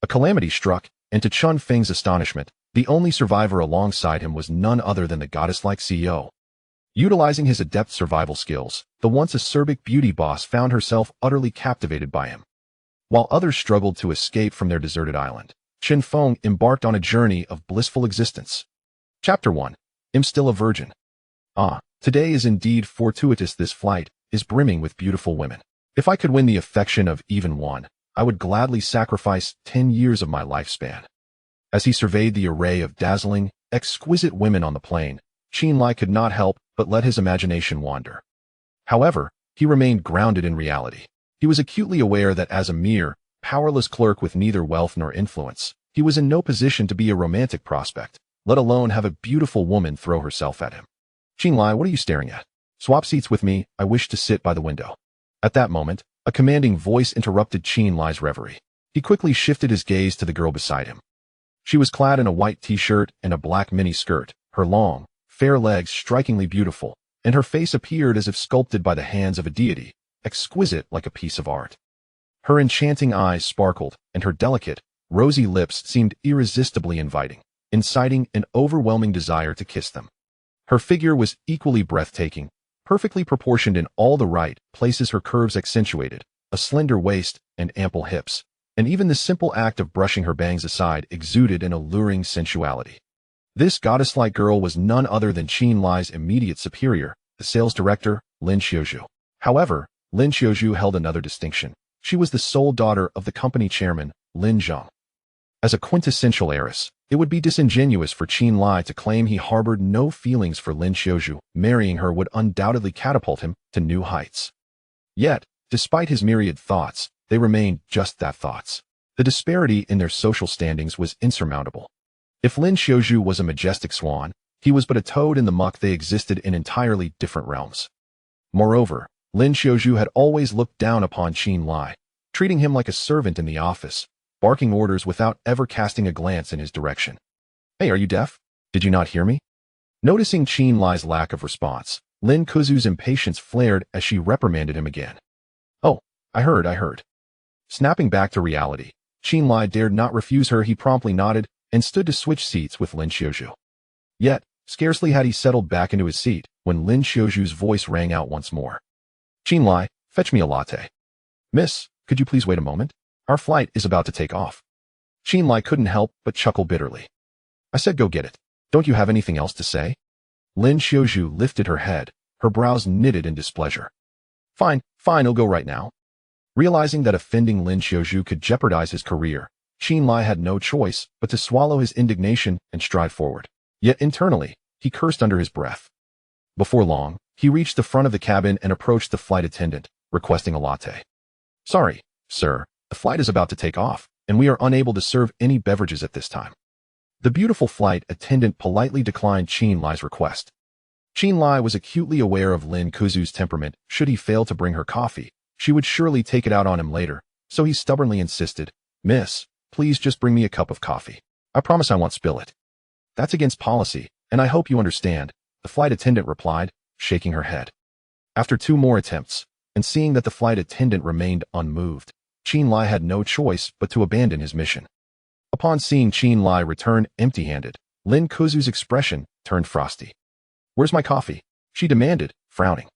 A calamity struck, and to Chen Feng's astonishment, the only survivor alongside him was none other than the goddess-like CEO. Utilizing his adept survival skills, the once acerbic beauty boss found herself utterly captivated by him. While others struggled to escape from their deserted island, Chen Feng embarked on a journey of blissful existence. Chapter 1. Am still a virgin. Today is indeed fortuitous. This flight is brimming with beautiful women. If I could win the affection of even one, I would gladly sacrifice 10 years of my lifespan. As he surveyed the array of dazzling, exquisite women on the plane, Chen Lai could not help but let his imagination wander. However, he remained grounded in reality. He was acutely aware that as a mere, powerless clerk with neither wealth nor influence, he was in no position to be a romantic prospect, let alone have a beautiful woman throw herself at him. Chen Lai, what are you staring at? Swap seats with me, I wish to sit by the window. At that moment, a commanding voice interrupted Chen Lai's reverie. He quickly shifted his gaze to the girl beside him. She was clad in a white t-shirt and a black mini-skirt, her long, fair legs strikingly beautiful, and her face appeared as if sculpted by the hands of a deity, exquisite like a piece of art. Her enchanting eyes sparkled, and her delicate, rosy lips seemed irresistibly inviting, inciting an overwhelming desire to kiss them. Her figure was equally breathtaking, perfectly proportioned in all the right places, her curves accentuated, a slender waist and ample hips, and even the simple act of brushing her bangs aside exuded an alluring sensuality. This goddess-like girl was none other than Chen Lai's immediate superior, the sales director, Lin Xiuzhu. However, Lin Xiuzhu held another distinction. She was the sole daughter of the company chairman, Lin Zhang. As a quintessential heiress, it would be disingenuous for Chen Lai to claim he harbored no feelings for Lin Xiuzhu. Marrying her would undoubtedly catapult him to new heights. Yet, despite his myriad thoughts, they remained just that, thoughts. The disparity in their social standings was insurmountable. If Lin Xiuzhu was a majestic swan, he was but a toad in the muck. They existed in entirely different realms. Moreover, Lin Xiuzhu had always looked down upon Chen Lai, treating him like a servant in the office, barking orders without ever casting a glance in his direction. Hey, are you deaf? Did you not hear me? Noticing Chen Lai's lack of response, Lin Kuzu's impatience flared as she reprimanded him again. Oh, I heard. Snapping back to reality, Chen Lai dared not refuse her. He promptly nodded and stood to switch seats with Lin Xiuzhu. Yet, scarcely had he settled back into his seat when Lin Xiuzhu's voice rang out once more. Chen Lai, fetch me a latte. Miss, could you please wait a moment? Our flight is about to take off. Chen Lai couldn't help but chuckle bitterly. I said go get it. Don't you have anything else to say? Lin Xiuzhu lifted her head, her brows knitted in displeasure. Fine, I'll go right now. Realizing that offending Lin Xiuzhu could jeopardize his career, Chen Lai had no choice but to swallow his indignation and stride forward. Yet internally, he cursed under his breath. Before long, he reached the front of the cabin and approached the flight attendant, requesting a latte. Sorry, sir, the flight is about to take off, and we are unable to serve any beverages at this time. The beautiful flight attendant politely declined Chen Lai's request. Chen Lai was acutely aware of Lin Kuzu's temperament. Should he fail to bring her coffee, she would surely take it out on him later, so he stubbornly insisted, Miss, please just bring me a cup of coffee. I promise I won't spill it. That's against policy, and I hope you understand, the flight attendant replied, shaking her head. After 2 more attempts, and seeing that the flight attendant remained unmoved, Chen Lai had no choice but to abandon his mission. Upon seeing Chen Lai return empty-handed, Lin Kuzu's expression turned frosty. Where's my coffee? She demanded, frowning.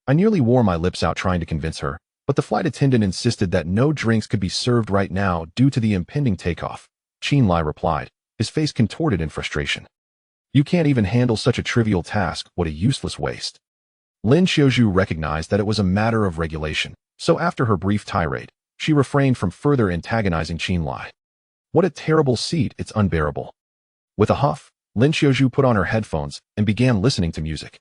I nearly wore my lips out trying to convince her, but the flight attendant insisted that no drinks could be served right now due to the impending takeoff. Chen Lai replied, his face contorted in frustration. You can't even handle such a trivial task, what a useless waste. Lin Xiuzhu recognized that it was a matter of regulation, so after her brief tirade, she refrained from further antagonizing Chen Lai. What a terrible seat, it's unbearable. With a huff, Lin Xiuzhu put on her headphones and began listening to music.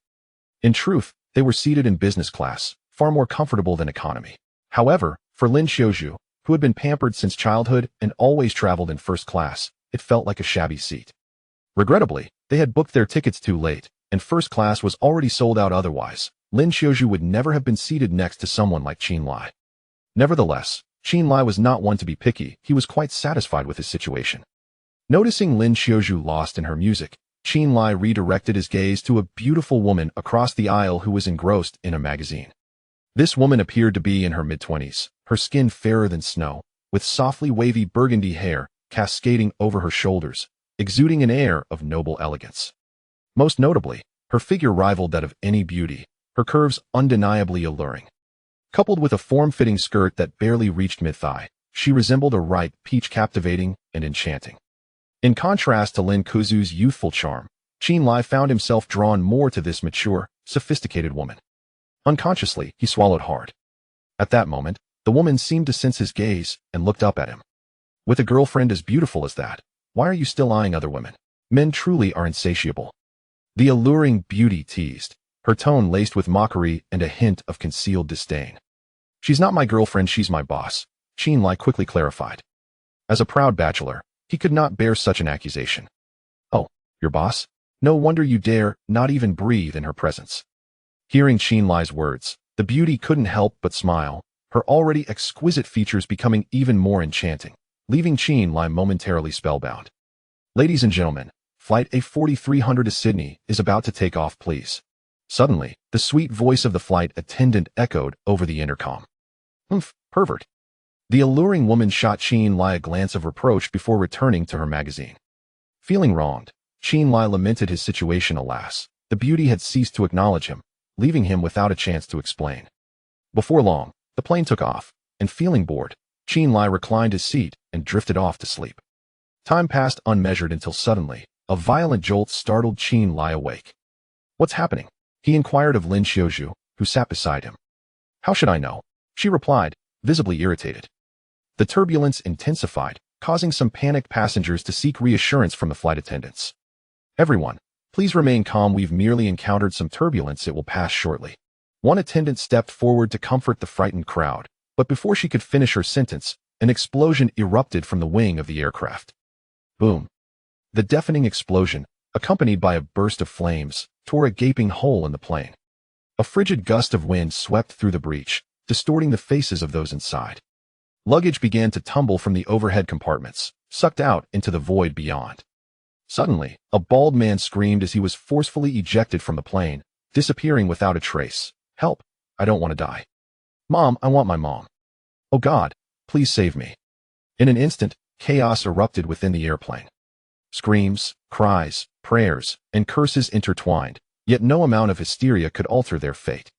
In truth, they were seated in business class, far more comfortable than economy. However, for Lin Xiuzhu, who had been pampered since childhood and always traveled in first class, it felt like a shabby seat. Regrettably, they had booked their tickets too late, and first class was already sold out. Otherwise, Lin Xiuzhu would never have been seated next to someone like Chen Lai. Nevertheless, Chen Lai was not one to be picky. He was quite satisfied with his situation. Noticing Lin Xiuzhu lost in her music, Chen Lai redirected his gaze to a beautiful woman across the aisle who was engrossed in a magazine. This woman appeared to be in her mid-20s, her skin fairer than snow, with softly wavy burgundy hair cascading over her shoulders, exuding an air of noble elegance. Most notably, her figure rivaled that of any beauty, her curves undeniably alluring. Coupled with a form-fitting skirt that barely reached mid-thigh, she resembled a ripe peach, captivating and enchanting. In contrast to Lin Kuzu's youthful charm, Chen Lai found himself drawn more to this mature, sophisticated woman. Unconsciously, he swallowed hard. At that moment, the woman seemed to sense his gaze and looked up at him. With a girlfriend as beautiful as that, why are you still eyeing other women? Men truly are insatiable. The alluring beauty teased, her tone laced with mockery and a hint of concealed disdain. She's not my girlfriend, she's my boss, Chen Lai quickly clarified. As a proud bachelor, he could not bear such an accusation. Oh, your boss? No wonder you dare not even breathe in her presence. Hearing Chen Lai's words, the beauty couldn't help but smile, her already exquisite features becoming even more enchanting, leaving Chen Lai momentarily spellbound. Ladies and gentlemen, Flight A4300 to Sydney is about to take off, please. Suddenly, the sweet voice of the flight attendant echoed over the intercom. Pervert. The alluring woman shot Chen Lai a glance of reproach before returning to her magazine. Feeling wronged, Chen Lai lamented his situation. Alas, the beauty had ceased to acknowledge him, leaving him without a chance to explain. Before long, the plane took off, and feeling bored, Chen Lai reclined his seat and drifted off to sleep. Time passed unmeasured until suddenly, a violent jolt startled Chen Lai awake. What's happening? He inquired of Lin Xiaozhu, who sat beside him. How should I know? She replied, visibly irritated. The turbulence intensified, causing some panicked passengers to seek reassurance from the flight attendants. Everyone, please remain calm, we've merely encountered some turbulence, it will pass shortly. One attendant stepped forward to comfort the frightened crowd, but before she could finish her sentence, an explosion erupted from the wing of the aircraft. Boom. The deafening explosion, accompanied by a burst of flames, tore a gaping hole in the plane. A frigid gust of wind swept through the breach, distorting the faces of those inside. Luggage began to tumble from the overhead compartments, sucked out into the void beyond. Suddenly, a bald man screamed as he was forcefully ejected from the plane, disappearing without a trace. Help! I don't want to die. Mom, I want my mom. Oh God, please save me. In an instant, chaos erupted within the airplane. Screams, cries, prayers, and curses intertwined, yet no amount of hysteria could alter their fate.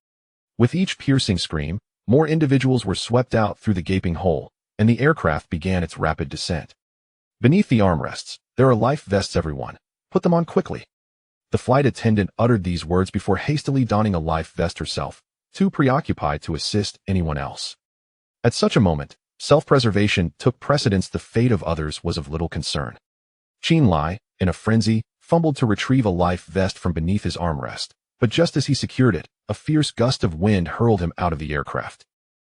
With each piercing scream, more individuals were swept out through the gaping hole, and the aircraft began its rapid descent. Beneath the armrests, there are life vests, everyone. Put them on quickly. The flight attendant uttered these words before hastily donning a life vest herself, too preoccupied to assist anyone else. At such a moment, self-preservation took precedence. The fate of others was of little concern. Chen Lai, in a frenzy, fumbled to retrieve a life vest from beneath his armrest, but just as he secured it, a fierce gust of wind hurled him out of the aircraft.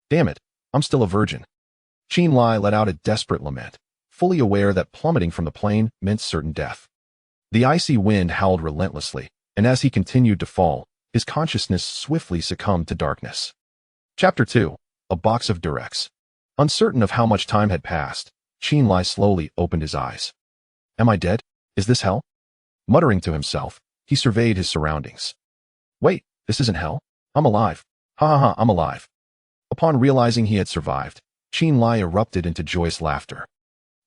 Damn it, I'm still a virgin. Chen Lai let out a desperate lament, fully aware that plummeting from the plane meant certain death. The icy wind howled relentlessly, and as he continued to fall, his consciousness swiftly succumbed to darkness. Chapter 2. A Box of Durex. Uncertain of how much time had passed, Chen Lai slowly opened his eyes. Am I dead? Is this hell? Muttering to himself, he surveyed his surroundings. Wait, this isn't hell. I'm alive. Ha ha ha, I'm alive. Upon realizing he had survived, Chen Lai erupted into joyous laughter.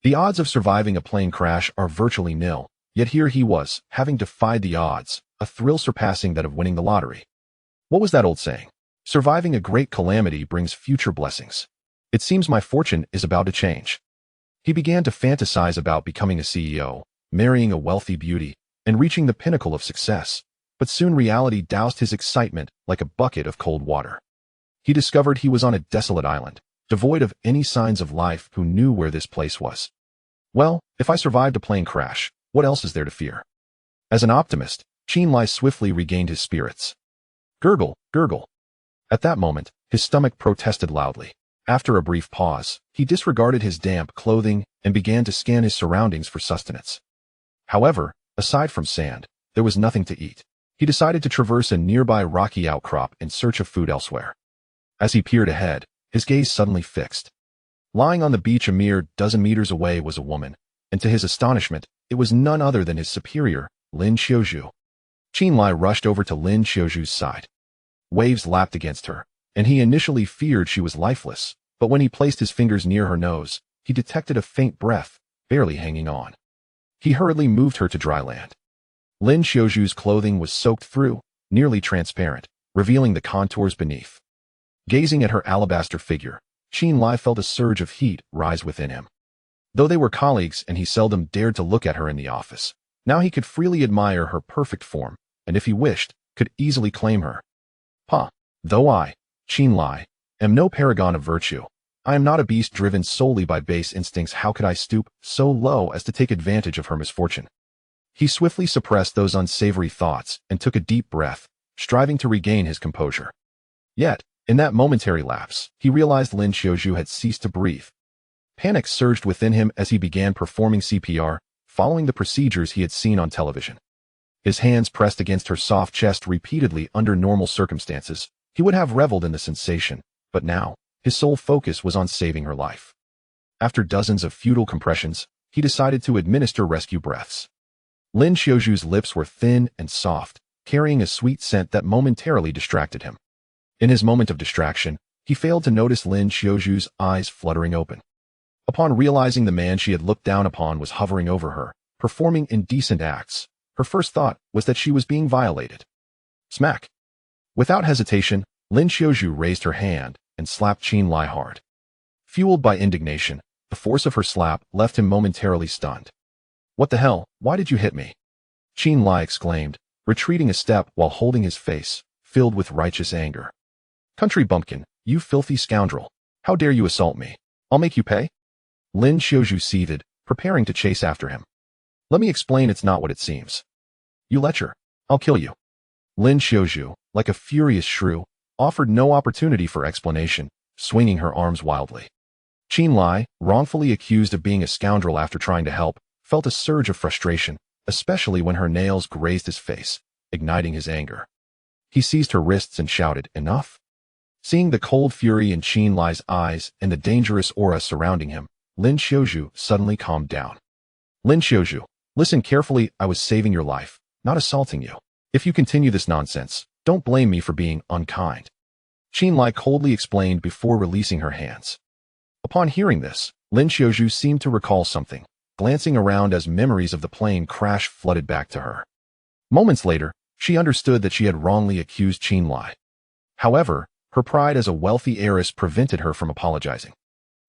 The odds of surviving a plane crash are virtually nil, yet here he was, having defied the odds, a thrill surpassing that of winning the lottery. What was that old saying? Surviving a great calamity brings future blessings. It seems my fortune is about to change. He began to fantasize about becoming a CEO, marrying a wealthy beauty, and reaching the pinnacle of success. But soon reality doused his excitement like a bucket of cold water. He discovered he was on a desolate island, devoid of any signs of life. Who knew where this place was? Well, if I survived a plane crash, what else is there to fear? As an optimist, Chen Lai swiftly regained his spirits. Gurgle, gurgle. At that moment, his stomach protested loudly. After a brief pause, he disregarded his damp clothing and began to scan his surroundings for sustenance. However, aside from sand, there was nothing to eat. He decided to traverse a nearby rocky outcrop in search of food elsewhere. As he peered ahead, his gaze suddenly fixed. Lying on the beach a mere dozen meters away was a woman, and to his astonishment, it was none other than his superior, Lin Xiaozhu. Chen Lai rushed over to Lin Xiaozhu's side. Waves lapped against her, and he initially feared she was lifeless, but when he placed his fingers near her nose, he detected a faint breath, barely hanging on. He hurriedly moved her to dry land. Lin Xiaoju's clothing was soaked through, nearly transparent, revealing the contours beneath. Gazing at her alabaster figure, Qin Lai felt a surge of heat rise within him. Though they were colleagues and he seldom dared to look at her in the office, now he could freely admire her perfect form, and if he wished, could easily claim her. Though I, Qin Lai, am no paragon of virtue, I am not a beast driven solely by base instincts. How could I stoop so low as to take advantage of her misfortune? He swiftly suppressed those unsavory thoughts and took a deep breath, striving to regain his composure. Yet, in that momentary lapse, he realized Lin Xiaoju had ceased to breathe. Panic surged within him as he began performing CPR, following the procedures he had seen on television. His hands pressed against her soft chest repeatedly. Under normal circumstances, he would have reveled in the sensation, but now, his sole focus was on saving her life. After dozens of futile compressions, he decided to administer rescue breaths. Lin Xiaoju's lips were thin and soft, carrying a sweet scent that momentarily distracted him. In his moment of distraction, he failed to notice Lin Xiaoju's eyes fluttering open. Upon realizing the man she had looked down upon was hovering over her, performing indecent acts, her first thought was that she was being violated. Smack! Without hesitation, Lin Xiaoju raised her hand and slapped Qin Lai hard. Fueled by indignation, the force of her slap left him momentarily stunned. What the hell, why did you hit me? Qin Lai exclaimed, retreating a step while holding his face, filled with righteous anger. Country bumpkin, you filthy scoundrel. How dare you assault me? I'll make you pay? Lin Xiaoju seethed, preparing to chase after him. Let me explain, it's not what it seems. You lecher. I'll kill you. Lin Xiaoju, like a furious shrew, offered no opportunity for explanation, swinging her arms wildly. Qin Lai, wrongfully accused of being a scoundrel after trying to help, felt a surge of frustration, especially when her nails grazed his face, igniting his anger. He seized her wrists and shouted, "Enough!" Seeing the cold fury in Qin Lai's eyes and the dangerous aura surrounding him, Lin Xiaoju suddenly calmed down. Lin Xiaoju, listen carefully, I was saving your life, not assaulting you. If you continue this nonsense, don't blame me for being unkind. Qin Lai coldly explained before releasing her hands. Upon hearing this, Lin Xiaoju seemed to recall something, glancing around as memories of the plane crash flooded back to her. Moments later, she understood that she had wrongly accused Qin Lai. However, her pride as a wealthy heiress prevented her from apologizing.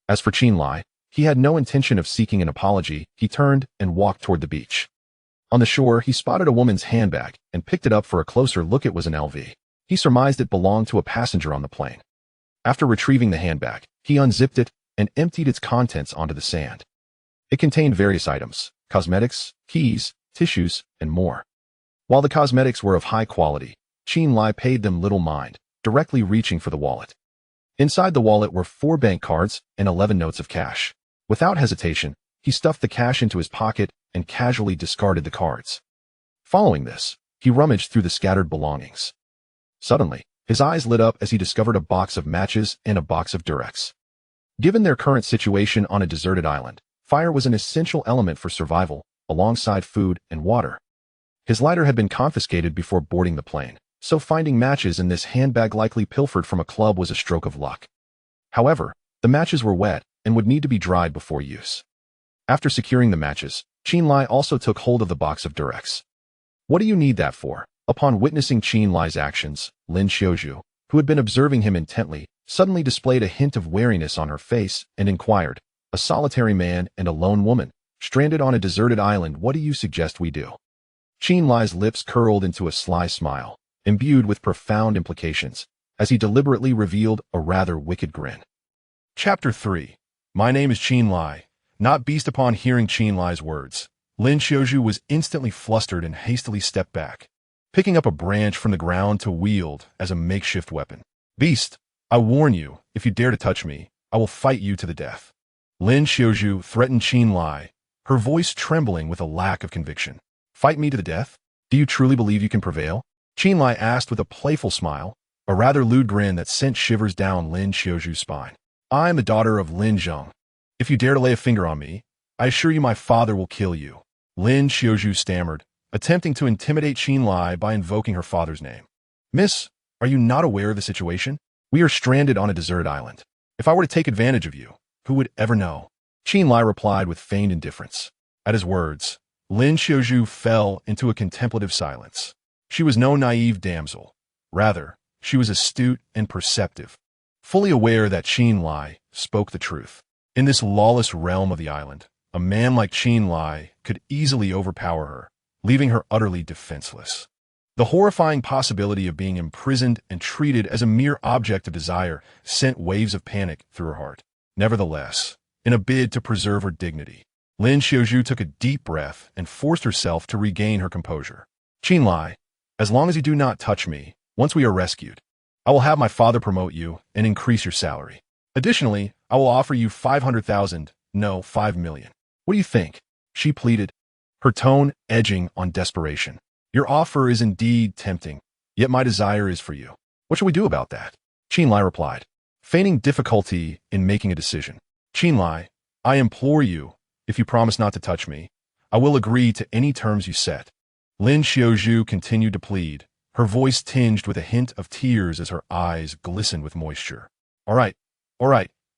As for Qin Lai, he had no intention of seeking an apology. He turned and walked toward the beach. On the shore, he spotted a woman's handbag and picked it up for a closer look. It was an LV. He surmised it belonged to a passenger on the plane. After retrieving the handbag, he unzipped it and emptied its contents onto the sand. It contained various items, cosmetics, keys, tissues, and more. While the cosmetics were of high quality, Qin Lai paid them little mind, directly reaching for the wallet. Inside the wallet were 4 bank cards and 11 notes of cash. Without hesitation, he stuffed the cash into his pocket and casually discarded the cards. Following this, he rummaged through the scattered belongings. Suddenly, his eyes lit up as he discovered a box of matches and a box of Durex. Given their current situation on a deserted island, fire was an essential element for survival, alongside food and water. His lighter had been confiscated before boarding the plane, so finding matches in this handbag likely pilfered from a club was a stroke of luck. However, the matches were wet and would need to be dried before use. After securing the matches, Qin Lai also took hold of the box of Durex. What do you need that for? Upon witnessing Qin Lai's actions, Lin Xiaoju, who had been observing him intently, suddenly displayed a hint of wariness on her face and inquired, a solitary man and a lone woman, stranded on a deserted island, what do you suggest we do? Qin Lai's lips curled into a sly smile, imbued with profound implications, as he deliberately revealed a rather wicked grin. Chapter 3. My name is Qin Lai, not beast. Upon hearing Qin Lai's words, Lin Xiaoju was instantly flustered and hastily stepped back, picking up a branch from the ground to wield as a makeshift weapon. Beast, I warn you, if you dare to touch me, I will fight you to the death. Lin Xiaoju threatened Qin Lai, her voice trembling with a lack of conviction. Fight me to the death? Do you truly believe you can prevail? Qin Lai asked with a playful smile, a rather lewd grin that sent shivers down Lin Xiaoju's spine. I am the daughter of Lin Zheng. If you dare to lay a finger on me, I assure you my father will kill you. Lin Xiaoju stammered, attempting to intimidate Qin Lai by invoking her father's name. Miss, are you not aware of the situation? We are stranded on a deserted island. If I were to take advantage of you, who would ever know? Qin Lai replied with feigned indifference. At his words, Lin Xiaozhu fell into a contemplative silence. She was no naive damsel. Rather, she was astute and perceptive, fully aware that Qin Lai spoke the truth. In this lawless realm of the island, a man like Qin Lai could easily overpower her, leaving her utterly defenseless. The horrifying possibility of being imprisoned and treated as a mere object of desire sent waves of panic through her heart. Nevertheless, in a bid to preserve her dignity, Lin Xiaozhu took a deep breath and forced herself to regain her composure. Qin Lai, as long as you do not touch me, once we are rescued, I will have my father promote you and increase your salary. Additionally, I will offer you 500,000, no, 5 million. What do you think? She pleaded, her tone edging on desperation. Your offer is indeed tempting, yet my desire is for you. What shall we do about that? Qin Lai replied, feigning difficulty in making a decision. Qin Lai, I implore you, if you promise not to touch me, I will agree to any terms you set. Lin Xiaozhu continued to plead, her voice tinged with a hint of tears as her eyes glistened with moisture. All right,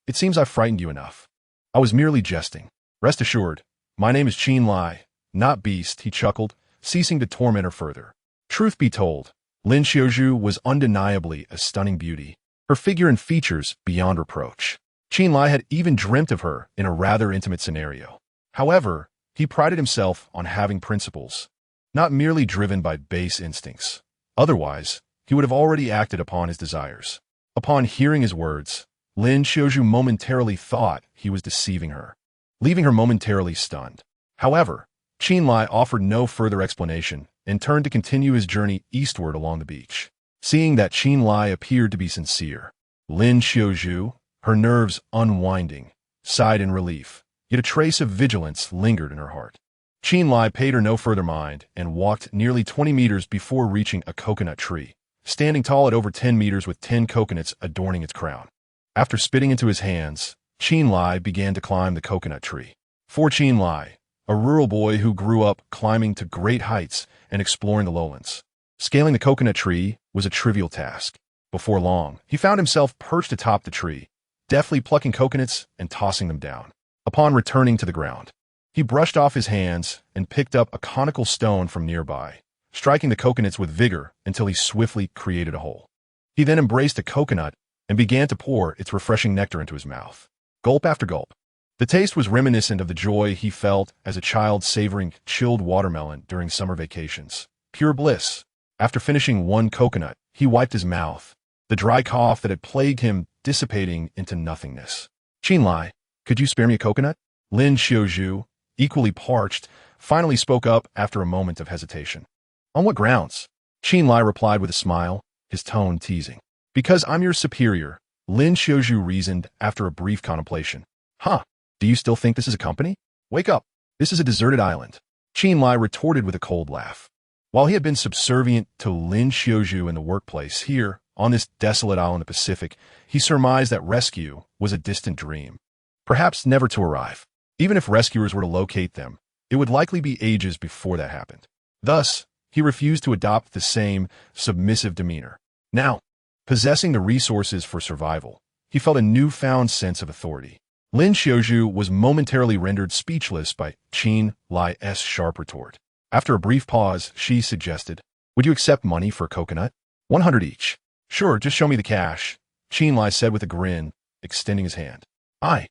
it seems I've frightened you enough. I was merely jesting. Rest assured, my name is Qin Lai, not Beast, he chuckled, ceasing to torment her further. Truth be told, Lin Xiaozhu was undeniably a stunning beauty, her figure and features beyond reproach. Qin Lai had even dreamt of her in a rather intimate scenario. However, he prided himself on having principles, not merely driven by base instincts. Otherwise, he would have already acted upon his desires. Upon hearing his words, Lin Xiaozhu momentarily thought he was deceiving her, leaving her momentarily stunned. However, Qin Lai offered no further explanation and turned to continue his journey eastward along the beach. Seeing that Qin Lai appeared to be sincere, Lin Xiaozhu, her nerves unwinding, sighed in relief, yet a trace of vigilance lingered in her heart. Qin Lai paid her no further mind and walked nearly 20 meters before reaching a coconut tree, standing tall at over 10 meters with 10 coconuts adorning its crown. After spitting into his hands, Qin Lai began to climb the coconut tree. For Qin Lai, a rural boy who grew up climbing to great heights and exploring the lowlands, scaling the coconut tree was a trivial task. Before long, he found himself perched atop the tree, deftly plucking coconuts and tossing them down. Upon returning to the ground, he brushed off his hands and picked up a conical stone from nearby, striking the coconuts with vigor until he swiftly created a hole. He then embraced a coconut and began to pour its refreshing nectar into his mouth. Gulp after gulp. The taste was reminiscent of the joy he felt as a child savoring chilled watermelon during summer vacations. Pure bliss. After finishing one coconut, he wiped his mouth, the dry cough that had plagued him dissipating into nothingness. Qin Lai, could you spare me a coconut? Lin Xiaozhu, equally parched, finally spoke up after a moment of hesitation. On what grounds? Qin Lai replied with a smile, his tone teasing. Because I'm your superior, Lin Xiaozhu reasoned after a brief contemplation. Huh, do you still think this is a company? Wake up, this is a deserted island. Qin Lai retorted with a cold laugh. While he had been subservient to Lin Xiaozhu in the workplace, here, on this desolate island of the Pacific, he surmised that rescue was a distant dream, perhaps never to arrive. Even if rescuers were to locate them, it would likely be ages before that happened. Thus, he refused to adopt the same submissive demeanor. Now, possessing the resources for survival, he felt a newfound sense of authority. Lin Xiaozhu was momentarily rendered speechless by Qin Lai's sharp retort. After a brief pause, she suggested, would you accept money for a coconut? 100 each. Sure, just show me the cash, Qin Lai said with a grin, extending his hand. I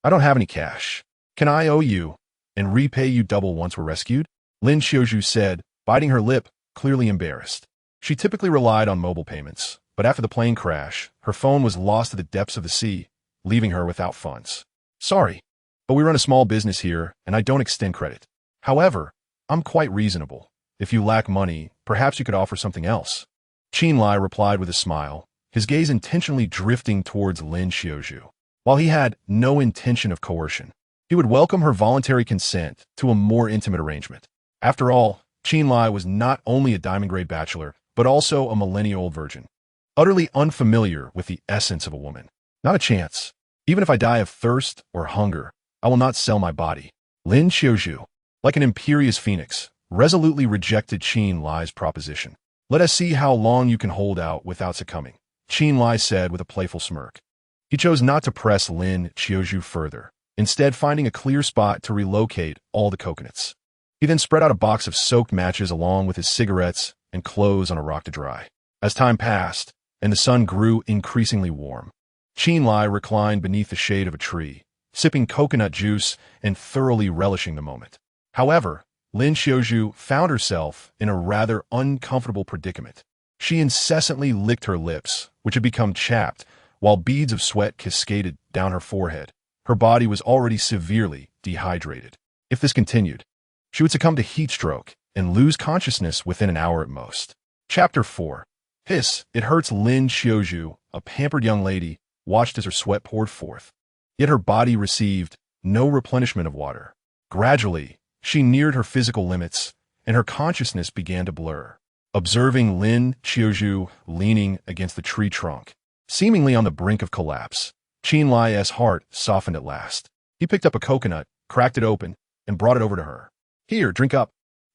don't have any cash. Can I owe you and repay you double once we're rescued? Lin Xiaozhu said, biting her lip, clearly embarrassed. She typically relied on mobile payments, but after the plane crash, her phone was lost to the depths of the sea, leaving her without funds. Sorry, but we run a small business here, and I don't extend credit. However, I'm quite reasonable. If you lack money, perhaps you could offer something else. Qin Lai replied with a smile, his gaze intentionally drifting towards Lin Xiaozhu. While he had no intention of coercion, he would welcome her voluntary consent to a more intimate arrangement. After all, Qin Lai was not only a diamond-grade bachelor, but also a millennial virgin, utterly unfamiliar with the essence of a woman. Not a chance. Even if I die of thirst or hunger, I will not sell my body. Lin Xiaozhu, like an imperious phoenix, resolutely rejected Qin Lai's proposition. Let us see how long you can hold out without succumbing, Qin Lai said with a playful smirk. He chose not to press Lin Qiuzhu further, instead finding a clear spot to relocate all the coconuts. He then spread out a box of soaked matches along with his cigarettes and clothes on a rock to dry. As time passed, and the sun grew increasingly warm, Chen Lai reclined beneath the shade of a tree, sipping coconut juice and thoroughly relishing the moment. However, Lin Qiuzhu found herself in a rather uncomfortable predicament. She incessantly licked her lips, which had become chapped, while beads of sweat cascaded down her forehead. Her body was already severely dehydrated. If this continued, she would succumb to heat stroke and lose consciousness within an hour at most. Chapter 4. Hiss, it hurts. Lin Qiuzhu, a pampered young lady, watched as her sweat poured forth. Yet her body received no replenishment of water. Gradually, she neared her physical limits, and her consciousness began to blur. Observing Lin Qiuzhu leaning against the tree trunk, seemingly on the brink of collapse, Chen Lai's heart softened at last. He picked up a coconut, cracked it open, and brought it over to her. Here, drink up.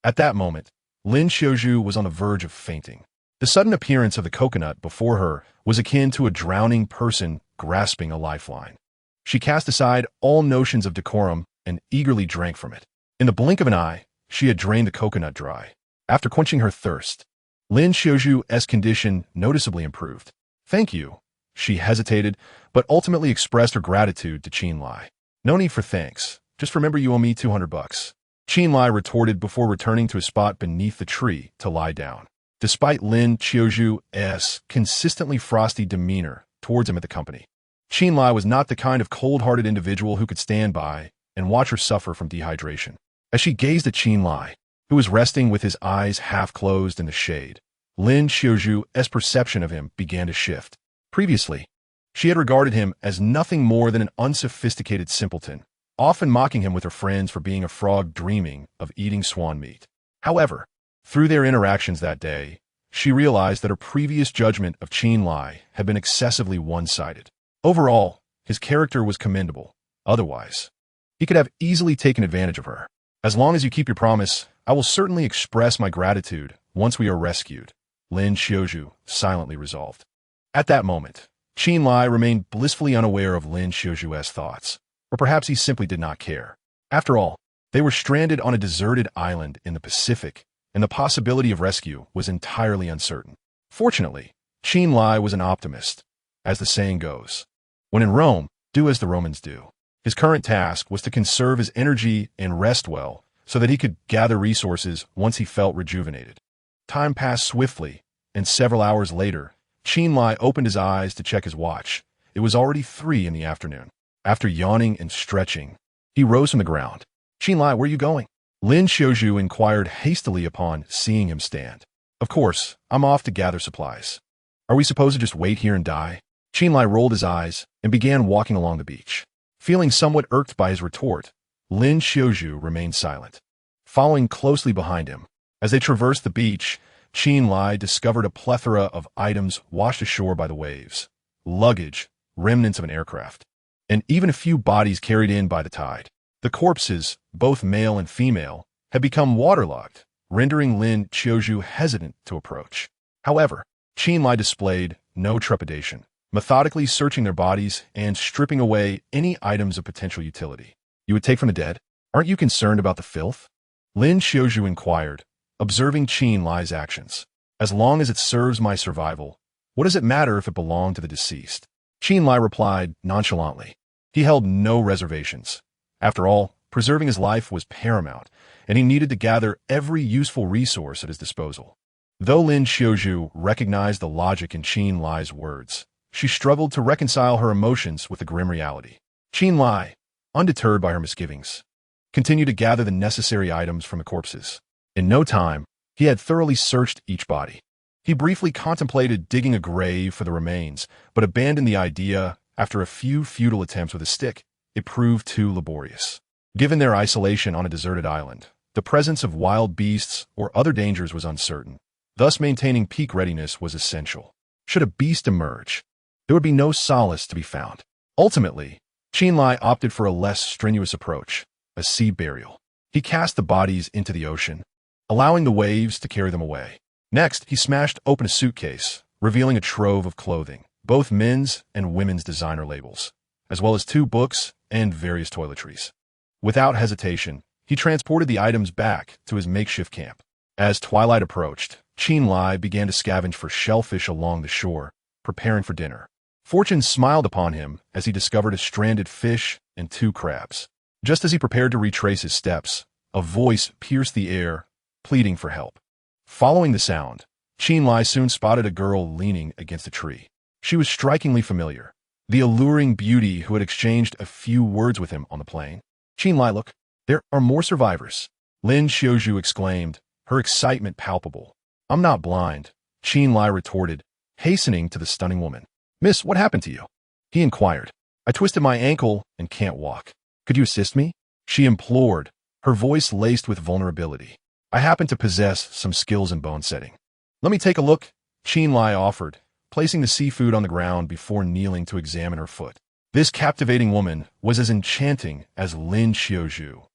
At that moment, Lin Qiuzhu was on the verge of fainting. The sudden appearance of the coconut before her was akin to a drowning person grasping a lifeline. She cast aside all notions of decorum and eagerly drank from it. In the blink of an eye, she had drained the coconut dry. After quenching her thirst, Lin Qiuzhu's condition noticeably improved. Thank you. She hesitated, but ultimately expressed her gratitude to Chen Lai. No need for thanks. Just remember you owe me $200. Chen Lai retorted before returning to a spot beneath the tree to lie down. Despite Lin Qiuzhu's consistently frosty demeanor towards him at the company, Chen Lai was not the kind of cold-hearted individual who could stand by and watch her suffer from dehydration. As she gazed at Chen Lai, who was resting with his eyes half closed in the shade, Lin Qiuzhu's perception of him began to shift. Previously, she had regarded him as nothing more than an unsophisticated simpleton, often mocking him with her friends for being a frog dreaming of eating swan meat. However, through their interactions that day, she realized that her previous judgment of Chen Lai had been excessively one-sided. Overall, his character was commendable. Otherwise, he could have easily taken advantage of her. As long as you keep your promise, I will certainly express my gratitude once we are rescued, Lin Qiuzhu silently resolved. At that moment, Chen Lai remained blissfully unaware of Lin Qiuzhu's thoughts, or perhaps he simply did not care. After all, they were stranded on a deserted island in the Pacific, and the possibility of rescue was entirely uncertain. Fortunately, Chen Lai was an optimist. As the saying goes, when in Rome, do as the Romans do. His current task was to conserve his energy and rest well so that he could gather resources once he felt rejuvenated. Time passed swiftly, and several hours later, Chen Lai opened his eyes to check his watch. It was already 3 in the afternoon. After yawning and stretching, he rose from the ground. Chen Lai, where are you going? Lin Qiuzhu inquired hastily upon seeing him stand. Of course, I'm off to gather supplies. Are we supposed to just wait here and die? Chen Lai rolled his eyes and began walking along the beach. Feeling somewhat irked by his retort, Lin Qiuzhu remained silent. Following closely behind him, as they traversed the beach, Chen Lai discovered a plethora of items washed ashore by the waves. Luggage, remnants of an aircraft, and even a few bodies carried in by the tide. The corpses, both male and female, had become waterlogged, rendering Lin Qiuzhu hesitant to approach. However, Chen Lai displayed no trepidation, methodically searching their bodies and stripping away any items of potential utility. You would take from the dead? Aren't you concerned about the filth? Lin Qiuzhu inquired, observing Chen Lai's actions. As long as it serves my survival, what does it matter if it belonged to the deceased? Chen Lai replied nonchalantly. He held no reservations. After all, preserving his life was paramount, and he needed to gather every useful resource at his disposal. Though Lin Qiuzhu recognized the logic in Chen Lai's words, she struggled to reconcile her emotions with the grim reality. Chen Lai, undeterred by her misgivings, continued to gather the necessary items from the corpses. In no time, he had thoroughly searched each body. He briefly contemplated digging a grave for the remains, but abandoned the idea after a few futile attempts with a stick. It proved too laborious. Given their isolation on a deserted island, the presence of wild beasts or other dangers was uncertain. Thus, maintaining peak readiness was essential. Should a beast emerge, there would be no solace to be found. Ultimately, Chen Lai opted for a less strenuous approach, a sea burial. He cast the bodies into the ocean, allowing the waves to carry them away. Next, he smashed open a suitcase, revealing a trove of clothing, both men's and women's designer labels, as well as 2 books and various toiletries. Without hesitation, he transported the items back to his makeshift camp. As twilight approached, Chen Lai began to scavenge for shellfish along the shore, preparing for dinner. Fortune smiled upon him as he discovered a stranded fish and 2 crabs. Just as he prepared to retrace his steps, a voice pierced the air, pleading for help. Following the sound, Chen Lai soon spotted a girl leaning against a tree. She was strikingly familiar, the alluring beauty who had exchanged a few words with him on the plain. Chen Lai, look, there are more survivors, Lin Xiaozhu exclaimed, her excitement palpable. I'm not blind, Chen Lai retorted, hastening to the stunning woman. Miss, what happened to you? He inquired. I twisted my ankle and can't walk. Could you assist me? She implored, her voice laced with vulnerability. I happen to possess some skills in bone setting. Let me take a look, Chen Lai offered, placing the seafood on the ground before kneeling to examine her foot. This captivating woman was as enchanting as Lin Xiaozhu,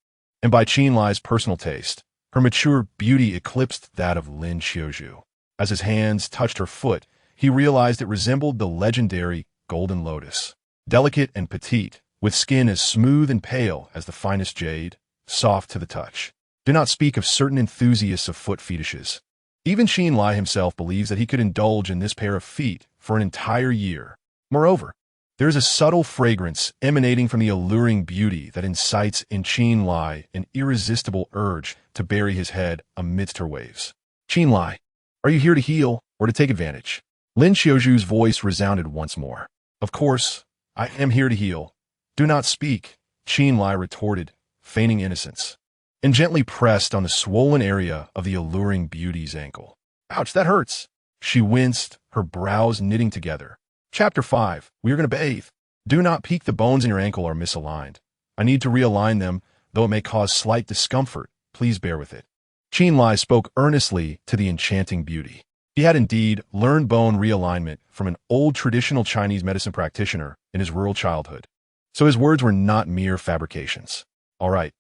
and by Chen Lai's personal taste, her mature beauty eclipsed that of Lin Xiaozhu. As his hands touched her foot, he realized it resembled the legendary golden lotus. Delicate and petite, with skin as smooth and pale as the finest jade, soft to the touch. Do not speak of certain enthusiasts of foot fetishes. Even Chen Lai himself believes that he could indulge in this pair of feet for an entire year. Moreover, there is a subtle fragrance emanating from the alluring beauty that incites in Chen Lai an irresistible urge to bury his head amidst her waves. Chen Lai, are you here to heal or to take advantage? Lin Xiaozhu's voice resounded once more. Of course, I am here to heal. Do not speak, Chen Lai retorted, feigning innocence, and gently pressed on the swollen area of the alluring beauty's ankle. Ouch, that hurts. She winced, her brows knitting together. Chapter 5. We are going to bathe. Do not peek. The bones in your ankle are misaligned. I need to realign them, though it may cause slight discomfort. Please bear with it. Chen Lai spoke earnestly to the enchanting beauty. He had indeed learned bone realignment from an old traditional Chinese medicine practitioner in his rural childhood, so his words were not mere fabrications. All right,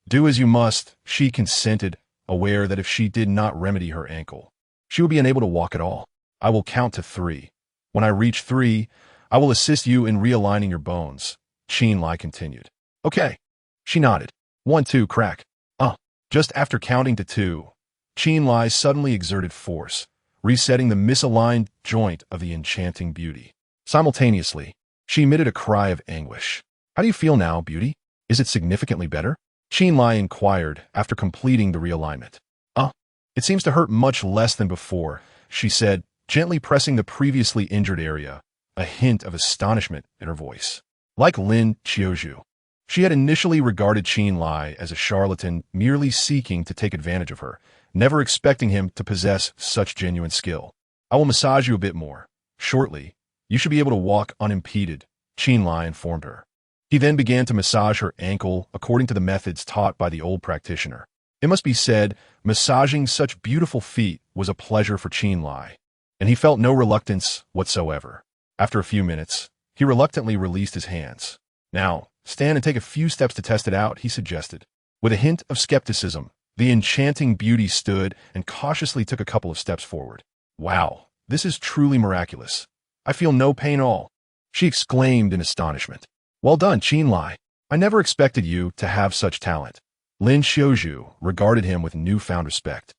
do as you must, she consented, aware that if she did not remedy her ankle, she would be unable to walk at all. I will count to 3. When I reach 3, I will assist you in realigning your bones, Chen Lai continued. Okay. She nodded. 1, 2, crack. Just after counting to 2, Chen Lai suddenly exerted force, resetting the misaligned joint of the enchanting beauty. Simultaneously, she emitted a cry of anguish. How do you feel now, beauty? Is it significantly better? Chen Lai inquired after completing the realignment. It seems to hurt much less than before, she said, gently pressing the previously injured area, a hint of astonishment in her voice. Like Lin Xiaozhu, she had initially regarded Chen Lai as a charlatan merely seeking to take advantage of her, never expecting him to possess such genuine skill. I will massage you a bit more. Shortly, you should be able to walk unimpeded, Chen Lai informed her. He then began to massage her ankle according to the methods taught by the old practitioner. It must be said, massaging such beautiful feet was a pleasure for Chen Lai, and he felt no reluctance whatsoever. After a few minutes, he reluctantly released his hands. Now, stand and take a few steps to test it out, he suggested. With a hint of skepticism, the enchanting beauty stood and cautiously took a couple of steps forward. Wow, this is truly miraculous. I feel no pain at all, she exclaimed in astonishment. Well done, Chen Lai. I never expected you to have such talent. Lin Xiaozhu regarded him with newfound respect.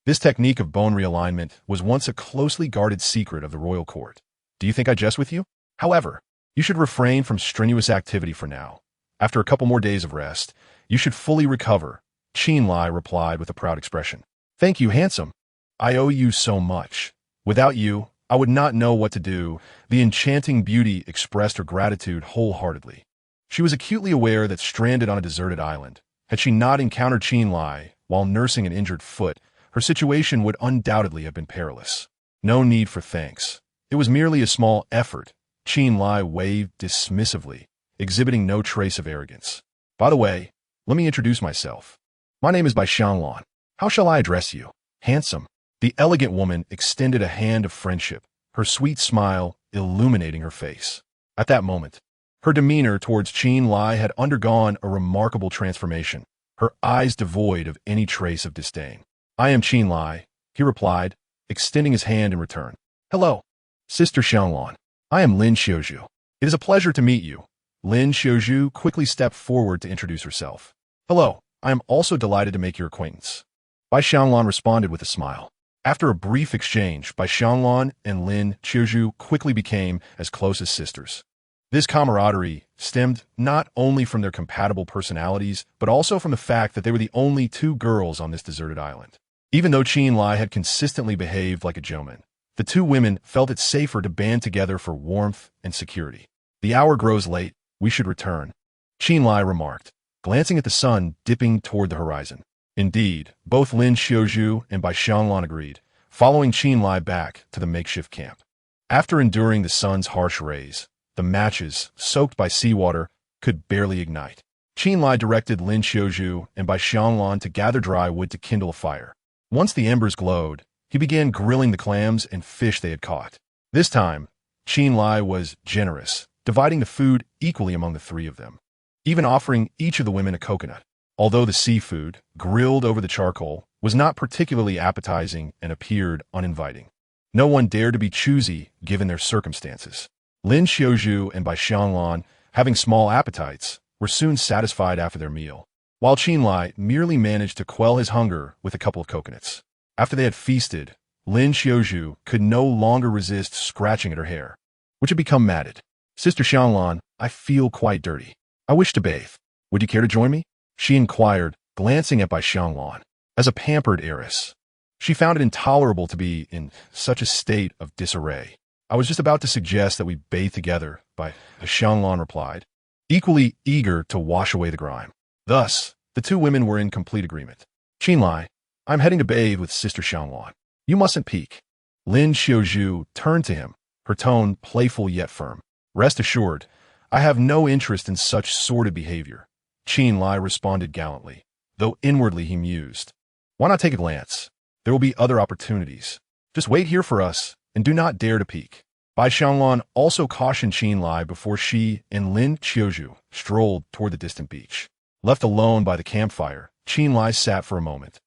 This technique of bone realignment was once a closely guarded secret of the royal court. Do you think I jest with you? However, you should refrain from strenuous activity for now. After a couple more days of rest, you should fully recover, Chen Lai replied with a proud expression. Thank you, handsome. I owe you so much. Without you, I would not know what to do. The enchanting beauty expressed her gratitude wholeheartedly. She was acutely aware that stranded on a deserted island, had she not encountered Chen Lai while nursing an injured foot, her situation would undoubtedly have been perilous. No need for thanks. It was merely a small effort, Chen Lai waved dismissively, exhibiting no trace of arrogance. By the way, let me introduce myself. My name is Bai Xianglong. How shall I address you? Handsome. The elegant woman extended a hand of friendship, her sweet smile illuminating her face. At that moment, her demeanor towards Chen Lai had undergone a remarkable transformation, her eyes devoid of any trace of disdain. I am Chen Lai, he replied, extending his hand in return. Hello. Sister Xianglan, I am Lin Xiuzhu. It is a pleasure to meet you. Lin Xiuzhu quickly stepped forward to introduce herself. Hello, I am also delighted to make your acquaintance. Bai Xianglan responded with a smile. After a brief exchange, Bai Xianglan and Lin Xiuzhu quickly became as close as sisters. This camaraderie stemmed not only from their compatible personalities, but also from the fact that they were the only two girls on this deserted island. Even though Qin Lai had consistently behaved like a gentleman, the two women felt it safer to band together for warmth and security. The hour grows late, we should return, Qin Lai remarked, glancing at the sun dipping toward the horizon. Indeed, both Lin Xiuzhu and Bai Xianglan agreed, following Qin Lai back to the makeshift camp. After enduring the sun's harsh rays, the matches, soaked by seawater, could barely ignite. Qin Lai directed Lin Xiuzhu and Bai Xianglan to gather dry wood to kindle a fire. Once the embers glowed, he began grilling the clams and fish they had caught. This time, Qin Lai was generous, dividing the food equally among the three of them, even offering each of the women a coconut. Although the seafood, grilled over the charcoal, was not particularly appetizing and appeared uninviting, no one dared to be choosy given their circumstances. Lin Xiuzhu and Bai Xianglan, having small appetites, were soon satisfied after their meal, while Qin Lai merely managed to quell his hunger with a couple of coconuts. After they had feasted, Lin Xiuzhu could no longer resist scratching at her hair, which had become matted. Sister Xianglan, I feel quite dirty. I wish to bathe. Would you care to join me? She inquired, glancing at Bai Xianglan. As a pampered heiress, she found it intolerable to be in such a state of disarray. I was just about to suggest that we bathe together, Bai Xianglan replied, equally eager to wash away the grime. Thus, the two women were in complete agreement. Qin Lai, I'm heading to bathe with Sister Xianglan. You mustn't peek. Lin Xiuzhu turned to him, her tone playful yet firm. Rest assured, I have no interest in such sordid behavior. Qin Lai responded gallantly, though inwardly he mused. Why not take a glance? There will be other opportunities. Just wait here for us, and do not dare to peek. Bai Xianglan also cautioned Qin Lai before she and Lin Xiuzhu strolled toward the distant beach. Left alone by the campfire, Qin Lai sat for a moment,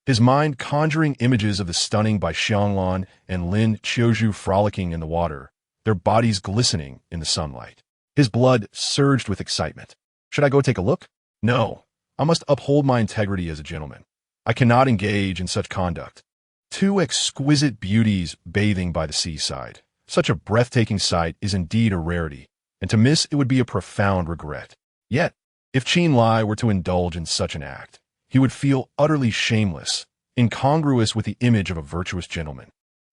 his mind conjuring images of the stunning Bai Xianglan and Lin Xiuzhu frolicking in the water, their bodies glistening in the sunlight. His blood surged with excitement. Should I go take a look? No, I must uphold my integrity as a gentleman. I cannot engage in such conduct. Two exquisite beauties bathing by the seaside. Such a breathtaking sight is indeed a rarity, and to miss it would be a profound regret. Yet, if Qin Lai were to indulge in such an act, he would feel utterly shameless, incongruous with the image of a virtuous gentleman,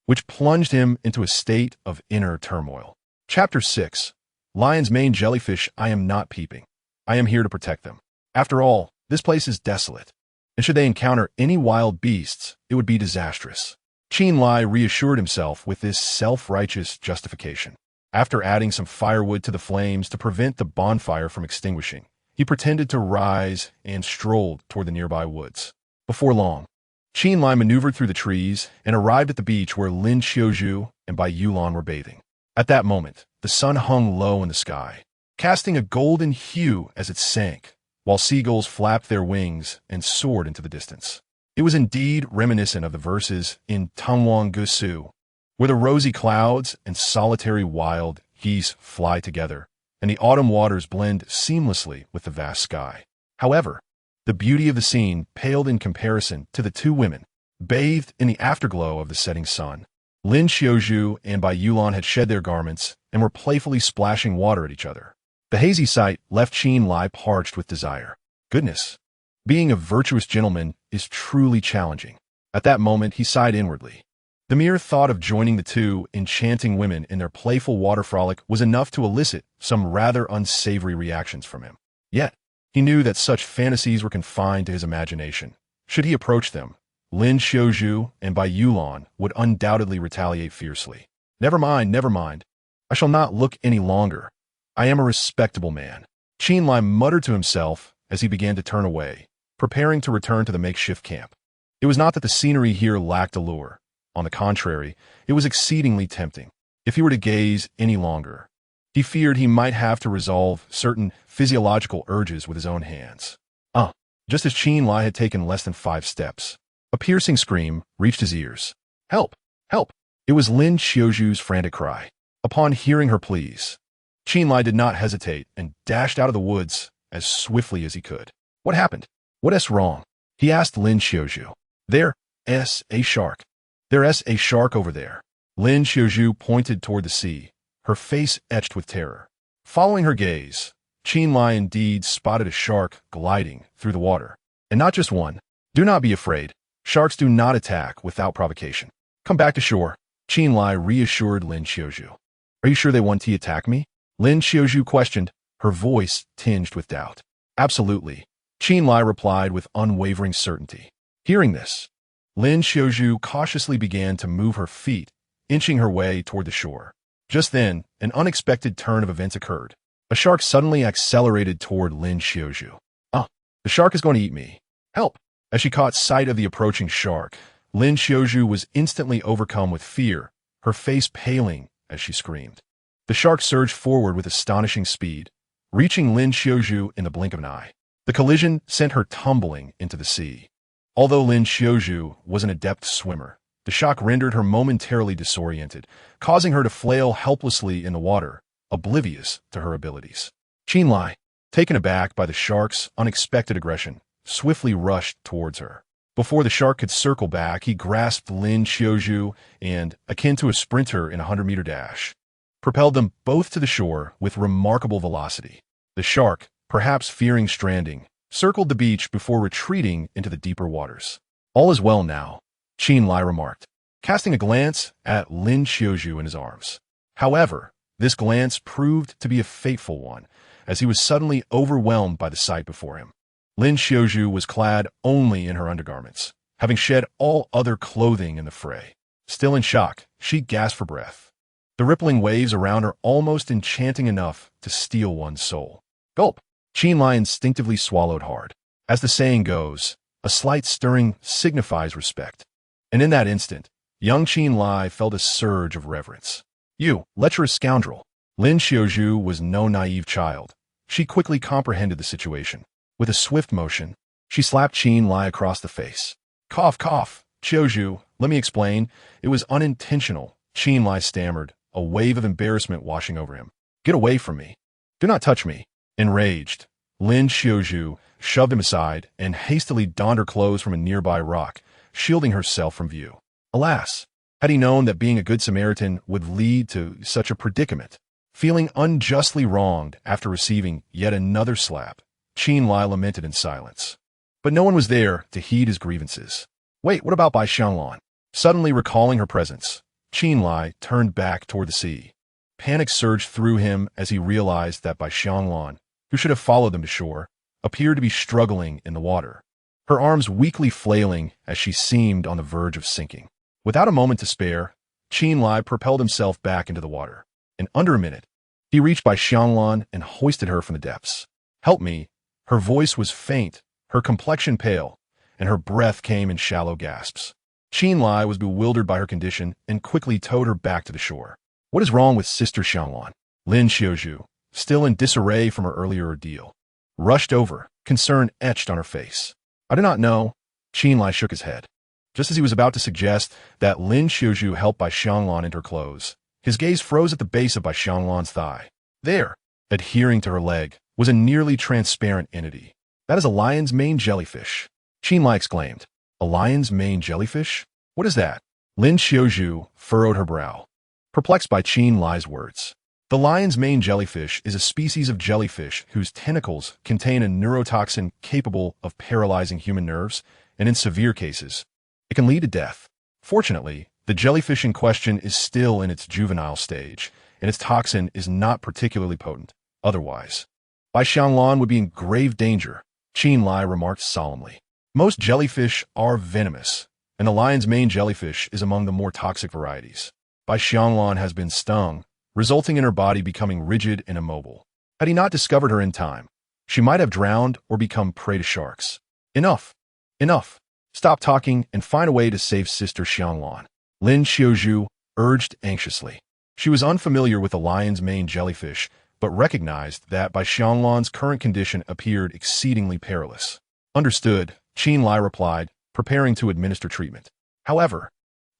which plunged him into a state of inner turmoil. Chapter 6. Lion's mane jellyfish. I am not peeping. I am here to protect them. After all, this place is desolate, and should they encounter any wild beasts, it would be disastrous. Qin Lai reassured himself with this self-righteous justification. After adding some firewood to the flames to prevent the bonfire from extinguishing, he pretended to rise and strolled toward the nearby woods. Before long, Qin Lai maneuvered through the trees and arrived at the beach where Lin Xiuzhu and Bai Yulan were bathing. At that moment, the sun hung low in the sky, casting a golden hue as it sank, while seagulls flapped their wings and soared into the distance. It was indeed reminiscent of the verses in Tangwang Gusu, where the rosy clouds and solitary wild geese fly together, and the autumn waters blend seamlessly with the vast sky. However, the beauty of the scene paled in comparison to the two women, bathed in the afterglow of the setting sun. Lin Xiuzhu and Bai Yulan had shed their garments and were playfully splashing water at each other. The hazy sight left Qin Lai parched with desire. Goodness, being a virtuous gentleman is truly challenging. At that moment, he sighed inwardly. The mere thought of joining the two enchanting women in their playful water frolic was enough to elicit some rather unsavory reactions from him. Yet, he knew that such fantasies were confined to his imagination. Should he approach them, Lin Xiuzhu and Bai Yulan would undoubtedly retaliate fiercely. Never mind. I shall not look any longer. I am a respectable man. Qin Lai muttered to himself as he began to turn away, preparing to return to the makeshift camp. It was not that the scenery here lacked allure. On the contrary, it was exceedingly tempting. If he were to gaze any longer, he feared he might have to resolve certain physiological urges with his own hands. Just as Qin Lai had taken less than 5 steps, a piercing scream reached his ears. Help! Help! It was Lin Xiaoju's frantic cry. Upon hearing her pleas, Qinlai did not hesitate and dashed out of the woods as swiftly as he could. What happened? What's wrong? He asked Lin Xiaoju. There's a shark. There's a shark over there. Lin Xiaoju pointed toward the sea, her face etched with terror. Following her gaze, Qinlai indeed spotted a shark gliding through the water. And not just one. Do not be afraid. Sharks do not attack without provocation. Come back to shore. Qinlai reassured Lin Xiaoju. Are you sure they want to attack me? Lin Xiaoju questioned, her voice tinged with doubt. Absolutely. Qinlai replied with unwavering certainty. Hearing this, Lin Xiaoju cautiously began to move her feet, inching her way toward the shore. Just then, an unexpected turn of events occurred. A shark suddenly accelerated toward Lin Xiaoju. Ah, the shark is going to eat me. Help! As she caught sight of the approaching shark, Lin Xiaoju was instantly overcome with fear, her face paling as she screamed. The shark surged forward with astonishing speed, reaching Lin Xiaoju in the blink of an eye. The collision sent her tumbling into the sea. Although Lin Xiaoju was an adept swimmer, the shock rendered her momentarily disoriented, causing her to flail helplessly in the water, oblivious to her abilities. Qinlai, taken aback by the shark's unexpected aggression, swiftly rushed towards her. Before the shark could circle back, he grasped Lin Xiaoju and, akin to a sprinter in a 100-meter dash, propelled them both to the shore with remarkable velocity. The shark, perhaps fearing stranding, circled the beach before retreating into the deeper waters. All is well now, Qinlai remarked, casting a glance at Lin Xiaoju in his arms. However, this glance proved to be a fateful one, as he was suddenly overwhelmed by the sight before him. Lin Xiaoju was clad only in her undergarments, having shed all other clothing in the fray. Still in shock, she gasped for breath. The rippling waves around her almost enchanting enough to steal one's soul. Gulp! Qinlai instinctively swallowed hard. As the saying goes, a slight stirring signifies respect. And in that instant, young Qinlai felt a surge of reverence. You, lecherous scoundrel! Lin Xiaoju was no naive child. She quickly comprehended the situation. With a swift motion, she slapped Qinlai across the face. Cough, cough, Xiaoju, let me explain. It was unintentional, Qinlai stammered, a wave of embarrassment washing over him. Get away from me. Do not touch me. Enraged, Lin Xiaoju shoved him aside and hastily donned her clothes from a nearby rock, shielding herself from view. Alas, had he known that being a good Samaritan would lead to such a predicament. Feeling unjustly wronged after receiving yet another slap, Qinlai lamented in silence. But no one was there to heed his grievances. Wait, what about Bai Xianglan? Suddenly recalling her presence, Qinlai turned back toward the sea. Panic surged through him as he realized that Bai Xianglan, who should have followed them to shore, appeared to be struggling in the water, her arms weakly flailing as she seemed on the verge of sinking. Without a moment to spare, Qinlai propelled himself back into the water. In under a minute, he reached Bai Xianglan and hoisted her from the depths. Help me! Her voice was faint, her complexion pale, and her breath came in shallow gasps. Qinlai was bewildered by her condition and quickly towed her back to the shore. What is wrong with Sister Xianglan? Lin Xiaoju, still in disarray from her earlier ordeal, rushed over, concern etched on her face. I do not know. Qinlai shook his head. Just as he was about to suggest that Lin Xiaoju help Bai Xianglan into her clothes, his gaze froze at the base of Bai Xianglan's thigh. There, adhering to her leg, was a nearly transparent entity. That is a lion's mane jellyfish, Qinlai exclaimed. A lion's mane jellyfish? What is that? Lin Xiaoju furrowed her brow, perplexed by Qinlai's words. The lion's mane jellyfish is a species of jellyfish whose tentacles contain a neurotoxin capable of paralyzing human nerves, and in severe cases, it can lead to death. Fortunately, the jellyfish in question is still in its juvenile stage, and its toxin is not particularly potent. Otherwise, Bai Xianglan would be in grave danger, Qinlai remarked solemnly. Most jellyfish are venomous, and the lion's mane jellyfish is among the more toxic varieties. Bai Xianglan has been stung, resulting in her body becoming rigid and immobile. Had he not discovered her in time, she might have drowned or become prey to sharks. Enough! Enough! Stop talking and find a way to save Sister Xianglan, Lin Xiaoju urged anxiously. She was unfamiliar with the lion's mane jellyfish, but recognized that Bai Xianglan's current condition appeared exceedingly perilous. Understood, Qinlai replied, preparing to administer treatment. However,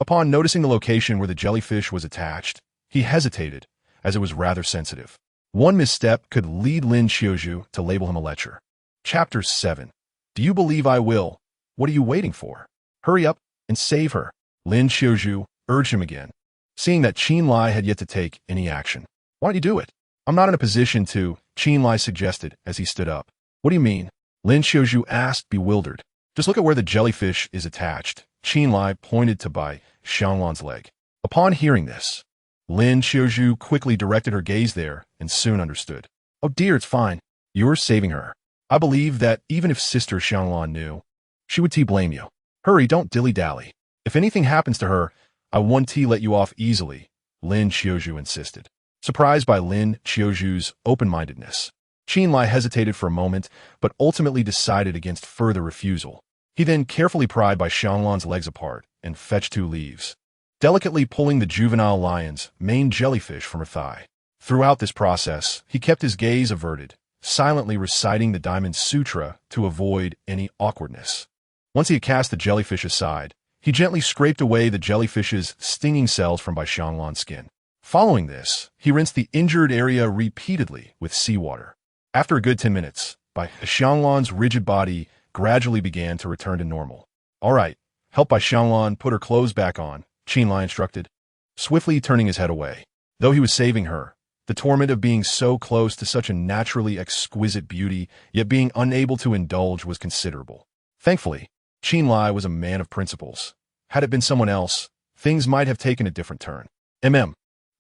Upon noticing the location where the jellyfish was attached, he hesitated, as it was rather sensitive. One misstep could lead Lin Qiuzhu to label him a lecher. Chapter 7. Do you believe I will? What are you waiting for? Hurry up and save her. Lin Qiuzhu urged him again, seeing that Qin Lai had yet to take any action. Why don't you do it? I'm not in a position to, Qin Lai suggested as he stood up. What do you mean? Lin Qiuzhu asked, bewildered. Just look at where the jellyfish is attached. Qin Lai pointed to Bai Xianglan's leg. Upon hearing this, Lin Qiuzhu quickly directed her gaze there and soon understood. Oh dear, it's fine. You're saving her. I believe that even if Sister Xianglan knew, she would blame you. Hurry, don't dilly-dally. If anything happens to her, I won't let you off easily, Lin Qiuzhu insisted. Surprised by Lin Qiuzhu's open-mindedness, Qin Lai hesitated for a moment, but ultimately decided against further refusal. He then carefully pried Bai Xianglan's legs apart and fetched 2 leaves, delicately pulling the juvenile lion's main jellyfish from her thigh. Throughout this process, he kept his gaze averted, silently reciting the Diamond Sutra to avoid any awkwardness. Once he had cast the jellyfish aside, he gently scraped away the jellyfish's stinging cells from Bai Xianglan's skin. Following this, he rinsed the injured area repeatedly with seawater. After a good 10 minutes, Bai Xianglan's rigid body gradually began to return to normal. All right, help Bai Xianglan put her clothes back on, Qin Lai instructed, swiftly turning his head away. Though he was saving her, the torment of being so close to such a naturally exquisite beauty, yet being unable to indulge, was considerable. Thankfully, Qin Lai was a man of principles. Had it been someone else, things might have taken a different turn.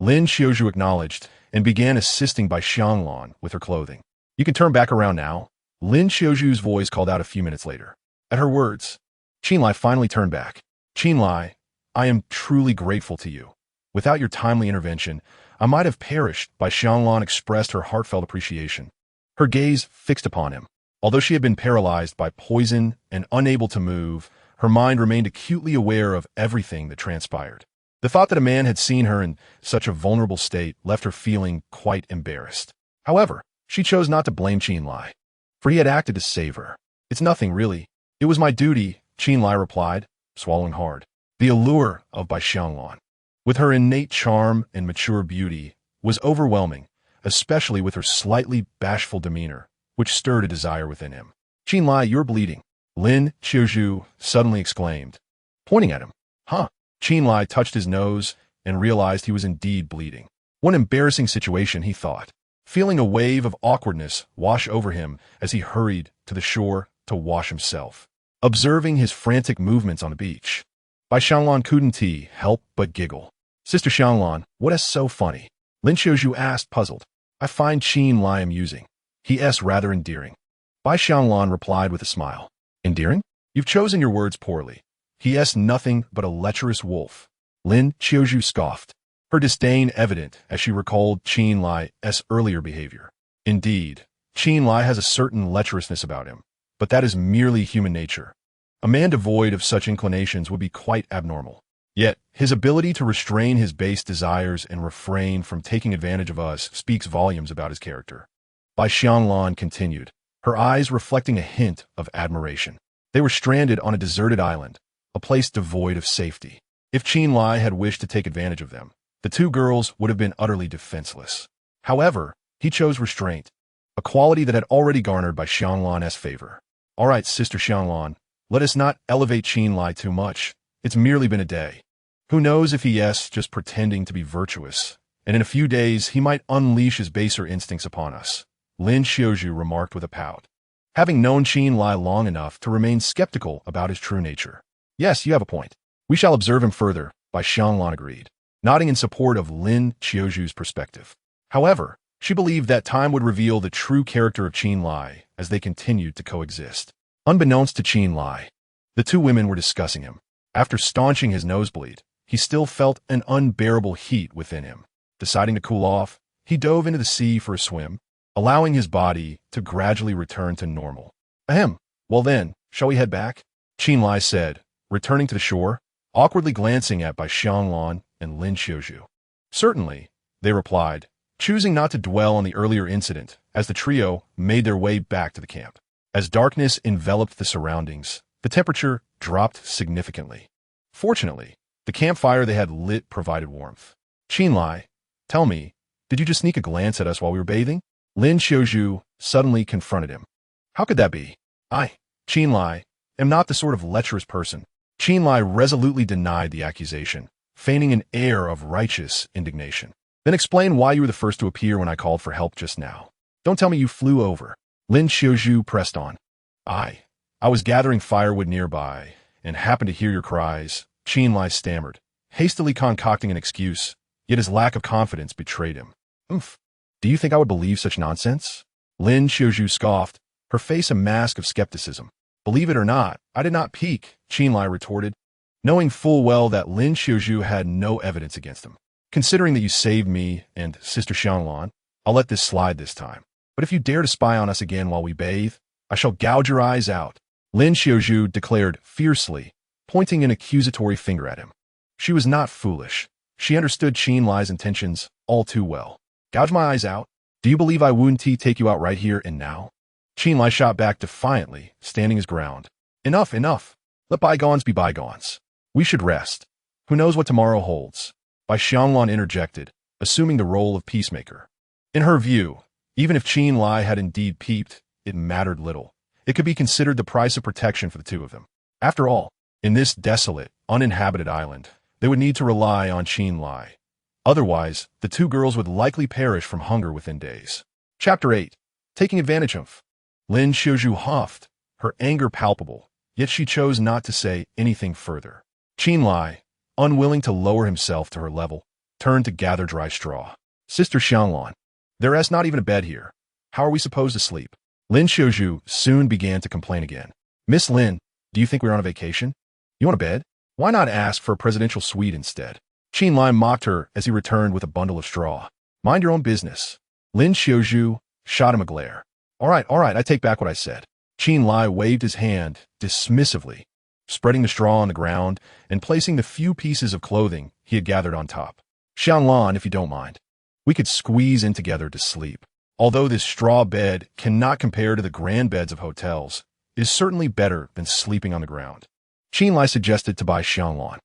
Lin Qiuzhu acknowledged and began assisting Bai Xianglan with her clothing. You can turn back around now, Lin Qiuzhu's voice called out a few minutes later. At her words, Qin Lai finally turned back. Qin Lai, I am truly grateful to you. Without your timely intervention, I might have perished. Bai Xianglan expressed her heartfelt appreciation. Her gaze fixed upon him. Although she had been paralyzed by poison and unable to move, her mind remained acutely aware of everything that transpired. The thought that a man had seen her in such a vulnerable state left her feeling quite embarrassed. However, she chose not to blame Qin Lai, for he had acted to save her. It's nothing, really. It was my duty, Qin Lai replied, swallowing hard. The allure of Bai Xianglan, with her innate charm and mature beauty, was overwhelming, especially with her slightly bashful demeanor, which stirred a desire within him. Qin Lai, you're bleeding, Lin Qiuzhu suddenly exclaimed, pointing at him. Huh? Qin Lai touched his nose and realized he was indeed bleeding. What an embarrassing situation, he thought, feeling a wave of awkwardness wash over him as he hurried to the shore to wash himself. Observing his frantic movements on the beach, Bai Xianglan couldn't help but giggle. Sister Xianglan, what is so funny? Lin Qiuzhu asked, puzzled. I find Qin Lai amusing. He is rather endearing. Bai Xianglan replied with a smile. Endearing? You've chosen your words poorly. He is nothing but a lecherous wolf. Lin Qiuzhu scoffed, her disdain evident as she recalled Qin Lai's earlier behavior. Indeed, Qin Lai has a certain lecherousness about him, but that is merely human nature. A man devoid of such inclinations would be quite abnormal. Yet, his ability to restrain his base desires and refrain from taking advantage of us speaks volumes about his character. Bai Xianglan continued, her eyes reflecting a hint of admiration. They were stranded on a deserted island, a place devoid of safety. If Qin Lai had wished to take advantage of them, the 2 girls would have been utterly defenseless. However, he chose restraint, a quality that had already garnered Bai Xianglan's favor. All right, Sister Xianglan, let us not elevate Qin Lai too much. It's merely been a day. Who knows if he is just pretending to be virtuous, and in a few days he might unleash his baser instincts upon us, Lin Qiuzhu remarked with a pout, having known Qin Lai long enough to remain skeptical about his true nature. Yes, you have a point. We shall observe him further, Bai Xianglan agreed, nodding in support of Lin Qiuzhu's perspective. However, she believed that time would reveal the true character of Qin Lai as they continued to coexist. Unbeknownst to Qin Lai, the 2 women were discussing him. After staunching his nosebleed, he still felt an unbearable heat within him. Deciding to cool off, he dove into the sea for a swim, allowing his body to gradually return to normal. Ahem. Well then, shall we head back? Qin Lai said, returning to the shore, awkwardly glancing at Bai Xianglan and Lin Qiuzhu. Certainly, they replied, choosing not to dwell on the earlier incident as the trio made their way back to the camp. As darkness enveloped the surroundings, the temperature dropped significantly. Fortunately, The campfire they had lit provided warmth. Qinlai, tell me, did you just sneak a glance at us while we were bathing? Lin Xiaozhu suddenly confronted him. How could that be? I, Qinlai, am not the sort of lecherous person. Qinlai resolutely denied the accusation, feigning an air of righteous indignation. Then explain why you were the first to appear when I called for help just now. Don't tell me you flew over. Lin Xiaozhu pressed on. I was gathering firewood nearby, and happened to hear your cries, Qinlai stammered, hastily concocting an excuse, yet his lack of confidence betrayed him. Oomph. Do you think I would believe such nonsense? Lin Xiaozhu scoffed, her face a mask of skepticism. Believe it or not, I did not peek, Qinlai retorted, knowing full well that Lin Xiaozhu had no evidence against him. Considering that you saved me and Sister Xianglan, I'll let this slide this time. But if you dare to spy on us again while we bathe, I shall gouge your eyes out, Lin Xiaozhu declared fiercely, pointing an accusatory finger at him. She was not foolish. She understood Qinlai's intentions all too well. Gouge my eyes out? Do you believe I wouldn't take you out right here and now? Qinlai shot back defiantly, standing his ground. Enough, enough. Let bygones be bygones. We should rest. Who knows what tomorrow holds? Bai Xianglan interjected, assuming the role of peacemaker. In her view, even if Qinlai had indeed peeped, it mattered little. It could be considered the price of protection for the two of them. After all, in this desolate, uninhabited island, they would need to rely on Qinlai. Otherwise, the two girls would likely perish from hunger within days. Chapter 8. Taking advantage of. Lin Xiaozhu huffed, her anger palpable, yet she chose not to say anything further. Qinlai, unwilling to lower himself to her level, turned to gather dry straw. Sister Xianglan, there is not even a bed here. How are we supposed to sleep? Lin Xiaozhu soon began to complain again. Miss Lin, do you think we're on a vacation? You want a bed? Why not ask for a presidential suite instead? Qinlai mocked her as he returned with a bundle of straw. Mind your own business. Lin Xiaozhu shot him a glare. All right, I take back what I said. Qinlai waved his hand dismissively, spreading the straw on the ground and placing the few pieces of clothing he had gathered on top. Xianglan, if you don't mind. We could squeeze in together to sleep. Although this straw bed cannot compare to the grand beds of hotels, it is certainly better than sleeping on the ground. Qinlai suggested to Bai Xianglan.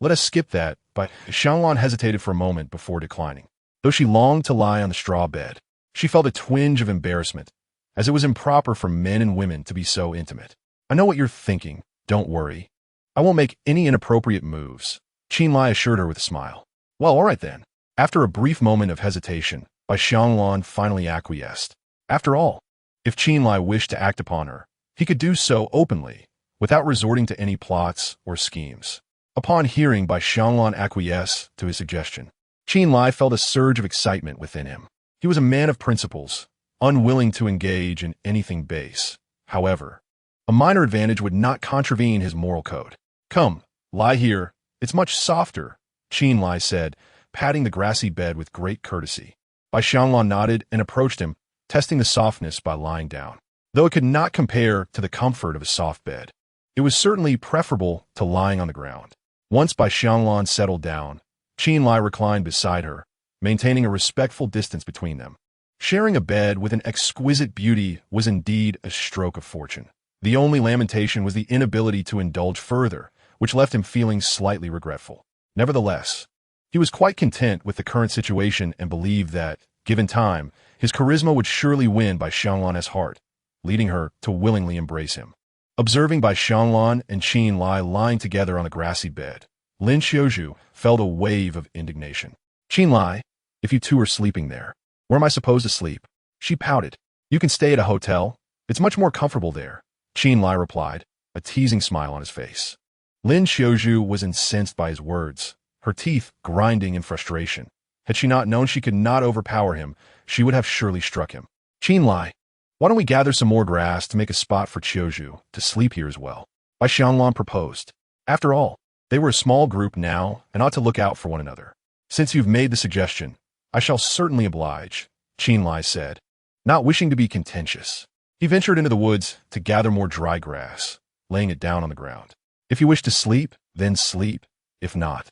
Let us skip that, but Xianglan hesitated for a moment before declining. Though she longed to lie on the straw bed, she felt a twinge of embarrassment, as it was improper for men and women to be so intimate. I know what you're thinking, don't worry. I won't make any inappropriate moves, Qinlai assured her with a smile. Well, all right then. After a brief moment of hesitation, Bai Xianglan finally acquiesced. After all, if Qinlai wished to act upon her, he could do so openly, without resorting to any plots or schemes. Upon hearing Bai Xianglan acquiesce to his suggestion, Qinlai felt a surge of excitement within him. He was a man of principles, unwilling to engage in anything base. However, a minor advantage would not contravene his moral code. Come, lie here. It's much softer, Qinlai said, patting the grassy bed with great courtesy. Bai Xianglan nodded and approached him, testing the softness by lying down. Though it could not compare to the comfort of a soft bed, it was certainly preferable to lying on the ground. Once Bai Xianglan settled down, Qinlai reclined beside her, maintaining a respectful distance between them. Sharing a bed with an exquisite beauty was indeed a stroke of fortune. The only lamentation was the inability to indulge further, which left him feeling slightly regretful. Nevertheless, he was quite content with the current situation and believed that, given time, his charisma would surely win Bai Xianglan's heart, leading her to willingly embrace him. Observing Bai Xianglan and Qinlai lying together on the grassy bed, Lin Xiaozhu felt a wave of indignation. Qinlai, if you two are sleeping there, where am I supposed to sleep? She pouted. You can stay at a hotel. It's much more comfortable there, Qinlai replied, a teasing smile on his face. Lin Xiaozhu was incensed by his words, her teeth grinding in frustration. Had she not known she could not overpower him, she would have surely struck him. Qinlai, why don't we gather some more grass to make a spot for Xiaozhu to sleep here as well? Bai Xianglan proposed. After all, they were a small group now and ought to look out for one another. Since you've made the suggestion, I shall certainly oblige, Qinlai said, not wishing to be contentious. He ventured into the woods to gather more dry grass, laying it down on the ground. If you wish to sleep, then sleep. If not,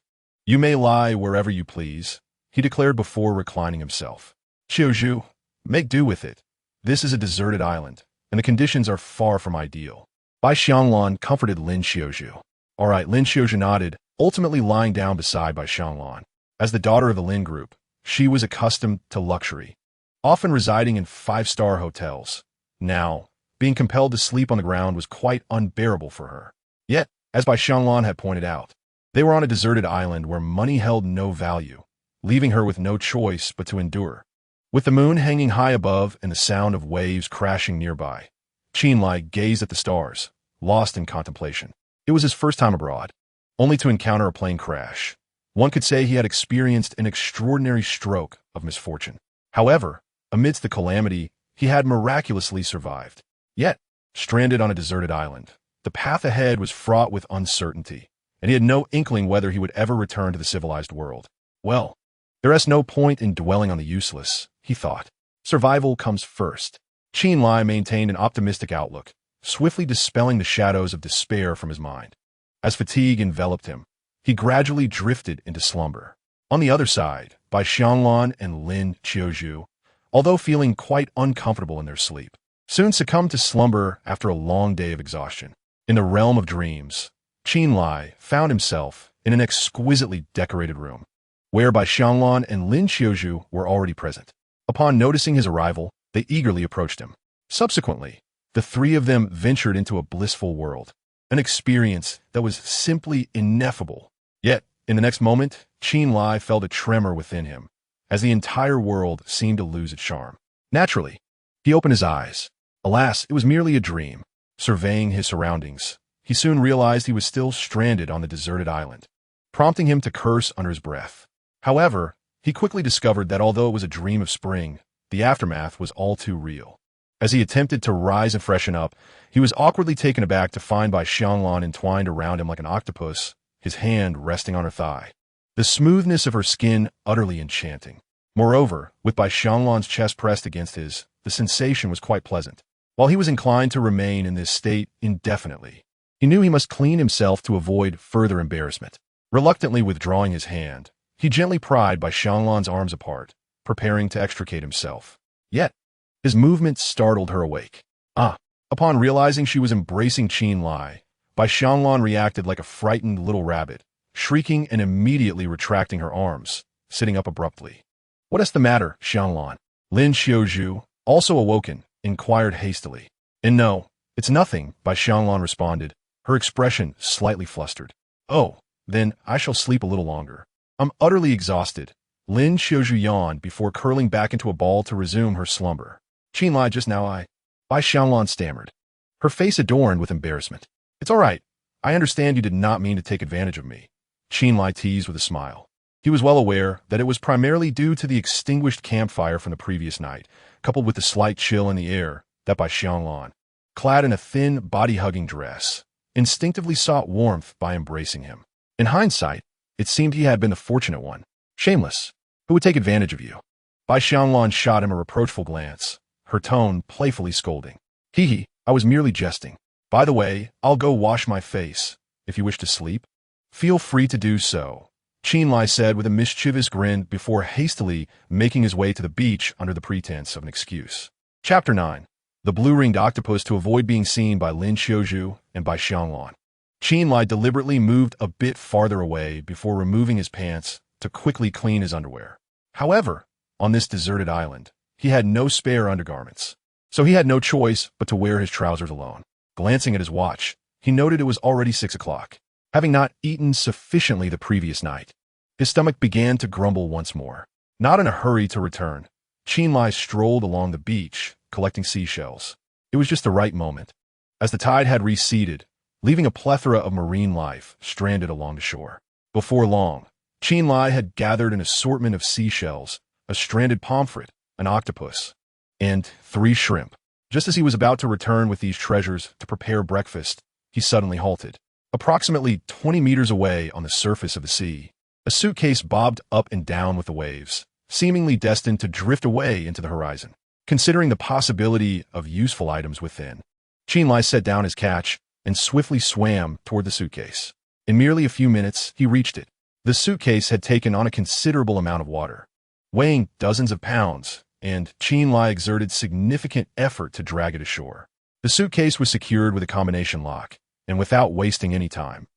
you may lie wherever you please, he declared before reclining himself. Xiaozhu, make do with it. This is a deserted island, and the conditions are far from ideal. Bai Xianglan comforted Lin Xiaozhu. All right, Lin Xiaozhu nodded, ultimately lying down beside Bai Xianglan. As the daughter of the Lin group, she was accustomed to luxury, often residing in five-star hotels. Now, being compelled to sleep on the ground was quite unbearable for her. Yet, as Bai Xianglan had pointed out, they were on a deserted island where money held no value, leaving her with no choice but to endure. With the moon hanging high above and the sound of waves crashing nearby, Qinlai gazed at the stars, lost in contemplation. It was his first time abroad, only to encounter a plane crash. One could say he had experienced an extraordinary stroke of misfortune. However, amidst the calamity, he had miraculously survived. Yet, stranded on a deserted island, the path ahead was fraught with uncertainty, and he had no inkling whether he would ever return to the civilized world. Well, there is no point in dwelling on the useless, he thought. Survival comes first. Qinlai maintained an optimistic outlook, swiftly dispelling the shadows of despair from his mind. As fatigue enveloped him, he gradually drifted into slumber. On the other side, Bai Xianglan and Lin Qiuzhu, although feeling quite uncomfortable in their sleep, soon succumbed to slumber after a long day of exhaustion. In the realm of dreams, Qinlai found himself in an exquisitely decorated room, where Bai Xianglan and Lin Qiuzhu were already present. Upon noticing his arrival, they eagerly approached him. Subsequently, the three of them ventured into a blissful world, an experience that was simply ineffable. Yet, in the next moment, Qinlai felt a tremor within him, as the entire world seemed to lose its charm. Naturally, he opened his eyes. Alas, it was merely a dream. Surveying his surroundings, he soon realized he was still stranded on the deserted island, prompting him to curse under his breath. However, he quickly discovered that although it was a dream of spring, the aftermath was all too real. As he attempted to rise and freshen up, he was awkwardly taken aback to find Bai Xianglan entwined around him like an octopus, his hand resting on her thigh. The smoothness of her skin utterly enchanting. Moreover, with Bai Xianglan's chest pressed against his, the sensation was quite pleasant. While he was inclined to remain in this state indefinitely, he knew he must clean himself to avoid further embarrassment. Reluctantly withdrawing his hand, he gently pried Bai Xianglan's arms apart, preparing to extricate himself. Yet, his movement startled her awake. Upon realizing she was embracing Qinlai, Bai Xianglan reacted like a frightened little rabbit, shrieking and immediately retracting her arms, sitting up abruptly. "What is the matter, Xianglan?" Lin Qiuzhu, also awoken, inquired hastily. "And no, it's nothing," Bai Xianglan responded, her expression slightly flustered. "Oh, then I shall sleep a little longer. I'm utterly exhausted." Lin Qiuzhu yawned before curling back into a ball to resume her slumber. "Qinlai, just now Bai Xianglan stammered, her face adorned with embarrassment. "It's all right. I understand you did not mean to take advantage of me," Qinlai teased with a smile. He was well aware that it was primarily due to the extinguished campfire from the previous night, coupled with the slight chill in the air, that Bai Xianglan, clad in a thin, body-hugging dress, instinctively sought warmth by embracing him. In hindsight, it seemed he had been the fortunate one. Shameless. Who would take advantage of you? Bai Xianglan shot him a reproachful glance, her tone playfully scolding. "Hee, I was merely jesting. By the way, I'll go wash my face. If you wish to sleep, feel free to do so," Qinlai said with a mischievous grin before hastily making his way to the beach under the pretense of an excuse. Chapter 9. The blue-ringed octopus to avoid being seen by Lin Qiuzhu and Bai Xianglan. Qinlai deliberately moved a bit farther away before removing his pants to quickly clean his underwear. However, on this deserted island, he had no spare undergarments, so he had no choice but to wear his trousers alone. Glancing at his watch, he noted it was already 6 o'clock. Having not eaten sufficiently the previous night, his stomach began to grumble once more. Not in a hurry to return, Qinlai strolled along the beach, collecting seashells. It was just the right moment, as the tide had receded, leaving a plethora of marine life stranded along the shore. Before long, Qinlai had gathered an assortment of seashells, a stranded pomfret, an octopus, and 3 shrimp. Just as he was about to return with these treasures to prepare breakfast, he suddenly halted. Approximately 20 meters away on the surface of the sea, a suitcase bobbed up and down with the waves, seemingly destined to drift away into the horizon. Considering the possibility of useful items within, Qinlai set down his catch and swiftly swam toward the suitcase. In merely a few minutes, he reached it. The suitcase had taken on a considerable amount of water, weighing dozens of pounds, and Qinlai exerted significant effort to drag it ashore. The suitcase was secured with a combination lock, and without wasting any time,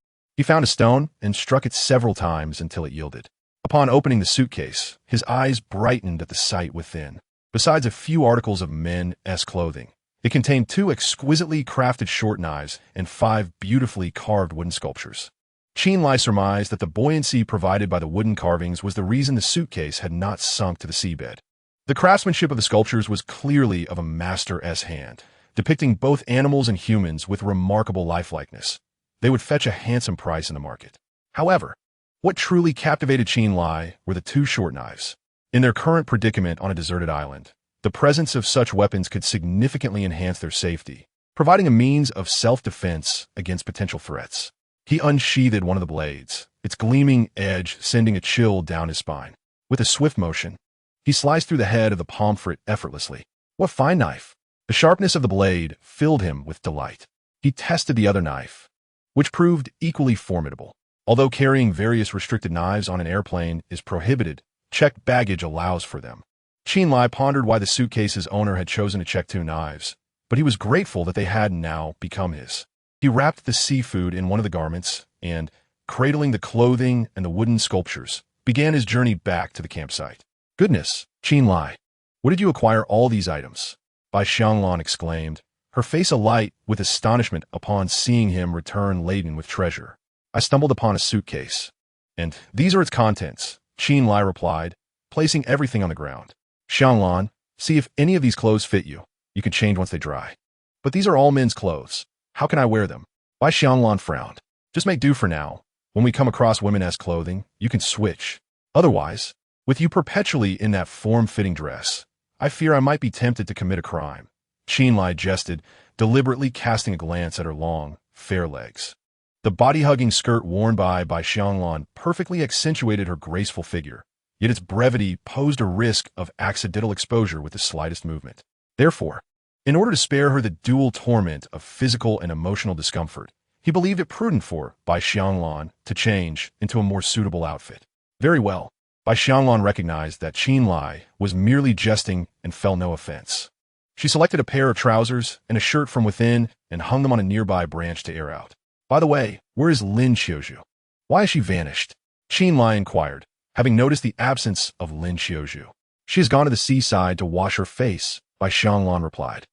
He found a stone and struck it several times until it yielded. Upon opening the suitcase, his eyes brightened at the sight within. Besides a few articles of men's clothing, it contained 2 exquisitely crafted short knives and 5 beautifully carved wooden sculptures. Chen Lai surmised that the buoyancy provided by the wooden carvings was the reason the suitcase had not sunk to the seabed. The craftsmanship of the sculptures was clearly of a master's hand, depicting both animals and humans with remarkable lifelikeness. They would fetch a handsome price in the market. However, what truly captivated Chen Lai were the 2 short knives. In their current predicament on a deserted island, the presence of such weapons could significantly enhance their safety, providing a means of self-defense against potential threats. He unsheathed one of the blades, its gleaming edge sending a chill down his spine. With a swift motion, he sliced through the head of the pomfret effortlessly. What fine knife! The sharpness of the blade filled him with delight. He tested the other knife, which proved equally formidable. Although carrying various restricted knives on an airplane is prohibited, checked baggage allows for them. Chen Lai pondered why the suitcase's owner had chosen to check 2 knives, but he was grateful that they had now become his. He wrapped the seafood in one of the garments and, cradling the clothing and the wooden sculptures, began his journey back to the campsite. Goodness, Chen Lai, what did you acquire all these items? Bai Xianglan exclaimed, her face alight with astonishment upon seeing him return laden with treasure. I stumbled upon a suitcase. And these are its contents, Chen Lai replied, placing everything on the ground. Xianglan, see if any of these clothes fit you. You can change once they dry. But these are all men's clothes. How can I wear them? Bai Xianglan frowned. Just make do for now. When we come across women's clothing, you can switch. Otherwise, with you perpetually in that form-fitting dress, I fear I might be tempted to commit a crime. Chen Lai jested, deliberately casting a glance at her long, fair legs. The body-hugging skirt worn by Xianglan perfectly accentuated her graceful figure, yet its brevity posed a risk of accidental exposure with the slightest movement. Therefore, in order to spare her the dual torment of physical and emotional discomfort, he believed it prudent for Bai Xianglan to change into a more suitable outfit. Very well, Bai Xianglan recognized that Chen Lai was merely jesting and fell no offense. She selected a pair of trousers and a shirt from within and hung them on a nearby branch to air out. By the way, where is Lin Xiuzhu? Why has she vanished? Chen Lai inquired, having noticed the absence of Lin Xiuzhu. She has gone to the seaside to wash her face, Bai Xianglan replied.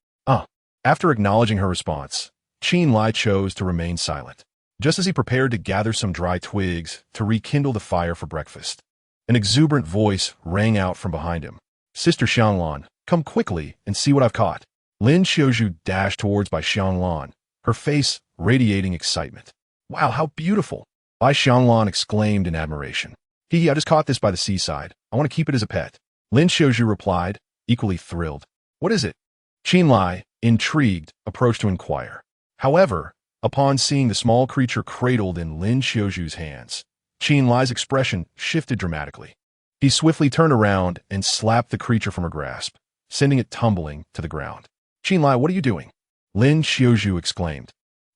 After acknowledging her response, Chen Lai chose to remain silent, just as he prepared to gather some dry twigs to rekindle the fire for breakfast. An exuberant voice rang out from behind him. Sister Xianglan, come quickly and see what I've caught. Lin Xiuzhu dashed towards Bai Xianglan, her face radiating excitement. Wow, how beautiful! Bai Xianglan exclaimed in admiration. I just caught this by the seaside. I want to keep it as a pet. Lin Xiuzhu replied, equally thrilled. What is it? Chen Lai, intrigued, approached to inquire. However, upon seeing the small creature cradled in Lin Xiuzhu's hands, Chen Lai's expression shifted dramatically. He swiftly turned around and slapped the creature from her grasp, sending it tumbling to the ground. Chen Lai, what are you doing? Lin Xiuzhu exclaimed,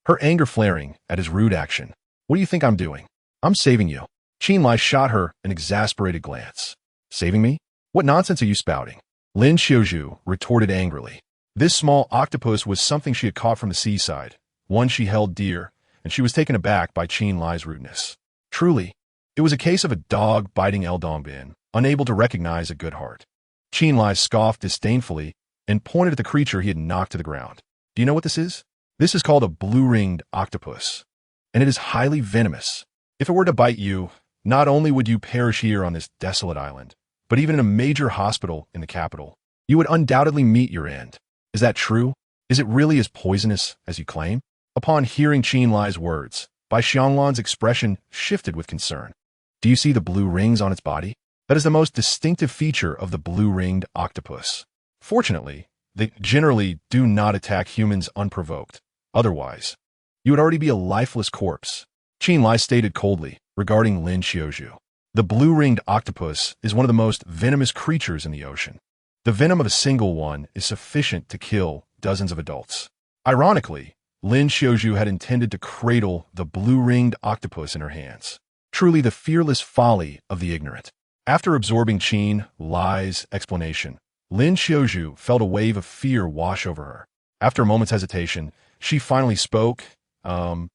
her anger flaring at his rude action. What do you think I'm doing? I'm saving you. Chen Lai shot her an exasperated glance. Saving me? What nonsense are you spouting? Lin Xiuzhu retorted angrily. This small octopus was something she had caught from the seaside, one she held dear, and she was taken aback by Chen Lai's rudeness. Truly, it was a case of a dog biting El Dongbin, unable to recognize a good heart. Chen Lai scoffed disdainfully and pointed at the creature he had knocked to the ground. Do you know what this is? This is called a blue-ringed octopus, and it is highly venomous. If it were to bite you, not only would you perish here on this desolate island, but even in a major hospital in the capital, you would undoubtedly meet your end. Is that true? Is it really as poisonous as you claim? Upon hearing Chen Lai's words, Bai Xianglan's expression shifted with concern. Do you see the blue rings on its body? That is the most distinctive feature of the blue-ringed octopus. Fortunately, they generally do not attack humans unprovoked. Otherwise, you would already be a lifeless corpse. Chen Lai stated coldly regarding Lin Xiuzhu. The blue-ringed octopus is one of the most venomous creatures in the ocean. The venom of a single one is sufficient to kill dozens of adults. Ironically, Lin Xiuzhu had intended to cradle the blue-ringed octopus in her hands. Truly the fearless folly of the ignorant. After absorbing Chen Lai's explanation, Lin Xiuzhu felt a wave of fear wash over her. After a moment's hesitation, she finally spoke. I'm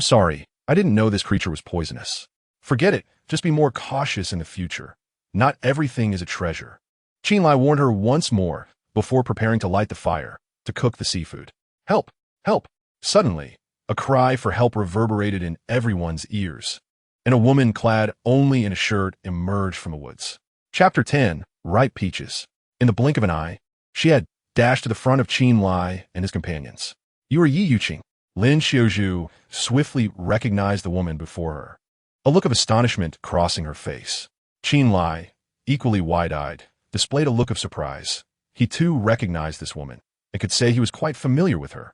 sorry, I didn't know this creature was poisonous. Forget it. Just be more cautious in the future. Not everything is a treasure. Chen Lai warned her once more before preparing to light the fire, to cook the seafood. Help! Help! Suddenly, a cry for help reverberated in everyone's ears, and a woman clad only in a shirt emerged from the woods. Chapter 10. Ripe Peaches. In the blink of an eye, she had dashed to the front of Chen Lai and his companions. You are Yi Yuqing. Lin Xiaozhu swiftly recognized the woman before her, a look of astonishment crossing her face. Chen Lai, equally wide-eyed, displayed a look of surprise. He too recognized this woman, and could say he was quite familiar with her,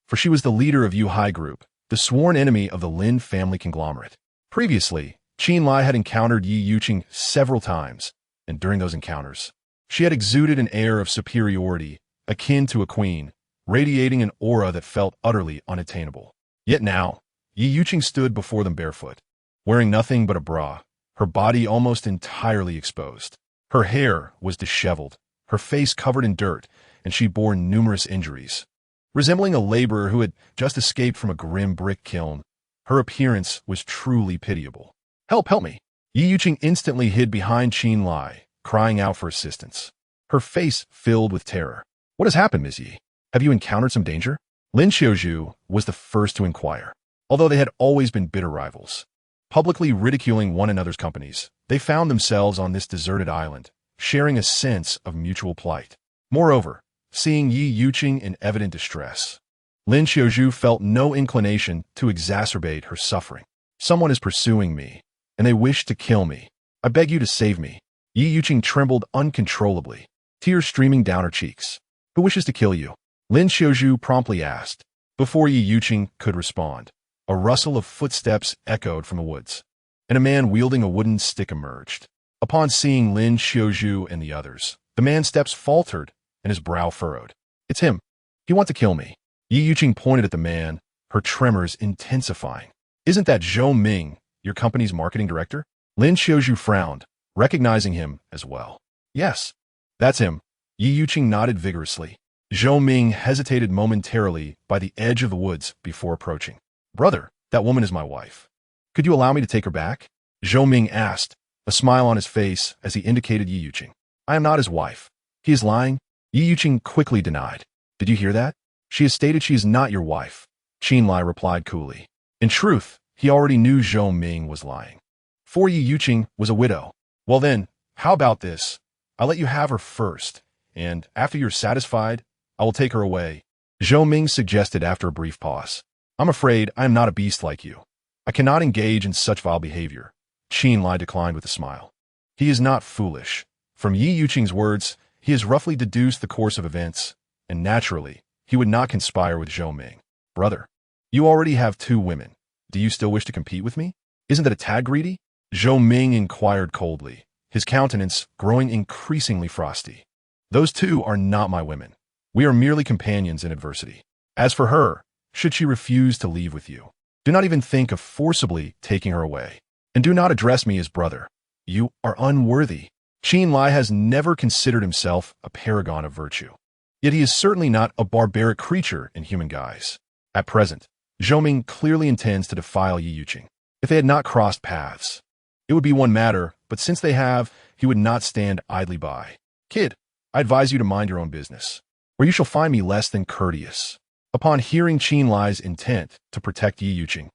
for she was the leader of Yu Hai Group, the sworn enemy of the Lin family conglomerate. Previously, Chen Lai had encountered Yi Yuqing several times, and during those encounters, she had exuded an air of superiority, akin to a queen, radiating an aura that felt utterly unattainable. Yet now, Yi Yuqing stood before them barefoot, wearing nothing but a bra, her body almost entirely exposed. Her hair was disheveled, her face covered in dirt, and she bore numerous injuries. Resembling a laborer who had just escaped from a grim brick kiln, her appearance was truly pitiable. Help, help me! Yi Yuqing instantly hid behind Chen Lai, crying out for assistance. Her face filled with terror. What has happened, Ms. Yi? Have you encountered some danger? Lin Xiaozhu was the first to inquire. Although they had always been bitter rivals, publicly ridiculing one another's companies, they found themselves on this deserted island, sharing a sense of mutual plight. Moreover, seeing Yi Yuqing in evident distress, Lin Xiaozhu felt no inclination to exacerbate her suffering. Someone is pursuing me, and they wish to kill me. I beg you to save me. Yi Yuqing trembled uncontrollably, tears streaming down her cheeks. Who wishes to kill you? Lin Xiaozhu promptly asked. Before Yi Yuqing could respond, a rustle of footsteps echoed from the woods, and a man wielding a wooden stick emerged. Upon seeing Lin Xiaozhu and the others, the man's steps faltered and his brow furrowed. It's him. He wants to kill me. Yi Yuqing pointed at the man, her tremors intensifying. Isn't that Zhou Ming, your company's marketing director? Lin Xiaozhu frowned, recognizing him as well. Yes, that's him. Yi Yuqing nodded vigorously. Zhou Ming hesitated momentarily by the edge of the woods before approaching. Brother, that woman is my wife. Could you allow me to take her back? Zhou Ming asked, a smile on his face as he indicated Yi Yuqing. I am not his wife. He is lying. Yi Yuqing quickly denied. Did you hear that? She has stated she is not your wife. Chen Lai replied coolly. In truth, he already knew Zhou Ming was lying. For Yi Yuqing was a widow. Well then, how about this? I'll let you have her first, and after you're satisfied, I will take her away. Zhou Ming suggested after a brief pause. I'm afraid I am not a beast like you. I cannot engage in such vile behavior. Chen Lai declined with a smile. He is not foolish. From Yi Yuqing's words, he has roughly deduced the course of events, and naturally, he would not conspire with Zhou Ming. Brother, you already have 2 women. Do you still wish to compete with me? Isn't that a tad greedy? Zhou Ming inquired coldly, his countenance growing increasingly frosty. Those 2 are not my women. We are merely companions in adversity. As for her, should she refuse to leave with you, do not even think of forcibly taking her away. And do not address me as brother. You are unworthy. Chen Lai has never considered himself a paragon of virtue. Yet he is certainly not a barbaric creature in human guise. At present, Zhou Ming clearly intends to defile Yi Yuqing. If they had not crossed paths, it would be one matter, but since they have, he would not stand idly by. Kid, I advise you to mind your own business, or you shall find me less than courteous. Upon hearing Chen Lai's intent to protect Yi Yuqing,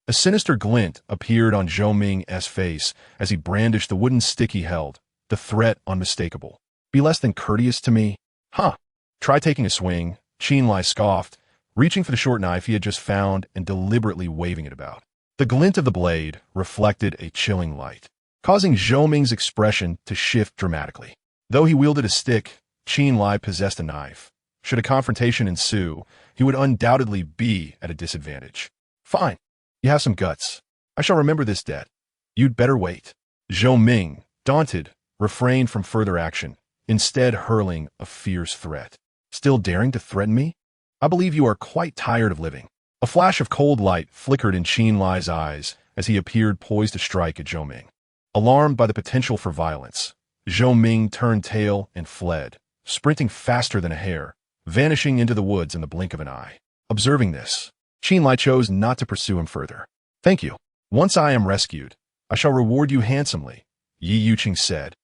a sinister glint appeared on Zhou Ming's face as he brandished the wooden stick he held, the threat unmistakable. Be less than courteous to me? Huh. Try taking a swing, Chen Lai scoffed, reaching for the short knife he had just found and deliberately waving it about. The glint of the blade reflected a chilling light, causing Zhou Ming's expression to shift dramatically. Though he wielded a stick, Chen Lai possessed a knife. Should a confrontation ensue, he would undoubtedly be at a disadvantage. Fine. You have some guts. I shall remember this debt. You'd better wait. Zhou Ming, daunted, refrained from further action, instead hurling a fierce threat. Still daring to threaten me? I believe you are quite tired of living. A flash of cold light flickered in Chen Lai's eyes as he appeared poised to strike at Zhou Ming. Alarmed by the potential for violence, Zhou Ming turned tail and fled, sprinting faster than a hare, vanishing into the woods in the blink of an eye. Observing this, Chen Lai chose not to pursue him further. Thank you. Once I am rescued, I shall reward you handsomely, Yi Yuqing said,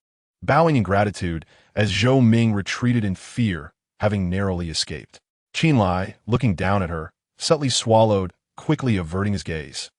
bowing in gratitude as Zhou Ming retreated in fear, having narrowly escaped. Qin Lai, looking down at her, subtly swallowed, quickly averting his gaze.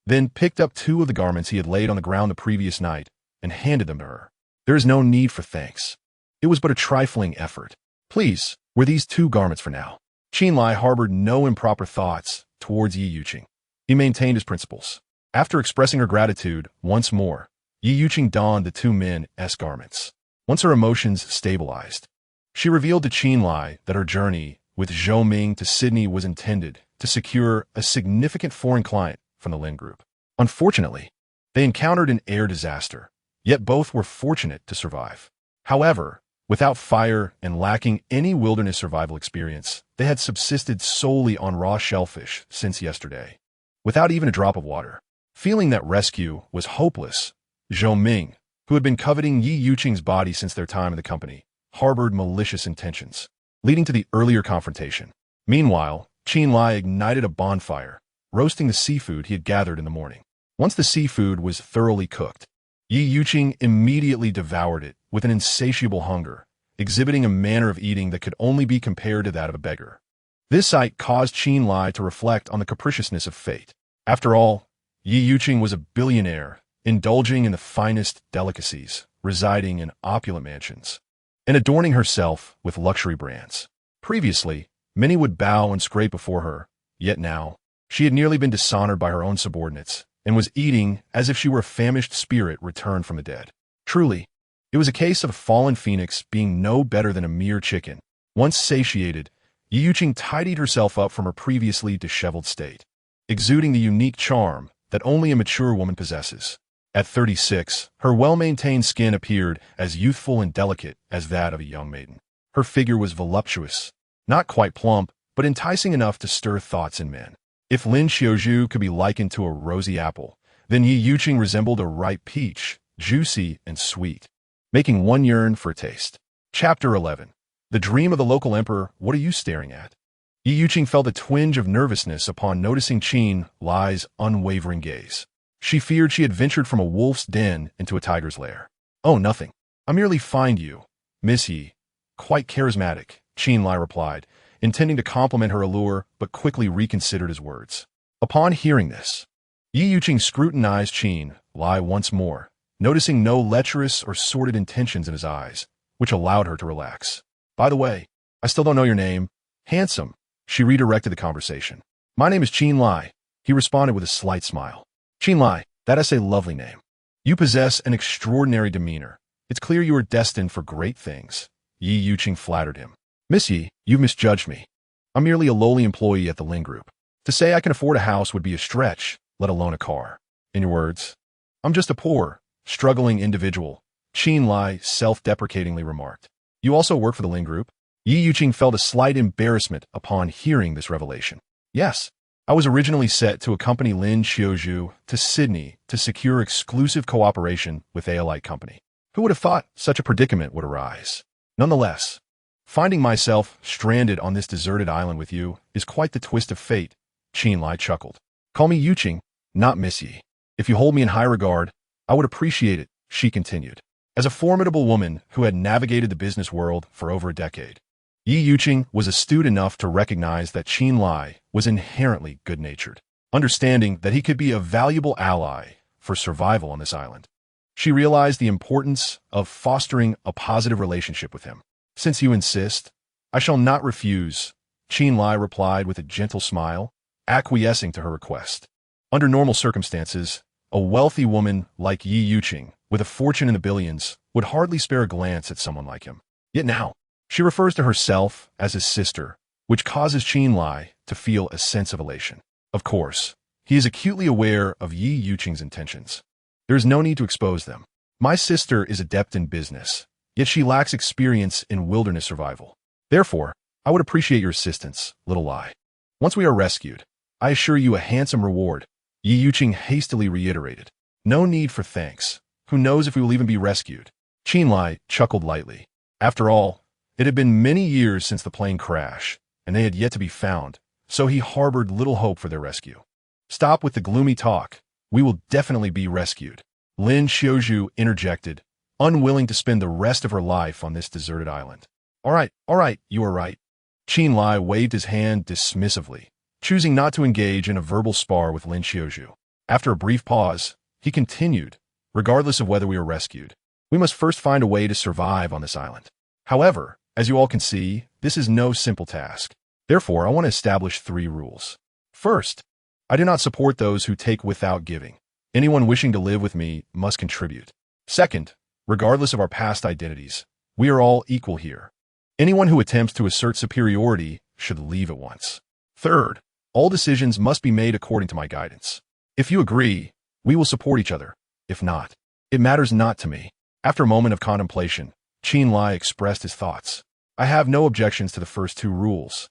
Then picked up 2 of the garments he had laid on the ground the previous night and handed them to her. There is no need for thanks. It was but a trifling effort. Please, wear these 2 garments for now. Qin Lai harbored no improper thoughts towards Yi Yuqing. He maintained his principles. After expressing her gratitude once more, Yi Yuqing donned the 2 men's garments. Once her emotions stabilized, she revealed to Qin Lai that her journey with Zhou Ming to Sydney was intended to secure a significant foreign client from the Lin Group. Unfortunately, they encountered an air disaster, yet both were fortunate to survive. However, without fire and lacking any wilderness survival experience, they had subsisted solely on raw shellfish since yesterday, without even a drop of water. Feeling that rescue was hopeless, Zhou Ming, who had been coveting Yi Yuqing's body since their time in the company, harbored malicious intentions, leading to the earlier confrontation. Meanwhile, Qin Lai ignited a bonfire, roasting the seafood he had gathered in the morning. Once the seafood was thoroughly cooked, Yi Yuqing immediately devoured it with an insatiable hunger, exhibiting a manner of eating that could only be compared to that of a beggar. This sight caused Qin Lai to reflect on the capriciousness of fate. After all, Yi Yuqing was a billionaire, indulging in the finest delicacies, residing in opulent mansions, and adorning herself with luxury brands. Previously, many would bow and scrape before her, yet now, she had nearly been dishonored by her own subordinates, and was eating as if she were a famished spirit returned from the dead. Truly, it was a case of a fallen phoenix being no better than a mere chicken. Once satiated, Yi Yuqing tidied herself up from her previously disheveled state, exuding the unique charm that only a mature woman possesses. At 36, her well-maintained skin appeared as youthful and delicate as that of a young maiden. Her figure was voluptuous, not quite plump, but enticing enough to stir thoughts in men. If Lin Xiaozhu could be likened to a rosy apple, then Yi Yuqing resembled a ripe peach, juicy and sweet, making one yearn for a taste. Chapter 11. The Dream of the Local Emperor. What are you staring at? Yi Yuqing felt a twinge of nervousness upon noticing Qin Lai's unwavering gaze. She feared she had ventured from a wolf's den into a tiger's lair. Oh, nothing. I merely find you, Miss Yi, quite charismatic, Qin Lai replied, intending to compliment her allure, but quickly reconsidered his words. Upon hearing this, Yi Yuqing scrutinized Qin Lai once more, noticing no lecherous or sordid intentions in his eyes, which allowed her to relax. By the way, I still don't know your name. Handsome, she redirected the conversation. My name is Qin Lai, he responded with a slight smile. Qin Lai, that is a lovely name. You possess an extraordinary demeanor. It's clear you are destined for great things. Yi Yuqing flattered him. Miss Yi, you've misjudged me. I'm merely a lowly employee at the Lin Group. To say I can afford a house would be a stretch, let alone a car. In your words, I'm just a poor, struggling individual, Qin Lai self-deprecatingly remarked. You also work for the Lin Group? Yi Yuqing felt a slight embarrassment upon hearing this revelation. Yes, I was originally set to accompany Lin Xiaozhu to Sydney to secure exclusive cooperation with Alite Company. Who would have thought such a predicament would arise? Nonetheless, finding myself stranded on this deserted island with you is quite the twist of fate, Qin Lai chuckled. Call me Yuqing, not Miss Yi. If you hold me in high regard, I would appreciate it, she continued. As a formidable woman who had navigated the business world for over a decade, Yi Yuqing was astute enough to recognize that Qin Lai was inherently good-natured, understanding that he could be a valuable ally for survival on this island. She realized the importance of fostering a positive relationship with him. Since you insist, I shall not refuse, Qin Lai replied with a gentle smile, acquiescing to her request. Under normal circumstances, a wealthy woman like Yi Yuqing, with a fortune in the billions, would hardly spare a glance at someone like him. Yet now, she refers to herself as his sister, which causes Qin Lai to feel a sense of elation. Of course, he is acutely aware of Yi Yuqing's intentions. There is no need to expose them. My sister is adept in business, yet she lacks experience in wilderness survival. Therefore, I would appreciate your assistance, little Lai. Once we are rescued, I assure you a handsome reward, Yi Yuqing hastily reiterated. No need for thanks. Who knows if we will even be rescued? Qin Lai chuckled lightly. After all, it had been many years since the plane crash, and they had yet to be found, so he harbored little hope for their rescue. Stop with the gloomy talk, we will definitely be rescued. Lin Xiaozhu interjected, unwilling to spend the rest of her life on this deserted island. All right, you are right. Qin Lai waved his hand dismissively, choosing not to engage in a verbal spar with Lin Xiaozhu. After a brief pause, he continued, regardless of whether we are rescued, we must first find a way to survive on this island. However, as you all can see, this is no simple task. Therefore, I want to establish 3 rules. First, I do not support those who take without giving. Anyone wishing to live with me must contribute. Second, regardless of our past identities, we are all equal here. Anyone who attempts to assert superiority should leave at once. Third, all decisions must be made according to my guidance. If you agree, we will support each other. If not, it matters not to me. After a moment of contemplation, Qin Lai expressed his thoughts. I have no objections to the first 2 rules.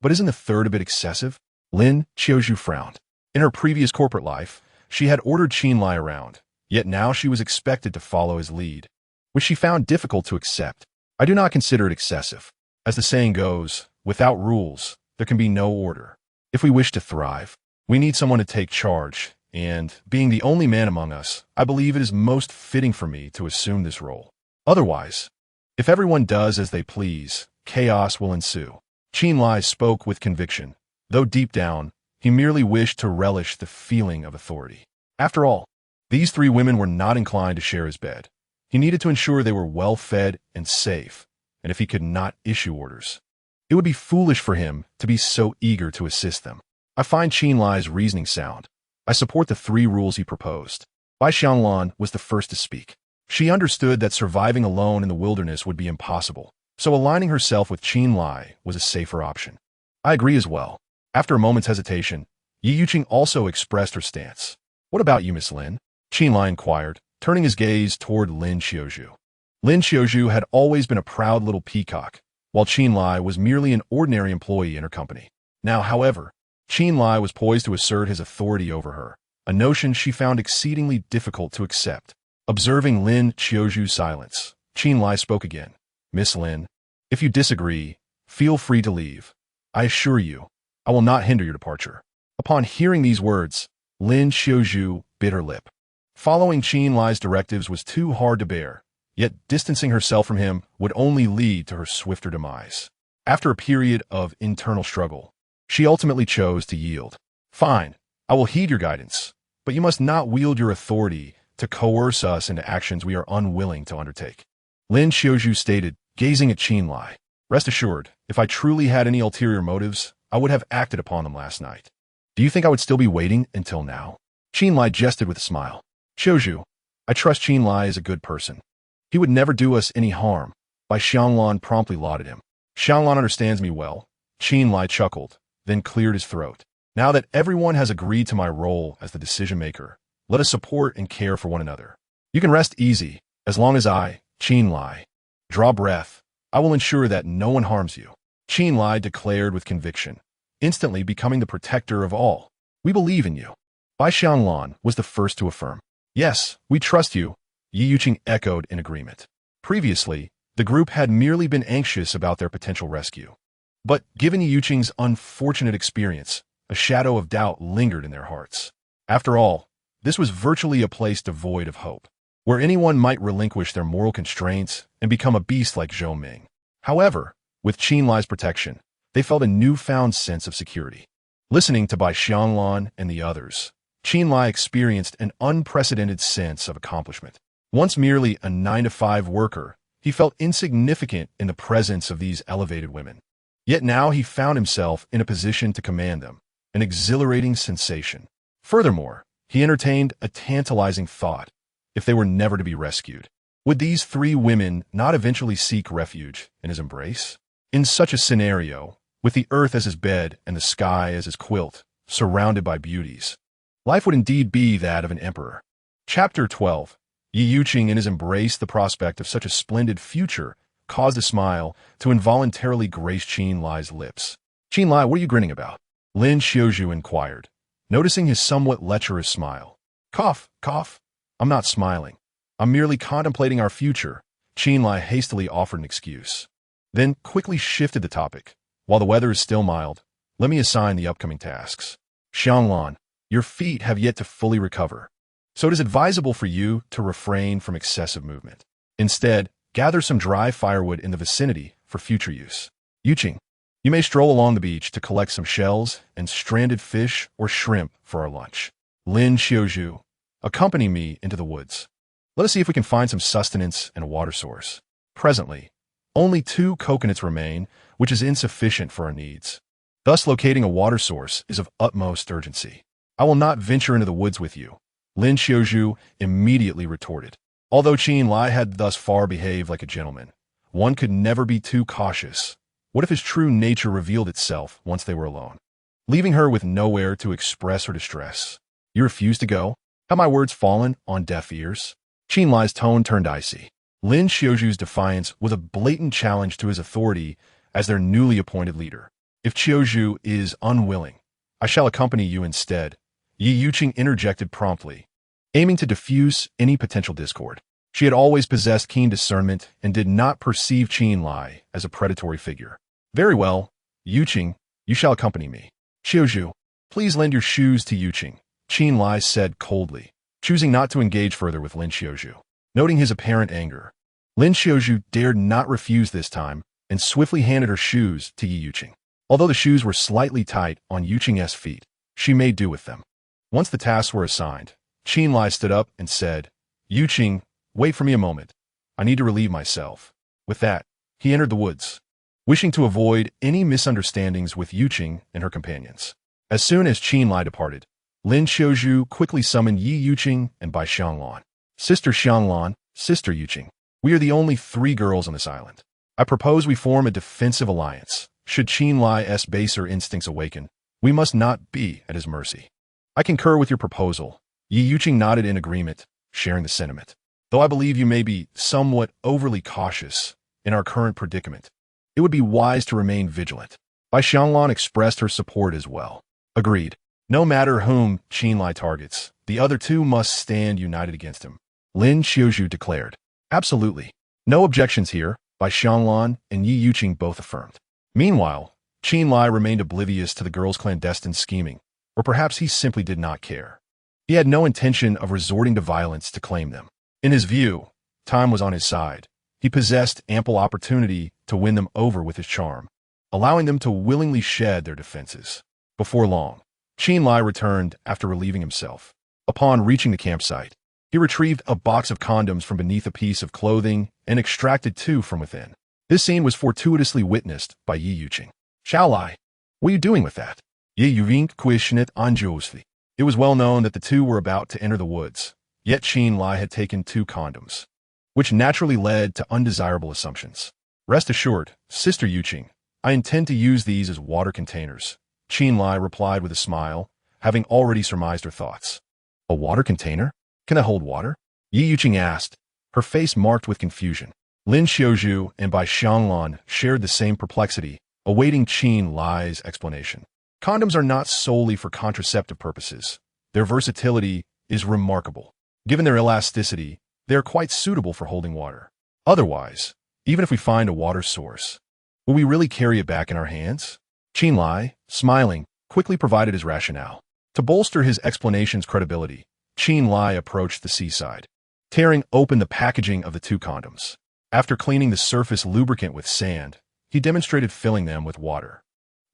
But isn't the third a bit excessive? Lin Xiaozhu frowned. In her previous corporate life, she had ordered Qin Lai around, yet now she was expected to follow his lead, which she found difficult to accept. I do not consider it excessive. As the saying goes, without rules, there can be no order. If we wish to thrive, we need someone to take charge, and, being the only man among us, I believe it is most fitting for me to assume this role. Otherwise, if everyone does as they please, chaos will ensue. Qin Lai spoke with conviction, though deep down, he merely wished to relish the feeling of authority. After all, these 3 women were not inclined to share his bed. He needed to ensure they were well-fed and safe, and if he could not issue orders, it would be foolish for him to be so eager to assist them. I find Qin Lai's reasoning sound. I support the 3 rules he proposed. Bai Xianglan was the first to speak. She understood that surviving alone in the wilderness would be impossible, so aligning herself with Qin Lai was a safer option. I agree as well. After a moment's hesitation, Yi Yuqing also expressed her stance. What about you, Miss Lin? Qin Lai inquired, turning his gaze toward Lin Xiaozhu. Lin Xiaozhu had always been a proud little peacock, while Qin Lai was merely an ordinary employee in her company. Now, however, Qin Lai was poised to assert his authority over her, a notion she found exceedingly difficult to accept. Observing Lin Xiaozhu's silence, Qin Lai spoke again. Miss Lin, if you disagree, feel free to leave. I assure you, I will not hinder your departure. Upon hearing these words, Lin Xiaozhu bit her lip. Following Qin Lai's directives was too hard to bear, yet distancing herself from him would only lead to her swifter demise. After a period of internal struggle, she ultimately chose to yield. Fine, I will heed your guidance, but you must not wield your authority to coerce us into actions we are unwilling to undertake. Lin Xiaozhu stated, gazing at Qin Lai. Rest assured, if I truly had any ulterior motives, I would have acted upon them last night. Do you think I would still be waiting until now? Qin Lai gestured with a smile. Xiaozhu, I trust Qin Lai is a good person. He would never do us any harm. Bai Xianglan promptly lauded him. Xianglan understands me well. Qin Lai chuckled, then cleared his throat. Now that everyone has agreed to my role as the decision-maker, let us support and care for one another. You can rest easy, as long as I, Qin Lai, draw breath. I will ensure that no one harms you. Qin Lai declared with conviction, instantly becoming the protector of all. We believe in you. Bai Xianglan was the first to affirm. Yes, we trust you, Yi Yuqing echoed in agreement. Previously, the group had merely been anxious about their potential rescue. But given Yi Yuqing's unfortunate experience, a shadow of doubt lingered in their hearts. After all, this was virtually a place devoid of hope, where anyone might relinquish their moral constraints and become a beast like Zhou Ming. However, with Qin Lai's protection, they felt a newfound sense of security. Listening to Bai Xianglan and the others, Qin Lai experienced an unprecedented sense of accomplishment. Once merely a 9-to-5 worker, he felt insignificant in the presence of these elevated women. Yet now he found himself in a position to command them, an exhilarating sensation. Furthermore, he entertained a tantalizing thought. If they were never to be rescued, would these 3 women not eventually seek refuge in his embrace? In such a scenario, with the earth as his bed and the sky as his quilt, surrounded by beauties, life would indeed be that of an emperor. Chapter 12. Yi Yuqing in his embrace the prospect of such a splendid future caused a smile to involuntarily grace Qin Lai's lips. Qin Lai, what are you grinning about? Lin Xiaozhu inquired, noticing his somewhat lecherous smile. Cough, cough. I'm not smiling. I'm merely contemplating our future. Qin Lai hastily offered an excuse, then quickly shifted the topic. While the weather is still mild, let me assign the upcoming tasks. Xianglan, Your feet have yet to fully recover, so it is advisable for you to refrain from excessive movement. Instead, gather some dry firewood in the vicinity for future use. Yuqing, you may stroll along the beach to collect some shells and stranded fish or shrimp for our lunch. Lin Xiaozhu, accompany me into the woods. Let us see if we can find some sustenance and a water source. Presently, only 2 coconuts remain, which is insufficient for our needs. Thus, locating a water source is of utmost urgency. I will not venture into the woods with you, Lin Xiaozhu immediately retorted. Although Qin Lai had thus far behaved like a gentleman, one could never be too cautious. What if his true nature revealed itself once they were alone, leaving her with nowhere to express her distress? You refuse to go? Have my words fallen on deaf ears? Qin Lai's tone turned icy. Lin Xiaozhu's defiance was a blatant challenge to his authority as their newly appointed leader. If Xiaozhu is unwilling, I shall accompany you instead, Yi Yuqing interjected promptly, aiming to diffuse any potential discord. She had always possessed keen discernment and did not perceive Qin Lai as a predatory figure. Very well, Yuqing, you shall accompany me. Xiaozhu, please lend your shoes to Yuqing, Qin Lai said coldly, choosing not to engage further with Lin Xiaozhu. Noting his apparent anger, Lin Xiaozhu dared not refuse this time and swiftly handed her shoes to Yi Yuqing. Although the shoes were slightly tight on Yuqing's feet, she made do with them. Once the tasks were assigned, Qin Lai stood up and said, Yuqing, wait for me a moment. I need to relieve myself. With that, he entered the woods, wishing to avoid any misunderstandings with Yuqing and her companions. As soon as Qin Lai departed, Lin Xiaozhu quickly summoned Yi Yuqing and Bai Xianglan. Sister Xianglan, Sister Yuqing, we are the only 3 girls on this island. I propose we form a defensive alliance. Should Qin Lai's baser instincts awaken, we must not be at his mercy. I concur with your proposal. Yi Yuqing nodded in agreement, sharing the sentiment. Though I believe you may be somewhat overly cautious in our current predicament, it would be wise to remain vigilant. Bai Xianglan expressed her support as well. Agreed. No matter whom Qin Lai targets, the other 2 must stand united against him, Lin Xiaozhu declared. Absolutely. No objections here, Bai Xianglan and Yi Yuqing both affirmed. Meanwhile, Qin Lai remained oblivious to the girls' clandestine scheming, or perhaps he simply did not care. He had no intention of resorting to violence to claim them. In his view, time was on his side. He possessed ample opportunity to win them over with his charm, allowing them to willingly shed their defenses. Before long, Qin Lai returned after relieving himself. Upon reaching the campsite, he retrieved a box of condoms from beneath a piece of clothing and extracted 2 from within. This scene was fortuitously witnessed by Yi Yuqing. Xiao Lai, what are you doing with that? Yi Yuqing questioned anxiously. It was well known that the 2 were about to enter the woods, yet Qin Lai had taken 2 condoms, which naturally led to undesirable assumptions. Rest assured, Sister Yuqing, I intend to use these as water containers, Qin Lai replied with a smile, having already surmised her thoughts. A water container? Can that hold water? Yi Yuqing asked, her face marked with confusion. Lin Xiaozhu and Bai Xianglan shared the same perplexity, awaiting Qin Lai's explanation. Condoms are not solely for contraceptive purposes. Their versatility is remarkable. Given their elasticity, they are quite suitable for holding water. Otherwise, even if we find a water source, will we really carry it back in our hands? Qin Lai, smiling, quickly provided his rationale. To bolster his explanation's credibility, Qin Lai approached the seaside, tearing open the packaging of the 2 condoms. After cleaning the surface lubricant with sand, he demonstrated filling them with water.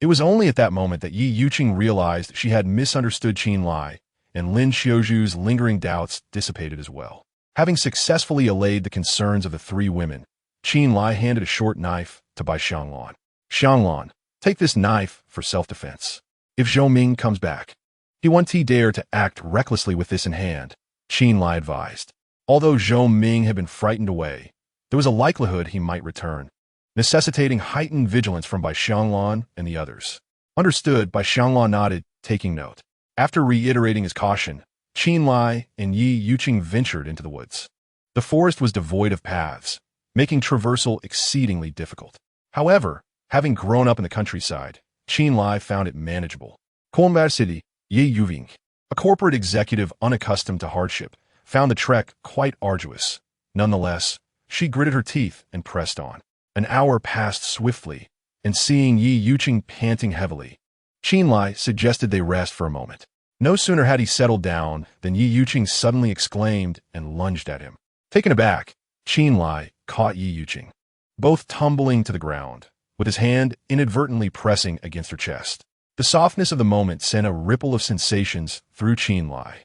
It was only at that moment that Yi Yuqing realized she had misunderstood Qin Lai, and Lin Xiaozhu's lingering doubts dissipated as well. Having successfully allayed the concerns of the 3 women, Qin Lai handed a short knife to Bai Xianglan. Xianglan, take this knife for self-defense. If Zhou Ming comes back, he won't dare to act recklessly with this in hand, Qin Lai advised. Although Zhou Ming had been frightened away, there was a likelihood he might return, necessitating heightened vigilance from Bai Xianglan and the others. Understood, Bai Xianglan nodded, taking note. After reiterating his caution, Qin Lai and Yi Yuqing ventured into the woods. The forest was devoid of paths, making traversal exceedingly difficult. However, having grown up in the countryside, Qin Lai found it manageable. Combat City, Yi Yuqing, a corporate executive unaccustomed to hardship, found the trek quite arduous. Nonetheless, she gritted her teeth and pressed on. An hour passed swiftly, and seeing Yi Yuqing panting heavily, Qin Lai suggested they rest for a moment. No sooner had he settled down than Yi Yuqing suddenly exclaimed and lunged at him. Taken aback, Qin Lai caught Yi Yuqing, both tumbling to the ground, with his hand inadvertently pressing against her chest. The softness of the moment sent a ripple of sensations through Qin Lai.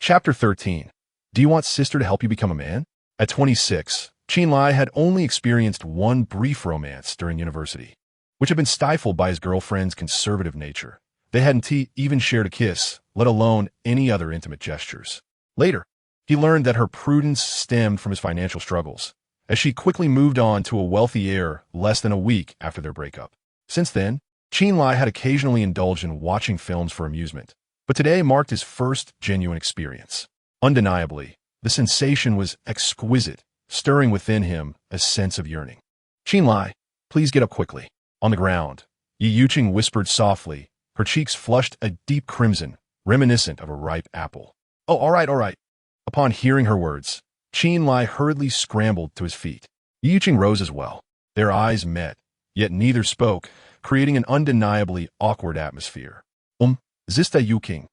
Chapter 13. Do you want sister to help you become a man? At 26, Qin Lai had only experienced one brief romance during university, which had been stifled by his girlfriend's conservative nature. They hadn't even shared a kiss, let alone any other intimate gestures. Later, he learned that her prudence stemmed from his financial struggles, as she quickly moved on to a wealthy heir less than a week after their breakup. Since then, Qin Lai had occasionally indulged in watching films for amusement, but today marked his first genuine experience. Undeniably, the sensation was exquisite, stirring within him a sense of yearning. Qin Lai, please get up quickly. On the ground, Yi Yuqing whispered softly, her cheeks flushed a deep crimson, reminiscent of a ripe apple. Oh, all right. Upon hearing her words, Qin Lai hurriedly scrambled to his feet. Yi Yuqing rose as well. Their eyes met, yet neither spoke, creating an undeniably awkward atmosphere. Zista Yuqing.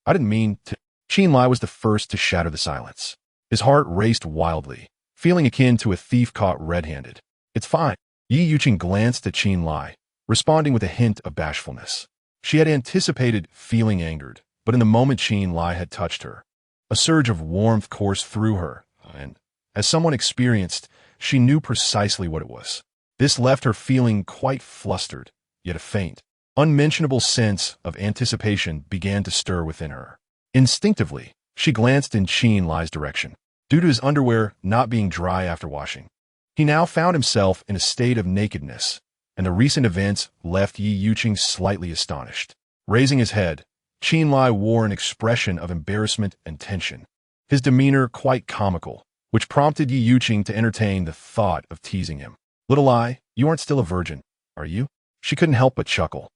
I didn't mean to. Qin Lai was the first to shatter the silence. His heart raced wildly, feeling akin to a thief caught red-handed. It's fine. Yi Yuqing glanced at Qin Lai, responding with a hint of bashfulness. She had anticipated feeling angered, but in the moment Qin Lai had touched her, a surge of warmth coursed through her, and, as someone experienced, she knew precisely what it was. This left her feeling quite flustered, yet a faint, unmentionable sense of anticipation began to stir within her. Instinctively, she glanced in Qin Lai's direction. Due to his underwear not being dry after washing, he now found himself in a state of nakedness, and the recent events left Yi Yuqing slightly astonished. Raising his head, Qin Lai wore an expression of embarrassment and tension, his demeanor quite comical, which prompted Yi Yuqing to entertain the thought of teasing him. Little Lai, you aren't still a virgin, are you? She couldn't help but chuckle,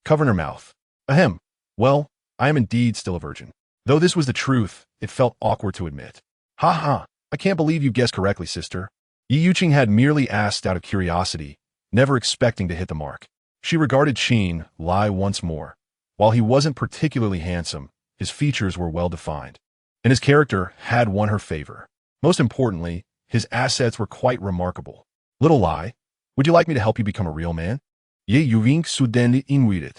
covering her mouth. Ahem. Well, I am indeed still a virgin. Though this was the truth, it felt awkward to admit. Ha ha, I can't believe you guessed correctly, sister. Yi Yuqing had merely asked out of curiosity, never expecting to hit the mark. She regarded Qin Lai once more. While he wasn't particularly handsome, his features were well-defined, and his character had won her favor. Most importantly, his assets were quite remarkable. Little Lai, would you like me to help you become a real man? Ye Yuqing suddenly invited.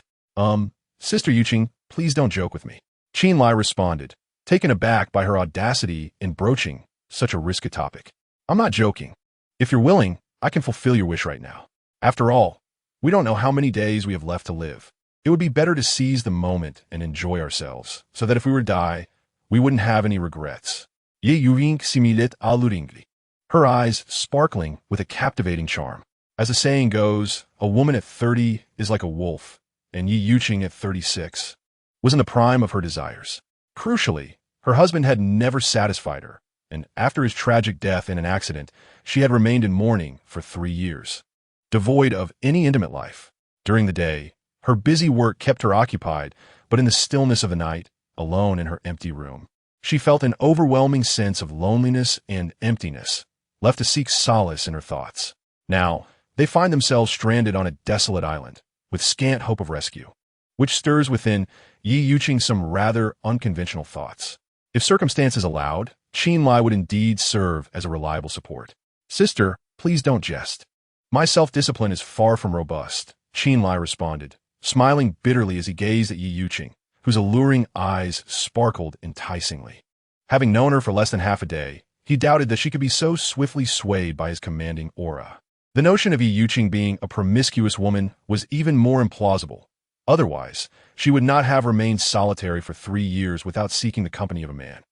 Sister Yuqing, please don't joke with me. Qin Lai responded, taken aback by her audacity in broaching such a risky topic. I'm not joking. If you're willing, I can fulfill your wish right now. After all, we don't know how many days we have left to live. It would be better to seize the moment and enjoy ourselves, so that if we were to die, we wouldn't have any regrets. Ye Yuqing similit alluringly, her eyes sparkling with a captivating charm. As the saying goes, a woman at 30 is like a wolf, and Yi Yuqing at 36 was in the prime of her desires. Crucially, her husband had never satisfied her, and after his tragic death in an accident, she had remained in mourning for 3 years, devoid of any intimate life. During the day, her busy work kept her occupied, but in the stillness of the night, alone in her empty room, she felt an overwhelming sense of loneliness and emptiness, left to seek solace in her thoughts. Now, they find themselves stranded on a desolate island, with scant hope of rescue, which stirs within Yi Yuqing some rather unconventional thoughts. If circumstances allowed, Qin Lai would indeed serve as a reliable support. Sister, please don't jest. My self-discipline is far from robust, Qin Lai responded, smiling bitterly as he gazed at Yi Yuqing, whose alluring eyes sparkled enticingly. Having known her for less than half a day, he doubted that she could be so swiftly swayed by his commanding aura. The notion of Yi Yuqing being a promiscuous woman was even more implausible. Otherwise, she would not have remained solitary for 3 years without seeking the company of a man.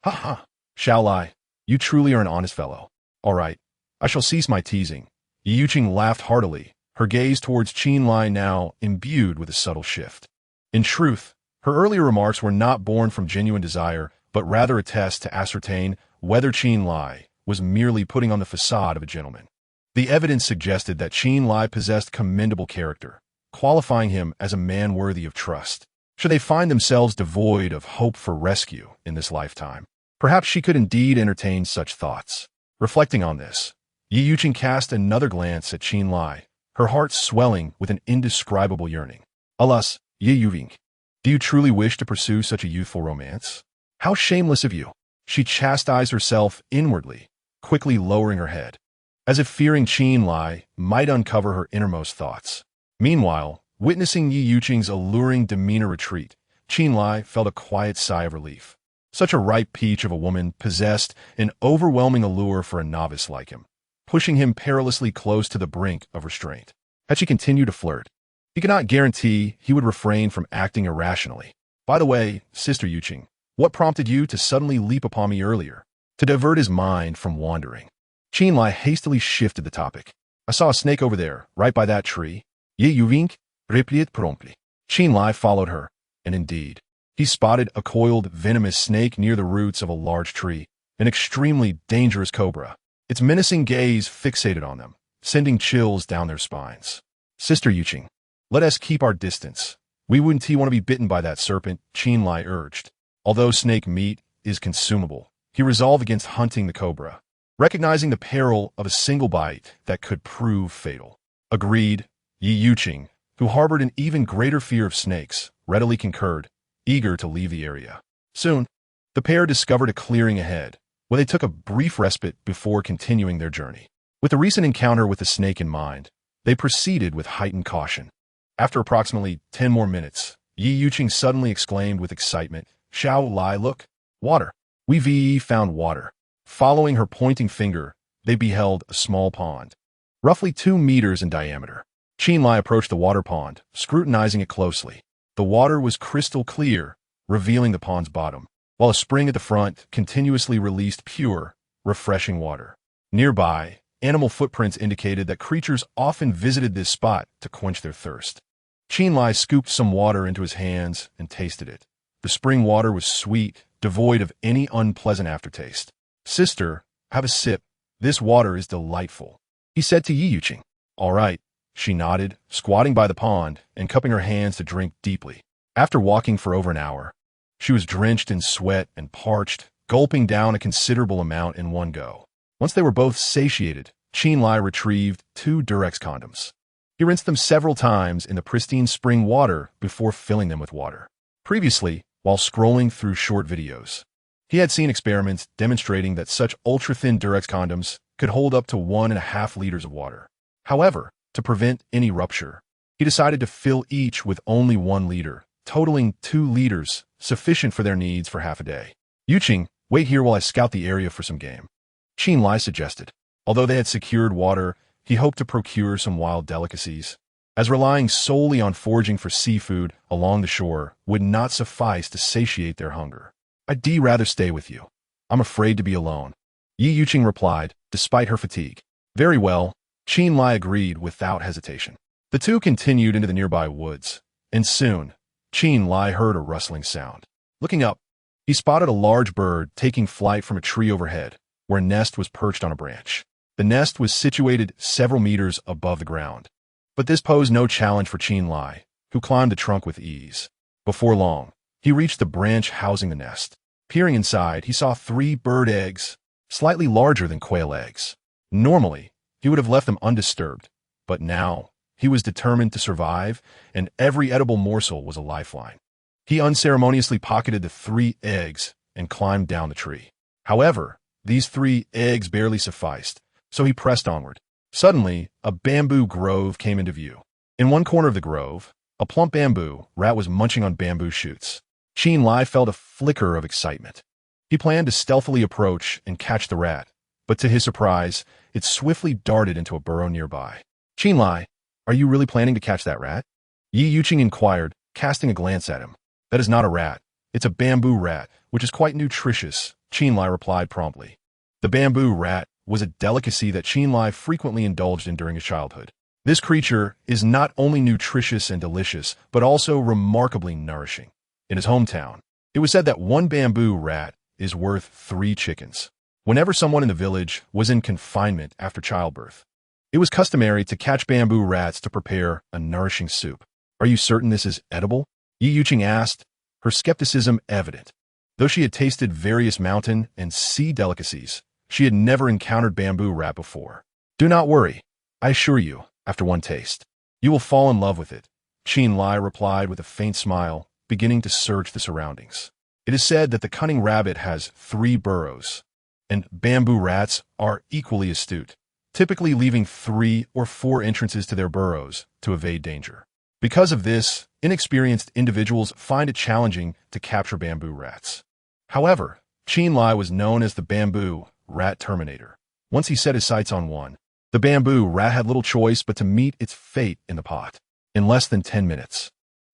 Ha ha, Xiao Lai, you truly are an honest fellow. All right, I shall cease my teasing. Yi Yuqing laughed heartily, her gaze towards Qin Lai now imbued with a subtle shift. In truth, her earlier remarks were not born from genuine desire, but rather a test to ascertain whether Qin Lai was merely putting on the facade of a gentleman. The evidence suggested that Qin Lai possessed commendable character, qualifying him as a man worthy of trust. Should they find themselves devoid of hope for rescue in this lifetime, perhaps she could indeed entertain such thoughts. Reflecting on this, Yi Yuqing cast another glance at Qin Lai, her heart swelling with an indescribable yearning. Alas, Yi Yuqing, Do you truly wish to pursue such a youthful romance? How shameless of you! She chastised herself inwardly, quickly lowering her head, as if fearing Chen Lai might uncover her innermost thoughts. Meanwhile, witnessing Yi Yuqing's alluring demeanor retreat, Chen Lai felt a quiet sigh of relief. Such a ripe peach of a woman possessed an overwhelming allure for a novice like him, pushing him perilously close to the brink of restraint. Had she continued to flirt, he could not guarantee he would refrain from acting irrationally. By the way, Sister Yuqing, what prompted you to suddenly leap upon me earlier? To divert his mind from wandering, Chen Lai hastily shifted the topic. I saw a snake over there, right by that tree. Ye Yuvink, replied promptly. Chen Lai followed her, and indeed, he spotted a coiled, venomous snake near the roots of a large tree, an extremely dangerous cobra. Its menacing gaze fixated on them, sending chills down their spines. Sister Yuqing, let us keep our distance. We wouldn't want to be bitten by that serpent, Chen Lai urged. Although snake meat is consumable, he resolved against hunting the cobra, recognizing the peril of a single bite that could prove fatal. Agreed, Yi Yuqing, who harbored an even greater fear of snakes, readily concurred, eager to leave the area. Soon, the pair discovered a clearing ahead, where they took a brief respite before continuing their journey. With the recent encounter with the snake in mind, they proceeded with heightened caution. After approximately 10 more minutes, Yi Yuqing suddenly exclaimed with excitement, Xiao Lai, look, water. We've found water. Following her pointing finger, they beheld a small pond, roughly 2 meters in diameter. Chen Lai approached the water pond, scrutinizing it closely. The water was crystal clear, revealing the pond's bottom, while a spring at the front continuously released pure, refreshing water. Nearby, animal footprints indicated that creatures often visited this spot to quench their thirst. Chen Lai scooped some water into his hands and tasted it. The spring water was sweet, devoid of any unpleasant aftertaste. Sister, have a sip. This water is delightful, he said to Yi Yuqing. All right, she nodded, squatting by the pond and cupping her hands to drink deeply. After walking for over an hour, she was drenched in sweat and parched, gulping down a considerable amount in one go. Once they were both satiated, Chen Lai retrieved 2 Durex condoms. He rinsed them several times in the pristine spring water before filling them with water. Previously, while scrolling through short videos, he had seen experiments demonstrating that such ultra-thin Durex condoms could hold up to 1.5 liters of water. However, to prevent any rupture, he decided to fill each with only 1 liter, totaling 2 liters, sufficient for their needs for half a day. Yuqing, wait here while I scout the area for some game, Chen Lai suggested. Although they had secured water, he hoped to procure some wild delicacies, as relying solely on foraging for seafood along the shore would not suffice to satiate their hunger. I'd rather stay with you. I'm afraid to be alone, Yi Yuqing replied, despite her fatigue. Very well, Chen Lai agreed without hesitation. The two continued into the nearby woods, and soon, Chen Lai heard a rustling sound. Looking up, he spotted a large bird taking flight from a tree overhead, where a nest was perched on a branch. The nest was situated several meters above the ground, but this posed no challenge for Chen Lai, who climbed the trunk with ease. Before long, he reached the branch housing the nest. Peering inside, he saw 3 bird eggs, slightly larger than quail eggs. Normally, he would have left them undisturbed, but now, he was determined to survive, and every edible morsel was a lifeline. He unceremoniously pocketed the 3 eggs and climbed down the tree. However, these 3 eggs barely sufficed, so he pressed onward. Suddenly, a bamboo grove came into view. In one corner of the grove, a plump bamboo rat was munching on bamboo shoots. Chen Lai felt a flicker of excitement. He planned to stealthily approach and catch the rat, but to his surprise, it swiftly darted into a burrow nearby. Chen Lai, are you really planning to catch that rat? Yi Yuqing inquired, casting a glance at him. That is not a rat. It's a bamboo rat, which is quite nutritious, Chen Lai replied promptly. The bamboo rat was a delicacy that Chen Lai frequently indulged in during his childhood. This creature is not only nutritious and delicious, but also remarkably nourishing. In his hometown, it was said that 1 bamboo rat is worth 3 chickens. Whenever someone in the village was in confinement after childbirth, it was customary to catch bamboo rats to prepare a nourishing soup. Are you certain this is edible? Yi Yuqing asked, her skepticism evident. Though she had tasted various mountain and sea delicacies, she had never encountered bamboo rat before. Do not worry. I assure you, after one taste, you will fall in love with it, Chen Lai replied with a faint smile, beginning to search the surroundings. It is said that the cunning rabbit has 3 burrows, and bamboo rats are equally astute, typically leaving 3 or 4 entrances to their burrows to evade danger. Because of this, inexperienced individuals find it challenging to capture bamboo rats. However, Chen Lai was known as the bamboo rat terminator. Once he set his sights on one, the bamboo rat had little choice but to meet its fate in the pot. In less than 10 minutes,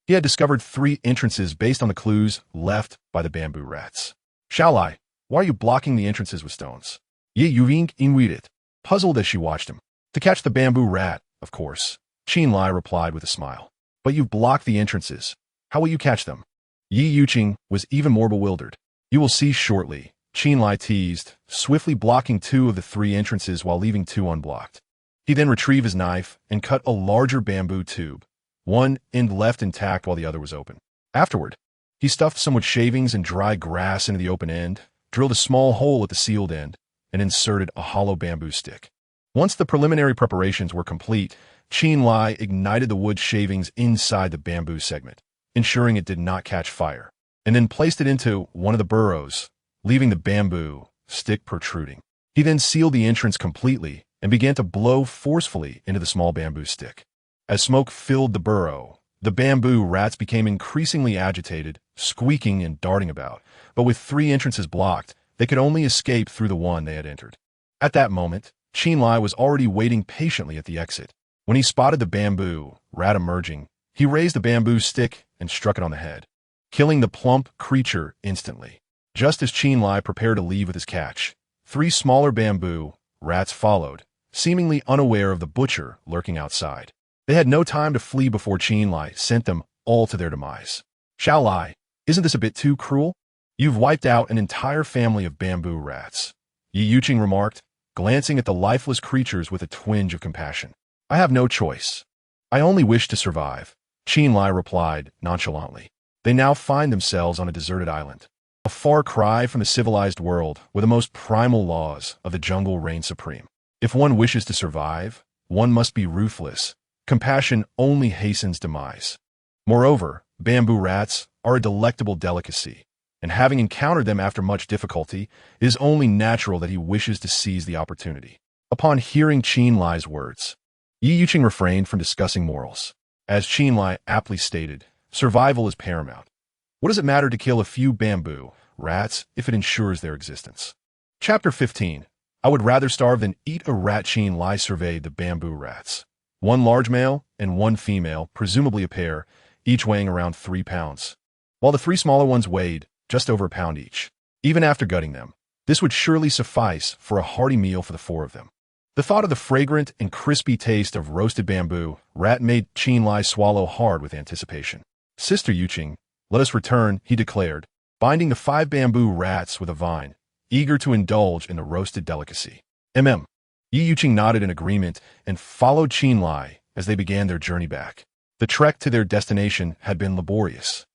he had discovered 3 entrances based on the clues left by the bamboo rats. Xiao Lai, why are you blocking the entrances with stones? Ye Yuving inweeded, puzzled as she watched him. To catch the bamboo rat, of course, Chen Lai replied with a smile. But you've blocked the entrances. How will you catch them? Yi Yuqing was even more bewildered. You will see shortly, Chen Lai teased, swiftly blocking 2 of the 3 entrances while leaving 2 unblocked. He then retrieved his knife and cut a larger bamboo tube, one end left intact while the other was open. Afterward, he stuffed some wood shavings and dry grass into the open end, drilled a small hole at the sealed end, and inserted a hollow bamboo stick. Once the preliminary preparations were complete, Chen Lai ignited the wood shavings inside the bamboo segment, ensuring it did not catch fire, and then placed it into one of the burrows, leaving the bamboo stick protruding. He then sealed the entrance completely and began to blow forcefully into the small bamboo stick. As smoke filled the burrow, the bamboo rats became increasingly agitated, squeaking and darting about, but with 3 entrances blocked, they could only escape through the one they had entered. At that moment, Chen Lai was already waiting patiently at the exit. When he spotted the bamboo rat emerging, he raised the bamboo stick and struck it on the head, killing the plump creature instantly. Just as Chen Lai prepared to leave with his catch, 3 smaller bamboo rats followed, seemingly unaware of the butcher lurking outside. They had no time to flee before Chen Lai sent them all to their demise. Xiao Lai, isn't this a bit too cruel? You've wiped out an entire family of bamboo rats, Yi Yuqing remarked, glancing at the lifeless creatures with a twinge of compassion. I have no choice. I only wish to survive, Chen Lai replied nonchalantly. They now find themselves on a deserted island, a far cry from the civilized world where the most primal laws of the jungle reign supreme. If one wishes to survive, one must be ruthless. Compassion only hastens demise. Moreover, bamboo rats are a delectable delicacy, and having encountered them after much difficulty, it is only natural that he wishes to seize the opportunity. Upon hearing Chen Lai's words, Yi Yuqing refrained from discussing morals. As Chen Lai aptly stated, survival is paramount. What does it matter to kill a few bamboo rats if it ensures their existence? Chapter 15. I would rather starve than eat a rat. Chen Lai surveyed the bamboo rats. 1 large male and 1 female, presumably a pair, each weighing around 3 pounds, while the 3 smaller ones weighed just over a pound each. Even after gutting them, this would surely suffice for a hearty meal for the 4 of them. The thought of the fragrant and crispy taste of roasted bamboo rat made Chen Lai swallow hard with anticipation. Sister Yuqing, let us return, he declared, binding the 5 bamboo rats with a vine, eager to indulge in the roasted delicacy. Yi Yuqing nodded in agreement and followed Chen Lai as they began their journey back. The trek to their destination had been laborious,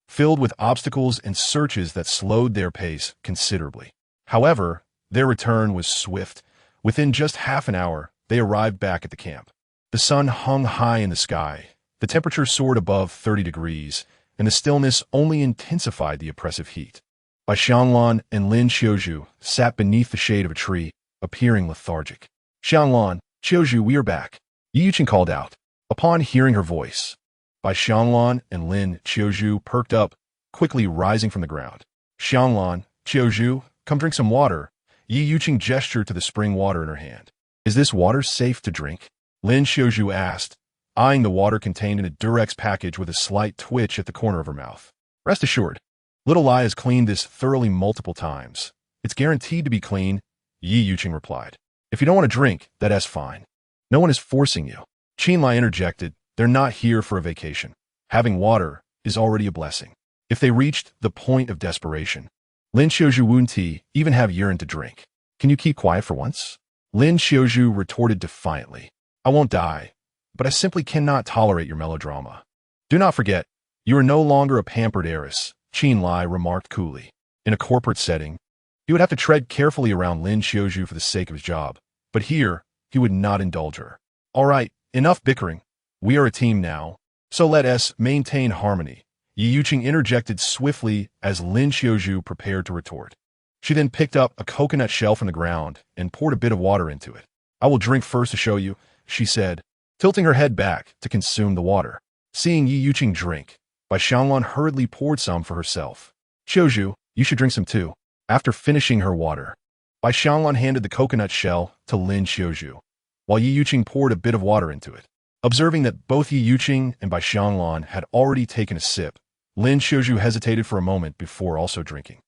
filled with obstacles and searches that slowed their pace considerably. However, their return was swift. Within just half an hour, they arrived back at the camp. The sun hung high in the sky, the temperature soared above 30 degrees, and the stillness only intensified the oppressive heat. Bai Xianglan and Lin Qiuzhu sat beneath the shade of a tree, appearing lethargic. Xianglan, Qiuzhu, we are back, Yi Yuqing called out. Upon hearing her voice, Bai Xianglan and Lin Qiuzhu perked up, quickly rising from the ground. Xianglan, Qiuzhu, come drink some water. Yi Yuqing gestured to the spring water in her hand. Is this water safe to drink? Lin Qiuzhu asked, eyeing the water contained in a Durex package with a slight twitch at the corner of her mouth. Rest assured, Little Lai has cleaned this thoroughly multiple times. It's guaranteed to be clean, Yi Yuqing replied. If you don't want to drink, that's fine. No one is forcing you. Chen Lai interjected, they're not here for a vacation. Having water is already a blessing. If they reached the point of desperation, Lin Qiuzhu wouldn't even have urine to drink. Can you keep quiet for once? Lin Qiuzhu retorted defiantly. I won't die, but I simply cannot tolerate your melodrama. Do not forget, you are no longer a pampered heiress, Chen Lai remarked coolly. In a corporate setting, he would have to tread carefully around Lin Qiuzhu for the sake of his job, but here, he would not indulge her. All right, enough bickering. We are a team now, so let us maintain harmony. Yi Yuqing interjected swiftly as Lin Xiaozhu prepared to retort. She then picked up a coconut shell from the ground and poured a bit of water into it. I will drink first to show you, she said, tilting her head back to consume the water. Seeing Yi Yuqing drink, Bai Xianglan hurriedly poured some for herself. Xiaozhu, you should drink some too. After finishing her water, Bai Xianglan handed the coconut shell to Lin Xiaozhu, while Yi Yuqing poured a bit of water into it. Observing that both Yi Yuqing and Bai Xianglan had already taken a sip, Lin Xiaozhu hesitated for a moment before also drinking.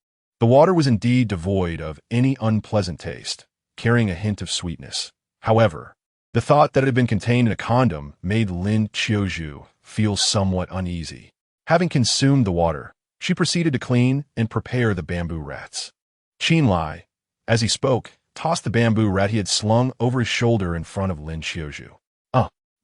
The water was indeed devoid of any unpleasant taste, carrying a hint of sweetness. However, the thought that it had been contained in a condom made Lin Xiaozhu feel somewhat uneasy. Having consumed the water, she proceeded to clean and prepare the bamboo rats. Qin Lai, as he spoke, tossed the bamboo rat he had slung over his shoulder in front of Lin Xiaozhu.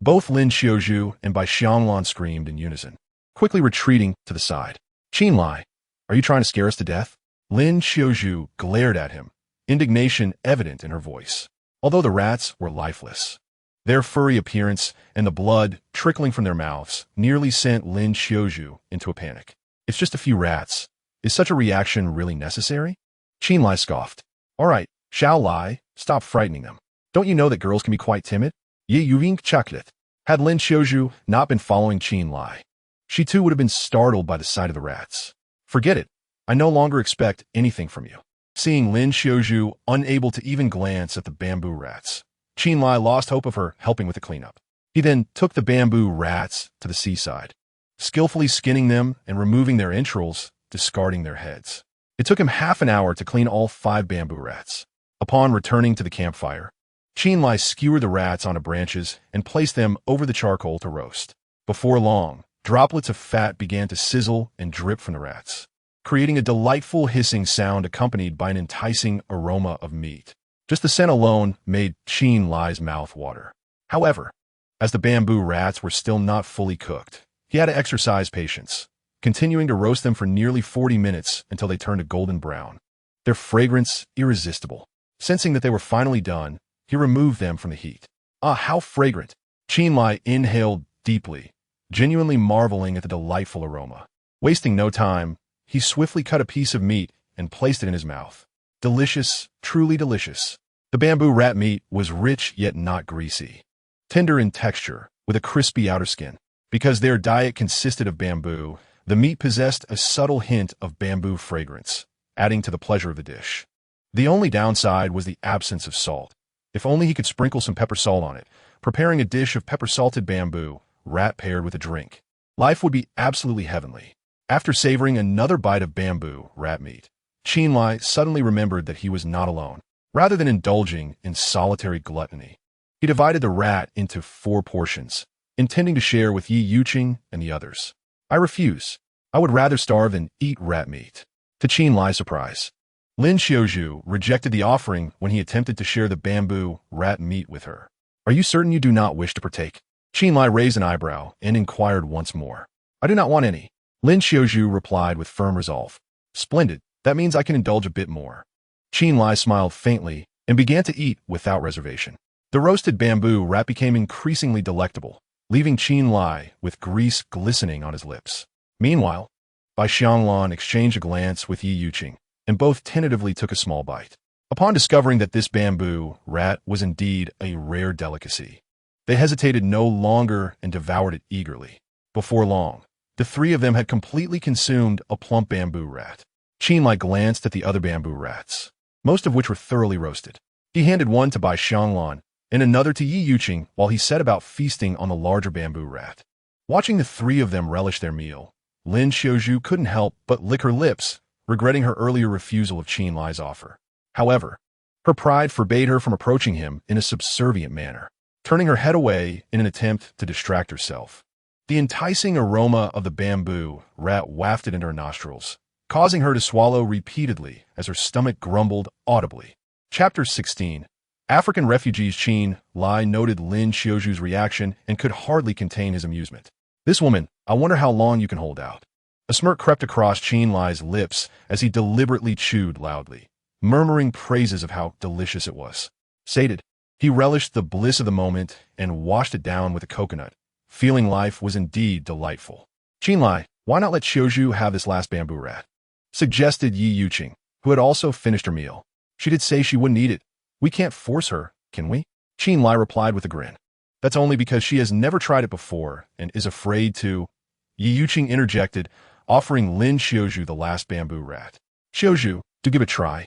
Both Lin Xiaozhu and Bai Xianglan screamed in unison, quickly retreating to the side. Qin Lai, are you trying to scare us to death? Lin Xiaozhu glared at him, indignation evident in her voice. Although the rats were lifeless, their furry appearance and the blood trickling from their mouths nearly sent Lin Xiaozhu into a panic. It's just a few rats. Is such a reaction really necessary? Qin Lai scoffed. All right, Xiao Lai, stop frightening them. Don't you know that girls can be quite timid? Ye Yuing chucklet. Had Lin Xiaozhu not been following Qin Lai, she too would have been startled by the sight of the rats. Forget it. I no longer expect anything from you. Seeing Lin Xiaozhu unable to even glance at the bamboo rats, Qin Lai lost hope of her helping with the cleanup. He then took the bamboo rats to the seaside, skillfully skinning them and removing their entrails, discarding their heads. It took him half an hour to clean all 5 bamboo rats. Upon returning to the campfire, Qin Lai skewered the rats onto branches and placed them over the charcoal to roast. Before long, droplets of fat began to sizzle and drip from the rats, creating a delightful hissing sound accompanied by an enticing aroma of meat. Just the scent alone made Qin Lai's mouth water. However, as the bamboo rats were still not fully cooked, he had to exercise patience, continuing to roast them for nearly 40 minutes until they turned a golden brown, their fragrance irresistible. Sensing that they were finally done, he removed them from the heat. Ah, how fragrant! Qin Lai inhaled deeply, genuinely marveling at the delightful aroma. Wasting no time, he swiftly cut a piece of meat and placed it in his mouth. Delicious, truly delicious. The bamboo rat meat was rich yet not greasy, tender in texture, with a crispy outer skin. Because their diet consisted of bamboo, the meat possessed a subtle hint of bamboo fragrance, adding to the pleasure of the dish. The only downside was the absence of salt. If only he could sprinkle some pepper salt on it, preparing a dish of pepper-salted bamboo, rat paired with a drink. Life would be absolutely heavenly. After savoring another bite of bamboo rat meat, Qin Lai suddenly remembered that he was not alone. Rather than indulging in solitary gluttony, he divided the rat into 4 portions, intending to share with Yi Yuqing and the others. I refuse. I would rather starve than eat rat meat. To Qin Lai's surprise, Lin Xiaozhu rejected the offering when he attempted to share the bamboo rat meat with her. Are you certain you do not wish to partake? Qin Lai raised an eyebrow and inquired once more. I do not want any. Lin Xiaozhu replied with firm resolve. Splendid. That means I can indulge a bit more. Qin Lai smiled faintly and began to eat without reservation. The roasted bamboo rat became increasingly delectable, leaving Qin Lai with grease glistening on his lips. Meanwhile, Bai Xianglan exchanged a glance with Yi Yuqing, and both tentatively took a small bite. Upon discovering that this bamboo rat was indeed a rare delicacy, they hesitated no longer and devoured it eagerly. Before long, the 3 of them had completely consumed a plump bamboo rat. Qin Lai glanced at the other bamboo rats, most of which were thoroughly roasted. He handed one to Bai Xianglan and another to Yi Yuqing while he set about feasting on the larger bamboo rat. Watching the 3 of them relish their meal, Lin Xiaozhu couldn't help but lick her lips, regretting her earlier refusal of Qin Lai's offer. However, her pride forbade her from approaching him in a subservient manner, turning her head away in an attempt to distract herself. The enticing aroma of the bamboo rat wafted into her nostrils, causing her to swallow repeatedly as her stomach grumbled audibly. Chapter 16. African refugees. Qin Lai noted Lin Xiaozhu's reaction and could hardly contain his amusement. This woman, I wonder how long you can hold out. A smirk crept across Qin Lai's lips as he deliberately chewed loudly, murmuring praises of how delicious it was. Sated, he relished the bliss of the moment and washed it down with a coconut, feeling life was indeed delightful. Qin Lai, Why not let Qiuzhu have this last bamboo rat? Suggested Yi Yuqing, who had also finished her meal. She did say she wouldn't eat it. We can't force her, can we? Qin Lai replied with a grin. That's only because she has never tried it before and is afraid to. Yi Yuqing interjected, offering Lin Qiuzhu the last bamboo rat. Qiuzhu, do give it a try.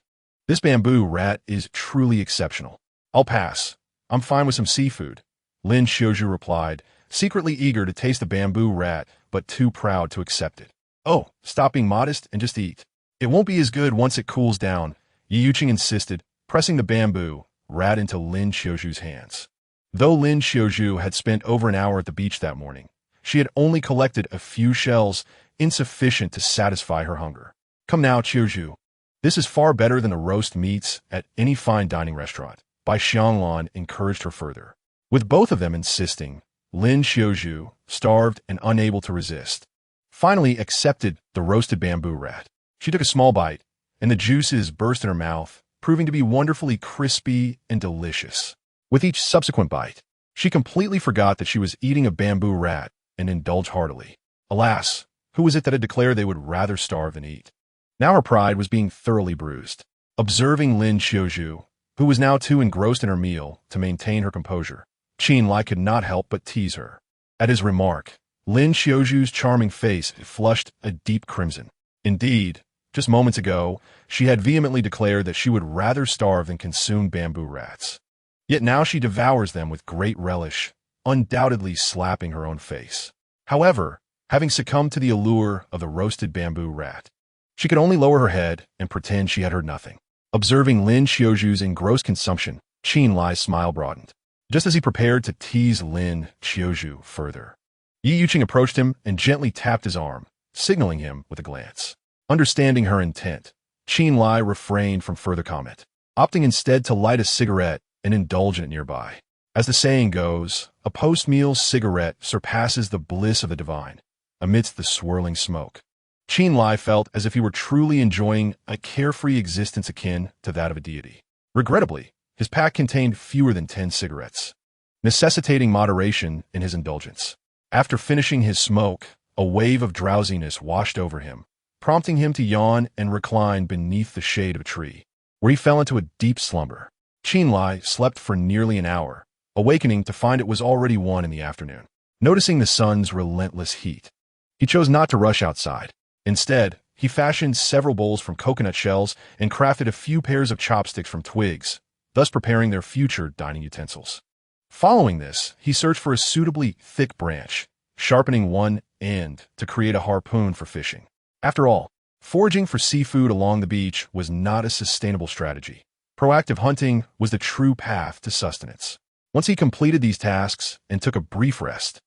This bamboo rat is truly exceptional. I'll pass. I'm fine with some seafood. Lin Qiuzhu replied, secretly eager to taste the bamboo rat, but too proud to accept it. Oh, stop being modest and just eat. It won't be as good once it cools down, Yi Yuqing insisted, pressing the bamboo rat into Lin Qiuzhu's hands. Though Lin Qiuzhu had spent over an hour at the beach that morning, she had only collected a few shells, insufficient to satisfy her hunger. Come now, Qiuzhu. This is far better than the roast meats at any fine dining restaurant. Bai Xianglan encouraged her further. With both of them insisting, Lin Qiuzhu, starved and unable to resist, finally accepted the roasted bamboo rat. She took a small bite, and the juices burst in her mouth, proving to be wonderfully crispy and delicious. With each subsequent bite, she completely forgot that she was eating a bamboo rat and indulged heartily. Alas, who was it that had declared they would rather starve than eat? Now her pride was being thoroughly bruised. Observing Lin Qiuzhu, who was now too engrossed in her meal to maintain her composure, Qin Lai could not help but tease her. At his remark, Lin Qiuzhu's charming face flushed a deep crimson. Indeed, just moments ago, she had vehemently declared that she would rather starve than consume bamboo rats. Yet now she devours them with great relish, undoubtedly slapping her own face. However, having succumbed to the allure of the roasted bamboo rat, she could only lower her head and pretend she had heard nothing. Observing Lin Qiuzhu's engrossed consumption, Qin Lai's smile broadened. Just as he prepared to tease Lin Qiuzhu further, Yi Yuqing approached him and gently tapped his arm, signaling him with a glance. Understanding her intent, Qin Lai refrained from further comment, opting instead to light a cigarette and indulge in it nearby. As the saying goes, a post-meal cigarette surpasses the bliss of the divine, amidst the swirling smoke. Qin Lai felt as if he were truly enjoying a carefree existence akin to that of a deity. Regrettably, his pack contained fewer than 10 cigarettes, necessitating moderation in his indulgence. After finishing his smoke, a wave of drowsiness washed over him, prompting him to yawn and recline beneath the shade of a tree, where he fell into a deep slumber. Qin Lai slept for nearly an hour, awakening to find it was already 1 in the afternoon. Noticing the sun's relentless heat, he chose not to rush outside. Instead, he fashioned several bowls from coconut shells and crafted a few pairs of chopsticks from twigs, thus preparing their future dining utensils. Following this, he searched for a suitably thick branch, sharpening one end to create a harpoon for fishing. After all, foraging for seafood along the beach was not a sustainable strategy. Proactive hunting was the true path to sustenance. Once he completed these tasks and took a brief rest,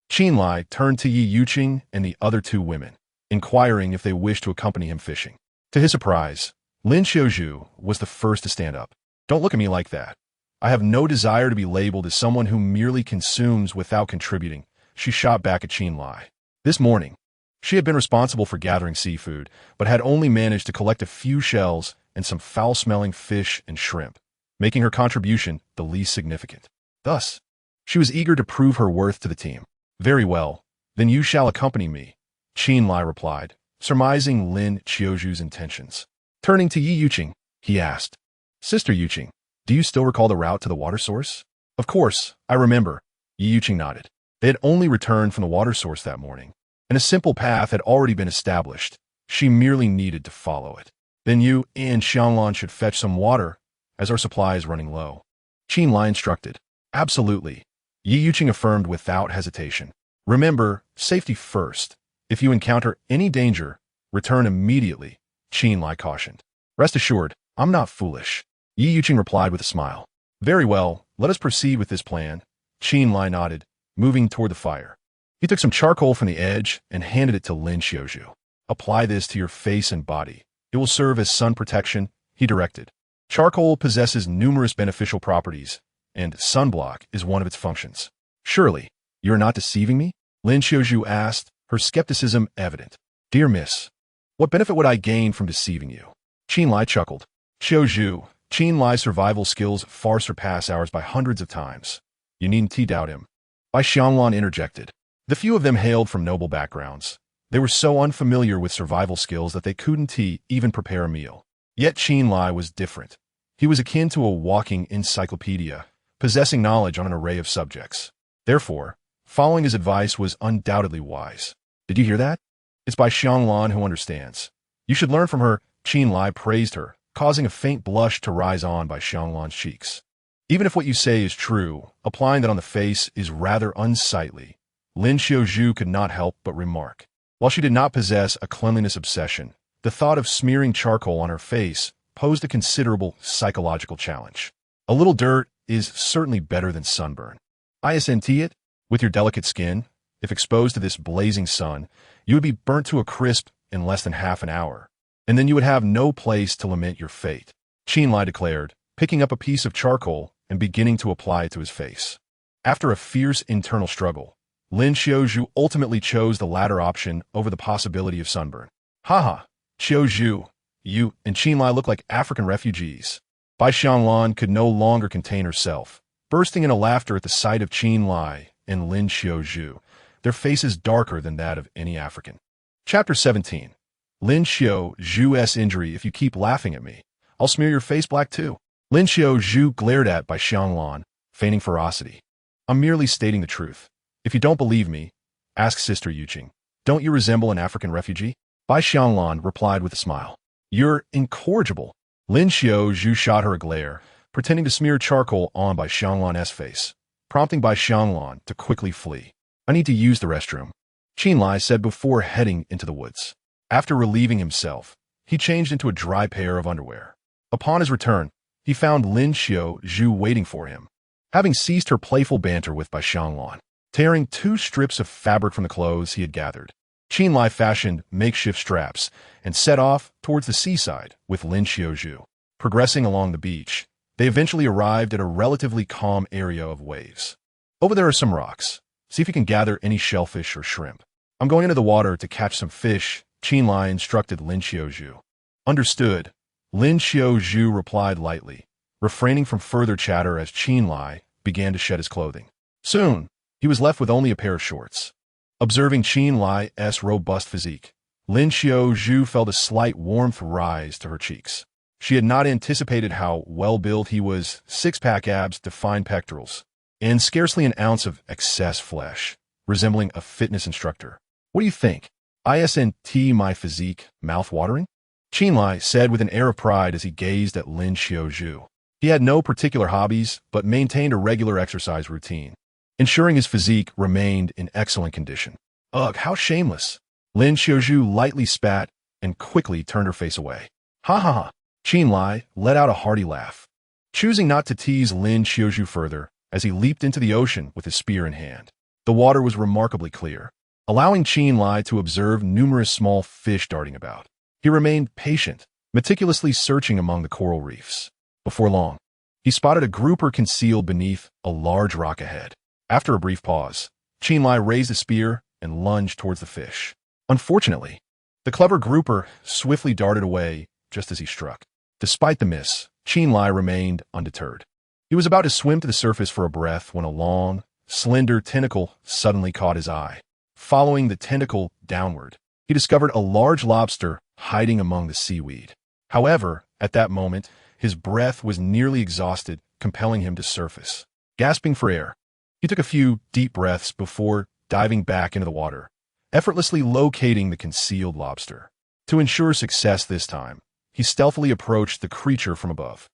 Qin Lai turned to Yi Yuqing and the other 2 women, inquiring if they wished to accompany him fishing. To his surprise, Lin Qiuzhu was the first to stand up. Don't look at me like that. I have no desire to be labeled as someone who merely consumes without contributing, she shot back at Qin Lai. This morning, she had been responsible for gathering seafood, but had only managed to collect a few shells and some foul-smelling fish and shrimp, making her contribution the least significant. Thus, she was eager to prove her worth to the team. Very well, then you shall accompany me, Qin Lai replied, surmising Lin Qiuzhu's intentions. Turning to Yi Yuqing, he asked, Sister Yuqing, do you still recall the route to the water source? Of course, I remember, Yi Yuqing nodded. They had only returned from the water source that morning, and a simple path had already been established. She merely needed to follow it. Then you and Xianglan should fetch some water, as our supply is running low. Qin Lai instructed. Absolutely, Yi Yuqing affirmed without hesitation. Remember, safety first. If you encounter any danger, return immediately, Qin Lai cautioned. Rest assured, I'm not foolish, Yi Yuqing replied with a smile. Very well, let us proceed with this plan, Qin Lai nodded, moving toward the fire. He took some charcoal from the edge and handed it to Lin Qiuzhu. Apply this to your face and body. It will serve as sun protection, he directed. Charcoal possesses numerous beneficial properties, and sunblock is one of its functions. Surely, you are not deceiving me? Lin Qiuzhu asked, her skepticism evident. Dear miss, what benefit would I gain from deceiving you? Qin Lai chuckled. Qiuzhu, Qin Lai's survival skills far surpass ours by hundreds of times. You needn't doubt him. Bai Xianglan interjected. The few of them hailed from noble backgrounds. They were so unfamiliar with survival skills that they couldn't even prepare a meal. Yet Chen Lai was different. He was akin to a walking encyclopedia, possessing knowledge on an array of subjects. Therefore, following his advice was undoubtedly wise. Did you hear that? It's by Xianglan who understands. You should learn from her. Chen Lai praised her, causing a faint blush to rise on by Xianglan's cheeks. Even if what you say is true, applying that on the face is rather unsightly. Lin Xiaozhu could not help but remark. While she did not possess a cleanliness obsession, the thought of smearing charcoal on her face posed a considerable psychological challenge. A little dirt is certainly better than sunburn. Isn't it? With your delicate skin, if exposed to this blazing sun, you would be burnt to a crisp in less than half an hour, and then you would have no place to lament your fate, Chen Lai declared, picking up a piece of charcoal and beginning to apply it to his face. After a fierce internal struggle, Lin Xiaozhu ultimately chose the latter option over the possibility of sunburn. Haha, Xiaozhu, you and Chen Lai look like African refugees. Bai Xianglan could no longer contain herself, bursting into laughter at the sight of Chen Lai and Lin Xiaozhu, their faces darker than that of any African. Chapter 17. Lin Xiaozhu's injury. If you keep laughing at me, I'll smear your face black too. Lin Xiaozhu glared at Bai Xianglan, feigning ferocity. I'm merely stating the truth. If you don't believe me, ask Sister Yuqing. Don't you resemble an African refugee? Bai Xianglan replied with a smile. You're incorrigible. Lin Xiaozhu shot her a glare, pretending to smear charcoal on Bai Xianglan's face, prompting Bai Xianglan to quickly flee. I need to use the restroom, Chen Lai said before heading into the woods. After relieving himself, he changed into a dry pair of underwear. Upon his return, he found Lin Xiaozhu waiting for him. Having ceased her playful banter with Bai Xianglan, tearing 2 strips of fabric from the clothes he had gathered, Chen Lai fashioned makeshift straps and set off towards the seaside with Lin Xiaozhu. Progressing along the beach, they eventually arrived at a relatively calm area of waves. Over there are some rocks. See if you can gather any shellfish or shrimp. I'm going into the water to catch some fish, Chen Lai instructed Lin Xiaozhu. Understood, Lin Xiaozhu replied lightly, refraining from further chatter as Chen Lai began to shed his clothing. Soon, he was left with only a pair of shorts. Observing Chen Lai's robust physique, Lin Xiaozhu felt a slight warmth rise to her cheeks. She had not anticipated how well-built he was, 6-pack abs, defined pectorals, and scarcely an ounce of excess flesh, resembling a fitness instructor. What do you think? Isn't my physique mouth-watering? Chen Lai said with an air of pride as he gazed at Lin Xiaozhu. He had no particular hobbies, but maintained a regular exercise routine, ensuring his physique remained in excellent condition. Ugh, how shameless! Lin Xiaozhu lightly spat and quickly turned her face away. Ha ha ha! Chen Lai let out a hearty laugh, choosing not to tease Lin Xiaozhu further as he leaped into the ocean with his spear in hand. The water was remarkably clear, allowing Chen Lai to observe numerous small fish darting about. He remained patient, meticulously searching among the coral reefs. Before long, he spotted a grouper concealed beneath a large rock ahead. After a brief pause, Chen Lai raised a spear and lunged towards the fish. Unfortunately, the clever grouper swiftly darted away just as he struck. Despite the miss, Chen Lai remained undeterred. He was about to swim to the surface for a breath when a long, slender tentacle suddenly caught his eye. Following the tentacle downward, he discovered a large lobster hiding among the seaweed. However, at that moment, his breath was nearly exhausted, compelling him to surface. Gasping for air, he took a few deep breaths before diving back into the water, effortlessly locating the concealed lobster. To ensure success this time, he stealthily approached the creature from above.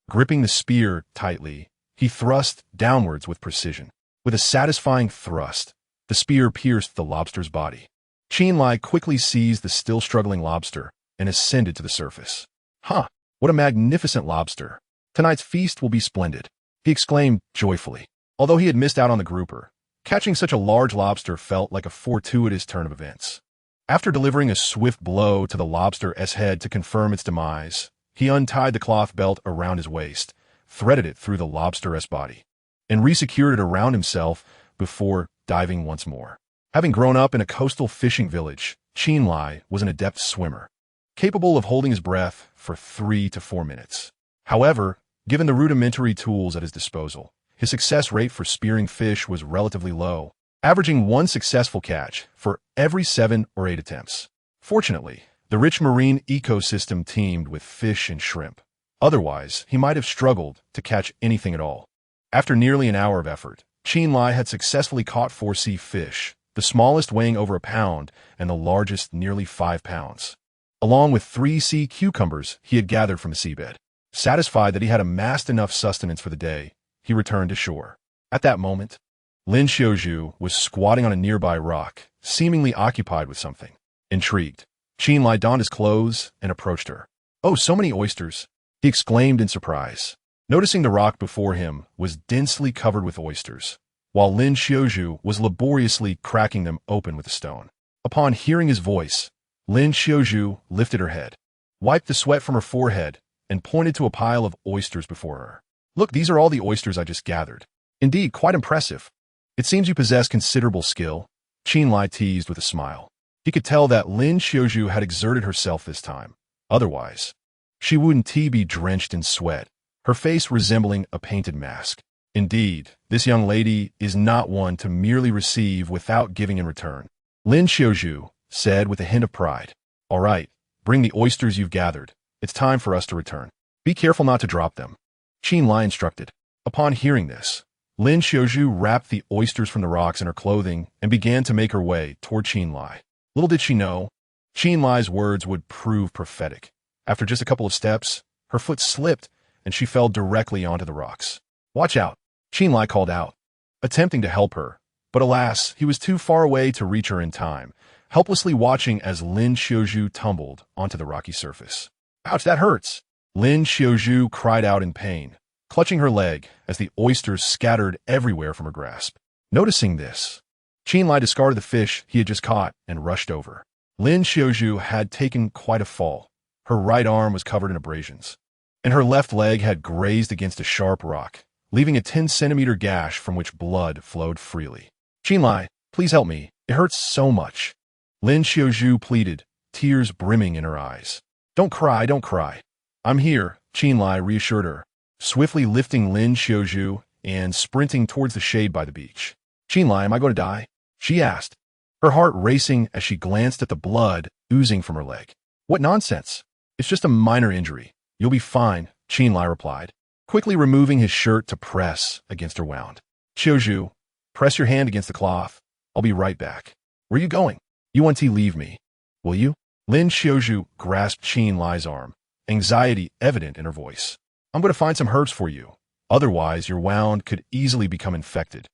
Gripping the spear tightly, he thrust downwards with precision. With a satisfying thrust, the spear pierced the lobster's body. Chen Lai quickly seized the still struggling lobster and ascended to the surface. Huh, what a magnificent lobster! Tonight's feast will be splendid, he exclaimed joyfully. Although he had missed out on the grouper, catching such a large lobster felt like a fortuitous turn of events. After delivering a swift blow to the lobster's head to confirm its demise, he untied the cloth belt around his waist, threaded it through the lobster's body, and resecured it around himself before diving once more. Having grown up in a coastal fishing village, Chen Lai was an adept swimmer, capable of holding his breath for 3 to 4 minutes. However, given the rudimentary tools at his disposal, his success rate for spearing fish was relatively low, averaging one successful catch for every 7 or 8 attempts. Fortunately, the rich marine ecosystem teemed with fish and shrimp. Otherwise, he might have struggled to catch anything at all. After nearly an hour of effort, Chen Lai had successfully caught 4 sea fish, the smallest weighing over a pound and the largest nearly 5 pounds, along with 3 sea cucumbers he had gathered from the seabed. Satisfied that he had amassed enough sustenance for the day, he returned to shore. At that moment, Lin Xiaozhu was squatting on a nearby rock, seemingly occupied with something. Intrigued, Chen Lai donned his clothes and approached her. "Oh, so many oysters!" he exclaimed in surprise. Noticing the rock before him was densely covered with oysters, while Lin Xiaozhu was laboriously cracking them open with a stone. Upon hearing his voice, Lin Xiaozhu lifted her head, wiped the sweat from her forehead, and pointed to a pile of oysters before her. "Look, these are all the oysters I just gathered. Indeed, quite impressive. It seems you possess considerable skill," Chen Lai teased with a smile. He could tell that Lin Xiaozhu had exerted herself this time. Otherwise, she wouldn't be drenched in sweat, her face resembling a painted mask. Indeed, this young lady is not one to merely receive without giving in return. Lin Xiaozhu said with a hint of pride. "All right, bring the oysters you've gathered. It's time for us to return. Be careful not to drop them," Chen Lai instructed. Upon hearing this, Lin Xiaozhu wrapped the oysters from the rocks in her clothing and began to make her way toward Chen Lai. Little did she know, Chen Lai's words would prove prophetic. After just a couple of steps, her foot slipped and she fell directly onto the rocks. "Watch out," Chen Lai called out, attempting to help her, but alas, he was too far away to reach her in time, helplessly watching as Lin Xiaozhu tumbled onto the rocky surface. "Ouch, that hurts!" Lin Xiaozhu cried out in pain, clutching her leg as the oysters scattered everywhere from her grasp. Noticing this, Chen Lai discarded the fish he had just caught and rushed over. Lin Xiaozhu had taken quite a fall. Her right arm was covered in abrasions, and her left leg had grazed against a sharp rock, leaving a 10-centimeter gash from which blood flowed freely. "Chen Lai, please help me. It hurts so much," Lin Xiaozhu pleaded, tears brimming in her eyes. Don't cry, don't cry. I'm here," Chen Lai reassured her, swiftly lifting Lin Xiaozhu and sprinting towards the shade by the beach. "Chen Lai, am I going to die?" she asked, her heart racing as she glanced at the blood oozing from her leg. "What nonsense! It's just a minor injury. You'll be fine," Chen Lai replied, quickly removing his shirt to press against her wound. "Xiaozhu, press your hand against the cloth. I'll be right back." "Where are you going?" "You want to leave me, will you?" Lin Xiaozhu grasped Chen Lai's arm, anxiety evident in her voice. "I'm going to find some herbs for you. Otherwise, your wound could easily become infected,"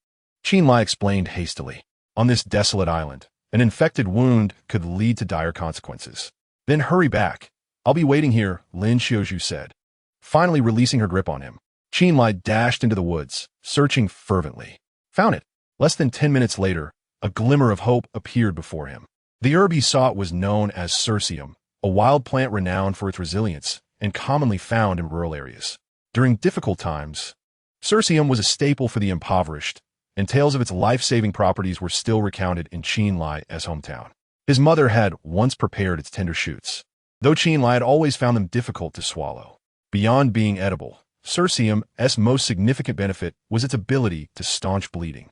Chen Lai explained hastily. On this desolate island, an infected wound could lead to dire consequences. "Then hurry back. I'll be waiting here," Lin Xiaozhu said, finally releasing her grip on him. Chen Lai dashed into the woods, searching fervently. Found it. Less than 10 minutes later, a glimmer of hope appeared before him. The herb he sought was known as cirsium, a wild plant renowned for its resilience and commonly found in rural areas. During difficult times, cirsium was a staple for the impoverished, and tales of its life-saving properties were still recounted in Chen Lai's hometown. His mother had once prepared its tender shoots, though Chen Lai had always found them difficult to swallow. Beyond being edible, cirsium's most significant benefit was its ability to staunch bleeding.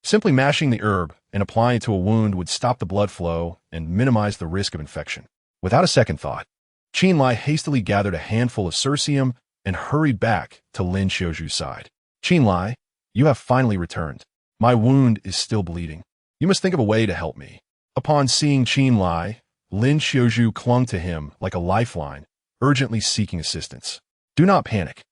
Simply mashing the herb and applying it to a wound would stop the blood flow and minimize the risk of infection. Without a second thought, Chen Lai hastily gathered a handful of cirsium and hurried back to Lin Xiaozhu's side. "Chen Lai, you have finally returned. My wound is still bleeding. You must think of a way to help me." Upon seeing Chen Lai, Lin Xiaozhu clung to him like a lifeline, urgently seeking assistance. "Do not panic.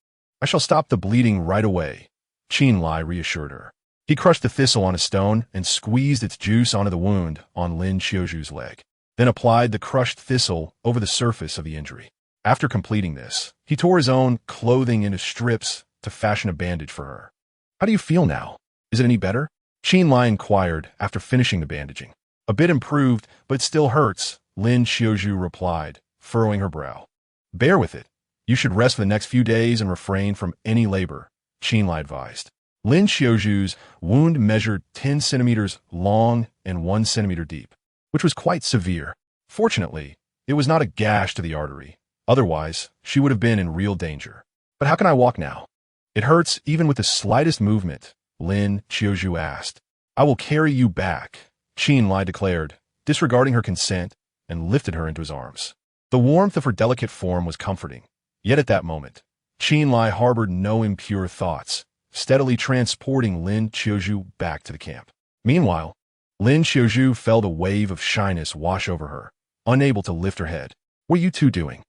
I shall stop the bleeding right away," Chen Lai reassured her. He crushed the thistle on a stone and squeezed its juice onto the wound on Lin Xiaozhu's leg, then applied the crushed thistle over the surface of the injury. After completing this, he tore his own clothing into strips to fashion a bandage for her. "How do you feel now? Is it any better?" Chen Lai inquired after finishing the bandaging. "A bit improved, but it still hurts," Lin Xiaozhu replied, furrowing her brow. "Bear with it. You should rest for the next few days and refrain from any labor," Chen Lai advised. Lin Xiaozhu's wound measured 10 centimeters long and 1 centimeter deep, which was quite severe. Fortunately, it was not a gash to the artery. Otherwise, she would have been in real danger. "But how can I walk now?" "It hurts even with the slightest movement," Lin Xiaozhu asked, I will carry you back, Chen Lai declared, disregarding her consent, and lifted her into his arms. The warmth of her delicate form was comforting, yet at that moment, Chen Lai harbored no impure thoughts, steadily transporting Lin Qiuzhu back to the camp. Meanwhile, Lin Qiuzhu felt a wave of shyness wash over her, unable to lift her head. What are you two doing?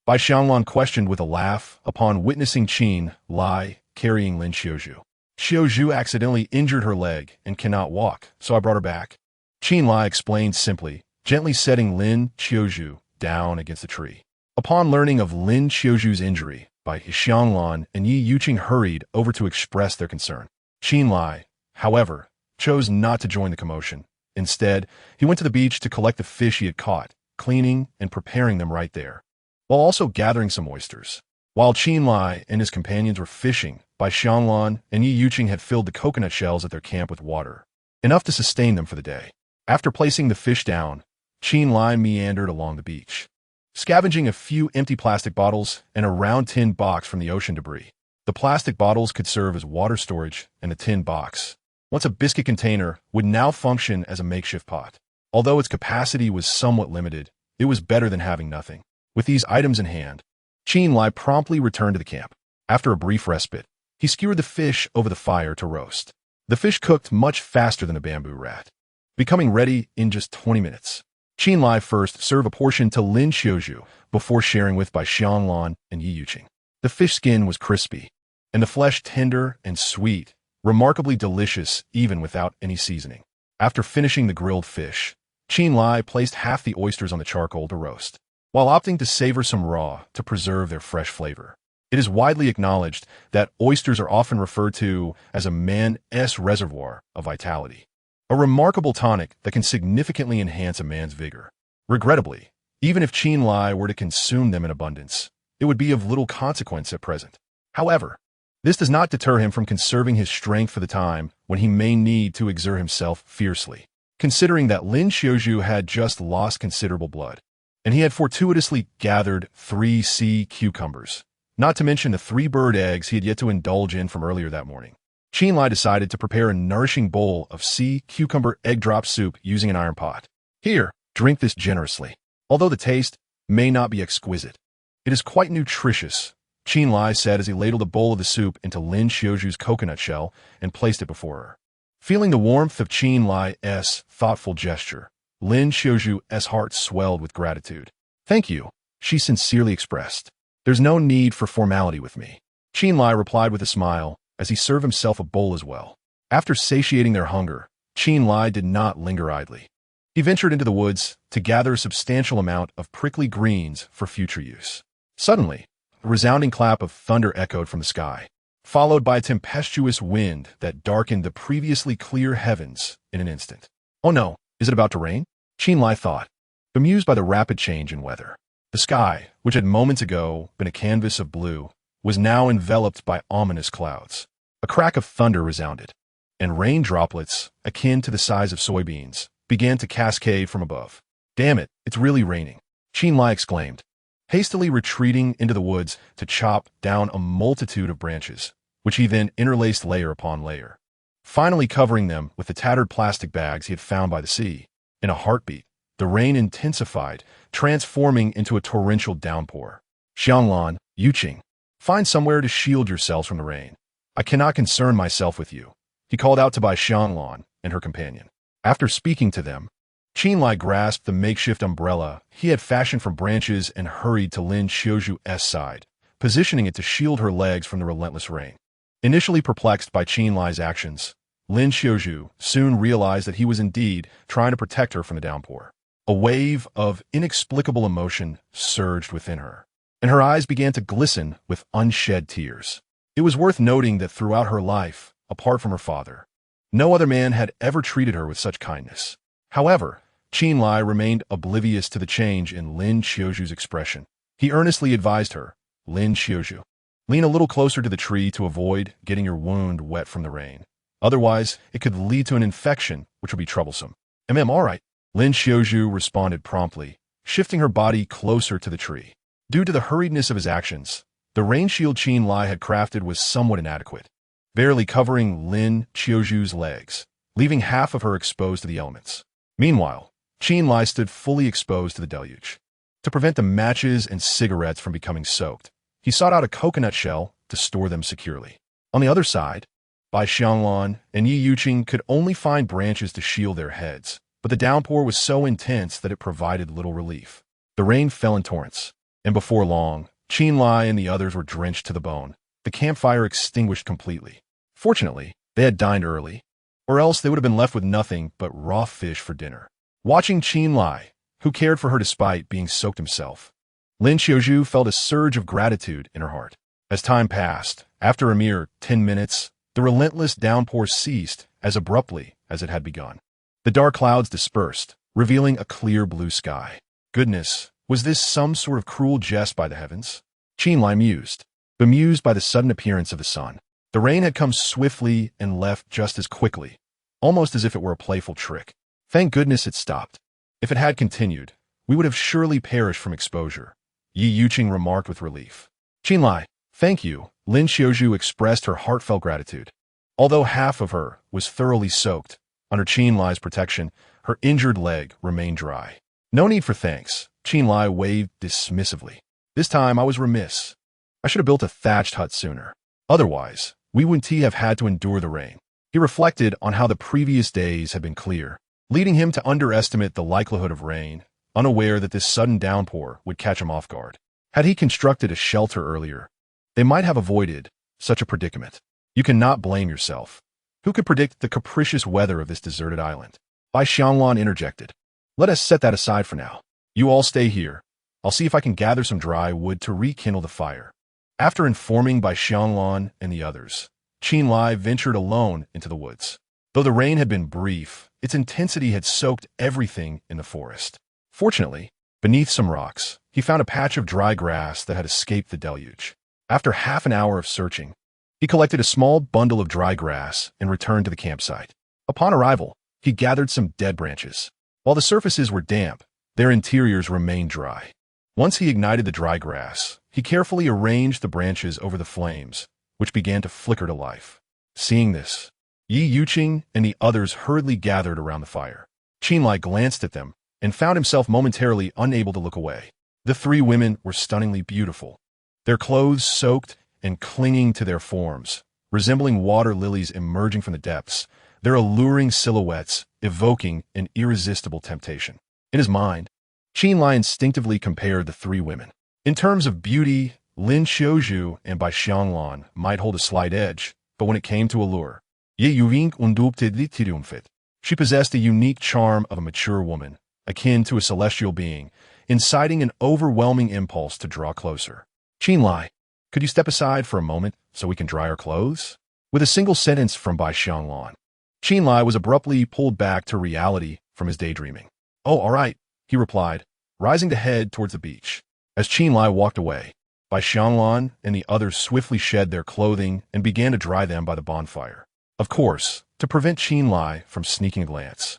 Bai Xianglan questioned with a laugh upon witnessing Chen Lai carrying Lin Qiuzhu. Qiuzhu accidentally injured her leg and cannot walk, so I brought her back. Chen Lai explained simply, gently setting Lin Qiuzhu down against the tree. Upon learning of Lin Qiuzhu's injury, Bai Xianglan and Yi Yuqing hurried over to express their concern. Chen Lai, however, chose not to join the commotion. Instead, he went to the beach to collect the fish he had caught, cleaning and preparing them right there, while also gathering some oysters. While Chen Lai and his companions were fishing, Bai Xianglan and Yi Yuqing had filled the coconut shells at their camp with water, enough to sustain them for the day. After placing the fish down, Chen Lai meandered along the beach, scavenging a few empty plastic bottles and a round tin box from the ocean debris. The plastic bottles could serve as water storage, and the tin box, once a biscuit container, would now function as a makeshift pot. Although its capacity was somewhat limited, it was better than having nothing. With these items in hand, Chen Lai promptly returned to the camp. After a brief respite, he skewered the fish over the fire to roast. The fish cooked much faster than a bamboo rat, becoming ready in just 20 minutes. Chen Lai first served a portion to Lin Qiuzhu before sharing with Bai Xianglan and Yi Yuqing. The fish skin was crispy, and the flesh tender and sweet, remarkably delicious even without any seasoning. After finishing the grilled fish, Chen Lai placed half the oysters on the charcoal to roast, while opting to savor some raw to preserve their fresh flavor. It is widely acknowledged that oysters are often referred to as a man's reservoir of vitality, a remarkable tonic that can significantly enhance a man's vigor. Regrettably, even if Chen Lai were to consume them in abundance, it would be of little consequence at present. However, this does not deter him from conserving his strength for the time when he may need to exert himself fiercely, considering that Lin Qiuzhu had just lost considerable blood, and he had fortuitously gathered 3 sea cucumbers, not to mention the 3 bird eggs he had yet to indulge in from earlier that morning. Chen Lai decided to prepare a nourishing bowl of sea cucumber egg drop soup using an iron pot. Here, drink this generously. Although the taste may not be exquisite, it is quite nutritious, Chen Lai said as he ladled a bowl of the soup into Lin Qiuzhu's coconut shell and placed it before her. Feeling the warmth of Chen Lai's thoughtful gesture, Lin Qiuzhu's heart swelled with gratitude. Thank you, she sincerely expressed. There's no need for formality with me. Chen Lai replied with a smile as he served himself a bowl as well. After satiating their hunger, Chen Lai did not linger idly. He ventured into the woods to gather a substantial amount of prickly greens for future use. Suddenly, a resounding clap of thunder echoed from the sky, followed by a tempestuous wind that darkened the previously clear heavens in an instant. Oh no, is it about to rain? Chen Lai thought, bemused by the rapid change in weather. The sky, which had moments ago been a canvas of blue, was now enveloped by ominous clouds. A crack of thunder resounded, and rain droplets, akin to the size of soybeans, began to cascade from above. Damn it, it's really raining, Chen Lai exclaimed, hastily retreating into the woods to chop down a multitude of branches, which he then interlaced layer upon layer, finally covering them with the tattered plastic bags he had found by the sea. In a heartbeat, the rain intensified, transforming into a torrential downpour. Xianglan, Yuqing, find somewhere to shield yourselves from the rain. I cannot concern myself with you, he called out to Bai Xianglan and her companion. After speaking to them, Chen Lai grasped the makeshift umbrella he had fashioned from branches and hurried to Lin Qiuzhu's side, positioning it to shield her legs from the relentless rain. Initially perplexed by Chen Lai's actions, Lin Qiuzhu soon realized that he was indeed trying to protect her from the downpour. A wave of inexplicable emotion surged within her, and her eyes began to glisten with unshed tears. It was worth noting that throughout her life, apart from her father, no other man had ever treated her with such kindness. However, Chen Lai remained oblivious to the change in Lin Qiuzhu's expression. He earnestly advised her, Lin Qiuzhu, lean a little closer to the tree to avoid getting your wound wet from the rain. Otherwise, it could lead to an infection, which would be troublesome. All right, Lin Qiuzhu responded promptly, shifting her body closer to the tree. Due to the hurriedness of his actions, the rain shield Chen Lai had crafted was somewhat inadequate, barely covering Lin Qiuzhu's legs. leaving half of her exposed to the elements. Meanwhile, Chen Lai stood fully exposed to the deluge. To prevent the matches and cigarettes from becoming soaked, he sought out a coconut shell to store them securely. On the other side, Bai Xianglan and Yi Yuqing could only find branches to shield their heads, but the downpour was so intense that it provided little relief. The rain fell in torrents, and before long, Chen Lai and the others were drenched to the bone, the campfire extinguished completely. Fortunately, they had dined early, or else they would have been left with nothing but raw fish for dinner. Watching Chen Lai, who cared for her despite being soaked himself, Lin Xiaozhu felt a surge of gratitude in her heart. As time passed, after a mere 10 minutes, the relentless downpour ceased as abruptly as it had begun. The dark clouds dispersed, revealing a clear blue sky. Goodness, was this some sort of cruel jest by the heavens? Chen Lai mused, bemused by the sudden appearance of the sun. The rain had come swiftly and left just as quickly, almost as if it were a playful trick. Thank goodness it stopped. If it had continued, we would have surely perished from exposure, Yi Yuqing remarked with relief. Chen Lai, thank you, Lin Xiaozhu expressed her heartfelt gratitude. Although half of her was thoroughly soaked, under Chen Lai's protection, her injured leg remained dry. No need for thanks, Chen Lai waved dismissively. This time I was remiss. I should have built a thatched hut sooner. Otherwise, we wouldn't have had to endure the rain. He reflected on how the previous days had been clear, leading him to underestimate the likelihood of rain, unaware that this sudden downpour would catch him off guard. Had he constructed a shelter earlier, they might have avoided such a predicament. You cannot blame yourself. Who could predict the capricious weather of this deserted island? Bai Xianglan interjected. Let us set that aside for now. You all stay here. I'll see if I can gather some dry wood to rekindle the fire. After informing Bai Xianglan and the others, Chen Lai ventured alone into the woods. Though the rain had been brief, its intensity had soaked everything in the forest. Fortunately, beneath some rocks, he found a patch of dry grass that had escaped the deluge. After half an hour of searching, he collected a small bundle of dry grass and returned to the campsite. Upon arrival, he gathered some dead branches. While the surfaces were damp, their interiors remained dry. Once he ignited the dry grass, he carefully arranged the branches over the flames, which began to flicker to life. Seeing this, Yi Yuqing and the others hurriedly gathered around the fire. Chen Lai glanced at them and found himself momentarily unable to look away. The three women were stunningly beautiful, their clothes soaked and clinging to their forms, resembling water lilies emerging from the depths, their alluring silhouettes evoking an irresistible temptation. In his mind, Chen Lai instinctively compared the three women. In terms of beauty, Lin Xiaozhu and Bai Xianglan might hold a slight edge, but when it came to allure, Ye Yuvink unduptedly triumphit. She possessed a unique charm of a mature woman, akin to a celestial being, inciting an overwhelming impulse to draw closer. Chen Lai, could you step aside for a moment so we can dry our clothes? With a single sentence from Bai Xianglan, Chen Lai was abruptly pulled back to reality from his daydreaming. Oh, all right, he replied, rising to head towards the beach. As Chen Lai walked away, Bai Xianglan and the others swiftly shed their clothing and began to dry them by the bonfire. Of course, to prevent Chen Lai from sneaking a glance,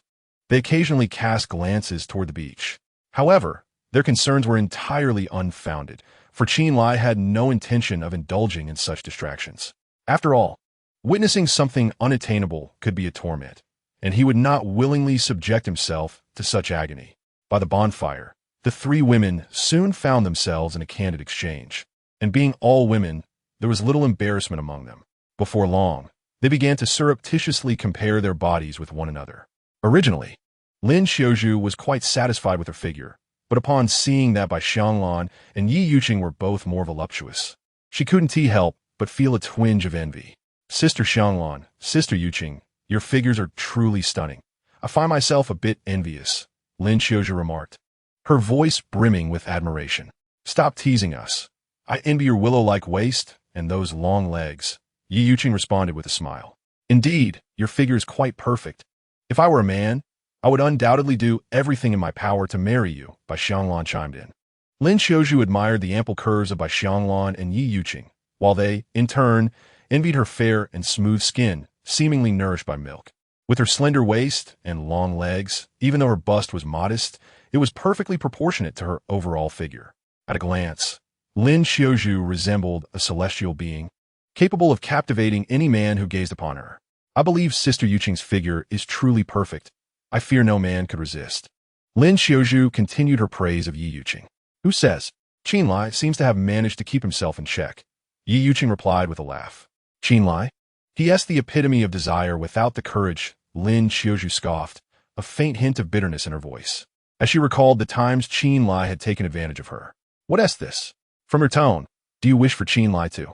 they occasionally cast glances toward the beach. However, their concerns were entirely unfounded, for Chen Lai had no intention of indulging in such distractions. After all, witnessing something unattainable could be a torment, and he would not willingly subject himself to such agony. By the bonfire, the three women soon found themselves in a candid exchange, and being all women, there was little embarrassment among them. Before long, they began to surreptitiously compare their bodies with one another. Originally, Lin Xiaozhu was quite satisfied with her figure, but upon seeing that Bai Xianglan and Yi Yuqing were both more voluptuous, she couldn't help but feel a twinge of envy. Sister Xianglan, Sister Yuqing, your figures are truly stunning. I find myself a bit envious, Lin Xiaozhu remarked, her voice brimming with admiration. Stop teasing us. I envy your willow-like waist and those long legs, Yi Yuqing responded with a smile. Indeed, your figure is quite perfect. If I were a man, I would undoubtedly do everything in my power to marry you, Bai Xianglan chimed in. Lin Xiaozhu admired the ample curves of Bai Xianglan and Yi Yuqing, while they, in turn, envied her fair and smooth skin, seemingly nourished by milk. With her slender waist and long legs, even though her bust was modest, it was perfectly proportionate to her overall figure. At a glance, Lin Xiaozhu resembled a celestial being, capable of captivating any man who gazed upon her. I believe Sister Yuqing's figure is truly perfect. I fear no man could resist. Lin Xiaozhu continued her praise of Yi Yuqing. Who says? Qin Lai seems to have managed to keep himself in check. Yi Yuqing replied with a laugh. Qin Lai? He asked the epitome of desire without the courage. Lin Xiaozhu scoffed, a faint hint of bitterness in her voice, as she recalled the times Qin Lai had taken advantage of her. What is this? From her tone, do you wish for Qin Lai too?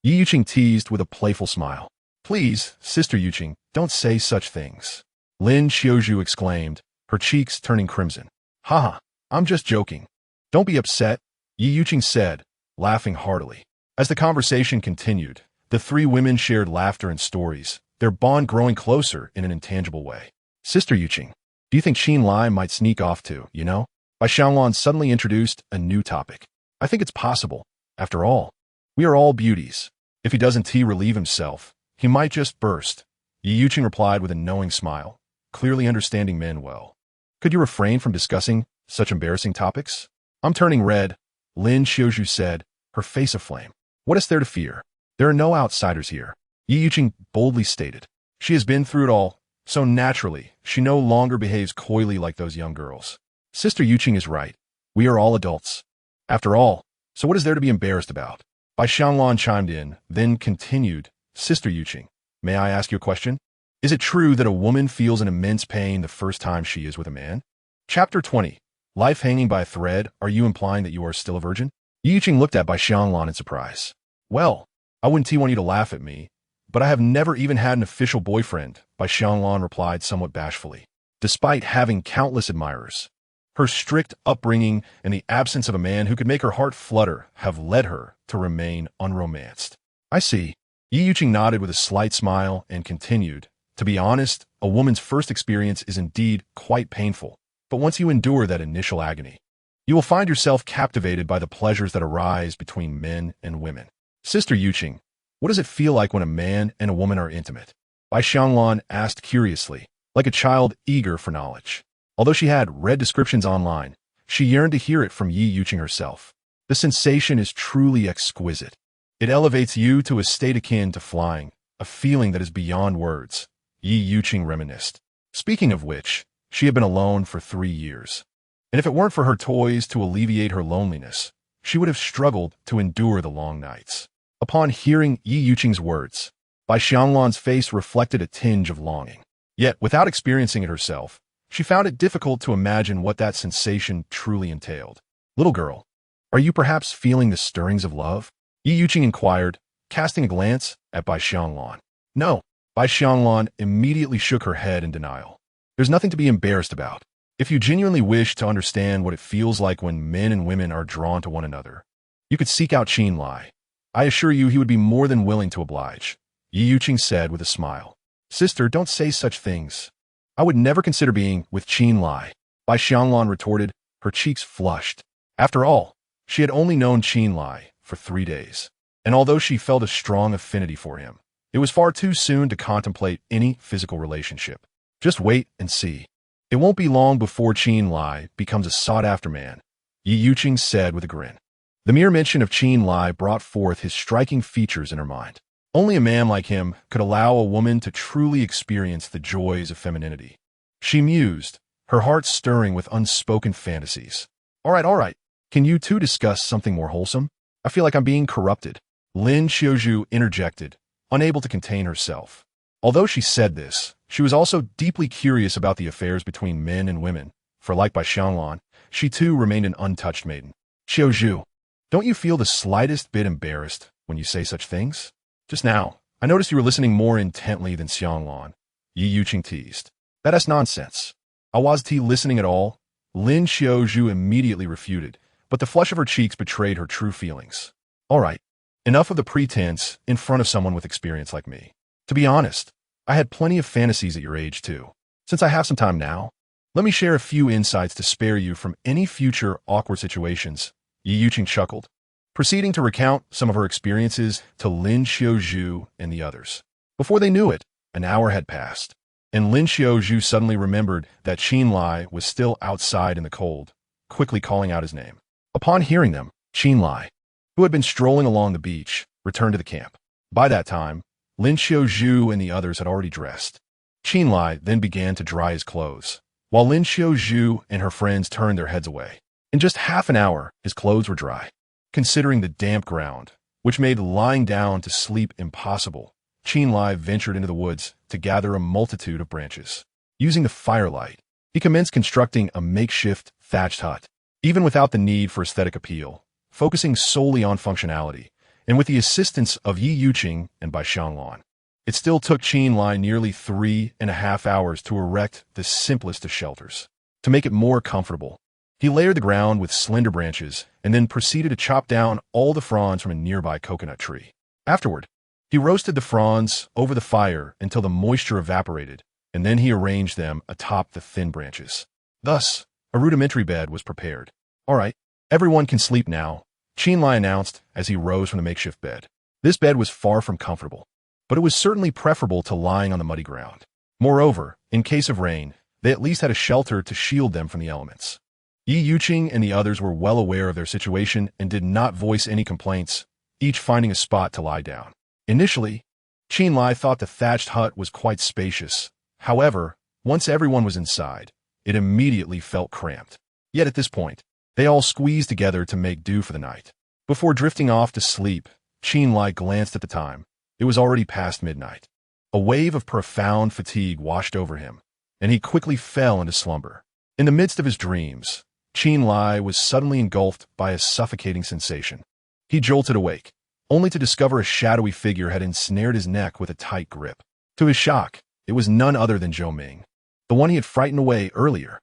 Yi Yuqing teased with a playful smile. Please, Sister Yuqing, don't say such things. Lin Xiaozhu exclaimed, her cheeks turning crimson. Haha, I'm just joking. Don't be upset, Yi Yuqing said, laughing heartily. As the conversation continued, the three women shared laughter and stories, their bond growing closer in an intangible way. Sister Yuqing, do you think Qin Lai might sneak off too, you know? Bai Xiangluan suddenly introduced a new topic. I think it's possible. After all, we are all beauties. If he doesn't relieve himself, he might just burst. Yi Yuqing replied with a knowing smile, clearly understanding men well. Could you refrain from discussing such embarrassing topics? I'm turning red, Lin Xiaozhu said, her face aflame. What is there to fear? There are no outsiders here, Yi Yuqing boldly stated. She has been through it all, so naturally, she no longer behaves coyly like those young girls. Sister Yuqing is right. We are all adults. After all, so what is there to be embarrassed about? Bai Xiangluan chimed in, then continued, Sister Yuqing, may I ask you a question? Is it true that a woman feels an immense pain the first time she is with a man? Chapter 20. Life hanging by a thread. Are you implying that you are still a virgin? Yi Yuqing looked at Bai Xiangluan in surprise. Well, I wouldn't want you to laugh at me, but I have never even had an official boyfriend, Bai Xiangluan replied somewhat bashfully. Despite having countless admirers, her strict upbringing and the absence of a man who could make her heart flutter have led her to remain unromanced. I see. Yi Yuqing nodded with a slight smile and continued. To be honest, a woman's first experience is indeed quite painful, but once you endure that initial agony, you will find yourself captivated by the pleasures that arise between men and women. Sister Yuqing, what does it feel like when a man and a woman are intimate? Bai Xiangluan asked curiously, like a child eager for knowledge. Although she had read descriptions online, she yearned to hear it from Yi Yuqing herself. The sensation is truly exquisite. It elevates you to a state akin to flying, a feeling that is beyond words, Yi Yuqing reminisced. Speaking of which, she had been alone for 3 years. And if it weren't for her toys to alleviate her loneliness, she would have struggled to endure the long nights. Upon hearing Yi Yuqing's words, Bai Xiangluan's face reflected a tinge of longing. Yet, without experiencing it herself, she found it difficult to imagine what that sensation truly entailed. Little girl, are you perhaps feeling the stirrings of love? Yi Yuqing inquired, casting a glance at Bai Xiangluan. No, Bai Xiangluan immediately shook her head in denial. There's nothing to be embarrassed about. If you genuinely wish to understand what it feels like when men and women are drawn to one another, you could seek out Qin Lai. I assure you he would be more than willing to oblige, Yi Yuqing said with a smile. Sister, don't say such things. I would never consider being with Qin Lai, Bai Xiangluan retorted, her cheeks flushed. After all, she had only known Qin Lai for 3 days, and although she felt a strong affinity for him, it was far too soon to contemplate any physical relationship. Just wait and see. It won't be long before Qin Lai becomes a sought-after man, Yi Yuqing said with a grin. The mere mention of Qin Lai brought forth his striking features in her mind. Only a man like him could allow a woman to truly experience the joys of femininity. She mused, her heart stirring with unspoken fantasies. All right. Can you two discuss something more wholesome? I feel like I'm being corrupted. Lin Xiaozhu interjected, unable to contain herself. Although she said this, she was also deeply curious about the affairs between men and women, for like Bai Xiangluan, she too remained an untouched maiden. Xiaozhu, don't you feel the slightest bit embarrassed when you say such things? Just now, I noticed you were listening more intently than Xiangluan, Yi Yuqing teased. That's nonsense. I wasn't listening at all, Lin Xiaozhu immediately refuted, but the flush of her cheeks betrayed her true feelings. All right, enough of the pretense in front of someone with experience like me. To be honest, I had plenty of fantasies at your age too. Since I have some time now, let me share a few insights to spare you from any future awkward situations, Yi Yuqing chuckled, proceeding to recount some of her experiences to Lin Xiaozhu and the others. Before they knew it, an hour had passed, and Lin Xiaozhu suddenly remembered that Qin Lai was still outside in the cold, quickly calling out his name. Upon hearing them, Qin Lai, who had been strolling along the beach, returned to the camp. By that time, Lin Xiaozhu and the others had already dressed. Qin Lai then began to dry his clothes, while Lin Xiaozhu and her friends turned their heads away. In just half an hour, his clothes were dry. Considering the damp ground, which made lying down to sleep impossible, Qin Lai ventured into the woods to gather a multitude of branches. Using the firelight, he commenced constructing a makeshift thatched hut, even without the need for aesthetic appeal, focusing solely on functionality, and with the assistance of Yi Yuqing and Bai Xianglan. It still took Qin Lai nearly 3.5 hours to erect the simplest of shelters. To make it more comfortable, he layered the ground with slender branches and then proceeded to chop down all the fronds from a nearby coconut tree. Afterward, he roasted the fronds over the fire until the moisture evaporated, and then he arranged them atop the thin branches. Thus, a rudimentary bed was prepared. "All right, everyone can sleep now," Qin Lai announced as he rose from the makeshift bed. This bed was far from comfortable, but it was certainly preferable to lying on the muddy ground. Moreover, in case of rain, they at least had a shelter to shield them from the elements. Yi Yuqing and the others were well aware of their situation and did not voice any complaints, each finding a spot to lie down. Initially, Qin Lai thought the thatched hut was quite spacious. However, once everyone was inside, it immediately felt cramped. Yet at this point, they all squeezed together to make do for the night. Before drifting off to sleep, Qin Lai glanced at the time. It was already past midnight. A wave of profound fatigue washed over him, and he quickly fell into slumber. In the midst of his dreams, Qin Lai was suddenly engulfed by a suffocating sensation. He jolted awake, only to discover a shadowy figure had ensnared his neck with a tight grip. To his shock, it was none other than Zhou Ming, the one he had frightened away earlier.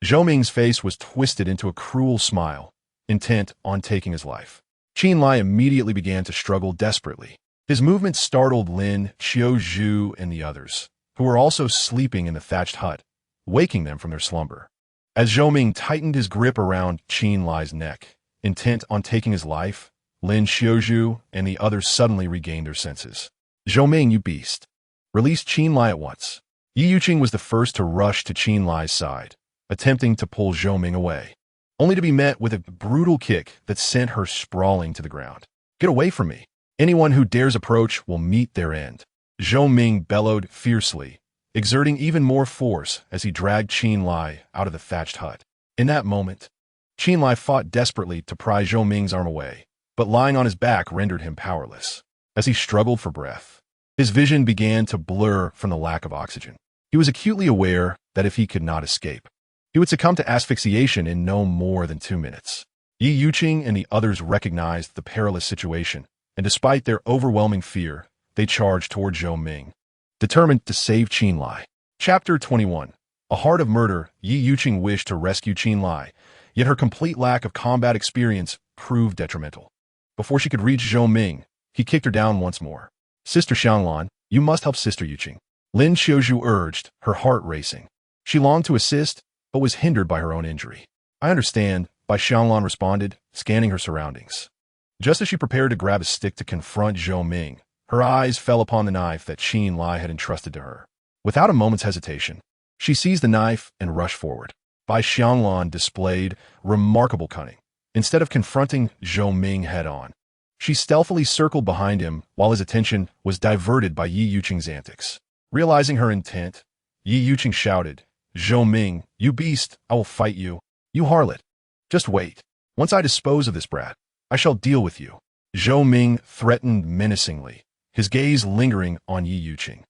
Zhou Ming's face was twisted into a cruel smile, intent on taking his life. Qin Lai immediately began to struggle desperately. His movements startled Lin Xiaozhu and the others, who were also sleeping in the thatched hut, waking them from their slumber. As Zhou Ming tightened his grip around Qin Lai's neck, intent on taking his life, Lin Xiaozhu and the others suddenly regained their senses. "Zhou Ming, you beast! Release Qin Lai at once." Yi Yuqing was the first to rush to Qin Lai's side, attempting to pull Zhou Ming away, only to be met with a brutal kick that sent her sprawling to the ground. "Get away from me! Anyone who dares approach will meet their end." Zhou Ming bellowed fiercely, exerting even more force as he dragged Qin Lai out of the thatched hut. In that moment, Qin Lai fought desperately to pry Zhou Ming's arm away, but lying on his back rendered him powerless. As he struggled for breath, his vision began to blur from the lack of oxygen. He was acutely aware that if he could not escape, he would succumb to asphyxiation in no more than 2 minutes. Yi Yuqing and the others recognized the perilous situation, and despite their overwhelming fear, they charged toward Zhou Ming, determined to save Qin Lai. Chapter 21. A Heart of Murder. Yi Yuqing wished to rescue Qin Lai, yet her complete lack of combat experience proved detrimental. Before she could reach Zhou Ming, he kicked her down once more. "Sister Xianglan, you must help Sister Yuqing," Lin Xiaozhu urged, her heart racing. She longed to assist, but was hindered by her own injury. "I understand," Bai Xianglan responded, scanning her surroundings. Just as she prepared to grab a stick to confront Zhou Ming, her eyes fell upon the knife that Qin Lai had entrusted to her. Without a moment's hesitation, she seized the knife and rushed forward. Bai Xianglan displayed remarkable cunning. Instead of confronting Zhou Ming head-on, she stealthily circled behind him while his attention was diverted by Yi Yuqing's antics. Realizing her intent, Yi Yuqing shouted, "Zhou Ming, you beast, I will fight you. You harlot. Just wait. Once I dispose of this brat, I shall deal with you." Zhou Ming threatened menacingly, his gaze lingering on Yi Yuqing,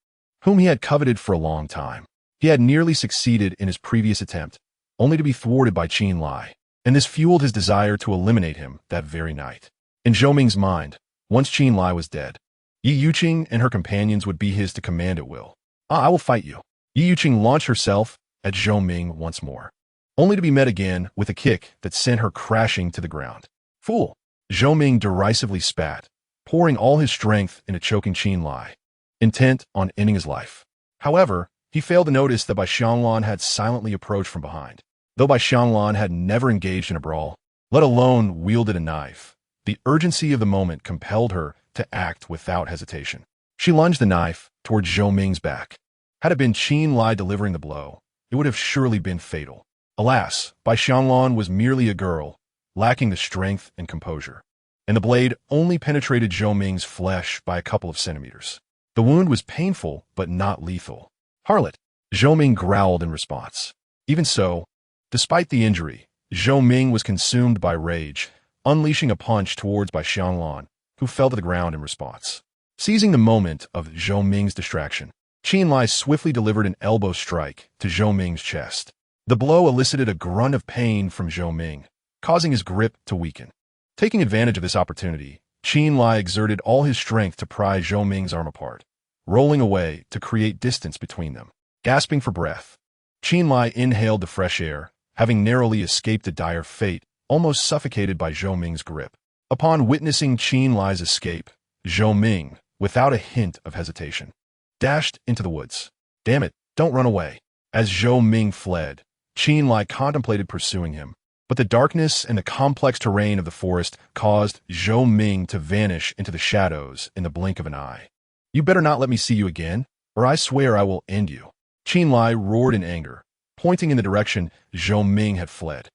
whom he had coveted for a long time. He had nearly succeeded in his previous attempt, only to be thwarted by Qin Lai, and this fueled his desire to eliminate him that very night. In Zhou Ming's mind, once Qin Lai was dead, Yi Yuqing and her companions would be his to command at will. "I will fight you." Yi Yuqing launched herself at Zhou Ming once more, only to be met again with a kick that sent her crashing to the ground. "Fool!" Zhou Ming derisively spat, pouring all his strength into choking Qin Lai, intent on ending his life. However, he failed to notice that Bai Xianglan had silently approached from behind. Though Bai Xianglan had never engaged in a brawl, let alone wielded a knife, the urgency of the moment compelled her to act without hesitation. She lunged the knife toward Zhou Ming's back. Had it been Qin Lai delivering the blow, it would have surely been fatal. Alas, Bai Xianglan was merely a girl, lacking the strength and composure, and the blade only penetrated Zhou Ming's flesh by a couple of centimeters. The wound was painful, but not lethal. Harlot, Zhou Ming growled in response. Even so, despite the injury, Zhou Ming was consumed by rage, unleashing a punch towards Bai Xianglan, who fell to the ground in response. Seizing the moment of Zhou Ming's distraction, Qin Lai swiftly delivered an elbow strike to Zhou Ming's chest. The blow elicited a grunt of pain from Zhou Ming, causing his grip to weaken. Taking advantage of this opportunity, Qin Lai exerted all his strength to pry Zhou Ming's arm apart, rolling away to create distance between them. Gasping for breath, Qin Lai inhaled the fresh air, having narrowly escaped a dire fate, almost suffocated by Zhou Ming's grip. Upon witnessing Qin Lai's escape, Zhou Ming, without a hint of hesitation, dashed into the woods. Damn it, don't run away. As Zhou Ming fled, Qin Lai contemplated pursuing him, but the darkness and the complex terrain of the forest caused Zhou Ming to vanish into the shadows in the blink of an eye. You better not let me see you again, or I swear I will end you. Qin Lai roared in anger, pointing in the direction Zhou Ming had fled.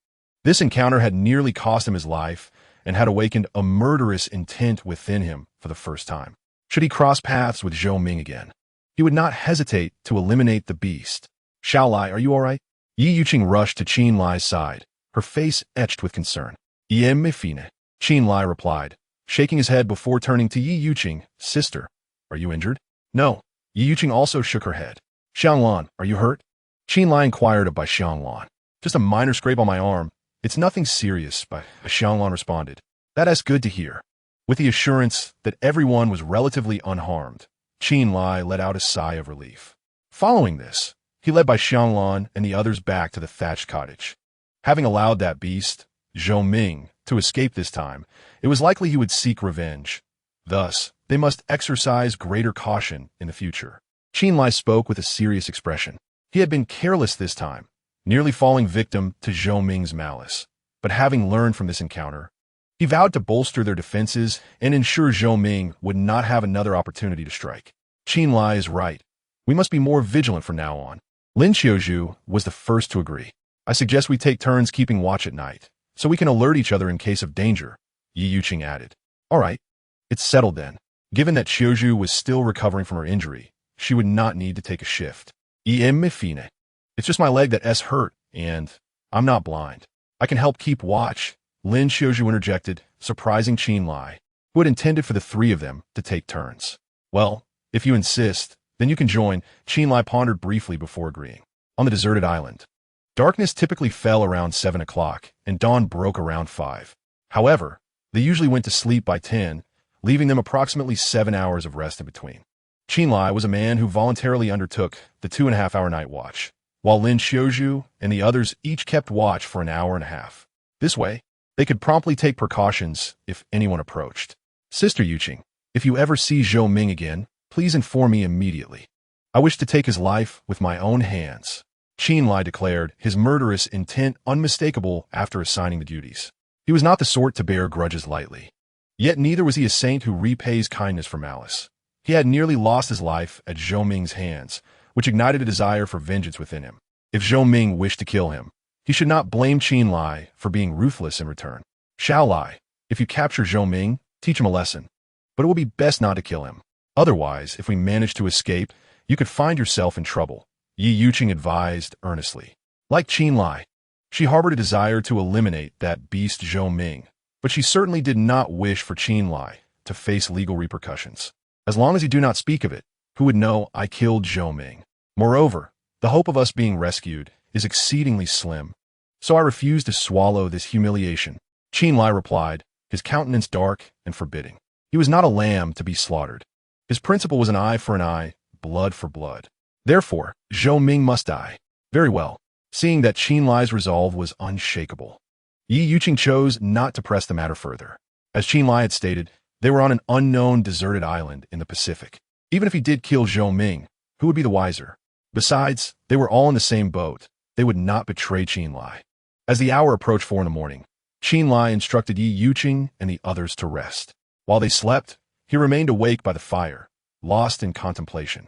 This encounter had nearly cost him his life and had awakened a murderous intent within him for the first time. Should he cross paths with Zhou Ming again, he would not hesitate to eliminate the beast. Xiao Lai, are you all right? Yi Yuqing rushed to Qin Lai's side, her face etched with concern. Iem me fine, Qin Lai replied, shaking his head before turning to Yi Yuqing. Sister, are you injured? No. Yi Yuqing also shook her head. Xianglan, are you hurt? Qin Lai inquired of Bai Xianglan. Just a minor scrape on my arm. It's nothing serious, Bai Xianglan responded. That's good to hear. With the assurance that everyone was relatively unharmed, Qin Lai let out a sigh of relief. Following this, he led Bai Xianglan and the others back to the thatched cottage. Having allowed that beast, Zhou Ming, to escape this time, it was likely he would seek revenge. Thus, they must exercise greater caution in the future. Qin Lai spoke with a serious expression. He had been careless this time, nearly falling victim to Zhou Ming's malice. But having learned from this encounter, he vowed to bolster their defenses and ensure Zhou Ming would not have another opportunity to strike. Qin Lai is right. We must be more vigilant from now on. Lin Qiuzhu was the first to agree. I suggest we take turns keeping watch at night, so we can alert each other in case of danger, Yi Yuqing added. All right. It's settled then. Given that Qiuzhu was still recovering from her injury, she would not need to take a shift. Iem me fine. It's just my leg that's hurt, and I'm not blind. I can help keep watch, Lin Qiuzhu interjected, surprising Qin Lai, who had intended for the three of them to take turns. Well, if you insist, then you can join, Qin Lai pondered briefly before agreeing. On the deserted island, darkness typically fell around 7 o'clock, and dawn broke around 5. However, they usually went to sleep by 10, leaving them approximately 7 hours of rest in between. Qin Lai was a man who voluntarily undertook the 2.5-hour night watch, while Lin Qiuzhu and the others each kept watch for an hour and a half. This way, they could promptly take precautions if anyone approached. Sister Yuqing, if you ever see Zhou Ming again, please inform me immediately. I wish to take his life with my own hands, Qin Lai declared, his murderous intent unmistakable after assigning the duties. He was not the sort to bear grudges lightly. Yet neither was he a saint who repays kindness for malice. He had nearly lost his life at Zhou Ming's hands, which ignited a desire for vengeance within him. If Zhou Ming wished to kill him, he should not blame Qin Lai for being ruthless in return. Xiao Lai, if you capture Zhou Ming, teach him a lesson. But it will be best not to kill him. Otherwise, if we manage to escape, you could find yourself in trouble, Yi Yuqing advised earnestly. Like Qin Lai, she harbored a desire to eliminate that beast Zhou Ming, but she certainly did not wish for Qin Lai to face legal repercussions. As long as you do not speak of it, who would know I killed Zhou Ming? Moreover, the hope of us being rescued is exceedingly slim, so I refuse to swallow this humiliation, Qin Lai replied, his countenance dark and forbidding. He was not a lamb to be slaughtered. His principle was an eye for an eye, blood for blood. Therefore, Zhou Ming must die. Very well. Seeing that Qin Lai's resolve was unshakable, Yi Yuqing chose not to press the matter further. As Qin Lai had stated, they were on an unknown deserted island in the Pacific. Even if he did kill Zhou Ming, who would be the wiser? Besides, they were all in the same boat. They would not betray Qin Lai. As the hour approached 4 in the morning, Qin Lai instructed Yi Yuqing and the others to rest. While they slept, he remained awake by the fire, lost in contemplation.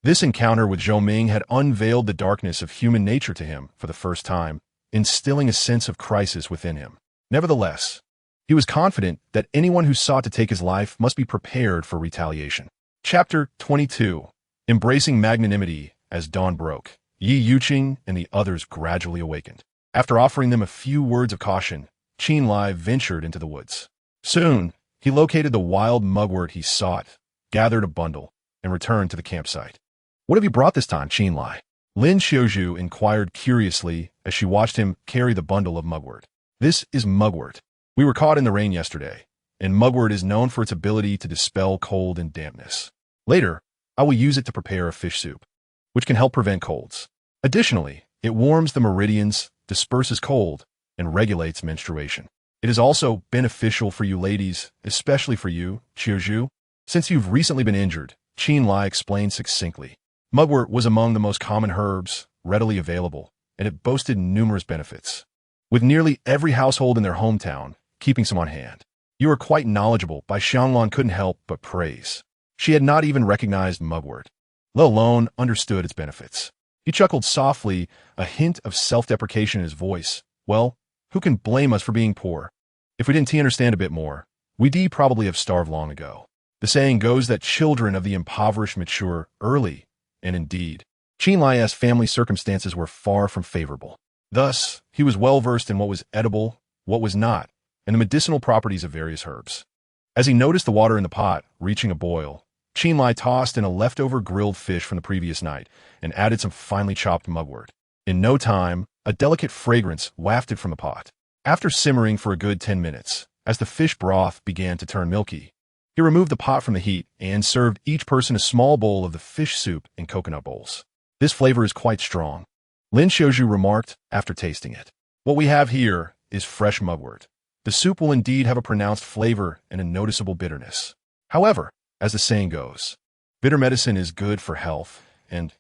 This encounter with Zhou Ming had unveiled the darkness of human nature to him for the first time, instilling a sense of crisis within him. Nevertheless, he was confident that anyone who sought to take his life must be prepared for retaliation. Chapter 22. Embracing magnanimity. As dawn broke, Yi Yuqing and the others gradually awakened. After offering them a few words of caution, Qin Lai ventured into the woods. Soon, he located the wild mugwort he sought, gathered a bundle, and returned to the campsite. "What have you brought this time, Qin Lai?" Lin Xiaozhu inquired curiously as she watched him carry the bundle of mugwort. "This is mugwort. We were caught in the rain yesterday, and mugwort is known for its ability to dispel cold and dampness. Later, I will use it to prepare a fish soup, which can help prevent colds. Additionally, it warms the meridians, disperses cold, and regulates menstruation. It is also beneficial for you ladies, especially for you, Xiaozhu. Since you've recently been injured," Qin Lai explained succinctly. Mugwort was among the most common herbs readily available, and it boasted numerous benefits, with nearly every household in their hometown keeping some on hand. "You are quite knowledgeable," Bai Xianglan couldn't help but praise. She had not even recognized mugwort, let alone understood its benefits. He chuckled softly, a hint of self-deprecation in his voice. "Well, who can blame us for being poor? If we didn't understand a bit more, we'd probably have starved long ago. The saying goes that children of the impoverished mature early, and indeed, Qin Lai's family circumstances were far from favorable. Thus, he was well-versed in what was edible, what was not, and the medicinal properties of various herbs. As he noticed the water in the pot reaching a boil, Qin Lai tossed in a leftover grilled fish from the previous night and added some finely chopped mugwort. In no time, a delicate fragrance wafted from the pot. After simmering for a good 10 minutes, as the fish broth began to turn milky, he removed the pot from the heat and served each person a small bowl of the fish soup in coconut bowls. "This flavor is quite strong," Lin Xiaozhu remarked after tasting it. "What we have here is fresh mugwort. The soup will indeed have a pronounced flavor and a noticeable bitterness. However, as the saying goes, bitter medicine is good for health, and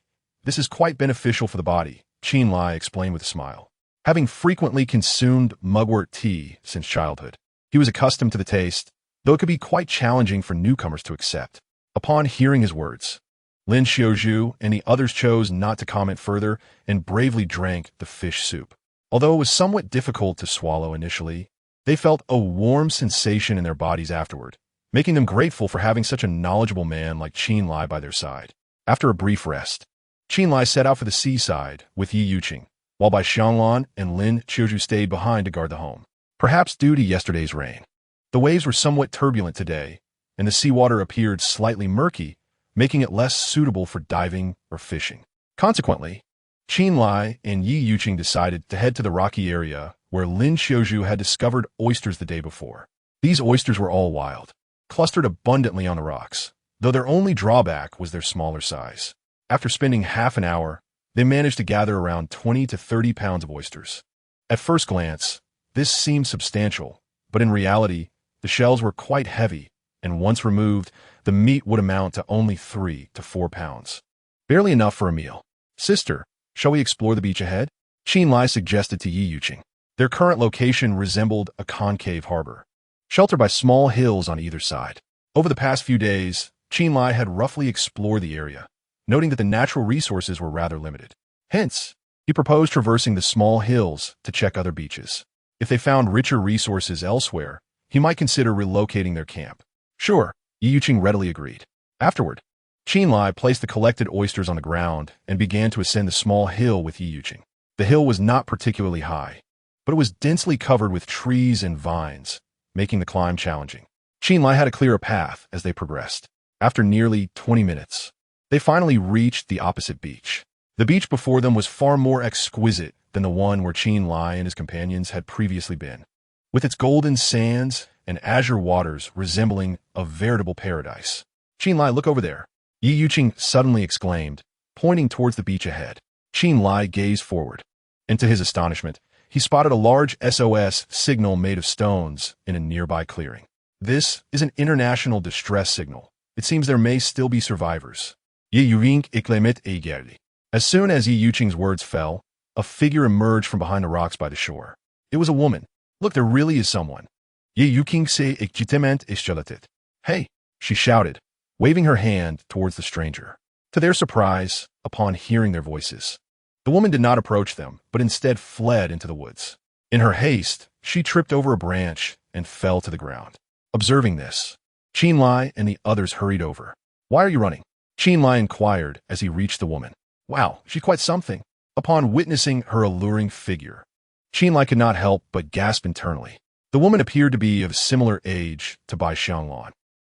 this is quite beneficial for the body," Qin Lai explained with a smile. Having frequently consumed mugwort tea since childhood, he was accustomed to the taste, though it could be quite challenging for newcomers to accept. Upon hearing his words, Lin Xiaozhu and the others chose not to comment further and bravely drank the fish soup. Although it was somewhat difficult to swallow initially, they felt a warm sensation in their bodies afterward, making them grateful for having such a knowledgeable man like Qin Lai by their side. After a brief rest, Qin Lai set out for the seaside with Yi Yuqing, while Bai Xianglan and Lin Xiaozhu stayed behind to guard the home. Perhaps due to yesterday's rain, the waves were somewhat turbulent today, and the seawater appeared slightly murky, making it less suitable for diving or fishing. Consequently, Qin Lai and Yi Yuqing decided to head to the rocky area where Lin Xiaozhu had discovered oysters the day before. These oysters were all wild, clustered abundantly on the rocks, though their only drawback was their smaller size. After spending half an hour, they managed to gather around 20 to 30 pounds of oysters. At first glance, this seemed substantial, but in reality, the shells were quite heavy, and once removed, the meat would amount to only 3 to 4 pounds. Barely enough for a meal. "Sister, shall we explore the beach ahead?" Qin Lai suggested to Yi Yuqing. Their current location resembled a concave harbor, sheltered by small hills on either side. Over the past few days, Qin Lai had roughly explored the area, noting that the natural resources were rather limited. Hence, he proposed traversing the small hills to check other beaches. If they found richer resources elsewhere, he might consider relocating their camp. "Sure," Yi Yuqing readily agreed. Afterward, Qin Lai placed the collected oysters on the ground and began to ascend the small hill with Yi Yuqing. The hill was not particularly high, but it was densely covered with trees and vines, making the climb challenging. Qin Lai had to clear a path as they progressed. After nearly 20 minutes, they finally reached the opposite beach. The beach before them was far more exquisite than the one where Qin Lai and his companions had previously been, with its golden sands and azure waters resembling a veritable paradise. "Qin Lai, look over there," Yi Yuqing suddenly exclaimed, pointing towards the beach ahead. Qin Lai gazed forward, and to his astonishment, he spotted a large SOS signal made of stones in a nearby clearing. "This is an international distress signal. It seems there may still be survivors." Yi Yuqing éclamet égaré. As soon as Yi Yuqing's words fell, a figure emerged from behind the rocks by the shore. It was a woman. "Look, there really is someone." Yi Yuqing s'est excitement échalaté. "Hey," she shouted, waving her hand towards the stranger. To their surprise, upon hearing their voices, the woman did not approach them, but instead fled into the woods. In her haste, she tripped over a branch and fell to the ground. Observing this, Qin Lai and the others hurried over. Why are you running? Chen Lai inquired as he reached the woman. Wow, she's quite something. Upon witnessing her alluring figure, Chen Lai could not help but gasp internally. The woman appeared to be of similar age to Bai Xianglan,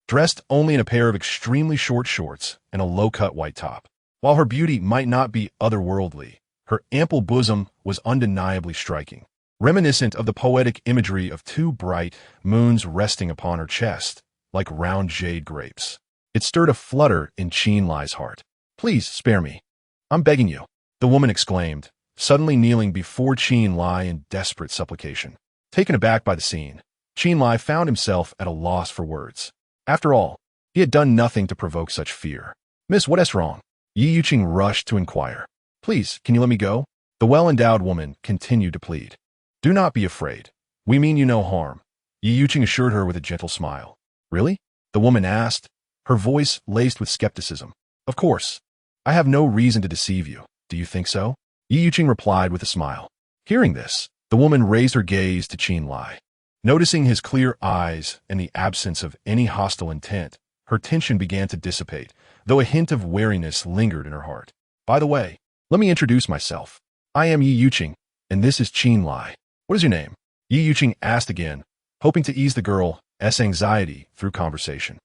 dressed only in a pair of extremely short shorts and a low-cut white top. While her beauty might not be otherworldly, her ample bosom was undeniably striking, reminiscent of the poetic imagery of two bright moons resting upon her chest, like round jade grapes. It stirred a flutter in Chen Lai's heart. Please, spare me. I'm begging you, the woman exclaimed, suddenly kneeling before Chen Lai in desperate supplication. Taken aback by the scene, Chen Lai found himself at a loss for words. After all, he had done nothing to provoke such fear. Miss, what is wrong? Yi Yuqing rushed to inquire. Please, can you let me go? The well-endowed woman continued to plead. Do not be afraid. We mean you no harm, Yi Yuqing assured her with a gentle smile. Really? The woman asked, her voice laced with skepticism. Of course. I have no reason to deceive you. Do you think so? Yi Yuqing replied with a smile. Hearing this, the woman raised her gaze to Chen Lai. Noticing his clear eyes and the absence of any hostile intent, her tension began to dissipate, though a hint of wariness lingered in her heart. By the way, let me introduce myself. I am Yi Yuqing, and this is Chen Lai. What is your name? Yi Yuqing asked again, hoping to ease the girl's anxiety through conversation.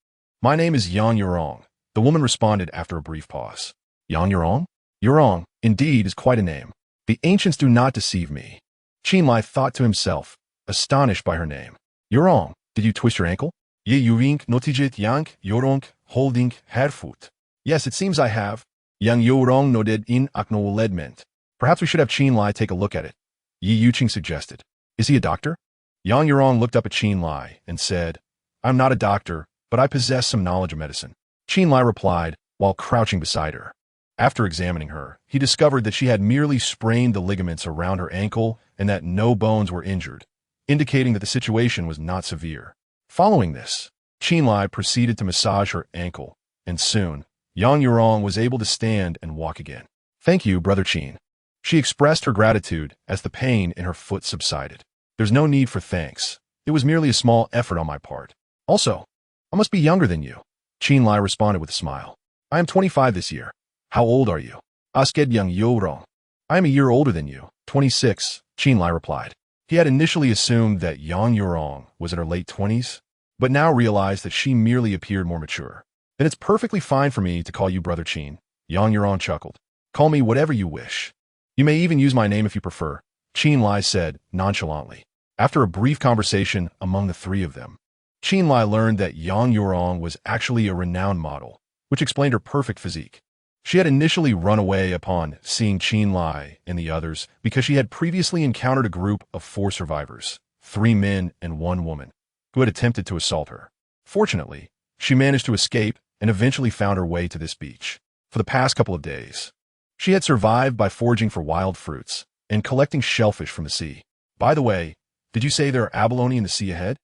My name is Yang Yurong, the woman responded after a brief pause. Yang Yurong? Yurong, indeed, is quite a name. The ancients do not deceive me. Chen Lai thought to himself, astonished by her name. Yurong, did you twist your ankle? Ye Yurink notijit Yang Yorong holding herfoot. Yes, it seems I have. Yang Yorong noted in acknowledgement. Perhaps we should have Chen Lai take a look at it. Yi Yuqing suggested. Is he a doctor? Yang Yurong looked up at Chen Lai and said, I'm not a doctor, but I possess some knowledge of medicine. Chen Lai replied while crouching beside her. After examining her, he discovered that she had merely sprained the ligaments around her ankle and that no bones were injured, indicating that the situation was not severe. Following this, Chen Lai proceeded to massage her ankle, and soon, Yang Yurong was able to stand and walk again. Thank you, Brother Chen. She expressed her gratitude as the pain in her foot subsided. There's no need for thanks. It was merely a small effort on my part. Also, I must be younger than you. Chen Lai responded with a smile. I am 25 this year. How old are you? Asked Yang Yurong. I am a year older than you. 26, Chen Lai replied. He had initially assumed that Yang Yurong was in her late 20s, but now realized that she merely appeared more mature. Then it's perfectly fine for me to call you Brother Chen. Yang Yurong chuckled. Call me whatever you wish. You may even use my name if you prefer, Chen Lai said nonchalantly. After a brief conversation among the three of them, Chen Lai learned that Yang Yurong was actually a renowned model, which explained her perfect physique. She had initially run away upon seeing Chen Lai and the others because she had previously encountered a group of 4 survivors, 3 men and 1 woman, who had attempted to assault her. Fortunately, she managed to escape and eventually found her way to this beach. For the past couple of days, she had survived by foraging for wild fruits and collecting shellfish from the sea. By the way, did you say there are abalone in the sea ahead?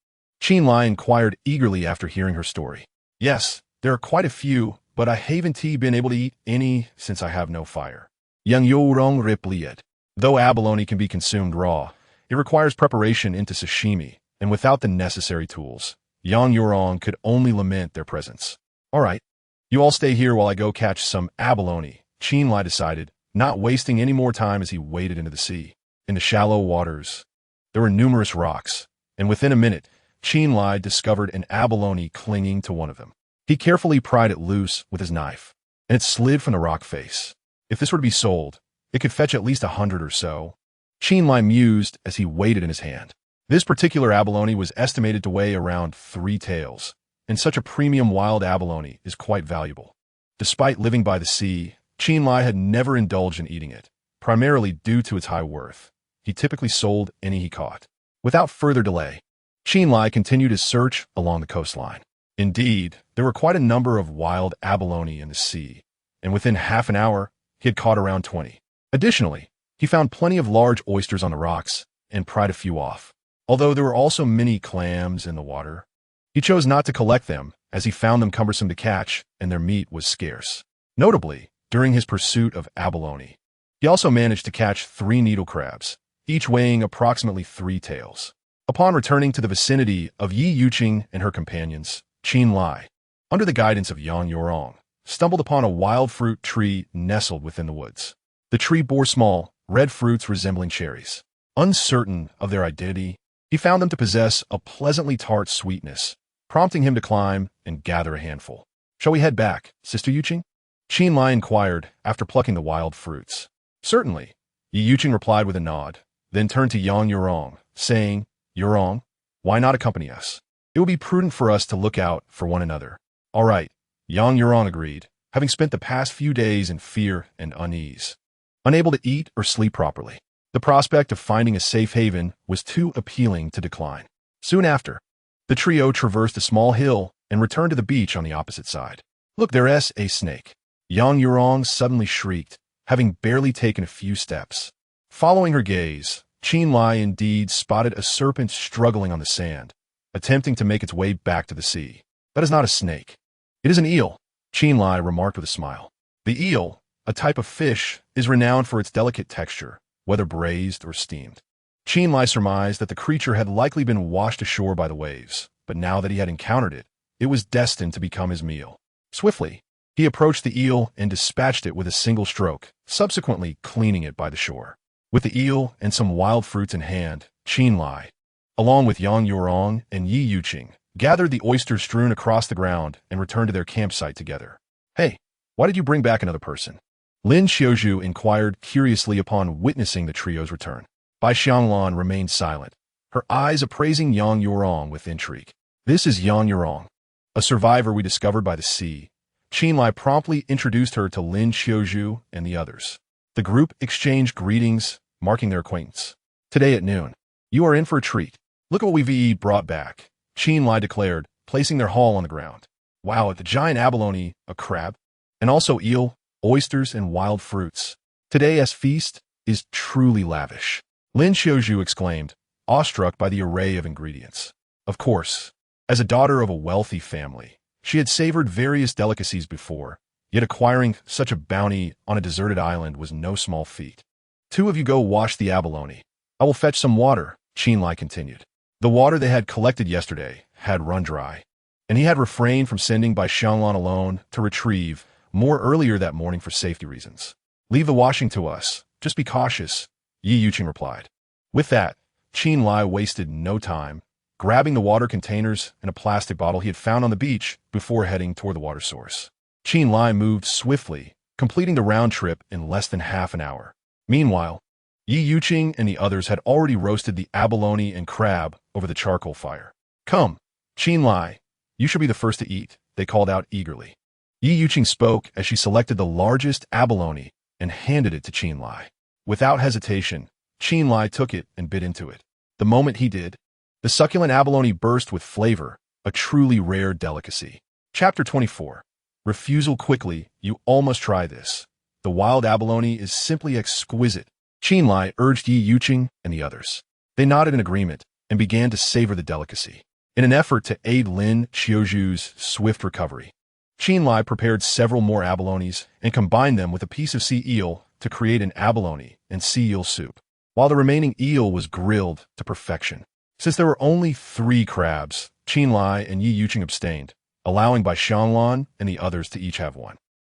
Chen Lai inquired eagerly after hearing her story. Yes, there are quite a few, but I haven't been able to eat any since I have no fire. Yang Yorong replied. Though abalone can be consumed raw, it requires preparation into sashimi, and without the necessary tools, Yang Yorong could only lament their presence. All right, you all stay here while I go catch some abalone, Chen Lai decided, not wasting any more time as he waded into the sea. In the shallow waters, there were numerous rocks, and within a minute, Chen Lai discovered an abalone clinging to one of them. He carefully pried it loose with his knife, and it slid from the rock face. If this were to be sold, it could fetch at least 100 or so. Chen Lai mused as he weighed it in his hand. This particular abalone was estimated to weigh around 3 taels, and such a premium wild abalone is quite valuable. Despite living by the sea, Chen Lai had never indulged in eating it, primarily due to its high worth. He typically sold any he caught. Without further delay, Chen Lai continued his search along the coastline. Indeed, there were quite a number of wild abalone in the sea, and within half an hour, he had caught around 20. Additionally, he found plenty of large oysters on the rocks and pried a few off. Although there were also many clams in the water, he chose not to collect them as he found them cumbersome to catch and their meat was scarce. Notably, during his pursuit of abalone, he also managed to catch 3 needle crabs, each weighing approximately 3 taels. Upon returning to the vicinity of Yi Yuqing and her companions, Chen Lai, under the guidance of Yang Yorong, stumbled upon a wild fruit tree nestled within the woods. The tree bore small, red fruits resembling cherries. Uncertain of their identity, he found them to possess a pleasantly tart sweetness, prompting him to climb and gather a handful. "Shall we head back, Sister Yuqing?" Qin Lai inquired after plucking the wild fruits. "Certainly," Yi Yuqing replied with a nod, then turned to Yang Yurong, saying, "Yurong, why not accompany us? It will be prudent for us to look out for one another." "All right," Yang Yurong agreed, having spent the past few days in fear and unease. Unable to eat or sleep properly, the prospect of finding a safe haven was too appealing to decline. Soon after, the trio traversed a small hill and returned to the beach on the opposite side. "Look, there's a snake," Yang Yurong suddenly shrieked, having barely taken a few steps. Following her gaze, Qin Lai indeed spotted a serpent struggling on the sand, attempting to make its way back to the sea. "That is not a snake. It is an eel," Qin Lai remarked with a smile. The eel, a type of fish, is renowned for its delicate texture, whether braised or steamed. Qin Lai surmised that the creature had likely been washed ashore by the waves, but now that he had encountered it, it was destined to become his meal. Swiftly, he approached the eel and dispatched it with a single stroke, subsequently cleaning it by the shore. With the eel and some wild fruits in hand, Qin Lai, along with Yang Yurong and Yi Yuqing, gathered the oysters strewn across the ground and returned to their campsite together. "Hey, why did you bring back another person?" Lin Xiaozhu inquired curiously upon witnessing the trio's return. Bai Xianglan remained silent, her eyes appraising Yang Yurong with intrigue. "This is Yang Yurong, a survivor we discovered by the sea." Qin Lai promptly introduced her to Lin Xiaozhu and the others. The group exchanged greetings, marking their acquaintance. "Today at noon, you are in for a treat. Look at what we've brought back," Qin Lai declared, placing their haul on the ground. "Wow, the giant abalone, a crab, and also eel, oysters, and wild fruits. Today's feast is truly lavish," Lin Xiaozhu exclaimed, awestruck by the array of ingredients. Of course, as a daughter of a wealthy family, she had savored various delicacies before, yet acquiring such a bounty on a deserted island was no small feat. "Two of you go wash the abalone. I will fetch some water," Qin Lai continued. The water they had collected yesterday had run dry, and he had refrained from sending Bai Xianglan alone to retrieve more earlier that morning for safety reasons. "Leave the washing to us. Just be cautious," Yi Yuqing replied. With that, Qin Lai wasted no time, grabbing the water containers and a plastic bottle he had found on the beach before heading toward the water source. Qin Lai moved swiftly, completing the round trip in less than half an hour. Meanwhile, Yi Yuqing and the others had already roasted the abalone and crab over the charcoal fire. "Come, Qin Lai, you should be the first to eat," they called out eagerly. Yi Yuqing spoke as she selected the largest abalone and handed it to Qin Lai. Without hesitation, Qin Lai took it and bit into it. The moment he did, the succulent abalone burst with flavor, a truly rare delicacy. Chapter 24. Refusal quickly, you all must try this. The wild abalone is simply exquisite, Qin Lai urged Yi Yuqing and the others. They nodded in agreement and began to savor the delicacy. In an effort to aid Lin Xiaozhu's swift recovery, Qin Lai prepared several more abalones and combined them with a piece of sea eel to create an abalone and sea eel soup, while the remaining eel was grilled to perfection. Since there were only 3 crabs, Qin Lai and Yi Yuqing abstained, allowing Bai Xianglan and the others to each have one.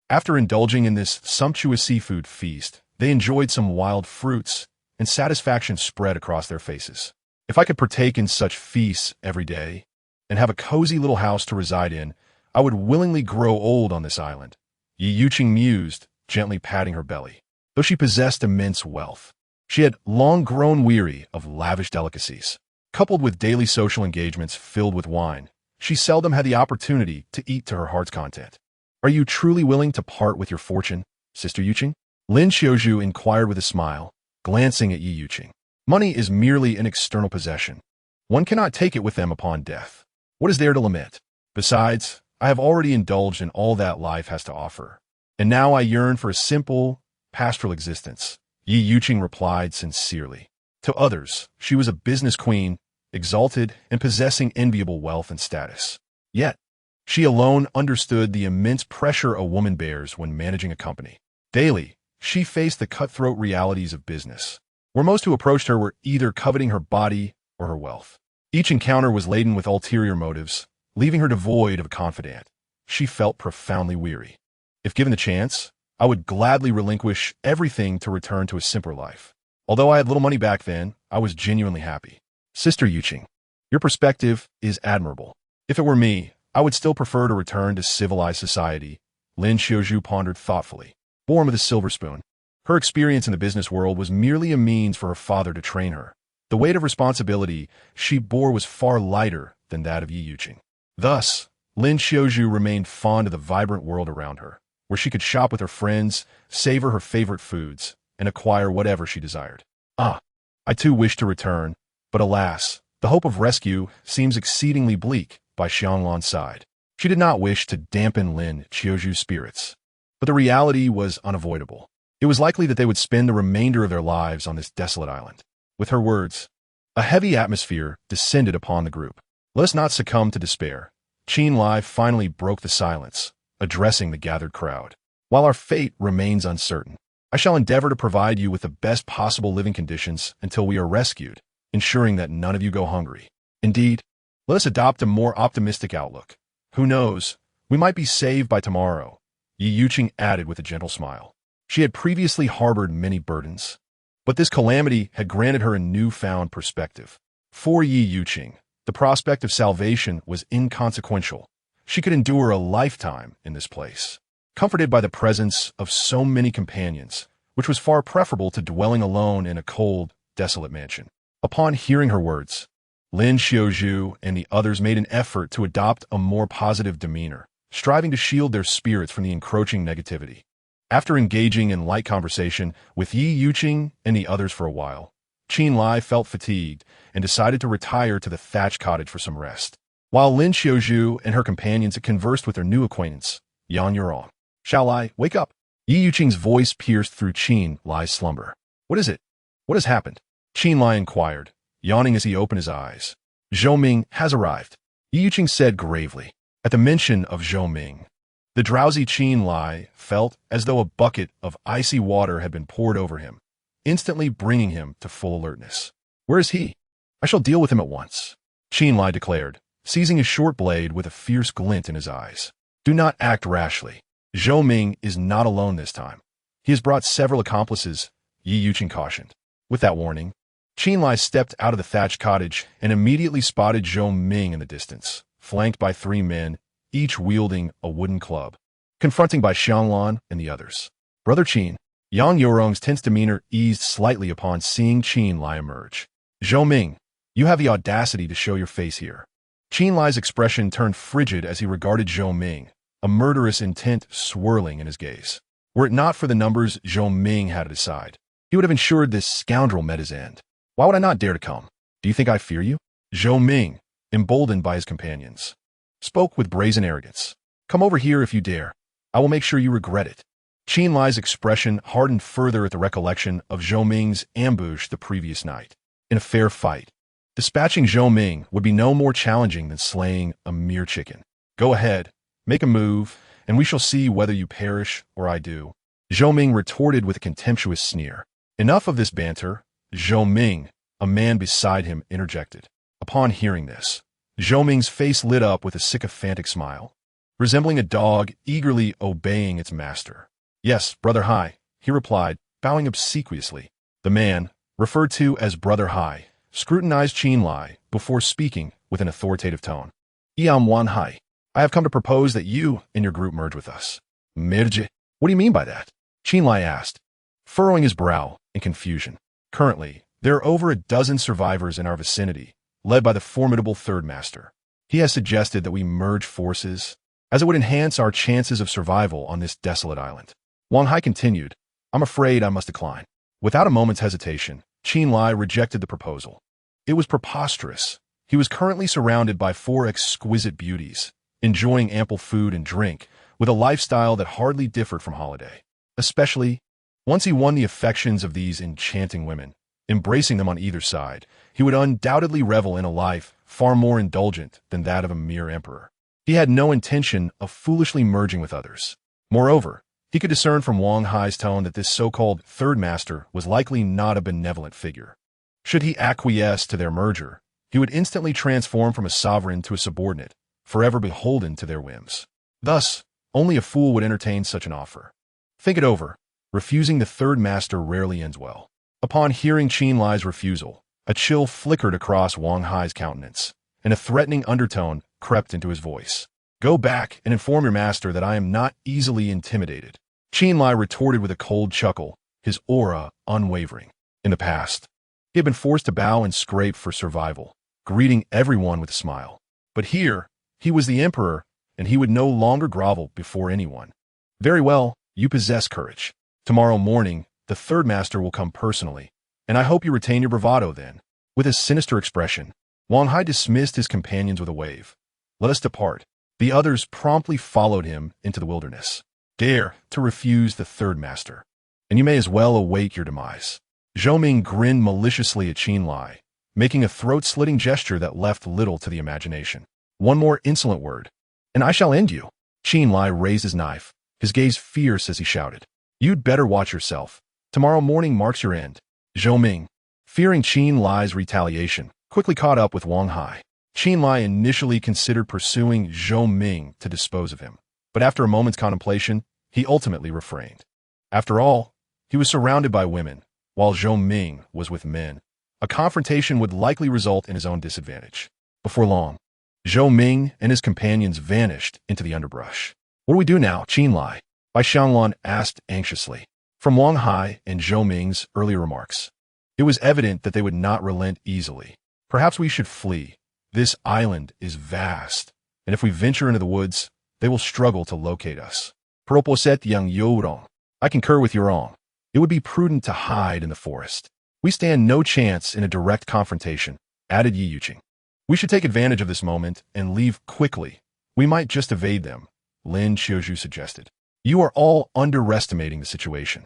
After indulging in this sumptuous seafood feast, they enjoyed some wild fruits, and satisfaction spread across their faces. "If I could partake in such feasts every day, and have a cozy little house to reside in, I would willingly grow old on this island," Yi Yuqing mused, gently patting her belly. Though she possessed immense wealth, she had long grown weary of lavish delicacies. Coupled with daily social engagements filled with wine, she seldom had the opportunity to eat to her heart's content. "Are you truly willing to part with your fortune, Sister Yuqing?" Lin Xiaozhu inquired with a smile, glancing at Yi Yuqing. "Money is merely an external possession. One cannot take it with them upon death. What is there to lament? Besides, I have already indulged in all that life has to offer, and now I yearn for a simple, pastoral existence," Yi Yuqing replied sincerely. To others, she was a business queen, exalted and possessing enviable wealth and status. Yet, she alone understood the immense pressure a woman bears when managing a company. Daily, she faced the cutthroat realities of business, where most who approached her were either coveting her body or her wealth. Each encounter was laden with ulterior motives, leaving her devoid of a confidant. She felt profoundly weary. If given the chance, I would gladly relinquish everything to return to a simpler life. Although I had little money back then, I was genuinely happy. Sister Yuqing, your perspective is admirable. If it were me, I would still prefer to return to civilized society, Lin Xiaozhu pondered thoughtfully. Born with a silver spoon, her experience in the business world was merely a means for her father to train her. The weight of responsibility she bore was far lighter than that of Yi Yuqing. Thus, Lin Xiaozhu remained fond of the vibrant world around her, where she could shop with her friends, savor her favorite foods, and acquire whatever she desired. I too wish to return, but alas, the hope of rescue seems exceedingly bleak, by Xianglan sighed. She did not wish to dampen Lin Xiaozhu's spirits, but the reality was unavoidable. It was likely that they would spend the remainder of their lives on this desolate island. With her words, a heavy atmosphere descended upon the group. Let us not succumb to despair. Qin Lai finally broke the silence, addressing the gathered crowd. While our fate remains uncertain, I shall endeavor to provide you with the best possible living conditions until we are rescued, ensuring that none of you go hungry. Indeed, let us adopt a more optimistic outlook. Who knows, we might be saved by tomorrow, Yi Yuqing added with a gentle smile. She had previously harbored many burdens, but this calamity had granted her a newfound perspective. For Yi Yuqing, the prospect of salvation was inconsequential. She could endure a lifetime in this place, comforted by the presence of so many companions, which was far preferable to dwelling alone in a cold, desolate mansion. Upon hearing her words, Lin Xiaozhu and the others made an effort to adopt a more positive demeanor, striving to shield their spirits from the encroaching negativity. After engaging in light conversation with Yi Yuqing and the others for a while, Qin Lai felt fatigued and decided to retire to the thatched cottage for some rest. While Lin Xiaozhu and her companions had conversed with their new acquaintance, Yan Yurong. Shall I wake up? Yi Yuqing's voice pierced through Qin Lai's slumber. What is it? What has happened? Qin Lai inquired, yawning as he opened his eyes. Zhou Ming has arrived, Yi Yuqing said gravely. At the mention of Zhou Ming, the drowsy Qin Lai felt as though a bucket of icy water had been poured over him, instantly bringing him to full alertness. Where is he? I shall deal with him at once, Qin Lai declared, seizing his short blade with a fierce glint in his eyes. Do not act rashly. Zhou Ming is not alone this time. He has brought several accomplices, Yi Yuqing cautioned. With that warning, Qin Lai stepped out of the thatched cottage and immediately spotted Zhou Ming in the distance, flanked by 3 men, each wielding a wooden club, confronting by Xianglan and the others. Brother Qin, Yang Yorong's tense demeanor eased slightly upon seeing Qin Lai emerge. Zhou Ming, you have the audacity to show your face here. Qin Lai's expression turned frigid as he regarded Zhou Ming, a murderous intent swirling in his gaze. Were it not for the numbers Zhou Ming had at his side, he would have ensured this scoundrel met his end. Why would I not dare to come? Do you think I fear you? Zhou Ming, emboldened by his companions, spoke with brazen arrogance. Come over here if you dare. I will make sure you regret it. Qin Lai's expression hardened further at the recollection of Zhou Ming's ambush the previous night. In a fair fight, dispatching Zhou Ming would be no more challenging than slaying a mere chicken. Go ahead, make a move, and we shall see whether you perish or I do, Zhou Ming retorted with a contemptuous sneer. Enough of this banter, Zhou Ming, a man beside him, interjected. Upon hearing this, Zhou Ming's face lit up with a sycophantic smile, resembling a dog eagerly obeying its master. Yes, Brother Hai, he replied, bowing obsequiously. The man, referred to as Brother Hai, scrutinized Qin Lai before speaking with an authoritative tone. Iam Wan Hai, I have come to propose that you and your group merge with us. Merge? What do you mean by that? Qin Lai asked, furrowing his brow in confusion. Currently, there are over a dozen survivors in our vicinity, led by the formidable Third Master. He has suggested that we merge forces, as it would enhance our chances of survival on this desolate island. Wang Hai continued, I'm afraid I must decline. Without a moment's hesitation, Qin Lai rejected the proposal. It was preposterous. He was currently surrounded by 4 exquisite beauties, enjoying ample food and drink, with a lifestyle that hardly differed from holiday. Especially, once he won the affections of these enchanting women, embracing them on either side, he would undoubtedly revel in a life far more indulgent than that of a mere emperor. He had no intention of foolishly merging with others. Moreover, he could discern from Wang Hai's tone that this so-called Third Master was likely not a benevolent figure. Should he acquiesce to their merger, he would instantly transform from a sovereign to a subordinate, forever beholden to their whims. Thus, Only a fool would entertain such an offer. Think it over. Refusing the third master rarely ends well. Upon hearing Chen Lai's refusal, a chill flickered across Wang Hai's countenance, and a threatening undertone crept into his voice. Go back and inform your master that I am not easily intimidated. Chen Lai retorted with a cold chuckle, his aura unwavering. In the past, he had been forced to bow and scrape for survival, greeting everyone with a smile. But here, he was the emperor, and he would no longer grovel before anyone. Very well, you possess courage. Tomorrow morning, the third master will come personally, and I hope you retain your bravado then. With a sinister expression, Wang Hai dismissed his companions with a wave. Let us depart. The others promptly followed him into the wilderness. Dare to refuse the third master, and you may as well await your demise. Zhou Ming grinned maliciously at Chen Lai, making a throat-slitting gesture that left little to the imagination. One more insolent word, and I shall end you. Chen Lai raised his knife, his gaze fierce as he shouted. You'd better watch yourself. Tomorrow morning marks your end. Zhou Ming, fearing Chen Lai's retaliation, quickly caught up with Wang Hai. Chen Lai initially considered pursuing Zhou Ming to dispose of him, but after a moment's contemplation, he ultimately refrained. After all, he was surrounded by women, while Zhou Ming was with men. A confrontation would likely result in his own disadvantage. Before long, Zhou Ming and his companions vanished into the underbrush. What do we do now, Chen Lai? Bai Xianglan asked anxiously. From Wang Hai and Zhou Ming's earlier remarks, it was evident that they would not relent easily. Perhaps we should flee. This island is vast, and if we venture into the woods, they will struggle to locate us. Proposet Yang Yorong. I concur with Yorong. It would be prudent to hide in the forest. We stand no chance in a direct confrontation, added Yi Yuqing. We should take advantage of this moment and leave quickly. We might just evade them, Lin Qiuzhu suggested. You are all underestimating the situation.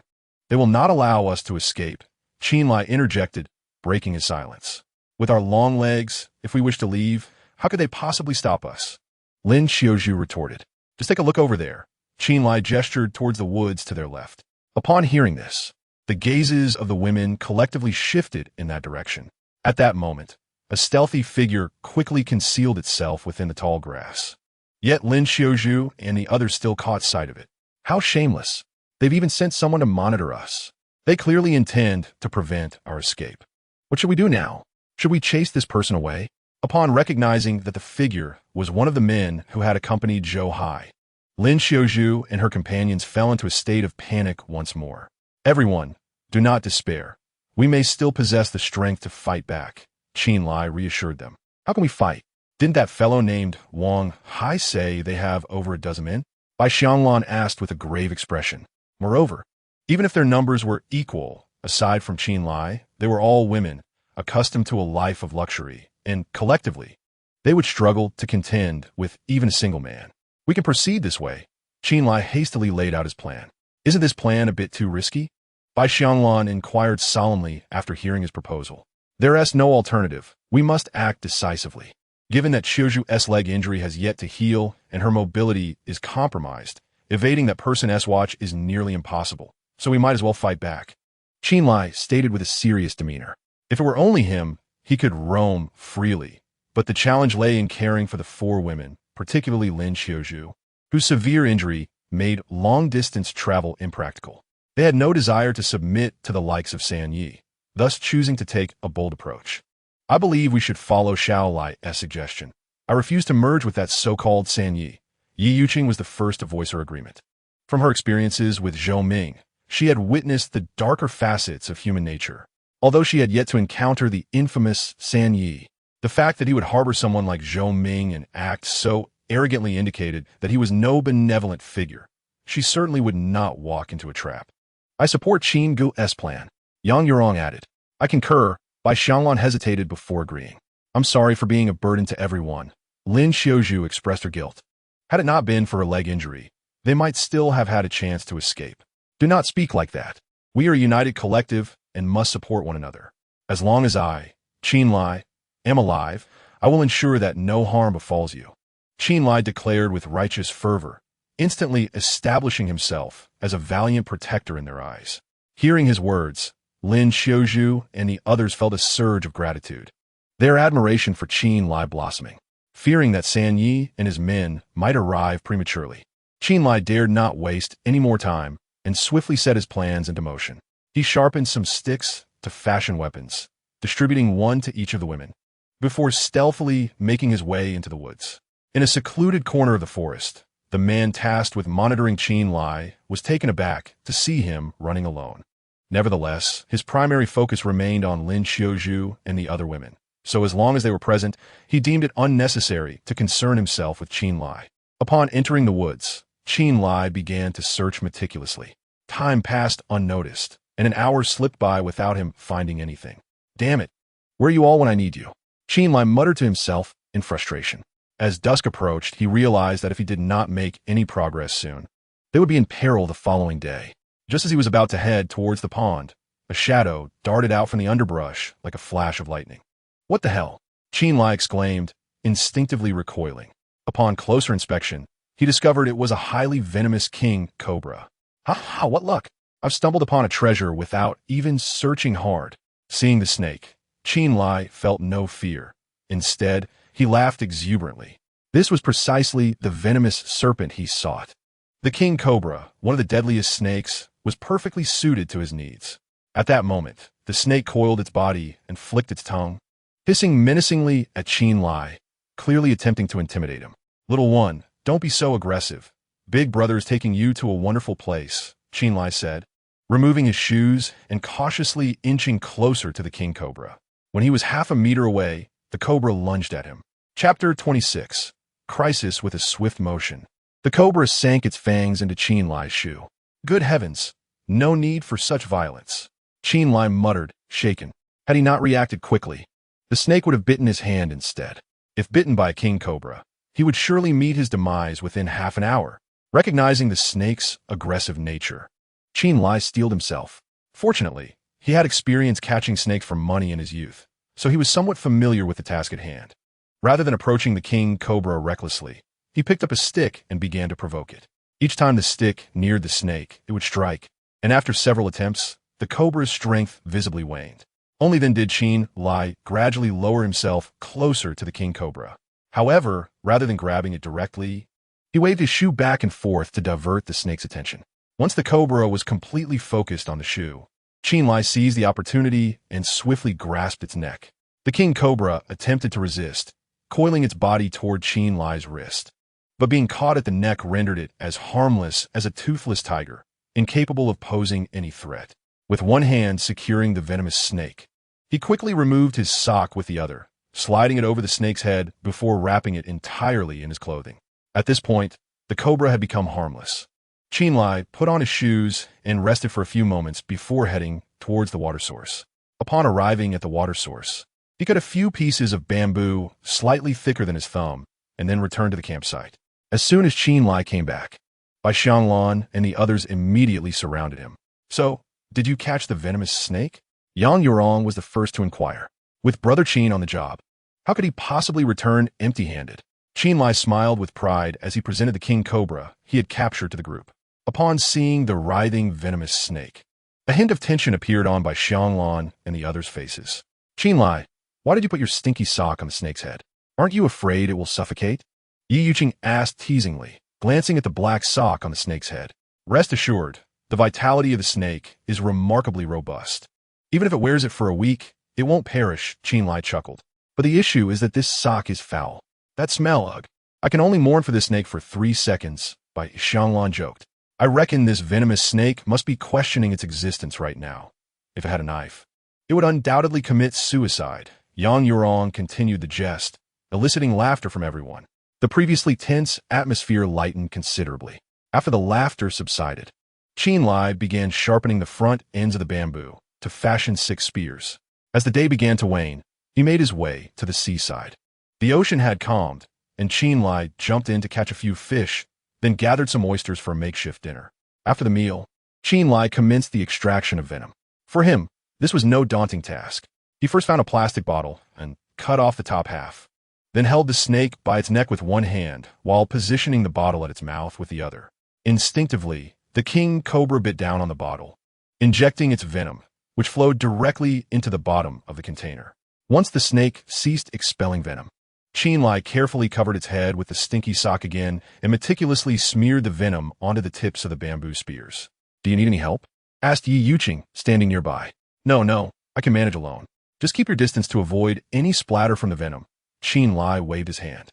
They will not allow us to escape, Chen Lai interjected, breaking his silence. With our long legs, if we wish to leave, how could they possibly stop us? Lin Qiuzhu retorted. Just take a look over there. Chen Lai gestured towards the woods to their left. Upon hearing this, the gazes of the women collectively shifted in that direction. At that moment, a stealthy figure quickly concealed itself within the tall grass. Yet Lin Qiuzhu and the others still caught sight of it. How shameless. They've even sent someone to monitor us. They clearly intend to prevent our escape. What should we do now? Should we chase this person away? Upon recognizing that the figure was one of the men who had accompanied Zhou Hai, Lin Qiuzhu and her companions fell into a state of panic once more. Everyone, do not despair. We may still possess the strength to fight back, Chen Lai reassured them. How can we fight? Didn't that fellow named Wang Hai say they have over a dozen men? Bai Xianglan asked with a grave expression. Moreover, even if their numbers were equal, aside from Chen Lai, they were all women, accustomed to a life of luxury, and collectively, they would struggle to contend with even a single man. We can proceed this way. Chen Lai hastily laid out his plan. Isn't this plan a bit too risky? Bai Xianglan inquired solemnly after hearing his proposal. There is no alternative. We must act decisively. Given that Qiuzhu's leg injury has yet to heal and her mobility is compromised, evading that person's watch is nearly impossible, so we might as well fight back. Chen Lai stated with a serious demeanor. If it were only him, he could roam freely, but the challenge lay in caring for the four women, particularly Lin Qiuzhu, whose severe injury made long-distance travel impractical. They had no desire to submit to the likes of San Yi, thus choosing to take a bold approach. I believe we should follow Xiao Lai's suggestion. I refuse to merge with that so-called San Yi. Yi Yuqing was the first to voice her agreement. From her experiences with Zhou Ming, she had witnessed the darker facets of human nature. Although she had yet to encounter the infamous San Yi, the fact that he would harbor someone like Zhou Ming and act so arrogantly indicated that he was no benevolent figure. She certainly would not walk into a trap. I support Chen Gu's plan, Yang Yurong added. I concur. Bai Xianglan hesitated before agreeing. I'm sorry for being a burden to everyone. Lin Qiuzhu expressed her guilt. Had it not been for her leg injury, they might still have had a chance to escape. Do not speak like that. We are a united collective and must support one another. As long as I, Chen Lai, am alive, I will ensure that no harm befalls you. Chen Lai declared with righteous fervor, instantly establishing himself as a valiant protector in their eyes. Hearing his words, Lin Qiuzhu and the others felt a surge of gratitude, their admiration for Chen Lai blossoming, fearing that San Yi and his men might arrive prematurely. Chen Lai dared not waste any more time and swiftly set his plans into motion. He sharpened some sticks to fashion weapons, distributing one to each of the women, before stealthily making his way into the woods. In a secluded corner of the forest, the man tasked with monitoring Chen Lai was taken aback to see him running alone. Nevertheless, his primary focus remained on Lin Xiuzhu and the other women, so as long as they were present, he deemed it unnecessary to concern himself with Chen Lai. Upon entering the woods, Chen Lai began to search meticulously. Time passed unnoticed, and an hour slipped by without him finding anything. Damn it! Where are you all when I need you? Chen Lai muttered to himself in frustration. As dusk approached, he realized that if he did not make any progress soon, they would be in peril the following day. Just as he was about to head towards the pond, a shadow darted out from the underbrush like a flash of lightning. What the hell? Chen Lai exclaimed, instinctively recoiling. Upon closer inspection, he discovered it was a highly venomous king cobra. Ha, what luck! I've stumbled upon a treasure without even searching hard. Seeing the snake, Chen Lai felt no fear. Instead, he laughed exuberantly. This was precisely the venomous serpent he sought. The king cobra, one of the deadliest snakes, was perfectly suited to his needs. At that moment, the snake coiled its body and flicked its tongue, hissing menacingly at Chen Lai, clearly attempting to intimidate him. Little one, don't be so aggressive. Big brother is taking you to a wonderful place, Chen Lai said, removing his shoes and cautiously inching closer to the king cobra. When he was half a meter away, the cobra lunged at him. Chapter 26. Crisis with a swift motion. The cobra sank its fangs into Chen Lai's shoe. Good heavens, no need for such violence. Chen Lai muttered, shaken. Had he not reacted quickly, the snake would have bitten his hand instead. If bitten by a king cobra, he would surely meet his demise within half an hour. Recognizing the snake's aggressive nature, Chen Lai steeled himself. Fortunately, he had experience catching snakes for money in his youth, so he was somewhat familiar with the task at hand. Rather than approaching the king cobra recklessly, he picked up a stick and began to provoke it. Each time the stick neared the snake, it would strike, and after several attempts, the cobra's strength visibly waned. Only then did Chen Lai gradually lower himself closer to the king cobra. However, rather than grabbing it directly, he waved his shoe back and forth to divert the snake's attention. Once the cobra was completely focused on the shoe, Chen Lai seized the opportunity and swiftly grasped its neck. The king cobra attempted to resist, coiling its body toward Chen Lai's wrist. But being caught at the neck rendered it as harmless as a toothless tiger, incapable of posing any threat. With one hand securing the venomous snake, he quickly removed his sock with the other, sliding it over the snake's head before wrapping it entirely in his clothing. At this point, the cobra had become harmless. Chen Lai put on his shoes and rested for a few moments before heading towards the water source. Upon arriving at the water source, he cut a few pieces of bamboo slightly thicker than his thumb and then returned to the campsite. As soon as Chen Lai came back, Bai Xianglan and the others immediately surrounded him. So, did you catch the venomous snake? Yang Yurong was the first to inquire. With Brother Chen on the job, how could he possibly return empty-handed? Chen Lai smiled with pride as he presented the king cobra he had captured to the group. Upon seeing the writhing venomous snake, a hint of tension appeared on Bai Xianglan and the others' faces. Chen Lai, why did you put your stinky sock on the snake's head? Aren't you afraid it will suffocate? Yi Yuqing asked teasingly, glancing at the black sock on the snake's head. Rest assured, the vitality of the snake is remarkably robust. Even if it wears it for a week, it won't perish, Chen Lai chuckled. But the issue is that this sock is foul. That smell, ugh. I can only mourn for this snake for 3 seconds, Bai Xianglan joked. I reckon this venomous snake must be questioning its existence right now. If it had a knife, it would undoubtedly commit suicide. Yang Yurong continued the jest, eliciting laughter from everyone. The previously tense atmosphere lightened considerably. After the laughter subsided, Chen Lai began sharpening the front ends of the bamboo to fashion 6 spears. As the day began to wane, he made his way to the seaside. The ocean had calmed, and Chen Lai jumped in to catch a few fish, then gathered some oysters for a makeshift dinner. After the meal, Chen Lai commenced the extraction of venom. For him, this was no daunting task. He first found a plastic bottle and cut off the top half, then held the snake by its neck with one hand while positioning the bottle at its mouth with the other. Instinctively, the king cobra bit down on the bottle, injecting its venom, which flowed directly into the bottom of the container. Once the snake ceased expelling venom, Chen Lai carefully covered its head with the stinky sock again and meticulously smeared the venom onto the tips of the bamboo spears. Do you need any help? Asked Yi Yuqing, standing nearby. No, I can manage alone. Just keep your distance to avoid any splatter from the venom. Chen Lai waved his hand.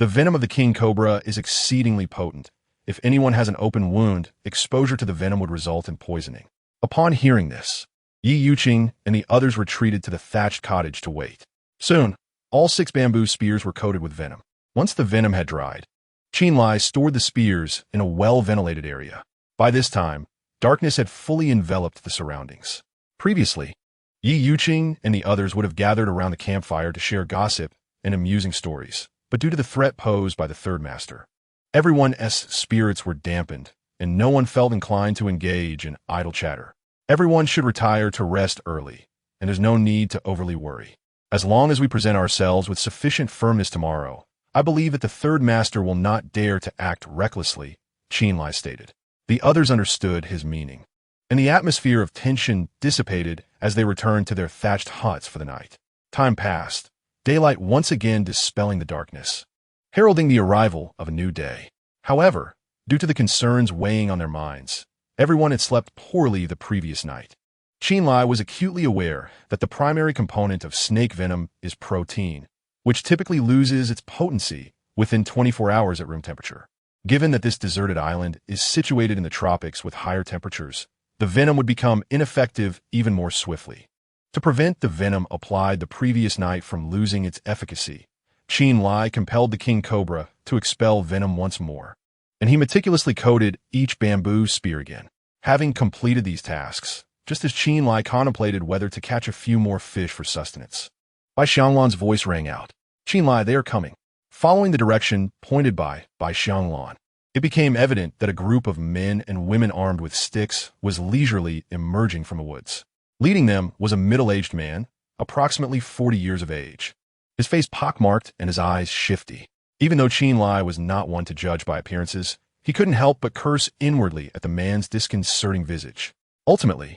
The venom of the king cobra is exceedingly potent. If anyone has an open wound, exposure to the venom would result in poisoning. Upon hearing this, Yi Yuqing and the others retreated to the thatched cottage to wait. Soon, all 6 bamboo spears were coated with venom. Once the venom had dried, Chen Lai stored the spears in a well-ventilated area. By this time, darkness had fully enveloped the surroundings. Previously, Yi Yuqing and the others would have gathered around the campfire to share gossip and amusing stories, but due to the threat posed by the third master, everyone's spirits were dampened, and no one felt inclined to engage in idle chatter. Everyone should retire to rest early, and there's no need to overly worry. As long as we present ourselves with sufficient firmness tomorrow, I believe that the third master will not dare to act recklessly, Chen Lai stated. The others understood his meaning, and the atmosphere of tension dissipated as they returned to their thatched huts for the night. Time passed, daylight once again dispelling the darkness, heralding the arrival of a new day. However, due to the concerns weighing on their minds, everyone had slept poorly the previous night. Chen Lai was acutely aware that the primary component of snake venom is protein, which typically loses its potency within 24 hours at room temperature. Given that this deserted island is situated in the tropics with higher temperatures, the venom would become ineffective even more swiftly. To prevent the venom applied the previous night from losing its efficacy, Chen Lai compelled the king cobra to expel venom once more, and he meticulously coated each bamboo spear again. Having completed these tasks, just as Chen Lai contemplated whether to catch a few more fish for sustenance, Bai Xianglan's voice rang out. Chen Lai, they are coming. Following the direction pointed by Xianglan, it became evident that a group of men and women armed with sticks was leisurely emerging from the woods. Leading them was a middle-aged man, approximately 40 years of age, his face pockmarked and his eyes shifty. Even though Chen Lai was not one to judge by appearances, he couldn't help but curse inwardly at the man's disconcerting visage. Ultimately,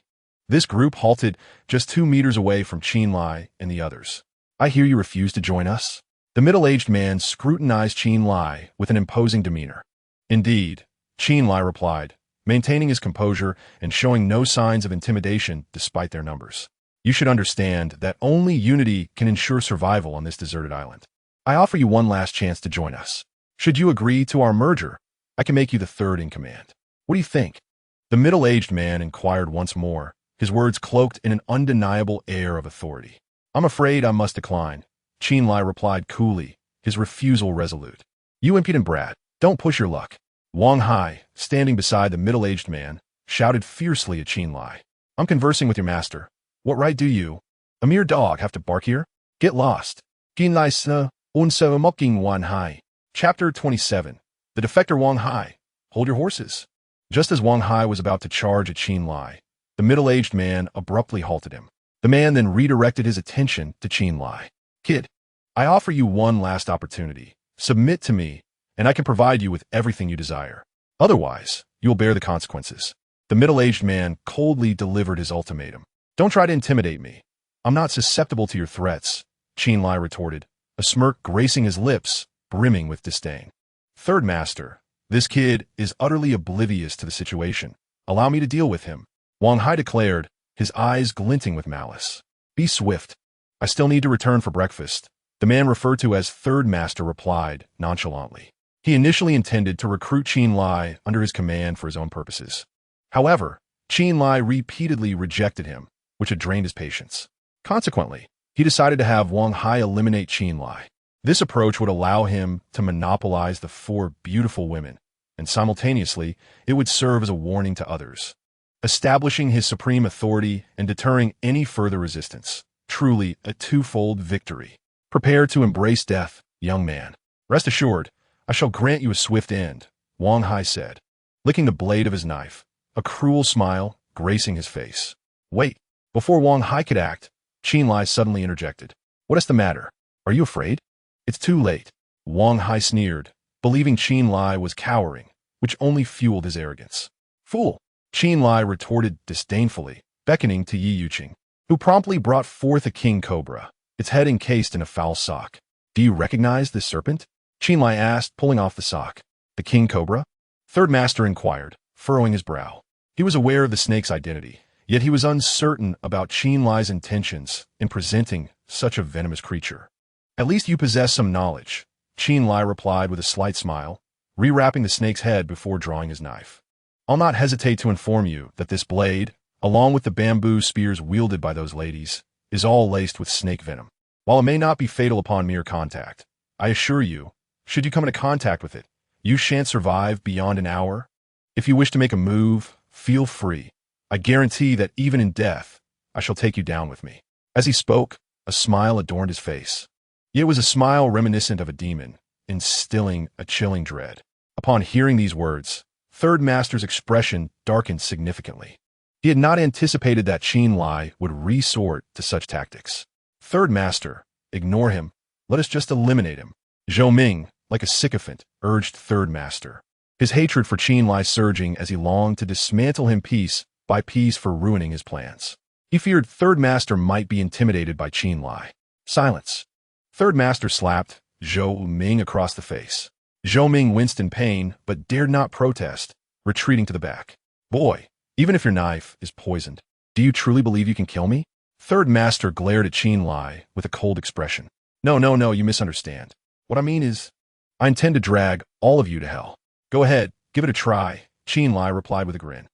this group halted just 2 meters away from Chen Lai and the others. I hear you refuse to join us? The middle-aged man scrutinized Chen Lai with an imposing demeanor. Indeed, Chen Lai replied, maintaining his composure and showing no signs of intimidation despite their numbers. You should understand that only unity can ensure survival on this deserted island. I offer you one last chance to join us. Should you agree to our merger, I can make you the third in command. What do you think? The middle-aged man inquired once more, his words cloaked in an undeniable air of authority. I'm afraid I must decline, Chen Lai replied coolly, his refusal resolute. You impudent brat, don't push your luck. Wang Hai, standing beside the middle-aged man, shouted fiercely at Chen Lai. I'm conversing with your master. What right do you, a mere dog, have to bark here? Get lost. Gin Lai Se, Unse Mocking Wang Hai. Chapter 27. The Defector Wang Hai. Hold your horses. Just as Wang Hai was about to charge at Chen Lai, the middle-aged man abruptly halted him. The man then redirected his attention to Chen Lai. Kid, I offer you one last opportunity. Submit to me, and I can provide you with everything you desire. Otherwise, you will bear the consequences. The middle-aged man coldly delivered his ultimatum. Don't try to intimidate me. I'm not susceptible to your threats, Chen Lai retorted, a smirk gracing his lips, brimming with disdain. Third master, this kid is utterly oblivious to the situation. Allow me to deal with him, Wang Hai declared, his eyes glinting with malice. Be swift. I still need to return for breakfast, the man referred to as third master replied nonchalantly. He initially intended to recruit Chen Lai under his command for his own purposes. However, Chen Lai repeatedly rejected him, which had drained his patience. Consequently, he decided to have Wang Hai eliminate Chen Lai. This approach would allow him to monopolize the 4 beautiful women, and simultaneously, it would serve as a warning to others, establishing his supreme authority and deterring any further resistance. Truly a twofold victory. Prepare to embrace death, young man. Rest assured, I shall grant you a swift end, Wang Hai said, licking the blade of his knife, a cruel smile gracing his face. Wait, before Wang Hai could act, Chen Lai suddenly interjected. What is the matter? Are you afraid? It's too late, Wang Hai sneered, believing Chen Lai was cowering, which only fueled his arrogance. Fool, Chen Lai retorted disdainfully, beckoning to Yi Yuqing, who promptly brought forth a king cobra, its head encased in a foul sock. Do you recognize this serpent? Chen Lai asked, pulling off the sock. The king cobra? Third master inquired, furrowing his brow. He was aware of the snake's identity, yet he was uncertain about Chen Lai's intentions in presenting such a venomous creature. At least you possess some knowledge, Chen Lai replied with a slight smile, rewrapping the snake's head before drawing his knife. I'll not hesitate to inform you that this blade, along with the bamboo spears wielded by those ladies, is all laced with snake venom. While it may not be fatal upon mere contact, I assure you, should you come into contact with it, you shan't survive beyond an hour. If you wish to make a move, feel free. I guarantee that even in death, I shall take you down with me. As he spoke, a smile adorned his face. It was a smile reminiscent of a demon, instilling a chilling dread. Upon hearing these words, Third Master's expression darkened significantly. He had not anticipated that Chen Lai would resort to such tactics. Third Master, ignore him. Let us just eliminate him. Zhou Ming, like a sycophant, urged Third Master, his hatred for Chen Lai surging as he longed to dismantle him piece by piece for ruining his plans. He feared Third Master might be intimidated by Chen Lai. Silence. Third Master slapped Zhou Ming across the face. Zhou Ming winced in pain, but dared not protest, retreating to the back. Boy, even if your knife is poisoned, do you truly believe you can kill me? Third Master glared at Chen Lai with a cold expression. No, you misunderstand. What I mean is, I intend to drag all of you to hell. Go ahead, give it a try, Chen Lai replied with a grin.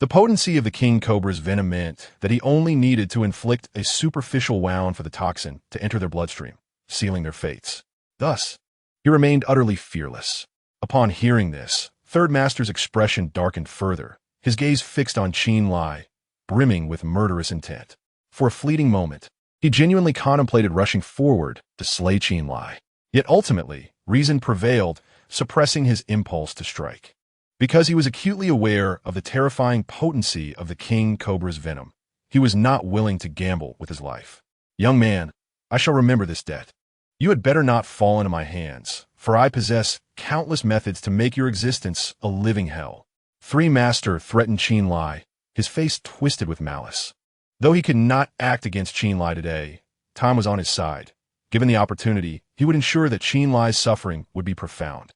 The potency of the king cobra's venom meant that he only needed to inflict a superficial wound for the toxin to enter their bloodstream, sealing their fates. Thus, he remained utterly fearless. Upon hearing this, Third Master's expression darkened further, his gaze fixed on Chen Lai, brimming with murderous intent. For a fleeting moment, he genuinely contemplated rushing forward to slay Chen Lai. Yet ultimately, reason prevailed, suppressing his impulse to strike. Because he was acutely aware of the terrifying potency of the king cobra's venom, he was not willing to gamble with his life. Young man, I shall remember this debt. You had better not fall into my hands, for I possess countless methods to make your existence a living hell. Three Master threatened Chen Lai, his face twisted with malice. Though he could not act against Chen Lai today, time was on his side. Given the opportunity, he would ensure that Chen Lai's suffering would be profound.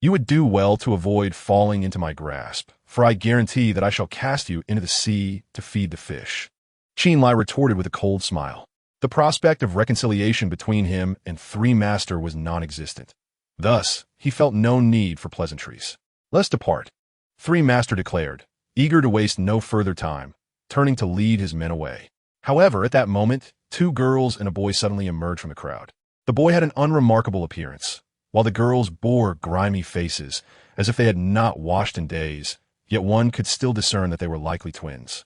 You would do well to avoid falling into my grasp, for I guarantee that I shall cast you into the sea to feed the fish. Chen Lai retorted with a cold smile. The prospect of reconciliation between him and Three Master was non-existent. Thus, he felt no need for pleasantries. Let's depart, Three Master declared, eager to waste no further time, turning to lead his men away. However, at that moment, two girls and a boy suddenly emerged from the crowd. The boy had an unremarkable appearance, while the girls bore grimy faces, as if they had not washed in days, yet one could still discern that they were likely twins.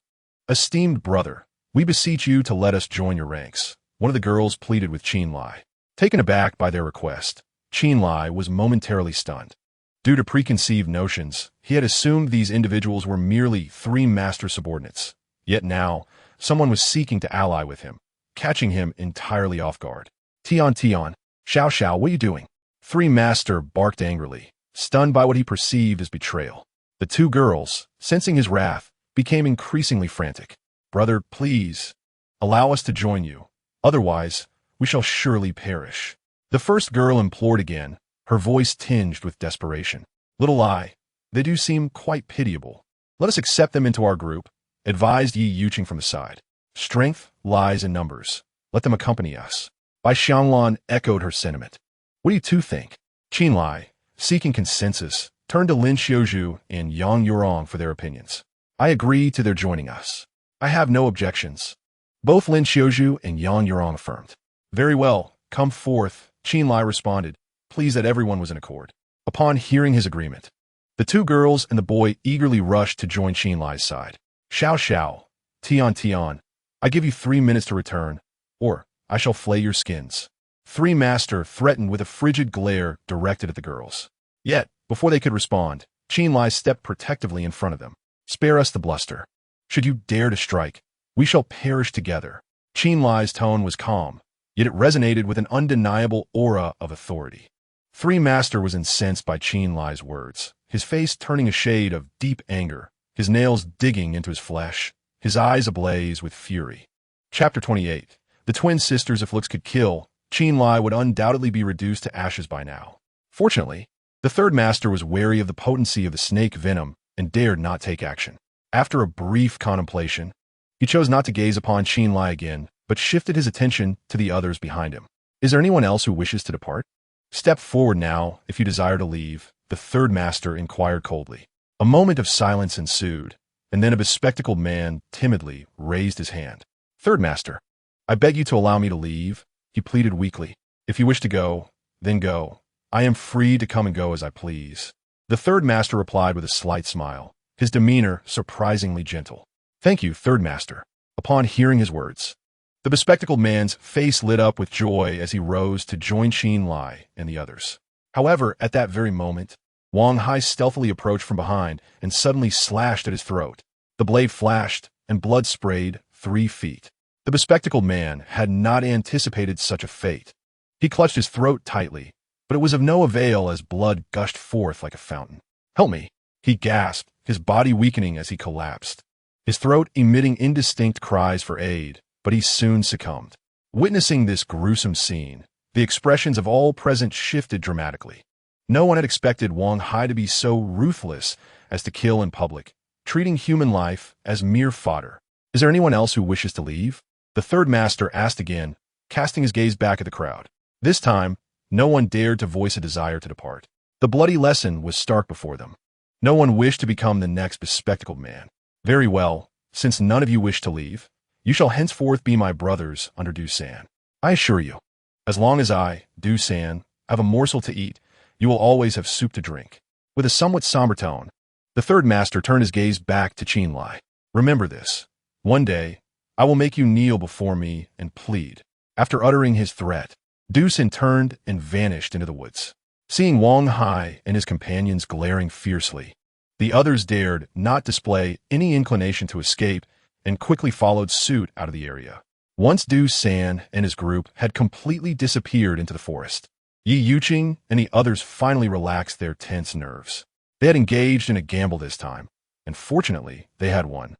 Esteemed brother, we beseech you to let us join your ranks, one of the girls pleaded with Chen Lai. Taken aback by their request, Chen Lai was momentarily stunned. Due to preconceived notions, he had assumed these individuals were merely Three Master subordinates. Yet now, someone was seeking to ally with him, catching him entirely off guard. Tian, Xiao, what are you doing? Three Master barked angrily, stunned by what he perceived as betrayal. The two girls, sensing his wrath, became increasingly frantic. Brother, please, allow us to join you. Otherwise, we shall surely perish. The first girl implored again, her voice tinged with desperation. Little I, they do seem quite pitiable. Let us accept them into our group, advised Yi Yuqing from the side. Strength lies in numbers. Let them accompany us. Bai Xianglan echoed her sentiment. What do you two think? Chen Lai, seeking consensus, turned to Lin Xiaozhu and Yang Yurong for their opinions. I agree to their joining us. I have no objections. Both Lin Xiaozhu and Yang Yurong affirmed. Very well, come forth, Chen Lai responded, pleased that everyone was in accord. Upon hearing his agreement, the two girls and the boy eagerly rushed to join Chen Lai's side. Xiao, Tian, I give you 3 minutes to return, or I shall flay your skins. Three Master threatened with a frigid glare directed at the girls. Yet, before they could respond, Chen Lai stepped protectively in front of them. Spare us the bluster. Should you dare to strike, we shall perish together. Chen Lai's tone was calm, yet it resonated with an undeniable aura of authority. Three Master was incensed by Chen Lai's words, his face turning a shade of deep anger, his nails digging into his flesh, his eyes ablaze with fury. Chapter 28. The twin sisters if looks could kill, Chen Lai would undoubtedly be reduced to ashes by now. Fortunately, the third master was wary of the potency of the snake venom and dared not take action. After a brief contemplation, he chose not to gaze upon Chen Lai again, but shifted his attention to the others behind him. Is there anyone else who wishes to depart? Step forward now if you desire to leave, the third master inquired coldly. A moment of silence ensued, and then a bespectacled man timidly raised his hand. Third master, I beg you to allow me to leave, he pleaded weakly. If you wish to go, then go. I am free to come and go as I please. The third master replied with a slight smile, his demeanor surprisingly gentle. Thank you, third master. Upon hearing his words, the bespectacled man's face lit up with joy as he rose to join Chen Lai and the others. However, at that very moment, Wang Hai stealthily approached from behind and suddenly slashed at his throat. The blade flashed, and blood sprayed 3 feet. The bespectacled man had not anticipated such a fate. He clutched his throat tightly, but it was of no avail as blood gushed forth like a fountain. Help me, he gasped, his body weakening as he collapsed, his throat emitting indistinct cries for aid, but he soon succumbed. Witnessing this gruesome scene, the expressions of all present shifted dramatically. No one had expected Wang Hai to be so ruthless as to kill in public, treating human life as mere fodder. Is there anyone else who wishes to leave? The third master asked again, casting his gaze back at the crowd. This time, no one dared to voice a desire to depart. The bloody lesson was stark before them. No one wished to become the next bespectacled man. Very well, since none of you wish to leave, you shall henceforth be my brothers under Du San. I assure you, as long as I, Du San, have a morsel to eat, you will always have soup to drink. With a somewhat somber tone, the third master turned his gaze back to Chen Lai. Remember this. One day, I will make you kneel before me and plead. After uttering his threat, Du San turned and vanished into the woods. Seeing Wang Hai and his companions glaring fiercely, the others dared not display any inclination to escape and quickly followed suit out of the area. Once Du San and his group had completely disappeared into the forest, Yi Yuqing and the others finally relaxed their tense nerves. They had engaged in a gamble this time, and fortunately, they had won.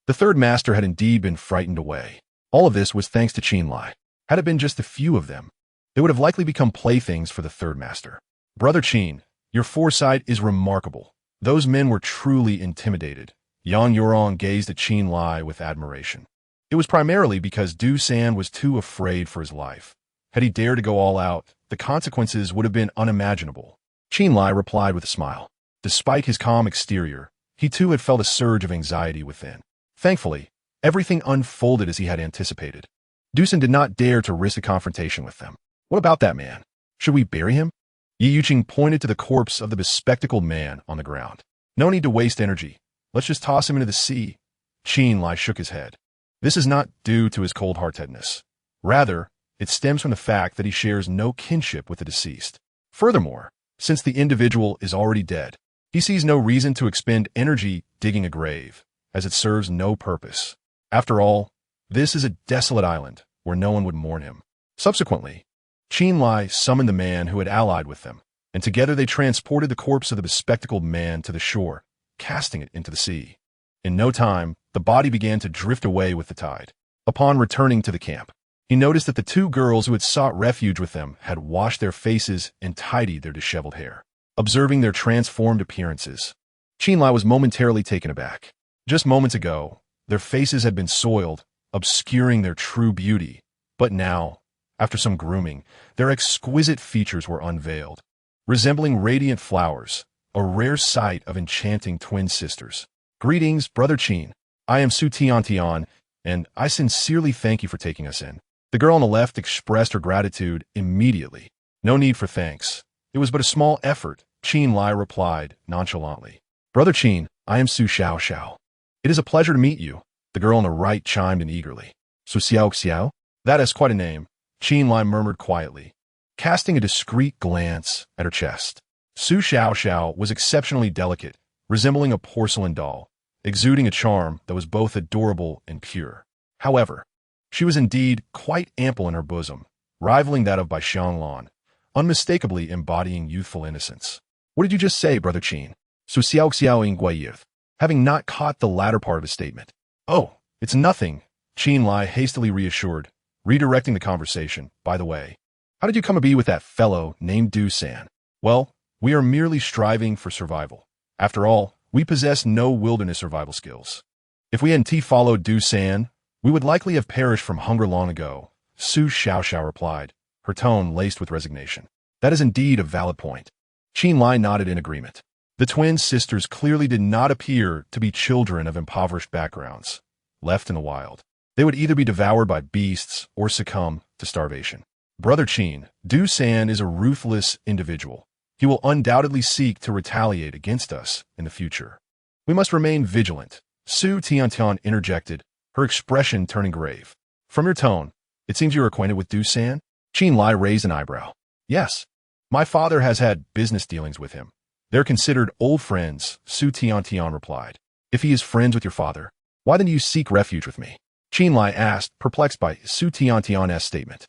The third master had indeed been frightened away. All of this was thanks to Chen Lai. Had it been just a few of them, they would have likely become playthings for the third master. Brother Chen, your foresight is remarkable. Those men were truly intimidated. Yang Yurong gazed at Chen Lai with admiration. It was primarily because Du San was too afraid for his life. Had he dared to go all out, the consequences would have been unimaginable. Chen Lai replied with a smile. Despite his calm exterior, he too had felt a surge of anxiety within. Thankfully, everything unfolded as he had anticipated. Du San did not dare to risk a confrontation with them. What about that man? Should we bury him? Yi Yuqing pointed to the corpse of the bespectacled man on the ground. No need to waste energy. Let's just toss him into the sea. Chen Lai shook his head. This is not due to his cold-heartedness. Rather, it stems from the fact that he shares no kinship with the deceased. Furthermore, since the individual is already dead, he sees no reason to expend energy digging a grave, as it serves no purpose. After all, this is a desolate island where no one would mourn him. Subsequently, Chen Lai summoned the man who had allied with them, and together they transported the corpse of the bespectacled man to the shore, casting it into the sea. In no time, the body began to drift away with the tide. Upon returning to the camp, he noticed that the 2 girls who had sought refuge with them had washed their faces and tidied their disheveled hair. Observing their transformed appearances, Chen Lai was momentarily taken aback. Just moments ago, their faces had been soiled, obscuring their true beauty, but now, after some grooming, their exquisite features were unveiled, resembling radiant flowers, a rare sight of enchanting twin sisters. Greetings, Brother Chen. I am Su Tian, and I sincerely thank you for taking us in. The girl on the left expressed her gratitude immediately. No need for thanks. It was but a small effort, Chen Lai replied nonchalantly. Brother Chen, I am Su Xiao. It is a pleasure to meet you. The girl on the right chimed in eagerly. Su Xiao? That is quite a name, Chen Lai murmured quietly, casting a discreet glance at her chest. Su Xiao was exceptionally delicate, resembling a porcelain doll, exuding a charm that was both adorable and pure. However, she was indeed quite ample in her bosom, rivaling that of Bai Xianglan, unmistakably embodying youthful innocence. What did you just say, Brother Chen? Su Xiao in Guayith, having not caught the latter part of his statement. Oh, it's nothing, Chen Lai hastily reassured, redirecting the conversation. By the way, How did you come to be with that fellow named Du San? Well, we are merely striving for survival. After all, we possess no wilderness survival skills. If we hadn't followed Du San, we would likely have perished from hunger long ago, Su Xiaoxiao replied, her tone laced with resignation. That is indeed a valid point. Qin Lai nodded in agreement. The twin sisters clearly did not appear to be children of impoverished backgrounds, left in the wild. They would either be devoured by beasts or succumb to starvation. Brother Qin, Du San is a ruthless individual. He will undoubtedly seek to retaliate against us in the future. We must remain vigilant, Su Tiantian interjected, her expression turning grave. From your tone, it seems you are acquainted with Du San? Qin Lai raised an eyebrow. Yes. My father has had business dealings with him. They're considered old friends, Su Tiantian replied. If he is friends with your father, why then do you seek refuge with me? Qin Lai asked, perplexed by Su Tiantian's statement.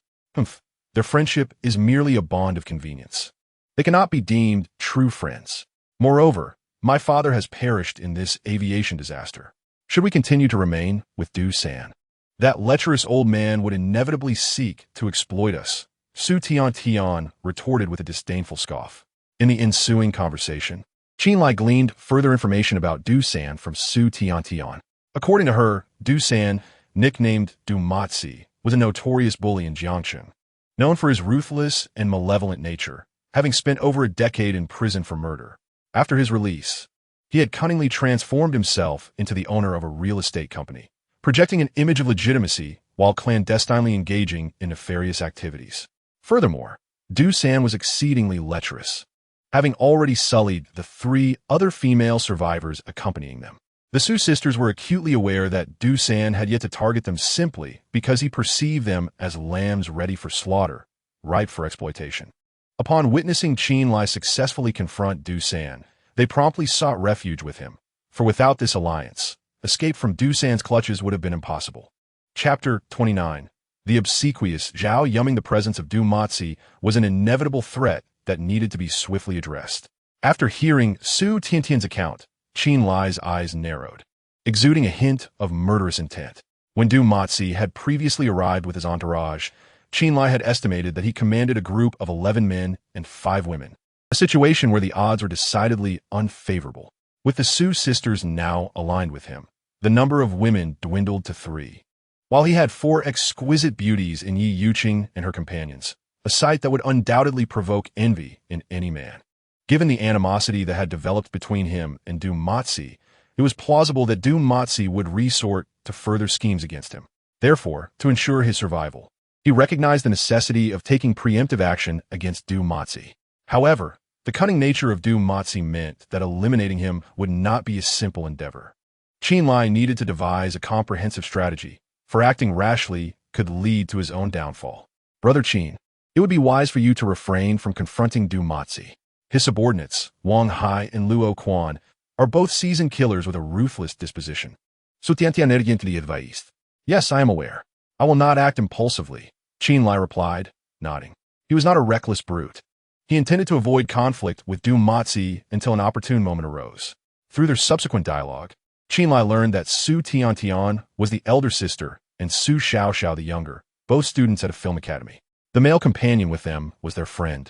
Their friendship is merely a bond of convenience. They cannot be deemed true friends. Moreover, my father has perished in this aviation disaster. Should we continue to remain with Du San? That lecherous old man would inevitably seek to exploit us, Su Tiantian retorted with a disdainful scoff. In the ensuing conversation, Qin Lai gleaned further information about Du San from Su Tiantian. According to her, Du San, nicknamed Du Matzi, was a notorious bully in Jiangchen, known for his ruthless and malevolent nature, having spent over a decade in prison for murder. After his release, he had cunningly transformed himself into the owner of a real estate company, projecting an image of legitimacy while clandestinely engaging in nefarious activities. Furthermore, Du San was exceedingly lecherous, having already sullied the 3 other female survivors accompanying them. The Su sisters were acutely aware that Du San had yet to target them simply because he perceived them as lambs ready for slaughter, ripe for exploitation. Upon witnessing Qin Lai successfully confront Du San, they promptly sought refuge with him, for without this alliance, escape from Du San's clutches would have been impossible. Chapter 29. The obsequious Zhao Yuming. The presence of Du Matzi was an inevitable threat that needed to be swiftly addressed. After hearing Su Tiantian's account, Qin Lai's eyes narrowed, exuding a hint of murderous intent. When Du Matzi had previously arrived with his entourage, Qin Lai had estimated that he commanded a group of 11 men and 5 women, a situation where the odds were decidedly unfavorable. With the Su sisters now aligned with him, the number of women dwindled to 3. While he had 4 exquisite beauties in Yi Yuqing and her companions, a sight that would undoubtedly provoke envy in any man. Given the animosity that had developed between him and Du Matzi, it was plausible that Du Matzi would resort to further schemes against him. Therefore, to ensure his survival, he recognized the necessity of taking preemptive action against Du Matzi. However, the cunning nature of Du Matzi meant that eliminating him would not be a simple endeavor. Qin Lai needed to devise a comprehensive strategy, for acting rashly could lead to his own downfall. Brother Qin, it would be wise for you to refrain from confronting Du Matzi. His subordinates, Wang Hai and Luo Quan, are both seasoned killers with a ruthless disposition. Su Tiantian urgently advised. Yes, I am aware. I will not act impulsively, Qin Lai replied, nodding. He was not a reckless brute. He intended to avoid conflict with Du Matzi until an opportune moment arose. Through their subsequent dialogue, Qin Lai learned that Su Tiantian was the elder sister and Su Xiaoxiao the younger, both students at a film academy. The male companion with them was their friend,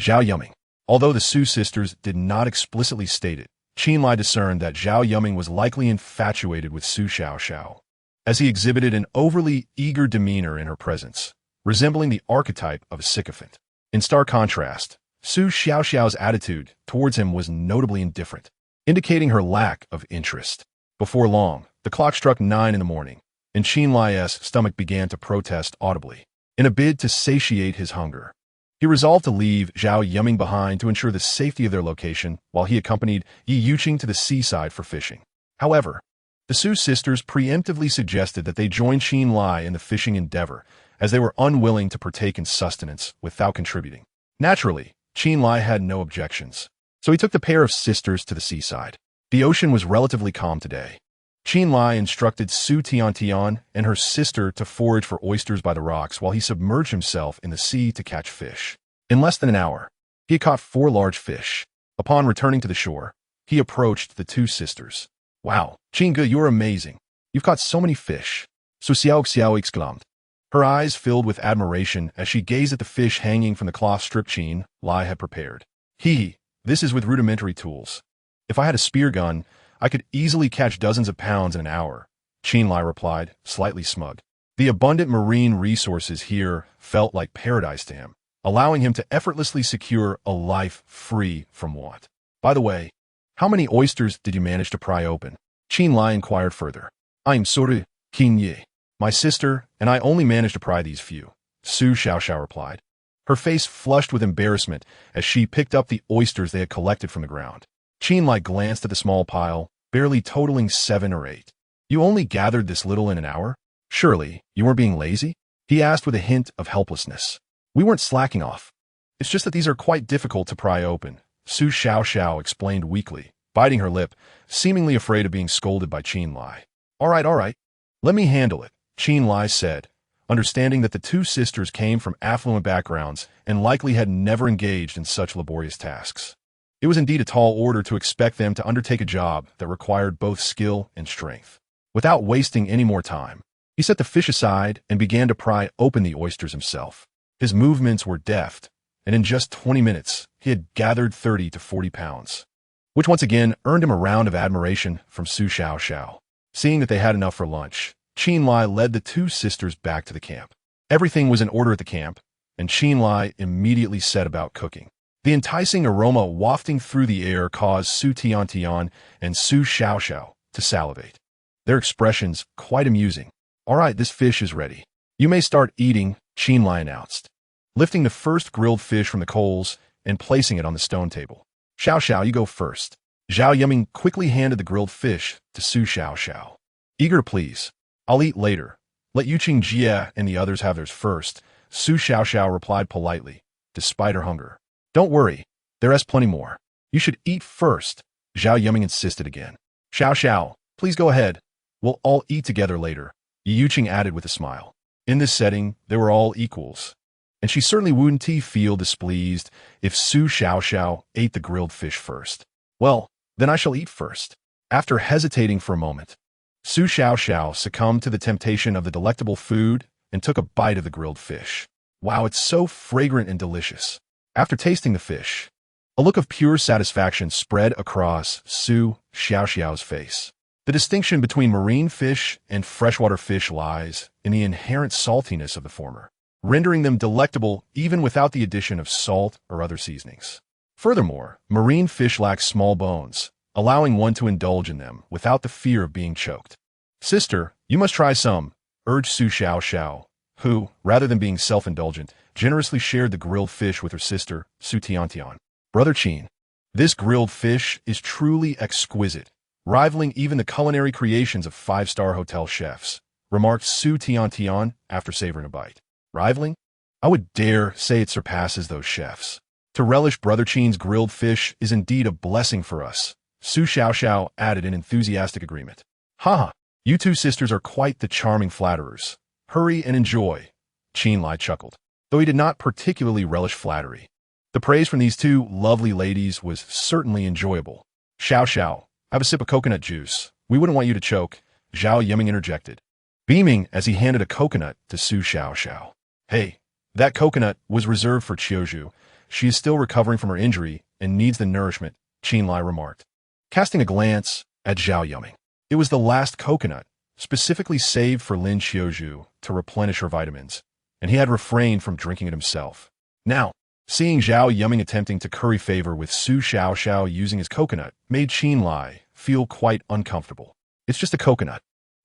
Zhao Yuming. Although the Su sisters did not explicitly state it, Qin Lai discerned that Zhao Yuming was likely infatuated with Su Xiaoxiao, as he exhibited an overly eager demeanor in her presence, resembling the archetype of a sycophant. In stark contrast, Su Xiaoxiao's attitude towards him was notably indifferent, indicating her lack of interest. Before long, the clock struck 9 in the morning, and Qin Lai's stomach began to protest audibly. In a bid to satiate his hunger, he resolved to leave Zhao Yuming behind to ensure the safety of their location while he accompanied Yi Yuqing to the seaside for fishing. However, the Su sisters preemptively suggested that they join Qin Lai in the fishing endeavor, as they were unwilling to partake in sustenance without contributing. Naturally, Qin Lai had no objections, so he took the pair of sisters to the seaside. The ocean was relatively calm today. Qin Lai instructed Su Tiantian and her sister to forage for oysters by the rocks while he submerged himself in the sea to catch fish. In less than an hour, he had caught 4 large fish. Upon returning to the shore, he approached the 2 sisters. Wow, Qingge, you're amazing. You've caught so many fish. Su Xiaoxiao exclaimed. Her eyes filled with admiration as she gazed at the fish hanging from the cloth strip Chen Lai had prepared. This is with rudimentary tools. If I had a spear gun, I could easily catch dozens of pounds in an hour, Chen Lai replied, slightly smug. The abundant marine resources here felt like paradise to him, allowing him to effortlessly secure a life free from want. By the way, how many oysters did you manage to pry open? Chen Lai inquired further. I'm sorry, King Ye. My sister and I only managed to pry these few, Su Xiaoxiao replied. Her face flushed with embarrassment as she picked up the oysters they had collected from the ground. Chen Lai glanced at the small pile, barely totaling 7 or 8. You only gathered this little in an hour? Surely, you weren't being lazy? He asked with a hint of helplessness. We weren't slacking off. It's just that these are quite difficult to pry open, Su Xiaoxiao explained weakly, biting her lip, seemingly afraid of being scolded by Chen Lai. All right. Let me handle it, Chen Lai said, understanding that the two sisters came from affluent backgrounds and likely had never engaged in such laborious tasks. It was indeed a tall order to expect them to undertake a job that required both skill and strength. Without wasting any more time, he set the fish aside and began to pry open the oysters himself. His movements were deft, and in just 20 minutes, he had gathered 30 to 40 pounds, which once again earned him a round of admiration from Su Xiaoxiao. Seeing that they had enough for lunch, Chen Lai led the two sisters back to the camp. Everything was in order at the camp, and Chen Lai immediately set about cooking. The enticing aroma wafting through the air caused Su Tiantian and Su Xiaoxiao to salivate, their expressions quite amusing. All right, this fish is ready. You may start eating, Chen Lai announced, lifting the first grilled fish from the coals and placing it on the stone table. Xiaoxiao, you go first. Zhao Yiming quickly handed the grilled fish to Su Xiaoxiao. Eager to please. I'll eat later. Let Yuqing Jie and the others have theirs first, Su Xiaoxiao replied politely, despite her hunger. Don't worry, there is plenty more. You should eat first, Zhao Yiming insisted again. Xiaoxiao, please go ahead. We'll all eat together later, Yuqing added with a smile. In this setting, they were all equals, and she certainly wouldn't feel displeased if Su Xiaoxiao ate the grilled fish first. Well, then I shall eat first. After hesitating for a moment, Su Xiaoxiao succumbed to the temptation of the delectable food and took a bite of the grilled fish. Wow, it's so fragrant and delicious. After tasting the fish, a look of pure satisfaction spread across Su Xiaoxiao's face. The distinction between marine fish and freshwater fish lies in the inherent saltiness of the former, rendering them delectable even without the addition of salt or other seasonings. Furthermore, marine fish lack small bones, allowing one to indulge in them without the fear of being choked. Sister, you must try some, urged Su Xiaoxiao, who, rather than being self-indulgent, generously shared the grilled fish with her sister, Su Tiantian. Brother Chen, this grilled fish is truly exquisite, rivaling even the culinary creations of five-star hotel chefs, remarked Su Tiantian after savoring a bite. Rivaling? I would dare say it surpasses those chefs. To relish Brother Chen's grilled fish is indeed a blessing for us, Su Xiaoxiao added in enthusiastic agreement. Ha! You two sisters are quite the charming flatterers. Hurry and enjoy, Chen Lai chuckled, though he did not particularly relish flattery. The praise from these two lovely ladies was certainly enjoyable. Xiaoxiao, have a sip of coconut juice. We wouldn't want you to choke, Zhao Yiming interjected, beaming as he handed a coconut to Su Xiaoxiao. Hey, that coconut was reserved for Qiuzhu. She is still recovering from her injury and needs the nourishment, Chen Lai remarked, casting a glance at Zhao Yiming. It was the last coconut, specifically saved for Lin Qiuzhu to replenish her vitamins, and he had refrained from drinking it himself. Now, seeing Zhao Yiming attempting to curry favor with Su Xiaoxiao using his coconut made Chen Lai feel quite uncomfortable. It's just a coconut.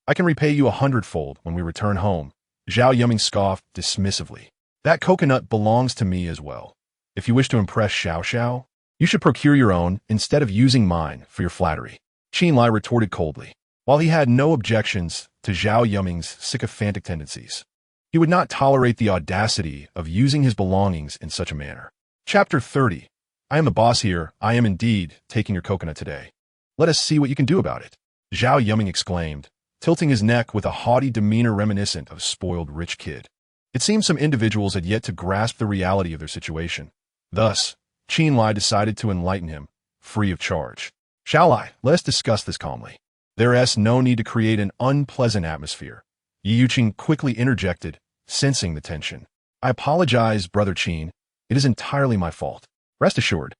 I can repay you 100-fold when we return home, Zhao Yiming scoffed dismissively. That coconut belongs to me as well. If you wish to impress Xiaoxiao, you should procure your own instead of using mine for your flattery, Chen Lai retorted coldly. While he had no objections to Zhao Yiming's sycophantic tendencies, he would not tolerate the audacity of using his belongings in such a manner. Chapter 30. I am the boss here. I am indeed taking your coconut today. Let us see what you can do about it, Zhao Yiming exclaimed, tilting his neck with a haughty demeanor reminiscent of a spoiled rich kid. It seemed some individuals had yet to grasp the reality of their situation. Thus, Chen Lai decided to enlighten him, free of charge. Shall I? Let us discuss this calmly. There is no need to create an unpleasant atmosphere, Yuqing quickly interjected, sensing the tension. I apologize, Brother Qin. It is entirely my fault. Rest assured,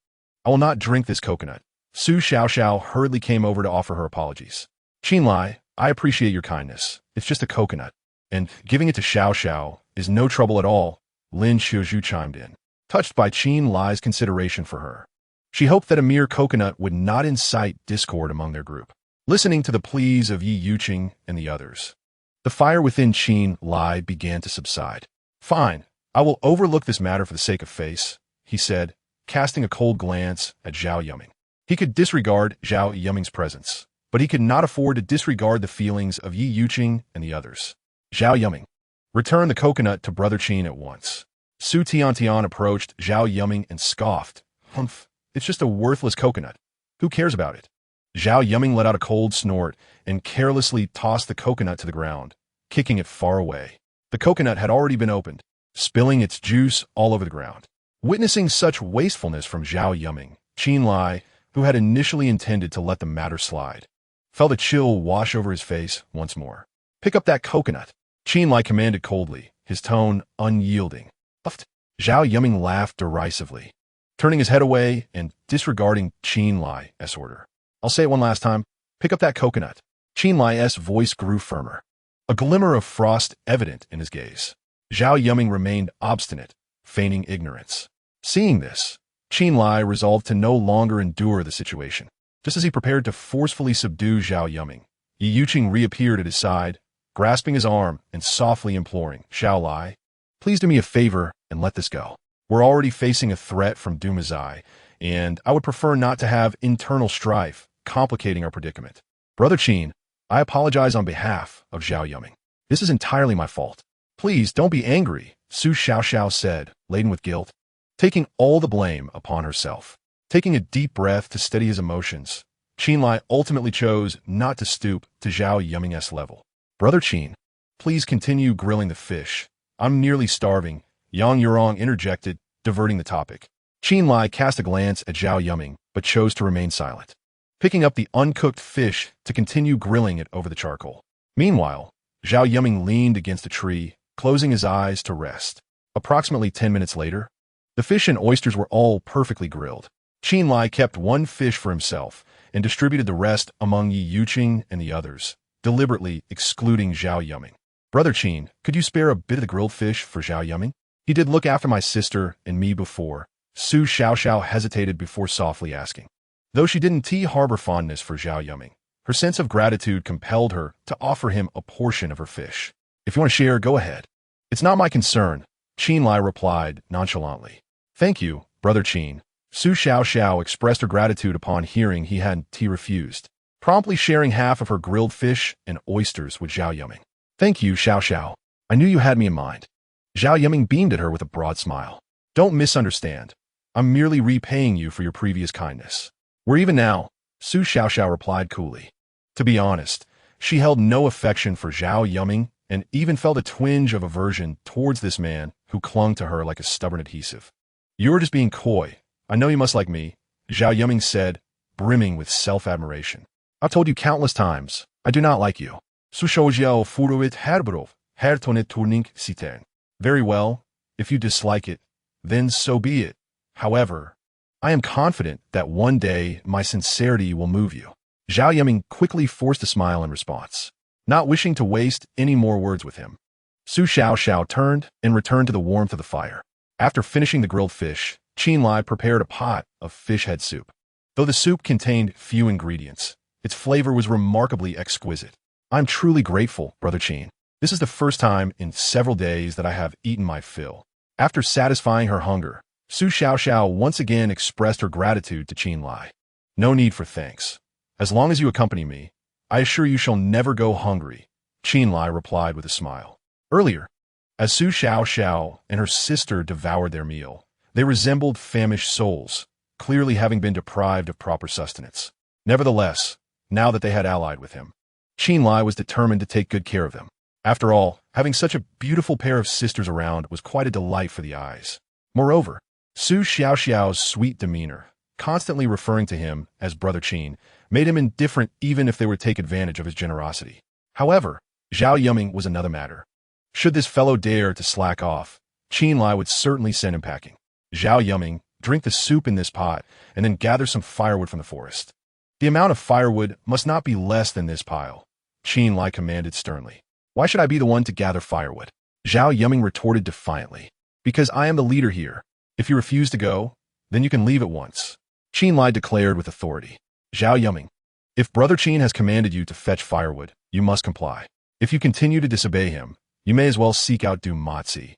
I will not drink this coconut. Su Xiaoxiao hurriedly came over to offer her apologies. Qin Lai, I appreciate your kindness. It's just a coconut. And giving it to Xiaoxiao is no trouble at all, Lin Xiuzhu chimed in, touched by Qin Lai's consideration for her. She hoped that a mere coconut would not incite discord among their group. Listening to the pleas of Yi Yuqing and the others, the fire within Qin Lai began to subside. Fine, I will overlook this matter for the sake of face, he said, casting a cold glance at Zhao Yuming. He could disregard Zhao Yuming's presence, but he could not afford to disregard the feelings of Yi Yuqing and the others. Zhao Yuming, return the coconut to Brother Qin at once. Su Tiantian approached Zhao Yuming and scoffed. Humph, it's just a worthless coconut. Who cares about it? Zhao Yuming let out a cold snort and carelessly tossed the coconut to the ground, kicking it far away. The coconut had already been opened, spilling its juice all over the ground. Witnessing such wastefulness from Zhao Yuming, Qin Lai, who had initially intended to let the matter slide, felt a chill wash over his face once more. Pick up that coconut, Qin Lai commanded coldly, his tone unyielding. Zhao Yuming laughed derisively, turning his head away and disregarding Qin Lai's order. I'll say it one last time. Pick up that coconut. Qin Lai's voice grew firmer, a glimmer of frost evident in his gaze. Zhao Yuming remained obstinate, feigning ignorance. Seeing this, Qin Lai resolved to no longer endure the situation. Just as he prepared to forcefully subdue Zhao Yuming, Yi Yuqing reappeared at his side, grasping his arm and softly imploring, Xiao Lai, please do me a favor and let this go. We're already facing a threat from Dumazai, and I would prefer not to have internal strife complicating our predicament. Brother Qin, I apologize on behalf of Zhao Yuming. This is entirely my fault. Please don't be angry, Su Xiaoxiao said, laden with guilt, taking all the blame upon herself. Taking a deep breath to steady his emotions, Qin Lai ultimately chose not to stoop to Zhao Yuming's level. Brother Qin, please continue grilling the fish. I'm nearly starving, Yang Yurong interjected, diverting the topic. Qin Lai cast a glance at Zhao Yuming, but chose to remain silent, picking up the uncooked fish to continue grilling it over the charcoal. Meanwhile, Zhao Yuming leaned against a tree, closing his eyes to rest. Approximately 10 minutes later, the fish and oysters were all perfectly grilled. Qin Lai kept one fish for himself and distributed the rest among Yi Yuqing and the others, deliberately excluding Zhao Yuming. Brother Qin, could you spare a bit of the grilled fish for Zhao Yuming? He did look after my sister and me before. Su Xiaoxiao hesitated before softly asking. Though she didn't harbor fondness for Zhao Yuming, her sense of gratitude compelled her to offer him a portion of her fish. If you want to share, go ahead. It's not my concern, Qin Lai replied nonchalantly. Thank you, Brother Qin. Su Xiaoxiao expressed her gratitude upon hearing he hadn't refused, promptly sharing half of her grilled fish and oysters with Zhao Yuming. Thank you, Xiaoxiao. I knew you had me in mind. Zhao Yuming beamed at her with a broad smile. Don't misunderstand. I'm merely repaying you for your previous kindness. We're even now, Su Xiaoxiao replied coolly. To be honest, she held no affection for Zhao Yuming and even felt a twinge of aversion towards this man who clung to her like a stubborn adhesive. You're just being coy. I know you must like me, Zhao Yuming said, brimming with self-admiration. I've told you countless times, I do not like you. Very well, if you dislike it, then so be it. However, I am confident that one day my sincerity will move you. Zhao Yuming quickly forced a smile in response, not wishing to waste any more words with him. Su Xiaoxiao turned and returned to the warmth of the fire. After finishing the grilled fish, Qin Lai prepared a pot of fish head soup. Though the soup contained few ingredients, its flavor was remarkably exquisite. I'm truly grateful, Brother Qin. This is the first time in several days that I have eaten my fill. After satisfying her hunger, Su Xiaoxiao once again expressed her gratitude to Qin Lai. No need for thanks. As long as you accompany me, I assure you shall never go hungry, Qin Lai replied with a smile. Earlier, as Su Xiaoxiao and her sister devoured their meal, they resembled famished souls, clearly having been deprived of proper sustenance. Nevertheless, now that they had allied with him, Qin Lai was determined to take good care of them. After all, having such a beautiful pair of sisters around was quite a delight for the eyes. Moreover, Su Xiaoxiao's sweet demeanor, constantly referring to him as Brother Qin, made him indifferent even if they would take advantage of his generosity. However, Zhao Yuming was another matter. Should this fellow dare to slack off, Qin Lai would certainly send him packing. Zhao Yuming, drink the soup in this pot, and then gather some firewood from the forest. The amount of firewood must not be less than this pile, Qin Lai commanded sternly. Why should I be the one to gather firewood? Zhao Yuming retorted defiantly. Because I am the leader here. If you refuse to go, then you can leave at once, Qin Lai declared with authority. Zhao Yuming, if Brother Qin has commanded you to fetch firewood, you must comply. If you continue to disobey him, you may as well seek out Du Matzi.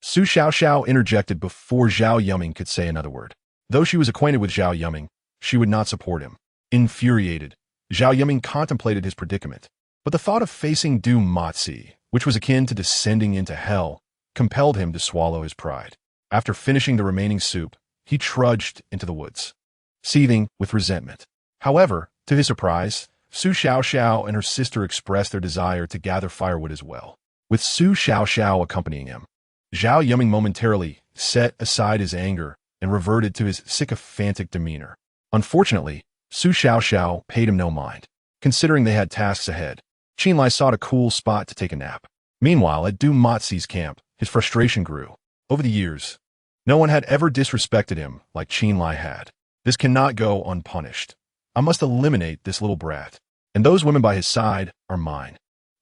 Su Xiaoxiao interjected before Zhao Yuming could say another word. Though she was acquainted with Zhao Yuming, she would not support him. Infuriated, Zhao Yuming contemplated his predicament. But the thought of facing Du Matzi, which was akin to descending into hell, compelled him to swallow his pride. After finishing the remaining soup, he trudged into the woods, seething with resentment. However, to his surprise, Su Xiaoxiao and her sister expressed their desire to gather firewood as well, with Su Xiaoxiao accompanying him. Zhao Yuming momentarily set aside his anger and reverted to his sycophantic demeanor. Unfortunately, Su Xiaoxiao paid him no mind. Considering they had tasks ahead, Qin Lai sought a cool spot to take a nap. Meanwhile, at Du Matzi's camp, his frustration grew. Over the years, no one had ever disrespected him like Qin Lai had. This cannot go unpunished. I must eliminate this little brat. And those women by his side are mine.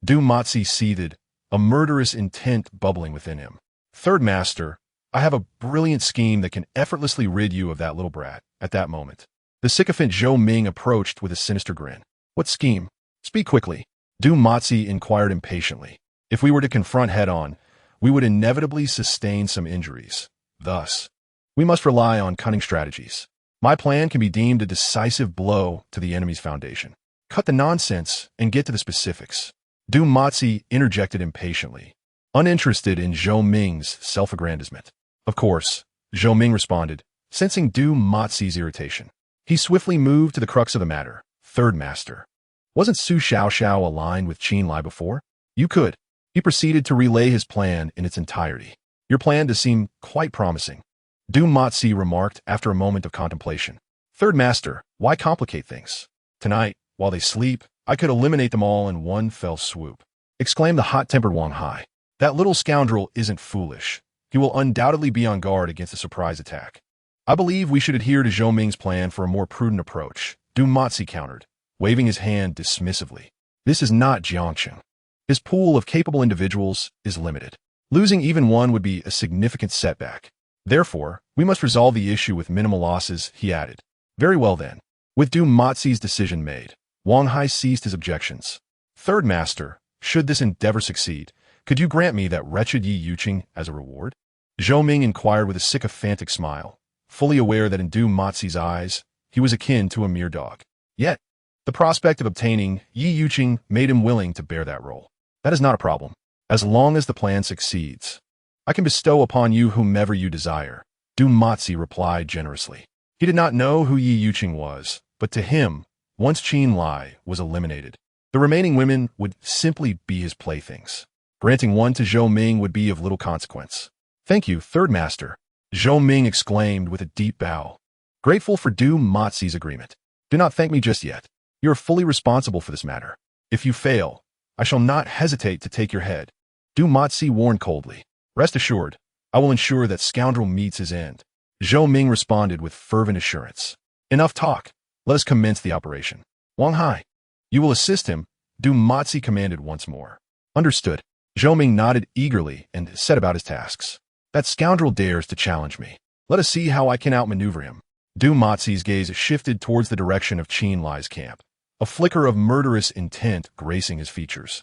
Du Matzi seethed, a murderous intent bubbling within him. Third Master, I have a brilliant scheme that can effortlessly rid you of that little brat. At that moment, the sycophant Zhou Ming approached with a sinister grin. What scheme? Speak quickly. Du Matzi inquired impatiently. If we were to confront head-on, we would inevitably sustain some injuries. Thus, we must rely on cunning strategies. My plan can be deemed a decisive blow to the enemy's foundation. Cut the nonsense and get to the specifics. Du Matzi interjected impatiently, uninterested in Zhou Ming's self-aggrandizement. Of course, Zhou Ming responded, sensing Du Matzi's irritation. He swiftly moved to the crux of the matter. Third Master, wasn't Su Xiaoxiao aligned with Qin Lai before? You could. He proceeded to relay his plan in its entirety. Your plan does seem quite promising, Du Matzi remarked after a moment of contemplation. Third Master, why complicate things? Tonight, while they sleep, I could eliminate them all in one fell swoop, exclaimed the hot-tempered Wang Hai. That little scoundrel isn't foolish. He will undoubtedly be on guard against a surprise attack. I believe we should adhere to Zhou Ming's plan for a more prudent approach, Du Matzi countered, waving his hand dismissively. This is not Jiangqing. His pool of capable individuals is limited. Losing even one would be a significant setback. Therefore, we must resolve the issue with minimal losses, he added. Very well then. With Du Matzi's decision made, Wang Hai ceased his objections. Third Master, should this endeavor succeed, could you grant me that wretched Yi Yuqing as a reward? Zhou Ming inquired with a sycophantic smile, fully aware that in Du Matzi's eyes, he was akin to a mere dog. Yet, the prospect of obtaining Yi Yuqing made him willing to bear that role. That is not a problem. As long as the plan succeeds, I can bestow upon you whomever you desire, Du Matzi replied generously. He did not know who Yi Yuqing was, but to him, once Qin Lai was eliminated, the remaining women would simply be his playthings. Granting one to Zhou Ming would be of little consequence. Thank you, Third Master, Zhou Ming exclaimed with a deep bow, grateful for Du Matzi's agreement. Do not thank me just yet. You are fully responsible for this matter. If you fail, I shall not hesitate to take your head. Du Matzi warned coldly. Rest assured, I will ensure that scoundrel meets his end. Zhou Ming responded with fervent assurance. Enough talk. Let us commence the operation. Wang Hai, you will assist him, Du Matzi commanded once more. Understood. Zhou Ming nodded eagerly and set about his tasks. That scoundrel dares to challenge me. Let us see how I can outmaneuver him. Du Matzi's gaze shifted towards the direction of Qin Lai's camp, a flicker of murderous intent gracing his features.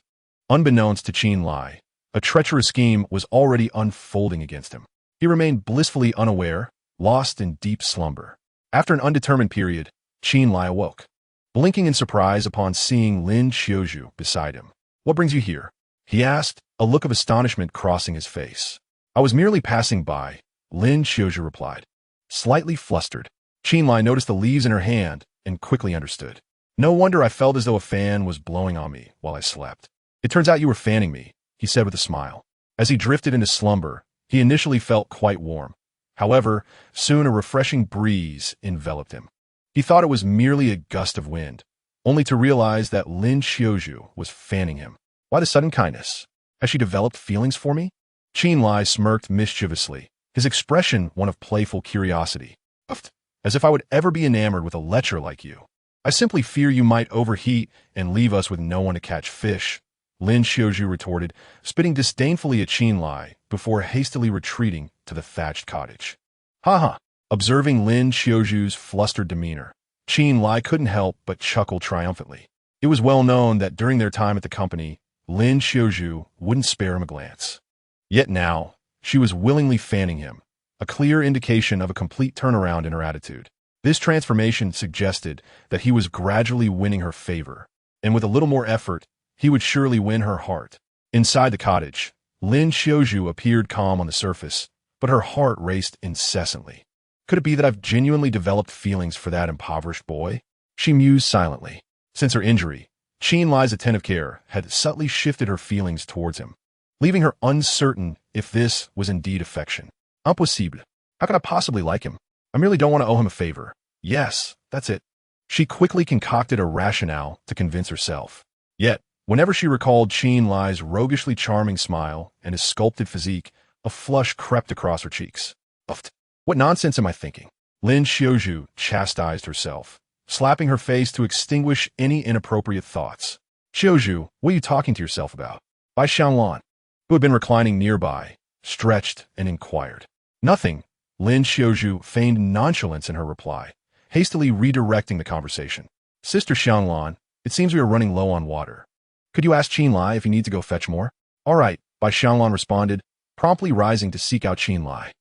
Unbeknownst to Qin Lai, a treacherous scheme was already unfolding against him. He remained blissfully unaware, lost in deep slumber. After an undetermined period, Qin Lai awoke, blinking in surprise upon seeing Lin Xiuzhu beside him. What brings you here? He asked, a look of astonishment crossing his face. I was merely passing by, Lin Xiuzhu replied. Slightly flustered, Qin Lai noticed the leaves in her hand and quickly understood. No wonder I felt as though a fan was blowing on me while I slept. It turns out you were fanning me, he said with a smile. As he drifted into slumber, he initially felt quite warm. However, soon a refreshing breeze enveloped him. He thought it was merely a gust of wind, only to realize that Lin Xiuzhu was fanning him. Why the sudden kindness? Has she developed feelings for me? Chen Lai smirked mischievously, his expression one of playful curiosity. As if I would ever be enamored with a lecher like you. I simply fear you might overheat and leave us with no one to catch fish, Lin Xiaozhu retorted, spitting disdainfully at Chen Lai before hastily retreating to the thatched cottage. Ha! Observing Lin Xiaozhu's flustered demeanor, Chen Lai couldn't help but chuckle triumphantly. It was well known that during their time at the company, Lin Xiaozhu wouldn't spare him a glance. Yet now, she was willingly fanning him, a clear indication of a complete turnaround in her attitude. This transformation suggested that he was gradually winning her favor, and with a little more effort, he would surely win her heart. Inside the cottage, Lin Xiaozhu appeared calm on the surface, but her heart raced incessantly. Could it be that I've genuinely developed feelings for that impoverished boy? She mused silently. Since her injury, Chen Lai's attentive care had subtly shifted her feelings towards him, leaving her uncertain if this was indeed affection. Impossible. How could I possibly like him? I merely don't want to owe him a favor. Yes, that's it. She quickly concocted a rationale to convince herself. Yet, whenever she recalled Chen Lai's roguishly charming smile and his sculpted physique, a flush crept across her cheeks. What nonsense am I thinking? Lin Xiaozhu chastised herself, slapping her face to extinguish any inappropriate thoughts. Xiaozhu, what are you talking to yourself about? Bai Xianglan, who had been reclining nearby, stretched and inquired. Nothing. Lin Xiaozhu feigned nonchalance in her reply, hastily redirecting the conversation. Sister Xianglan, it seems we are running low on water. Could you ask Chen Lai if you need to go fetch more? All right, Bai Xianglan responded, promptly rising to seek out Chen Lai.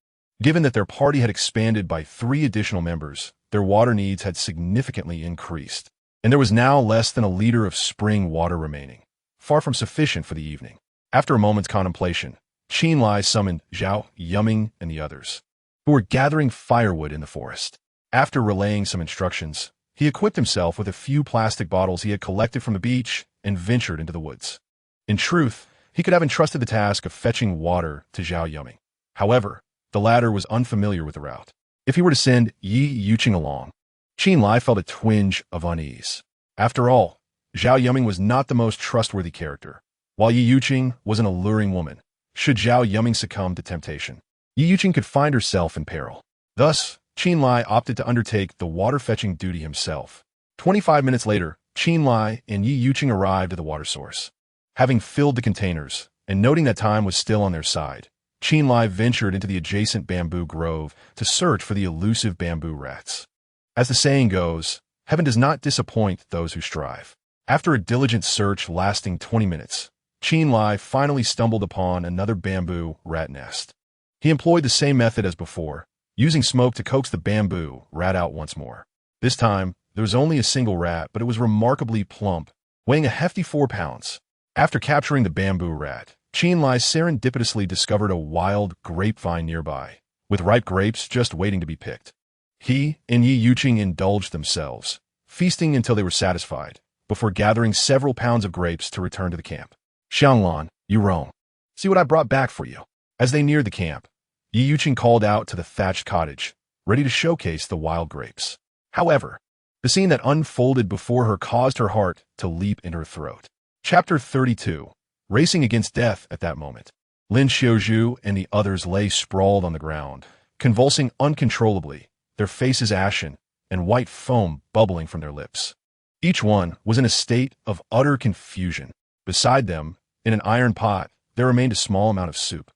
Given that their party had expanded by 3 additional members, their water needs had significantly increased, and there was now less than a liter of spring water remaining, far from sufficient for the evening. After a moment's contemplation, Chen Lai summoned Zhao Yuming and the others, who were gathering firewood in the forest. After relaying some instructions, he equipped himself with a few plastic bottles he had collected from the beach and ventured into the woods. In truth, he could have entrusted the task of fetching water to Zhao Yuming. However, the latter was unfamiliar with the route. If he were to send Yi Yuqing along, Chen Lai felt a twinge of unease. After all, Zhao Yuming was not the most trustworthy character, while Yi Yuqing was an alluring woman. Should Zhao Yuming succumb to temptation, Yi Yuqing could find herself in peril. Thus, Chen Lai opted to undertake the water-fetching duty himself. 25 minutes later, Chen Lai and Yi Yuqing arrived at the water source. Having filled the containers, and noting that time was still on their side, Chen Lai ventured into the adjacent bamboo grove to search for the elusive bamboo rats. As the saying goes, heaven does not disappoint those who strive. After a diligent search lasting 20 minutes, Chen Lai finally stumbled upon another bamboo rat nest. He employed the same method as before, using smoke to coax the bamboo rat out once more. This time, there was only a single rat, but it was remarkably plump, weighing a hefty 4 pounds. After capturing the bamboo rat, Chen Lai serendipitously discovered a wild grapevine nearby, with ripe grapes just waiting to be picked. He and Yi Yuqing indulged themselves, feasting until they were satisfied, before gathering several pounds of grapes to return to the camp. Xianglan, you roam. See what I brought back for you. As they neared the camp, Yi Yuqing called out to the thatched cottage, ready to showcase the wild grapes. However, the scene that unfolded before her caused her heart to leap in her throat. Chapter 32. Racing against death at that moment. Lin Xiaozhu and the others lay sprawled on the ground, convulsing uncontrollably, their faces ashen and white foam bubbling from their lips. Each one was in a state of utter confusion. Beside them, in an iron pot, there remained a small amount of soup.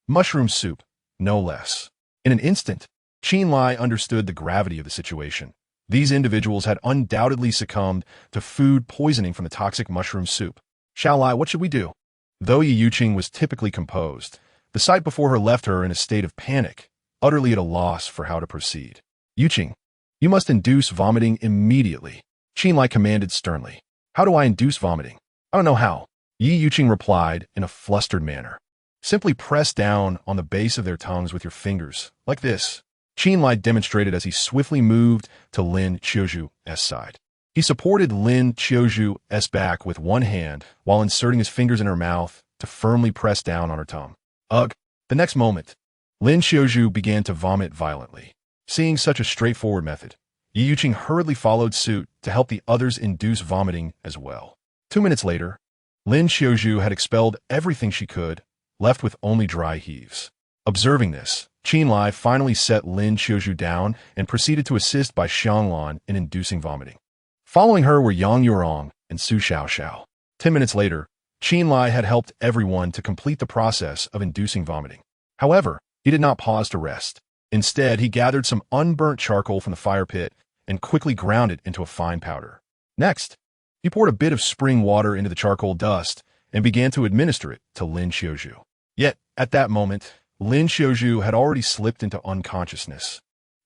Mushroom soup, no less. In an instant, Chen Lai understood the gravity of the situation. These individuals had undoubtedly succumbed to food poisoning from the toxic mushroom soup. Xiao Lai, what should we do? Though Yi Yuqing was typically composed, the sight before her left her in a state of panic, utterly at a loss for how to proceed. Yuqing, you must induce vomiting immediately, Chen Lai commanded sternly. How do I induce vomiting? I don't know how, Yi Yuqing replied in a flustered manner. Simply press down on the base of their tongues with your fingers, like this. Chen Lai demonstrated as he swiftly moved to Lin Xiaozhu's side. He supported Lin Xiaozhu's back with one hand while inserting his fingers in her mouth to firmly press down on her tongue. Ugh! The next moment, Lin Xiaozhu began to vomit violently. Seeing such a straightforward method, Yi Yuqing hurriedly followed suit to help the others induce vomiting as well. 2 minutes later, Lin Xiaozhu had expelled everything she could, left with only dry heaves. Observing this, Qin Lai finally set Lin Xiaozhu down and proceeded to assist by Xianglan in inducing vomiting. Following her were Yang Yurong and Su Xiaoxiao. 10 minutes later, Qin Lai had helped everyone to complete the process of inducing vomiting. However, he did not pause to rest. Instead, he gathered some unburnt charcoal from the fire pit and quickly ground it into a fine powder. Next, he poured a bit of spring water into the charcoal dust and began to administer it to Lin Xiaozhu. Yet, at that moment, Lin Xiaozhu had already slipped into unconsciousness,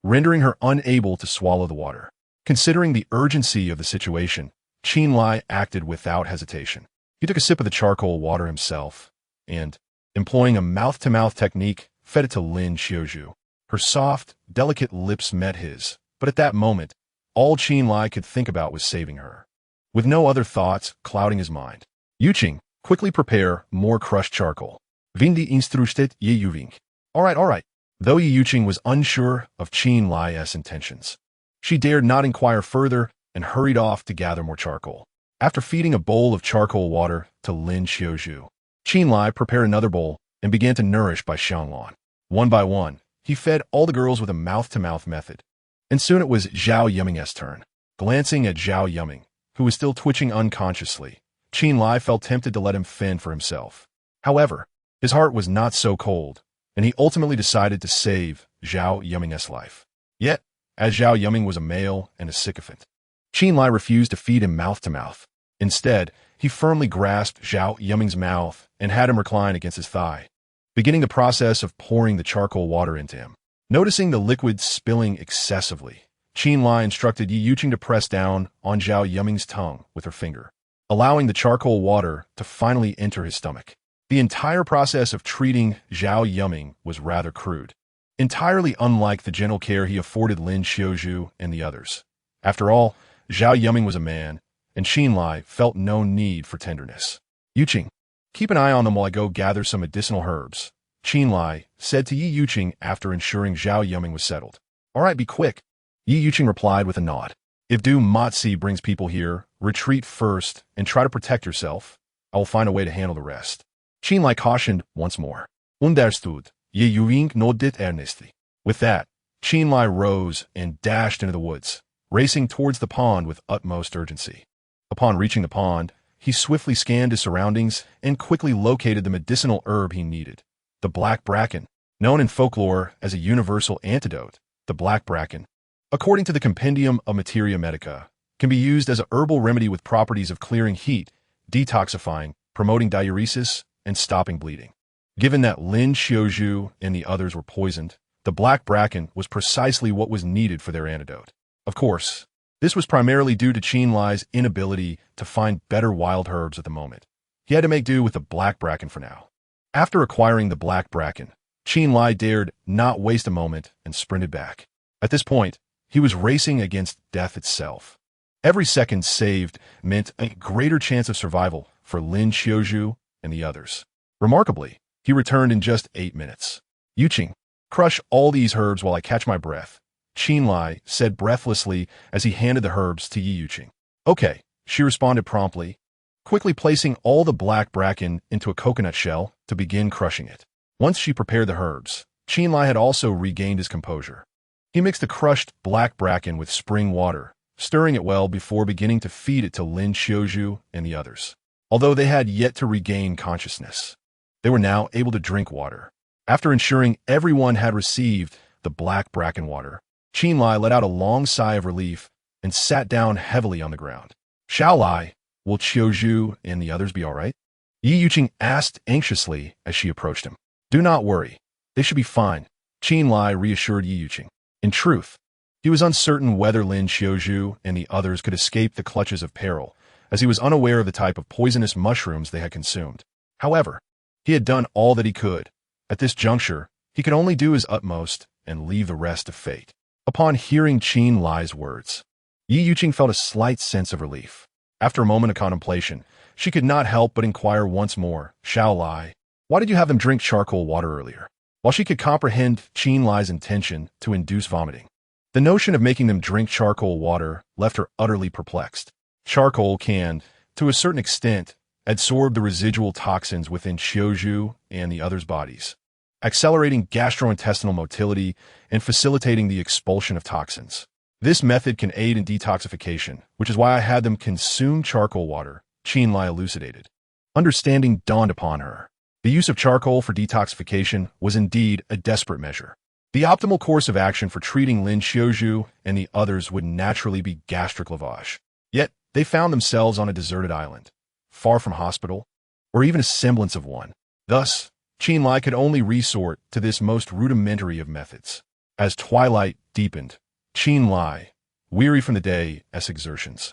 rendering her unable to swallow the water. Considering the urgency of the situation, Qin Lai acted without hesitation. He took a sip of the charcoal water himself and, employing a mouth-to-mouth technique, fed it to Lin Xiaozhu. Her soft, delicate lips met his, but at that moment, all Qin Lai could think about was saving her. With no other thoughts clouding his mind, Yuqing, quickly prepare more crushed charcoal. Vindi instructed Ye Yuving. All right. Though Ye Yuqing was unsure of Qin Lai's intentions, she dared not inquire further and hurried off to gather more charcoal. After feeding a bowl of charcoal water to Lin Xiaozhu, Qin Lai prepared another bowl and began to nourish by Xianglan. One by one, he fed all the girls with a mouth-to-mouth method. And soon it was Zhao Yiming's turn. Glancing at Zhao Yiming, who was still twitching unconsciously, Qin Lai felt tempted to let him fend for himself. However, his heart was not so cold, and he ultimately decided to save Zhao Yiming's life. Yet, as Zhao Yiming was a male and a sycophant, Qin Lai refused to feed him mouth-to-mouth. Instead, he firmly grasped Zhao Yiming's mouth and had him recline against his thigh, beginning the process of pouring the charcoal water into him. Noticing the liquid spilling excessively, Qin Lai instructed Ye Yuqing to press down on Zhao Yiming's tongue with her finger, allowing the charcoal water to finally enter his stomach. The entire process of treating Zhao Yiming was rather crude, entirely unlike the gentle care he afforded Lin Xiaozhu and the others. After all, Zhao Yiming was a man, and Qin Lai felt no need for tenderness. Yuqing, keep an eye on them while I go gather some medicinal herbs, Qin Lai said to Ye Yuqing after ensuring Zhao Yiming was settled. All right, be quick, Ye Yuqing replied with a nod. If Du Matzi brings people here, retreat first and try to protect yourself. I will find a way to handle the rest. Qin Lai cautioned once more. Understood, Ye Yuqing nodded earnestly. With that, Qin Lai rose and dashed into the woods, racing towards the pond with utmost urgency. Upon reaching the pond, he swiftly scanned his surroundings and quickly located the medicinal herb he needed. The black bracken, known in folklore as a universal antidote, the black bracken, according to the Compendium of Materia Medica, can be used as a herbal remedy with properties of clearing heat, detoxifying, promoting diuresis, and stopping bleeding. Given that Lin Xiaozhu and the others were poisoned, the black bracken was precisely what was needed for their antidote. Of course, this was primarily due to Qin Lai's inability to find better wild herbs at the moment. He had to make do with the black bracken for now. After acquiring the black bracken, Qin Lai dared not waste a moment and sprinted back. At this point, he was racing against death itself. Every second saved meant a greater chance of survival for Lin Xiaozhu and the others. Remarkably, he returned in just 8 minutes. Yuqing, crush all these herbs while I catch my breath, Qin Lai said breathlessly as he handed the herbs to Ye Yuqing. Okay, she responded promptly, quickly placing all the black bracken into a coconut shell to begin crushing it. Once she prepared the herbs, Qin Lai had also regained his composure. He mixed the crushed black bracken with spring water, stirring it well before beginning to feed it to Lin Xiaozhu and the others. Although they had yet to regain consciousness, they were now able to drink water. After ensuring everyone had received the black bracken water, Qin Lai let out a long sigh of relief and sat down heavily on the ground. Xiao Lai, will Xiaozhu and the others be all right? Ye Yuqing asked anxiously as she approached him. Do not worry. They should be fine, Qin Lai reassured Ye Yuqing. In truth, he was uncertain whether Lin Xiaozhu and the others could escape the clutches of peril, as he was unaware of the type of poisonous mushrooms they had consumed. However, he had done all that he could. At this juncture, he could only do his utmost and leave the rest to fate. Upon hearing Qin Lai's words, Ye Yuqing felt a slight sense of relief. After a moment of contemplation, she could not help but inquire once more, Xiao Lai, why did you have them drink charcoal water earlier? While she could comprehend Qin Lai's intention to induce vomiting, the notion of making them drink charcoal water left her utterly perplexed. Charcoal can, to a certain extent, absorb the residual toxins within Qiuzhu and the others' bodies, accelerating gastrointestinal motility and facilitating the expulsion of toxins. This method can aid in detoxification, which is why I had them consume charcoal water, Chen Lai elucidated. Understanding dawned upon her. The use of charcoal for detoxification was indeed a desperate measure. The optimal course of action for treating Lin Qiuzhu and the others would naturally be gastric lavage. Yet, they found themselves on a deserted island, far from hospital, or even a semblance of one. Thus, Chen Lai could only resort to this most rudimentary of methods. As twilight deepened, Chen Lai, weary from the day's exertions,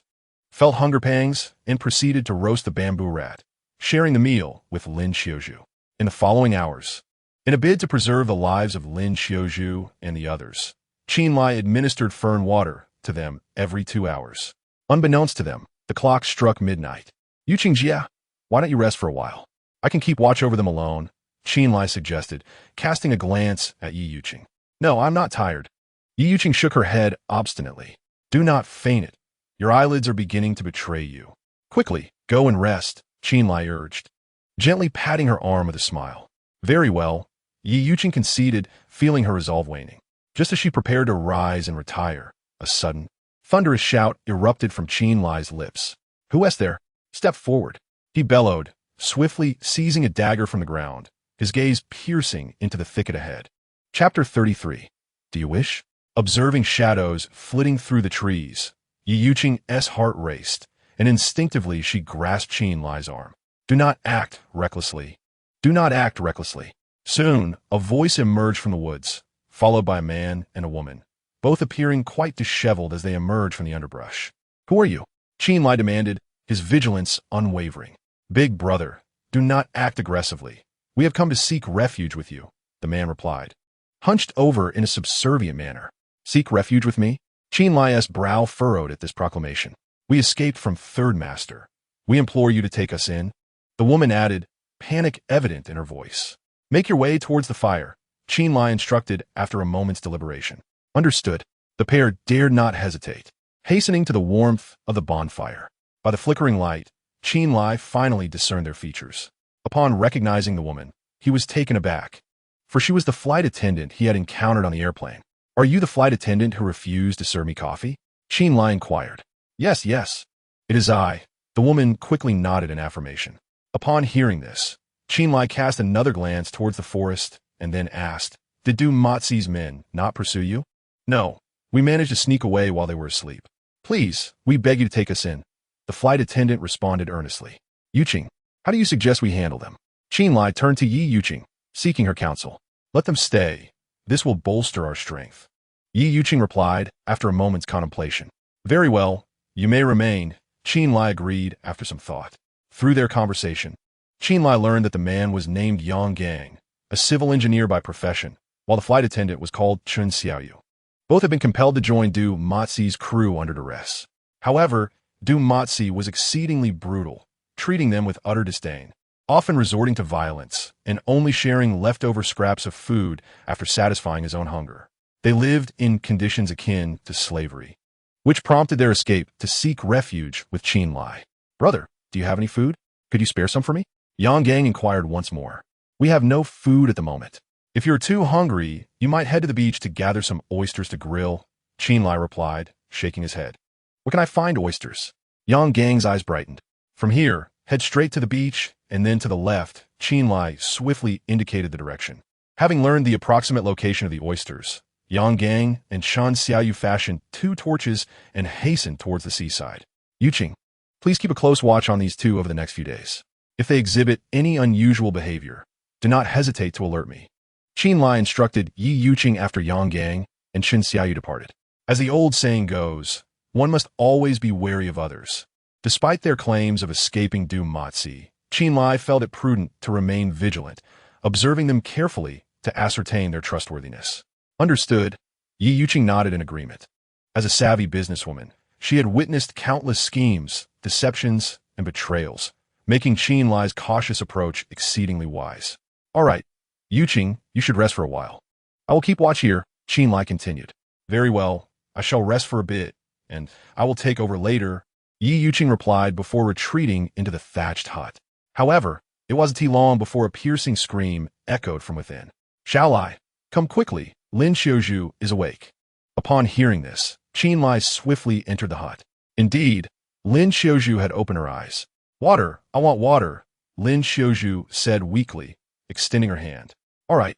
felt hunger pangs and proceeded to roast the bamboo rat, sharing the meal with Lin Qiuzhu. In the following hours, in a bid to preserve the lives of Lin Qiuzhu and the others, Chen Lai administered fern water to them every 2 hours. Unbeknownst to them, the clock struck midnight. Yuqing Jia, why don't you rest for a while? I can keep watch over them alone, Chen Lai suggested, casting a glance at Yi Yuqing. No, I'm not tired. Yi Yuqing shook her head obstinately. Do not feign it. Your eyelids are beginning to betray you. Quickly, go and rest, Chen Lai urged, gently patting her arm with a smile. Very well, Yi Yuqing conceded, feeling her resolve waning. Just as she prepared to rise and retire, a sudden, thunderous shout erupted from Chen Lai's lips. Who is there? Step forward, he bellowed, swiftly seizing a dagger from the ground, his gaze piercing into the thicket ahead. Chapter 33. Do you wish? Observing shadows flitting through the trees, Yi Yuqing's heart raced, and instinctively she grasped Chen Lai's arm. Do not act recklessly. Do not act recklessly. Soon, a voice emerged from the woods, followed by a man and a woman, both appearing quite disheveled as they emerged from the underbrush. Who are you? Chen Lai demanded, his vigilance unwavering. Big brother, do not act aggressively. We have come to seek refuge with you, the man replied, hunched over in a subservient manner. Seek refuge with me? Chen Lai's brow furrowed at this proclamation. We escaped from Third Master. We implore you to take us in. The woman added, panic evident in her voice. Make your way towards the fire, Chen Lai instructed after a moment's deliberation. Understood. The pair dared not hesitate, hastening to the warmth of the bonfire. By the flickering light, Chen Lai finally discerned their features. Upon recognizing the woman, he was taken aback, for she was the flight attendant he had encountered on the airplane. Are you the flight attendant who refused to serve me coffee? Chen Lai inquired. Yes, yes. It is I. The woman quickly nodded in affirmation. Upon hearing this, Chen Lai cast another glance towards the forest and then asked, Did Du Mozi's men not pursue you? No. We managed to sneak away while they were asleep. Please, we beg you to take us in. The flight attendant responded earnestly. Yuqing, how do you suggest we handle them? Chen Lai turned to Yi Yuqing, seeking her counsel. Let them stay. This will bolster our strength. Yi Yuqing replied after a moment's contemplation. Very well, you may remain, Chen Lai agreed after some thought. Through their conversation, Chen Lai learned that the man was named Yang Gang, a civil engineer by profession, while the flight attendant was called Chen Xiaoyu. Both had been compelled to join Du Mozi's crew under duress. However, Du Mozi was exceedingly brutal, treating them with utter disdain, often resorting to violence and only sharing leftover scraps of food after satisfying his own hunger. They lived in conditions akin to slavery, which prompted their escape to seek refuge with Chen Lai. Brother, do you have any food? Could you spare some for me? Yang Gang inquired once more. We have no food at the moment. If you're too hungry, you might head to the beach to gather some oysters to grill, Chen Lai replied, shaking his head. Where can I find oysters? Yang Gang's eyes brightened. From here, head straight to the beach, and then to the left, Chen Lai swiftly indicated the direction. Having learned the approximate location of the oysters, Yang Gang and Chen Xiaoyu fashioned 2 torches and hastened towards the seaside. Yuqing, please keep a close watch on these two over the next few days. If they exhibit any unusual behavior, do not hesitate to alert me. Chen Lai instructed Yi Yuqing after Yang Gang and Chen Xiaoyu departed. As the old saying goes, one must always be wary of others. Despite their claims of escaping Du Mozi, Chen Lai felt it prudent to remain vigilant, observing them carefully to ascertain their trustworthiness. Understood, Yi Yuqing nodded in agreement. As a savvy businesswoman, she had witnessed countless schemes, deceptions, and betrayals, making Chen Lai's cautious approach exceedingly wise. All right, Yuqing, you should rest for a while. I will keep watch here, Chen Lai continued. Very well, I shall rest for a bit, and I will take over later, Yi Yuqing replied before retreating into the thatched hut. However, it wasn't long before a piercing scream echoed from within. Xiao Lai, come quickly, Lin Xiaozhu is awake. Upon hearing this, Qin Lai swiftly entered the hut. Indeed, Lin Xiaozhu had opened her eyes. Water, I want water, Lin Xiaozhu said weakly, extending her hand. All right,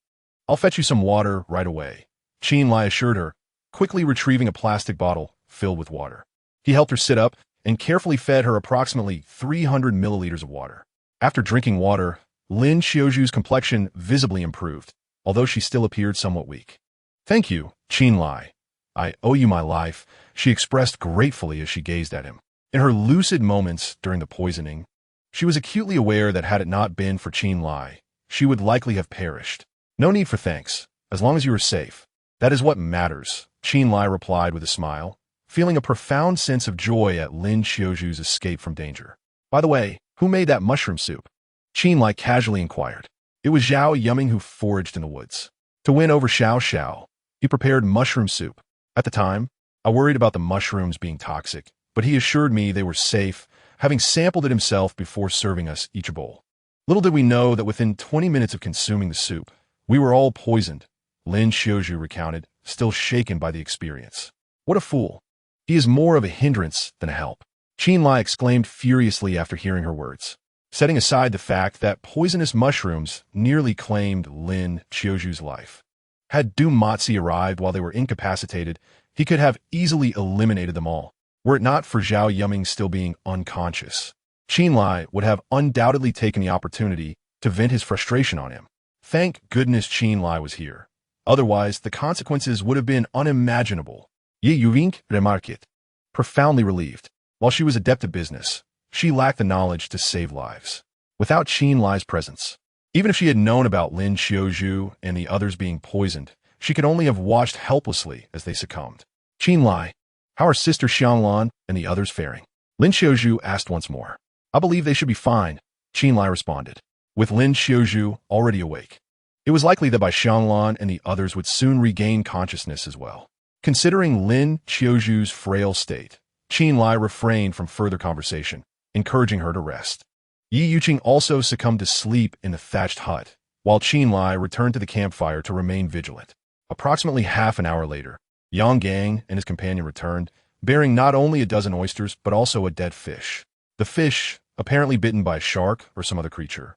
I'll fetch you some water right away, Qin Lai assured her, quickly retrieving a plastic bottle filled with water. He helped her sit up and carefully fed her approximately 300 milliliters of water. After drinking water, Lin Xiaozhu's complexion visibly improved, although she still appeared somewhat weak. Thank you, Qin Lai. I owe you my life, she expressed gratefully as she gazed at him. In her lucid moments during the poisoning, she was acutely aware that had it not been for Qin Lai, she would likely have perished. No need for thanks, as long as you are safe. That is what matters, Qin Lai replied with a smile, feeling a profound sense of joy at Lin Xiaozhu's escape from danger. By the way, who made that mushroom soup? Qin Lai casually inquired. It was Zhao Yuming who foraged in the woods. To win over Xiao Xiao, he prepared mushroom soup. At the time, I worried about the mushrooms being toxic, but he assured me they were safe, having sampled it himself before serving us each a bowl. Little did we know that within 20 minutes of consuming the soup, we were all poisoned, Lin Xiaozhu recounted, still shaken by the experience. What a fool. He is more of a hindrance than a help, Qin Lai exclaimed furiously after hearing her words. Setting aside the fact that poisonous mushrooms nearly claimed Lin Xiaozhu's life. Had Du Matzi arrived while they were incapacitated, he could have easily eliminated them all, were it not for Zhao Yuming still being unconscious. Qin Lai would have undoubtedly taken the opportunity to vent his frustration on him. Thank goodness Qin Lai was here. Otherwise, the consequences would have been unimaginable. Ye Yuink remarked, profoundly relieved. While she was adept at business, she lacked the knowledge to save lives. Without Qin Lai's presence, even if she had known about Lin Xiaozhu and the others being poisoned, she could only have watched helplessly as they succumbed. Qin Lai, how are Sister Xianglan and the others faring? Lin Xiaozhu asked once more. I believe they should be fine, Qin Lai responded, with Lin Xiaozhu already awake. It was likely that by Xianglan and the others would soon regain consciousness as well. Considering Lin Xiaozhu's frail state, Qin Lai refrained from further conversation, encouraging her to rest. Yi Yuqing also succumbed to sleep in the thatched hut, while Qin Lai returned to the campfire to remain vigilant. Approximately half an hour later, Yang Gang and his companion returned, bearing not only a dozen oysters but also a dead fish. The fish, apparently bitten by a shark or some other creature,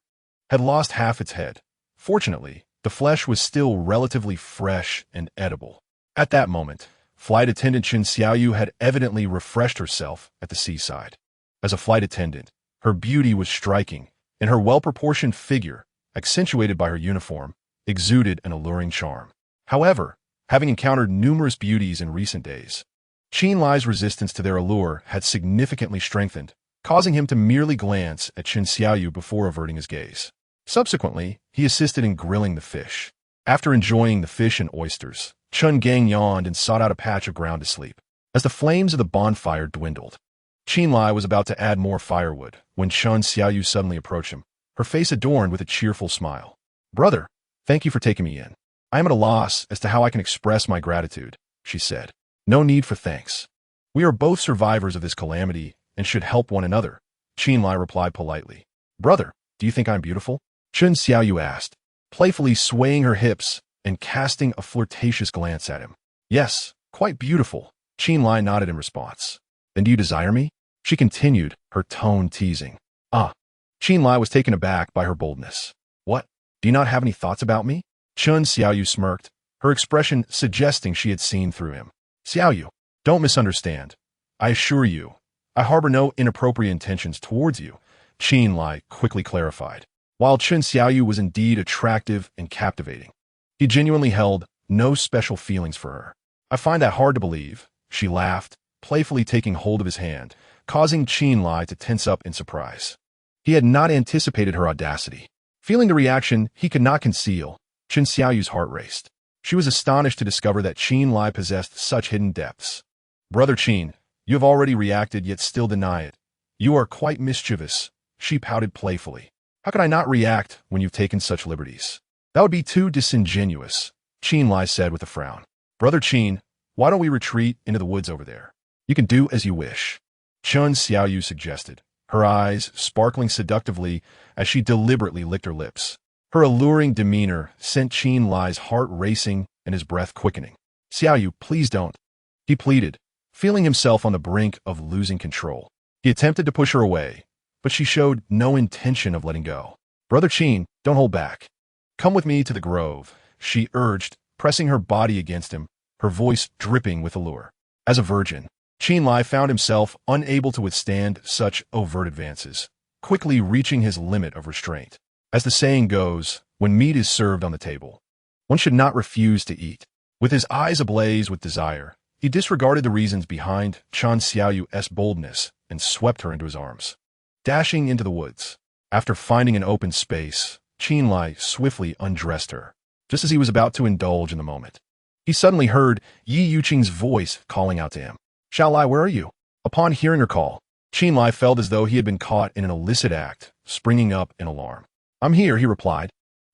had lost half its head. Fortunately, the flesh was still relatively fresh and edible. At that moment, flight attendant Chen Xiaoyu had evidently refreshed herself at the seaside. As a flight attendant, her beauty was striking, and her well-proportioned figure, accentuated by her uniform, exuded an alluring charm. However, having encountered numerous beauties in recent days, Qin Lai's resistance to their allure had significantly strengthened, causing him to merely glance at Chen Xiaoyu before averting his gaze. Subsequently, he assisted in grilling the fish. After enjoying the fish and oysters, Chen Gang yawned and sought out a patch of ground to sleep. As the flames of the bonfire dwindled, Qin Lai was about to add more firewood when Chen Xiaoyu suddenly approached him, her face adorned with a cheerful smile. Brother, thank you for taking me in. I am at a loss as to how I can express my gratitude, she said. No need for thanks. We are both survivors of this calamity and should help one another, Qin Lai replied politely. Brother, do you think I'm beautiful? Chen Xiaoyu asked, playfully swaying her hips and casting a flirtatious glance at him. Yes, quite beautiful, Qin Lai nodded in response. Then do you desire me? She continued, her tone teasing. Qin Lai was taken aback by her boldness. What? Do you not have any thoughts about me? Chen Xiaoyu smirked, her expression suggesting she had seen through him. Xiaoyu, don't misunderstand. I assure you, I harbor no inappropriate intentions towards you, Qin Lai quickly clarified. While Chen Xiaoyu was indeed attractive and captivating, he genuinely held no special feelings for her. I find that hard to believe, she laughed, playfully taking hold of his hand, causing Qin Lai to tense up in surprise. He had not anticipated her audacity. Feeling the reaction he could not conceal, Chen Xiaoyu's heart raced. She was astonished to discover that Qin Lai possessed such hidden depths. Brother Qin, you have already reacted yet still deny it. You are quite mischievous, she pouted playfully. How could I not react when you've taken such liberties? That would be too disingenuous, Qin Lai said with a frown. Brother Qin, why don't we retreat into the woods over there? You can do as you wish. Chen Xiaoyu suggested, her eyes sparkling seductively as she deliberately licked her lips. Her alluring demeanor sent Qin Lai's heart racing and his breath quickening. Xiaoyu, please don't, he pleaded, feeling himself on the brink of losing control. He attempted to push her away, but she showed no intention of letting go. Brother Qin, don't hold back. Come with me to the grove, she urged, pressing her body against him, her voice dripping with allure. As a virgin, Qin Lai found himself unable to withstand such overt advances, quickly reaching his limit of restraint. As the saying goes, when meat is served on the table, one should not refuse to eat. With his eyes ablaze with desire, he disregarded the reasons behind Chen Xiaoyu's boldness and swept her into his arms. Dashing into the woods, after finding an open space, Qin Lai swiftly undressed her. Just as he was about to indulge in the moment, he suddenly heard Yi Yuqing's voice calling out to him. Xiao Lai, where are you? Upon hearing her call, Qin Lai felt as though he had been caught in an illicit act, springing up in alarm. I'm here, he replied,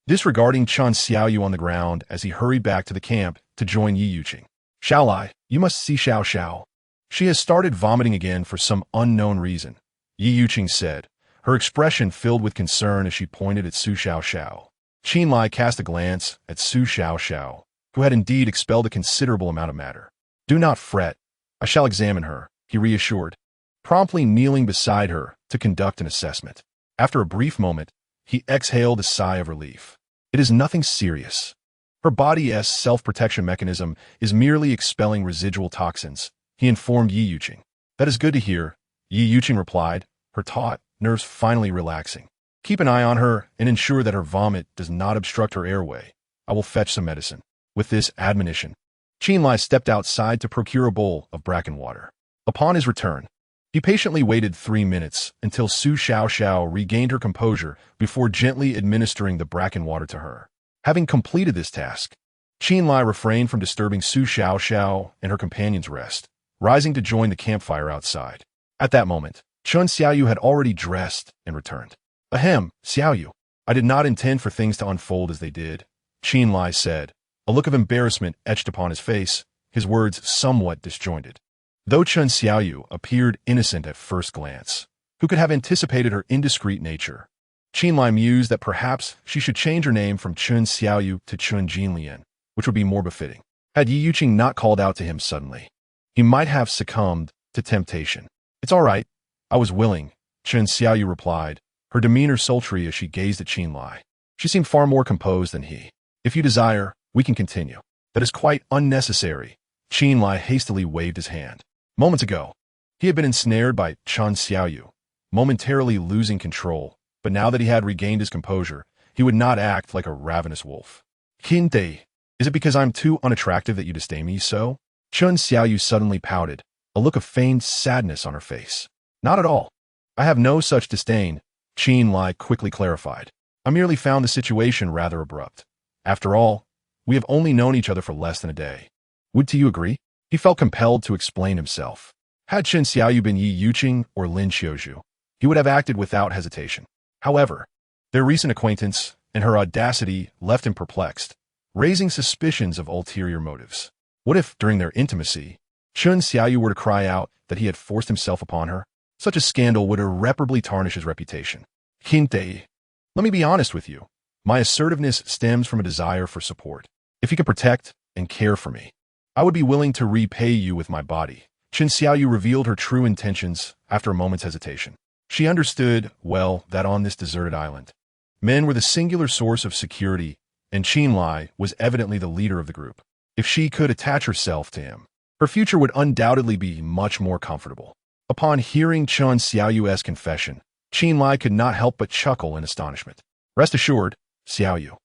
disregarding Chen Xiaoyu on the ground as he hurried back to the camp to join Yi Yuqing. Xiao Lai, you must see Xiao Xiao. She has started vomiting again for some unknown reason, Yi Yuqing said, her expression filled with concern as she pointed at Su Xiao Xiao. Qin Lai cast a glance at Su Xiao Xiao, who had indeed expelled a considerable amount of matter. Do not fret, I shall examine her, he reassured, promptly kneeling beside her to conduct an assessment. After a brief moment, he exhaled a sigh of relief. It is nothing serious. Her body's self-protection mechanism is merely expelling residual toxins, he informed Yi Yuqing. That is good to hear, Yi Yuqing replied, her taut nerves finally relaxing. Keep an eye on her and ensure that her vomit does not obstruct her airway. I will fetch some medicine. With this admonition, Qin Lai stepped outside to procure a bowl of bracken water. Upon his return, he patiently waited 3 minutes until Su Xiao Xiao regained her composure before gently administering the bracken water to her. Having completed this task, Qin Lai refrained from disturbing Su Xiao Xiao and her companion's rest, rising to join the campfire outside. At that moment, Chen Xiaoyu had already dressed and returned. Ahem, Xiaoyu, I did not intend for things to unfold as they did, Qin Lai said, a look of embarrassment etched upon his face, his words somewhat disjointed. Though Chen Xiaoyu appeared innocent at first glance, who could have anticipated her indiscreet nature? Qin Lai mused that perhaps she should change her name from Chen Xiaoyu to Chen Jinlian, which would be more befitting. Had Yi Yuqing not called out to him suddenly, he might have succumbed to temptation. It's all right, I was willing, Chen Xiaoyu replied, her demeanor sultry as she gazed at Qin Lai. She seemed far more composed than he. If you desire, we can continue. That is quite unnecessary. Qin Lai hastily waved his hand. Moments ago, he had been ensnared by Chen Xiaoyu, momentarily losing control, but now that he had regained his composure, he would not act like a ravenous wolf. Hinte, is it because I'm too unattractive that you disdain me so? Chen Xiaoyu suddenly pouted, a look of feigned sadness on her face. Not at all. I have no such disdain, Qin Lai quickly clarified. I merely found the situation rather abrupt. After all, we have only known each other for less than a day. Would you agree? He felt compelled to explain himself. Had Chen Xiaoyu been Yi Yuqing or Lin Xiuzhu, he would have acted without hesitation. However, their recent acquaintance and her audacity left him perplexed, raising suspicions of ulterior motives. What if, during their intimacy, Chen Xiaoyu were to cry out that he had forced himself upon her? Such a scandal would irreparably tarnish his reputation. Hinte, let me be honest with you. My assertiveness stems from a desire for support. If you can protect and care for me, I would be willing to repay you with my body. Chen Xiaoyu revealed her true intentions after a moment's hesitation. She understood, well, that on this deserted island, men were the singular source of security, and Qin Lai was evidently the leader of the group. If she could attach herself to him, her future would undoubtedly be much more comfortable. Upon hearing Chen Xiaoyu's confession, Qin Lai could not help but chuckle in astonishment. Rest assured, Xiaoyu,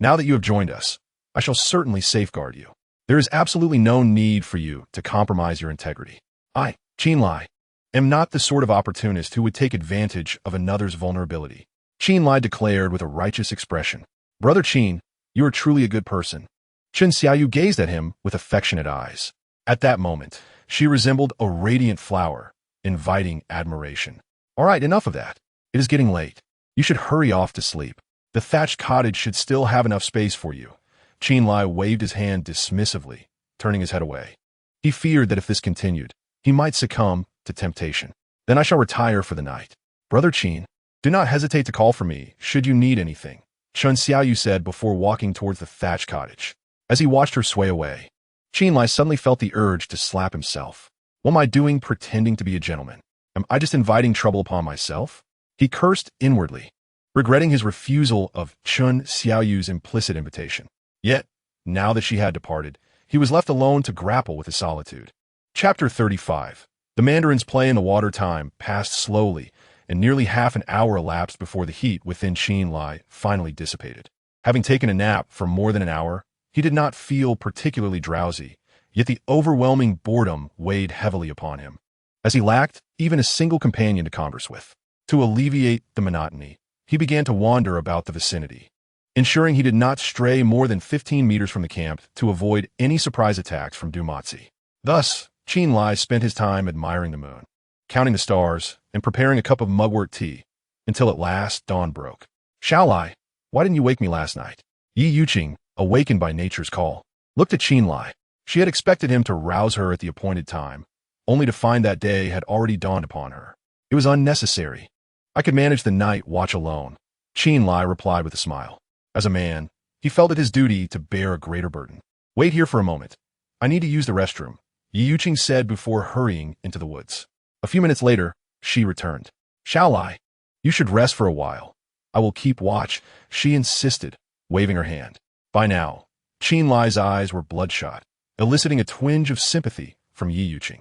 now that you have joined us, I shall certainly safeguard you. There is absolutely no need for you to compromise your integrity. I, Qin Lai, am not the sort of opportunist who would take advantage of another's vulnerability, Qin Lai declared with a righteous expression. Brother Qin, you are truly a good person. Chen Xiaoyu gazed at him with affectionate eyes. At that moment, she resembled a radiant flower, inviting admiration. All right, enough of that. It is getting late. You should hurry off to sleep. The thatched cottage should still have enough space for you. Qin Lai waved his hand dismissively, turning his head away. He feared that if this continued, he might succumb to temptation. Then I shall retire for the night. Brother Qin, do not hesitate to call for me should you need anything, Chen Xiaoyu said before walking towards the thatched cottage. As he watched her sway away, Qin Lai suddenly felt the urge to slap himself. What am I doing pretending to be a gentleman? Am I just inviting trouble upon myself? He cursed inwardly, regretting his refusal of Chen Xiaoyu's implicit invitation. Yet, now that she had departed, he was left alone to grapple with his solitude. Chapter 35. The mandarin's play in the water time passed slowly, and nearly half an hour elapsed before the heat within Qin Lai finally dissipated. Having taken a nap for more than an hour, he did not feel particularly drowsy, yet the overwhelming boredom weighed heavily upon him, as he lacked even a single companion to converse with. To alleviate the monotony, he began to wander about the vicinity, ensuring he did not stray more than 15 meters from the camp to avoid any surprise attacks from Dumatzi. Thus, Qin Lai spent his time admiring the moon, counting the stars, and preparing a cup of mugwort tea, until at last dawn broke. Xiao Lai, why didn't you wake me last night? Yi Yuqing, awakened by nature's call, looked at Qin Lai. She had expected him to rouse her at the appointed time, only to find that day had already dawned upon her. It was unnecessary. I could manage the night watch alone, Qin Lai replied with a smile. As a man, he felt it his duty to bear a greater burden. Wait here for a moment. I need to use the restroom, Yi Yuqing said before hurrying into the woods. A few minutes later, she returned. Xiao Lai, you should rest for a while. I will keep watch, she insisted, waving her hand. By now, Qin Lai's eyes were bloodshot, eliciting a twinge of sympathy from Yi Yuqing.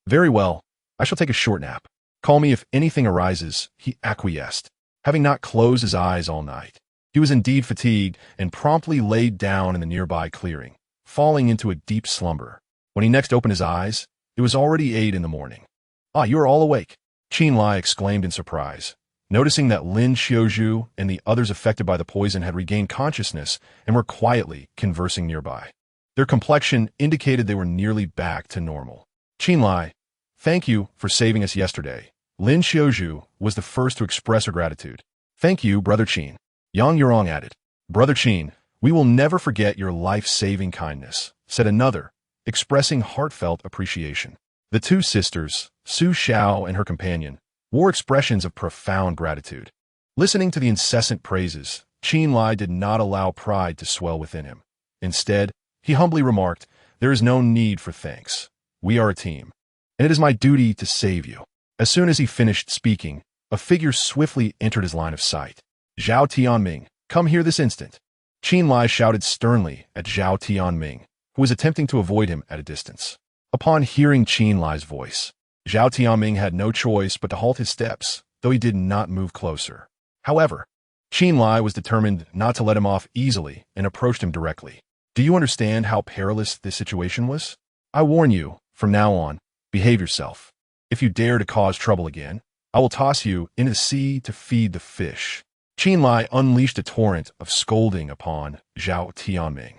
Very well, I shall take a short nap. Call me if anything arises, he acquiesced, having not closed his eyes all night. He was indeed fatigued and promptly laid down in the nearby clearing, falling into a deep slumber. When he next opened his eyes, it was already 8 in the morning. Ah, you are all awake, Qin Lai exclaimed in surprise, noticing that Lin Xiaozhu and the others affected by the poison had regained consciousness and were quietly conversing nearby. Their complexion indicated they were nearly back to normal. Qin Lai, thank you for saving us yesterday. Lin Xiaozhu was the first to express her gratitude. Thank you, Brother Qin. Yang Yurong added. Brother Qin, we will never forget your life-saving kindness, said another, expressing heartfelt appreciation. The two sisters, Su Xiao and her companion, wore expressions of profound gratitude. Listening to the incessant praises, Qin Lai did not allow pride to swell within him. Instead, he humbly remarked, there is no need for thanks. We are a team, and it is my duty to save you. As soon as he finished speaking, a figure swiftly entered his line of sight. Zhao Tianming, come here this instant. Qin Lai shouted sternly at Zhao Tianming, who was attempting to avoid him at a distance. Upon hearing Qin Lai's voice, Zhao Tianming had no choice but to halt his steps, though he did not move closer. However, Qin Lai was determined not to let him off easily and approached him directly. Do you understand how perilous this situation was? I warn you, from now on, behave yourself. If you dare to cause trouble again, I will toss you into the sea to feed the fish. Qin Lai unleashed a torrent of scolding upon Zhao Tianming.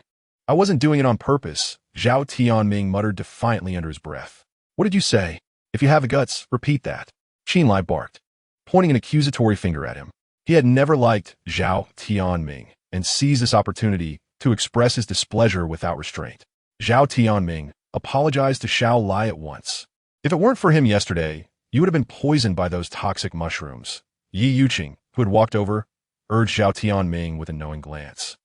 I wasn't doing it on purpose, Zhao Tianming muttered defiantly under his breath. What did you say? If you have the guts, repeat that. Qin Lai barked, pointing an accusatory finger at him. He had never liked Zhao Tianming and seized this opportunity to express his displeasure without restraint. Zhao Tianming apologized to Xiao Lai at once. If it weren't for him yesterday, you would have been poisoned by those toxic mushrooms. Yi Yuqing, who had walked over, urged Zhao Tianming with a knowing glance,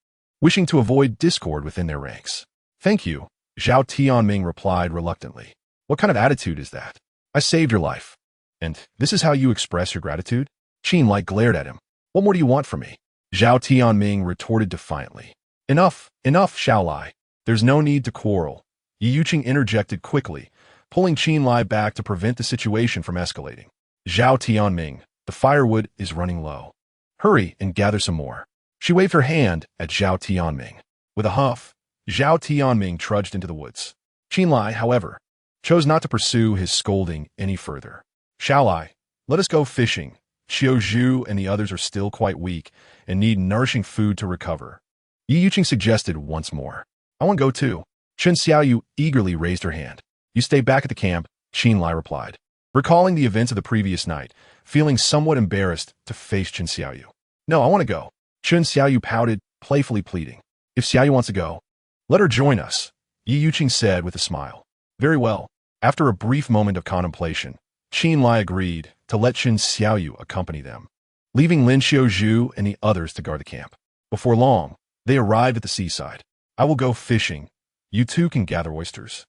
wishing to avoid discord within their ranks. Thank you, Zhao Tianming replied reluctantly. What kind of attitude is that? I saved your life. And this is how you express your gratitude? Qin Lai glared at him. What more do you want from me? Zhao Tianming retorted defiantly. Enough, enough, Xiao Lai. There's no need to quarrel. Yi Yuqing interjected quickly, pulling Qin Lai back to prevent the situation from escalating. Zhao Tianming, the firewood is running low. Hurry and gather some more. She waved her hand at Zhao Tianming. With a huff, Zhao Tianming trudged into the woods. Qin Lai, however, chose not to pursue his scolding any further. Xiao Lai, let us go fishing. Xiao Zhu and the others are still quite weak and need nourishing food to recover. Yi Yuqing suggested once more. I want to go too. Chen Xiaoyu eagerly raised her hand. You stay back at the camp, Qin Lai replied, recalling the events of the previous night, feeling somewhat embarrassed to face Chen Xiaoyu. No, I want to go. Chen Xiaoyu pouted, playfully pleading. If Xiaoyu wants to go, let her join us, Yi Yuqing said with a smile. Very well. After a brief moment of contemplation, Chen Lai agreed to let Chen Xiaoyu accompany them, leaving Lin Xiaozhu and the others to guard the camp. Before long, they arrived at the seaside. I will go fishing. You two can gather oysters.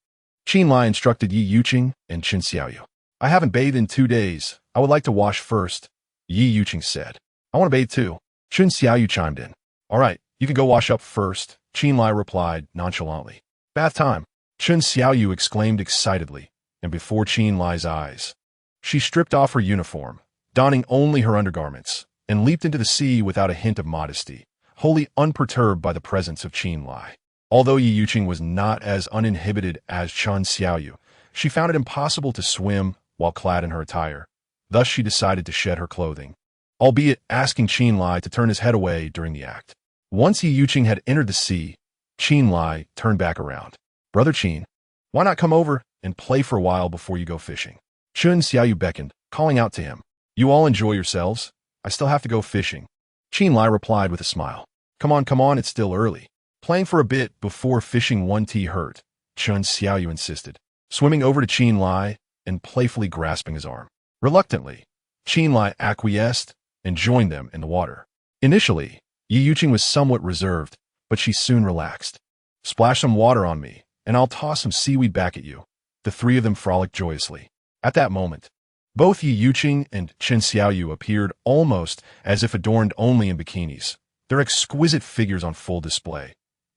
Chen Lai instructed Yi Yuqing and Chen Xiaoyu. I haven't bathed in 2 days. I would like to wash first, Yi Yuqing said. I want to bathe too. Chen Xiaoyu chimed in. All right, you can go wash up first, Chen Lai replied nonchalantly. Bath time. Chen Xiaoyu exclaimed excitedly, and before Chen Lai's eyes, she stripped off her uniform, donning only her undergarments, and leaped into the sea without a hint of modesty, wholly unperturbed by the presence of Chen Lai. Although Yi Yuqing was not as uninhibited as Chen Xiaoyu, she found it impossible to swim while clad in her attire. Thus she decided to shed her clothing, albeit asking Chen Lai to turn his head away during the act. Once Yi Yuqing had entered the sea, Chen Lai turned back around. Brother Chen, why not come over and play for a while before you go fishing? Chen Xiaoyu beckoned, calling out to him. You all enjoy yourselves. I still have to go fishing. Chen Lai replied with a smile. Come on, it's still early. Playing for a bit before fishing won't hurt, Chen Xiaoyu insisted, swimming over to Chen Lai and playfully grasping his arm. Reluctantly, Chen Lai acquiesced and joined them in the water. Initially, Yi Yuqing was somewhat reserved, but she soon relaxed. Splash some water on me, and I'll toss some seaweed back at you. The three of them frolicked joyously. At that moment, both Yi Yuqing and Chen Xiaoyu appeared almost as if adorned only in bikinis, their exquisite figures on full display,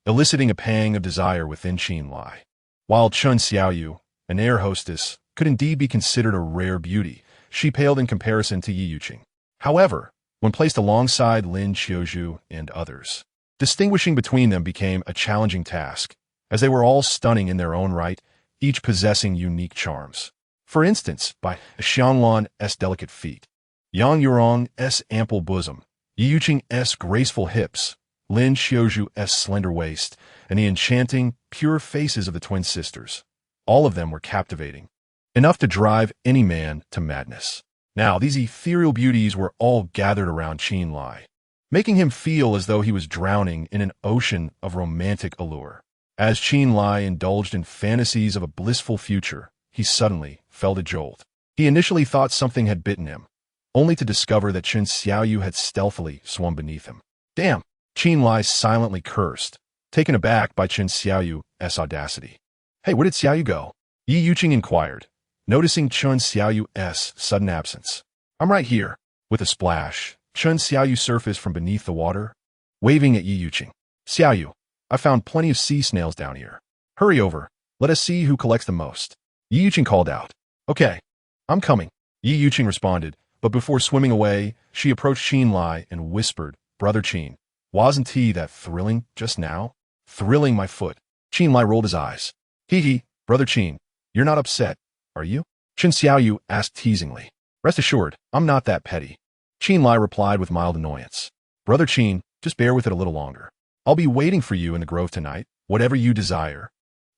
eliciting a pang of desire within Chen Lai. While Chen Xiaoyu, an air hostess, could indeed be considered a rare beauty, she paled in comparison to Yi Yuqing. However, when placed alongside Lin Xiaozhu and others, distinguishing between them became a challenging task, as they were all stunning in their own right, each possessing unique charms. For instance, by Xianglan's delicate feet, Yang Yurong's ample bosom, Yi Yuqing's graceful hips, Lin Xiaozhu's slender waist, and the enchanting, pure faces of the twin sisters. All of them were captivating, enough to drive any man to madness. Now, these ethereal beauties were all gathered around Chen Lai, making him feel as though he was drowning in an ocean of romantic allure. As Chen Lai indulged in fantasies of a blissful future, he suddenly felt a jolt. He initially thought something had bitten him, only to discover that Chen Xiaoyu had stealthily swum beneath him. Damn! Chen Lai silently cursed, taken aback by Chen Xiaoyu's audacity. Hey, where did Xiaoyu go? Yi Yuqing inquired, noticing Chen Xiaoyu's sudden absence. I'm right here. With a splash, Chen Xiaoyu surfaced from beneath the water, waving at Yi Yuqing. Xiaoyu, I found plenty of sea snails down here. Hurry over. Let us see who collects the most. Yi Yuqing called out. Okay, I'm coming. Yi Yuqing responded, but before swimming away, she approached Chen Lai and whispered, Brother Chen, wasn't he that thrilling just now? Thrilling my foot. Chen Lai rolled his eyes. Hee, Brother Chen, you're not upset, are you? Chen Xiaoyu asked teasingly. Rest assured, I'm not that petty. Chen Lai replied with mild annoyance. Brother Chen, just bear with it a little longer. I'll be waiting for you in the grove tonight, whatever you desire.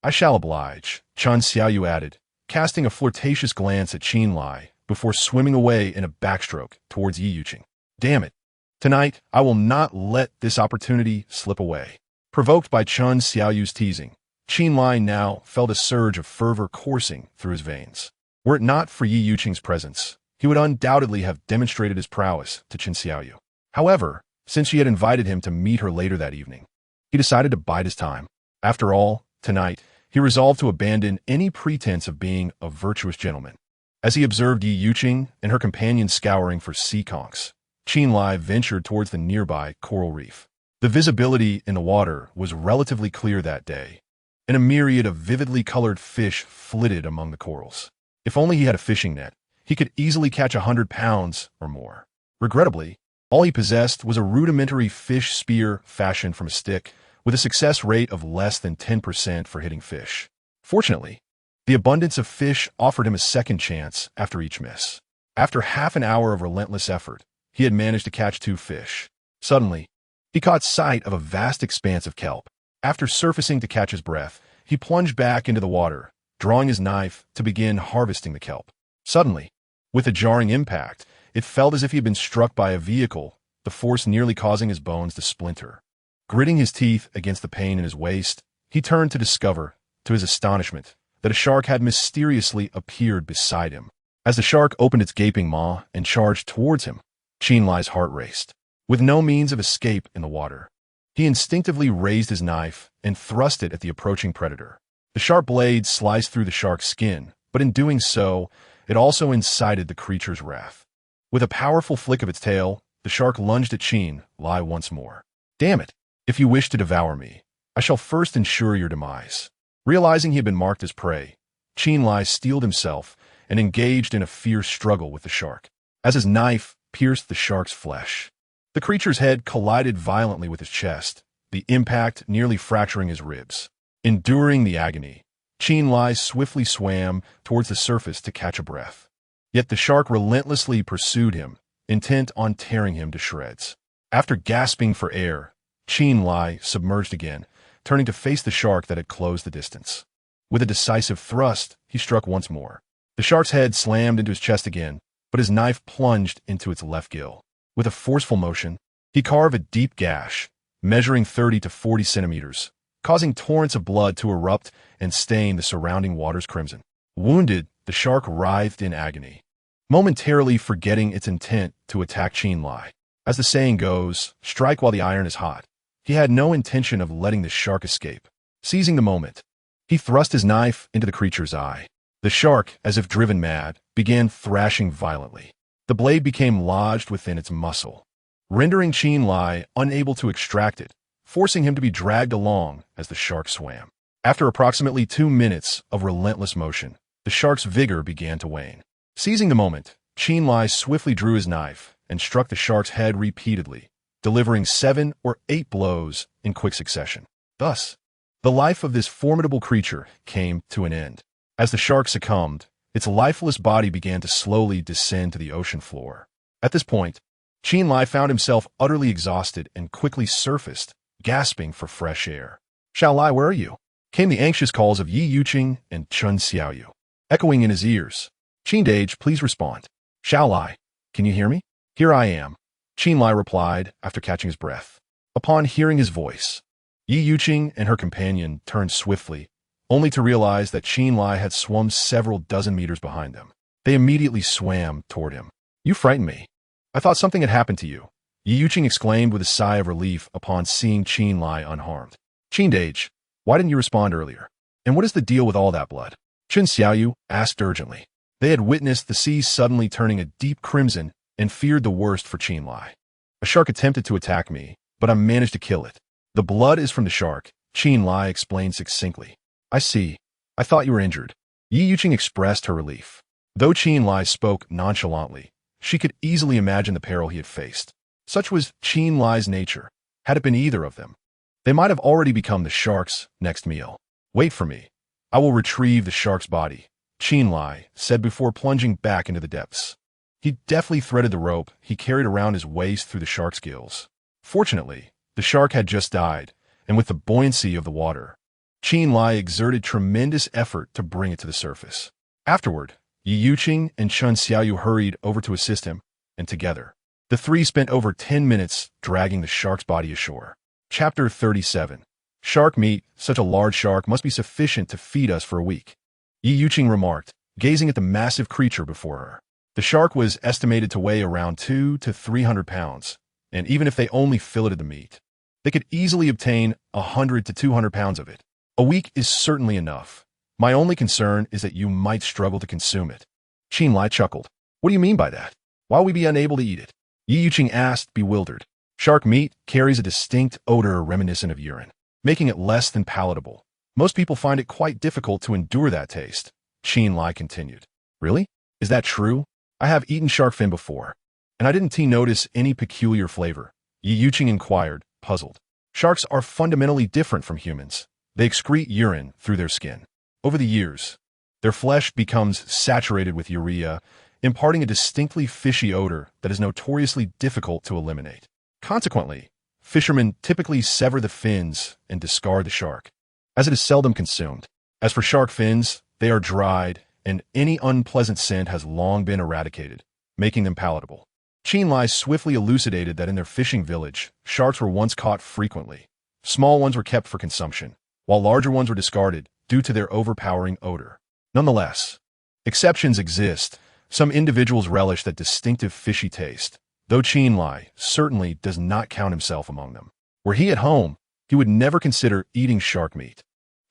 I shall oblige, Chen Xiaoyu added, casting a flirtatious glance at Chen Lai before swimming away in a backstroke towards Yi Yuqing. Damn it. Tonight, I will not let this opportunity slip away. Provoked by Chen Xiaoyu's teasing, Chen Lai now felt a surge of fervor coursing through his veins. Were it not for Yi Yuqing's presence, he would undoubtedly have demonstrated his prowess to Chen Xiaoyu. However, since she had invited him to meet her later that evening, he decided to bide his time. After all, tonight, he resolved to abandon any pretense of being a virtuous gentleman. As he observed Yi Yuqing and her companion scouring for sea conchs, Chen Lai ventured towards the nearby coral reef. The visibility in the water was relatively clear that day, and a myriad of vividly colored fish flitted among the corals. If only he had a fishing net, he could easily catch 100 pounds or more. Regrettably, all he possessed was a rudimentary fish spear fashioned from a stick, with a success rate of less than 10% for hitting fish. Fortunately, the abundance of fish offered him a second chance after each miss. After half an hour of relentless effort, he had managed to catch 2 fish. Suddenly, he caught sight of a vast expanse of kelp. After surfacing to catch his breath, he plunged back into the water, drawing his knife to begin harvesting the kelp. Suddenly, with a jarring impact, it felt as if he had been struck by a vehicle, the force nearly causing his bones to splinter. Gritting his teeth against the pain in his waist, he turned to discover, to his astonishment, that a shark had mysteriously appeared beside him. As the shark opened its gaping maw and charged towards him, Chen Lai's heart raced. With no means of escape in the water, he instinctively raised his knife and thrust it at the approaching predator. The sharp blade sliced through the shark's skin, but in doing so, it also incited the creature's wrath. With a powerful flick of its tail, the shark lunged at Chen Lai once more. "Damn it! If you wish to devour me, I shall first ensure your demise." Realizing he had been marked as prey, Chen Lai steeled himself and engaged in a fierce struggle with the shark. As his knife pierced the shark's flesh, the creature's head collided violently with his chest, the impact nearly fracturing his ribs. Enduring the agony, Chen Lai swiftly swam towards the surface to catch a breath. Yet the shark relentlessly pursued him, intent on tearing him to shreds. After gasping for air, Chen Lai submerged again, turning to face the shark that had closed the distance. With a decisive thrust, he struck once more. The shark's head slammed into his chest again, but his knife plunged into its left gill. With a forceful motion, he carved a deep gash, measuring 30 to 40 centimeters, causing torrents of blood to erupt and stain the surrounding waters crimson. Wounded, the shark writhed in agony, momentarily forgetting its intent to attack Chen Lai. As the saying goes, strike while the iron is hot. He had no intention of letting the shark escape. Seizing the moment, he thrust his knife into the creature's eye. The shark, as if driven mad, began thrashing violently. The blade became lodged within its muscle, rendering Chen Lai unable to extract it, forcing him to be dragged along as the shark swam. After approximately 2 minutes of relentless motion, the shark's vigor began to wane. Seizing the moment, Chen Lai swiftly drew his knife and struck the shark's head repeatedly, delivering 7 or 8 blows in quick succession. Thus, the life of this formidable creature came to an end. As the shark succumbed, its lifeless body began to slowly descend to the ocean floor. At this point, Chen Lai found himself utterly exhausted and quickly surfaced, gasping for fresh air. "Xiao Lai, where are you?" came the anxious calls of Yi Yuqing and Chen Xiaoyu, echoing in his ears. "Chen Dage, please respond." "Xiao Lai, can you hear me?" "Here I am," Chen Lai replied after catching his breath. Upon hearing his voice, Yi Yuqing and her companion turned swiftly, only to realize that Chen Lai had swum several dozen meters behind them. They immediately swam toward him. "You frightened me. I thought something had happened to you," Yi Yuqing exclaimed with a sigh of relief upon seeing Chen Lai unharmed. "Chen Dage, why didn't you respond earlier? And what is the deal with all that blood?" Chen Xiaoyu asked urgently. They had witnessed the sea suddenly turning a deep crimson and feared the worst for Chen Lai. "A shark attempted to attack me, but I managed to kill it. The blood is from the shark," Chen Lai explained succinctly. "I see. I thought you were injured." Yi Yuqing expressed her relief. Though Chen Lai spoke nonchalantly, she could easily imagine the peril he had faced. Such was Chen Lai's nature. Had it been either of them, they might have already become the shark's next meal. "Wait for me. I will retrieve the shark's body," Chen Lai said before plunging back into the depths. He deftly threaded the rope he carried around his waist through the shark's gills. Fortunately, the shark had just died, and with the buoyancy of the water, Chen Lai exerted tremendous effort to bring it to the surface. Afterward, Yi Yuqing and Chen Xiaoyu hurried over to assist him, and together, the three spent over 10 minutes dragging the shark's body ashore. Chapter 37. Shark meat. Such a large shark must be sufficient to feed us for a week, Yi Yuqing remarked, gazing at the massive creature before her. The shark was estimated to weigh around 200 to 300 pounds, and even if they only filleted the meat, they could easily obtain 100 to 200 pounds of it. "A week is certainly enough. My only concern is that you might struggle to consume it." Chen Lai chuckled. "What do you mean by that? Why will we be unable to eat it?" Yi Yuqing asked, bewildered. "Shark meat carries a distinct odor reminiscent of urine, making it less than palatable. Most people find it quite difficult to endure that taste," Chen Lai continued. "Really? Is that true? I have eaten shark fin before, and I didn't notice any peculiar flavor," Yi Yuqing inquired, puzzled. "Sharks are fundamentally different from humans. They excrete urine through their skin. Over the years, their flesh becomes saturated with urea, imparting a distinctly fishy odor that is notoriously difficult to eliminate. Consequently, fishermen typically sever the fins and discard the shark, as it is seldom consumed. As for shark fins, they are dried, and any unpleasant scent has long been eradicated, making them palatable." Chen Lai swiftly elucidated that in their fishing village, sharks were once caught frequently. Small ones were kept for consumption, while larger ones were discarded due to their overpowering odor. Nonetheless, exceptions exist, Some individuals relish that distinctive fishy taste, though Chen Lai certainly does not count himself among them. Were he at home, he would never consider eating shark meat.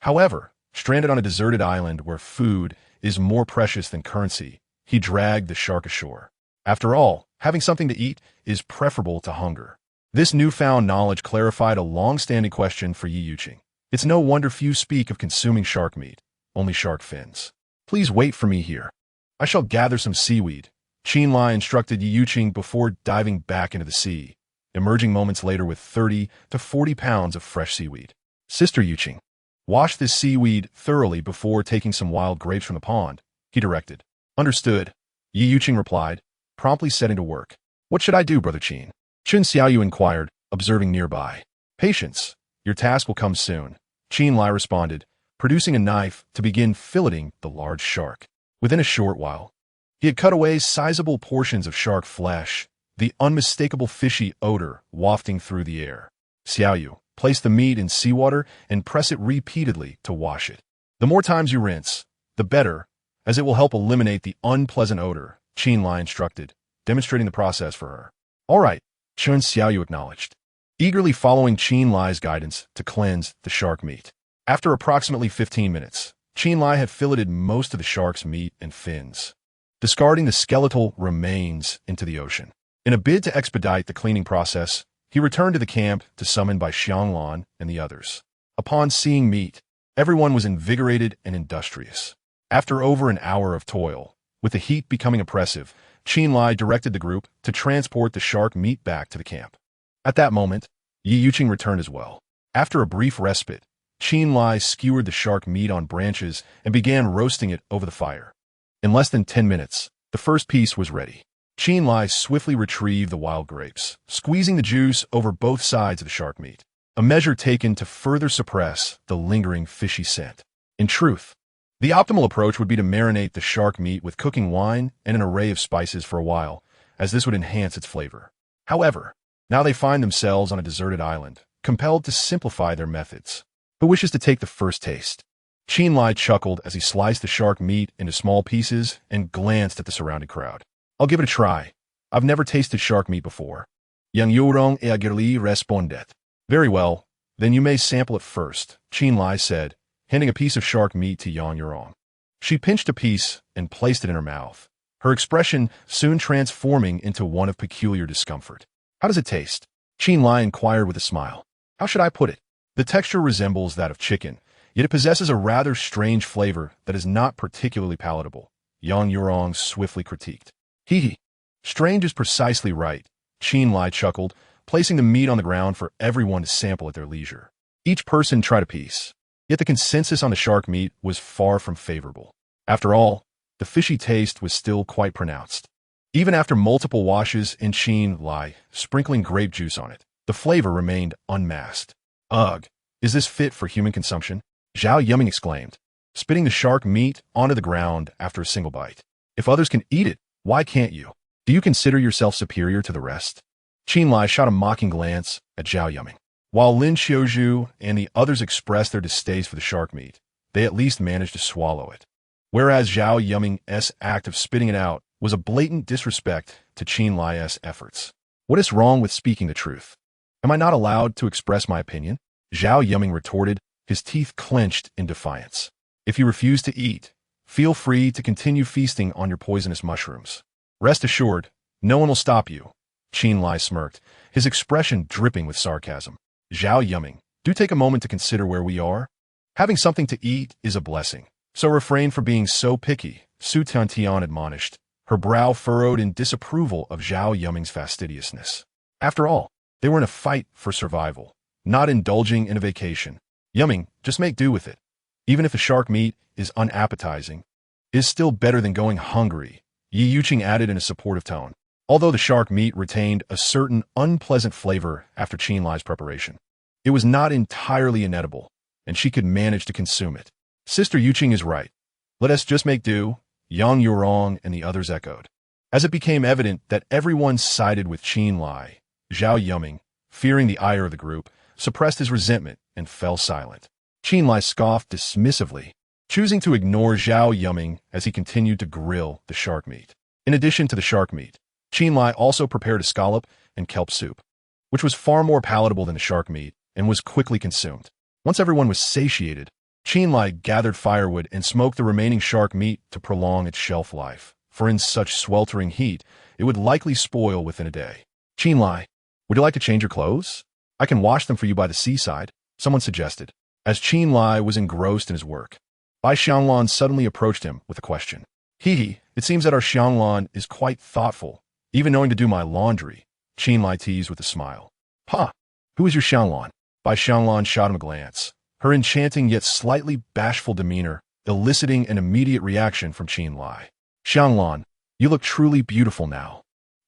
However, stranded on a deserted island where food is more precious than currency, he dragged the shark ashore. After all, having something to eat is preferable to hunger. This newfound knowledge clarified a long-standing question for Yi Yuqing. It's no wonder few speak of consuming shark meat, only shark fins. Please wait for me here. I shall gather some seaweed, Chen Lai instructed Yi Yuqing before diving back into the sea, emerging moments later with 30 to 40 pounds of fresh seaweed. Sister Yuqing, wash this seaweed thoroughly before taking some wild grapes from the pond, he directed. Understood, Yi Yuqing replied, promptly setting to work. What should I do, Brother Chen? Chen Xiaoyu inquired, observing nearby. Patience. Your task will come soon, Chen Lai responded, producing a knife to begin filleting the large shark. Within a short while, he had cut away sizable portions of shark flesh, the unmistakable fishy odor wafting through the air. Xiaoyu, place the meat in seawater and press it repeatedly to wash it. The more times you rinse, the better, as it will help eliminate the unpleasant odor, Chen Lai instructed, demonstrating the process for her. All right, Chen Xiaoyu acknowledged, eagerly following Chen Lai's guidance to cleanse the shark meat. After approximately 15 minutes, Chen Lai had filleted most of the shark's meat and fins, discarding the skeletal remains into the ocean. In a bid to expedite the cleaning process, he returned to the camp to summon by Xianglan and the others. Upon seeing meat, everyone was invigorated and industrious. After over an hour of toil, with the heat becoming oppressive, Chen Lai directed the group to transport the shark meat back to the camp. At that moment, Yi Yuqing returned as well. After a brief respite, Chen Lai skewered the shark meat on branches and began roasting it over the fire. In less than 10 minutes, the first piece was ready. Chen Lai swiftly retrieved the wild grapes, squeezing the juice over both sides of the shark meat, a measure taken to further suppress the lingering fishy scent. In truth, the optimal approach would be to marinate the shark meat with cooking wine and an array of spices for a while, as this would enhance its flavor. However, now they find themselves on a deserted island, compelled to simplify their methods. Who wishes to take the first taste? Chen Lai chuckled as he sliced the shark meat into small pieces and glanced at the surrounding crowd. I'll give it a try. I've never tasted shark meat before. Yang Yurong eagerly responded. Very well, then you may sample it first, Chen Lai said, handing a piece of shark meat to Yang Yurong. She pinched a piece and placed it in her mouth, her expression soon transforming into one of peculiar discomfort. How does it taste? Chen Lai inquired with a smile. How should I put it? The texture resembles that of chicken, yet it possesses a rather strange flavor that is not particularly palatable, Yang Yurong swiftly critiqued. Hee. Strange is precisely right, Chen Lai chuckled, placing the meat on the ground for everyone to sample at their leisure. Each person tried a piece, yet the consensus on the shark meat was far from favorable. After all, the fishy taste was still quite pronounced. Even after multiple washes and Chen Lai sprinkling grape juice on it, the flavor remained unmasked. Ugh, is this fit for human consumption? Zhao Yuming exclaimed, spitting the shark meat onto the ground after a single bite. If others can eat it, why can't you? Do you consider yourself superior to the rest? Chen Lai shot a mocking glance at Zhao Yuming. While Lin Xiaozhu and the others expressed their distaste for the shark meat, they at least managed to swallow it. Whereas Zhao Yuming's act of spitting it out was a blatant disrespect to Chen Lai's efforts. What is wrong with speaking the truth? Am I not allowed to express my opinion? Zhao Yuming retorted, his teeth clenched in defiance. If you refuse to eat, feel free to continue feasting on your poisonous mushrooms. Rest assured, no one will stop you. Chen Lai smirked, his expression dripping with sarcasm. Zhao Yuming, do take a moment to consider where we are. Having something to eat is a blessing, so refrain from being so picky, Su Tiantian admonished, her brow furrowed in disapproval of Zhao Yuming's fastidiousness. After all, they were in a fight for survival, not indulging in a vacation. Yuming, just make do with it. Even if the shark meat is unappetizing, it is still better than going hungry, Yi Yuqing added in a supportive tone. Although the shark meat retained a certain unpleasant flavor after Chen Lai's preparation, it was not entirely inedible, and she could manage to consume it. Sister Yuqing is right. Let us just make do, Yang Yurong and the others echoed. As it became evident that everyone sided with Chen Lai, Zhao Yuming, fearing the ire of the group, suppressed his resentment and fell silent. Chen Lai scoffed dismissively, choosing to ignore Zhao Yuming as he continued to grill the shark meat. In addition to the shark meat, Chen Lai also prepared a scallop and kelp soup, which was far more palatable than the shark meat and was quickly consumed. Once everyone was satiated, Chen Lai gathered firewood and smoked the remaining shark meat to prolong its shelf life, for in such sweltering heat, it would likely spoil within a day. Chen Lai, would you like to change your clothes? I can wash them for you by the seaside, someone suggested. As Chen Lai was engrossed in his work, Bai Xianglan suddenly approached him with a question. Hee, it seems that our Xianglan is quite thoughtful, even knowing to do my laundry, Chen Lai teased with a smile. Ha! Who is your Xianglan? Bai Xianglan shot him a glance, her enchanting yet slightly bashful demeanor eliciting an immediate reaction from Chen Lai. Xianglan, you look truly beautiful now.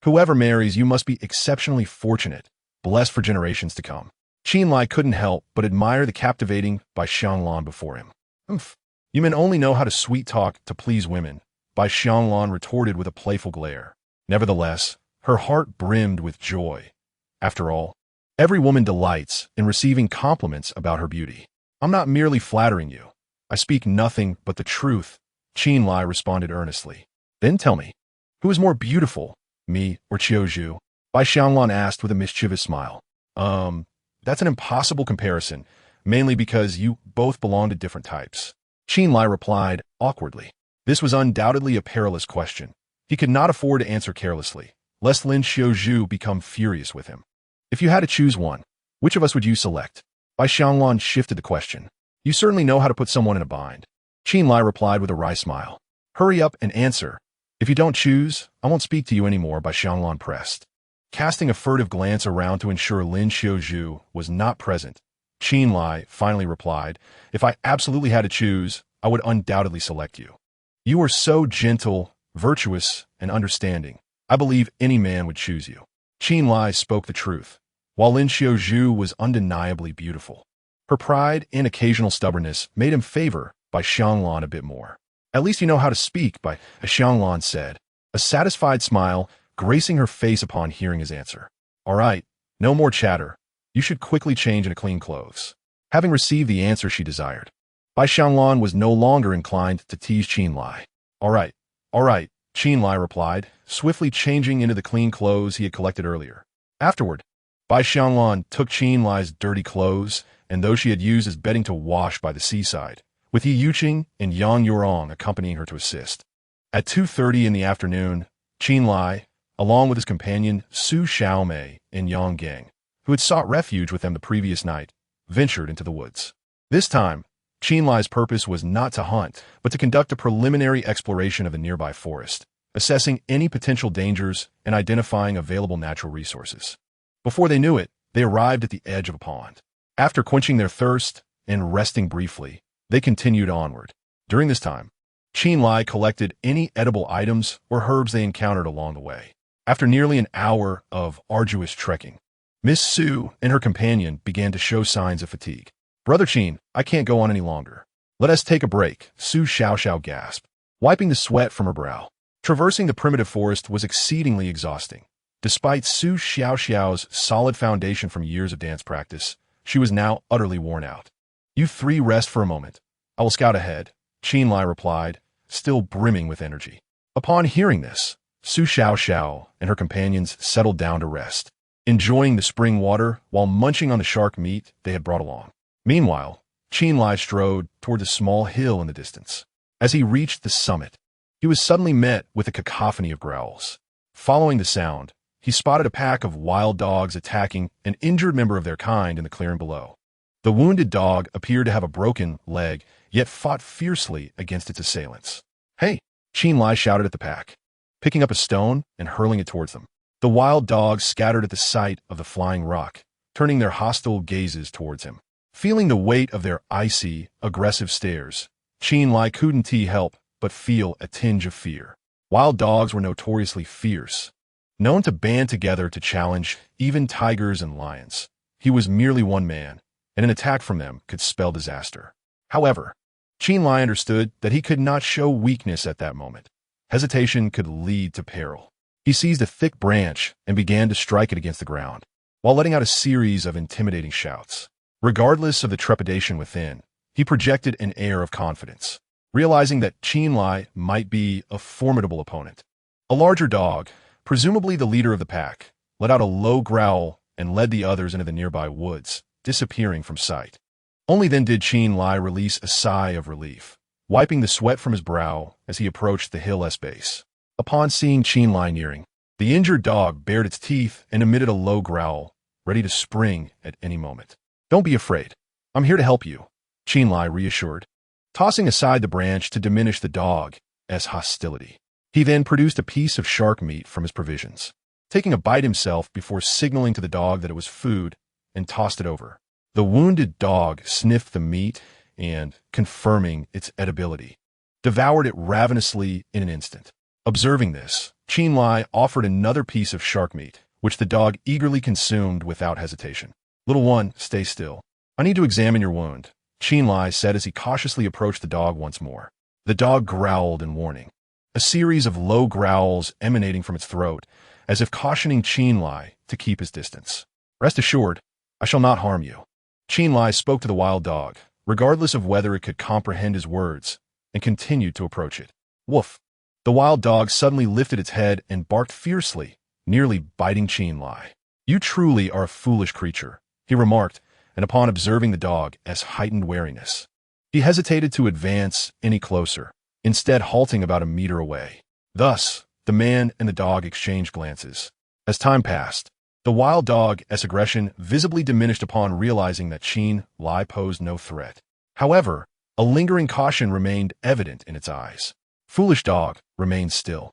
Whoever marries you must be exceptionally fortunate, blessed for generations to come. Chen Lai couldn't help but admire the captivating Bai Xianglan before him. You men only know how to sweet-talk to please women, Bai Xianglan retorted with a playful glare. Nevertheless, her heart brimmed with joy. After all, every woman delights in receiving compliments about her beauty. I'm not merely flattering you. I speak nothing but the truth, Chen Lai responded earnestly. Then tell me, who is more beautiful, me or Qiuzhu? Bai Xianglan asked with a mischievous smile. That's an impossible comparison, mainly because you both belong to different types. Chen Lai replied, awkwardly. This was undoubtedly a perilous question. He could not afford to answer carelessly, lest Lin Qiuzhu become furious with him. If you had to choose one, which of us would you select? Bai Xianglan shifted the question. You certainly know how to put someone in a bind. Chen Lai replied with a wry smile. Hurry up and answer. If you don't choose, I won't speak to you anymore, Bai Xianglan pressed. Casting a furtive glance around to ensure Lin Qiuzhu was not present, Chen Lai finally replied, if I absolutely had to choose, I would undoubtedly select you. You are so gentle, virtuous, and understanding. I believe any man would choose you. Chen Lai spoke the truth, while Lin Qiuzhu was undeniably beautiful. Her pride and occasional stubbornness made him favor Bai Xianglan a bit more. At least you know how to speak, Bai Xianglan said, a satisfied smile gracing her face upon hearing his answer. All right, no more chatter. You should quickly change into clean clothes. Having received the answer she desired, Bai Xianglan was no longer inclined to tease Chen Lai. All right, Chen Lai replied, swiftly changing into the clean clothes he had collected earlier. Afterward, Bai Xianglan took Chen Lai's dirty clothes and those she had used as bedding to wash by the seaside, with Yi Yuqing and Yang Yurong accompanying her to assist. At 2:30 in the afternoon, Chen Lai, along with his companion Su Xiaomei and Yang Gang, who had sought refuge with them the previous night, ventured into the woods. This time, Chen Lai's purpose was not to hunt, but to conduct a preliminary exploration of the nearby forest, assessing any potential dangers and identifying available natural resources. Before they knew it, they arrived at the edge of a pond. After quenching their thirst and resting briefly, they continued onward. During this time, Chen Lai collected any edible items or herbs they encountered along the way. After nearly an hour of arduous trekking, Miss Su and her companion began to show signs of fatigue. Brother Chen, I can't go on any longer. Let us take a break, Su Xiaoxiao gasped, wiping the sweat from her brow. Traversing the primitive forest was exceedingly exhausting. Despite Su Xiaoxiao's solid foundation from years of dance practice, she was now utterly worn out. You three rest for a moment. I will scout ahead, Chen Lai replied, still brimming with energy. Upon hearing this, Su Xiaoxiao and her companions settled down to rest, enjoying the spring water while munching on the shark meat they had brought along. Meanwhile, Chen Lai strode toward the small hill in the distance. As he reached the summit, he was suddenly met with a cacophony of growls. Following the sound, he spotted a pack of wild dogs attacking an injured member of their kind in the clearing below. The wounded dog appeared to have a broken leg, yet fought fiercely against its assailants. Hey, Chen Lai shouted at the pack, picking up a stone and hurling it towards them. The wild dogs scattered at the sight of the flying rock, turning their hostile gazes towards him. Feeling the weight of their icy, aggressive stares, Chen Lai couldn't help but feel a tinge of fear. Wild dogs were notoriously fierce, known to band together to challenge even tigers and lions. He was merely one man, and an attack from them could spell disaster. However, Chen Lai understood that he could not show weakness at that moment. Hesitation could lead to peril. He seized a thick branch and began to strike it against the ground, while letting out a series of intimidating shouts. Regardless of the trepidation within, he projected an air of confidence, realizing that Chen Lai might be a formidable opponent. A larger dog, presumably the leader of the pack, let out a low growl and led the others into the nearby woods, disappearing from sight. Only then did Chen Lai release a sigh of relief, wiping the sweat from his brow as he approached the hill's base. Upon seeing Chen Lai nearing, the injured dog bared its teeth and emitted a low growl, ready to spring at any moment. "Don't be afraid. I'm here to help you," Chen Lai reassured, tossing aside the branch to diminish the dog's hostility. He then produced a piece of shark meat from his provisions, taking a bite himself before signaling to the dog that it was food and tossed it over. The wounded dog sniffed the meat and, confirming its edibility, devoured it ravenously in an instant. Observing this, Chen Lai offered another piece of shark meat, which the dog eagerly consumed without hesitation. "Little one, stay still. I need to examine your wound," Chen Lai said as he cautiously approached the dog once more. The dog growled in warning, a series of low growls emanating from its throat, as if cautioning Chen Lai to keep his distance. "Rest assured, I shall not harm you." Chen Lai spoke to the wild dog, regardless of whether it could comprehend his words, and continued to approach it. Woof! The wild dog suddenly lifted its head and barked fiercely, nearly biting Chen Lai. "You truly are a foolish creature," he remarked, and upon observing the dog's heightened wariness, he hesitated to advance any closer, instead halting about a meter away. Thus, the man and the dog exchanged glances. As time passed, the wild dog's aggression visibly diminished upon realizing that Chen Lai posed no threat. However, a lingering caution remained evident in its eyes. "Foolish dog, remain still.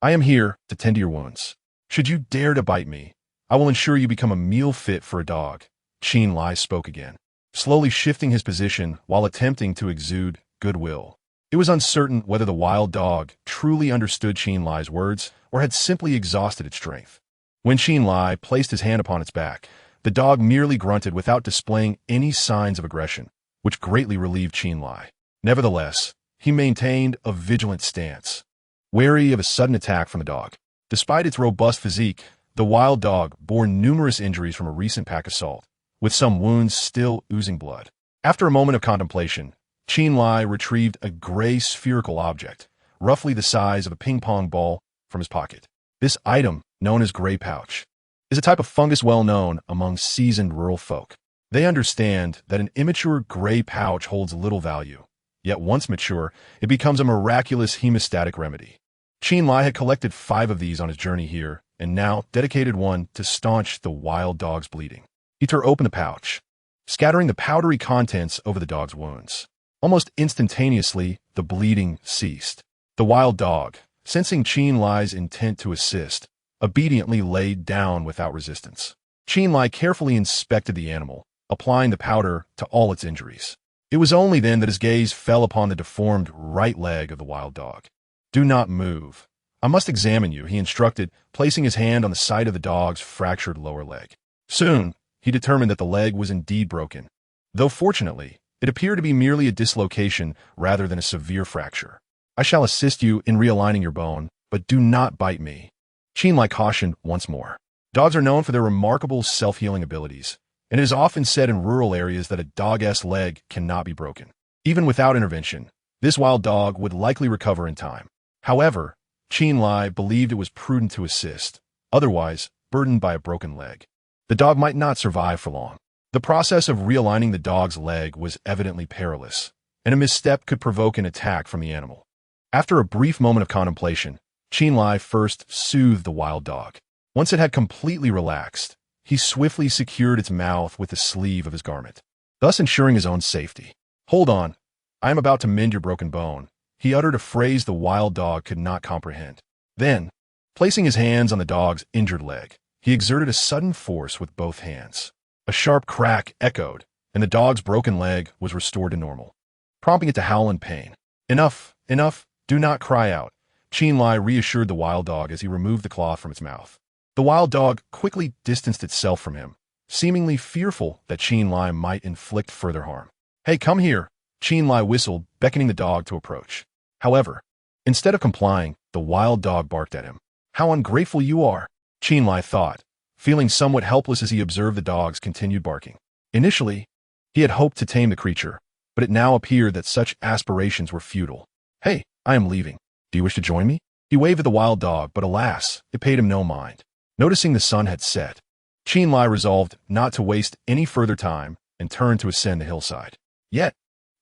I am here to tend to your wounds. Should you dare to bite me, I will ensure you become a meal fit for a dog." Chen Lai spoke again, slowly shifting his position while attempting to exude goodwill. It was uncertain whether the wild dog truly understood Chen Lai's words or had simply exhausted its strength. When Chen Lai placed his hand upon its back, the dog merely grunted without displaying any signs of aggression, which greatly relieved Chen Lai. Nevertheless, he maintained a vigilant stance, wary of a sudden attack from the dog. Despite its robust physique, the wild dog bore numerous injuries from a recent pack assault, with some wounds still oozing blood. After a moment of contemplation, Chen Lai retrieved a gray spherical object, roughly the size of a ping-pong ball, from his pocket. This item, known as gray pouch, is a type of fungus well known among seasoned rural folk. They understand that an immature gray pouch holds little value, yet once mature, it becomes a miraculous hemostatic remedy. Chen Lai had collected 5 of these on his journey here, and now dedicated one to staunch the wild dog's bleeding. He tore open the pouch, scattering the powdery contents over the dog's wounds. Almost instantaneously, the bleeding ceased. The wild dog, sensing Chen Lai's intent to assist, obediently laid down without resistance. Chen Lai carefully inspected the animal, applying the powder to all its injuries. It was only then that his gaze fell upon the deformed right leg of the wild dog. "Do not move. I must examine you," he instructed, placing his hand on the side of the dog's fractured lower leg. Soon, he determined that the leg was indeed broken, though fortunately, it appeared to be merely a dislocation rather than a severe fracture. "I shall assist you in realigning your bone, but do not bite me," Chen Lai cautioned once more. Dogs are known for their remarkable self-healing abilities, and it is often said in rural areas that a dog's leg cannot be broken. Even without intervention, this wild dog would likely recover in time. However, Chen Lai believed it was prudent to assist, otherwise burdened by a broken leg. The dog might not survive for long. The process of realigning the dog's leg was evidently perilous, and a misstep could provoke an attack from the animal. After a brief moment of contemplation, Chen Lai first soothed the wild dog. Once it had completely relaxed, he swiftly secured its mouth with the sleeve of his garment, thus ensuring his own safety. "Hold on, I am about to mend your broken bone," he uttered, a phrase the wild dog could not comprehend. Then, placing his hands on the dog's injured leg, he exerted a sudden force with both hands. A sharp crack echoed, and the dog's broken leg was restored to normal, prompting it to howl in pain. "Enough, enough, do not cry out," Chen Lai reassured the wild dog as he removed the cloth from its mouth. The wild dog quickly distanced itself from him, seemingly fearful that Chen Lai might inflict further harm. "Hey, come here," Chen Lai whistled, beckoning the dog to approach. However, instead of complying, the wild dog barked at him. "How ungrateful you are," Chen Lai thought, feeling somewhat helpless as he observed the dog's continued barking. Initially, he had hoped to tame the creature, but it now appeared that such aspirations were futile. "Hey, I am leaving. Do you wish to join me?" He waved at the wild dog, but alas, it paid him no mind. Noticing the sun had set, Chen Lai resolved not to waste any further time and turned to ascend the hillside. Yet,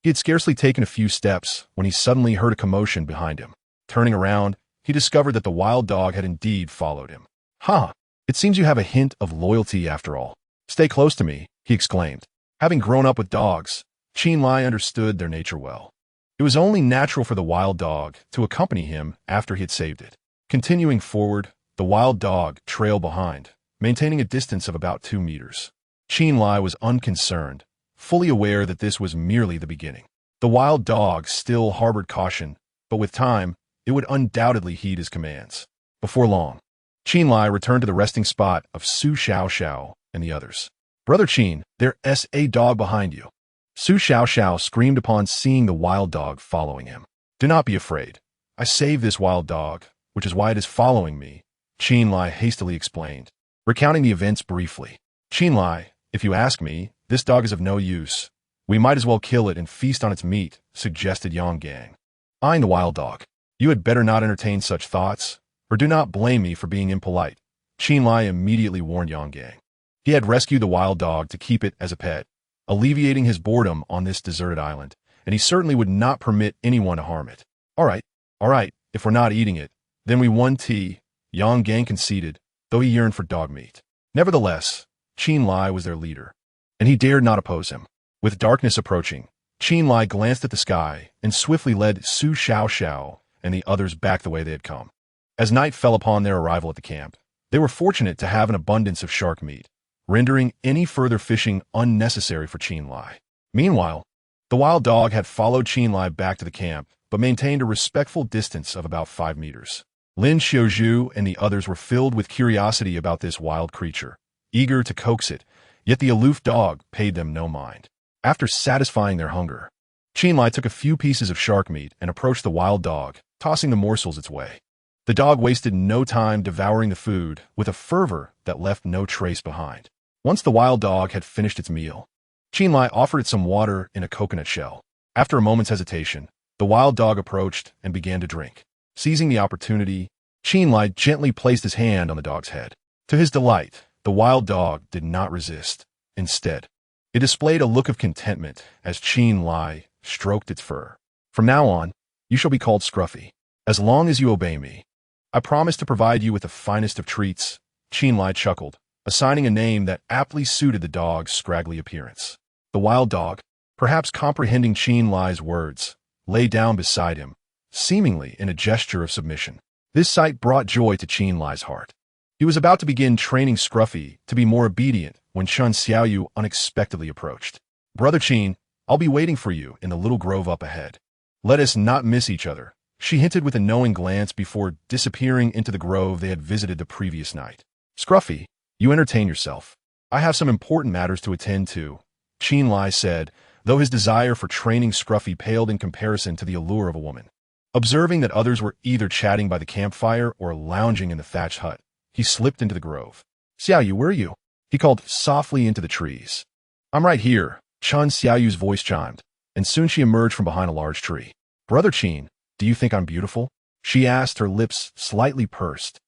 he had scarcely taken a few steps when he suddenly heard a commotion behind him. Turning around, he discovered that the wild dog had indeed followed him. "Ha! It seems you have a hint of loyalty after all. Stay close to me," he exclaimed. Having grown up with dogs, Chen Lai understood their nature well. It was only natural for the wild dog to accompany him after he had saved it. Continuing forward, the wild dog trailed behind, maintaining a distance of about 2 meters. Chen Lai was unconcerned, fully aware that this was merely the beginning. The wild dog still harbored caution, but with time, it would undoubtedly heed his commands. Before long, Chen Lai returned to the resting spot of Su Xiao Xiao and the others. "Brother Chen, there's a dog behind you." Su Xiao Xiao screamed upon seeing the wild dog following him. "Do not be afraid. I saved this wild dog, which is why it is following me," Chen Lai hastily explained, recounting the events briefly. "Chen Lai, if you ask me, this dog is of no use. We might as well kill it and feast on its meat," suggested Yang Gang. Eyeing the wild dog, "You had better not entertain such thoughts, or do not blame me for being impolite," Chen Lai immediately warned Yang Gang. He had rescued the wild dog to keep it as a pet, alleviating his boredom on this deserted island, and he certainly would not permit anyone to harm it. All right, if we're not eating it, then we won tea," Yang Gang conceded, though he yearned for dog meat. Nevertheless, Chen Lai was their leader, and he dared not oppose him. With darkness approaching, Chen Lai glanced at the sky and swiftly led Su Xiao Xiao and the others back the way they had come. As night fell upon their arrival at the camp, they were fortunate to have an abundance of shark meat, rendering any further fishing unnecessary for Chen Lai. Meanwhile, the wild dog had followed Chen Lai back to the camp, but maintained a respectful distance of about 5 meters. Lin Xiaozhu and the others were filled with curiosity about this wild creature, eager to coax it, yet the aloof dog paid them no mind. After satisfying their hunger, Chen Lai took a few pieces of shark meat and approached the wild dog, tossing the morsels its way. The dog wasted no time devouring the food with a fervor that left no trace behind. Once the wild dog had finished its meal, Chen Lai offered it some water in a coconut shell. After a moment's hesitation, the wild dog approached and began to drink. Seizing the opportunity, Chen Lai gently placed his hand on the dog's head. To his delight, the wild dog did not resist. Instead, it displayed a look of contentment as Chen Lai stroked its fur. "From now on, you shall be called Scruffy, as long as you obey me. I promise to provide you with the finest of treats," Chen Lai chuckled, assigning a name that aptly suited the dog's scraggly appearance. The wild dog, perhaps comprehending Chen Lai's words, lay down beside him, seemingly in a gesture of submission. This sight brought joy to Chen Lai's heart. He was about to begin training Scruffy to be more obedient when Chen Xiaoyu unexpectedly approached. "Brother Chen, I'll be waiting for you in the little grove up ahead. Let us not miss each other," she hinted with a knowing glance before disappearing into the grove they had visited the previous night. "Scruffy, you entertain yourself. I have some important matters to attend to," Chen Lai said, though his desire for training Scruffy paled in comparison to the allure of a woman. Observing that others were either chatting by the campfire or lounging in the thatched hut, he slipped into the grove. "Xiaoyu, where are you?" he called softly into the trees. "I'm right here," Chen Xiaoyu's voice chimed, and soon she emerged from behind a large tree. "Brother Chen, do you think I'm beautiful?" she asked, her lips slightly pursed,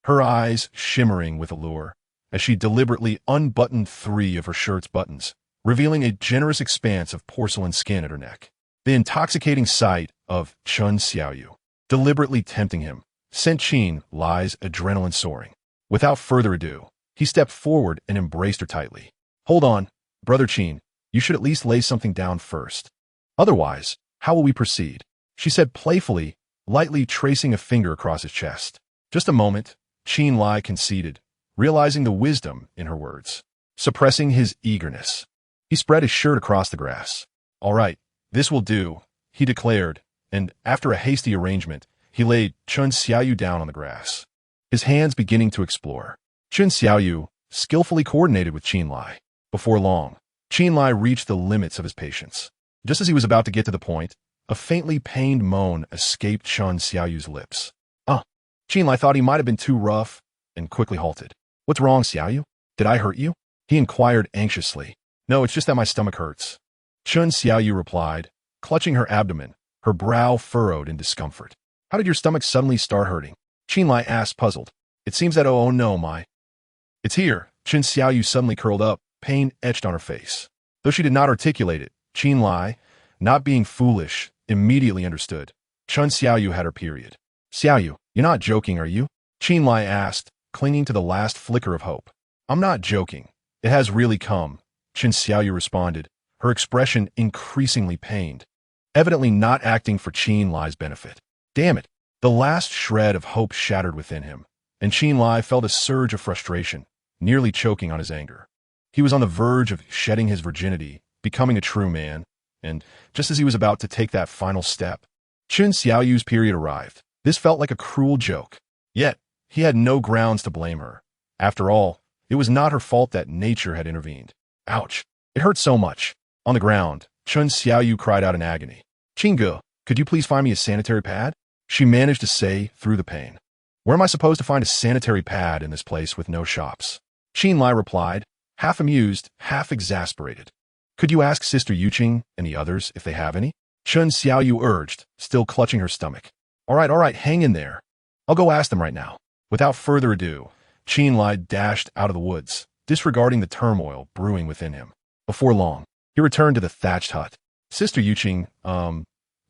her eyes shimmering with allure, as she deliberately unbuttoned 3 of her shirt's buttons, revealing a generous expanse of porcelain skin at her neck. The intoxicating sight of Chen Xiaoyu, deliberately tempting him, sent Chen Lai's adrenaline soaring. Without further ado, he stepped forward and embraced her tightly. "Hold on, Brother Chen, you should at least lay something down first. Otherwise, how will we proceed?" she said playfully, lightly tracing a finger across his chest. "Just a moment," Chen Lai conceded, realizing the wisdom in her words. Suppressing his eagerness, he spread his shirt across the grass. "All right, this will do," he declared, and after a hasty arrangement, he laid Chen Xiaoyu down on the grass, his hands beginning to explore. Chen Xiaoyu skillfully coordinated with Chen Lai. Before long, Chen Lai reached the limits of his patience. Just as he was about to get to the point, a faintly pained moan escaped Chen Xiaoyu's lips. Chen Lai thought he might have been too rough and quickly halted. "What's wrong, Xiaoyu? Did I hurt you?" he inquired anxiously. "No, it's just that my stomach hurts," Chen Xiaoyu replied, clutching her abdomen, her brow furrowed in discomfort. How did your stomach suddenly start hurting? Chen Lai asked, puzzled. It seems that oh no, my. It's here. Chen Xiaoyu suddenly curled up, pain etched on her face. Though she did not articulate it, Chen Lai, not being foolish, immediately understood. Chen Xiaoyu had her period. Xiaoyu, you're not joking, are you? Chen Lai asked, clinging to the last flicker of hope. I'm not joking. It has really come, Chen Xiaoyu responded, her expression increasingly pained, evidently not acting for Chen Lai's benefit. Damn it. The last shred of hope shattered within him, and Chen Lai felt a surge of frustration, nearly choking on his anger. He was on the verge of shedding his virginity, becoming a true man, and just as he was about to take that final step, Chen Xiaoyu's period arrived. This felt like a cruel joke. Yet, he had no grounds to blame her. After all, it was not her fault that nature had intervened. Ouch. It hurt so much. On the ground, Chen Xiaoyu cried out in agony. Chingu, could you please find me a sanitary pad? She managed to say through the pain. Where am I supposed to find a sanitary pad in this place with no shops? Chen Lai replied, half amused, half exasperated. Could you ask Sister Yuqing and the others if they have any? Chen Xiaoyu urged, still clutching her stomach. All right, hang in there. I'll go ask them right now. Without further ado, Chen Lai dashed out of the woods, disregarding the turmoil brewing within him. Before long, he returned to the thatched hut. Sister Yuqing,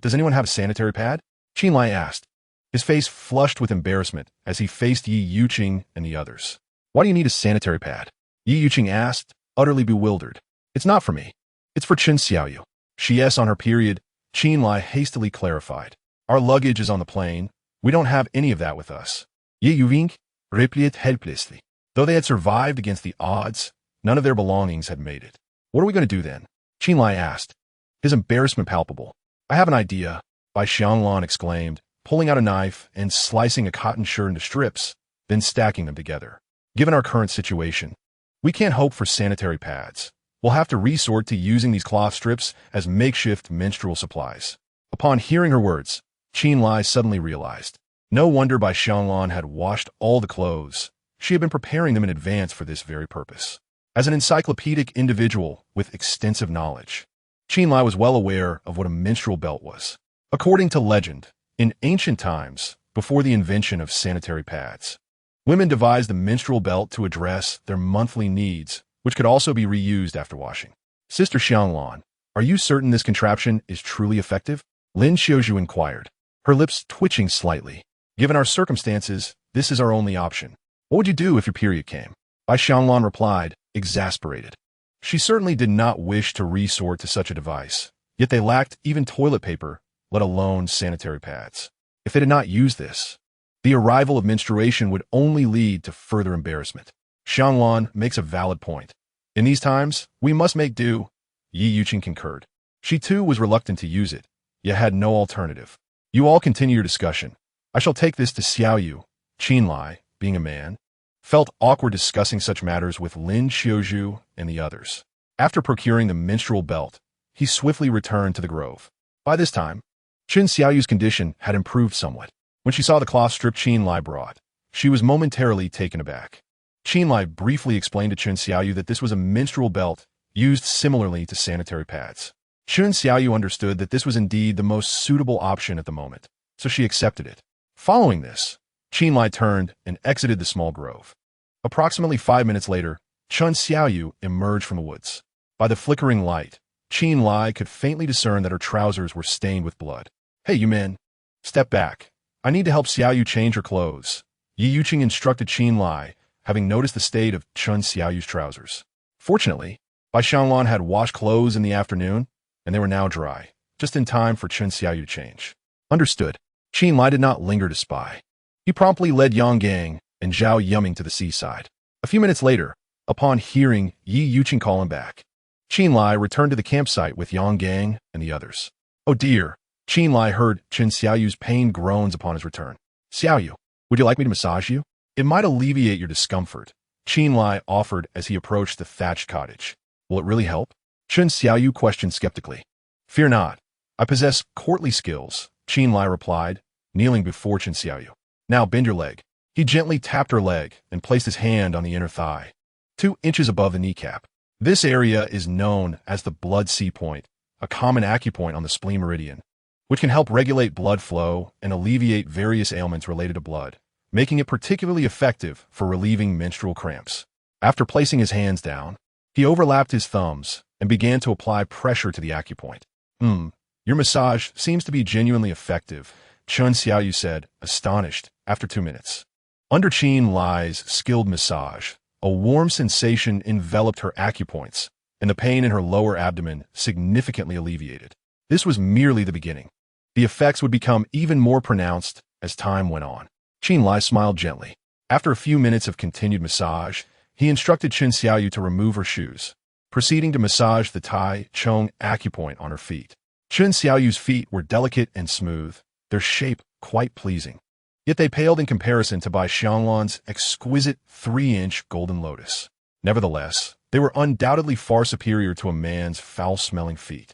does anyone have a sanitary pad? Chen Lai asked, his face flushed with embarrassment as he faced Yi Yuqing and the others. Why do you need a sanitary pad? Yi Yuqing asked, utterly bewildered. It's not for me. It's for Chen Xiaoyu. She is on her period, Chen Lai hastily clarified. Our luggage is on the plane. We don't have any of that with us. Yi Yuqing replied helplessly. Though they had survived against the odds, none of their belongings had made it. What are we going to do then? Chen Lai asked, his embarrassment palpable. I have an idea, Bai Xianglan exclaimed, pulling out a knife and slicing a cotton shirt into strips, then stacking them together. Given our current situation, we can't hope for sanitary pads. We'll have to resort to using these cloth strips as makeshift menstrual supplies. Upon hearing her words, Chen Lai suddenly realized. No wonder Bai Xianglan had washed all the clothes. She had been preparing them in advance for this very purpose. As an encyclopedic individual with extensive knowledge, Chen Lai was well aware of what a menstrual belt was. According to legend, in ancient times, before the invention of sanitary pads, women devised the menstrual belt to address their monthly needs, which could also be reused after washing. Sister Xianglan, are you certain this contraption is truly effective? Lin Xiaozhu inquired, her lips twitching slightly. Given our circumstances, this is our only option. What would you do if your period came? Bai Xianglan replied, exasperated. She certainly did not wish to resort to such a device, yet they lacked even toilet paper, let alone sanitary pads. If they did not use this, the arrival of menstruation would only lead to further embarrassment. Xianglan makes a valid point. In these times, we must make do. Yi Yuqing concurred. She too was reluctant to use it, yet had no alternative. You all continue your discussion. I shall take this to Xiaoyu. Chen Lai, being a man, felt awkward discussing such matters with Lin Xiaozhu and the others. After procuring the menstrual belt, he swiftly returned to the grove. By this time, Chen Xiaoyu's condition had improved somewhat. When she saw the cloth strip Chen Lai brought, she was momentarily taken aback. Chen Lai briefly explained to Chen Xiaoyu that this was a menstrual belt used similarly to sanitary pads. Chen Xiaoyu understood that this was indeed the most suitable option at the moment, so she accepted it. Following this, Chen Lai turned and exited the small grove. Approximately 5 minutes later, Chen Xiaoyu emerged from the woods. By the flickering light, Chen Lai could faintly discern that her trousers were stained with blood. Hey, you men, step back. I need to help Xiaoyu change her clothes. Yi Yuqing instructed Chen Lai, having noticed the state of Chen Xiaoyu's trousers. Fortunately, Bai Xianglan had washed clothes in the afternoon, and they were now dry, just in time for Chen Xiaoyu to change. Understood. Chen Lai did not linger to spy. He promptly led Yang Gang and Zhao Yuming to the seaside. A few minutes later, upon hearing Yi Yuqing call him back, Chen Lai returned to the campsite with Yang Gang and the others. Oh dear, Chen Lai heard Chen Xiaoyu's pained groans upon his return. Xiaoyu, would you like me to massage you? It might alleviate your discomfort, Chen Lai offered as he approached the thatched cottage. Will it really help? Chen Xiaoyu questioned skeptically. Fear not. I possess courtly skills, Chen Lai replied, kneeling before Chen Xiaoyu. Now bend your leg. He gently tapped her leg and placed his hand on the inner thigh, 2 inches above the kneecap. This area is known as the blood sea point, a common acupoint on the spleen meridian. which can help regulate blood flow and alleviate various ailments related to blood, making it particularly effective for relieving menstrual cramps. After placing his hands down, he overlapped his thumbs and began to apply pressure to the acupoint. Your massage seems to be genuinely effective, Chen Xiaoyu said, astonished, after 2 minutes. Under Chen Lai's skilled massage, a warm sensation enveloped her acupoints, and the pain in her lower abdomen significantly alleviated. This was merely the beginning. The effects would become even more pronounced as time went on. Chen Lai smiled gently. After a few minutes of continued massage, he instructed Chen Xiaoyu to remove her shoes, proceeding to massage the Tai Chong acupoint on her feet. Chen Xiaoyu's feet were delicate and smooth, their shape quite pleasing. Yet they paled in comparison to Bai Xianglan's exquisite 3-inch golden lotus. Nevertheless, they were undoubtedly far superior to a man's foul-smelling feet.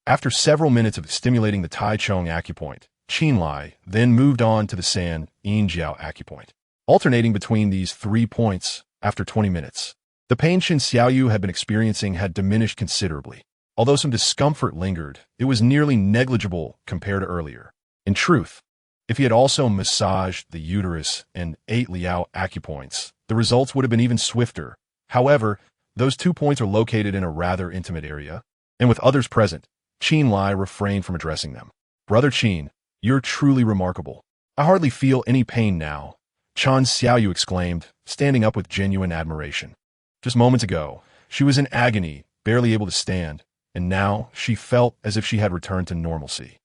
After several minutes of stimulating the Tai Chong acupoint, Chen Lai then moved on to the San Yin Jiao acupoint. Alternating between these 3 points, after 20 minutes, the pain Chen Xiaoyu had been experiencing had diminished considerably. Although some discomfort lingered, it was nearly negligible compared to earlier. In truth, if he had also massaged the uterus and 8 Liao acupoints, the results would have been even swifter. However, those 2 points are located in a rather intimate area, and with others present, Chen Lai refrained from addressing them. Brother Chen, you're truly remarkable. I hardly feel any pain now, Chen Xiaoyu exclaimed, standing up with genuine admiration. Just moments ago, she was in agony, barely able to stand, and now she felt as if she had returned to normalcy.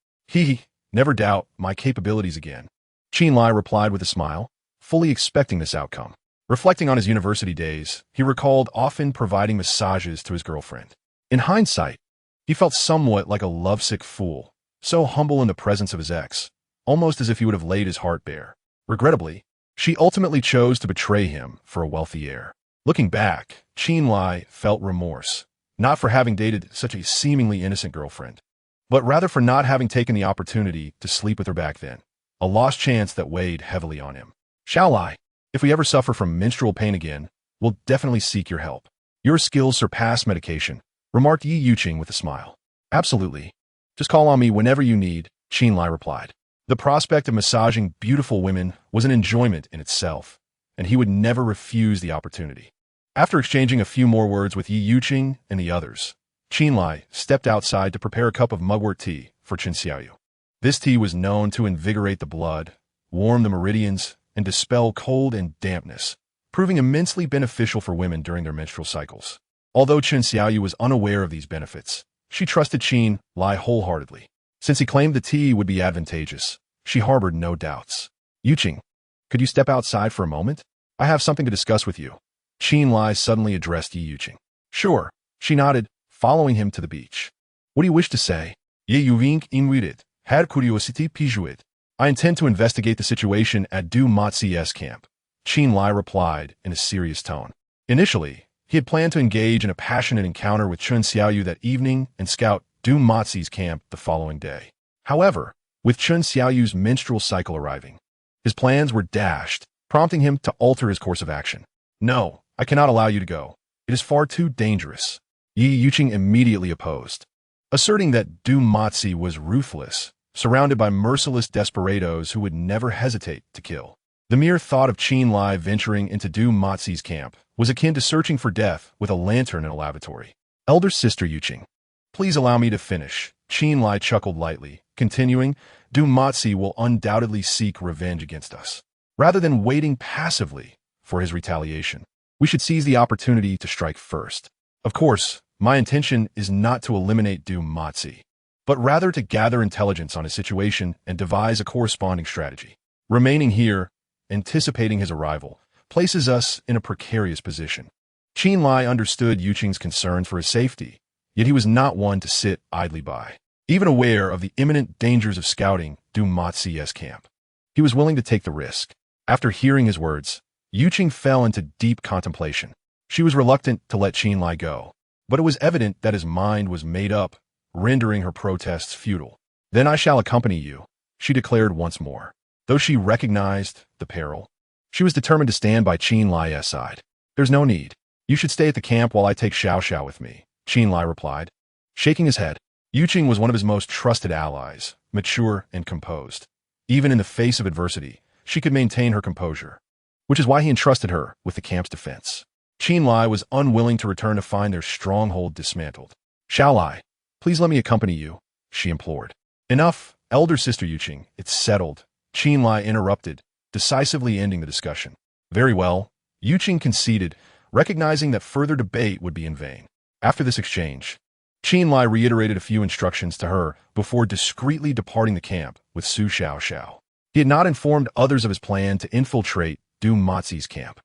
Never doubt my capabilities again, Chen Lai replied with a smile, fully expecting this outcome. Reflecting on his university days, he recalled often providing massages to his girlfriend. In hindsight, he felt somewhat like a lovesick fool, so humble in the presence of his ex, almost as if he would have laid his heart bare. Regrettably, she ultimately chose to betray him for a wealthy heir. Looking back, Chen Lai felt remorse, not for having dated such a seemingly innocent girlfriend, but rather for not having taken the opportunity to sleep with her back then, a lost chance that weighed heavily on him. Shall I? If we ever suffer from menstrual pain again, we'll definitely seek your help. Your skills surpass medication, remarked Yi Yuqing with a smile. Absolutely. Just call on me whenever you need, Chen Lai replied. The prospect of massaging beautiful women was an enjoyment in itself, and he would never refuse the opportunity. After exchanging a few more words with Yi Yuqing and the others, Chen Lai stepped outside to prepare a cup of mugwort tea for Chen Xiaoyu. This tea was known to invigorate the blood, warm the meridians, and dispel cold and dampness, proving immensely beneficial for women during their menstrual cycles. Although Chen Xiaoyu was unaware of these benefits, she trusted Chen Lai wholeheartedly. Since he claimed the tea would be advantageous, she harbored no doubts. Yuqing, could you step outside for a moment? I have something to discuss with you. Chen Lai suddenly addressed Yi Yuqing. Sure, she nodded, following him to the beach. What do you wish to say? Ye Yuvink invited, had curiosity piqued. I intend to investigate the situation at Du Mozi's camp, Chen Lai replied in a serious tone. Initially, he had planned to engage in a passionate encounter with Chen Xiaoyu that evening and scout Du Mozi's camp the following day. However, with Chen Xiaoyu's menstrual cycle arriving, his plans were dashed, prompting him to alter his course of action. No, I cannot allow you to go. It is far too dangerous. Yi Yuqing immediately opposed, asserting that Du Mozi was ruthless, surrounded by merciless desperados who would never hesitate to kill. The mere thought of Chen Lai venturing into Du Mozi's camp was akin to searching for death with a lantern in a lavatory. Elder sister Yuqing, please allow me to finish, Chen Lai chuckled lightly, continuing, Du Mozi will undoubtedly seek revenge against us. Rather than waiting passively for his retaliation, we should seize the opportunity to strike first. Of course, my intention is not to eliminate Du Mozi, but rather to gather intelligence on his situation and devise a corresponding strategy. Remaining here, anticipating his arrival, places us in a precarious position. Chen Lai understood Yuqing's concerns for his safety, yet he was not one to sit idly by. Even aware of the imminent dangers of scouting Du Mozi's camp, he was willing to take the risk. After hearing his words, Yuqing fell into deep contemplation. She was reluctant to let Chen Lai go, but it was evident that his mind was made up, rendering her protests futile. Then I shall accompany you, she declared once more. Though she recognized the peril, she was determined to stand by Chen Lai's side. There's no need. You should stay at the camp while I take Xiao Xiao with me, Chen Lai replied. Shaking his head, Yuqing was one of his most trusted allies, mature and composed. Even in the face of adversity, she could maintain her composure, which is why he entrusted her with the camp's defense. Qin Lai was unwilling to return to find their stronghold dismantled. "Shall I? Please let me accompany you," she implored. "Enough, elder sister Yuqing, it's settled," Qin Lai interrupted, decisively ending the discussion. "Very well," Yuqing conceded, recognizing that further debate would be in vain. After this exchange, Qin Lai reiterated a few instructions to her before discreetly departing the camp with Su Xiaoxiao. He had not informed others of his plan to infiltrate Du Mozi's camp,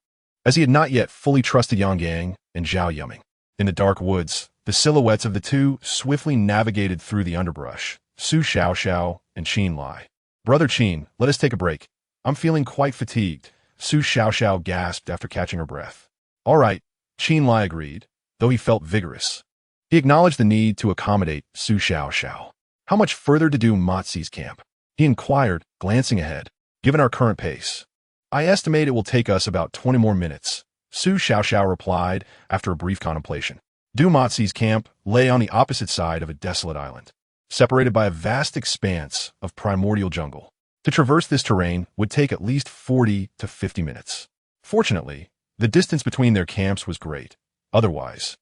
as he had not yet fully trusted Yang Yang and Zhao Yuming. In the dark woods, the silhouettes of the two swiftly navigated through the underbrush, Su Xiaoxiao and Qin Lai. "Brother Qin, let us take a break. I'm feeling quite fatigued," Su Xiaoxiao gasped after catching her breath. "All right," Qin Lai agreed, though he felt vigorous. He acknowledged the need to accommodate Su Xiaoxiao. "How much further to Du Mozi's camp?" he inquired, glancing ahead. "Given our current pace, I estimate it will take us about 20 more minutes," Su Xiaoxiao replied after a brief contemplation. Du Mozi's camp lay on the opposite side of a desolate island, separated by a vast expanse of primordial jungle. To traverse this terrain would take at least 40 to 50 minutes. Fortunately, the distance between their camps was great. Otherwise,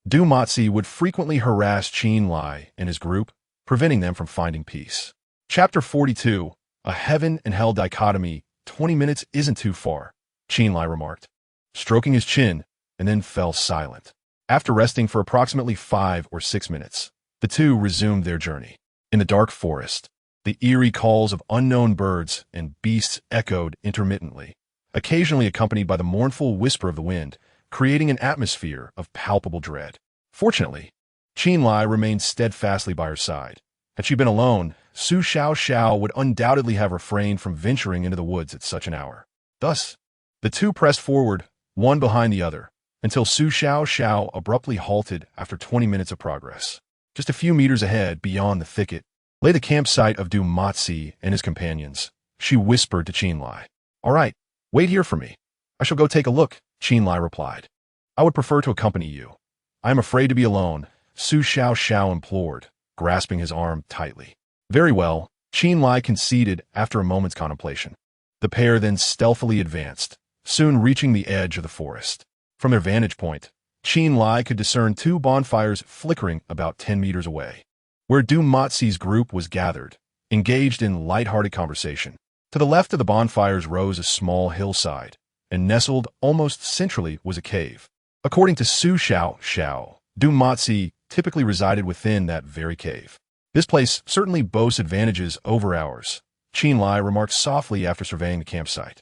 Du Mozi would frequently harass Qin Lai and his group, preventing them from finding peace. Chapter 42, A Heaven and Hell Dichotomy. 20 minutes isn't too far, Qin Lai remarked, stroking his chin, and then fell silent. After resting for approximately 5 or 6 minutes, the two resumed their journey. In the dark forest, the eerie calls of unknown birds and beasts echoed intermittently, occasionally accompanied by the mournful whisper of the wind, creating an atmosphere of palpable dread. Fortunately, Qin Lai remained steadfastly by her side. Had she been alone, Su Xiaoxiao would undoubtedly have refrained from venturing into the woods at such an hour. Thus, the two pressed forward, one behind the other, until Su Xiaoxiao abruptly halted after 20 minutes of progress. Just a few meters ahead, beyond the thicket, lay the campsite of Du Mozi and his companions. She whispered to Qin Lai. "All right, wait here for me. I shall go take a look," Qin Lai replied. "I would prefer to accompany you. I am afraid to be alone," Su Xiaoxiao implored, grasping his arm tightly. "Very well," Qin Lai conceded after a moment's contemplation. The pair then stealthily advanced, soon reaching the edge of the forest. From their vantage point, Qin Lai could discern 2 bonfires flickering about 10 meters away, where Du Mozi's group was gathered, engaged in light-hearted conversation. To the left of the bonfires rose a small hillside, and nestled almost centrally was a cave. According to Su Xiaoxiao, Du Mozi typically resided within that very cave. "This place certainly boasts advantages over ours," Qin Lai remarked softly after surveying the campsite.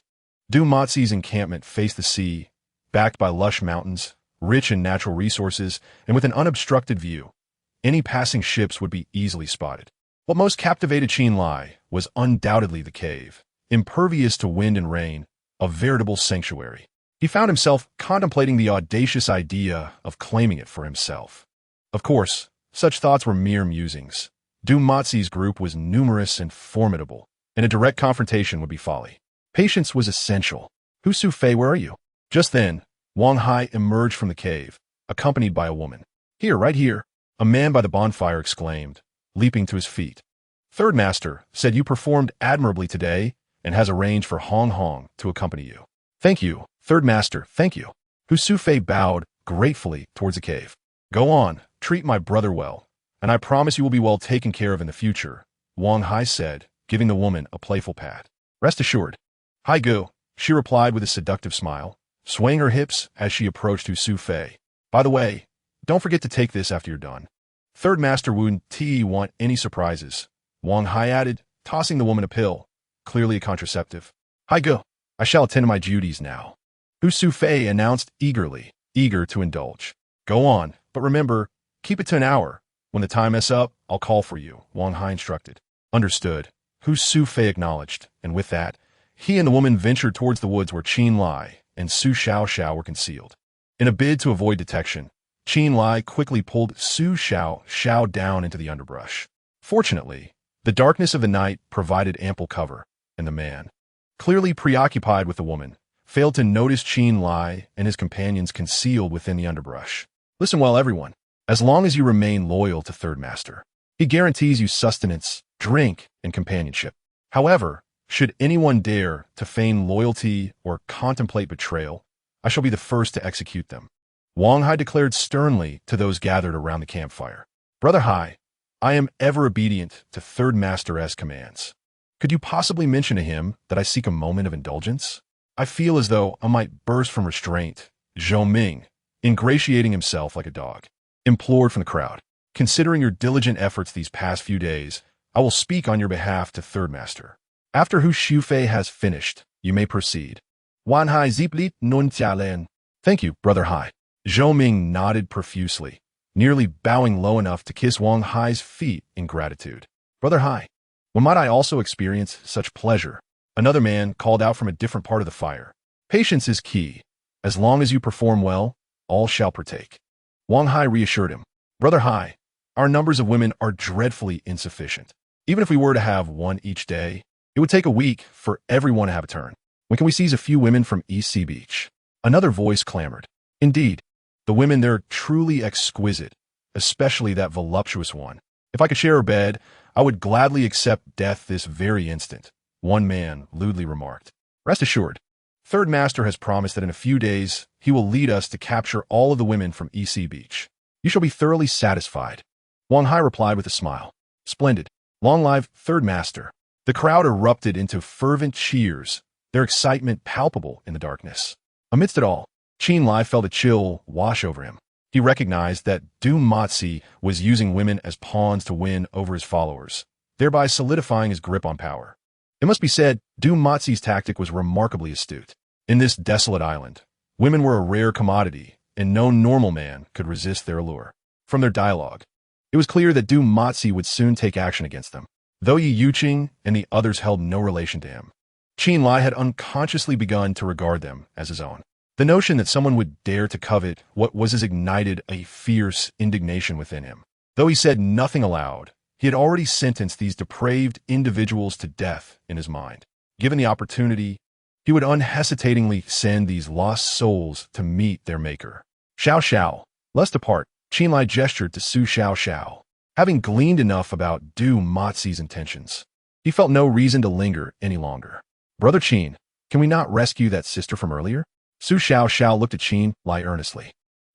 Du Mozi's encampment faced the sea, backed by lush mountains, rich in natural resources, and with an unobstructed view. Any passing ships would be easily spotted. What most captivated Qin Lai was undoubtedly the cave, impervious to wind and rain, a veritable sanctuary. He found himself contemplating the audacious idea of claiming it for himself. Of course, such thoughts were mere musings. Du Mozi's group was numerous and formidable, and a direct confrontation would be folly. Patience was essential. "Hu Sufei, where are you?" Just then, Wang Hai emerged from the cave, accompanied by a woman. "Here, right here," a man by the bonfire exclaimed, leaping to his feet. "Third Master said you performed admirably today and has arranged for Hong Hong to accompany you." "Thank you, Third Master, thank you." Hu Sufei bowed gratefully towards the cave. "Go on, treat my brother well, and I promise you will be well taken care of in the future," Wang Hai said, giving the woman a playful pat. "Rest assured." "Hai Gu," she replied with a seductive smile, swaying her hips as she approached Hu Sufei. "By the way, don't forget to take this after you're done. Third Master wouldn't want any surprises," Wang Hai added, tossing the woman a pill, clearly a contraceptive. "Hai Gu, I shall attend to my duties now," Hu Sufei announced eagerly, eager to indulge. "Go on, but remember, keep it to an hour. When the time is up, I'll call for you," Wang Hai instructed. "Understood," Hu Sufei acknowledged, and with that, he and the woman ventured towards the woods where Qin Lai and Su Xiaoxiao were concealed. In a bid to avoid detection, Qin Lai quickly pulled Su Xiaoxiao down into the underbrush. Fortunately, the darkness of the night provided ample cover, and the man, clearly preoccupied with the woman, failed to notice Qin Lai and his companions concealed within the underbrush. "Listen well, everyone. As long as you remain loyal to Third Master, He guarantees you sustenance, drink, and companionship. However, should anyone dare to feign loyalty or contemplate betrayal, I shall be the first to execute them. Wang Hai declared sternly to those gathered around the campfire. Brother Hai, I am ever obedient to Third Master's commands. Could you possibly mention to him that I seek a moment of indulgence? I feel as though I might burst from restraint. Zhou Ming, ingratiating himself like a dog, implored from the crowd. Considering your diligent efforts these past few days, I will speak on your behalf to Third Master. After Hu Shufei has finished, you may proceed. Wan Hai Ziplit Nun Tialen. Thank you, Brother Hai. Zhou Ming nodded profusely, nearly bowing low enough to kiss Wang Hai's feet in gratitude. Brother Hai, when might I also experience such pleasure? Another man called out from a different part of the fire. Patience is key. As long as you perform well, all shall partake. Wang Hai reassured him. Brother Hai, our numbers of women are dreadfully insufficient. Even if we were to have one each day, it would take a week for everyone to have a turn. When can we seize a few women from East Sea Beach? Another voice clamored. Indeed, the women there are truly exquisite, especially that voluptuous one. If I could share her bed, I would gladly accept death this very instant, one man lewdly remarked. Rest assured, Third Master has promised that in a few days he will lead us to capture all of the women from East Sea Beach. You shall be thoroughly satisfied. Wang Hai replied with a smile. Splendid. Long live Third Master. The crowd erupted into fervent cheers, their excitement palpable in the darkness. Amidst it all, Chen Lai felt a chill wash over him. He recognized that Du Matzi was using women as pawns to win over his followers, thereby solidifying his grip on power. It must be said, Du Matzi's tactic was remarkably astute. In this desolate island, women were a rare commodity, and no normal man could resist their allure. From their dialogue, it was clear that Du Matzi would soon take action against them, though Yi Yuqing and the others held no relation to him. Chen Lai had unconsciously begun to regard them as his own. The notion that someone would dare to covet what was as ignited a fierce indignation within him. Though he said nothing aloud, he had already sentenced these depraved individuals to death in his mind. Given the opportunity, he would unhesitatingly send these lost souls to meet their maker. Xiao Xiao. Lest apart, Chen Lai gestured to Su Xiao Xiao. Having gleaned enough about Du Matzi's intentions, he felt no reason to linger any longer. Brother Chen, can we not rescue that sister from earlier? Su Xiao Xiao looked at Chen Lai earnestly.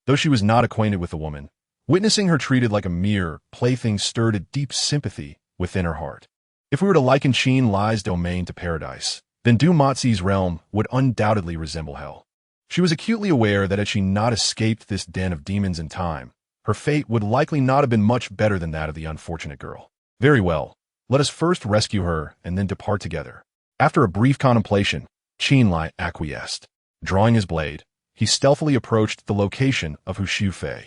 Though she was not acquainted with the woman, witnessing her treated like a mere plaything stirred a deep sympathy within her heart. If we were to liken Chen Lai's domain to paradise, then Du Matzi's realm would undoubtedly resemble hell. She was acutely aware that had she not escaped this den of demons in time, her fate would likely not have been much better than that of the unfortunate girl. Very well, let us first rescue her and then depart together. After a brief contemplation, Chen Lai acquiesced. Drawing his blade, he stealthily approached the location of Hu Shufei.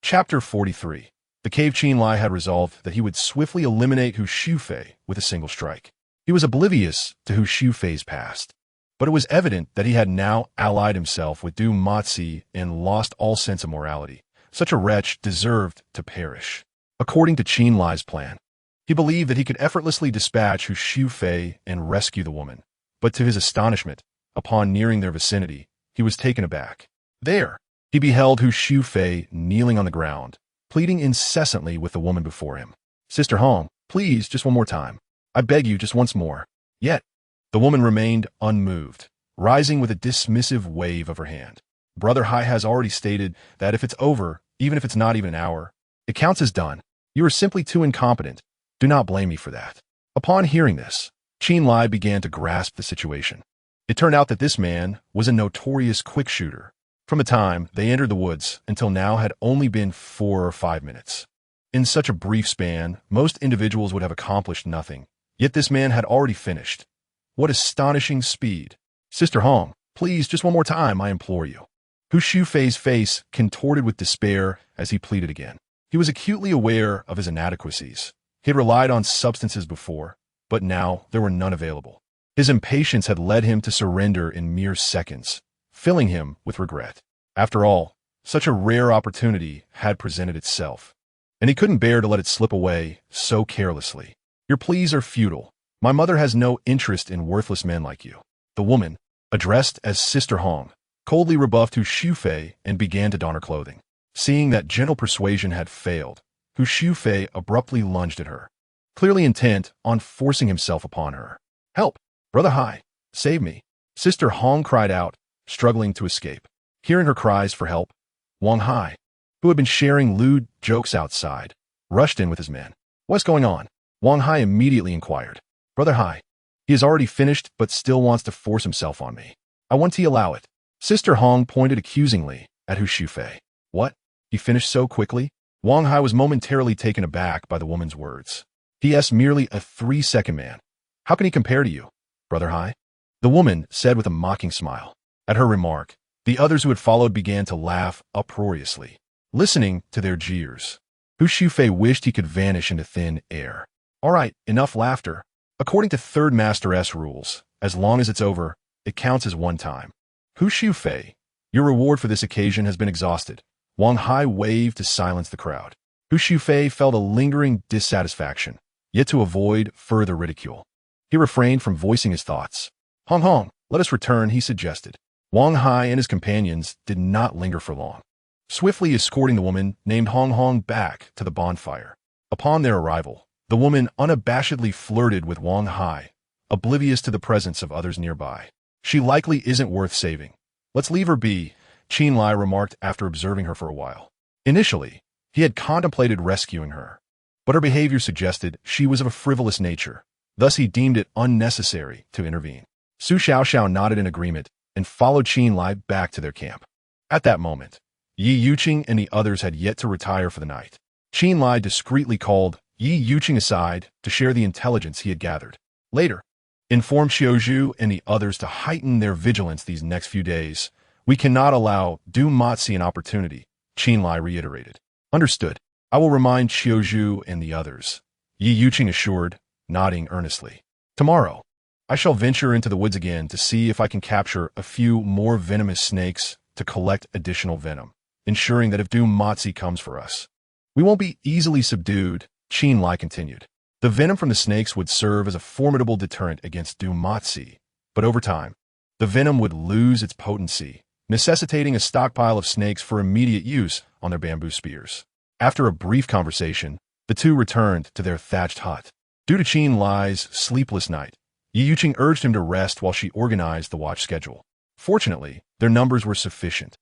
Chapter 43. The cave Chen Lai had resolved that he would swiftly eliminate Hu Shufei with a single strike. He was oblivious to Hu Shufei's past, but it was evident that he had now allied himself with Du Matzi and lost all sense of morality. Such a wretch deserved to perish. According to Chen Lai's plan, he believed that he could effortlessly dispatch Hu Shufei and rescue the woman, but to his astonishment, upon nearing their vicinity, he was taken aback. There, he beheld Hu Shufei kneeling on the ground, pleading incessantly with the woman before him. Sister Hong, please, just one more time. I beg you, just once more. Yet, the woman remained unmoved, rising with a dismissive wave of her hand. Brother Hai has already stated that if it's over, even if it's not even an hour, it counts as done. You are simply too incompetent. Do not blame me for that. Upon hearing this, Chen Lai began to grasp the situation. It turned out that this man was a notorious quick shooter. From the time they entered the woods until now had only been 4 or 5 minutes. In such a brief span, most individuals would have accomplished nothing. Yet this man had already finished. What astonishing speed. Sister Hong, please, just one more time, I implore you. Hu Shufei's face contorted with despair as he pleaded again. He was acutely aware of his inadequacies. He had relied on substances before, but now there were none available. His impatience had led him to surrender in mere seconds, filling him with regret. After all, such a rare opportunity had presented itself, and he couldn't bear to let it slip away so carelessly. Your pleas are futile. My mother has no interest in worthless men like you. The woman, addressed as Sister Hong, coldly rebuffed Hu Shufei and began to don her clothing. Seeing that gentle persuasion had failed, Hu Hu Shufei abruptly lunged at her, clearly intent on forcing himself upon her. "Help! Brother Hai! Save me!" Sister Hong cried out, struggling to escape. Hearing her cries for help, Wang Hai, who had been sharing lewd jokes outside, rushed in with his men. "What's going on?" Wang Hai immediately inquired. "Brother Hai, he has already finished but still wants to force himself on me. I want to allow it." Sister Hong pointed accusingly at Hu Shufei. "What? He finished so quickly?" Wang Hai was momentarily taken aback by the woman's words. "He is merely a 3-second man. How can he compare to you, Brother Hai?" The woman said with a mocking smile. At her remark, the others who had followed began to laugh uproariously, listening to their jeers. Hu Shufei wished he could vanish into thin air. "All right, enough laughter. According to Third Master S rules, as long as it's over, it counts as one time. Hu Shufei, your reward for this occasion has been exhausted." Wang Hai waved to silence the crowd. Hu Shufei felt a lingering dissatisfaction, yet to avoid further ridicule, he refrained from voicing his thoughts. "Hong Hong, let us return," he suggested. Wang Hai and his companions did not linger for long, swiftly escorting the woman named Hong Hong back to the bonfire. Upon their arrival, the woman unabashedly flirted with Wang Hai, oblivious to the presence of others nearby. "She likely isn't worth saving. Let's leave her be," Chen Lai remarked after observing her for a while. Initially, he had contemplated rescuing her, but her behavior suggested she was of a frivolous nature. Thus he deemed it unnecessary to intervene. Su Xiaoxiao nodded in agreement and followed Chen Lai back to their camp. At that moment, Yi Yuqing and the others had yet to retire for the night. Chen Lai discreetly called Yi Yuqing aside to share the intelligence he had gathered. Later, informed Xiaozhu and the others to heighten their vigilance these next few days. "We cannot allow Du Matzi an opportunity," Chen Lai reiterated. "Understood. I will remind Xiaozhu and the others," Yi Yuqing assured, nodding earnestly. "Tomorrow, I shall venture into the woods again to see if I can capture a few more venomous snakes to collect additional venom, ensuring that if Du Matzi comes for us, we won't be easily subdued," Chen Lai continued. The venom from the snakes would serve as a formidable deterrent against Du Matzi, but over time, the venom would lose its potency, necessitating a stockpile of snakes for immediate use on their bamboo spears. After a brief conversation, the two returned to their thatched hut. Due to Chen Lai's sleepless night, Yi Yuqing urged him to rest while she organized the watch schedule. Fortunately, their numbers were sufficient,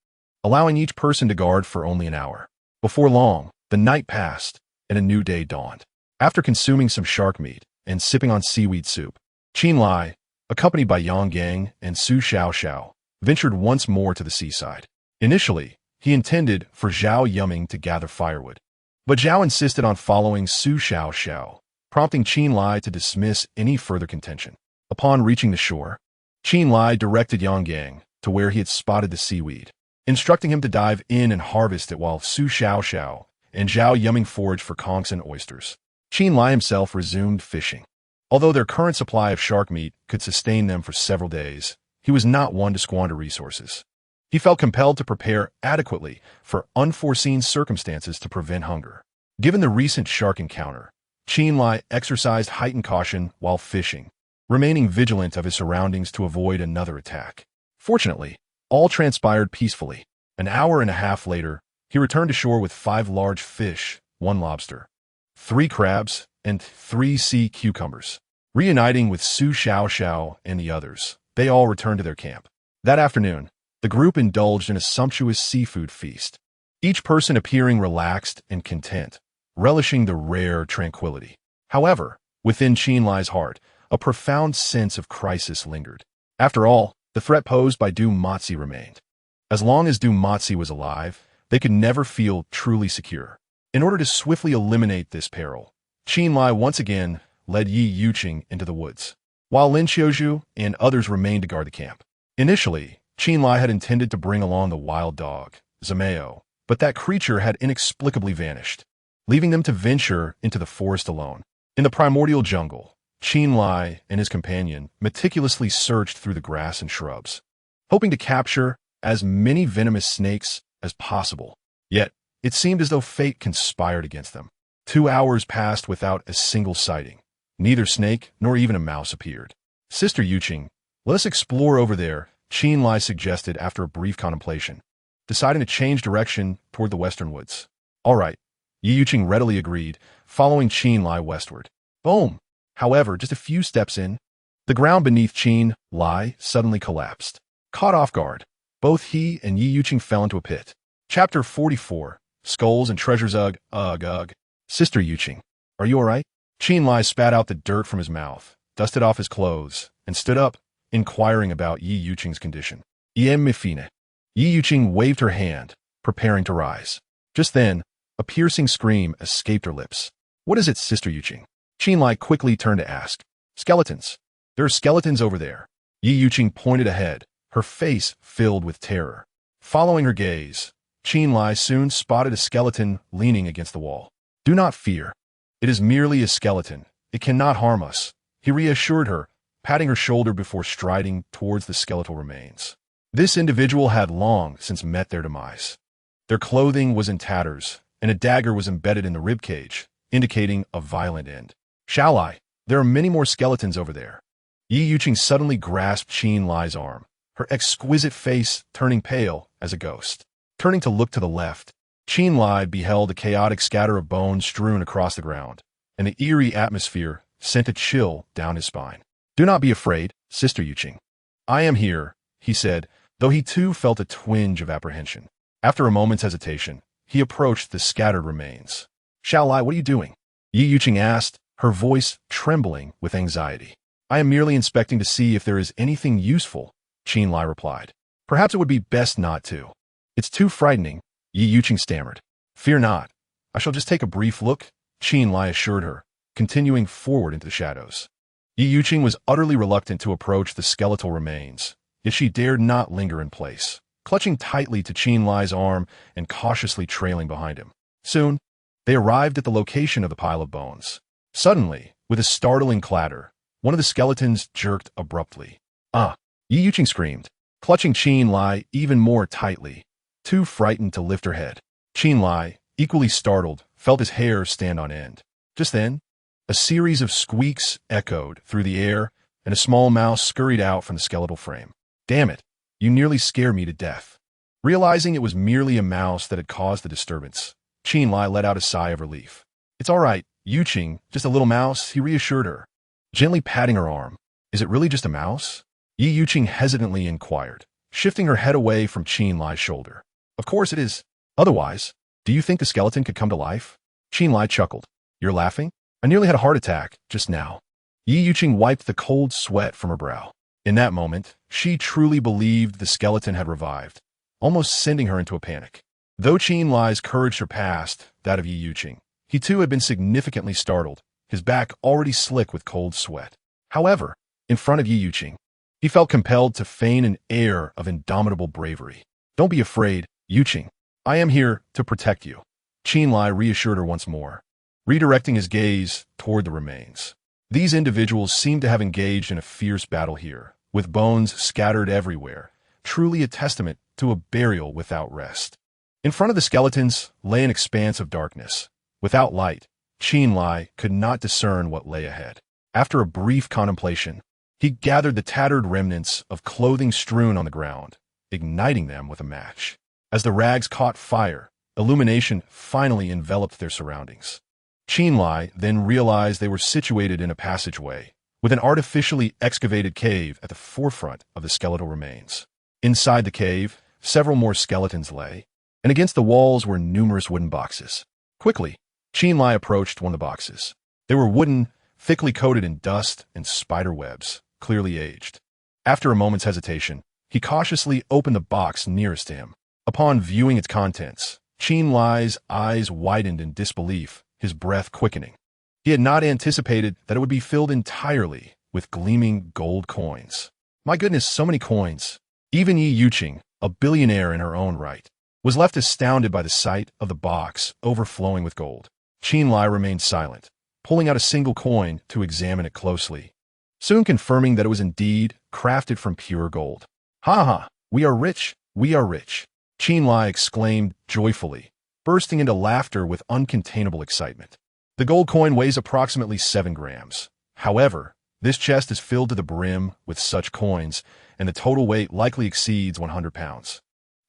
allowing each person to guard for only an hour. Before long, the night passed, and a new day dawned. After consuming some shark meat and sipping on seaweed soup, Chen Lai, accompanied by Yang Gang and Su Xiaoxiao, ventured once more to the seaside. Initially, he intended for Zhao Yuming to gather firewood, but Zhao insisted on following Su Xiaoxiao, prompting Chen Lai to dismiss any further contention. Upon reaching the shore, Chen Lai directed Yang Gang to where he had spotted the seaweed, instructing him to dive in and harvest it while Su Xiaoxiao and Zhao Yuming foraged for conchs and oysters. Chen Lai himself resumed fishing. Although their current supply of shark meat could sustain them for several days, he was not one to squander resources. He felt compelled to prepare adequately for unforeseen circumstances to prevent hunger. Given the recent shark encounter, Chen Lai exercised heightened caution while fishing, remaining vigilant of his surroundings to avoid another attack. Fortunately, all transpired peacefully. An hour and a half later, he returned to shore with 5 large fish, 1 lobster, 3 crabs, and 3 sea cucumbers. Reuniting with Su Xiaoxiao and the others, they all returned to their camp. That afternoon, the group indulged in a sumptuous seafood feast, each person appearing relaxed and content, relishing the rare tranquility. However, within Chen Lai's heart, a profound sense of crisis lingered. After all, the threat posed by Du Matzi remained. As long as Du Matzi was alive, they could never feel truly secure. In order to swiftly eliminate this peril, Chen Lai once again led Yi Yuqing into the woods, while Lin Xiaozhu and others remained to guard the camp. Initially, Chen Lai had intended to bring along the wild dog, Zameo, but that creature had inexplicably vanished, leaving them to venture into the forest alone. In the primordial jungle, Chen Lai and his companion meticulously searched through the grass and shrubs, hoping to capture as many venomous snakes as possible. Yet, it seemed as though fate conspired against them. 2 hours passed without a single sighting. Neither snake nor even a mouse appeared. "Sister Yuqing, let us explore over there," Chen Lai suggested after a brief contemplation, deciding to change direction toward the western woods. "All right, Yi Yuqing readily agreed, following Qin Lai westward. Boom! However, just a few steps in, the ground beneath Qin Lai suddenly collapsed. Caught off guard, both he and Yi Yuqing fell into a pit. Chapter 44, Skulls and Treasures. Ugh. Sister Yuqing, are you alright? Qin Lai spat out the dirt from his mouth, dusted off his clothes, and stood up, inquiring about Yi Yuqing's condition. Iem Mifine. Yi Yuqing waved her hand, preparing to rise. Just then, a piercing scream escaped her lips. What is it, Sister Yuqing? Qin Lai quickly turned to ask. Skeletons. There are skeletons over there. Yi Yuqing pointed ahead, her face filled with terror. Following her gaze, Qin Lai soon spotted a skeleton leaning against the wall. Do not fear. It is merely a skeleton. It cannot harm us, he reassured her, patting her shoulder before striding towards the skeletal remains. This individual had long since met their demise. Their clothing was in tatters, and a dagger was embedded in the ribcage, indicating a violent end. Shall I? There are many more skeletons over there. Yi Yuqing suddenly grasped Qin Lai's arm, her exquisite face turning pale as a ghost. Turning to look to the left, Qin Lai beheld a chaotic scatter of bones strewn across the ground, and the eerie atmosphere sent a chill down his spine. Do not be afraid, Sister Yuqing. I am here, he said, though he too felt a twinge of apprehension. After a moment's hesitation, he approached the scattered remains. Shall I? What are you doing? Yi Yuqing asked, her voice trembling with anxiety. I am merely inspecting to see if there is anything useful, Qin Lai replied. Perhaps it would be best not to. It's too frightening, Yi Yuqing stammered. Fear not. I shall just take a brief look, Qin Lai assured her, continuing forward into the shadows. Yi Yuqing was utterly reluctant to approach the skeletal remains, yet she dared not linger in place, clutching tightly to Qin Lai's arm and cautiously trailing behind him. Soon, they arrived at the location of the pile of bones. Suddenly, with a startling clatter, one of the skeletons jerked abruptly. Yi Yuqing screamed, clutching Qin Lai even more tightly, too frightened to lift her head. Qin Lai, equally startled, felt his hair stand on end. Just then, a series of squeaks echoed through the air, and a small mouse scurried out from the skeletal frame. Damn it, you nearly scared me to death. Realizing it was merely a mouse that had caused the disturbance, Qin Lai let out a sigh of relief. It's all right, Yuqing, just a little mouse, he reassured her, gently patting her arm. Is it really just a mouse? Yi Yuqing hesitantly inquired, shifting her head away from Qin Lai's shoulder. Of course it is. Otherwise, do you think the skeleton could come to life? Qin Lai chuckled. You're laughing? I nearly had a heart attack just now. Yi Yuqing wiped the cold sweat from her brow. In that moment, she truly believed the skeleton had revived, almost sending her into a panic. Though Qin Lai's courage surpassed that of Yi Yuqing, he too had been significantly startled, his back already slick with cold sweat. However, in front of Yi Yuqing, he felt compelled to feign an air of indomitable bravery. Don't be afraid, Yuqing. I am here to protect you, Qin Lai reassured her once more, redirecting his gaze toward the remains. These individuals seemed to have engaged in a fierce battle here, with bones scattered everywhere, truly a testament to a burial without rest. In front of the skeletons lay an expanse of darkness. Without light, Qin Lai could not discern what lay ahead. After a brief contemplation, he gathered the tattered remnants of clothing strewn on the ground, igniting them with a match. As the rags caught fire, illumination finally enveloped their surroundings. Qin Lai then realized they were situated in a passageway, with an artificially excavated cave at the forefront of the skeletal remains. Inside the cave, several more skeletons lay, and against the walls were numerous wooden boxes. Quickly, Qin Lai approached one of the boxes. They were wooden, thickly coated in dust and spider webs, clearly aged. After a moment's hesitation, he cautiously opened the box nearest to him. Upon viewing its contents, Qin Lai's eyes widened in disbelief, his breath quickening. He had not anticipated that it would be filled entirely with gleaming gold coins. My goodness, so many coins. Even Yi Yuqing, a billionaire in her own right, was left astounded by the sight of the box overflowing with gold. Qin Lai remained silent, pulling out a single coin to examine it closely, soon confirming that it was indeed crafted from pure gold. Ha ha, we are rich, we are rich, Qin Lai exclaimed joyfully, bursting into laughter with uncontainable excitement. The gold coin weighs approximately 7 grams. However, this chest is filled to the brim with such coins, and the total weight likely exceeds 100 pounds.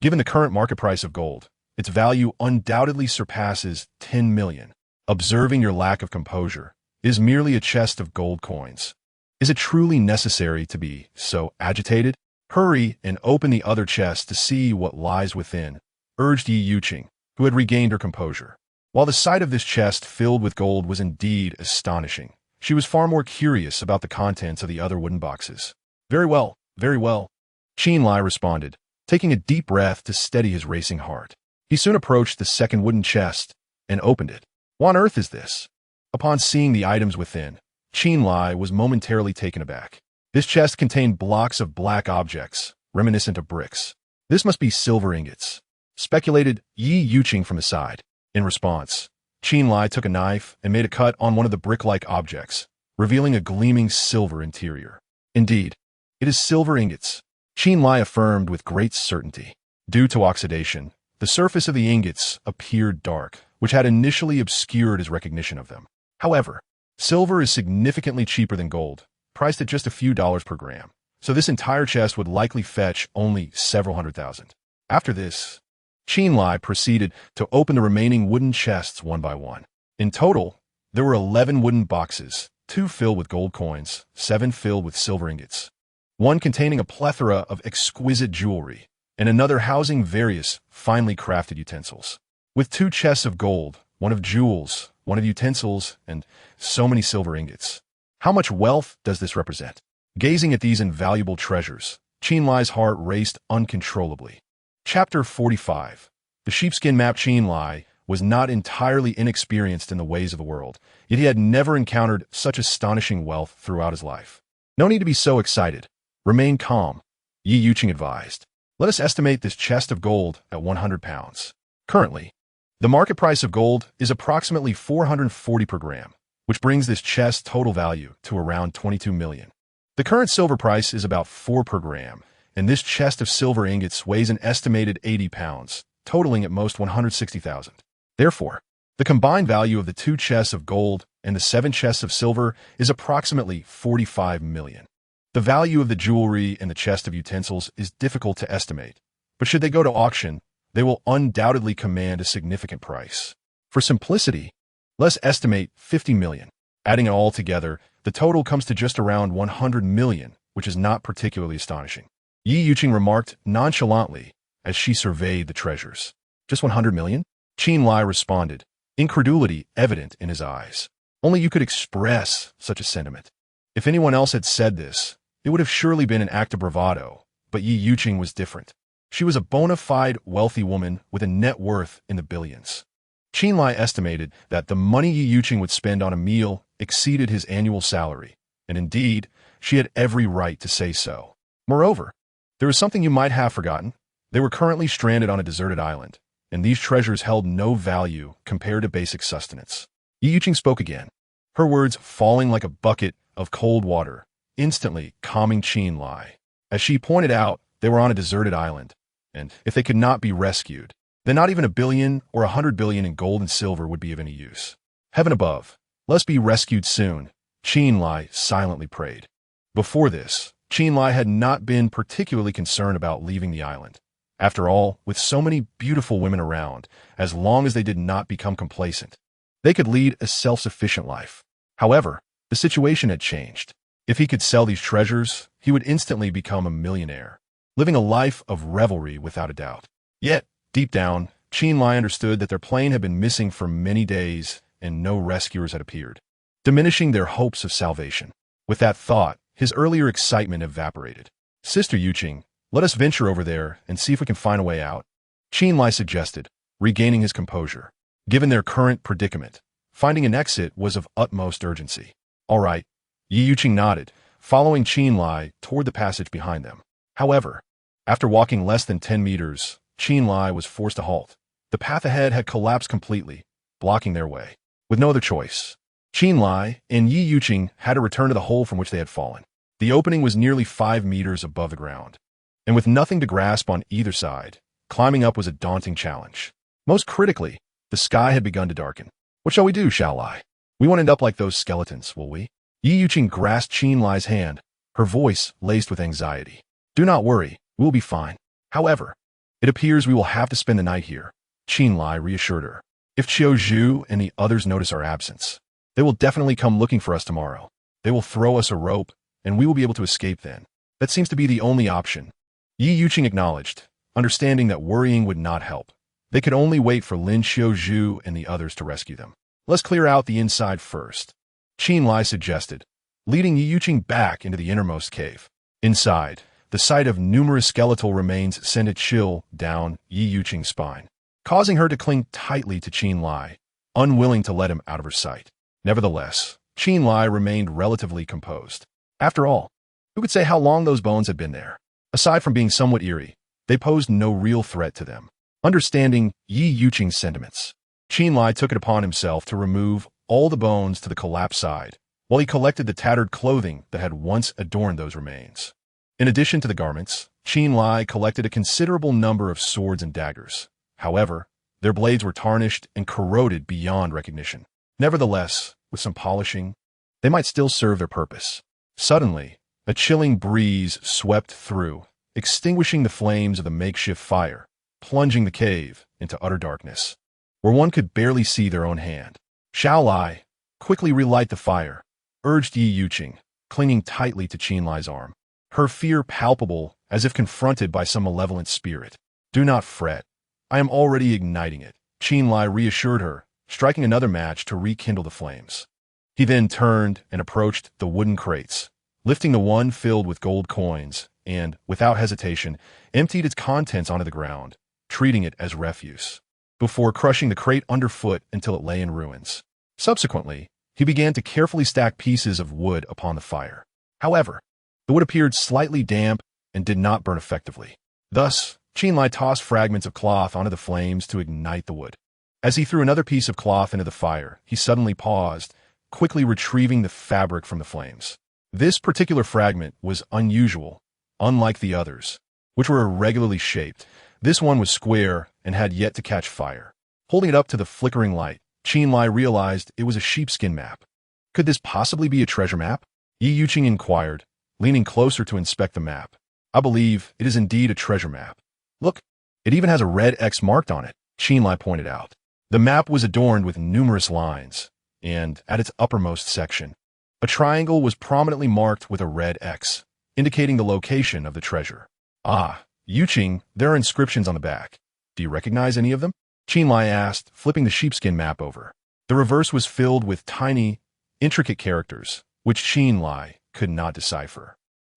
Given the current market price of gold, Its value undoubtedly surpasses 10 million. Observing your lack of composure is merely a chest of gold coins. Is it truly necessary to be so agitated? Hurry and open the other chest to see what lies within, urged Yi Yuqing, who had regained her composure. While the sight of this chest filled with gold was indeed astonishing, she was far more curious about the contents of the other wooden boxes. Very well, very well, Chen Lai responded, taking a deep breath to steady his racing heart. He soon approached the second wooden chest and opened it. What on earth is this? Upon seeing the items within, Chen Lai was momentarily taken aback. This chest contained blocks of black objects, reminiscent of bricks. This must be silver ingots, speculated Yi Yuqing from the side. In response, Chen Lai took a knife and made a cut on one of the brick-like objects, revealing a gleaming silver interior. Indeed, it is silver ingots, Chen Lai affirmed with great certainty. Due to oxidation, the surface of the ingots appeared dark, which had initially obscured his recognition of them. However, silver is significantly cheaper than gold, priced at just a few dollars per gram, so this entire chest would likely fetch only several hundred thousand. After this, Chen Lai proceeded to open the remaining wooden chests one by one. In total, there were 11 wooden boxes, 2 filled with gold coins, 7 filled with silver ingots, 1 containing a plethora of exquisite jewelry, and another housing various finely crafted utensils. With 2 chests of gold, 1 of jewels, 1 of utensils, and so many silver ingots. How much wealth does this represent? Gazing at these invaluable treasures, Chen Lai's heart raced uncontrollably. Chapter 45. The sheepskin map. Chen Lai was not entirely inexperienced in the ways of the world, yet he had never encountered such astonishing wealth throughout his life. No need to be so excited. Remain calm, Yi Yuqing advised. Let us estimate this chest of gold at 100 pounds. Currently, the market price of gold is approximately 440 per gram, which brings this chest's total value to around 22 million. The current silver price is about 4 per gram, and this chest of silver ingots weighs an estimated 80 pounds, totaling at most 160,000. Therefore, the combined value of the 2 chests of gold and the 7 chests of silver is approximately 45 million. The value of the jewelry and the chest of utensils is difficult to estimate, but should they go to auction, they will undoubtedly command a significant price. For simplicity, let's estimate 50 million. Adding it all together, the total comes to just around 100 million, which is not particularly astonishing. Yi Yuqing remarked nonchalantly as she surveyed the treasures. Just 100 million? Chen Lai responded, incredulity evident in his eyes. Only you could express such a sentiment. If anyone else had said this, it would have surely been an act of bravado, but Yi Yuqing was different. She was a bona fide wealthy woman with a net worth in the billions. Chen Lai estimated that the money Yi Yuqing would spend on a meal exceeded his annual salary, and indeed, she had every right to say so. Moreover, there was something you might have forgotten. They were currently stranded on a deserted island, and these treasures held no value compared to basic sustenance. Yi Yuqing spoke again, her words falling like a bucket of cold water, instantly calming Chen Lai. As she pointed out, they were on a deserted island, and if they could not be rescued, then not even 1 billion or 100 billion in gold and silver would be of any use. Heaven above, let's be rescued soon, Chen Lai silently prayed. Before this, Chen Lai had not been particularly concerned about leaving the island. After all, with so many beautiful women around, as long as they did not become complacent, they could lead a self-sufficient life. However, the situation had changed. If he could sell these treasures, he would instantly become a millionaire, living a life of revelry without a doubt. Yet, deep down, Chen Lai understood that their plane had been missing for many days and no rescuers had appeared, diminishing their hopes of salvation. With that thought, his earlier excitement evaporated. Sister Yuqing, let us venture over there and see if we can find a way out, Chen Lai suggested, regaining his composure. Given their current predicament, finding an exit was of utmost urgency. All right, Yi Yuqing nodded, following Chen Lai toward the passage behind them. However, after walking less than 10 meters, Chen Lai was forced to halt. The path ahead had collapsed completely, blocking their way. With no other choice, Chen Lai and Yi Yuqing had to return to the hole from which they had fallen. The opening was nearly 5 meters above the ground, and with nothing to grasp on either side, climbing up was a daunting challenge. Most critically, the sky had begun to darken. What shall we do, Xiao Lai? We won't end up like those skeletons, will we? Yi Yuqing grasped Chen Lai's hand, her voice laced with anxiety. Do not worry, we will be fine. However, it appears we will have to spend the night here, Qin Lai reassured her. If Qiu Zhu and the others notice our absence, they will definitely come looking for us tomorrow. They will throw us a rope, and we will be able to escape then. That seems to be the only option. Yi Yuqing acknowledged, understanding that worrying would not help. They could only wait for Lin Qiu Zhu and the others to rescue them. Let's clear out the inside first, Qin Lai suggested, leading Yi Yuqing back into the innermost cave. Inside, the sight of numerous skeletal remains sent a chill down Yi Yuqing's spine, causing her to cling tightly to Qin Lai, unwilling to let him out of her sight. Nevertheless, Qin Lai remained relatively composed. After all, who could say how long those bones had been there? Aside from being somewhat eerie, they posed no real threat to them. Understanding Yi Yuqing's sentiments, Qin Lai took it upon himself to remove all the bones to the collapsed side, while he collected the tattered clothing that had once adorned those remains. In addition to the garments, Qin Lai collected a considerable number of swords and daggers. However, their blades were tarnished and corroded beyond recognition. Nevertheless, with some polishing, they might still serve their purpose. Suddenly, a chilling breeze swept through, extinguishing the flames of the makeshift fire, plunging the cave into utter darkness, where one could barely see their own hand. Xiao Lai, quickly relight the fire, urged Yi Yuqing, clinging tightly to Qin Lai's arm, her fear palpable as if confronted by some malevolent spirit. Do not fret. I am already igniting it, Qin Lai reassured her, striking another match to rekindle the flames. He then turned and approached the wooden crates, lifting the one filled with gold coins, and, without hesitation, emptied its contents onto the ground, treating it as refuse, before crushing the crate underfoot until it lay in ruins. Subsequently, he began to carefully stack pieces of wood upon the fire. However, the wood appeared slightly damp and did not burn effectively. Thus, Qin Lai tossed fragments of cloth onto the flames to ignite the wood. As he threw another piece of cloth into the fire, he suddenly paused, quickly retrieving the fabric from the flames. This particular fragment was unusual, unlike the others, which were irregularly shaped. This one was square and had yet to catch fire. Holding it up to the flickering light, Qin Lai realized it was a sheepskin map. Could this possibly be a treasure map? Yi Yuqing inquired, leaning closer to inspect the map. I believe it is indeed a treasure map. Look, it even has a red X marked on it, Qin Lai pointed out. The map was adorned with numerous lines, and at its uppermost section, a triangle was prominently marked with a red X, indicating the location of the treasure. Ah, Yuqing, there are inscriptions on the back. Do you recognize any of them? Qin Lai asked, flipping the sheepskin map over. The reverse was filled with tiny, intricate characters, which Qin Lai could not decipher,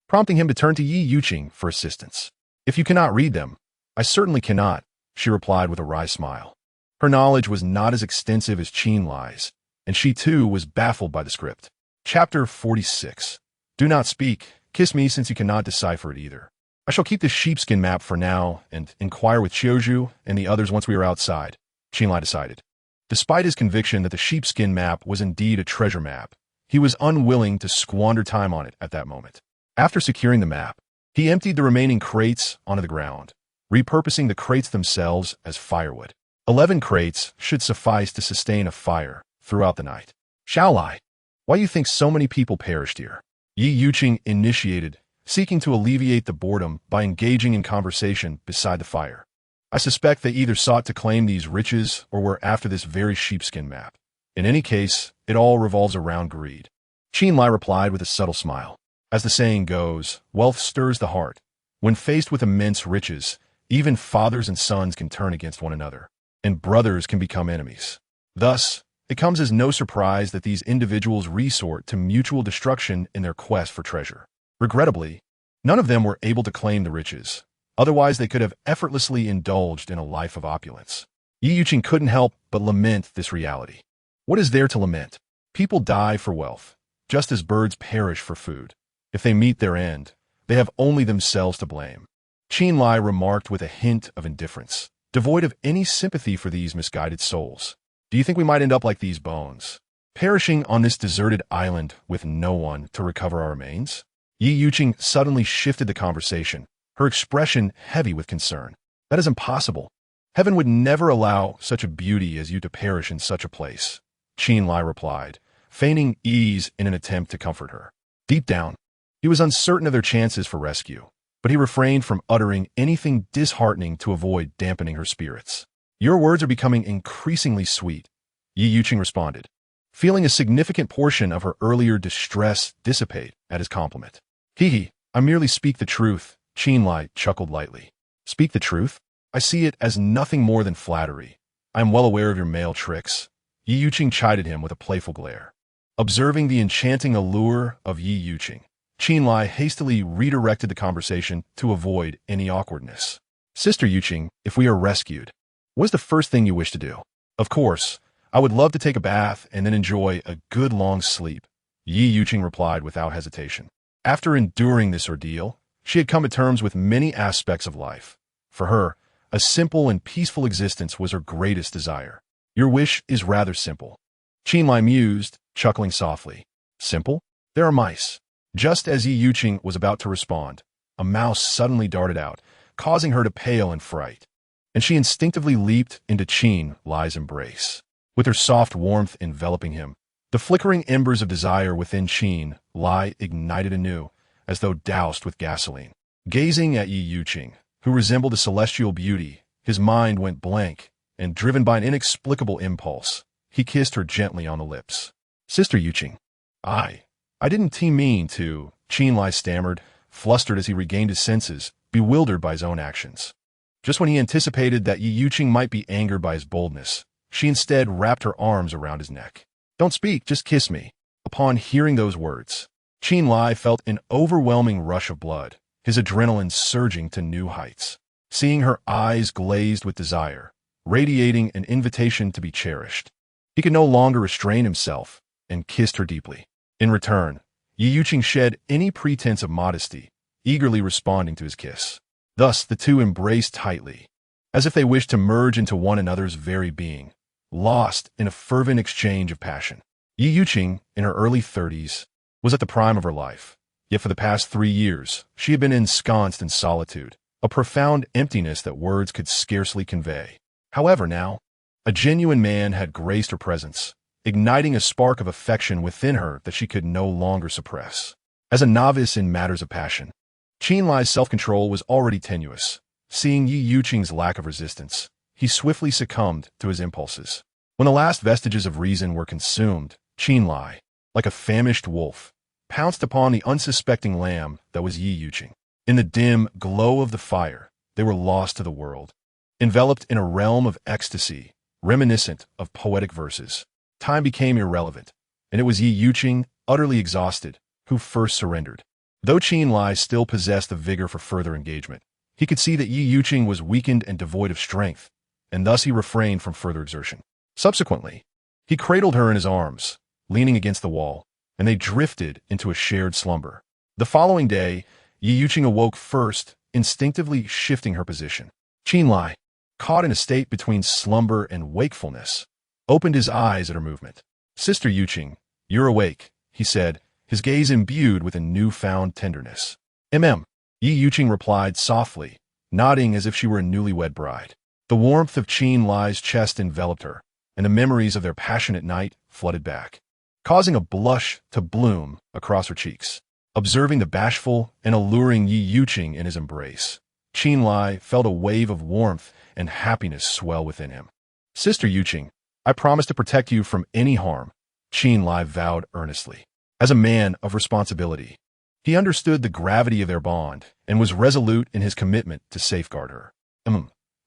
prompting him to turn to Yi Yuqing for assistance. If you cannot read them, I certainly cannot, she replied with a wry smile. Her knowledge was not as extensive as Qin Lai's, and she too was baffled by the script. Chapter 46. Do not speak. Kiss me since you cannot decipher it either. I shall keep the sheepskin map for now and inquire with Qiuzhu and the others once we are outside, Qin Lai decided. Despite his conviction that the sheepskin map was indeed a treasure map, he was unwilling to squander time on it at that moment. After securing the map, he emptied the remaining crates onto the ground, repurposing the crates themselves as firewood. 11 crates should suffice to sustain a fire throughout the night. Xiao Lai, why do you think so many people perished here? Yi Yuqing initiated, seeking to alleviate the boredom by engaging in conversation beside the fire. I suspect they either sought to claim these riches or were after this very sheepskin map. In any case, it all revolves around greed. Qin Lai replied with a subtle smile. As the saying goes, wealth stirs the heart. When faced with immense riches, even fathers and sons can turn against one another, and brothers can become enemies. Thus, it comes as no surprise that these individuals resort to mutual destruction in their quest for treasure. Regrettably, none of them were able to claim the riches. Otherwise, they could have effortlessly indulged in a life of opulence. Yi Yuqing couldn't help but lament this reality. What is there to lament? People die for wealth, just as birds perish for food. If they meet their end, they have only themselves to blame. Qin Lai remarked with a hint of indifference, devoid of any sympathy for these misguided souls. Do you think we might end up like these bones, perishing on this deserted island with no one to recover our remains? Yi Yuqing suddenly shifted the conversation, her expression heavy with concern. That is impossible. Heaven would never allow such a beauty as you to perish in such a place, Qin Lai replied, feigning ease in an attempt to comfort her. Deep down, he was uncertain of their chances for rescue, but he refrained from uttering anything disheartening to avoid dampening her spirits. Your words are becoming increasingly sweet, Yi Yuqing responded, feeling a significant portion of her earlier distress dissipate at his compliment. Hee, I merely speak the truth, Qin Lai chuckled lightly. Speak the truth? I see it as nothing more than flattery. I am well aware of your male tricks. Yi Yuqing chided him with a playful glare. Observing the enchanting allure of Yi Yuqing, Qin Lai hastily redirected the conversation to avoid any awkwardness. Sister Yuqing, if we are rescued, what is the first thing you wish to do? Of course, I would love to take a bath and then enjoy a good long sleep, Yi Yuqing replied without hesitation. After enduring this ordeal, she had come to terms with many aspects of life. For her, a simple and peaceful existence was her greatest desire. Your wish is rather simple. Qin Lai mused, chuckling softly. Simple? There are mice. Just as Yi Yuqing was about to respond, a mouse suddenly darted out, causing her to pale in fright, and she instinctively leaped into Qin Lai's embrace. With her soft warmth enveloping him, the flickering embers of desire within Qin Lai ignited anew, as though doused with gasoline. Gazing at Yi Yuqing, who resembled a celestial beauty, his mind went blank, and driven by an inexplicable impulse, he kissed her gently on the lips. Sister Yuqing, I didn't mean to, Qin Lai stammered, flustered as he regained his senses, bewildered by his own actions. Just when he anticipated that Yi Yuqing might be angered by his boldness, she instead wrapped her arms around his neck. Don't speak, just kiss me. Upon hearing those words, Qin Lai felt an overwhelming rush of blood, his adrenaline surging to new heights. Seeing her eyes glazed with desire, radiating an invitation to be cherished, he could no longer restrain himself and kissed her deeply. In return, Yi Yuqing shed any pretense of modesty, eagerly responding to his kiss. Thus the two embraced tightly, as if they wished to merge into one another's very being, lost in a fervent exchange of passion. Yi Yuqing, in her early 30s, was at the prime of her life. Yet for the past 3 years, she had been ensconced in solitude, a profound emptiness that words could scarcely convey. However, now, a genuine man had graced her presence, igniting a spark of affection within her that she could no longer suppress. As a novice in matters of passion, Qin Lai's self-control was already tenuous. Seeing Yi Yuqing's lack of resistance, he swiftly succumbed to his impulses. When the last vestiges of reason were consumed, Qin Lai, like a famished wolf, pounced upon the unsuspecting lamb that was Yi Yuqing. In the dim glow of the fire, they were lost to the world, enveloped in a realm of ecstasy, reminiscent of poetic verses. Time became irrelevant, and it was Yi Yuqing, utterly exhausted, who first surrendered. Though Qin Lai still possessed the vigor for further engagement, he could see that Yi Yuqing was weakened and devoid of strength, and thus he refrained from further exertion. Subsequently, he cradled her in his arms, leaning against the wall, and they drifted into a shared slumber. The following day, Yi Yuqing awoke first, instinctively shifting her position. Qin Lai, caught in a state between slumber and wakefulness, opened his eyes at her movement. Sister Yuqing, you're awake, he said, his gaze imbued with a newfound tenderness. Yi Yuqing replied softly, nodding as if she were a newlywed bride. The warmth of Qin Lai's chest enveloped her, and the memories of their passionate night flooded back, causing a blush to bloom across her cheeks. Observing the bashful and alluring Yi Yuqing in his embrace, Qin Lai felt a wave of warmth and happiness swell within him. Sister Yuqing, I promise to protect you from any harm, Qin Lai vowed earnestly. As a man of responsibility, he understood the gravity of their bond and was resolute in his commitment to safeguard her.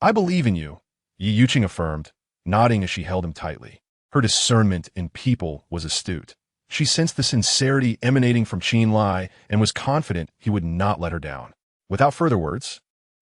I believe in you, Yi Yuqing affirmed, nodding as she held him tightly. Her discernment in people was astute. She sensed the sincerity emanating from Qin Lai and was confident he would not let her down. Without further words,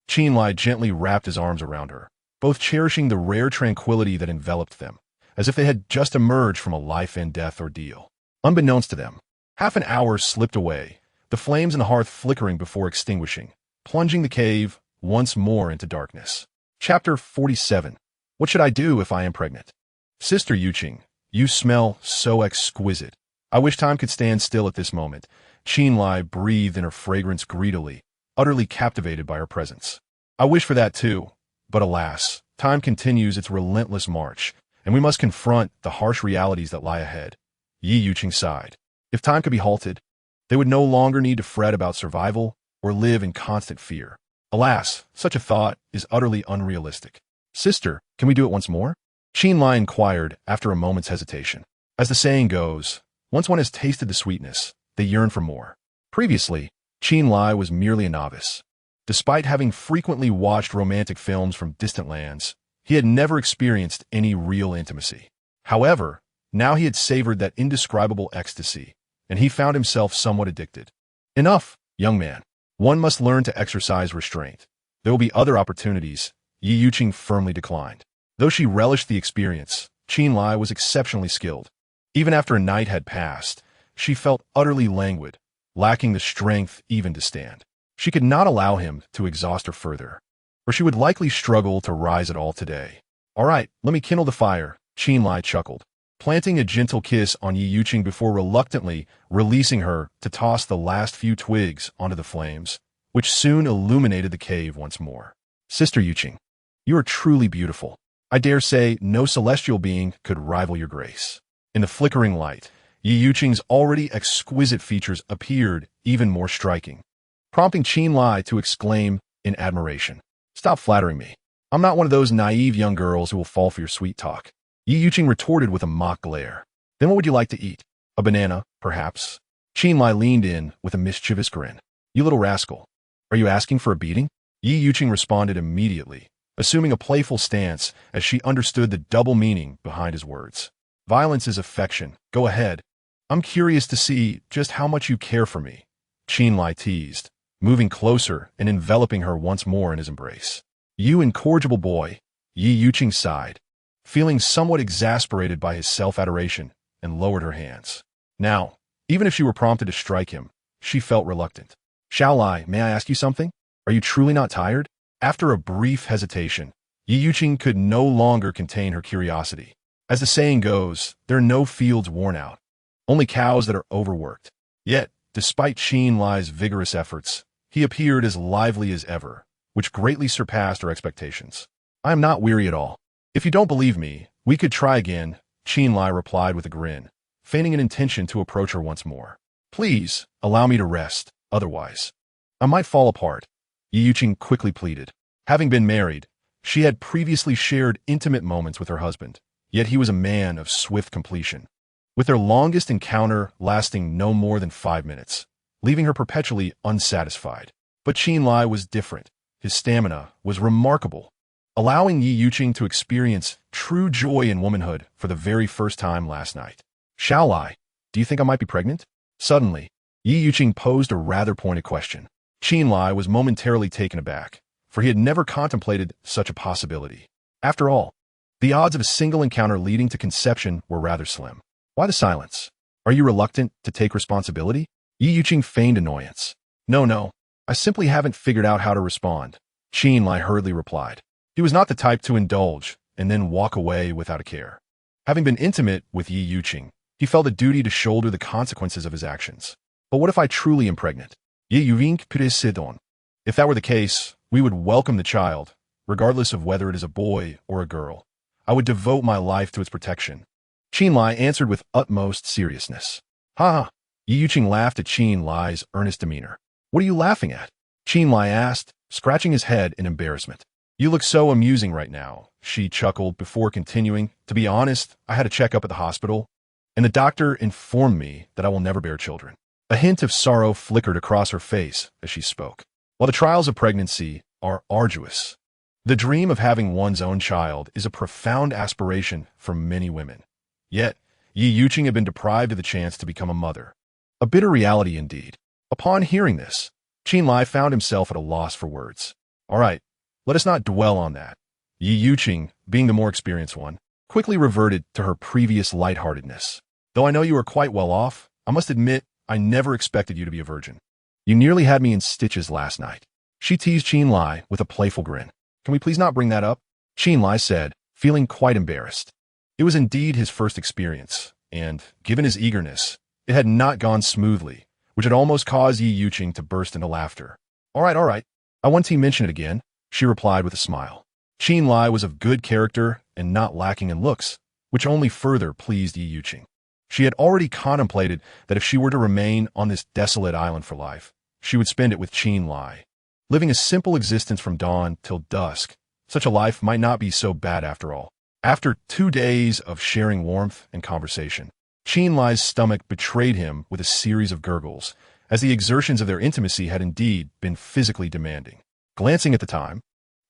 Qin Lai gently wrapped his arms around her, both cherishing the rare tranquility that enveloped them, as if they had just emerged from a life-and-death ordeal. Unbeknownst to them, half an hour slipped away, the flames in the hearth flickering before extinguishing, plunging the cave once more into darkness. Chapter 47. What should I do if I am pregnant? Sister Yuqing, you smell so exquisite. I wish time could stand still at this moment. Qin Lai breathed in her fragrance greedily, utterly captivated by her presence. I wish for that too, but alas, time continues its relentless march, and we must confront the harsh realities that lie ahead. Yi Yuqing sighed. If time could be halted, they would no longer need to fret about survival or live in constant fear. Alas, such a thought is utterly unrealistic. Sister, can we do it once more? Chen Lai inquired after a moment's hesitation. As the saying goes, once one has tasted the sweetness, they yearn for more. Previously, Chen Lai was merely a novice. Despite having frequently watched romantic films from distant lands, he had never experienced any real intimacy. However, now he had savored that indescribable ecstasy, and he found himself somewhat addicted. Enough, young man. One must learn to exercise restraint. There will be other opportunities, Yi Yuqing firmly declined. Though she relished the experience, Chen Lai was exceptionally skilled. Even after a night had passed, she felt utterly languid, lacking the strength even to stand. She could not allow him to exhaust her further, or she would likely struggle to rise at all today. All right, let me kindle the fire, Chen Lai chuckled, planting a gentle kiss on Yi Yuqing before reluctantly releasing her to toss the last few twigs onto the flames, which soon illuminated the cave once more. Sister Yuqing, you are truly beautiful. I dare say no celestial being could rival your grace. In the flickering light, Yi Yuqing's already exquisite features appeared even more striking, prompting Chen Lai to exclaim in admiration. Stop flattering me. I'm not one of those naive young girls who will fall for your sweet talk. Yi Yuqing retorted with a mock glare. Then what would you like to eat? A banana, perhaps? Chen Lai leaned in with a mischievous grin. You little rascal. Are you asking for a beating? Yi Yuqing responded immediately, assuming a playful stance as she understood the double meaning behind his words. Violence is affection. Go ahead. I'm curious to see just how much you care for me, Chen Lai teased, moving closer and enveloping her once more in his embrace. You incorrigible boy, Yi Yuqing sighed, feeling somewhat exasperated by his self-adoration, and lowered her hands. Now, even if she were prompted to strike him, she felt reluctant. Shall I, may I ask you something? Are you truly not tired? After a brief hesitation, Yi Yuqing could no longer contain her curiosity. As the saying goes, there are no fields worn out, only cows that are overworked. Yet, despite Chen Lai's vigorous efforts, he appeared as lively as ever, which greatly surpassed her expectations. I am not weary at all. If you don't believe me, we could try again, Chen Lai replied with a grin, feigning an intention to approach her once more. Please, allow me to rest, otherwise I might fall apart, Yi Yuqing quickly pleaded. Having been married, she had previously shared intimate moments with her husband, yet he was a man of swift completion, with their longest encounter lasting no more than 5 minutes, leaving her perpetually unsatisfied. But Chen Lai was different. His stamina was remarkable, allowing Yi Yuqing to experience true joy in womanhood for the very first time last night. Shall I? Do you think I might be pregnant? Suddenly, Yi Yuqing posed a rather pointed question. Chen Lai was momentarily taken aback, for he had never contemplated such a possibility. After all, the odds of a single encounter leading to conception were rather slim. Why the silence? Are you reluctant to take responsibility? Yi Yuqing feigned annoyance. No, I simply haven't figured out how to respond, Chen Lai hurriedly replied. He was not the type to indulge and then walk away without a care. Having been intimate with Yi Yuqing, he felt a duty to shoulder the consequences of his actions. But what if I truly am pregnant? Yi Yuqing put his head on. If that were the case, we would welcome the child, regardless of whether it is a boy or a girl. I would devote my life to its protection. Chen Lai answered with utmost seriousness. Ha! Yi Yuqing laughed at Chen Lai's earnest demeanor. What are you laughing at? Chen Lai asked, scratching his head in embarrassment. You look so amusing right now, she chuckled before continuing. To be honest, I had a checkup at the hospital, and the doctor informed me that I will never bear children. A hint of sorrow flickered across her face as she spoke. While the trials of pregnancy are arduous, the dream of having one's own child is a profound aspiration for many women. Yet, Yi Yuqing had been deprived of the chance to become a mother. A bitter reality indeed. Upon hearing this, Chen Lai found himself at a loss for words. All right, let us not dwell on that. Yi Yuqing, being the more experienced one, quickly reverted to her previous lightheartedness. Though I know you are quite well off, I must admit I never expected you to be a virgin. You nearly had me in stitches last night. She teased Chen Lai with a playful grin. Can we please not bring that up? Chen Lai said, feeling quite embarrassed. It was indeed his first experience, and, given his eagerness, it had not gone smoothly, which had almost caused Yi Yuqing to burst into laughter. All right. I want to mention it again, she replied with a smile. Chen Lai was of good character and not lacking in looks, which only further pleased Yi Yuqing. She had already contemplated that if she were to remain on this desolate island for life, she would spend it with Chen Lai, living a simple existence from dawn till dusk, Such a life might not be so bad after all. After 2 days of sharing warmth and conversation, Chen Lai's stomach betrayed him with a series of gurgles, as the exertions of their intimacy had indeed been physically demanding. Glancing at the time,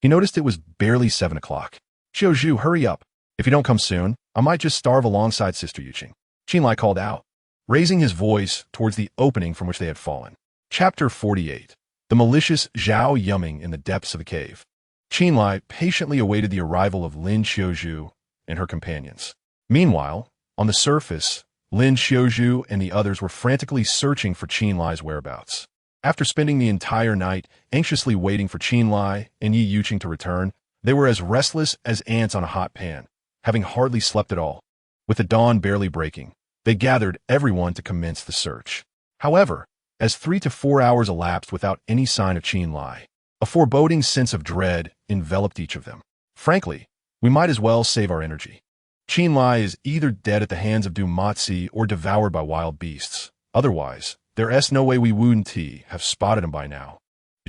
he noticed it was barely 7 o'clock. Xiaozhu, hurry up. If you don't come soon, I might just starve alongside Sister Yuqing. Chen Lai called out, raising his voice towards the opening from which they had fallen. Chapter 48. The malicious Zhao Yuming in the depths of the cave. Chen Lai patiently awaited the arrival of Lin Xiaozhu and her companions. Meanwhile, on the surface, Lin Xiaozhu and the others were frantically searching for Chen Lai's whereabouts. After spending the entire night anxiously waiting for Chen Lai and Yi Yuqing to return, they were as restless as ants on a hot pan, having hardly slept at all. With the dawn barely breaking, they gathered everyone to commence the search. However, as 3 to 4 hours elapsed without any sign of Chen Lai, a foreboding sense of dread enveloped each of them. Frankly, we might as well save our energy. Chen Lai is either dead at the hands of Du Matzi or devoured by wild beasts. Otherwise, there's no way we Wu Ti have spotted him by now,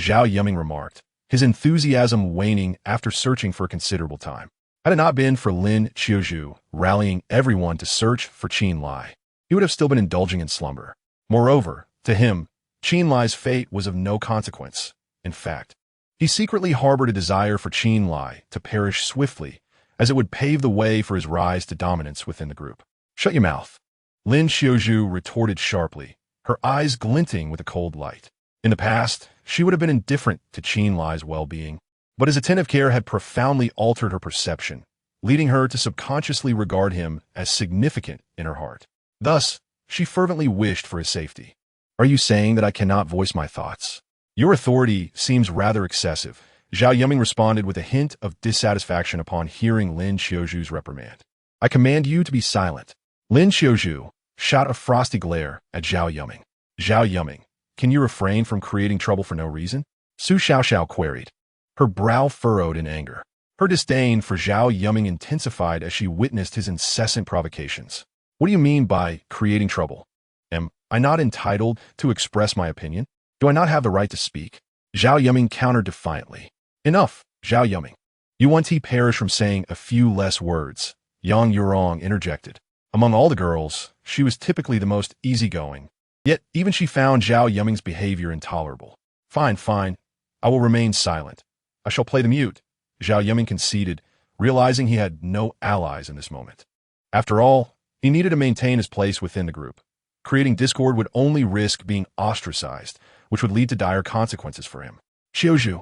Zhao Yuming remarked, his enthusiasm waning after searching for a considerable time. Had it not been for Lin Xiaozhu rallying everyone to search for Chen Lai, he would have still been indulging in slumber. Moreover, to him, Chen Lai's fate was of no consequence. In fact, he secretly harbored a desire for Chen Lai to perish swiftly, as it would pave the way for his rise to dominance within the group. Shut your mouth, Lin Xiaozhu retorted sharply, her eyes glinting with a cold light. In the past, she would have been indifferent to Chen Lai's well-being, but his attentive care had profoundly altered her perception, leading her to subconsciously regard him as significant in her heart. Thus, she fervently wished for his safety. Are you saying that I cannot voice my thoughts? Your authority seems rather excessive, Zhao Yuming responded with a hint of dissatisfaction upon hearing Lin Xiaozhu's reprimand. I command you to be silent. Lin Xiaozhu shot a frosty glare at Zhao Yuming. Zhao Yuming, can you refrain from creating trouble for no reason? Su Xiaoxiao queried, her brow furrowed in anger. Her disdain for Zhao Yuming intensified as she witnessed his incessant provocations. What do you mean by creating trouble? Am I not entitled to express my opinion? Do I not have the right to speak? Zhao Yuming countered defiantly. Enough, Zhao Yuming. You want to perish from saying a few less words, Yang Yurong interjected. Among all the girls, she was typically the most easygoing. Yet, even she found Zhao Yuming's behavior intolerable. Fine, fine. I will remain silent. I shall play the mute, Zhao Yuming conceded, realizing he had no allies in this moment. After all, he needed to maintain his place within the group. Creating discord would only risk being ostracized, which would lead to dire consequences for him. Xiaozhu,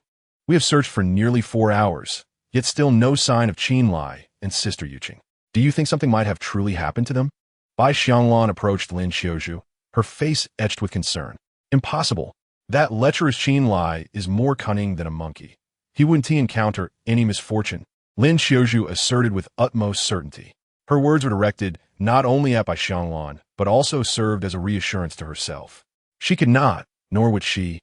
we have searched for nearly 4 hours, yet still no sign of Chen Lai and Sister Yuqing. Do you think something might have truly happened to them? Bai Xianglan approached Lin Xiaozhu, her face etched with concern. Impossible. That lecherous Chen Lai is more cunning than a monkey. He wouldn't encounter any misfortune, Lin Xiaozhu asserted with utmost certainty. Her words were directed not only at Bai Xianglan, but also served as a reassurance to herself. She could not, nor would she,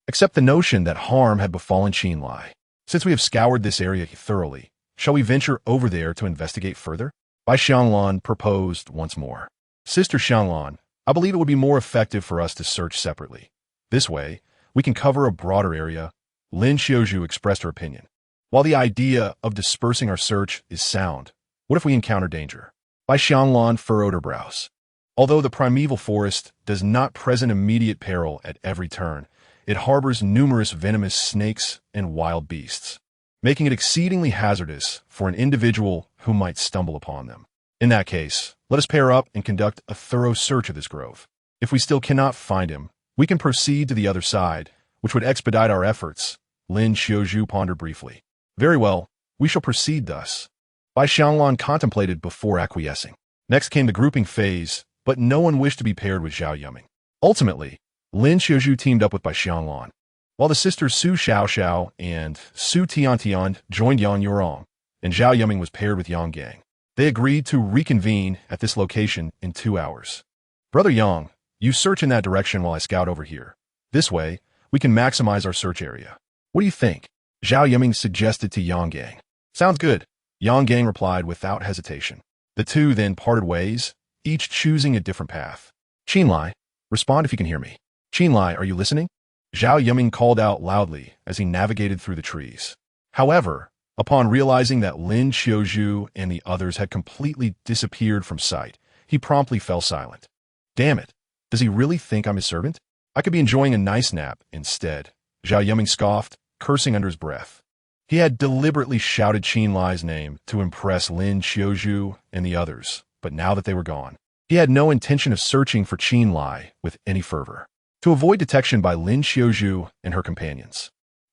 accept the notion that harm had befallen Chen Lai. Since we have scoured this area thoroughly, shall we venture over there to investigate further? Bai Xianglan proposed once more. Sister Xianglan, I believe it would be more effective for us to search separately. This way, we can cover a broader area, Lin Xiaozhu expressed her opinion. While the idea of dispersing our search is sound, what if we encounter danger? Bai Xianglan furrowed her brows. Although the primeval forest does not present immediate peril at every turn, it harbors numerous venomous snakes and wild beasts, making it exceedingly hazardous for an individual who might stumble upon them. In that case, let us pair up and conduct a thorough search of this grove. If we still cannot find him, we can proceed to the other side, which would expedite our efforts, Lin Xiaozhu pondered briefly. Very well, we shall proceed thus. Bai Xianglan contemplated before acquiescing. Next came the grouping phase, but no one wished to be paired with Zhao Yuming. Ultimately, Lin Xiaozhu teamed up with Bai Xianglan, while the sisters Su Xiaoxiao and Su Tiantian joined Yang Yurong, and Zhao Yuming was paired with Yang Gang. They agreed to reconvene at this location in 2 hours. Brother Yang, you search in that direction while I scout over here. This way, we can maximize our search area. What do you think? Zhao Yuming suggested to Yang Gang. Sounds good, Yang Gang replied without hesitation. The two then parted ways, each choosing a different path. Chen Lai, respond if you can hear me. Chen Lai, are you listening? Zhao Yuming called out loudly as he navigated through the trees. However, Upon realizing that Lin Xiaozhu and the others had completely disappeared from sight, he promptly fell silent. Damn it, does he really think I'm his servant? I could be enjoying a nice nap instead, Zhao Yiming scoffed, cursing under his breath. He had deliberately shouted Qin Lai's name to impress Lin Xiaozhu and the others, but now that they were gone, he had no intention of searching for Qin Lai with any fervor. To avoid detection by Lin Xiaozhu and her companions,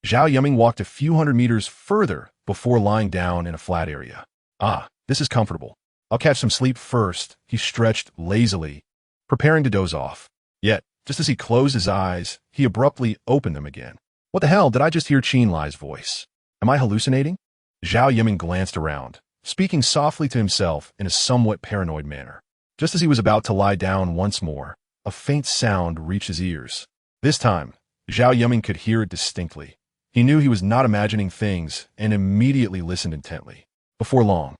Zhao Yiming walked a few hundred meters further before lying down in a flat area. Ah, this is comfortable. I'll catch some sleep first, he stretched lazily, preparing to doze off. Yet, just as he closed his eyes, he abruptly opened them again. What the hell, did I just hear Qin Lai's voice? Am I hallucinating? Zhao Yiming glanced around, speaking softly to himself in a somewhat paranoid manner. Just as he was about to lie down once more, a faint sound reached his ears. This time, Zhao Yiming could hear it distinctly. He knew he was not imagining things and immediately listened intently. Before long,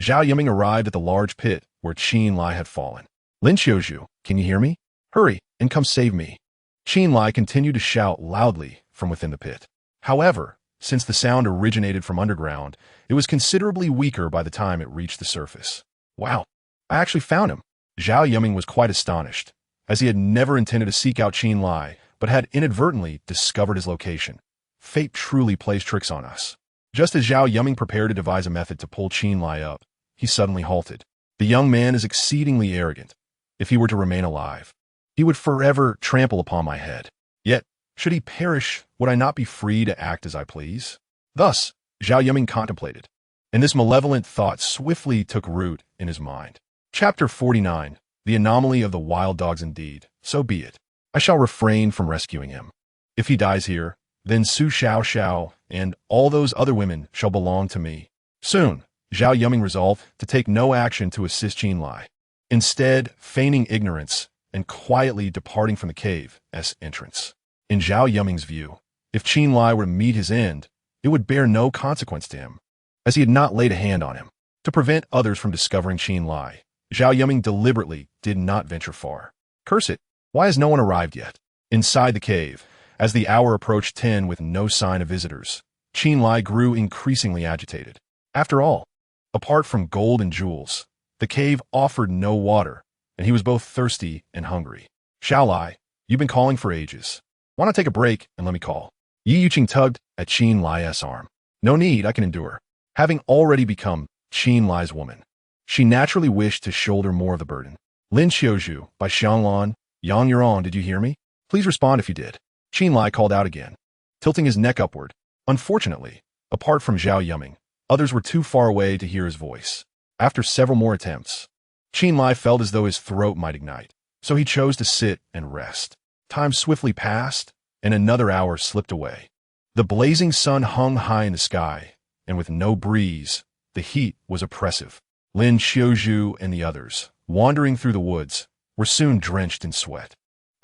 Zhao Yiming arrived at the large pit where Qin Lai had fallen. Lin Xiaozhu, can you hear me? Hurry and come save me. Qin Lai continued to shout loudly from within the pit. However, since the sound originated from underground, it was considerably weaker by the time it reached the surface. Wow, I actually found him. Zhao Yiming was quite astonished, as he had never intended to seek out Qin Lai, but had inadvertently discovered his location. Fate truly plays tricks on us. Just as Zhao Yiming prepared to devise a method to pull Qin Lai up, he suddenly halted. The young man is exceedingly arrogant. If he were to remain alive, he would forever trample upon my head. Yet, should he perish, would I not be free to act as I please? Thus, Zhao Yiming contemplated, and this malevolent thought swiftly took root in his mind. Chapter 49. The anomaly of the wild dogs indeed. So be it. I shall refrain from rescuing him. If he dies here, then Su Xiao and all those other women shall belong to me. Soon, Zhao Yiming resolved to take no action to assist Qin Lai. Instead, feigning ignorance and quietly departing from the cave's entrance. In Zhao Yiming's view, if Qin Lai were to meet his end, it would bear no consequence to him, as he had not laid a hand on him. To prevent others from discovering Qin Lai, Zhao Yiming deliberately did not venture far. Curse it, why has no one arrived yet? Inside the cave, as the hour approached 10 with no sign of visitors, Qin Lai grew increasingly agitated. After all, apart from gold and jewels, the cave offered no water, and he was both thirsty and hungry. Xiao Lai, you've been calling for ages. Why not take a break and let me call? Yi Yuqing tugged at Qin Lai's arm. No need, I can endure. Having already become Qin Lai's woman, she naturally wished to shoulder more of the burden. Lin Xiaozhu, by Xianglan, Yang Yuan, did you hear me? Please respond if you did. Qin Lai called out again, tilting his neck upward. Unfortunately, apart from Zhao Yiming, others were too far away to hear his voice. After several more attempts, Qin Lai felt as though his throat might ignite, so he chose to sit and rest. Time swiftly passed, and another hour slipped away. The blazing sun hung high in the sky, and with no breeze, the heat was oppressive. Lin Xiaozhu and the others, wandering through the woods, were soon drenched in sweat.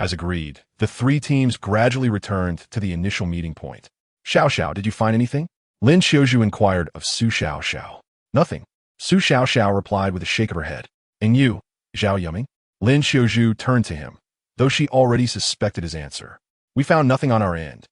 As agreed, the three teams gradually returned to the initial meeting point. Xiao, did you find anything? Lin Xiaozhu inquired of Su Xiao. Nothing. Su Xiao replied with a shake of her head. And you, Zhao Yiming? Lin Xiaozhu turned to him, though she already suspected his answer. We found nothing on our end.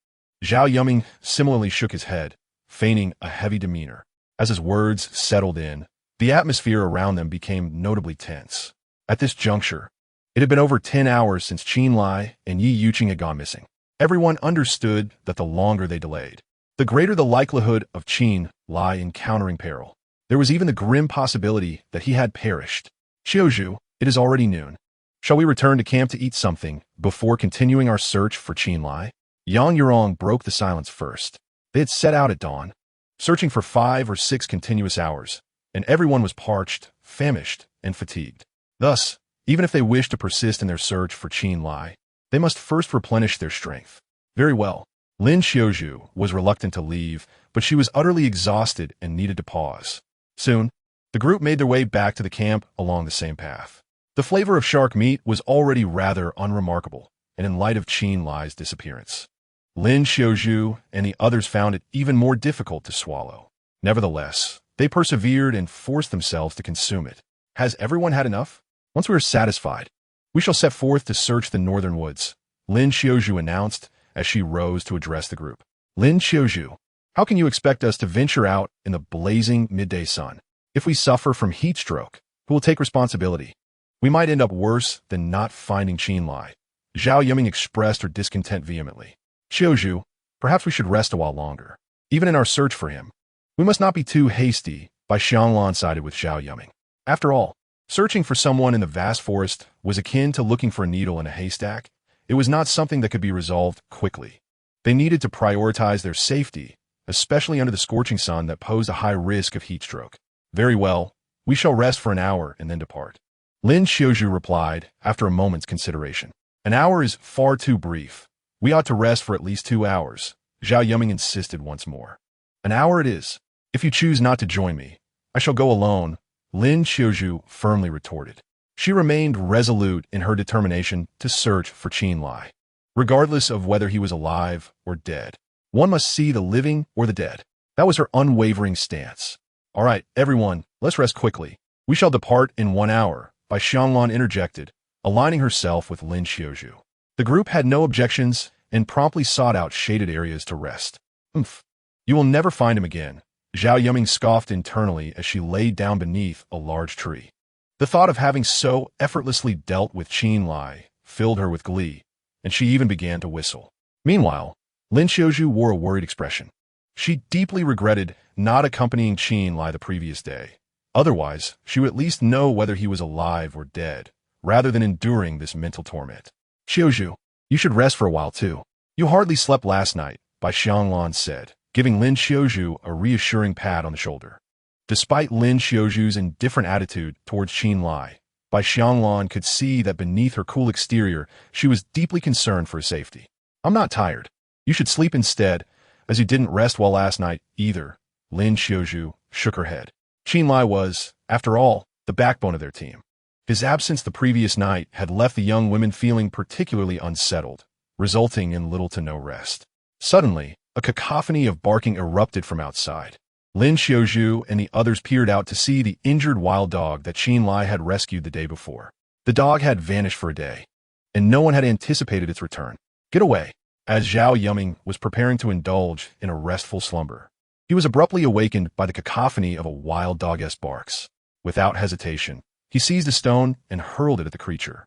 Zhao Yiming similarly shook his head, feigning a heavy demeanor. As his words settled in, the atmosphere around them became notably tense. At this juncture, it had been over 10 hours since Qin Lai and Yi Yuqing had gone missing. Everyone understood that the longer they delayed, the greater the likelihood of Qin Lai encountering peril. There was even the grim possibility that he had perished. Xiaozhu, it is already noon. Shall we return to camp to eat something before continuing our search for Qin Lai? Yang Yurong broke the silence first. They had set out at dawn, searching for 5 or 6 continuous hours, and everyone was parched, famished, and fatigued. Thus, even if they wished to persist in their search for Qin Lai, they must first replenish their strength. Very well. Lin Xiaozhu was reluctant to leave, but she was utterly exhausted and needed to pause. Soon, the group made their way back to the camp along the same path. The flavor of shark meat was already rather unremarkable, and in light of Qin Lai's disappearance, Lin Xiaozhu and the others found it even more difficult to swallow. Nevertheless, they persevered and forced themselves to consume it. Has everyone had enough? Once we are satisfied, we shall set forth to search the northern woods, Lin Xiaozhu announced as she rose to address the group. Lin Xiaozhu, How can you expect us to venture out in the blazing midday sun? If we suffer from heat stroke, who will take responsibility? We might end up worse than not finding Qin Lai. Zhao Yiming expressed her discontent vehemently. Qiuzhu, perhaps we should rest a while longer. Even in our search for him, we must not be too hasty. Bai Xianglan sided with Zhao Yiming. After all, searching for someone in the vast forest was akin to looking for a needle in a haystack. It was not something that could be resolved quickly. They needed to prioritize their safety, especially under the scorching sun that posed a high risk of heat stroke. Very well, we shall rest for an hour and then depart. Lin Qiuzhu replied after a moment's consideration. An hour is far too brief. We ought to rest for at least 2 hours. Zhao Yiming insisted once more. An hour it is. If you choose not to join me, I shall go alone, Lin Qiuzhu firmly retorted. She remained resolute in her determination to search for Qin Lai. Regardless of whether he was alive or dead, one must see the living or the dead. That was her unwavering stance. All right, everyone, let's rest quickly. We shall depart in 1 hour, Bai Xianglan interjected, aligning herself with Lin Qiuzhu. The group had no objections and promptly sought out shaded areas to rest. Umph. You will never find him again, Zhao Yiming scoffed internally as she laid down beneath a large tree. The thought of having so effortlessly dealt with Qin Lai filled her with glee, and she even began to whistle. Meanwhile, Lin Qiuzhu wore a worried expression. She deeply regretted not accompanying Qin Lai the previous day. Otherwise, she would at least know whether he was alive or dead, rather than enduring this mental torment. Qiuzhu, you should rest for a while too. You hardly slept last night, Bai Xianglan said, giving Lin Qiuzhu a reassuring pat on the shoulder. Despite Lin Qiuzhu's indifferent attitude towards Qin Lai, Bai Xianglan could see that beneath her cool exterior, she was deeply concerned for his safety. I'm not tired. You should sleep instead, as you didn't rest well last night either. Lin Qiuzhu shook her head. Qin Lai was, after all, the backbone of their team. His absence the previous night had left the young women feeling particularly unsettled, resulting in little to no rest. Suddenly, a cacophony of barking erupted from outside. Lin Qiuzhu and the others peered out to see the injured wild dog that Qin Lai had rescued the day before. The dog had vanished for a day, and no one had anticipated its return. Get away! As Zhao Yiming was preparing to indulge in a restful slumber, he was abruptly awakened by the cacophony of a wild dog's barks. Without hesitation, he seized a stone and hurled it at the creature.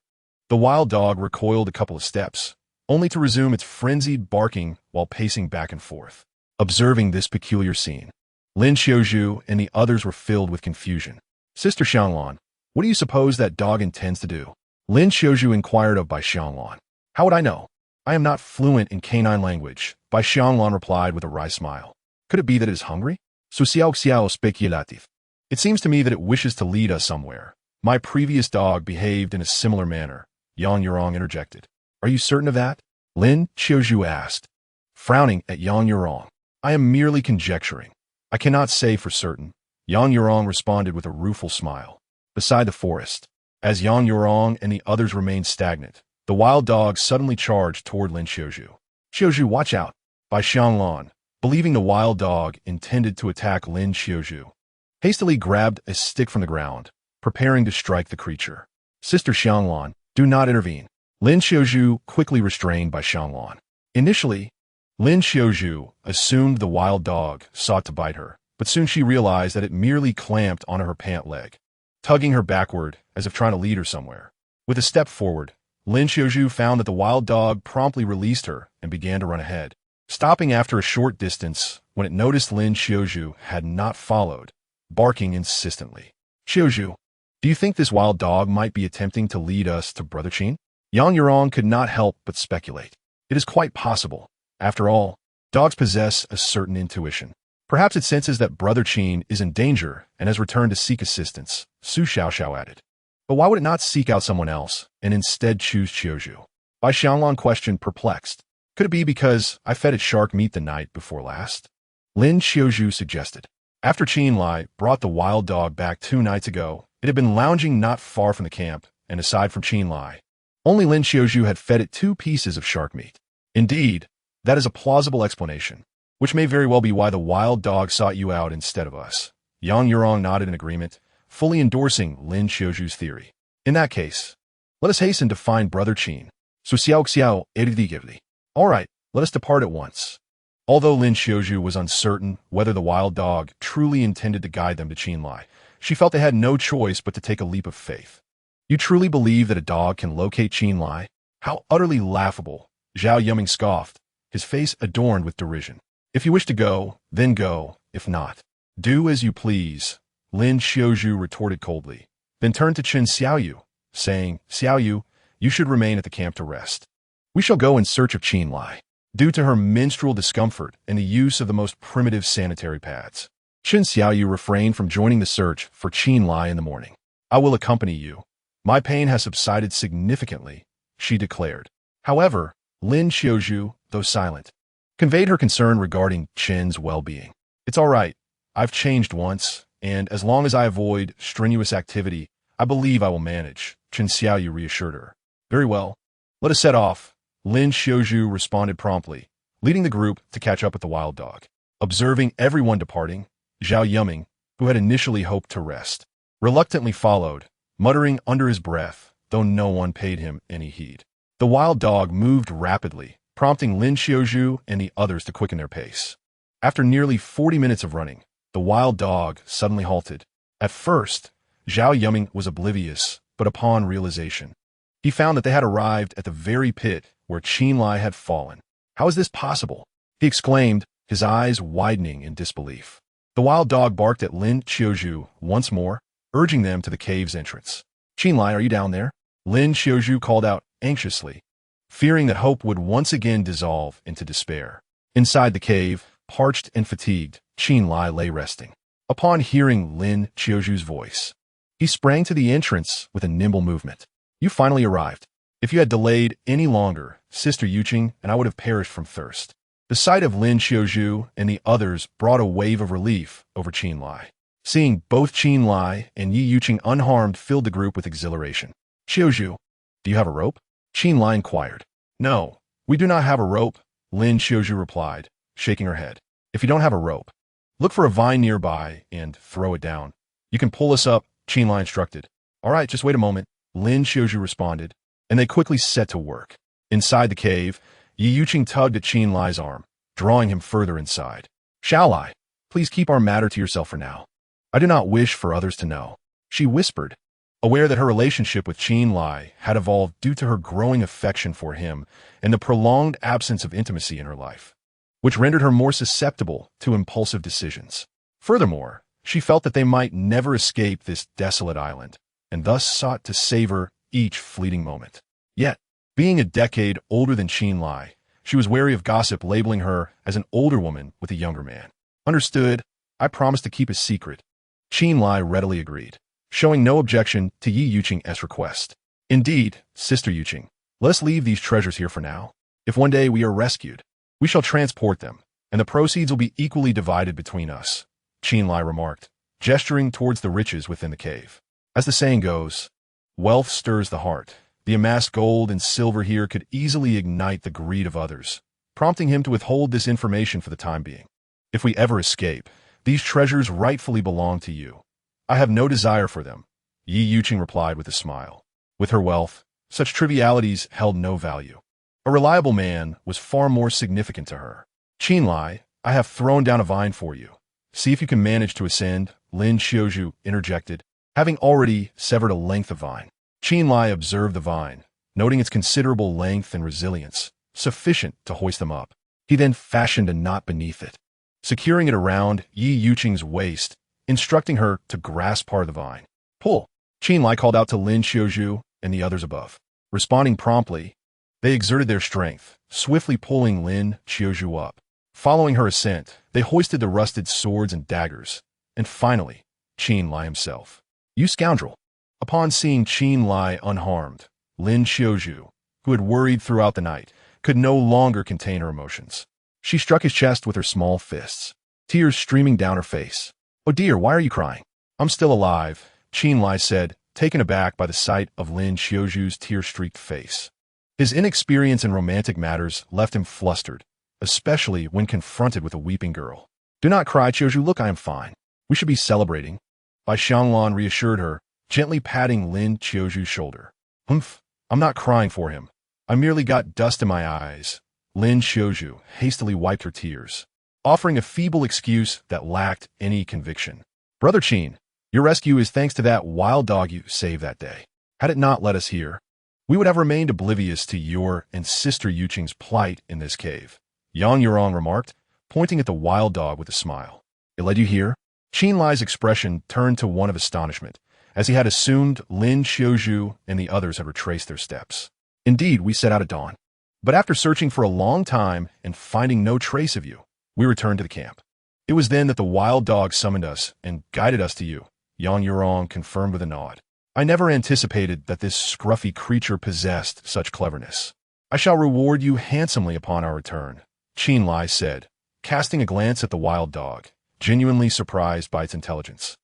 The wild dog recoiled a couple of steps, only to resume its frenzied barking while pacing back and forth. Observing this peculiar scene, Lin Qiuzhu and the others were filled with confusion. Sister Xianglan, what do you suppose that dog intends to do? Lin Qiuzhu inquired of Bai Xianglan. How would I know? I am not fluent in canine language, Bai Xianglan replied with a wry smile. Could it be that it is hungry? Xiao speculative. It seems to me that it wishes to lead us somewhere. My previous dog behaved in a similar manner, Yang Yurong interjected. Are you certain of that? Lin Qiuzhu asked, frowning at Yang Yurong. I am merely conjecturing. I cannot say for certain. Yang Yurong responded with a rueful smile. Beside the forest, as Yang Yurong and the others remained stagnant, the wild dog suddenly charged toward Lin Qiuzhu. Qiuzhu, watch out! Bai Xianglan, believing the wild dog intended to attack Lin Qiuzhu, hastily grabbed a stick from the ground, preparing to strike the creature. Sister Xianglan, do not intervene. Lin Qiuzhu quickly restrained Bai Xianglan. Initially, Lin Qiuzhu assumed the wild dog sought to bite her, but soon she realized that it merely clamped onto her pant leg, tugging her backward as if trying to lead her somewhere. With a step forward, Lin Qiuzhu found that the wild dog promptly released her and began to run ahead, stopping after a short distance when it noticed Lin Qiuzhu had not followed, barking insistently. Qiuzhu, do you think this wild dog might be attempting to lead us to Brother Qin? Yang Yurong could not help but speculate. It is quite possible. After all, dogs possess a certain intuition. Perhaps it senses that Brother Qin is in danger and has returned to seek assistance, Su Xiaoxiao added. But why would it not seek out someone else and instead choose Qiuzhu? Bai Xianglan questioned, perplexed. Could it be because I fed it shark meat the night before last? Lin Qiuzhu suggested. After Qin Lai brought the wild dog back 2 nights ago, it had been lounging not far from the camp, and aside from Qin Lai, only Lin Qiuzhu had fed it 2 pieces of shark meat. Indeed, that is a plausible explanation, which may very well be why the wild dog sought you out instead of us. Yang Yurong nodded in agreement, fully endorsing Lin Qiuzhu's theory. In that case, let us hasten to find Brother Qin. Su Xiao erdigively. All right, let us depart at once. Although Lin Xiaozhu was uncertain whether the wild dog truly intended to guide them to Qinlai, she felt they had no choice but to take a leap of faith. You truly believe that a dog can locate Qinlai? How utterly laughable, Zhao Yuming scoffed, his face adorned with derision. If you wish to go, then go, if not. Do as you please, Lin Xiaozhu retorted coldly, then turned to Chen Xiaoyu, saying, Xiaoyu, you should remain at the camp to rest. We shall go in search of Qinlai. Due to her menstrual discomfort and the use of the most primitive sanitary pads, Chen Xiaoyu refrained from joining the search for Qinlai in the morning. I will accompany you. My pain has subsided significantly, she declared. However, Lin Xiaozhu, though silent, conveyed her concern regarding Chen's well-being. It's all right. I've changed once, and as long as I avoid strenuous activity, I believe I will manage, Chen Xiaoyu reassured her. Very well. Let us set off, Lin Xiaozhu responded promptly, leading the group to catch up with the wild dog. Observing everyone departing, Zhao Yuming, who had initially hoped to rest, reluctantly followed, muttering under his breath, though no one paid him any heed. The wild dog moved rapidly, prompting Lin Xiaozhu and the others to quicken their pace. After nearly 40 minutes of running, the wild dog suddenly halted. At first, Zhao Yuming was oblivious, but upon realization, he found that they had arrived at the very pit where Qinlai had fallen. How is this possible? He exclaimed, his eyes widening in disbelief. The wild dog barked at Lin Xiaozhu once more, urging them to the cave's entrance. Qinlai, are you down there? Lin Xiaozhu called out anxiously, fearing that hope would once again dissolve into despair. Inside the cave, parched and fatigued, Qinlai lay resting. Upon hearing Lin Xiaozhu's voice, he sprang to the entrance with a nimble movement. You finally arrived. If you had delayed any longer, Sister Yuqing and I would have perished from thirst. The sight of Lin Xiaozhu and the others brought a wave of relief over Qinlai. Seeing both Qinlai and Yi Yuqing unharmed filled the group with exhilaration. Xiaozhu, do you have a rope? Qinlai inquired. No, we do not have a rope, Lin Xiaozhu replied, shaking her head. If you don't have a rope, look for a vine nearby and throw it down. You can pull us up, Qinlai instructed. All right, just wait a moment, Lin Xiaozhu responded, and they quickly set to work. Inside the cave, Yi Yuqing tugged at Qinlai's arm, drawing him further inside. Shall I? Please keep our matter to yourself for now. I do not wish for others to know, she whispered, aware that her relationship with Qinlai had evolved due to her growing affection for him and the prolonged absence of intimacy in her life, which rendered her more susceptible to impulsive decisions. Furthermore, she felt that they might never escape this desolate island, and thus sought to savor each fleeting moment. Yet, being a decade older than Qinlai, she was wary of gossip labeling her as an older woman with a younger man. Understood, I promised to keep a secret. Qinlai readily agreed, showing no objection to Yi Yuqing's request. Indeed, Sister Yuqing, let us leave these treasures here for now. If one day we are rescued, we shall transport them, and the proceeds will be equally divided between us, Qinlai remarked, gesturing towards the riches within the cave. As the saying goes, wealth stirs the heart. The amassed gold and silver here could easily ignite the greed of others, prompting him to withhold this information for the time being. If we ever escape, these treasures rightfully belong to you. I have no desire for them, Yi Yuqing replied with a smile. With her wealth, such trivialities held no value. A reliable man was far more significant to her. Qinlai, I have thrown down a vine for you. See if you can manage to ascend, Lin Xiaozhu interjected, having already severed a length of vine. Qinlai observed the vine, noting its considerable length and resilience, sufficient to hoist them up. He then fashioned a knot beneath it, securing it around Yi Yuqing's waist, instructing her to grasp part of the vine. Pull! Qinlai called out to Lin Xiaozhu and the others above. Responding promptly, they exerted their strength, swiftly pulling Lin Xiaozhu up. Following her ascent, they hoisted the rusted swords and daggers, and finally, Qinlai himself. You scoundrel! Upon seeing Qinlai unharmed, Lin Xiaozhu, who had worried throughout the night, could no longer contain her emotions. She struck his chest with her small fists, tears streaming down her face. Oh dear, why are you crying? I'm still alive, Qinlai said, taken aback by the sight of Lin Xiaozhu's tear-streaked face. His inexperience in romantic matters left him flustered, especially when confronted with a weeping girl. Do not cry, Xiaozhu, look, I am fine. We should be celebrating. Bai Xianglan reassured her, gently patting Lin Xiaozhu's shoulder. Humph, I'm not crying for him. I merely got dust in my eyes, Lin Xiaozhu hastily wiped her tears, offering a feeble excuse that lacked any conviction. Brother Qin, your rescue is thanks to that wild dog you saved that day. Had it not led us here, we would have remained oblivious to your and Sister Yuqing's plight in this cave, Yang Yurong remarked, pointing at the wild dog with a smile. It led you here? Qin Lai's expression turned to one of astonishment, as he had assumed Lin Xiaozhu and the others had retraced their steps. Indeed, we set out at dawn. But after searching for a long time and finding no trace of you, we returned to the camp. It was then that the wild dog summoned us and guided us to you, Yang Yurong confirmed with a nod. I never anticipated that this scruffy creature possessed such cleverness. I shall reward you handsomely upon our return, Qin Lai said, casting a glance at the wild dog, genuinely surprised by its intelligence,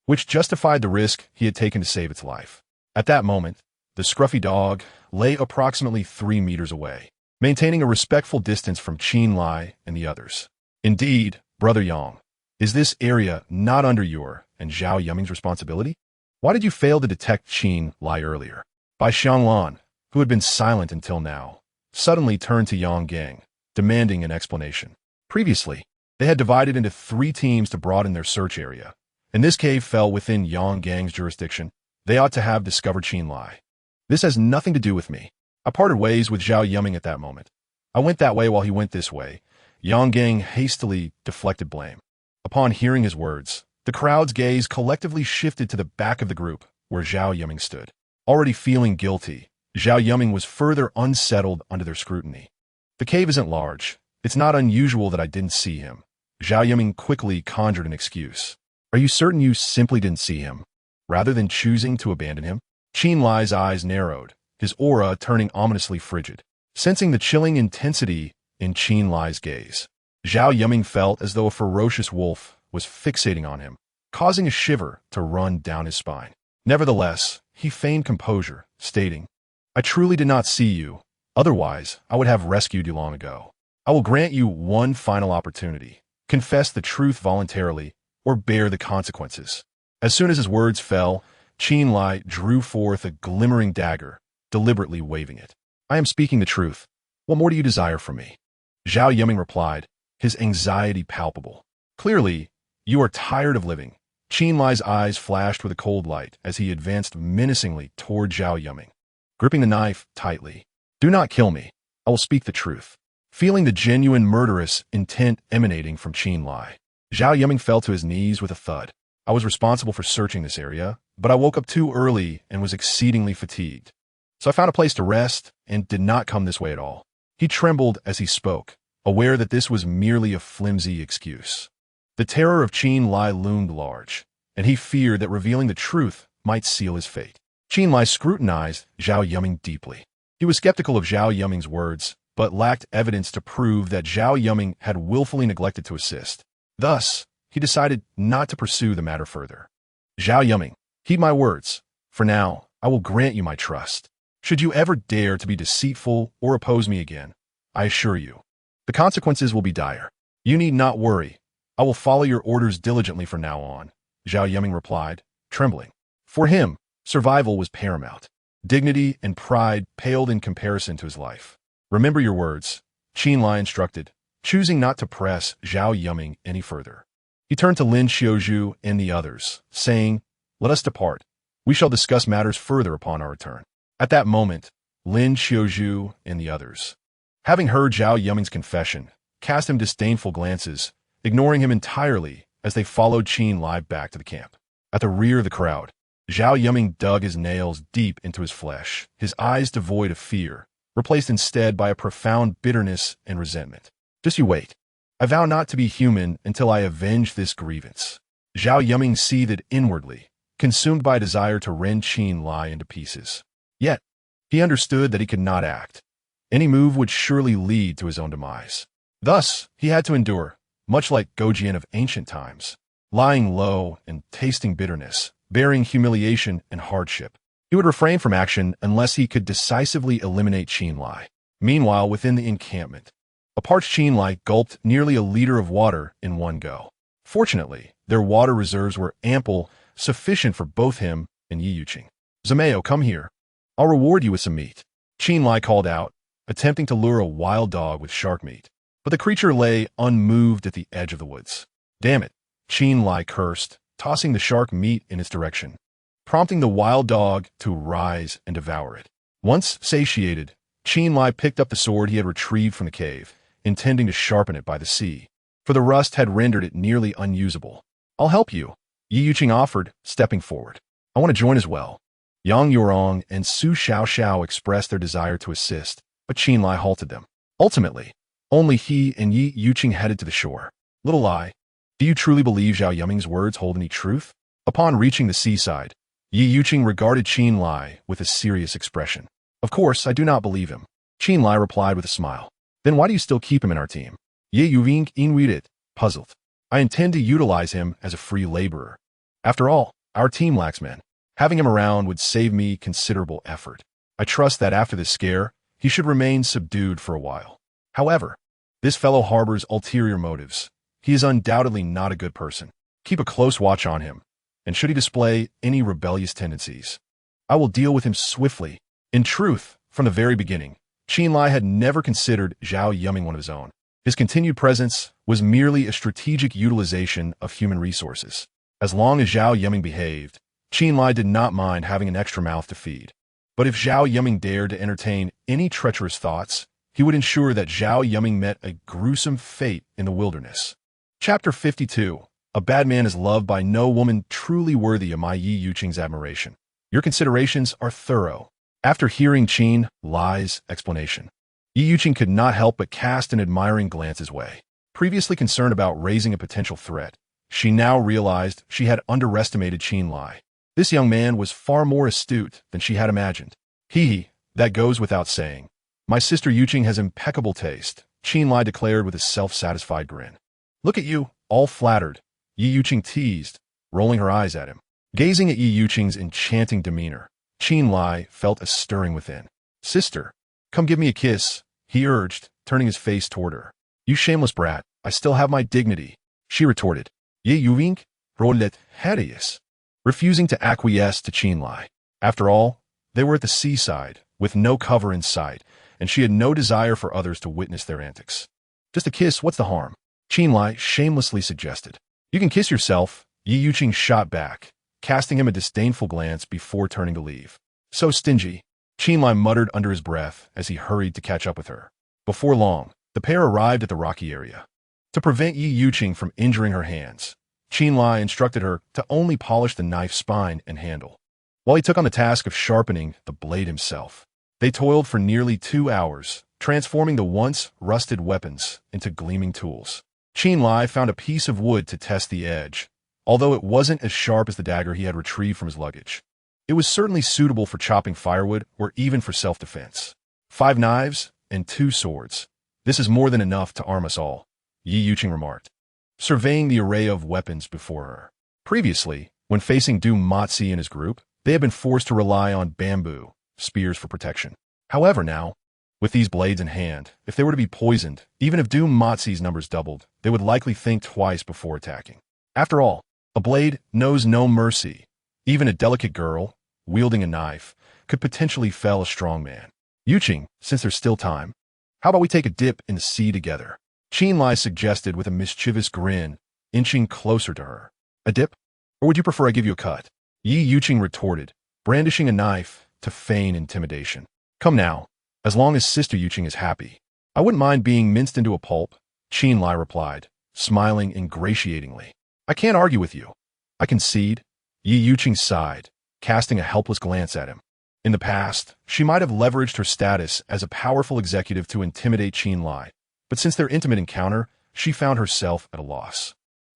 which justified the risk he had taken to save its life. At that moment, the scruffy dog lay approximately 3 meters away, maintaining a respectful distance from Qin Lai and the others. Indeed, Brother Yang, is this area not under your and Zhao Yuming's responsibility? Why did you fail to detect Qin Lai earlier? Bai Xianglan, who had been silent until now, suddenly turned to Yang Gang, demanding an explanation. Previously, they had divided into 3 teams to broaden their search area, and this cave fell within Yang Gang's jurisdiction. They ought to have discovered Qin Lai. This has nothing to do with me. I parted ways with Zhao Yuming at that moment. I went that way while he went this way. Yang Gang hastily deflected blame. Upon hearing his words, the crowd's gaze collectively shifted to the back of the group, where Zhao Yuming stood. Already feeling guilty, Zhao Yuming was further unsettled under their scrutiny. The cave isn't large. It's not unusual that I didn't see him. Zhao Yuming quickly conjured an excuse. Are you certain you simply didn't see him, rather than choosing to abandon him? Qin Lai's eyes narrowed, his aura turning ominously frigid. Sensing the chilling intensity in Qin Lai's gaze, Zhao Yuming felt as though a ferocious wolf was fixating on him, causing a shiver to run down his spine. Nevertheless, he feigned composure, stating, I truly did not see you. Otherwise, I would have rescued you long ago. I will grant you one final opportunity. Confess the truth voluntarily, or bear the consequences. As soon as his words fell, Qin Lai drew forth a glimmering dagger, deliberately waving it. I am speaking the truth. What more do you desire from me? Zhao Yuming replied, his anxiety palpable. Clearly, you are tired of living. Qin Lai's eyes flashed with a cold light as he advanced menacingly toward Zhao Yuming, gripping the knife tightly. Do not kill me. I will speak the truth. Feeling the genuine murderous intent emanating from Qin Lai, Zhao Yuming fell to his knees with a thud. I was responsible for searching this area, but I woke up too early and was exceedingly fatigued. So I found a place to rest and did not come this way at all. He trembled as he spoke, aware that this was merely a flimsy excuse. The terror of Qin Lai loomed large, and he feared that revealing the truth might seal his fate. Qin Lai scrutinized Zhao Yuming deeply. He was skeptical of Zhao Yuming's words, but lacked evidence to prove that Zhao Yuming had willfully neglected to assist. Thus, he decided not to pursue the matter further. Zhao Yuming, heed my words. For now, I will grant you my trust. Should you ever dare to be deceitful or oppose me again, I assure you, the consequences will be dire. You need not worry. I will follow your orders diligently from now on, Zhao Yuming replied, trembling. For him, survival was paramount. Dignity and pride paled in comparison to his life. Remember your words, Qin Lai instructed, choosing not to press Zhao Yuming any further. He turned to Lin Xiaozhu and the others, saying, Let us depart. We shall discuss matters further upon our return. At that moment, Lin Xiaozhu and the others, having heard Zhao Yuming's confession, cast him disdainful glances, ignoring him entirely as they followed Qin Lai back to the camp. At the rear of the crowd, Zhao Yuming dug his nails deep into his flesh, his eyes devoid of fear, replaced instead by a profound bitterness and resentment. Just you wait. I vow not to be human until I avenge this grievance. Zhao Yuming seethed inwardly, consumed by a desire to rend Qin Lai into pieces. Yet, he understood that he could not act. Any move would surely lead to his own demise. Thus, he had to endure, much like Gojian of ancient times, lying low and tasting bitterness, bearing humiliation and hardship. He would refrain from action unless he could decisively eliminate Qin Lai. Meanwhile, within the encampment, a parched Qin Lai gulped nearly a liter of water in one go. Fortunately, their water reserves were ample, sufficient for both him and Yi Yuqing. Zameo, come here. I'll reward you with some meat. Qin Lai called out, attempting to lure a wild dog with shark meat. But the creature lay unmoved at the edge of the woods. Damn it, Chen Lai cursed, tossing the shark meat in its direction, prompting the wild dog to rise and devour it. Once satiated, Chen Lai picked up the sword he had retrieved from the cave, intending to sharpen it by the sea, for the rust had rendered it nearly unusable. I'll help you, Yi Yuqing offered, stepping forward. I want to join as well. Yang Yurong and Su Xiaoxiao expressed their desire to assist, but Chen Lai halted them. Ultimately, only he and Yi Yuqing headed to the shore. Little Lai, do you truly believe Zhao Yuming's words hold any truth? Upon reaching the seaside, Yi Yuqing regarded Chen Lai with a serious expression. Of course, I do not believe him, Chen Lai replied with a smile. Then why do you still keep him in our team? Yi Yuqing inquired, puzzled. I intend to utilize him as a free laborer. After all, our team lacks men. Having him around would save me considerable effort. I trust that after this scare, he should remain subdued for a while. However, this fellow harbors ulterior motives. He is undoubtedly not a good person. Keep a close watch on him, and should he display any rebellious tendencies, I will deal with him swiftly. In truth, from the very beginning, Chen Lai had never considered Zhao Yuming one of his own. His continued presence was merely a strategic utilization of human resources. As long as Zhao Yuming behaved, Chen Lai did not mind having an extra mouth to feed. But if Zhao Yuming dared to entertain any treacherous thoughts, he would ensure that Zhao Yuming met a gruesome fate in the wilderness. Chapter 52. A bad man is loved by no woman truly worthy of my Yi Yuqing's admiration. Your considerations are thorough. After hearing Chen Lai's explanation, Yi Yuqing could not help but cast an admiring glance his way. Previously concerned about raising a potential threat, she now realized she had underestimated Chen Lai. This young man was far more astute than she had imagined. That goes without saying. My sister Yuqing has impeccable taste, Chen Lai declared with a self-satisfied grin. Look at you, all flattered, Yi Yuqing teased, rolling her eyes at him. Gazing at Yi Yuqing's enchanting demeanor, Chen Lai felt a stirring within. Sister, come give me a kiss, he urged, turning his face toward her. You shameless brat, I still have my dignity, she retorted. Yi Yuqing, rolet hideous, refusing to acquiesce to Chen Lai. After all, they were at the seaside, with no cover in sight, and she had no desire for others to witness their antics. Just a kiss, what's the harm? Chen Lai shamelessly suggested. You can kiss yourself, Yi Yuqing shot back, casting him a disdainful glance before turning to leave. So stingy, Chen Lai muttered under his breath as he hurried to catch up with her. Before long, the pair arrived at the rocky area. To prevent Yi Yuqing from injuring her hands, Chen Lai instructed her to only polish the knife's spine and handle, while he took on the task of sharpening the blade himself. They toiled for nearly 2 hours, transforming the once rusted weapons into gleaming tools. Chen Lai found a piece of wood to test the edge, although it wasn't as sharp as the dagger he had retrieved from his luggage. It was certainly suitable for chopping firewood or even for self-defense. 5 knives and 2 swords. This is more than enough to arm us all, Yi Yuqing remarked, surveying the array of weapons before her. Previously, when facing Du Matzi and his group, they had been forced to rely on bamboo spears for protection. However now, with these blades in hand, if they were to be poisoned, even if Du Matzi's numbers doubled, they would likely think twice before attacking. After all, a blade knows no mercy. Even a delicate girl, wielding a knife, could potentially fell a strong man. Yuqing, since there's still time, how about we take a dip in the sea together? Chen Lai suggested with a mischievous grin, inching closer to her. A dip? Or would you prefer I give you a cut? Yi Yuqing retorted, brandishing a knife to feign intimidation. Come now, as long as Sister Yuqing is happy. I wouldn't mind being minced into a pulp, Chen Lai replied, smiling ingratiatingly. I can't argue with you. I concede. Yi Yuqing sighed, casting a helpless glance at him. In the past, she might have leveraged her status as a powerful executive to intimidate Chen Lai, but since their intimate encounter, she found herself at a loss.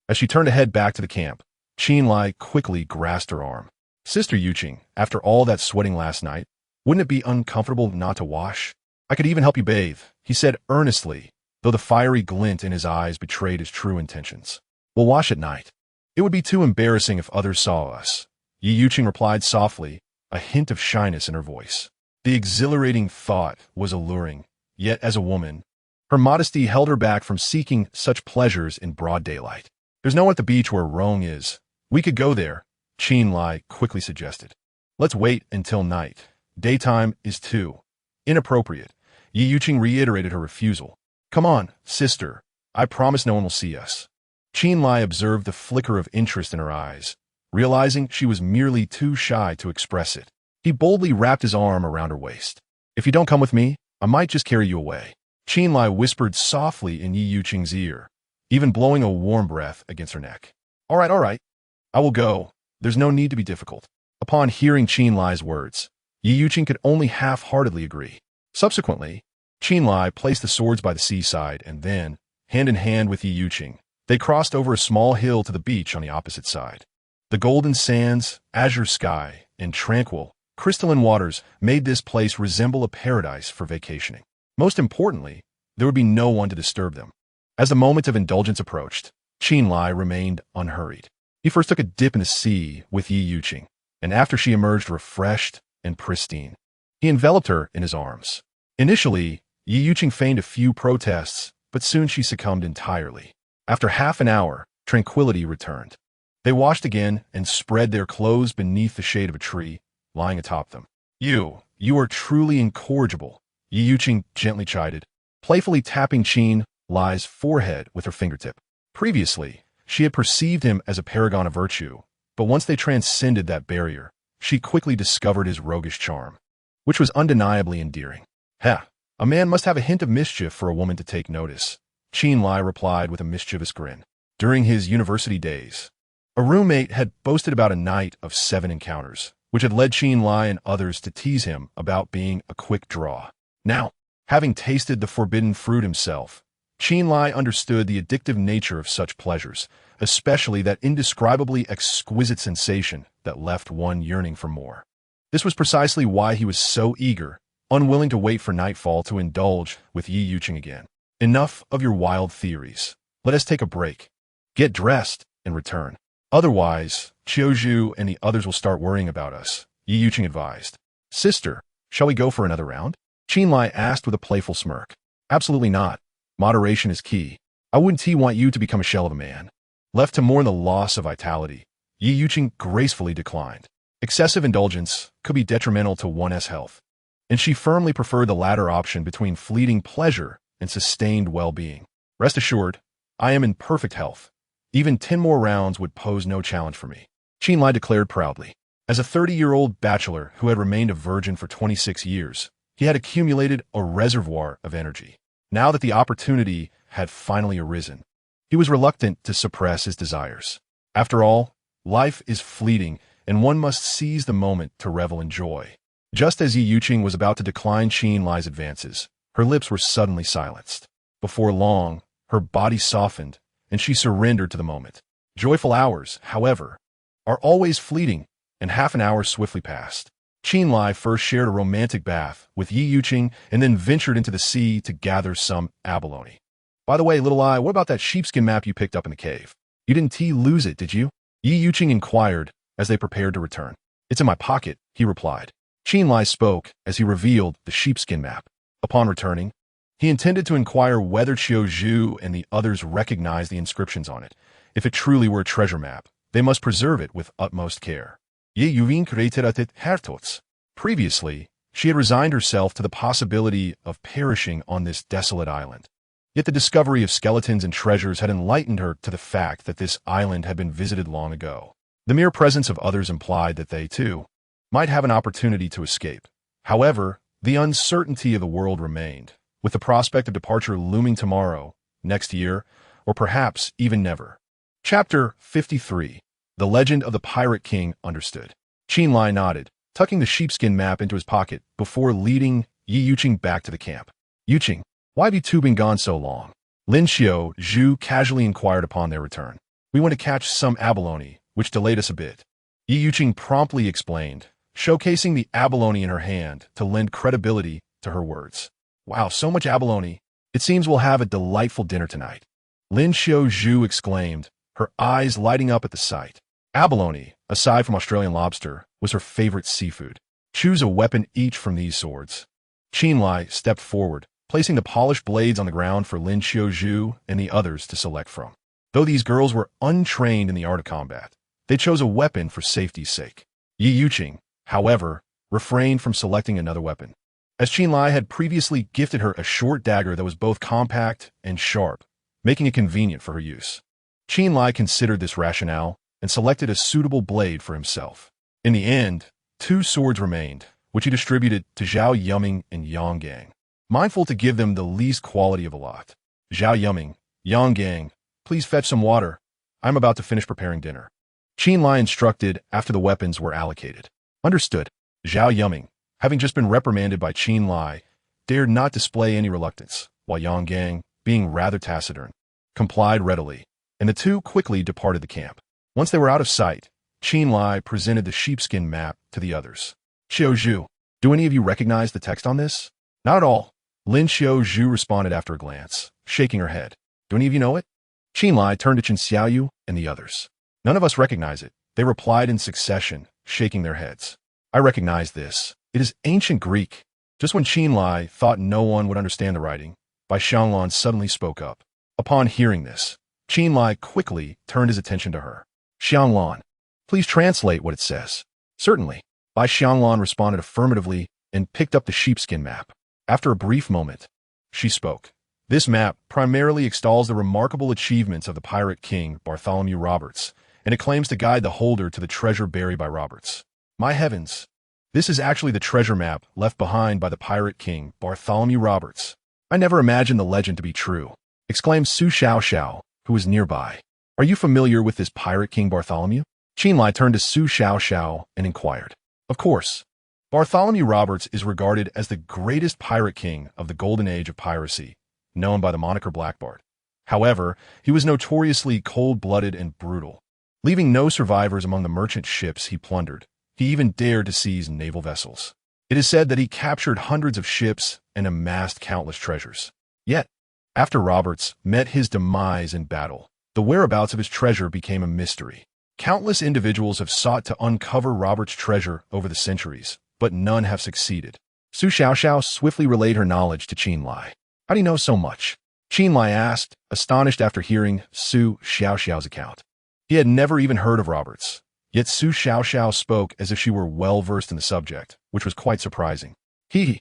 As she turned to head back to the camp, Chen Lai quickly grasped her arm. Sister Yuqing, after all that sweating last night, wouldn't it be uncomfortable not to wash? I could even help you bathe, he said earnestly, though the fiery glint in his eyes betrayed his true intentions. We'll wash at night. It would be too embarrassing if others saw us, Yi Yuqing replied softly, a hint of shyness in her voice. The exhilarating thought was alluring, yet as a woman, her modesty held her back from seeking such pleasures in broad daylight. There's no one at the beach where Rong is. We could go there, Chen Lai quickly suggested. Let's wait until night. Daytime is too inappropriate, Yi Yuqing reiterated her refusal. Come on, sister. I promise no one will see us. Qin Lai observed the flicker of interest in her eyes, realizing she was merely too shy to express it. He boldly wrapped his arm around her waist. If you don't come with me, I might just carry you away. Qin Lai whispered softly in Yi Yuqing's ear, even blowing a warm breath against her neck. All right. I will go. There's no need to be difficult. Upon hearing Qin Lai's words, Yi Yuqing could only half-heartedly agree. Subsequently, Qin Lai placed the swords by the seaside and then, hand in hand with Yi Yuqing, they crossed over a small hill to the beach on the opposite side. The golden sands, azure sky, and tranquil, crystalline waters made this place resemble a paradise for vacationing. Most importantly, there would be no one to disturb them. As the moment of indulgence approached, Qin Lai remained unhurried. He first took a dip in the sea with Yi Yuqing, and after she emerged refreshed and pristine, he enveloped her in his arms. Initially, Yi Yuqing feigned a few protests, but soon she succumbed entirely. After half an hour, tranquility returned. They washed again and spread their clothes beneath the shade of a tree, lying atop them. You are truly incorrigible, Yi Yuqing gently chided, playfully tapping Qin Lai's forehead with her fingertip. Previously, she had perceived him as a paragon of virtue, but once they transcended that barrier, she quickly discovered his roguish charm, which was undeniably endearing. A man must have a hint of mischief for a woman to take notice, Qin Lai replied with a mischievous grin. During his university days, a roommate had boasted about a night of 7 encounters, which had led Qin Lai and others to tease him about being a quick draw. Now, having tasted the forbidden fruit himself, Qin Lai understood the addictive nature of such pleasures, especially that indescribably exquisite sensation that left one yearning for more. This was precisely why he was so eager, unwilling to wait for nightfall to indulge with Yi Yuqing again. Enough of your wild theories. Let us take a break. Get dressed and return. Otherwise, Qiuzhu and the others will start worrying about us, Yi Yuqing advised. Sister, shall we go for another round? Qin Lai asked with a playful smirk. Absolutely not. Moderation is key. I wouldn't want you to become a shell of a man. Left to mourn the loss of vitality, Yi Yuqing gracefully declined. Excessive indulgence could be detrimental to one's health, and she firmly preferred the latter option between fleeting pleasure and sustained well-being. Rest assured, I am in perfect health. Even 10 more rounds would pose no challenge for me, Qin Lai declared proudly. As a 30-year-old bachelor who had remained a virgin for 26 years, he had accumulated a reservoir of energy. Now that the opportunity had finally arisen, he was reluctant to suppress his desires. After all, life is fleeting, and one must seize the moment to revel in joy. Just as Yi Yuqing was about to decline Qin Lai's advances, her lips were suddenly silenced. Before long, her body softened, and she surrendered to the moment. Joyful hours, however, are always fleeting, and half an hour swiftly passed. Qin Lai first shared a romantic bath with Yi Yuqing and then ventured into the sea to gather some abalone. By the way, little eye, what about that sheepskin map you picked up in the cave? You didn't lose it, did you? Yi Yuqing inquired as they prepared to return. It's in my pocket, he replied. Qin Lai spoke as he revealed the sheepskin map. Upon returning, he intended to inquire whether Qiuzhu and the others recognized the inscriptions on it. If it truly were a treasure map, they must preserve it with utmost care. Ye Yuvin created hertots. Previously, she had resigned herself to the possibility of perishing on this desolate island. Yet the discovery of skeletons and treasures had enlightened her to the fact that this island had been visited long ago. The mere presence of others implied that they, too, might have an opportunity to escape. However, the uncertainty of the world remained, with the prospect of departure looming tomorrow, next year, or perhaps even never. Chapter 53. The Legend of the Pirate King Understood. Qin Lai nodded, tucking the sheepskin map into his pocket before leading Yi Yuqing back to the camp. Yuqing, why have you two been gone so long? Lin Qiuzhu casually inquired upon their return. We went to catch some abalone, which delayed us a bit. Yi Yuqing promptly explained, showcasing the abalone in her hand to lend credibility to her words. Wow, so much abalone. It seems we'll have a delightful dinner tonight. Lin Qiuzhu exclaimed, her eyes lighting up at the sight. Abalone, aside from Australian lobster, was her favorite seafood. Choose a weapon each from these swords. Qin Lai stepped forward, placing the polished blades on the ground for Lin Qiuzhu and the others to select from. Though these girls were untrained in the art of combat, they chose a weapon for safety's sake. Yi Yuqing, however, refrained from selecting another weapon. as Qin Lai had previously gifted her a short dagger that was both compact and sharp, making it convenient for her use. Qin Lai considered this rationale and selected a suitable blade for himself. In the end, 2 swords remained, which he distributed to Zhao Yuming and Yang Gang, mindful to give them the least quality of a lot. Zhao Yuming, Yang Gang, please fetch some water. I'm about to finish preparing dinner. Qin Lai instructed after the weapons were allocated. Understood. Zhao Yuming, having just been reprimanded by Qin Lai, dared not display any reluctance, while Yang Gang, being rather taciturn, complied readily, and the 2 quickly departed the camp. Once they were out of sight, Qin Lai presented the sheepskin map to the others. Xiao Zhu, do any of you recognize the text on this? Not at all. Lin Xiao Zhu responded after a glance, shaking her head. Do any of you know it? Qin Lai turned to Chen Xiaoyu and the others. None of us recognize it, they replied in succession, shaking their heads. I recognize this. It is ancient Greek. Just when Qin Lai thought no one would understand the writing, Bai Xianglan suddenly spoke up. Upon hearing this, Qin Lai quickly turned his attention to her. Xianglan, please translate what it says. Certainly. Bai Xianglan responded affirmatively and picked up the sheepskin map. After a brief moment, she spoke. This map primarily extols the remarkable achievements of the pirate king Bartholomew Roberts, and it claims to guide the holder to the treasure buried by Roberts. My heavens! This is actually the treasure map left behind by the pirate king Bartholomew Roberts. I never imagined the legend to be true, exclaimed Su Xiaoxiao, who was nearby. Are you familiar with this pirate king Bartholomew? Qin Lai turned to Su Xiaoxiao and inquired. Of course. Bartholomew Roberts is regarded as the greatest pirate king of the golden age of piracy, known by the moniker Black Bart. However, he was notoriously cold-blooded and brutal, leaving no survivors among the merchant ships he plundered. He even dared to seize naval vessels. It is said that he captured hundreds of ships and amassed countless treasures. Yet, after Roberts met his demise in battle, the whereabouts of his treasure became a mystery. Countless individuals have sought to uncover Robert's treasure over the centuries, but none have succeeded. Su Xiaoxiao swiftly relayed her knowledge to Qin Lai. How do you know so much? Qin Lai asked, astonished after hearing Su Xiaoxiao's account. He had never even heard of Roberts, yet Su Xiaoxiao spoke as if she were well-versed in the subject, which was quite surprising. I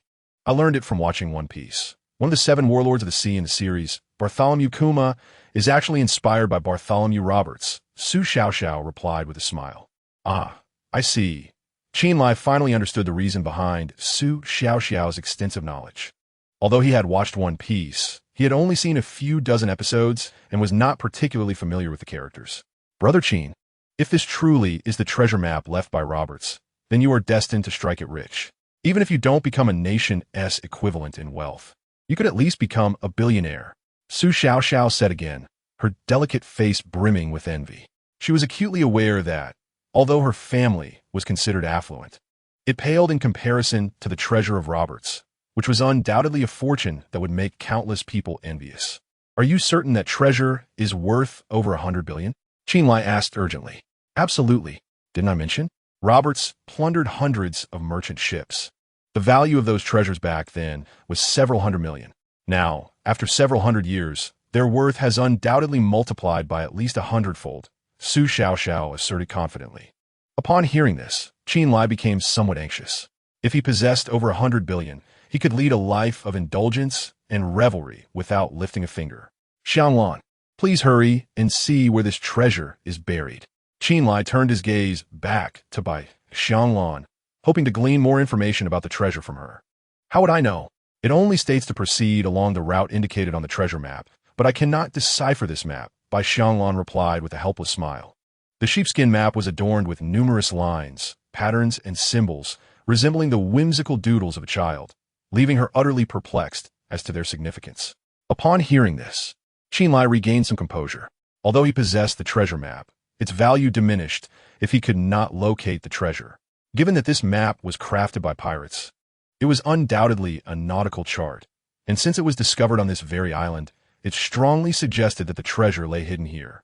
learned it from watching One Piece. One of the 7 warlords of the sea in the series, Bartholomew Kuma, is actually inspired by Bartholomew Roberts, Su Xiaoxiao replied with a smile. Ah, I see. Qin Lai finally understood the reason behind Su Xiaoxiao's extensive knowledge. Although he had watched One Piece, he had only seen a few dozen episodes and was not particularly familiar with the characters. Brother Qin, if this truly is the treasure map left by Roberts, then you are destined to strike it rich. Even if you don't become a nation's equivalent in wealth, you could at least become a billionaire. Su Xiaoxiao said again, her delicate face brimming with envy. She was acutely aware that, although her family was considered affluent, it paled in comparison to the treasure of Roberts, which was undoubtedly a fortune that would make countless people envious. Are you certain that treasure is worth over 100 billion? Qin Lai asked urgently. Absolutely. Didn't I mention? Roberts plundered hundreds of merchant ships. The value of those treasures back then was several hundred million. Now, after several hundred years, their worth has undoubtedly multiplied by at least 100-fold, Su Xiaoxiao asserted confidently. Upon hearing this, Qin Lai became somewhat anxious. If he possessed over 100 billion, he could lead a life of indulgence and revelry without lifting a finger. Xianglan, please hurry and see where this treasure is buried. Qin Lai turned his gaze back to Bai Xianglan, hoping to glean more information about the treasure from her. How would I know? It only states to proceed along the route indicated on the treasure map, but I cannot decipher this map, Bai Xianglan replied with a helpless smile. The sheepskin map was adorned with numerous lines, patterns, and symbols resembling the whimsical doodles of a child, leaving her utterly perplexed as to their significance. Upon hearing this, Qin Lai regained some composure. Although he possessed the treasure map, its value diminished if he could not locate the treasure. Given that this map was crafted by pirates, it was undoubtedly a nautical chart, and since it was discovered on this very island, it strongly suggested that the treasure lay hidden here.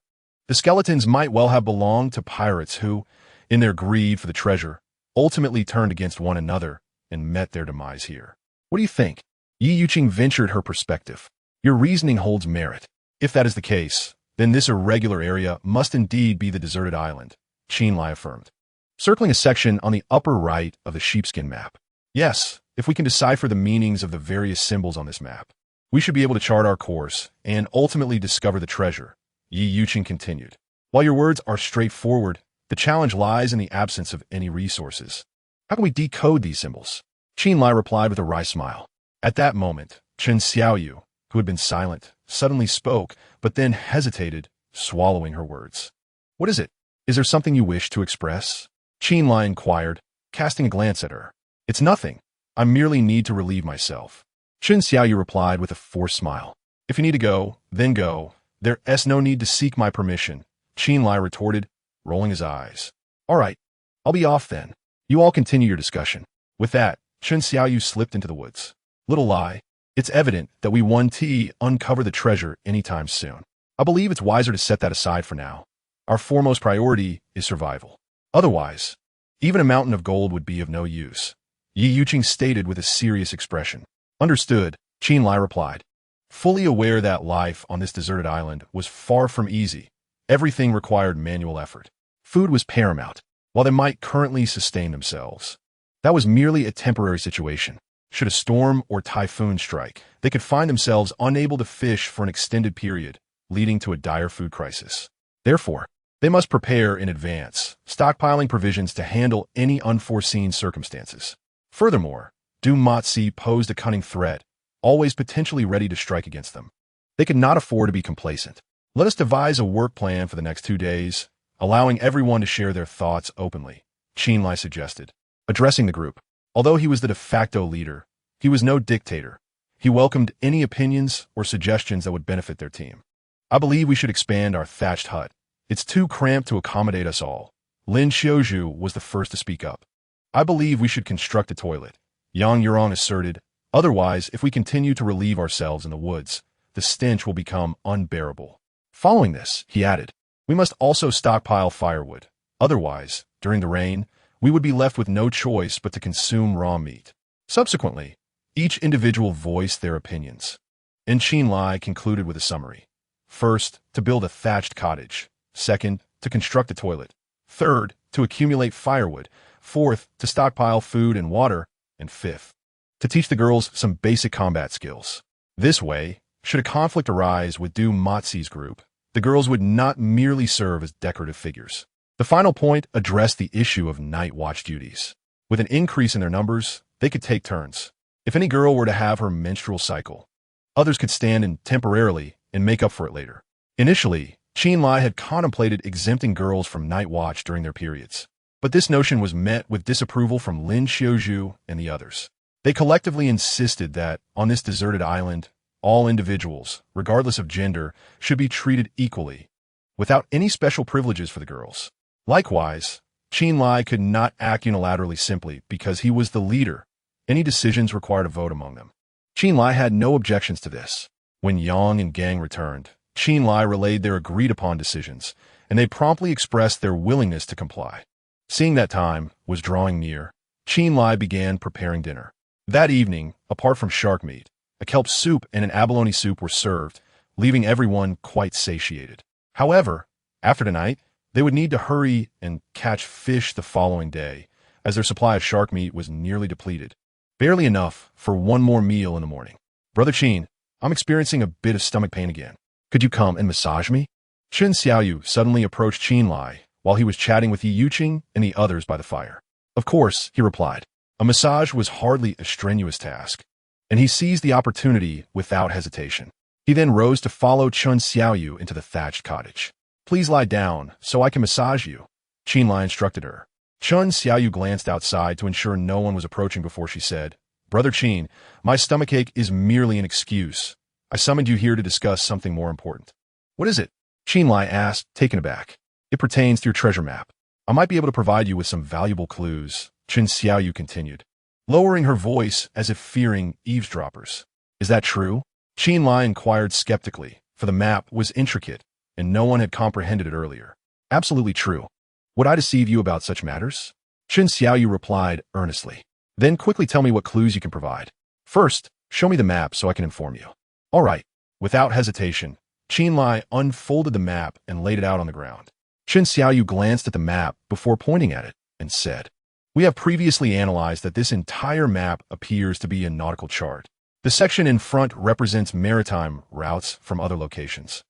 The skeletons might well have belonged to pirates who, in their greed for the treasure, ultimately turned against one another and met their demise here. What do you think? Yi Yuqing ventured her perspective. Your reasoning holds merit. If that is the case, then this irregular area must indeed be the deserted island, Qin Lai affirmed, circling a section on the upper right of the sheepskin map. Yes, If we can decipher the meanings of the various symbols on this map, we should be able to chart our course and ultimately discover the treasure, Yi Yuqing continued. While your words are straightforward, the challenge lies in the absence of any resources. How can we decode these symbols? Qin Lai replied with a wry smile. At that moment, Chen Xiaoyu, who had been silent, suddenly spoke, but then hesitated, swallowing her words. What is it? Is there something you wish to express? Qin Lai inquired, casting a glance at her. It's nothing. I merely need to relieve myself. Chen Xiaoyu replied with a forced smile. If you need to go, then go. There's no need to seek my permission, Qin Lai retorted, rolling his eyes. All right, I'll be off then. You all continue your discussion. With that, Chen Xiaoyu slipped into the woods. Little lie. It's evident that we won't uncover the treasure anytime soon. I believe it's wiser to set that aside for now. Our foremost priority is survival. Otherwise, even a mountain of gold would be of no use, Yi Yuqing stated with a serious expression. Understood, Qin Lai replied. Fully aware that life on this deserted island was far from easy, everything required manual effort. Food was paramount, while they might currently sustain themselves. That was merely a temporary situation. Should a storm or typhoon strike, they could find themselves unable to fish for an extended period, leading to a dire food crisis. Therefore, they must prepare in advance, stockpiling provisions to handle any unforeseen circumstances. Furthermore, Du Matsi posed a cunning threat, always potentially ready to strike against them. They could not afford to be complacent. Let us devise a work plan for the next 2 days, allowing everyone to share their thoughts openly, Qin Lai suggested. Addressing the group, although he was the de facto leader, he was no dictator. He welcomed any opinions or suggestions that would benefit their team. I believe we should expand our thatched hut. It's too cramped to accommodate us all. Lin Xiaozhu was the first to speak up. I believe we should construct a toilet, Yang Yuron asserted. Otherwise, if we continue to relieve ourselves in the woods, the stench will become unbearable. Following this, he added, we must also stockpile firewood. Otherwise, during the rain, we would be left with no choice but to consume raw meat. Subsequently, each individual voiced their opinions, and Qin Lai concluded with a summary. First, to build a thatched cottage. Second, to construct a toilet. Third, to accumulate firewood. Fourth, to stockpile food and water. And fifth, to teach the girls some basic combat skills. This way, should a conflict arise with Du Matsi's group, the girls would not merely serve as decorative figures. The final point addressed the issue of night watch duties. With an increase in their numbers, they could take turns. If any girl were to have her menstrual cycle, others could stand in temporarily and make up for it later. Initially, Qin Lai had contemplated exempting girls from night watch during their periods. But this notion was met with disapproval from Lin Xiaozhu and the others. They collectively insisted that, on this deserted island, all individuals, regardless of gender, should be treated equally, without any special privileges for the girls. Likewise, Qin Lai could not act unilaterally simply because he was the leader. Any decisions required a vote among them. Qin Lai had no objections to this. When Yang and Gang returned, Qin Lai relayed their agreed-upon decisions, and they promptly expressed their willingness to comply. Seeing that time was drawing near, Qin Lai began preparing dinner. That evening, apart from shark meat, a kelp soup and an abalone soup were served, leaving everyone quite satiated. However, after tonight, they would need to hurry and catch fish the following day, as their supply of shark meat was nearly depleted. Barely enough for one more meal in the morning. Brother Qin, I'm experiencing a bit of stomach pain again. Could you come and massage me? Chen Xiaoyu suddenly approached Qin Lai while he was chatting with Yi Yuqing and the others by the fire. Of course, he replied. A massage was hardly a strenuous task, and he seized the opportunity without hesitation. He then rose to follow Chen Xiaoyu into the thatched cottage. Please lie down so I can massage you, Qin Lai instructed her. Chen Xiaoyu glanced outside to ensure no one was approaching before she said, Brother Qin, my stomachache is merely an excuse. I summoned you here to discuss something more important. What is it? Qin Lai asked, taken aback. It pertains to your treasure map. I might be able to provide you with some valuable clues, Chen Xiaoyu continued, lowering her voice as if fearing eavesdroppers. Is that true? Qin Lai inquired skeptically, for the map was intricate, and no one had comprehended it earlier. Absolutely true. Would I deceive you about such matters? Chen Xiaoyu replied earnestly. Then quickly tell me what clues you can provide. First, show me the map so I can inform you. All right. Without hesitation, Qin Lai unfolded the map and laid it out on the ground. Chen Xiaoyu glanced at the map before pointing at it and said, We have previously analyzed that this entire map appears to be a nautical chart. The section in front represents maritime routes from other locations,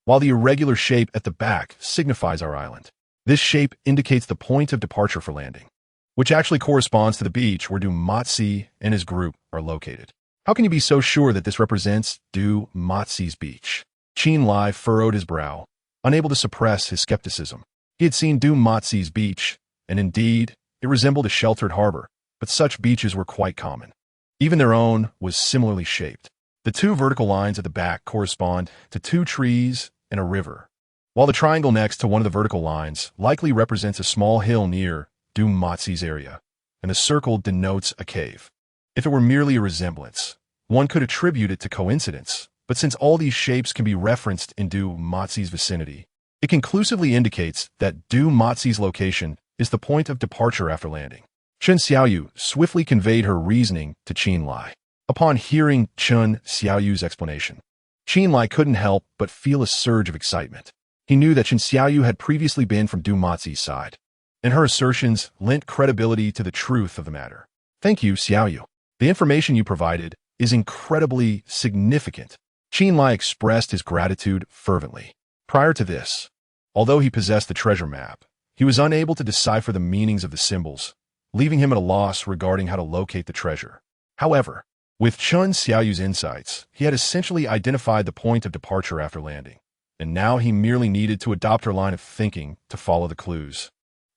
while the irregular shape at the back signifies our island. This shape indicates the point of departure for landing, which actually corresponds to the beach where Du Matsi and his group are located. How can you be so sure that this represents Du Matsi's beach? Chen Lai furrowed his brow, unable to suppress his skepticism. He had seen Du Matsi's beach, and indeed, it resembled a sheltered harbor, but such beaches were quite common. Even their own was similarly shaped. The two vertical lines at the back correspond to two trees and a river, while the triangle next to one of the vertical lines likely represents a small hill near Du Matsi's area, and the circle denotes a cave. If it were merely a resemblance, one could attribute it to coincidence, but since all these shapes can be referenced in Du Matsi's vicinity, it conclusively indicates that Du Matsi's location is the point of departure after landing. Chen Xiaoyu swiftly conveyed her reasoning to Chen Lai. Upon hearing Chen Xiaoyu's explanation, Chen Lai couldn't help but feel a surge of excitement. He knew that Chen Xiaoyu had previously been from Du Matsi's side, and her assertions lent credibility to the truth of the matter. Thank you, Xiaoyu. The information you provided is incredibly significant. Chen Lai expressed his gratitude fervently. Prior to this, although he possessed the treasure map, he was unable to decipher the meanings of the symbols, leaving him at a loss regarding how to locate the treasure. However, with Chen Xiaoyu's insights, he had essentially identified the point of departure after landing, and now he merely needed to adopt her line of thinking to follow the clues,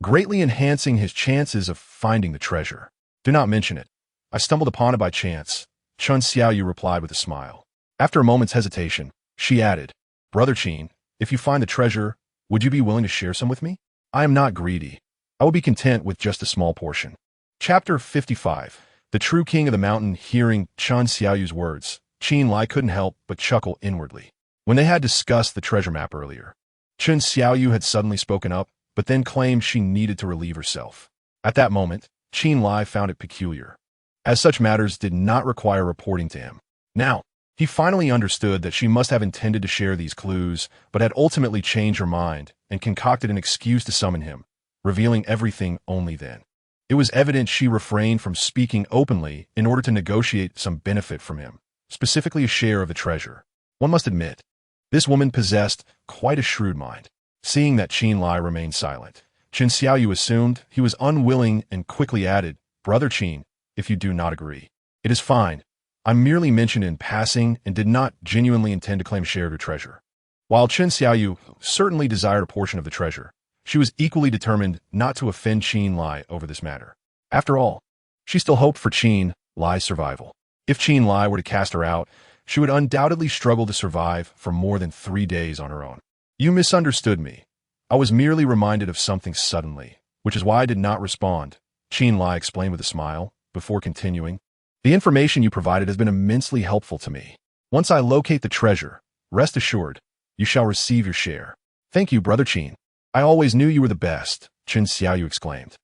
greatly enhancing his chances of finding the treasure. Do not mention it. I stumbled upon it by chance, Chen Xiaoyu replied with a smile. After a moment's hesitation, she added, Brother Chen, if you find the treasure, would you be willing to share some with me? I am not greedy. I will be content with just a small portion. Chapter 55. The true king of the mountain. Hearing Chen Xiaoyu's words, Chen Lai couldn't help but chuckle inwardly. When they had discussed the treasure map earlier, Chen Xiaoyu had suddenly spoken up, but then claimed she needed to relieve herself. At that moment, Chen Lai found it peculiar, as such matters did not require reporting to him. Now, he finally understood that she must have intended to share these clues, but had ultimately changed her mind and concocted an excuse to summon him, revealing everything only then. It was evident she refrained from speaking openly in order to negotiate some benefit from him, specifically a share of the treasure. One must admit, this woman possessed quite a shrewd mind. Seeing that Chen Lai remained silent, Chen Xiaoyu assumed he was unwilling and quickly added, Brother Chen, if you do not agree, it is fine. I merely mentioned in passing and did not genuinely intend to claim a share of your treasure. While Chen Xiaoyu certainly desired a portion of the treasure, she was equally determined not to offend Chen Lai over this matter. After all, she still hoped for Chen Lai's survival. If Chen Lai were to cast her out, she would undoubtedly struggle to survive for more than 3 days on her own. You misunderstood me. I was merely reminded of something suddenly, which is why I did not respond, Chen Lai explained with a smile, before continuing. The information you provided has been immensely helpful to me. Once I locate the treasure, rest assured, you shall receive your share. Thank you, Brother Chen. I always knew you were the best, Chen Xiaoyu exclaimed,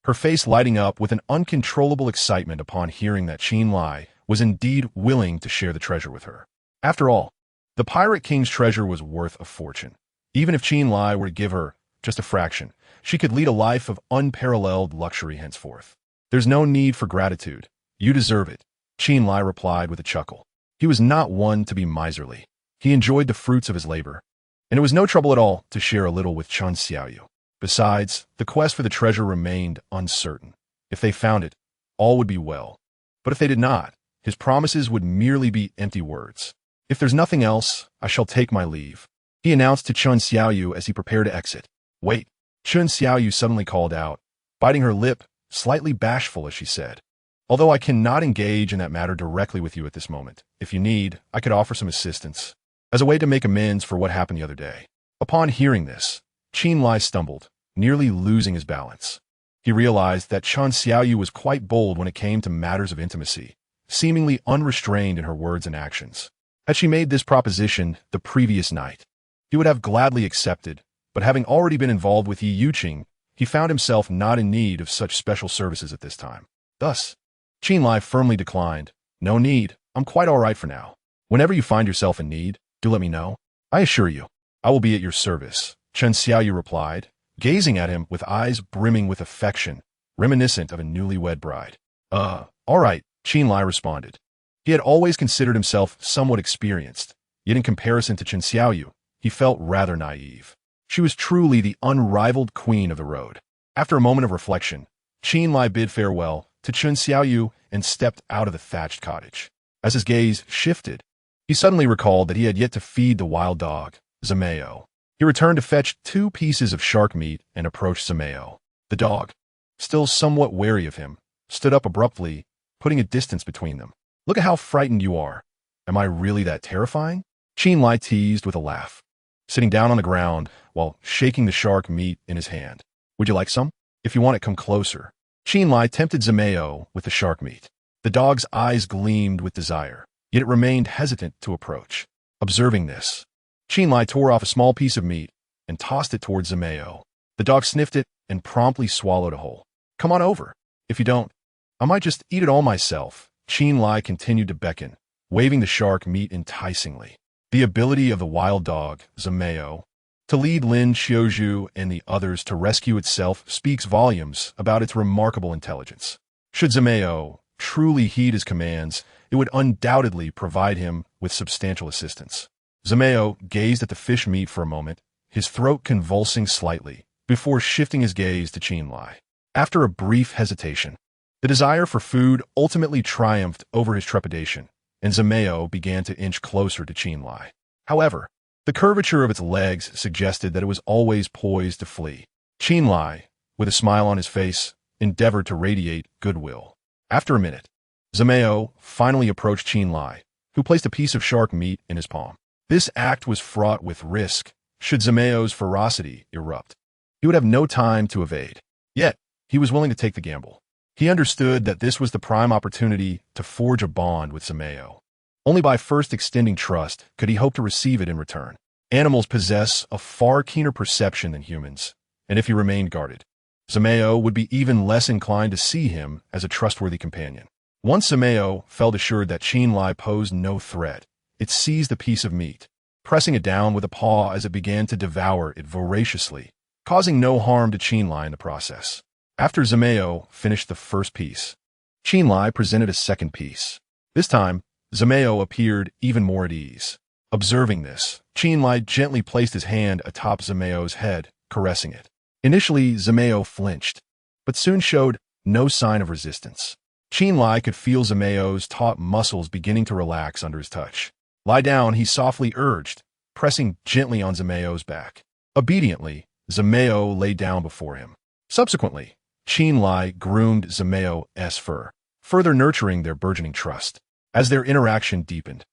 her face lighting up with an uncontrollable excitement upon hearing that Chen Lai was indeed willing to share the treasure with her. After all, the Pirate King's treasure was worth a fortune. Even if Chen Lai were to give her just a fraction, she could lead a life of unparalleled luxury henceforth. There's no need for gratitude. You deserve it, Chen Lai replied with a chuckle. He was not one to be miserly. He enjoyed the fruits of his labor, and it was no trouble at all to share a little with Chen Xiaoyu. Besides, the quest for the treasure remained uncertain. If they found it, all would be well. But if they did not, his promises would merely be empty words. If there's nothing else, I shall take my leave, he announced to Chen Xiaoyu as he prepared to exit. Wait, Chen Xiaoyu suddenly called out, biting her lip, slightly bashful as she said. Although I cannot engage in that matter directly with you at this moment, if you need, I could offer some assistance, as a way to make amends for what happened the other day. Upon hearing this, Chen Lai stumbled, nearly losing his balance. He realized that Chen Xiaoyu was quite bold when it came to matters of intimacy, seemingly unrestrained in her words and actions. Had she made this proposition the previous night, he would have gladly accepted, but having already been involved with Yi Yuqing, he found himself not in need of such special services at this time. Thus, Chen Lai firmly declined. No need, I'm quite all right for now. Whenever you find yourself in need, do let me know. I assure you, I will be at your service, Chen Xiaoyu replied, gazing at him with eyes brimming with affection reminiscent of a newlywed bride. All right, Chen Lai responded. He had always considered himself somewhat experienced, yet in comparison to Chen Xiaoyu, he felt rather naive. She was truly the unrivaled queen of the road. After a moment of reflection, Chen Lai bid farewell to Chen Xiaoyu and stepped out of the thatched cottage. As his gaze shifted, he suddenly recalled that he had yet to feed the wild dog, Zameo. He returned to fetch 2 pieces of shark meat and approached Zameo. The dog, still somewhat wary of him, stood up abruptly, putting a distance between them. Look at how frightened you are. Am I really that terrifying? Chen Lai teased with a laugh, sitting down on the ground while shaking the shark meat in his hand. Would you like some? If you want it, come closer. Chen Lai tempted Zameo with the shark meat. The dog's eyes gleamed with desire, yet it remained hesitant to approach. Observing this, Chen Lai tore off a small piece of meat and tossed it towards Zameo. The dog sniffed it and promptly swallowed a whole. Come on over. If you don't, I might just eat it all myself. Chen Lai continued to beckon, waving the shark meat enticingly. The ability of the wild dog, Zameo, to lead Lin Xiaozhu and the others to rescue itself speaks volumes about its remarkable intelligence. Should Zameo truly heed his commands, it would undoubtedly provide him with substantial assistance. Zameo gazed at the fish meat for a moment, his throat convulsing slightly, before shifting his gaze to Chen Lai. After a brief hesitation, the desire for food ultimately triumphed over his trepidation, and Zameo began to inch closer to Chen Lai. However, the curvature of its legs suggested that it was always poised to flee. Chen Lai, with a smile on his face, endeavored to radiate goodwill. After a minute, Zameo finally approached Chen Lai, who placed a piece of shark meat in his palm. This act was fraught with risk. Should Zameo's ferocity erupt, he would have no time to evade. Yet, he was willing to take the gamble. He understood that this was the prime opportunity to forge a bond with Zameo. Only by first extending trust could he hope to receive it in return. Animals possess a far keener perception than humans, and if he remained guarded, Zameo would be even less inclined to see him as a trustworthy companion. Once Zameo felt assured that Chen Lai posed no threat, it seized a piece of meat, pressing it down with a paw as it began to devour it voraciously, causing no harm to Chen Lai in the process. After Zameo finished the first piece, Chen Lai presented a second piece. This time, Zameo appeared even more at ease. Observing this, Chen Lai gently placed his hand atop Zameo's head, caressing it. Initially, Zameo flinched, but soon showed no sign of resistance. Chen Lai could feel Zameo's taut muscles beginning to relax under his touch. Lie down, he softly urged, pressing gently on Zameo's back. Obediently, Zameo lay down before him. Subsequently, Chen Lai groomed Zameo's fur, further nurturing their burgeoning trust. As their interaction deepened,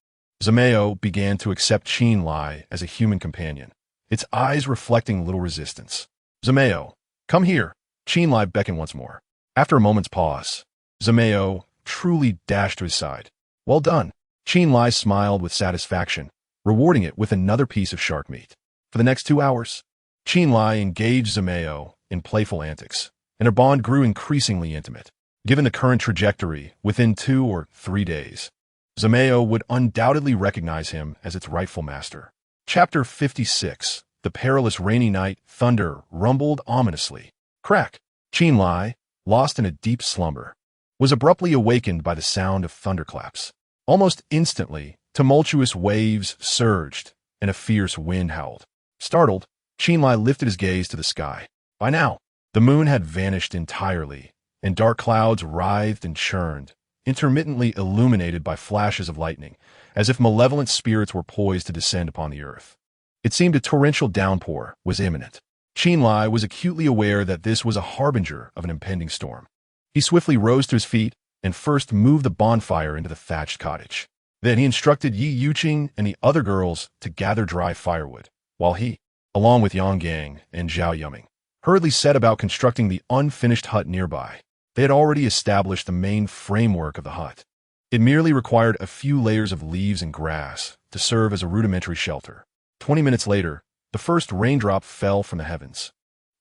Zameo began to accept Chen Lai as a human companion, its eyes reflecting little resistance. Zameo, come here. Chen Lai beckoned once more. After a moment's pause, Zameo truly dashed to his side. Well done. Chen Lai smiled with satisfaction, rewarding it with another piece of shark meat. For the next 2 hours, Chen Lai engaged Zameo in playful antics, and their bond grew increasingly intimate. Given the current trajectory, within 2 or 3 days, Zameo would undoubtedly recognize him as its rightful master. Chapter 56. The perilous rainy night, thunder rumbled ominously. Crack! Chen Lai, lost in a deep slumber, was abruptly awakened by the sound of thunderclaps. Almost instantly, tumultuous waves surged, and a fierce wind howled. Startled, Chen Lai lifted his gaze to the sky. By now, the moon had vanished entirely, and dark clouds writhed and churned, intermittently illuminated by flashes of lightning, as if malevolent spirits were poised to descend upon the earth. It seemed a torrential downpour was imminent. Chen Lai was acutely aware that this was a harbinger of an impending storm. He swiftly rose to his feet and first moved the bonfire into the thatched cottage. Then he instructed Yi Yuqing and the other girls to gather dry firewood, while he, along with Yang Gang and Zhao Yuming, hurriedly set about constructing the unfinished hut nearby. They had already established the main framework of the hut. It merely required a few layers of leaves and grass to serve as a rudimentary shelter. 20 minutes later, the first raindrop fell from the heavens,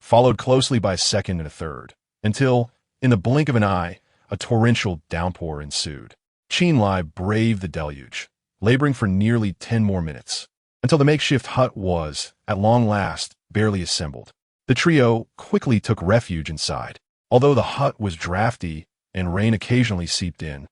followed closely by a second and a third, until, in the blink of an eye, a torrential downpour ensued. Chen Lai braved the deluge, laboring for nearly 10 more minutes, until the makeshift hut was, at long last, barely assembled. The trio quickly took refuge inside. Although the hut was drafty and rain occasionally seeped in,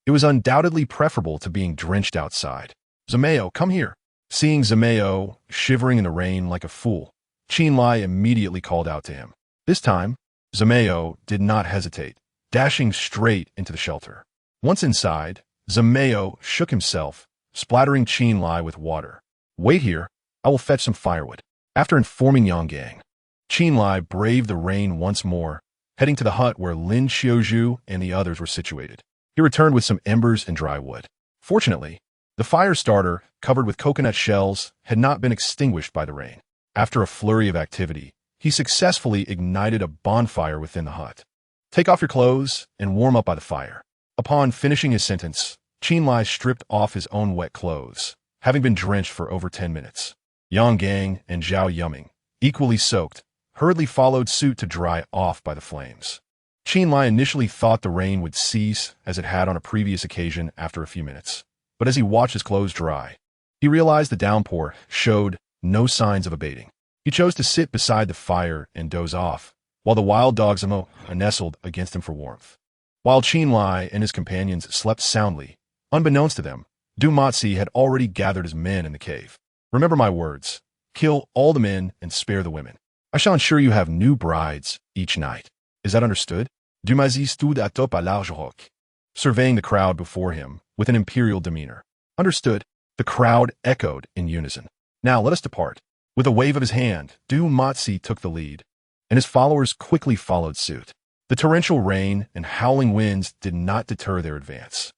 it was undoubtedly preferable to being drenched outside. Zamayo, come here. Seeing Zamayo shivering in the rain like a fool, Chen Lai immediately called out to him. This time, Zamayo did not hesitate, dashing straight into the shelter. Once inside, Zamayo shook himself, splattering Chen Lai with water. Wait here, I will fetch some firewood. After informing Yang, Chen Lai braved the rain once more, heading to the hut where Lin Xiaozhu and the others were situated. He returned with some embers and dry wood. Fortunately, the fire starter, covered with coconut shells, had not been extinguished by the rain. After a flurry of activity, he successfully ignited a bonfire within the hut. Take off your clothes and warm up by the fire. Upon finishing his sentence, Chen Lai stripped off his own wet clothes, having been drenched for over 10 minutes. Yang Gang and Zhao Yuming, equally soaked, hurriedly followed suit to dry off by the flames. Chen Lai initially thought the rain would cease as it had on a previous occasion after a few minutes. But as he watched his clothes dry, he realized the downpour showed no signs of abating. He chose to sit beside the fire and doze off, while the wild dog Zamo nestled against him for warmth. While Chen Lai and his companions slept soundly, unbeknownst to them, Du Matzi had already gathered his men in the cave. Remember my words. Kill all the men and spare the women. I shall ensure you have new brides each night. Is that understood? Du Matzi stood atop à large roc, surveying the crowd before him with an imperial demeanor. Understood. The crowd echoed in unison. Now let us depart. With a wave of his hand, Du Matzi took the lead, and his followers quickly followed suit. The torrential rain and howling winds did not deter their advance.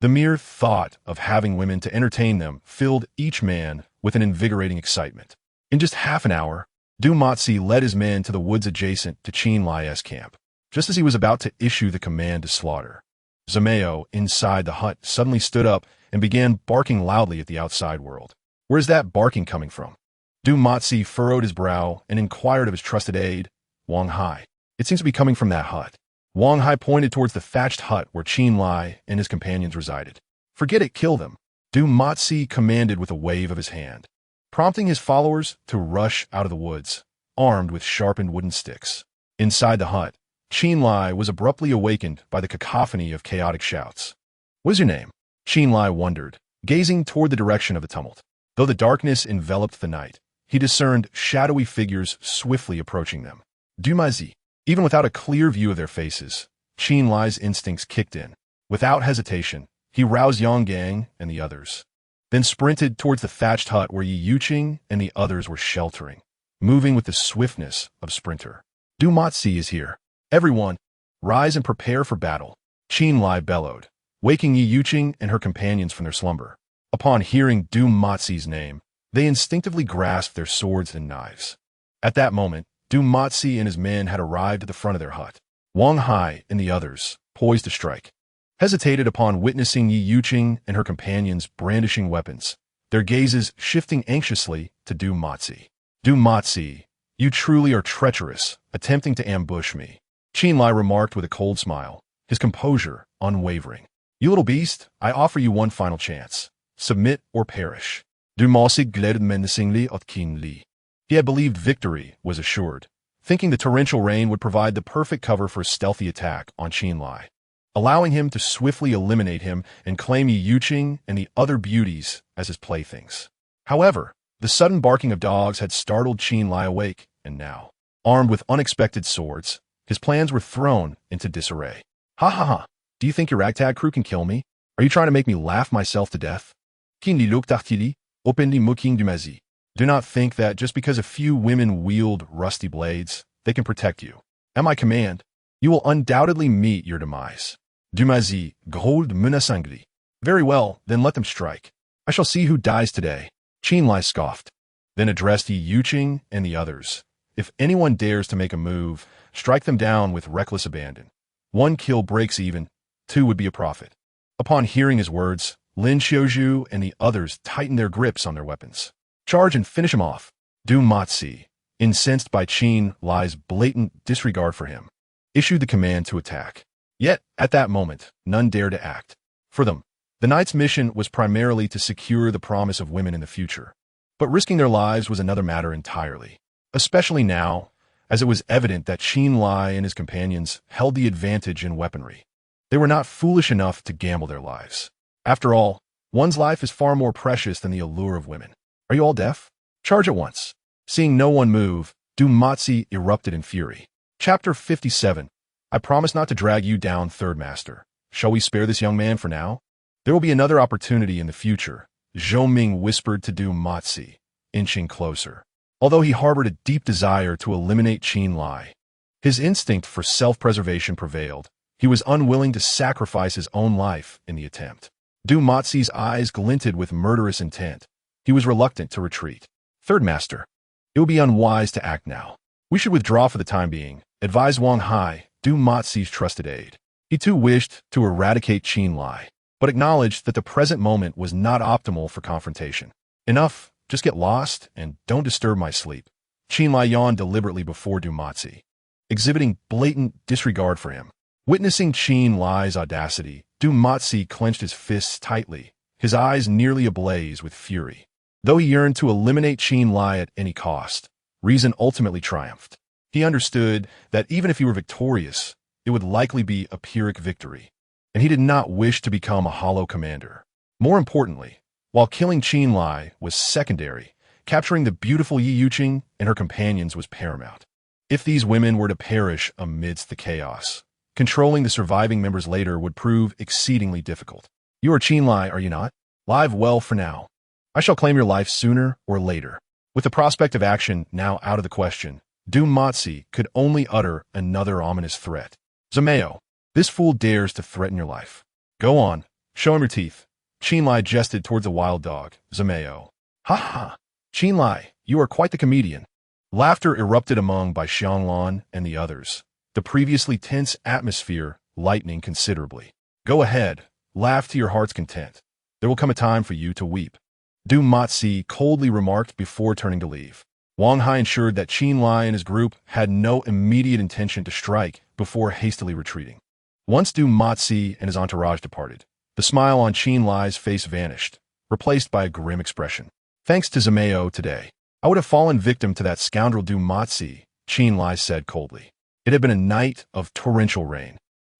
The mere thought of having women to entertain them filled each man with an invigorating excitement. In just half an hour, Du Matzi led his men to the woods adjacent to Chen Lai's camp. Just as he was about to issue the command to slaughter, Zamayo, inside the hut, suddenly stood up and began barking loudly at the outside world. Where's that barking coming from? Du Matzi furrowed his brow and inquired of his trusted aide, Wang Hai. It seems to be coming from that hut. Wang Hai pointed towards the thatched hut where Chen Lai and his companions resided. Forget it, kill them, Du Matzi commanded with a wave of his hand, prompting his followers to rush out of the woods, armed with sharpened wooden sticks. Inside the hut, Chen Lai was abruptly awakened by the cacophony of chaotic shouts. What is your name? Chen Lai wondered, gazing toward the direction of the tumult. Though the darkness enveloped the night, he discerned shadowy figures swiftly approaching them. Du Matzi. Even without a clear view of their faces, Chen Lai's instincts kicked in. Without hesitation, he roused Yang Gang and the others, then sprinted towards the thatched hut where Yi Yuqing and the others were sheltering, moving with the swiftness of a sprinter. Du Matzi is here. Everyone, rise and prepare for battle, Chen Lai bellowed, waking Yi Yuqing and her companions from their slumber. Upon hearing Du Matzi's name, they instinctively grasped their swords and knives. At that moment, Du Matzi and his men had arrived at the front of their hut. Wang Hai and the others, poised to strike, hesitated upon witnessing Yi Yuqing and her companions brandishing weapons, their gazes shifting anxiously to Du Matzi. Du Matzi, you truly are treacherous, attempting to ambush me, Chen Lai remarked with a cold smile, his composure unwavering. You little beast, I offer you one final chance. Submit or perish. Du Matzi glared menacingly at Chen Li. He had believed victory was assured, thinking the torrential rain would provide the perfect cover for a stealthy attack on Chen Lai, allowing him to swiftly eliminate him and claim Yi Yuqing and the other beauties as his playthings. However, the sudden barking of dogs had startled Chen Lai awake, and now, armed with unexpected swords, his plans were thrown into disarray. Ha ha ha! Do you think your ragtag crew can kill me? Are you trying to make me laugh myself to death? Chen Li looked artili, openly mocking Du Matzi. Do not think that just because a few women wield rusty blades, they can protect you. At my command, you will undoubtedly meet your demise. Du Matzi growled menacingly. Very well, then let them strike. I shall see who dies today. Chen Lai scoffed, then addressed Yi Yuqing and the others. If anyone dares to make a move, strike them down with reckless abandon. One kill breaks even, two would be a profit. Upon hearing his words, Lin Xiaozhu and the others tightened their grips on their weapons. Charge and finish him off. Du Matzi, incensed by Chen Lai's blatant disregard for him, issued the command to attack. Yet, at that moment, none dared to act. For them, the knight's mission was primarily to secure the promise of women in the future. But risking their lives was another matter entirely, especially now, as it was evident that Chen Lai and his companions held the advantage in weaponry. They were not foolish enough to gamble their lives. After all, one's life is far more precious than the allure of women. Are you all deaf? Charge at once. Seeing no one move, Du Matzi erupted in fury. Chapter 57. I promise not to drag you down, Third Master. Shall we spare this young man for now? There will be another opportunity in the future, Zhou Ming whispered to Du Matzi, inching closer. Although he harbored a deep desire to eliminate Chen Lai, his instinct for self-preservation prevailed. He was unwilling to sacrifice his own life in the attempt. Du Matzi's eyes glinted with murderous intent. He was reluctant to retreat. Third Master, it would be unwise to act now. We should withdraw for the time being, advised Wang Hai, Du Matzi's trusted aide. He too wished to eradicate Chen Lai, but acknowledged that the present moment was not optimal for confrontation. Enough, just get lost and don't disturb my sleep. Chen Lai yawned deliberately before Du Matzi, exhibiting blatant disregard for him. Witnessing Chen Lai's audacity, Du Matzi clenched his fists tightly, his eyes nearly ablaze with fury. Though he yearned to eliminate Chen Lai at any cost, reason ultimately triumphed. He understood that even if he were victorious, it would likely be a Pyrrhic victory, and he did not wish to become a hollow commander. More importantly, while killing Chen Lai was secondary, capturing the beautiful Yi Yuqing and her companions was paramount. If these women were to perish amidst the chaos, controlling the surviving members later would prove exceedingly difficult. You are Chen Lai, are you not? Live well for now. I shall claim your life sooner or later. With the prospect of action now out of the question, Du Matzi could only utter another ominous threat. Zameo, this fool dares to threaten your life. Go on, show him your teeth. Chen Lai gestured towards the wild dog, Zameo. Ha ha! Chen Lai, you are quite the comedian. Laughter erupted among Bai Xianglan and the others, the previously tense atmosphere lightening considerably. Go ahead, laugh to your heart's content. There will come a time for you to weep. Du Matzi coldly remarked before turning to leave. Wang Hai ensured that Chen Lai and his group had no immediate intention to strike before hastily retreating. Once Du Matzi and his entourage departed, the smile on Chen Lai's face vanished, replaced by a grim expression. Thanks to Zameo today, I would have fallen victim to that scoundrel Du Matzi, Chen Lai said coldly. It had been a night of torrential rain,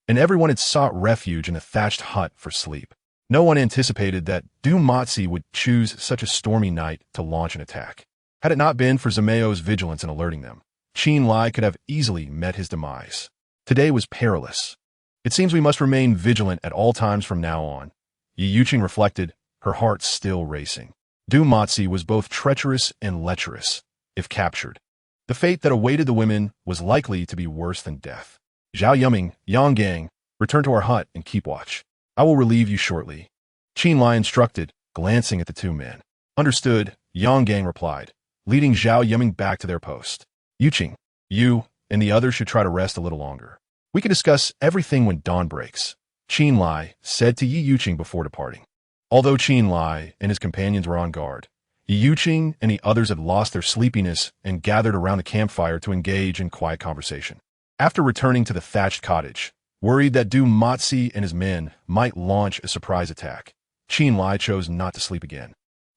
and everyone had sought refuge in a thatched hut for sleep. No one anticipated that Du Matzi would choose such a stormy night to launch an attack. Had it not been for Zameo's vigilance in alerting them, Chen Lai could have easily met his demise. Today was perilous. It seems we must remain vigilant at all times from now on. Yi Yuqing reflected, her heart still racing. Du Matzi was both treacherous and lecherous, if captured. The fate that awaited the women was likely to be worse than death. Zhao Yuming, Yang Gang, return to our hut and keep watch. I will relieve you shortly. Chen Lai instructed, glancing at the two men. Understood, Yang Gang replied, leading Zhao Yuming back to their post. Yuqing, you and the others should try to rest a little longer. We can discuss everything when dawn breaks, Chen Lai said to Yi Yuqing before departing. Although Chen Lai and his companions were on guard, Yi Yuqing and the others had lost their sleepiness and gathered around the campfire to engage in quiet conversation. After returning to the thatched cottage, worried that Du Matzi and his men might launch a surprise attack, Chen Lai chose not to sleep again,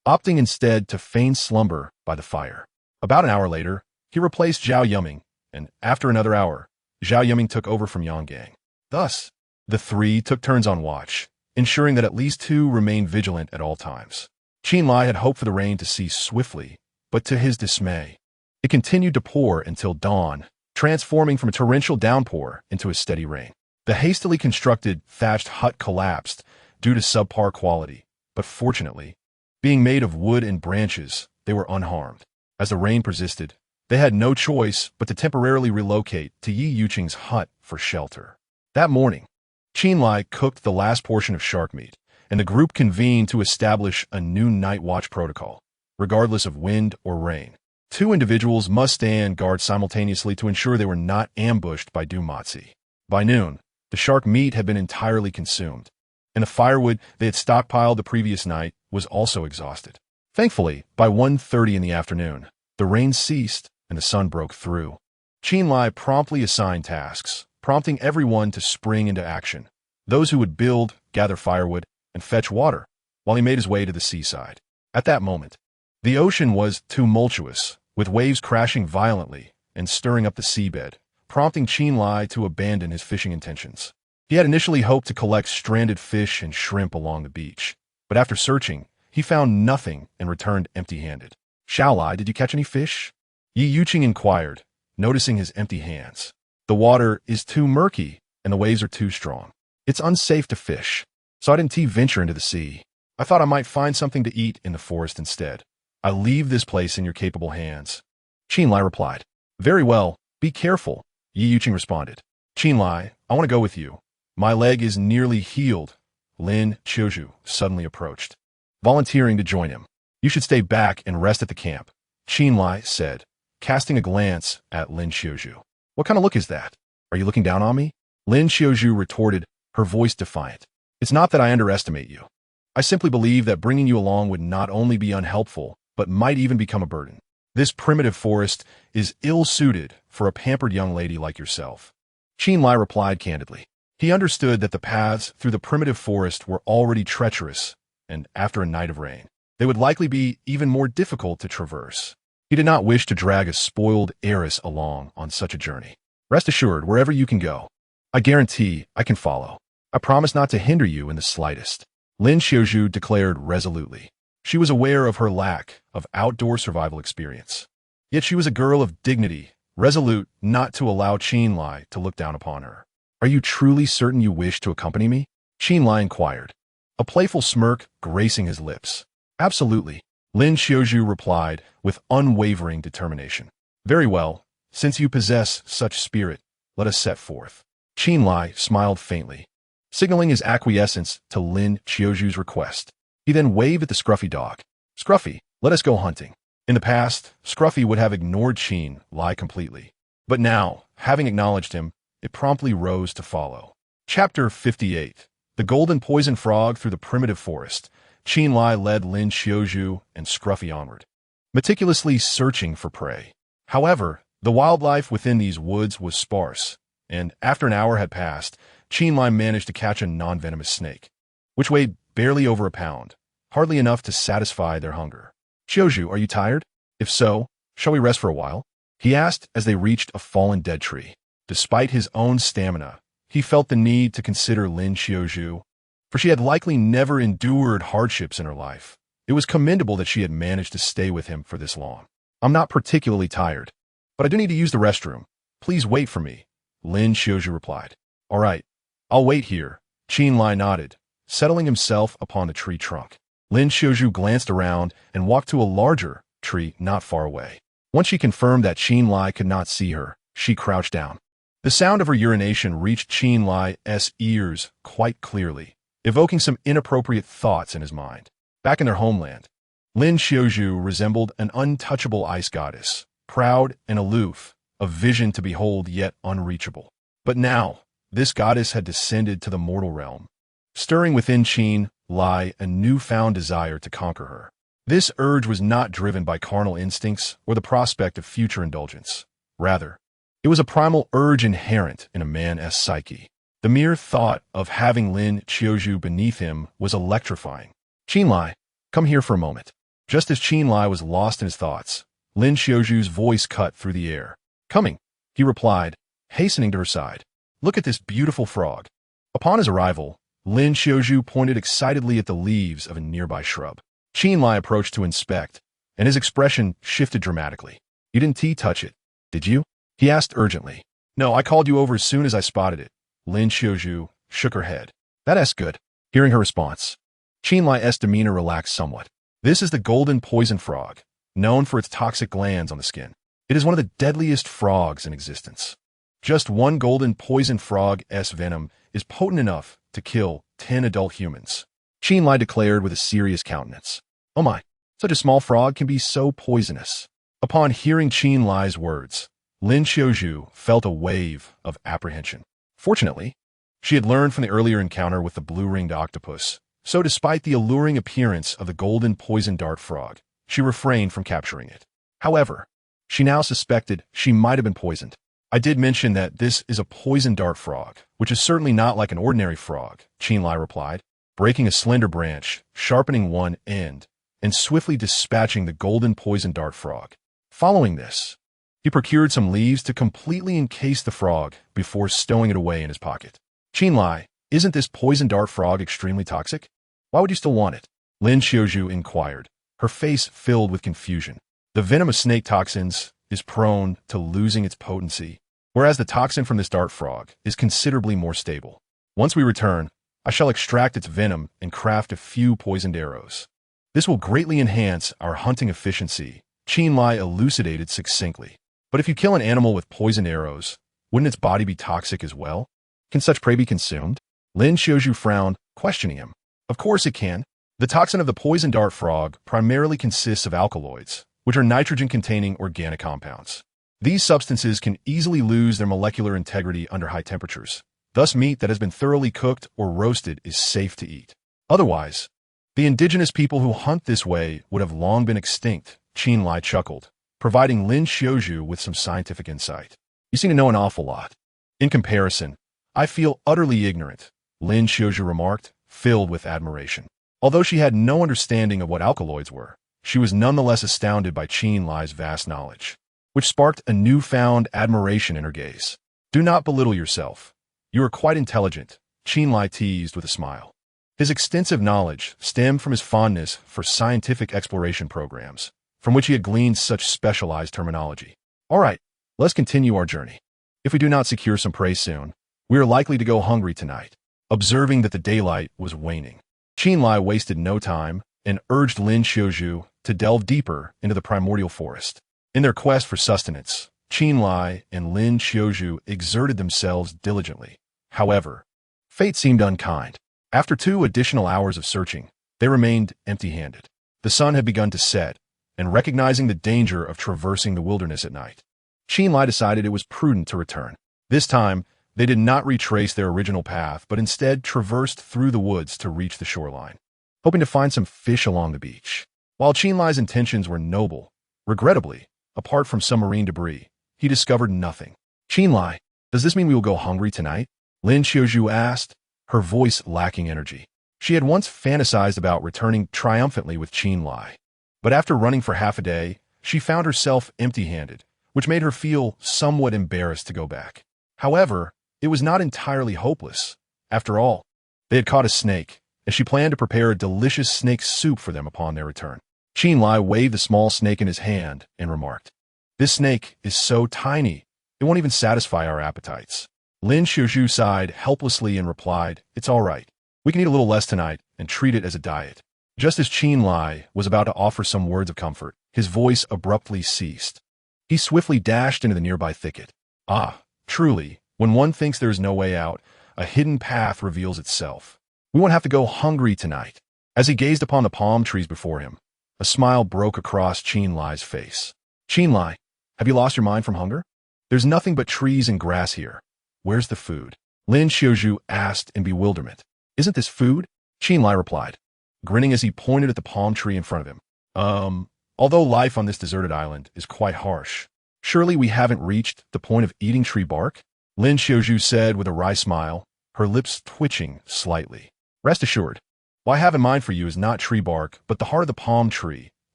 opting instead to feign slumber by the fire. About an hour later, he replaced Zhao Yuming, and after another hour, Zhao Yuming took over from Yang Gang. Thus, the three took turns on watch, ensuring that at least two remained vigilant at all times. Chen Lai had hoped for the rain to cease swiftly, but to his dismay, it continued to pour until dawn, transforming from a torrential downpour into a steady rain. The hastily constructed thatched hut collapsed due to subpar quality, but fortunately, being made of wood and branches, they were unharmed. As the rain persisted, they had no choice but to temporarily relocate to Yi Yuqing's hut for shelter. That morning, Chen Lai cooked the last portion of shark meat, and the group convened to establish a new night watch protocol. Regardless of wind or rain, two individuals must stand guard simultaneously to ensure they were not ambushed by Du Matzi. By noon, the shark meat had been entirely consumed, and the firewood they had stockpiled the previous night was also exhausted. Thankfully, by 1:30 in the afternoon, the rain ceased and the sun broke through. Chen Lai promptly assigned tasks, prompting everyone to spring into action. Those who would build, gather firewood, and fetch water, while he made his way to the seaside. At that moment, the ocean was tumultuous, with waves crashing violently and stirring up the seabed, prompting Chen Lai to abandon his fishing intentions. He had initially hoped to collect stranded fish and shrimp along the beach, but after searching, he found nothing and returned empty-handed. "Xiao Lai, did you catch any fish?" Yi Yuqing inquired, noticing his empty hands. "The water is too murky, and the waves are too strong. It's unsafe to fish, so I didn't venture into the sea. I thought I might find something to eat in the forest instead. I leave this place in your capable hands." Chen Lai replied. "Very well, be careful," Yi Yuqing responded. "Chen Lai, I want to go with you. My leg is nearly healed." Lin Qiuzhu suddenly approached, volunteering to join him. "You should stay back and rest at the camp," Chen Lai said, casting a glance at Lin Qiuzhu. "What kind of look is that? Are you looking down on me?" Lin Qiuzhu retorted, her voice defiant. "It's not that I underestimate you. I simply believe that bringing you along would not only be unhelpful, but might even become a burden. This primitive forest is ill-suited for a pampered young lady like yourself." Chen Lai replied candidly. He understood that the paths through the primitive forest were already treacherous, and after a night of rain, they would likely be even more difficult to traverse. He did not wish to drag a spoiled heiress along on such a journey. "Rest assured, wherever you can go, I guarantee I can follow. I promise not to hinder you in the slightest," Lin Qiuzhu declared resolutely. She was aware of her lack of outdoor survival experience. Yet she was a girl of dignity, resolute not to allow Chen Lai to look down upon her. "Are you truly certain you wish to accompany me?" Chen Lai inquired, a playful smirk gracing his lips. "Absolutely," Lin Qiuzhu replied with unwavering determination. "Very well, since you possess such spirit, let us set forth." Chen Lai smiled faintly, signaling his acquiescence to Lin Qiuzhu's request. He then waved at the scruffy dog. "Scruffy, let us go hunting." In the past, Scruffy would have ignored Chen Lai completely, but now, having acknowledged him, it promptly rose to follow. Chapter 58. The Golden Poison Frog Through the Primitive Forest. Chen Lai led Lin Qiuzhu and Scruffy onward, meticulously searching for prey. However, the wildlife within these woods was sparse, and after an hour had passed, Chen Lai managed to catch a non-venomous snake, which weighed barely over a pound, hardly enough to satisfy their hunger. "Qiuzhu, are you tired? If so, shall we rest for a while?" he asked as they reached a fallen dead tree. Despite his own stamina, he felt the need to consider Lin Qiuzhu, for she had likely never endured hardships in her life. It was commendable that she had managed to stay with him for this long. "I'm not particularly tired, but I do need to use the restroom. Please wait for me," Lin Qiuzhu replied. "All right, I'll wait here," Chen Lai nodded, settling himself upon the tree trunk. Lin Qiuzhu glanced around and walked to a larger tree not far away. Once she confirmed that Chen Lai could not see her, she crouched down. The sound of her urination reached Chen Lai's ears quite clearly, evoking some inappropriate thoughts in his mind. Back in their homeland, Lin Qiuzhu resembled an untouchable ice goddess, proud and aloof, a vision to behold yet unreachable. But now, this goddess had descended to the mortal realm, stirring within Chen Lai a newfound desire to conquer her. This urge was not driven by carnal instincts or the prospect of future indulgence. Rather, it was a primal urge inherent in a man's psyche. The mere thought of having Lin Qiuzhu beneath him was electrifying. "Chen Lai, come here for a moment." Just as Chen Lai was lost in his thoughts, Lin Qiuzhu's voice cut through the air. "Coming," he replied, hastening to her side. "Look at this beautiful frog." Upon his arrival, Lin Qiuzhu pointed excitedly at the leaves of a nearby shrub. Chen Lai approached to inspect, and his expression shifted dramatically. "You didn't touch it, did you?" he asked urgently. "No, I called you over as soon as I spotted it." Lin Qiuzhu shook her head. "That's good." Hearing her response, Chen Lai's demeanor relaxed somewhat. "This is the golden poison frog, known for its toxic glands on the skin. It is one of the deadliest frogs in existence. Just one golden poison frog's venom is potent enough to kill 10 adult humans," Chen Lai declared with a serious countenance. "Oh my, such a small frog can be so poisonous." Upon hearing Chen Lai's words, Lin Qiuzhu felt a wave of apprehension. Fortunately, she had learned from the earlier encounter with the blue-ringed octopus, so despite the alluring appearance of the golden poison dart frog, she refrained from capturing it. However, she now suspected she might have been poisoned. "I did mention that this is a poison dart frog, which is certainly not like an ordinary frog," Chen Lai replied, breaking a slender branch, sharpening one end, and swiftly dispatching the golden poison dart frog. Following this, He procured some leaves to completely encase the frog before stowing it away in his pocket. Qin Lai, isn't this poison dart frog extremely toxic? Why would you still want it? Lin Xiaozhu inquired, her face filled with confusion. The venom of snake toxins is prone to losing its potency, whereas the toxin from this dart frog is considerably more stable. Once we return, I shall extract its venom and craft a few poisoned arrows. This will greatly enhance our hunting efficiency, Qin Lai elucidated succinctly. But if you kill an animal with poisoned arrows, wouldn't its body be toxic as well? Can such prey be consumed? Lin Xiaozhu frowned, questioning him. Of course it can. The toxin of the poison dart frog primarily consists of alkaloids, which are nitrogen-containing organic compounds. These substances can easily lose their molecular integrity under high temperatures. Thus, meat that has been thoroughly cooked or roasted is safe to eat. Otherwise, the indigenous people who hunt this way would have long been extinct, Qin Lai chuckled, providing Lin Xiaozhu with some scientific insight. You seem to know an awful lot. In comparison, I feel utterly ignorant, Lin Xiaozhu remarked, filled with admiration. Although she had no understanding of what alkaloids were, she was nonetheless astounded by Qin Lai's vast knowledge, which sparked a newfound admiration in her gaze. Do not belittle yourself. You are quite intelligent, Qin Lai teased with a smile. His extensive knowledge stemmed from his fondness for scientific exploration programs, from which he had gleaned such specialized terminology. All right, let's continue our journey. If we do not secure some prey soon, we are likely to go hungry tonight. Observing that the daylight was waning, Qin Lai wasted no time and urged Lin Xiaozhu to delve deeper into the primordial forest. In their quest for sustenance, Qin Lai and Lin Xiaozhu exerted themselves diligently. However, fate seemed unkind. After 2 additional hours of searching, they remained empty-handed. The sun had begun to set, and recognizing the danger of traversing the wilderness at night, Qin Lai decided it was prudent to return. This time, they did not retrace their original path, but instead traversed through the woods to reach the shoreline, hoping to find some fish along the beach. While Qin Lai's intentions were noble, regrettably, apart from some marine debris, he discovered nothing. Qin Lai, does this mean we will go hungry tonight? Lin Xiaozhu asked, her voice lacking energy. She had once fantasized about returning triumphantly with Qin Lai, but after running for half a day, she found herself empty-handed, which made her feel somewhat embarrassed to go back. However, it was not entirely hopeless. After all, they had caught a snake, and she planned to prepare a delicious snake soup for them upon their return. Qin Lai waved the small snake in his hand and remarked, "This snake is so tiny, it won't even satisfy our appetites." Lin Xiaozhu sighed helplessly and replied, "It's all right. We can eat a little less tonight and treat it as a diet." Just as Qin Lai was about to offer some words of comfort, his voice abruptly ceased. He swiftly dashed into the nearby thicket. Ah, truly, when one thinks there is no way out, a hidden path reveals itself. We won't have to go hungry tonight. As he gazed upon the palm trees before him, a smile broke across Qin Lai's face. Qin Lai, have you lost your mind from hunger? There's nothing but trees and grass here. Where's the food? Lin Xiaozhu asked in bewilderment. Isn't this food? Qin Lai replied, grinning as he pointed at the palm tree in front of him. Although life on this deserted island is quite harsh, surely we haven't reached the point of eating tree bark? Lin Xiaozhu said with a wry smile, her lips twitching slightly. Rest assured, what I have in mind for you is not tree bark, but the heart of the palm tree,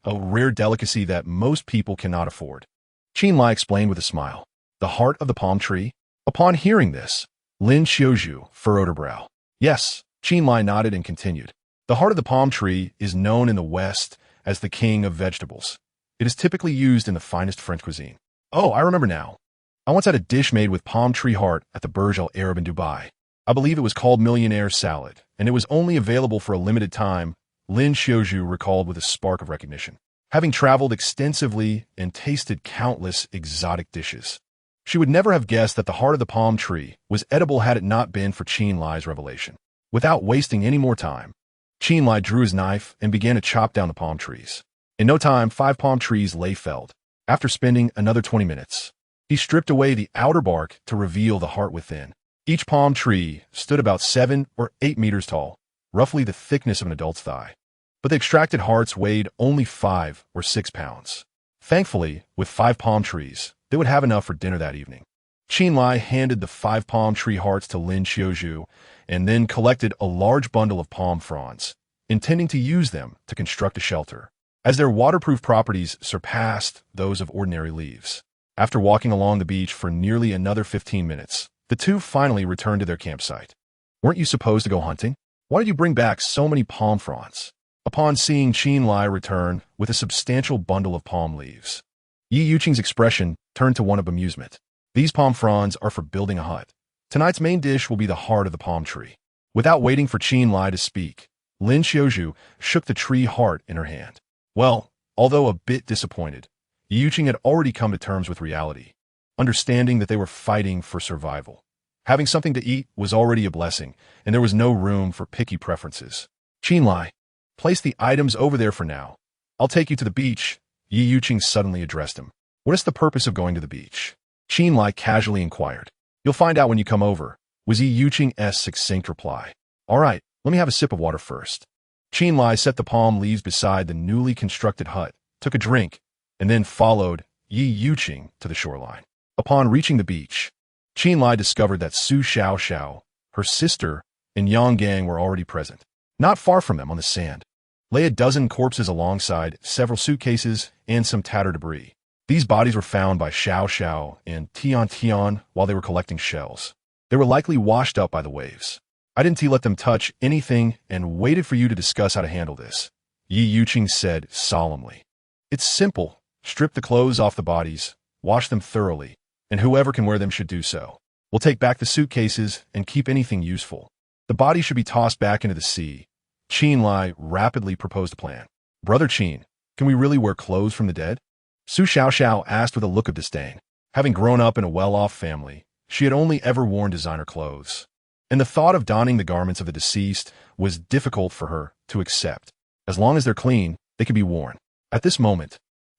a rare delicacy that most people cannot afford. Qin Lai explained with a smile. The heart of the palm tree? Upon hearing this, Lin Xiaozhu furrowed her brow. Yes, Qin Lai nodded and continued. The heart of the palm tree is known in the West as the king of vegetables. It is typically used in the finest French cuisine. Oh, I remember now. I once had a dish made with palm tree heart at the Burj Al Arab in Dubai. I believe it was called Millionaire Salad, and it was only available for a limited time, Lin Xiaozhu recalled with a spark of recognition. Having traveled extensively and tasted countless exotic dishes, she would never have guessed that the heart of the palm tree was edible had it not been for Qin Lai's revelation. Without wasting any more time, Qin Lai drew his knife and began to chop down the palm trees. In no time, 5 palm trees lay felled. After spending another 20 minutes, he stripped away the outer bark to reveal the heart within. Each palm tree stood about 7 or 8 meters tall, roughly the thickness of an adult's thigh. But the extracted hearts weighed only 5 or 6 pounds. Thankfully, with 5 palm trees, they would have enough for dinner that evening. Qin Lai handed the 5 palm tree hearts to Lin Xiaozhu and then collected a large bundle of palm fronds, intending to use them to construct a shelter, as their waterproof properties surpassed those of ordinary leaves. After walking along the beach for nearly another 15 minutes, the two finally returned to their campsite. Weren't you supposed to go hunting? Why did you bring back so many palm fronds? Upon seeing Chen Lai return with a substantial bundle of palm leaves, Yi Yuqing's expression turned to one of amusement. These palm fronds are for building a hut. Tonight's main dish will be the heart of the palm tree. Without waiting for Chen Lai to speak, Lin Xiaozhu shook the tree heart in her hand. Well, although a bit disappointed, Yi Yuqing had already come to terms with reality, understanding that they were fighting for survival. Having something to eat was already a blessing, and there was no room for picky preferences. Chen Lai, place the items over there for now. I'll take you to the beach, Yi Yuqing suddenly addressed him. What is the purpose of going to the beach? Chen Lai casually inquired. You'll find out when you come over, was Yi Yuqing's succinct reply. All right, let me have a sip of water first. Chen Lai set the palm leaves beside the newly constructed hut, took a drink, and then followed Yi Yuqing to the shoreline. Upon reaching the beach, Chen Lai discovered that Su Xiaoxiao, her sister, and Yang Gang were already present. Not far from them on the sand lay a dozen corpses alongside several suitcases and some tattered debris. These bodies were found by Xiao Xiao and Tian Tian while they were collecting shells. They were likely washed up by the waves. I didn't let them touch anything and waited for you to discuss how to handle this, Yi Yuqing said solemnly. It's simple. Strip the clothes off the bodies, wash them thoroughly, and whoever can wear them should do so. We'll take back the suitcases and keep anything useful. The body should be tossed back into the sea. Chen Lai rapidly proposed a plan. Brother Chen, can we really wear clothes from the dead? Su Xiaoxiao asked with a look of disdain. Having grown up in a well-off family, she had only ever worn designer clothes, and the thought of donning the garments of the deceased was difficult for her to accept. As long as they're clean, they can be worn. At this moment,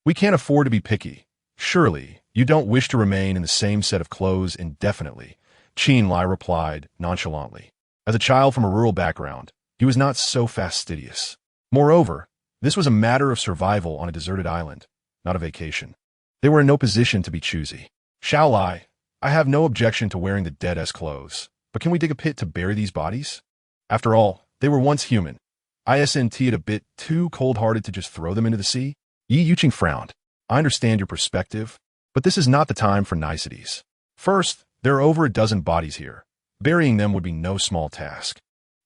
we can't afford to be picky. Surely, you don't wish to remain in the same set of clothes indefinitely, Chen Lai replied nonchalantly. As a child from a rural background, he was not so fastidious. Moreover, this was a matter of survival on a deserted island, not a vacation. They were in no position to be choosy. Xiao Lai, I have no objection to wearing the dead as clothes, but can we dig a pit to bury these bodies? After all, they were once human. Isn't it a bit too cold-hearted to just throw them into the sea? Yi Yuqing frowned. I understand your perspective, but this is not the time for niceties. First, there are over a dozen bodies here. Burying them would be no small task.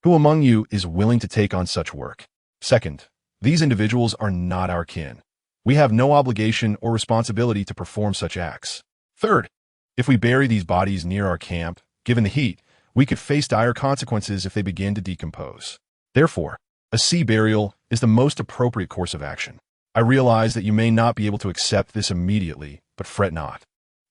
Who among you is willing to take on such work? Second, these individuals are not our kin. We have no obligation or responsibility to perform such acts. Third, if we bury these bodies near our camp, given the heat, we could face dire consequences if they begin to decompose. Therefore, a sea burial is the most appropriate course of action. I realize that you may not be able to accept this immediately, but fret not.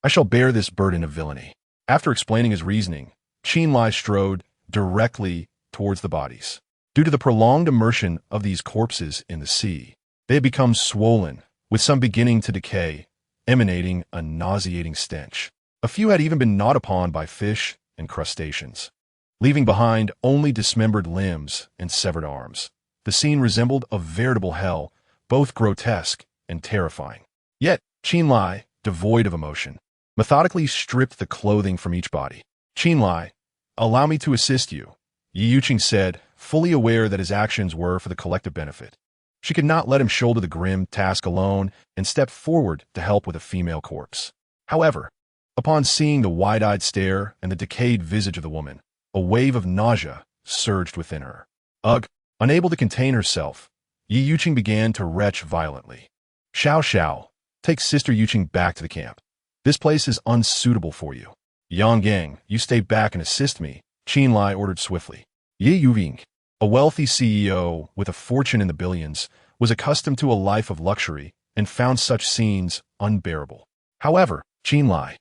I shall bear this burden of villainy. After explaining his reasoning, Chen Lai strode directly towards the bodies. Due to the prolonged immersion of these corpses in the sea, they had become swollen, with some beginning to decay, emanating a nauseating stench. A few had even been gnawed upon by fish and crustaceans, leaving behind only dismembered limbs and severed arms. The scene resembled a veritable hell, both grotesque and terrifying. Yet, Chen Lai, devoid of emotion, methodically stripped the clothing from each body. Chen Lai, allow me to assist you, Yi Yuqing said, fully aware that his actions were for the collective benefit. She could not let him shoulder the grim task alone and stepped forward to help with a female corpse. However, upon seeing the wide-eyed stare and the decayed visage of the woman, a wave of nausea surged within her. Ugh! Unable to contain herself, Yi Yuqing began to retch violently. Xiao Xiao, take Sister Yuqing back to the camp. This place is unsuitable for you. Yang Gang, you stay back and assist me, Chen Lai ordered swiftly. Yi Yuqing, a wealthy CEO with a fortune in the billions, was accustomed to a life of luxury and found such scenes unbearable. However, Chen Lai,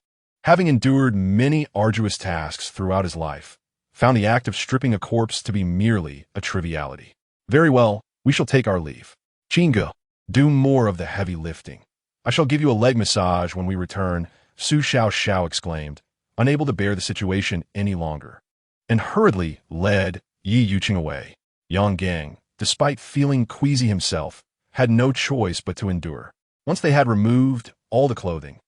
having endured many arduous tasks throughout his life, found the act of stripping a corpse to be merely a triviality. Very well, we shall take our leave. Chinga, do more of the heavy lifting. I shall give you a leg massage when we return, Su Xiao exclaimed, unable to bear the situation any longer, and hurriedly led Yi Yuqing away. Yang Gang, despite feeling queasy himself, had no choice but to endure. Once they had removed all the clothing,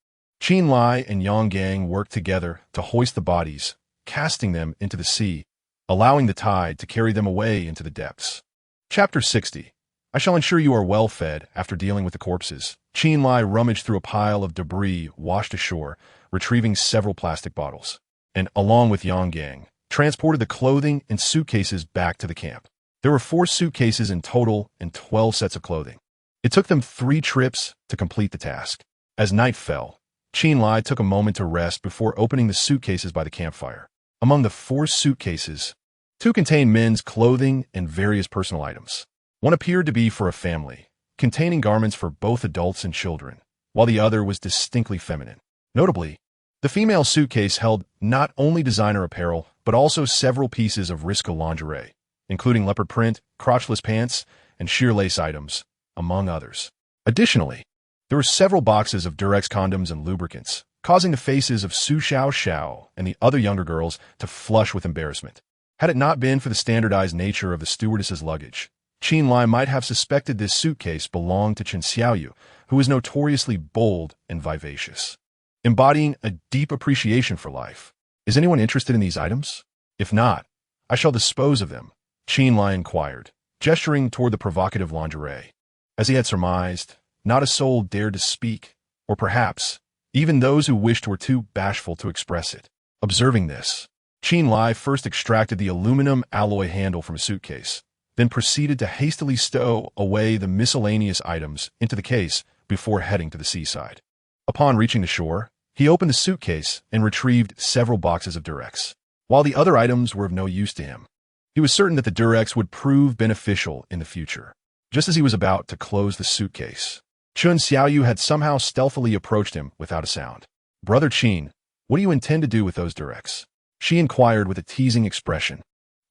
Chen Lai and Yang Gang worked together to hoist the bodies, casting them into the sea, allowing the tide to carry them away into the depths. Chapter 60. I shall ensure you are well fed after dealing with the corpses, Chen Lai rummaged through a pile of debris washed ashore, retrieving several plastic bottles, and, along with Yang Gang, transported the clothing and suitcases back to the camp. There were 4 suitcases in total and 12 sets of clothing. It took them 3 trips to complete the task. As night fell, Chen Lai took a moment to rest before opening the suitcases by the campfire. Among the 4 suitcases, 2 contained men's clothing and various personal items. One appeared to be for a family, containing garments for both adults and children, while the other was distinctly feminine. Notably, the female suitcase held not only designer apparel, but also several pieces of Risco lingerie, including leopard print, crotchless pants, and sheer lace items, among others. Additionally, there were several boxes of Durex condoms and lubricants, causing the faces of Su Xiao and the other younger girls to flush with embarrassment. Had it not been for the standardized nature of the stewardess's luggage, Chen Lai might have suspected this suitcase belonged to Chen Xiaoyu, who was notoriously bold and vivacious, embodying a deep appreciation for life. Is anyone interested in these items? If not, I shall dispose of them, Chen Lai inquired, gesturing toward the provocative lingerie. As he had surmised, not a soul dared to speak, or perhaps, even those who wished were too bashful to express it. Observing this, Chen Lai first extracted the aluminum alloy handle from a suitcase, then proceeded to hastily stow away the miscellaneous items into the case before heading to the seaside. Upon reaching the shore, he opened the suitcase and retrieved several boxes of Durex. While the other items were of no use to him, he was certain that the Durex would prove beneficial in the future. Just as he was about to close the suitcase, Chen Xiaoyu had somehow stealthily approached him without a sound. "Brother Chen, what do you intend to do with those Durex?" she inquired with a teasing expression.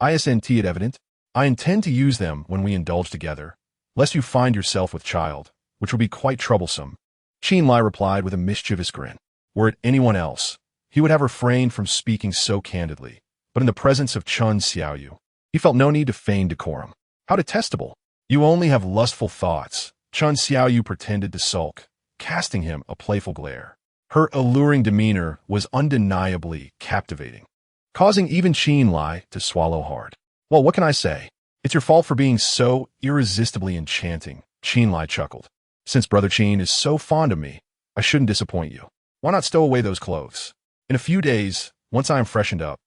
"Isn't it evident? I intend to use them when we indulge together, lest you find yourself with child, which will be quite troublesome." Chen Lai replied with a mischievous grin. Were it anyone else, he would have refrained from speaking so candidly, but in the presence of Chen Xiaoyu, he felt no need to feign decorum. How detestable! "You only have lustful thoughts," Chen Xiaoyu pretended to sulk, casting him a playful glare. Her alluring demeanor was undeniably captivating, causing even Chen Lai to swallow hard. "Well, what can I say? It's your fault for being so irresistibly enchanting," Chen Lai chuckled. "Since Brother Chen is so fond of me, I shouldn't disappoint you. Why not stow away those clothes? In a few days, once I am freshened up,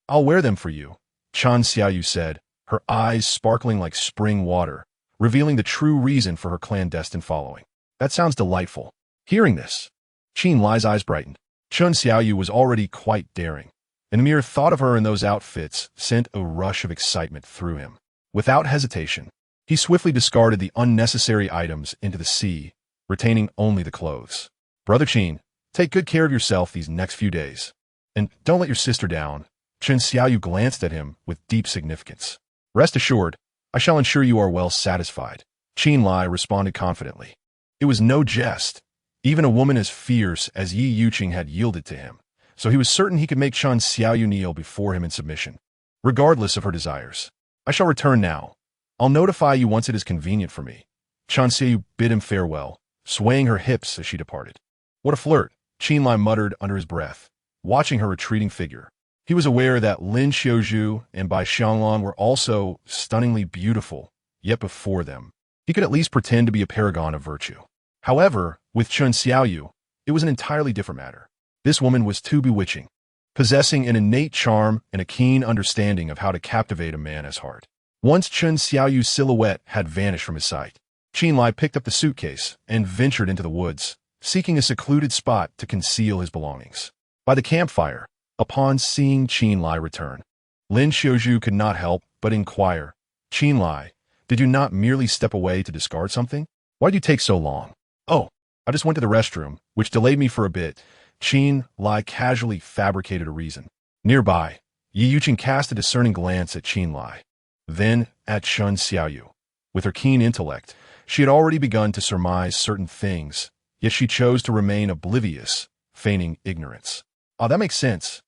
I'll wear them for you," Chen Xiaoyu said, her eyes sparkling like spring water, revealing the true reason for her clandestine following. "That sounds delightful." Hearing this, Chen Lai's eyes brightened. Chen Xiaoyu was already quite daring, and the mere thought of her in those outfits sent a rush of excitement through him. Without hesitation, he swiftly discarded the unnecessary items into the sea, retaining only the clothes. "Brother Chen, take good care of yourself these next few days. And don't let your sister down." Chen Xiaoyu glanced at him with deep significance. "Rest assured, I shall ensure you are well satisfied," Chen Lai responded confidently. It was no jest. Even a woman as fierce as Yi Yuqing had yielded to him, so he was certain he could make Chen Xiaoyu kneel before him in submission, regardless of her desires. "I shall return now. I'll notify you once it is convenient for me." Chen Xiaoyu bid him farewell, swaying her hips as she departed. "What a flirt," Chen Lai muttered under his breath, watching her retreating figure. He was aware that Lin Xiaozhu and Bai Xianglong were also stunningly beautiful, yet before them, he could at least pretend to be a paragon of virtue. However, with Chen Xiaoyu, it was an entirely different matter. This woman was too bewitching, possessing an innate charm and a keen understanding of how to captivate a man's heart. Once Chen Xiaoyu's silhouette had vanished from his sight, Chen Lai picked up the suitcase and ventured into the woods, seeking a secluded spot to conceal his belongings. By the campfire, upon seeing Chen Lai return, Lin Xiaozhu could not help but inquire, "Chen Lai, did you not merely step away to discard something? Why did you take so long?" "Oh, I just went to the restroom, which delayed me for a bit," Chen Lai casually fabricated a reason. Nearby, Yi Yuqing cast a discerning glance at Chen Lai, then at Chen Xiaoyu. With her keen intellect, she had already begun to surmise certain things, yet she chose to remain oblivious, feigning ignorance. "Oh, that makes sense."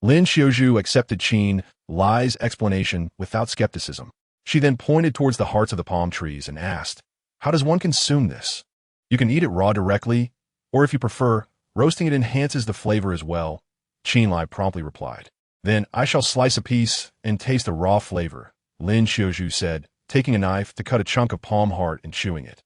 Lin Xiaozhu accepted Chen Lai's explanation without skepticism. She then pointed towards the hearts of the palm trees and asked, "How does one consume this?" "You can eat it raw directly, or if you prefer, roasting it enhances the flavor as well," Chen Lai promptly replied. "Then I shall slice a piece and taste the raw flavor," Lin Xiaozhu said, taking a knife to cut a chunk of palm heart and chewing it.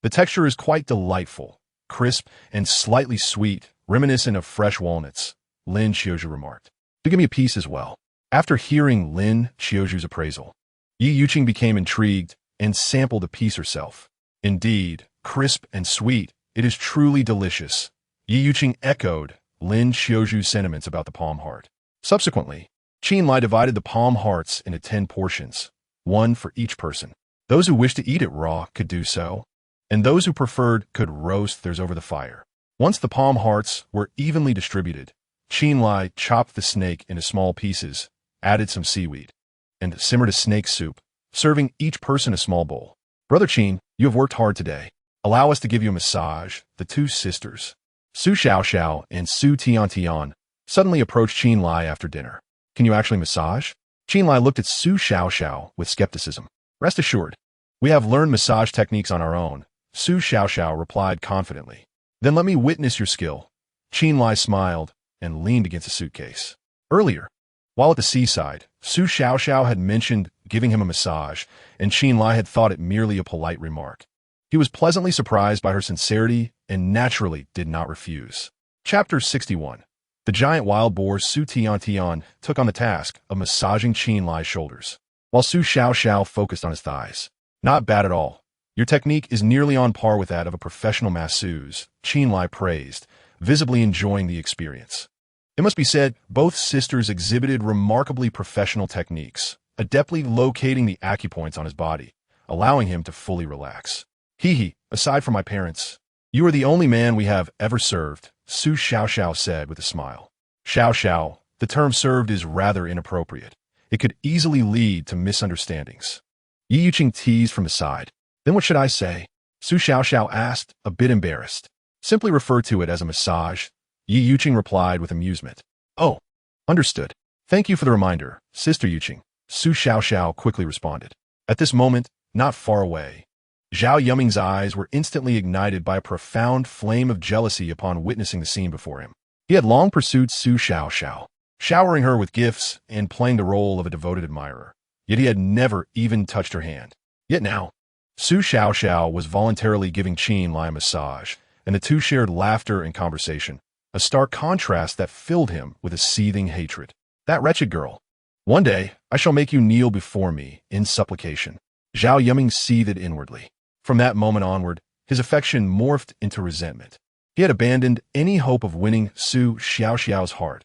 The texture is quite delightful, crisp and slightly sweet, reminiscent of fresh walnuts, Lin Xiaozhu remarked. "Do give me a piece as well." After hearing Lin Xiaozhu's appraisal, Yi Yuqing became intrigued and sampled a piece herself. "Indeed, crisp and sweet, it is truly delicious." Yi Yuqing echoed Lin Xiaozhu's sentiments about the palm heart. Subsequently, Chen Lai divided the palm hearts into 10 portions, one for each person. Those who wished to eat it raw could do so, and those who preferred could roast theirs over the fire. Once the palm hearts were evenly distributed, Chen Lai chopped the snake into small pieces, added some seaweed, and simmered a snake soup, serving each person a small bowl. "Brother Chen, you have worked hard today. Allow us to give you a massage." The two sisters, Su Xiaoxiao and Su Tiantian, suddenly approached Chen Lai after dinner. "Can you actually massage?" Chen Lai looked at Su Xiaoxiao with skepticism. "Rest assured, we have learned massage techniques on our own," Su Xiaoxiao replied confidently. "Then let me witness your skill." Chen Lai smiled and leaned against a suitcase. Earlier, while at the seaside, Su Xiaoxiao had mentioned giving him a massage, and Chen Lai had thought it merely a polite remark. He was pleasantly surprised by her sincerity and naturally did not refuse. Chapter 61. The giant wild boar Su Tiantian took on the task of massaging Chen Lai's shoulders, while Su Xiaoxiao focused on his thighs. "Not bad at all. Your technique is nearly on par with that of a professional masseuse," Chen Lai praised, visibly enjoying the experience. It must be said, both sisters exhibited remarkably professional techniques, adeptly locating the acupoints on his body, allowing him to fully relax. "Hee, aside from my parents, you are the only man we have ever served," Su Xiaoxiao said with a smile. "Xiaoxiao, the term served is rather inappropriate. It could easily lead to misunderstandings." Yi Yuqing teased from the side. "Then what should I say?" Su Xiaoxiao asked, a bit embarrassed. "Simply refer to it as a massage," Yi Yuqing replied with amusement. "Oh, understood. Thank you for the reminder, Sister Yuqing," Su Xiaoxiao quickly responded. At this moment, not far away, Zhao Yuming's eyes were instantly ignited by a profound flame of jealousy upon witnessing the scene before him. He had long pursued Su Xiaoxiao, showering her with gifts and playing the role of a devoted admirer, yet he had never even touched her hand. Yet now, Su Xiaoxiao was voluntarily giving Chen Lai a massage, and the two shared laughter and conversation, a stark contrast that filled him with a seething hatred. That wretched girl. "One day, I shall make you kneel before me in supplication." Zhao Yuming seethed inwardly. From that moment onward, his affection morphed into resentment. He had abandoned any hope of winning Su Xiaoxiao's heart.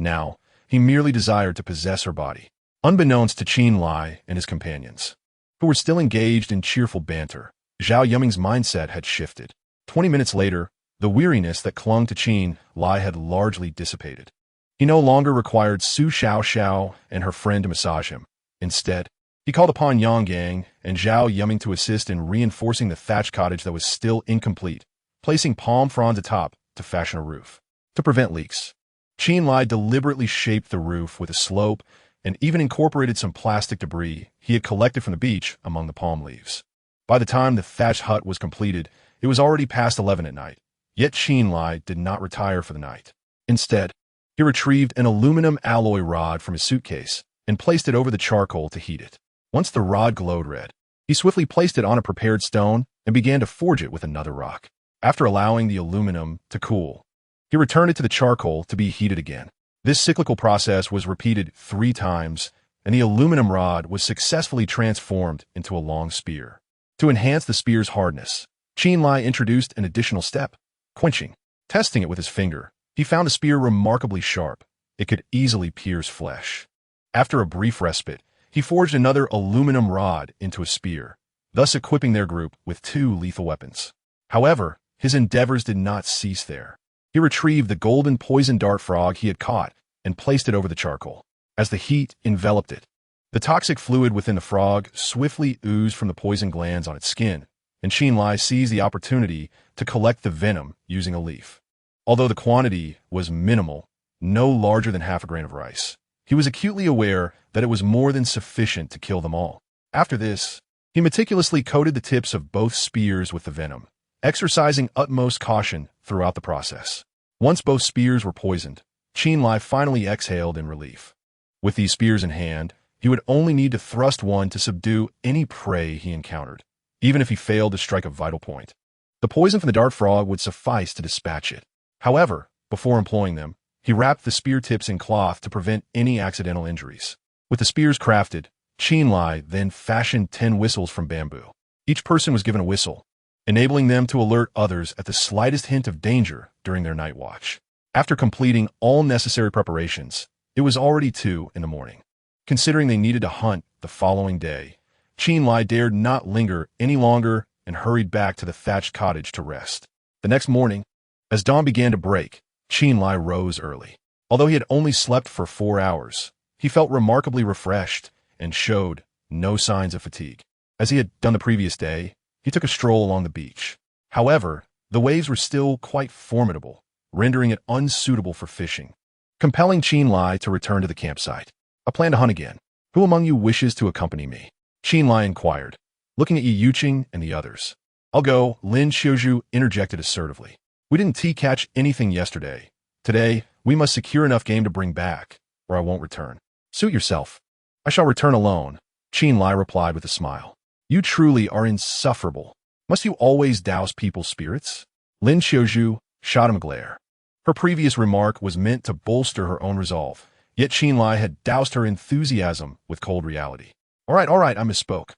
Now, he merely desired to possess her body, unbeknownst to Chen Lai and his companions, who were still engaged in cheerful banter. Zhao Yuming's mindset had shifted. 20 minutes later, the weariness that clung to Chen Lai had largely dissipated. He no longer required Su Xiaoxiao and her friend to massage him. Instead, he called upon Yang Yang and Zhao Yuming to assist in reinforcing the thatch cottage that was still incomplete, placing palm fronds atop to fashion a roof. To prevent leaks, Chen Lai deliberately shaped the roof with a slope and even incorporated some plastic debris he had collected from the beach among the palm leaves. By the time the thatched hut was completed, it was already past 11 at night, yet Chen Lai did not retire for the night. Instead, he retrieved an aluminum alloy rod from his suitcase and placed it over the charcoal to heat it. Once the rod glowed red, he swiftly placed it on a prepared stone and began to forge it with another rock. After allowing the aluminum to cool, he returned it to the charcoal to be heated again. This cyclical process was repeated 3 times, and the aluminum rod was successfully transformed into a long spear. To enhance the spear's hardness, Chen Lai introduced an additional step, quenching. Testing it with his finger, he found the spear remarkably sharp. It could easily pierce flesh. After a brief respite, he forged another aluminum rod into a spear, thus equipping their group with 2 lethal weapons. However, his endeavors did not cease there. He retrieved the golden poison dart frog he had caught and placed it over the charcoal. As the heat enveloped it, the toxic fluid within the frog swiftly oozed from the poison glands on its skin, and Chen Lai seized the opportunity to collect the venom using a leaf. Although the quantity was minimal, no larger than half a grain of rice, he was acutely aware that it was more than sufficient to kill them all. After this, he meticulously coated the tips of both spears with the venom, exercising utmost caution throughout the process. Once both spears were poisoned, Chen Lai finally exhaled in relief. With these spears in hand, he would only need to thrust one to subdue any prey he encountered. even if he failed to strike a vital point. The poison from the dart frog would suffice to dispatch it. However, before employing them, he wrapped the spear tips in cloth to prevent any accidental injuries. With the spears crafted, Chen Lai then fashioned 10 whistles from bamboo. Each person was given a whistle, enabling them to alert others at the slightest hint of danger during their night watch. After completing all necessary preparations, it was already 2 in the morning. Considering they needed to hunt the following day, Chen Lai dared not linger any longer and hurried back to the thatched cottage to rest. The next morning, as dawn began to break, Chen Lai rose early. Although he had only slept for 4 hours, he felt remarkably refreshed and showed no signs of fatigue. As he had done the previous day, he took a stroll along the beach. However, the waves were still quite formidable, rendering it unsuitable for fishing, compelling Chen Lai to return to the campsite. "I plan to hunt again. Who among you wishes to accompany me?" Chen Lai inquired, looking at Yi Yuqing and the others. "I'll go," Lin Xiuzhu interjected assertively. "We didn't catch anything yesterday. Today, we must secure enough game to bring back, or I won't return." "Suit yourself. I shall return alone," Chen Lai replied with a smile. "You truly are insufferable. Must you always douse people's spirits?" Lin Xiuzhu shot him a glare. Her previous remark was meant to bolster her own resolve, yet Chen Lai had doused her enthusiasm with cold reality. All right, I misspoke.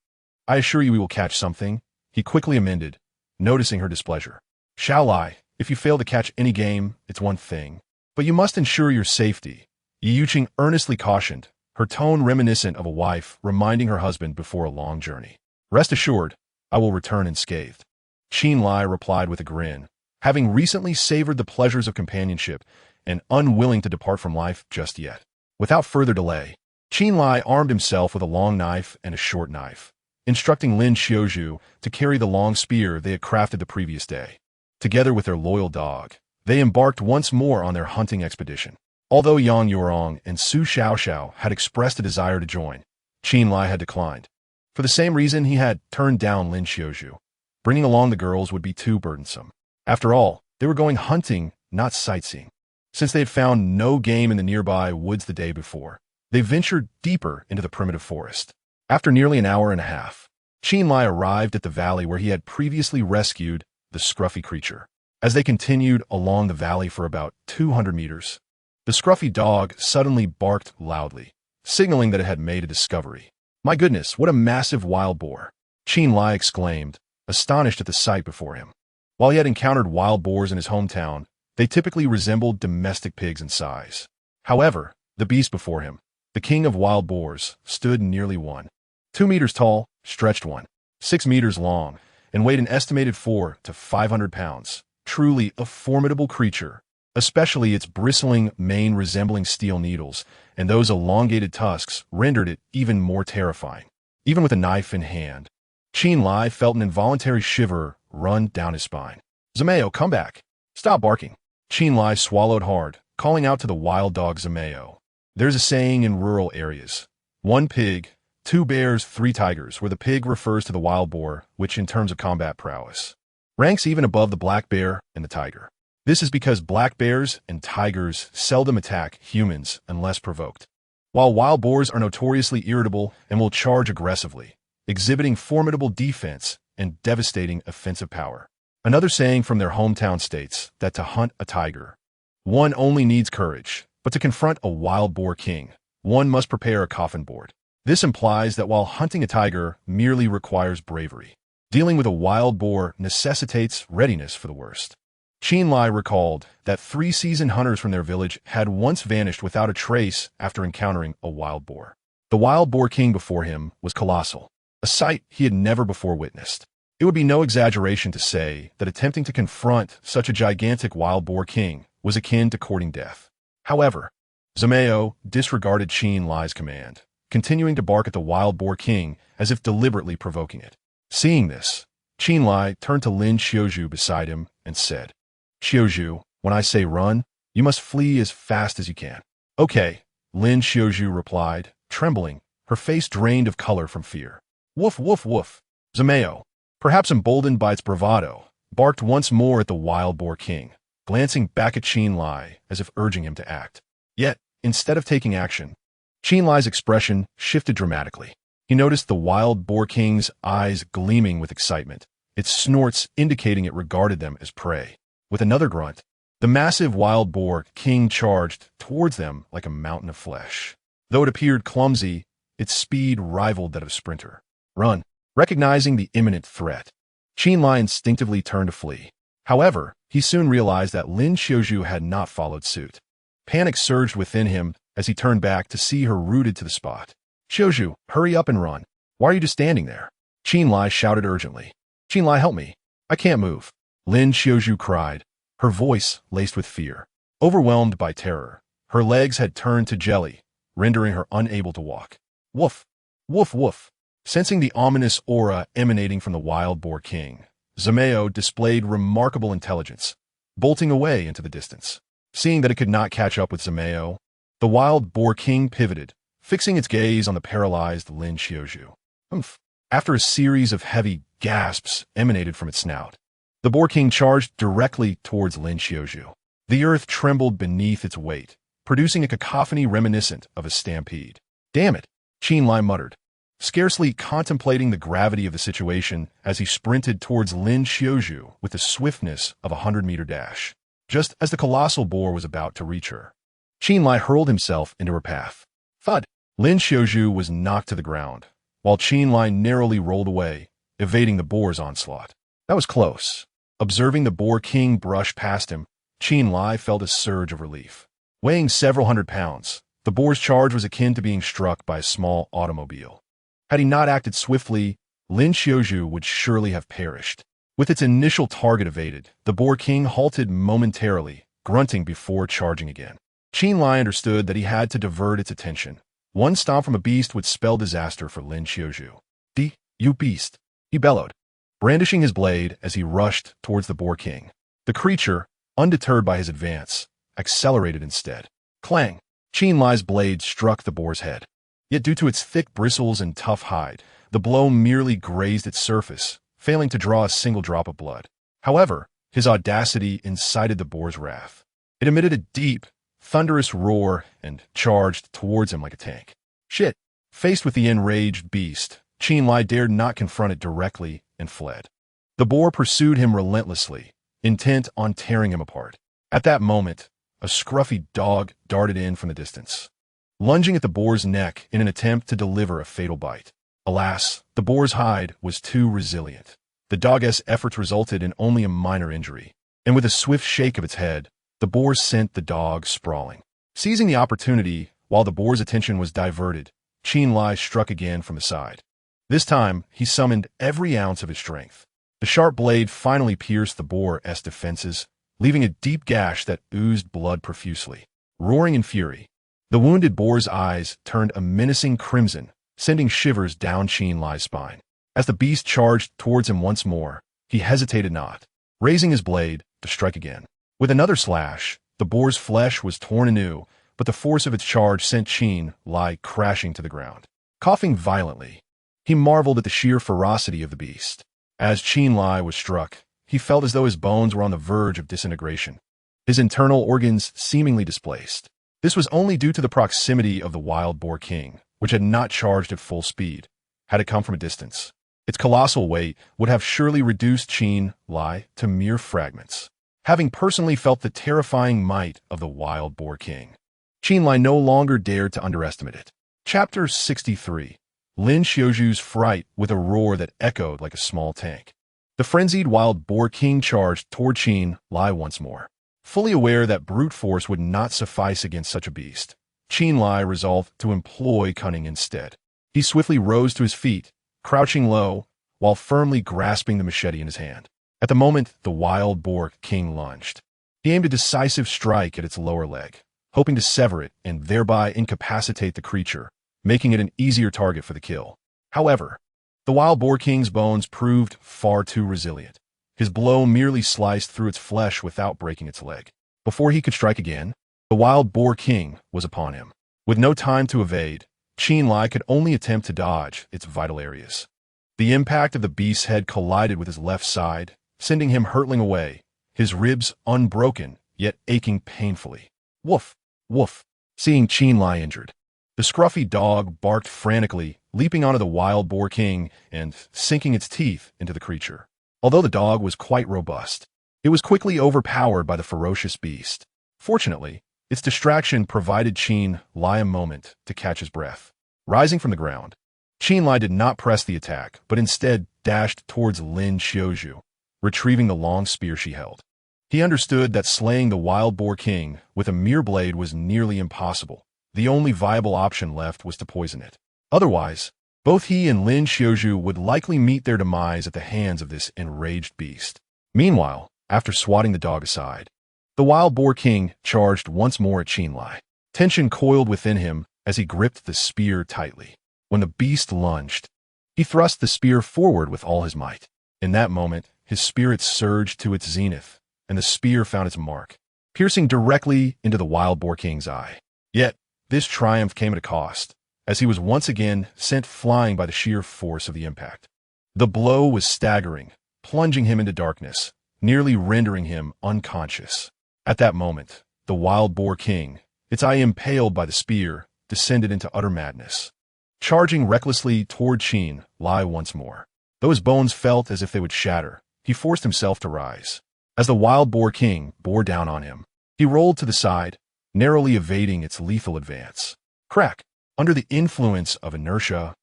I assure you we will catch something," he quickly amended, noticing her displeasure. "Shall Lai, if you fail to catch any game, it's one thing. But you must ensure your safety," Yi Yuqing earnestly cautioned, her tone reminiscent of a wife reminding her husband before a long journey. "Rest assured, I will return unscathed," Chen Lai replied with a grin, having recently savored the pleasures of companionship and unwilling to depart from life just yet. Without further delay, Chen Lai armed himself with a long knife and a short knife, instructing Lin Xiuzhu to carry the long spear they had crafted the previous day. Together with their loyal dog, they embarked once more on their hunting expedition. Although Yang Yorong and Su Xiaoxiao had expressed a desire to join, Chen Lai had declined. For the same reason he had turned down Lin Xiuzhu. Bringing along the girls would be too burdensome. After all, they were going hunting, not sightseeing. Since they had found no game in the nearby woods the day before, they ventured deeper into the primitive forest. After nearly an hour and a half, Chen Lai arrived at the valley where he had previously rescued the scruffy creature. As they continued along the valley for about 200 meters, the scruffy dog suddenly barked loudly, signaling that it had made a discovery. "My goodness, what a massive wild boar!" Chen Lai exclaimed, astonished at the sight before him. While he had encountered wild boars in his hometown, they typically resembled domestic pigs in size. However, the beast before him, the king of wild boars, stood nearly 2 meters tall, stretched 6 meters long, and weighed an estimated 400 to 500 pounds. Truly a formidable creature, especially its bristling mane resembling steel needles, and those elongated tusks rendered it even more terrifying. Even with a knife in hand, Chen Lai felt an involuntary shiver run down his spine. "Zameo, come back. Stop barking." Chen Lai swallowed hard, calling out to the wild dog Zameo. There's a saying in rural areas: 1 pig, 2 bears, 3 tigers, where the pig refers to the wild boar, which in terms of combat prowess ranks even above the black bear and the tiger. This is because black bears and tigers seldom attack humans unless provoked, while wild boars are notoriously irritable and will charge aggressively, exhibiting formidable defense and devastating offensive power. Another saying from their hometown states that to hunt a tiger, one only needs courage, but to confront a wild boar king, one must prepare a coffin board. This implies that while hunting a tiger merely requires bravery, dealing with a wild boar necessitates readiness for the worst. Chen Lai recalled that 3 seasoned hunters from their village had once vanished without a trace after encountering a wild boar. The wild boar king before him was colossal, a sight he had never before witnessed. It would be no exaggeration to say that attempting to confront such a gigantic wild boar king was akin to courting death. However, Zameo disregarded Chen Lai's command, continuing to bark at the wild boar king as if deliberately provoking it. Seeing this, Chen Lai turned to Lin Xiuzhu beside him and said, "Xiuzhu, when I say run, you must flee as fast as you can." "Okay," Lin Xiuzhu replied, trembling, her face drained of color from fear. "Woof, woof, woof." Zameo, perhaps emboldened by its bravado, barked once more at the wild boar king, glancing back at Chen Lai as if urging him to act. Yet, instead of taking action, Chen Lai's expression shifted dramatically. He noticed the wild boar king's eyes gleaming with excitement, its snorts indicating it regarded them as prey. With another grunt, the massive wild boar king charged towards them like a mountain of flesh. Though it appeared clumsy, its speed rivaled that of a sprinter. Run! Recognizing the imminent threat, Chen Lai instinctively turned to flee. However, he soon realized that Lin Xiaozhu had not followed suit. Panic surged within him as he turned back to see her rooted to the spot. Xiaozhu, hurry up and run. Why are you just standing there? Chen Lai shouted urgently. Chen Lai, help me. I can't move. Lin Xiaozhu cried, her voice laced with fear. Overwhelmed by terror, her legs had turned to jelly, rendering her unable to walk. Woof! Woof woof! Sensing the ominous aura emanating from the wild boar king, Zhao displayed remarkable intelligence, bolting away into the distance. Seeing that it could not catch up with Zhao, the wild boar king pivoted, fixing its gaze on the paralyzed Lin Xiaozhu. Humph! After a series of heavy gasps emanated from its snout, the boar king charged directly towards Lin Xiaozhu. The earth trembled beneath its weight, producing a cacophony reminiscent of a stampede. Damn it! Chen Lai muttered, scarcely contemplating the gravity of the situation as he sprinted towards Lin Xiaozhu with the swiftness of a 100-meter dash. Just as the colossal boar was about to reach her, Chen Lai hurled himself into her path. Thud! Lin Xiaozhu was knocked to the ground, while Chen Lai narrowly rolled away, evading the boar's onslaught. That was close. Observing the boar king brush past him, Chen Lai felt a surge of relief. Weighing several hundred pounds, the boar's charge was akin to being struck by a small automobile. Had he not acted swiftly, Lin Xiaozhu would surely have perished. With its initial target evaded, the boar king halted momentarily, grunting before charging again. Chen Lai understood that he had to divert its attention. One stomp from a beast would spell disaster for Lin Xiaozhu. You beast! He bellowed, brandishing his blade as he rushed towards the boar king. The creature, undeterred by his advance, accelerated instead. Clang! Chen Lai's blade struck the boar's head. Yet due to its thick bristles and tough hide, the blow merely grazed its surface, failing to draw a single drop of blood. However, his audacity incited the boar's wrath. It emitted a deep, thunderous roar and charged towards him like a tank. Shit! Faced with the enraged beast, Chen Lai dared not confront it directly and fled. The boar pursued him relentlessly, intent on tearing him apart. At that moment, a scruffy dog darted in from the distance, lunging at the boar's neck in an attempt to deliver a fatal bite. Alas, the boar's hide was too resilient. The dog's efforts resulted in only a minor injury, and with a swift shake of its head, the boar sent the dog sprawling. Seizing the opportunity, while the boar's attention was diverted, Chen Lai struck again from the side. This time, he summoned every ounce of his strength. The sharp blade finally pierced the boar's defenses, leaving a deep gash that oozed blood profusely. Roaring in fury, the wounded boar's eyes turned a menacing crimson, sending shivers down Chen Lai's spine. As the beast charged towards him once more, he hesitated not, raising his blade to strike again. With another slash, the boar's flesh was torn anew, but the force of its charge sent Chen Lai crashing to the ground. Coughing violently, he marveled at the sheer ferocity of the beast. As Chen Lai was struck, he felt as though his bones were on the verge of disintegration, his internal organs seemingly displaced. This was only due to the proximity of the wild boar king, which had not charged at full speed, had it come from a distance. Its colossal weight would have surely reduced Chen Lai to mere fragments. Having personally felt the terrifying might of the wild boar king, Chen Lai no longer dared to underestimate it. Chapter 63. Lin Xiaozhu's fright with a roar that echoed like a small tank. The frenzied wild boar king charged toward Chen Lai once more. Fully aware that brute force would not suffice against such a beast, Chen Lai resolved to employ cunning instead. He swiftly rose to his feet, crouching low, while firmly grasping the machete in his hand. At the moment the wild boar king lunged, he aimed a decisive strike at its lower leg, hoping to sever it and thereby incapacitate the creature, making it an easier target for the kill. However, the wild boar king's bones proved far too resilient. His blow merely sliced through its flesh without breaking its leg. Before he could strike again, the wild boar king was upon him. With no time to evade, Chen Lai could only attempt to dodge its vital areas. The impact of the beast's head collided with his left side, sending him hurtling away, his ribs unbroken, yet aching painfully. Woof! Woof! Seeing Chen Lai injured, the scruffy dog barked frantically leaping onto the wild boar king and sinking its teeth into the creature. Although the dog was quite robust, it was quickly overpowered by the ferocious beast. Fortunately, its distraction provided Chen Lai a moment to catch his breath. Rising from the ground, Chen Lai did not press the attack, but instead dashed towards Lin Xiaozhu, retrieving the long spear she held. He understood that slaying the wild boar king with a mere blade was nearly impossible. The only viable option left was to poison it. Otherwise, both he and Lin Xiaozhu would likely meet their demise at the hands of this enraged beast. Meanwhile, after swatting the dog aside, the wild boar king charged once more at Chen Lai. Tension coiled within him as he gripped the spear tightly. When the beast lunged, he thrust the spear forward with all his might. In that moment, his spirit surged to its zenith, and the spear found its mark, piercing directly into the wild boar king's eye. Yet, this triumph came at a cost, as he was once again sent flying by the sheer force of the impact. The blow was staggering, plunging him into darkness, nearly rendering him unconscious. At that moment, the wild boar king, its eye impaled by the spear, descended into utter madness. Charging recklessly toward Chen Lai once more. Though his bones felt as if they would shatter, he forced himself to rise. As the wild boar king bore down on him, he rolled to the side, narrowly evading its lethal advance. Crack! Under the influence of inertia,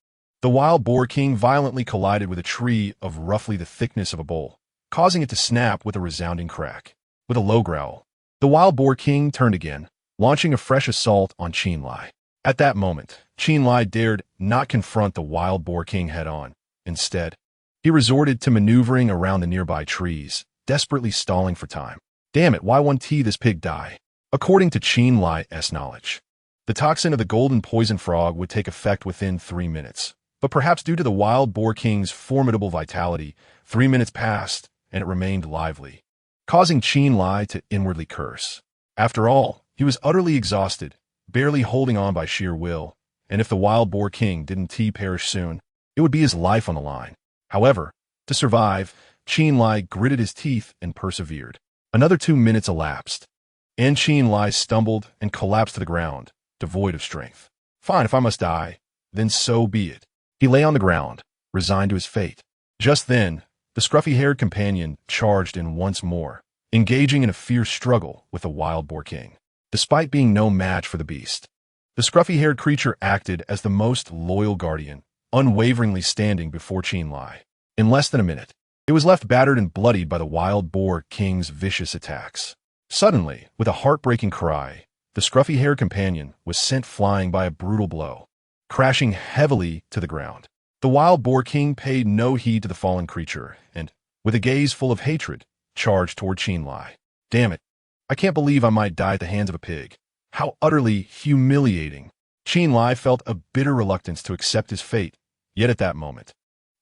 the wild boar king violently collided with a tree of roughly the thickness of a bowl, causing it to snap with a resounding crack. With a low growl, the wild boar king turned again, launching a fresh assault on Chen Lai. At that moment, Chen Lai dared not confront the wild boar king head-on. Instead, he resorted to maneuvering around the nearby trees, desperately stalling for time. Damn it, why won't this pig die? According to Chen Lai's knowledge, the toxin of the golden poison frog would take effect within 3 minutes. But perhaps due to the wild boar king's formidable vitality, 3 minutes passed and it remained lively, causing Chen Lai to inwardly curse. After all, he was utterly exhausted, barely holding on by sheer will, and if the wild boar king didn't perish soon, it would be his life on the line. However, to survive, Chen Lai gritted his teeth and persevered. Another 2 minutes elapsed, and Chen Lai stumbled and collapsed to the ground, devoid of strength. Fine, if I must die, then so be it. He lay on the ground, resigned to his fate. Just then, the scruffy-haired companion charged in once more, engaging in a fierce struggle with the wild boar king. Despite being no match for the beast, the scruffy-haired creature acted as the most loyal guardian, unwaveringly standing before Chen Lai. In less than a minute, it was left battered and bloodied by the wild boar king's vicious attacks. Suddenly, with a heartbreaking cry, the scruffy-haired companion was sent flying by a brutal blow, crashing heavily to the ground. The wild boar king paid no heed to the fallen creature and, with a gaze full of hatred, charged toward Chen Lai. Damn it. I can't believe I might die at the hands of a pig. How utterly humiliating. Chen Lai felt a bitter reluctance to accept his fate, yet at that moment,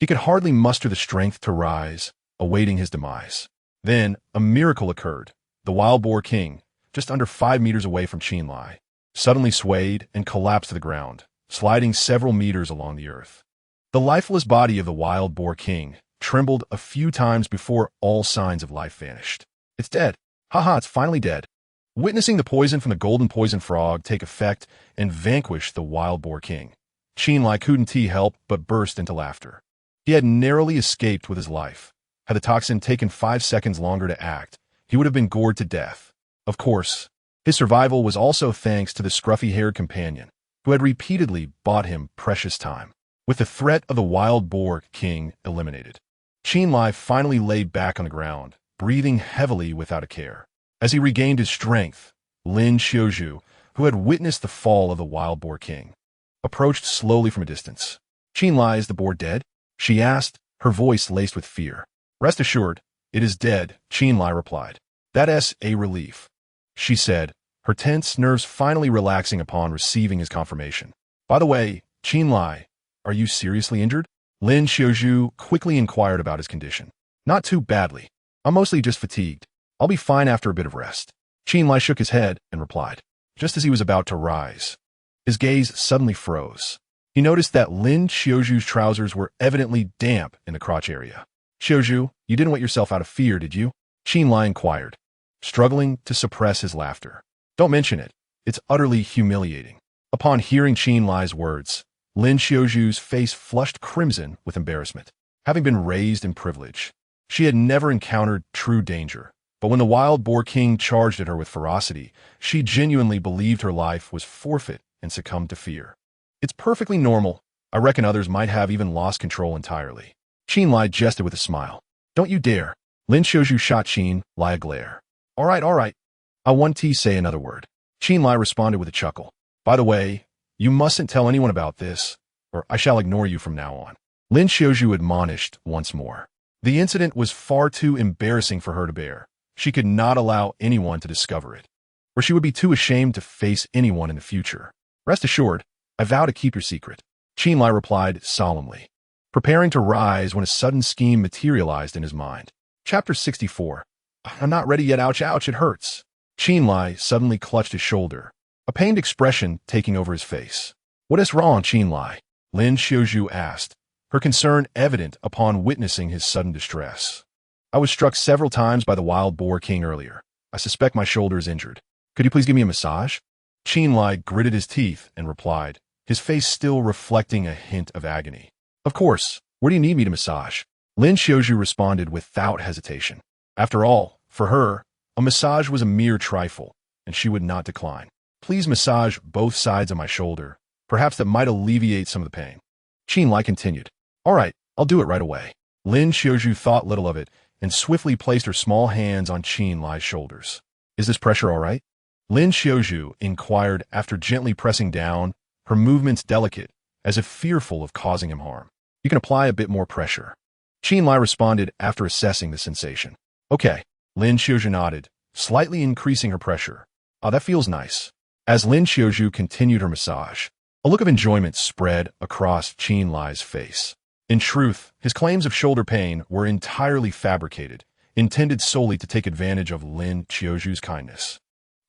he could hardly muster the strength to rise, awaiting his demise. Then, a miracle occurred. The wild boar king, just under 5 meters away from Chen Lai, suddenly swayed and collapsed to the ground, sliding several meters along the earth. The lifeless body of the wild boar king trembled a few times before all signs of life vanished. It's dead. Haha, it's finally dead. Witnessing the poison from the golden poison frog take effect and vanquish the wild boar king, Chen Lai couldn't help but burst into laughter. He had narrowly escaped with his life. Had the toxin taken 5 seconds longer to act, he would have been gored to death. Of course, his survival was also thanks to the scruffy-haired companion, who had repeatedly bought him precious time. With the threat of the wild boar king eliminated, Chen Lai finally lay back on the ground, breathing heavily without a care. As he regained his strength, Lin Xiaozhu, who had witnessed the fall of the wild boar king, approached slowly from a distance. Chen Lai, is the boar dead? She asked, her voice laced with fear. Rest assured, it is dead, Chen Lai replied. That's a relief, she said, her tense nerves finally relaxing upon receiving his confirmation. By the way, Chen Lai, are you seriously injured? Lin Xiaozhu quickly inquired about his condition. Not too badly. I'm mostly just fatigued. I'll be fine after a bit of rest. Chen Lai shook his head and replied, just as he was about to rise. His gaze suddenly froze. He noticed that Lin Xiaozhu's trousers were evidently damp in the crotch area. Xiaozhu, you didn't wet yourself out of fear, did you? Chen Lai inquired, struggling to suppress his laughter. Don't mention it. It's utterly humiliating. Upon hearing Chen Lai's words, Lin Xiaoju's face flushed crimson with embarrassment. Having been raised in privilege, she had never encountered true danger. But when the wild boar king charged at her with ferocity, she genuinely believed her life was forfeit and succumbed to fear. It's perfectly normal. I reckon others might have even lost control entirely. Qin Lai jested with a smile. Don't you dare. Lin Xiaoju shot Qin Lai a glare. All right. I want to say another word. Qin Lai responded with a chuckle. By the way, you mustn't tell anyone about this, or I shall ignore you from now on. Lin Xiaoju admonished once more. The incident was far too embarrassing for her to bear. She could not allow anyone to discover it, or she would be too ashamed to face anyone in the future. Rest assured, I vow to keep your secret. Qin Lai replied solemnly, preparing to rise when a sudden scheme materialized in his mind. Chapter 64. I'm not ready yet. Ouch, it hurts. Qin Lai suddenly clutched his shoulder, a pained expression taking over his face. What is wrong, Qin Lai? Lin Xiaoju asked, her concern evident upon witnessing his sudden distress. I was struck several times by the wild boar king earlier. I suspect my shoulder is injured. Could you please give me a massage? Qin Lai gritted his teeth and replied, his face still reflecting a hint of agony. Of course. Where do you need me to massage? Lin Xiaoju responded without hesitation. After all, for her, a massage was a mere trifle, and she would not decline. Please massage both sides of my shoulder. Perhaps that might alleviate some of the pain. Qin Lai continued. All right, I'll do it right away. Lin Xiaoju thought little of it and swiftly placed her small hands on Qin Lai's shoulders. Is this pressure all right? Lin Xiaoju inquired after gently pressing down, her movements delicate, as if fearful of causing him harm. You can apply a bit more pressure. Qin Lai responded after assessing the sensation. Okay. Lin Xiaoju nodded, slightly increasing her pressure. Oh, that feels nice. As Lin Xiaoju continued her massage, a look of enjoyment spread across Qin Lai's face. In truth, his claims of shoulder pain were entirely fabricated, intended solely to take advantage of Lin Xiaoju's kindness.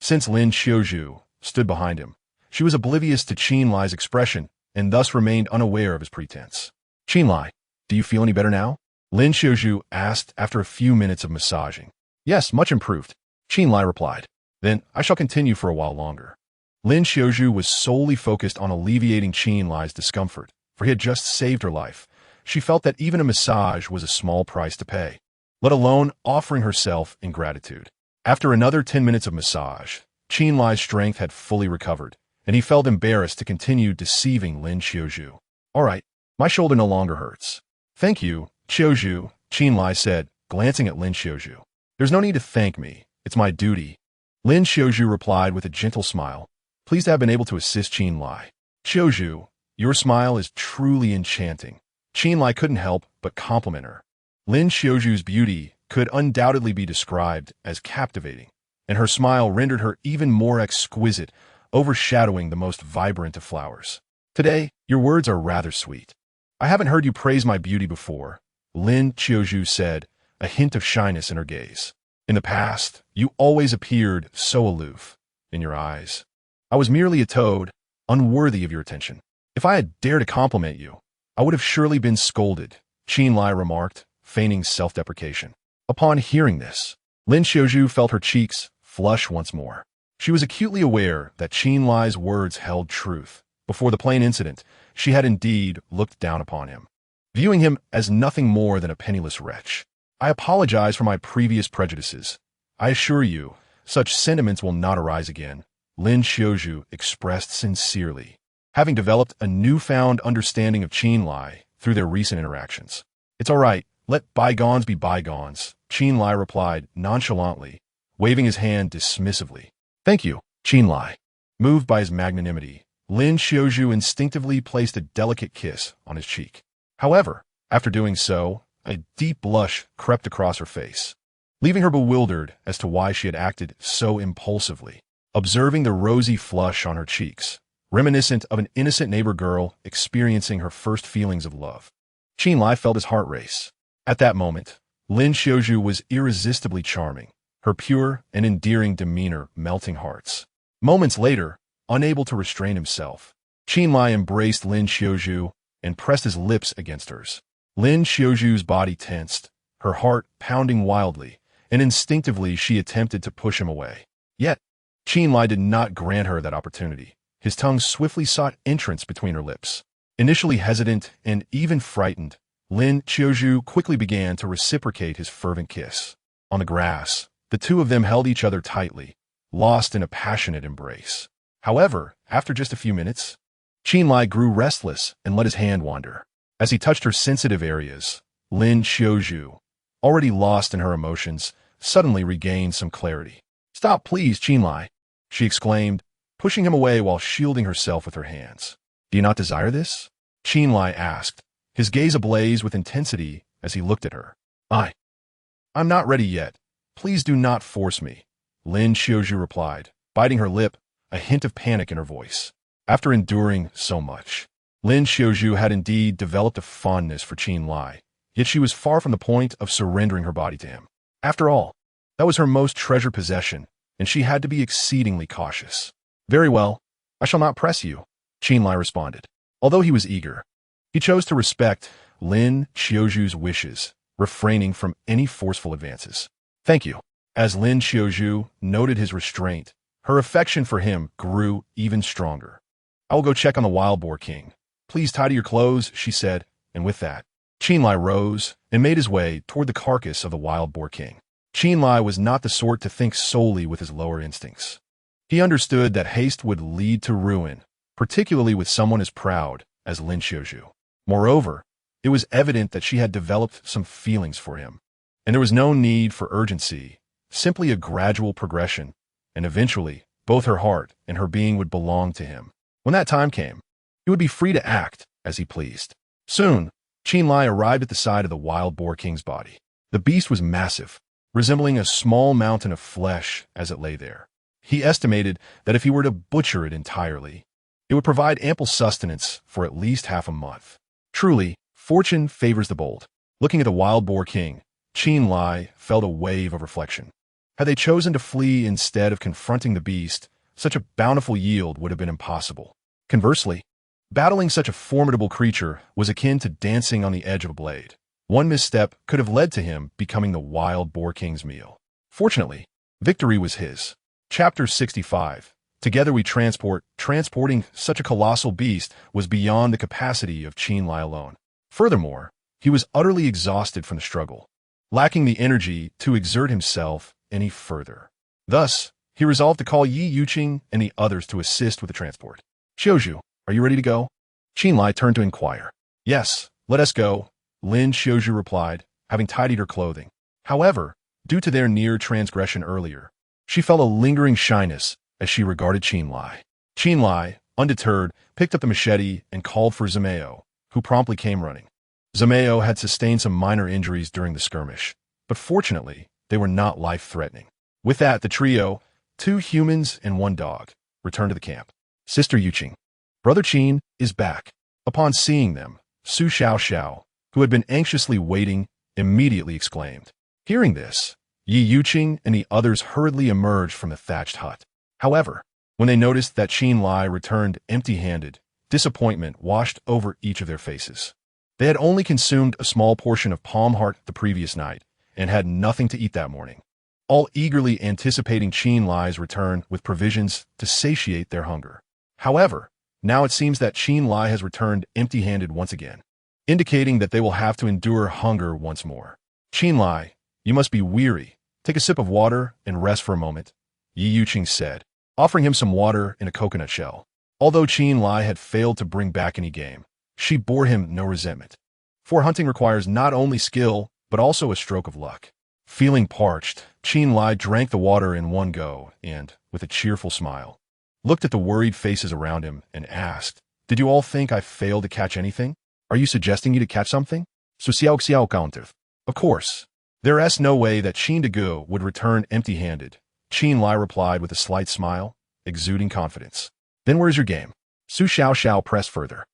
Since Lin Xiaoju stood behind him, she was oblivious to Qin Lai's expression and thus remained unaware of his pretense. Qin Lai, do you feel any better now? Lin Xiaoju asked after a few minutes of massaging. Yes, much improved. Qin Lai replied. Then I shall continue for a while longer. Lin Xiaoju was solely focused on alleviating Qin Lai's discomfort, for he had just saved her life. She felt that even a massage was a small price to pay, let alone offering herself in gratitude. After another 10 minutes of massage, Qin Lai's strength had fully recovered, and he felt embarrassed to continue deceiving Lin Xiaoju. All right, my shoulder no longer hurts. Thank you, Xiaoju, Qin Lai said, glancing at Lin Xiaoju. There's no need to thank me. It's my duty. Lin Xiaoju replied with a gentle smile, pleased to have been able to assist Qin Lai. Xiaoju, your smile is truly enchanting. Qin Lai couldn't help but compliment her. Lin Xiaoju's beauty could undoubtedly be described as captivating, and her smile rendered her even more exquisite, overshadowing the most vibrant of flowers. Today, your words are rather sweet. I haven't heard you praise my beauty before, Lin Xiaoju said, a hint of shyness in her gaze. In the past, you always appeared so aloof. In your eyes, I was merely a toad, unworthy of your attention. If I had dared to compliment you, I would have surely been scolded, Qin Lai remarked, feigning self-deprecation. Upon hearing this, Lin Xiaoju felt her cheeks flush once more. She was acutely aware that Qin Lai's words held truth. Before the plain incident, she had indeed looked down upon him, viewing him as nothing more than a penniless wretch. I apologize for my previous prejudices. I assure you, such sentiments will not arise again, Lin Xiaoju expressed sincerely, having developed a newfound understanding of Qin Lai through their recent interactions. It's all right, let bygones be bygones, Qin Lai replied nonchalantly, waving his hand dismissively. Thank you, Qin Lai. Moved by his magnanimity, Lin Xiaoju instinctively placed a delicate kiss on his cheek. However, after doing so, a deep blush crept across her face, leaving her bewildered as to why she had acted so impulsively. Observing the rosy flush on her cheeks, reminiscent of an innocent neighbor girl experiencing her first feelings of love, Qin Lai felt his heart race. At that moment, Lin Xiaoju was irresistibly charming, her pure and endearing demeanor melting hearts. Moments later, unable to restrain himself, Qin Lai embraced Lin Xiaoju and pressed his lips against hers. Lin Xiaoju's body tensed, her heart pounding wildly, and instinctively she attempted to push him away. Yet, Qin Lai did not grant her that opportunity. His tongue swiftly sought entrance between her lips. Initially hesitant and even frightened, Lin Qiuzhu quickly began to reciprocate his fervent kiss. On the grass, the two of them held each other tightly, lost in a passionate embrace. However, after just a few minutes, Qinlai grew restless and let his hand wander. As he touched her sensitive areas, Lin Qiuzhu, already lost in her emotions, suddenly regained some clarity. "Stop, please, Qinlai," she exclaimed, pushing him away while shielding herself with her hands. "Do you not desire this?" Qinlai asked, his gaze ablaze with intensity as he looked at her. I'm not ready yet. Please do not force me," Lin Qiuzhu replied, biting her lip, a hint of panic in her voice. After enduring so much, Lin Qiuzhu had indeed developed a fondness for Qinlai, yet she was far from the point of surrendering her body to him. After all, that was her most treasured possession, and she had to be exceedingly cautious. "Very well, I shall not press you," Qinlai responded. Although he was eager, he chose to respect Lin Qiuzhu's wishes, refraining from any forceful advances. "Thank you." As Lin Qiuzhu noted his restraint, her affection for him grew even stronger. "I will go check on the wild boar king. Please tidy your clothes," she said, and with that, Qinlai rose and made his way toward the carcass of the wild boar king. Qinlai was not the sort to think solely with his lower instincts. He understood that haste would lead to ruin, particularly with someone as proud as Lin Qiuzhu. Moreover, it was evident that she had developed some feelings for him, and there was no need for urgency, simply a gradual progression, and eventually, both her heart and her being would belong to him. When that time came, he would be free to act as he pleased. Soon, Qinlai arrived at the side of the wild boar king's body. The beast was massive, resembling a small mountain of flesh as it lay there. He estimated that if he were to butcher it entirely, it would provide ample sustenance for at least half a month. Truly, fortune favors the bold. Looking at the wild boar king, Qinlai felt a wave of reflection. Had they chosen to flee instead of confronting the beast, such a bountiful yield would have been impossible. Conversely, battling such a formidable creature was akin to dancing on the edge of a blade. One misstep could have led to him becoming the wild boar king's meal. Fortunately, victory was his. Chapter 65. Together we transporting such a colossal beast was beyond the capacity of Qinlai alone. Furthermore, he was utterly exhausted from the struggle, lacking the energy to exert himself any further. Thus, he resolved to call Yi Yuqing and the others to assist with the transport. "Qiuzhu, are you ready to go?" Qinlai turned to inquire. "Yes, let us go," Lin Qiuzhu replied, having tidied her clothing. However, due to their near transgression earlier, she felt a lingering shyness as she regarded Qinlai. Qinlai, undeterred, picked up the machete and called for Zimeo, who promptly came running. Zimeo had sustained some minor injuries during the skirmish, but fortunately, they were not life-threatening. With that, the trio, 2 humans and 1 dog, returned to the camp. "Sister Yuqing, Brother Qin is back." Upon seeing them, Su Xiaoxiao, who had been anxiously waiting, immediately exclaimed. Hearing this, Yi Yuqing and the others hurriedly emerged from the thatched hut. However, when they noticed that Qinlai returned empty-handed, disappointment washed over each of their faces. They had only consumed a small portion of palm heart the previous night and had nothing to eat that morning, all eagerly anticipating Qinlai's return with provisions to satiate their hunger. However, now it seems that Qinlai has returned empty-handed once again, indicating that they will have to endure hunger once more. "Qinlai, you must be weary. Take a sip of water and rest for a moment," Yi Yuqing said, offering him some water in a coconut shell. Although Qinlai had failed to bring back any game, she bore him no resentment, for hunting requires not only skill, but also a stroke of luck. Feeling parched, Qinlai drank the water in one go and, with a cheerful smile, looked at the worried faces around him and asked, "Did you all think I failed to catch anything? Are you suggesting you to catch something?" "So xiao counter." "Of course. There is no way that Qin Degu would return empty-handed," Qinlai replied with a slight smile, exuding confidence. "Then where's your game?" Su Xiaoxiao pressed further.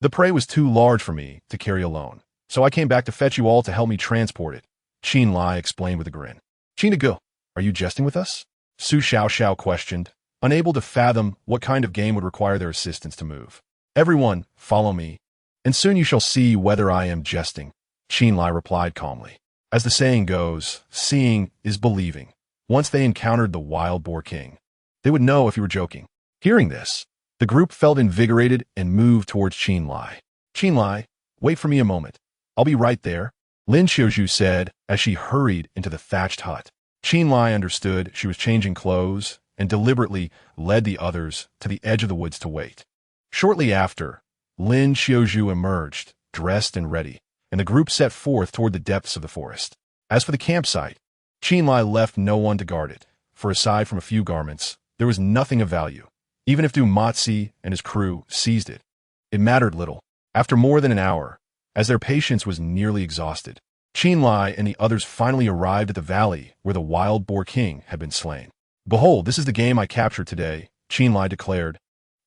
"The prey was too large for me to carry alone, so I came back to fetch you all to help me transport it," Qinlai explained with a grin. "Qin Degu, are you jesting with us?" Su Xiaoxiao questioned, unable to fathom what kind of game would require their assistance to move. "Everyone, follow me, and soon you shall see whether I am jesting," Qinlai replied calmly. As the saying goes, seeing is believing. Once they encountered the wild boar king, they would know if he were joking. Hearing this, the group felt invigorated and moved towards Qinlai. Chen Lai, wait for me a moment. I'll be right there, Lin Xiaozhu said as she hurried into the thatched hut. Chen Lai understood she was changing clothes and deliberately led the others to the edge of the woods to wait. Shortly after, Lin Xiaozhu emerged, dressed and ready, and the group set forth toward the depths of the forest. As for the campsite, Chen Lai left no one to guard it, for aside from a few garments, there was nothing of value. Even if Du Matzi and his crew seized it, it mattered little. After more than an hour, as their patience was nearly exhausted, Chen Lai and the others finally arrived at the valley where the wild boar king had been slain. Behold, this is the game I captured today, Chen Lai declared,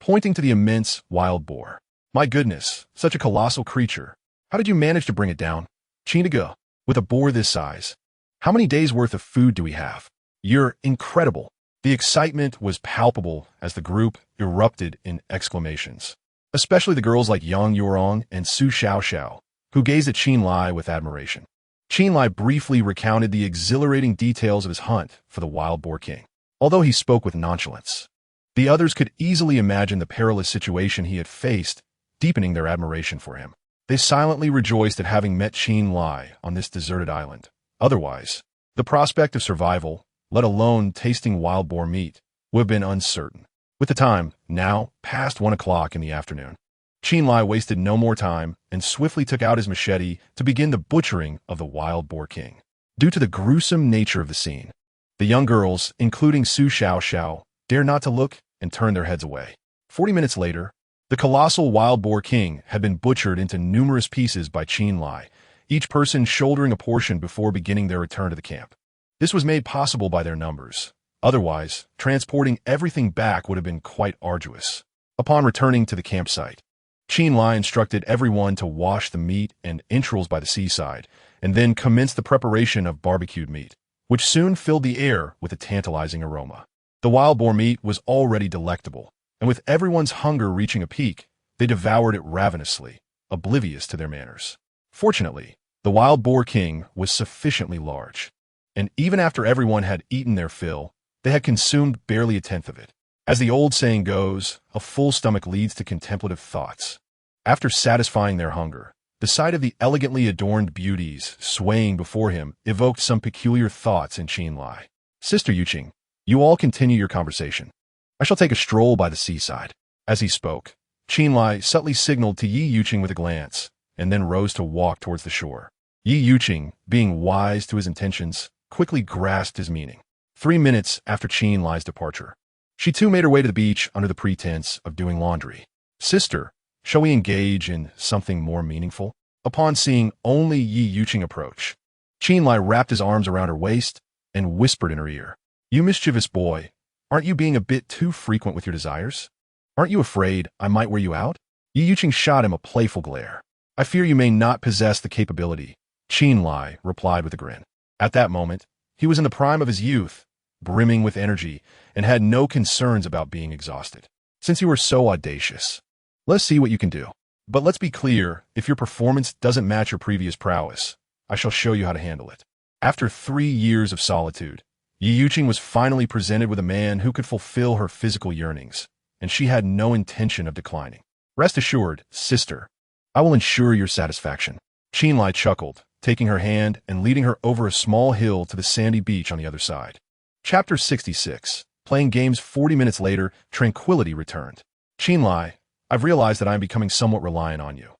pointing to the immense wild boar. My goodness, such a colossal creature. How did you manage to bring it down? Chinaga, with a boar this size. How many days' worth of food do we have? You're incredible. The excitement was palpable as the group erupted in exclamations, especially the girls like Yang Yuerong and Su Xiaoxiao, who gazed at Chen Lai with admiration. Chen Lai briefly recounted the exhilarating details of his hunt for the wild boar king. Although he spoke with nonchalance, the others could easily imagine the perilous situation he had faced, deepening their admiration for him. They silently rejoiced at having met Chen Lai on this deserted island. Otherwise, the prospect of survival, let alone tasting wild boar meat, would have been uncertain. With the time, now past 1 o'clock in the afternoon, Chen Lai wasted no more time and swiftly took out his machete to begin the butchering of the wild boar king. Due to the gruesome nature of the scene, the young girls, including Su Xiaoxiao, dared not to look and turned their heads away. 40 minutes later, the colossal wild boar king had been butchered into numerous pieces by Chen Lai, each person shouldering a portion before beginning their return to the camp. This was made possible by their numbers. Otherwise, transporting everything back would have been quite arduous. Upon returning to the campsite, Chen Lai instructed everyone to wash the meat and entrails by the seaside, and then commenced the preparation of barbecued meat, which soon filled the air with a tantalizing aroma. The wild boar meat was already delectable, and with everyone's hunger reaching a peak, they devoured it ravenously, oblivious to their manners. Fortunately, the wild boar king was sufficiently large, and even after everyone had eaten their fill, they had consumed barely a tenth of it. As the old saying goes, a full stomach leads to contemplative thoughts. After satisfying their hunger, the sight of the elegantly adorned beauties swaying before him evoked some peculiar thoughts in Chen Lai. Sister Yuqing, you all continue your conversation. I shall take a stroll by the seaside. As he spoke, Chen Lai subtly signaled to Yi Yuqing with a glance, and then rose to walk towards the shore. Yi Yuqing, being wise to his intentions, quickly grasped his meaning. 3 minutes after Chen Lai's departure, she too made her way to the beach under the pretense of doing laundry. Sister, shall we engage in something more meaningful? Upon seeing only Yi Yuqing approach, Chen Lai wrapped his arms around her waist and whispered in her ear, You mischievous boy, aren't you being a bit too frequent with your desires? Aren't you afraid I might wear you out? Yi Yuqing shot him a playful glare. I fear you may not possess the capability, Chen Lai replied with a grin. At that moment, he was in the prime of his youth, brimming with energy, and had no concerns about being exhausted. Since you were so audacious, let's see what you can do. But let's be clear, if your performance doesn't match your previous prowess, I shall show you how to handle it. After 3 years of solitude, Yi Yuqing was finally presented with a man who could fulfill her physical yearnings, and she had no intention of declining. Rest assured, sister, I will ensure your satisfaction. Chen Lai chuckled, taking her hand and leading her over a small hill to the sandy beach on the other side. Chapter 66. Playing games 40 minutes later, tranquility returned. Chen Lai, I've realized that I am becoming somewhat reliant on you.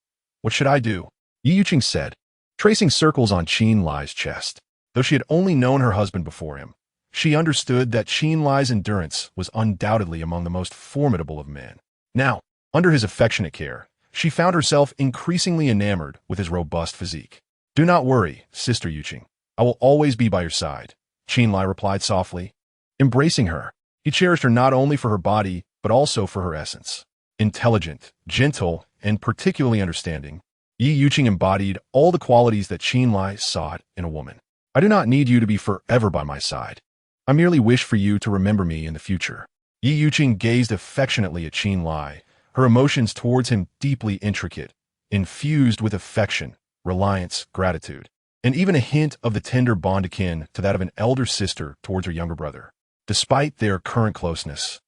What should I do? Yi Yuqing said, tracing circles on Chen Lai's chest. Though she had only known her husband before him, she understood that Chen Lai's endurance was undoubtedly among the most formidable of men. Now, under his affectionate care, she found herself increasingly enamored with his robust physique. Do not worry, Sister Yuqing. I will always be by your side, Chen Lai replied softly. Embracing her, he cherished her not only for her body, but also for her essence. Intelligent, gentle, and particularly understanding, Yi Yuqing embodied all the qualities that Chen Lai sought in a woman. I do not need you to be forever by my side. I merely wish for you to remember me in the future. Yi Yuqing gazed affectionately at Chen Lai, her emotions towards him deeply intricate, infused with affection, reliance, gratitude, and even a hint of the tender bond akin to that of an elder sister towards her younger brother. Despite their current closeness,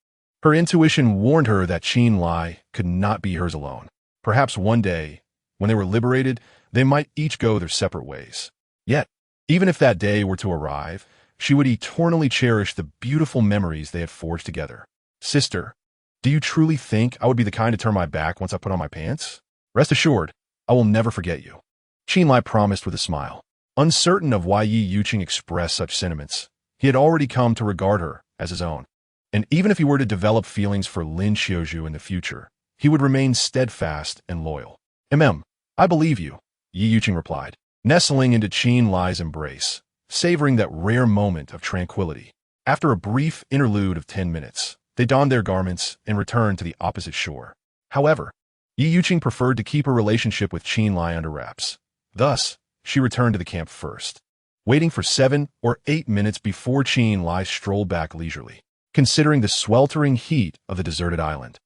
her intuition warned her that Chen Lai could not be hers alone. Perhaps one day, When they were liberated, they might each go their separate ways. Yet, even if that day were to arrive, she would eternally cherish the beautiful memories they had forged together. Sister, do you truly think I would be the kind to turn my back once I put on my pants? Rest assured, I will never forget you. Qinlai promised with a smile. Uncertain of why Yi Yuqing expressed such sentiments, he had already come to regard her as his own. And even if he were to develop feelings for Lin Xiaozhu in the future, he would remain steadfast and loyal. I believe you, Yi Yuqing replied, nestling into Qinlai's embrace, savoring that rare moment of tranquility. After a brief interlude of 10 minutes, they donned their garments and returned to the opposite shore. However, Yi Yuqing preferred to keep her relationship with Qinlai under wraps. Thus, she returned to the camp first, waiting for 7 or 8 minutes before Qinlai strolled back leisurely. Considering the sweltering heat of the deserted island,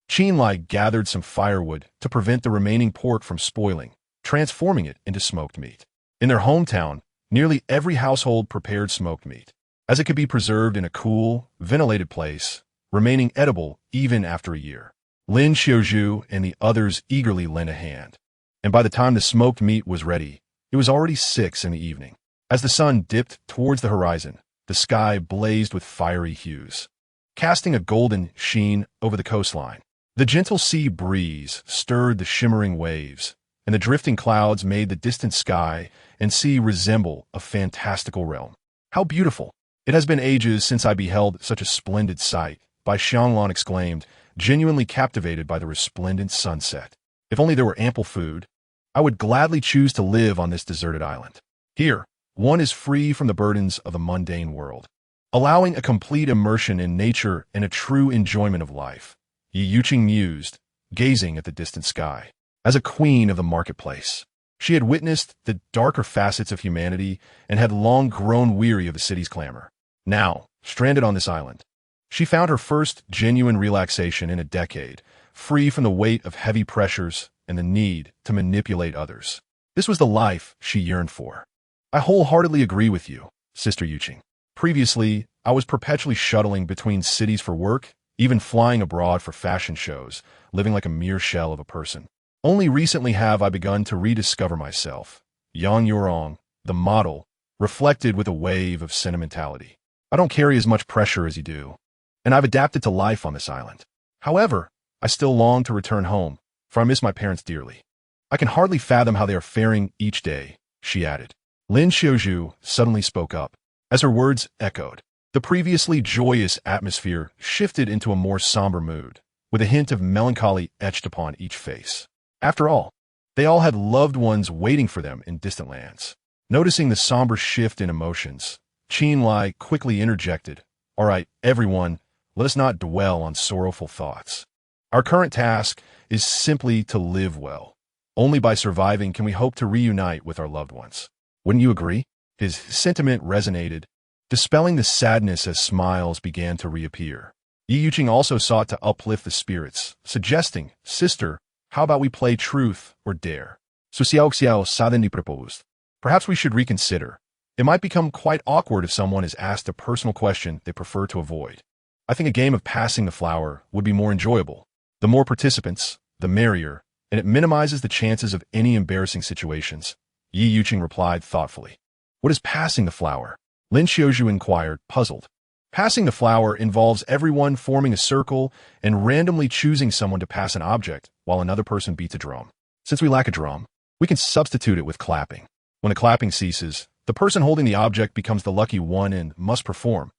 Qinlai gathered some firewood to prevent the remaining pork from spoiling, transforming it into smoked meat. In their hometown, nearly every household prepared smoked meat, as it could be preserved in a cool, ventilated place, remaining edible even after a year. Lin Xiaozhu and the others eagerly lent a hand, and by the time the smoked meat was ready, it was already 6 in the evening. As the sun dipped towards the horizon, the sky blazed with fiery hues, casting a golden sheen over the coastline. The gentle sea breeze stirred the shimmering waves, and the drifting clouds made the distant sky and sea resemble a fantastical realm. How beautiful! It has been ages since I beheld such a splendid sight, Bai Xianglan exclaimed, genuinely captivated by the resplendent sunset. If only there were ample food, I would gladly choose to live on this deserted island. Here, one is free from the burdens of the mundane world, allowing a complete immersion in nature and a true enjoyment of life. Yi Yuqing mused, gazing at the distant sky. As a queen of the marketplace, she had witnessed the darker facets of humanity and had long grown weary of the city's clamor. Now, stranded on this island, she found her first genuine relaxation in a decade, free from the weight of heavy pressures and the need to manipulate others. This was the life she yearned for. I wholeheartedly agree with you, Sister Yuqing. Previously, I was perpetually shuttling between cities for work, even flying abroad for fashion shows, living like a mere shell of a person. Only recently have I begun to rediscover myself, Yang Yurong, the model, reflected with a wave of sentimentality. I don't carry as much pressure as you do, and I've adapted to life on this island. However, I still long to return home, for I miss my parents dearly. I can hardly fathom how they are faring each day, she added. Lin Xiaozhu suddenly spoke up. As her words echoed, the previously joyous atmosphere shifted into a more somber mood, with a hint of melancholy etched upon each face. After all, they all had loved ones waiting for them in distant lands. Noticing the somber shift in emotions, Qinlai quickly interjected, "All right, everyone, let us not dwell on sorrowful thoughts. Our current task is simply to live well. Only by surviving can we hope to reunite with our loved ones. Wouldn't you agree?" His sentiment resonated, dispelling the sadness as smiles began to reappear. Yi Yuqing also sought to uplift the spirits, suggesting, "Sister, how about we play truth or dare? Su Xiao Xiao suddenly proposed. Perhaps we should reconsider. It might become quite awkward if someone is asked a personal question they prefer to avoid. I think a game of passing the flower would be more enjoyable. The more participants, the merrier, and it minimizes the chances of any embarrassing situations." Yi Yuqing replied thoughtfully. "What is passing the flower?" Lin Xiaozhu inquired, puzzled. Passing the flower involves everyone forming a circle and randomly choosing someone to pass an object while another person beats a drum. Since we lack a drum, we can substitute it with clapping. When the clapping ceases, the person holding the object becomes the lucky one and must perform,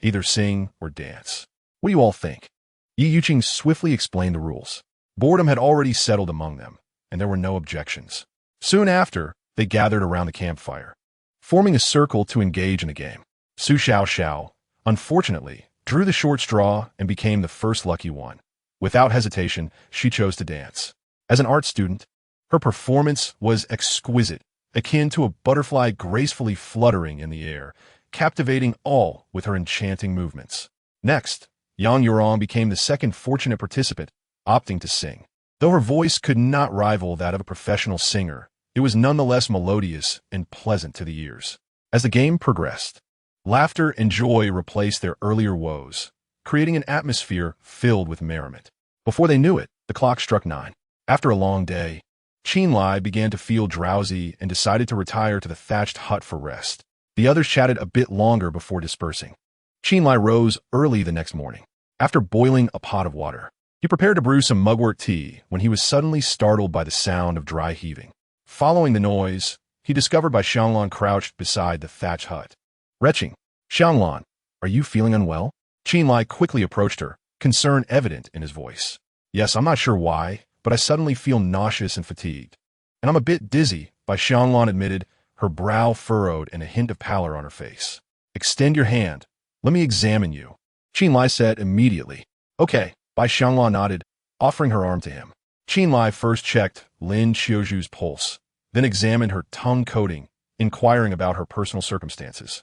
either sing or dance. What do you all think? Yi Yuqing swiftly explained the rules. Boredom had already settled among them, and there were no objections. Soon after, they gathered around the campfire, forming a circle to engage in the game. Su Xiao Xiao, unfortunately, drew the short straw and became the first lucky one. Without hesitation, she chose to dance. As an art student, her performance was exquisite, akin to a butterfly gracefully fluttering in the air, captivating all with her enchanting movements. Next, Yang Yurong became the second fortunate participant, opting to sing. Though her voice could not rival that of a professional singer, it was nonetheless melodious and pleasant to the ears. As the game progressed, laughter and joy replaced their earlier woes, creating an atmosphere filled with merriment. Before they knew it, the clock struck 9. After a long day, Chen Lai began to feel drowsy and decided to retire to the thatched hut for rest. The others chatted a bit longer before dispersing. Chen Lai rose early the next morning. After boiling a pot of water, he prepared to brew some mugwort tea when he was suddenly startled by the sound of dry heaving. Following the noise, he discovered Bai Xianglan crouched beside the thatched hut. Retching. Xianglan, are you feeling unwell? Chen Lai quickly approached her, concern evident in his voice. Yes, I'm not sure why, but I suddenly feel nauseous and fatigued. And I'm a bit dizzy, Bai Xianglan admitted, her brow furrowed and a hint of pallor on her face. Extend your hand. Let me examine you. Chen Lai said immediately. Okay, Bai Xianglan nodded, offering her arm to him. Chen Lai first checked Lin Qiuju's pulse, then examined her tongue coating, inquiring about her personal circumstances.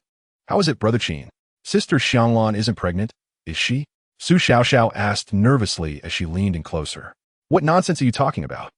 How is it, Brother Chen? Sister Xianglan isn't pregnant, is she? Su Xiaoxiao asked nervously as she leaned in closer. What nonsense are you talking about?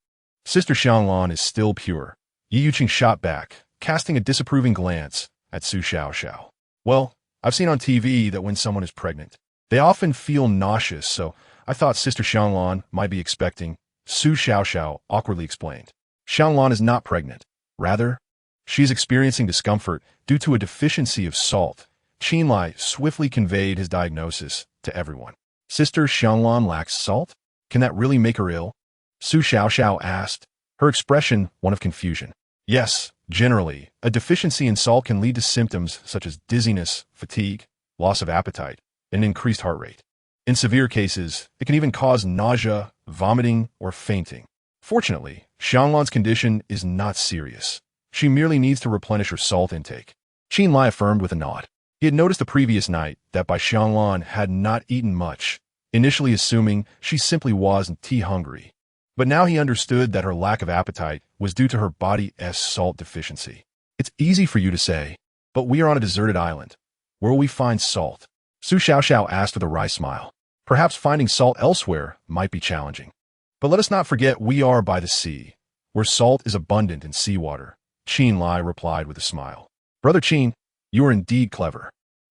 Sister Xianglan is still pure. Yi Yuqing shot back, casting a disapproving glance at Su Xiaoxiao. Well, I've seen on TV that when someone is pregnant, they often feel nauseous, so I thought Sister Xianglan might be expecting, Su Xiaoxiao awkwardly explained. Xianglan is not pregnant. Rather, she is experiencing discomfort due to a deficiency of salt. Chen Lai swiftly conveyed his diagnosis to everyone. Sister Xianglan lacks salt? Can that really make her ill? Su Xiaoxiao asked, her expression one of confusion. Yes, generally, a deficiency in salt can lead to symptoms such as dizziness, fatigue, loss of appetite, and increased heart rate. In severe cases, it can even cause nausea, vomiting, or fainting. Fortunately, Xianglan's condition is not serious. She merely needs to replenish her salt intake. Chen Lai affirmed with a nod. He had noticed the previous night that Bai Xianglan had not eaten much, initially assuming she simply wasn't tea-hungry. But now he understood that her lack of appetite was due to her body's salt deficiency. It's easy for you to say, but we are on a deserted island. Where will we find salt? Su Xiaoxiao asked with a wry smile. Perhaps finding salt elsewhere might be challenging. But let us not forget we are by the sea, where salt is abundant in seawater. Chen Lai replied with a smile. Brother Chen, you are indeed clever.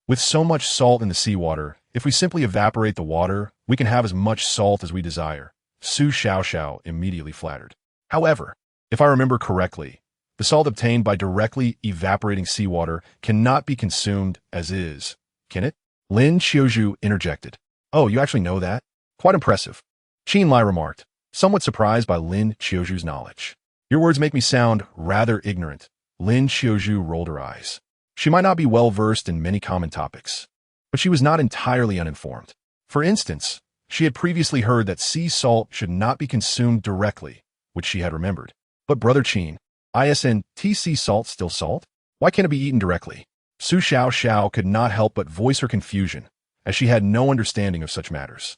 With so much salt in the seawater, if we simply evaporate the water, we can have as much salt as we desire. Su Xiaoxiao immediately flattered. However, if I remember correctly, the salt obtained by directly evaporating seawater cannot be consumed as is, can it? Lin Qiuju interjected. Oh, you actually know that? Quite impressive. Chen Lai remarked, somewhat surprised by Lin Qiuju's knowledge. Your words make me sound rather ignorant. Lin Qiuju rolled her eyes. She might not be well-versed in many common topics, but she was not entirely uninformed. For instance, she had previously heard that sea salt should not be consumed directly, which she had remembered. But Brother Chen, isn't sea salt still salt? Why can't it be eaten directly? Su Xiaoxiao could not help but voice her confusion, as she had no understanding of such matters.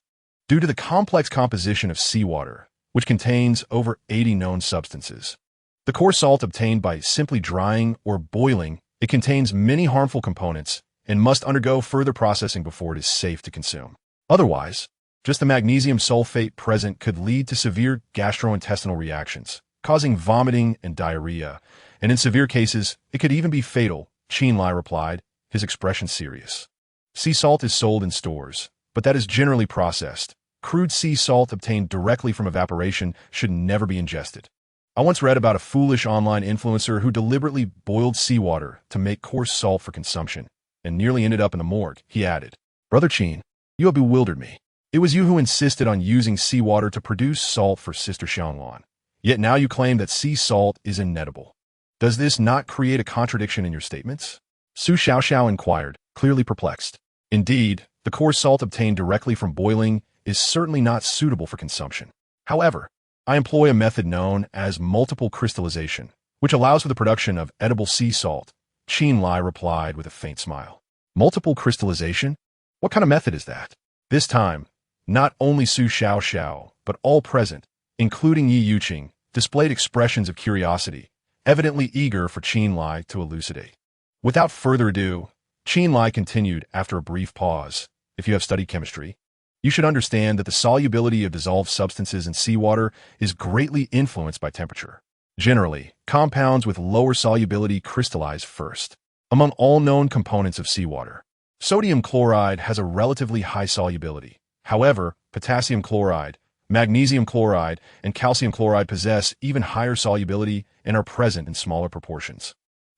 Due to the complex composition of seawater, which contains over 80 known substances, the coarse salt obtained by simply drying or boiling, it contains many harmful components and must undergo further processing before it is safe to consume. Otherwise, just the magnesium sulfate present could lead to severe gastrointestinal reactions, causing vomiting and diarrhea, and in severe cases, it could even be fatal, Chen Lai replied, his expression serious. Sea salt is sold in stores, but that is generally processed. Crude sea salt obtained directly from evaporation should never be ingested. I once read about a foolish online influencer who deliberately boiled seawater to make coarse salt for consumption, and nearly ended up in the morgue, he added. Brother Chen, you have bewildered me. It was you who insisted on using seawater to produce salt for Sister Xianglan. Yet now you claim that sea salt is inedible. Does this not create a contradiction in your statements? Su Xiaoxiao inquired, clearly perplexed. Indeed, the coarse salt obtained directly from boiling is certainly not suitable for consumption. However, I employ a method known as multiple crystallization, which allows for the production of edible sea salt. Chen Lai replied with a faint smile. Multiple crystallization? What kind of method is that? This time, not only Su Xiaoxiao, but all present, including Yi Yuqing, displayed expressions of curiosity, evidently eager for Chen Lai to elucidate. Without further ado, Chen Lai continued after a brief pause. If you have studied chemistry, you should understand that the solubility of dissolved substances in seawater is greatly influenced by temperature. Generally, compounds with lower solubility crystallize first. Among all known components of seawater, sodium chloride has a relatively high solubility. However, potassium chloride, Magnesium chloride and calcium chloride possess even higher solubility and are present in smaller proportions,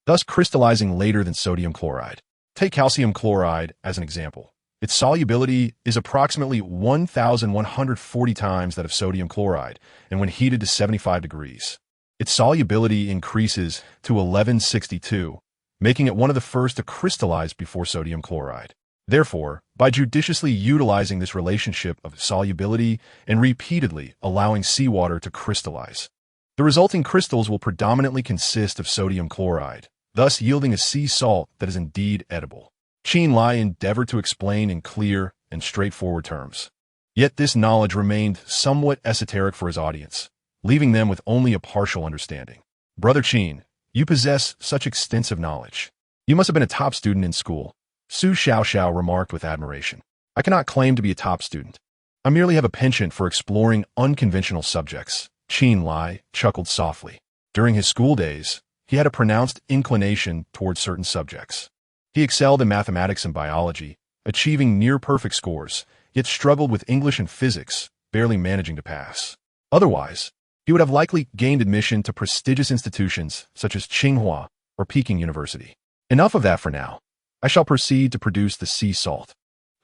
thus crystallizing later than sodium chloride. Take calcium chloride as an example. Its solubility is approximately 1,140 times that of sodium chloride, and when heated to 75 degrees, its solubility increases to 1162, making it one of the first to crystallize before sodium chloride. Therefore, by judiciously utilizing this relationship of solubility and repeatedly allowing seawater to crystallize, the resulting crystals will predominantly consist of sodium chloride, thus yielding a sea salt that is indeed edible. Chen Lai endeavored to explain in clear and straightforward terms. Yet this knowledge remained somewhat esoteric for his audience, leaving them with only a partial understanding. Brother Chen, you possess such extensive knowledge. You must have been a top student in school, Su Xiaoxiao remarked with admiration. I cannot claim to be a top student. I merely have a penchant for exploring unconventional subjects. Chen Lai chuckled softly. During his school days, he had a pronounced inclination towards certain subjects. He excelled in mathematics and biology, achieving near-perfect scores, yet struggled with English and physics, barely managing to pass. Otherwise, he would have likely gained admission to prestigious institutions such as Tsinghua or Peking University. Enough of that for now. I shall proceed to produce the sea salt.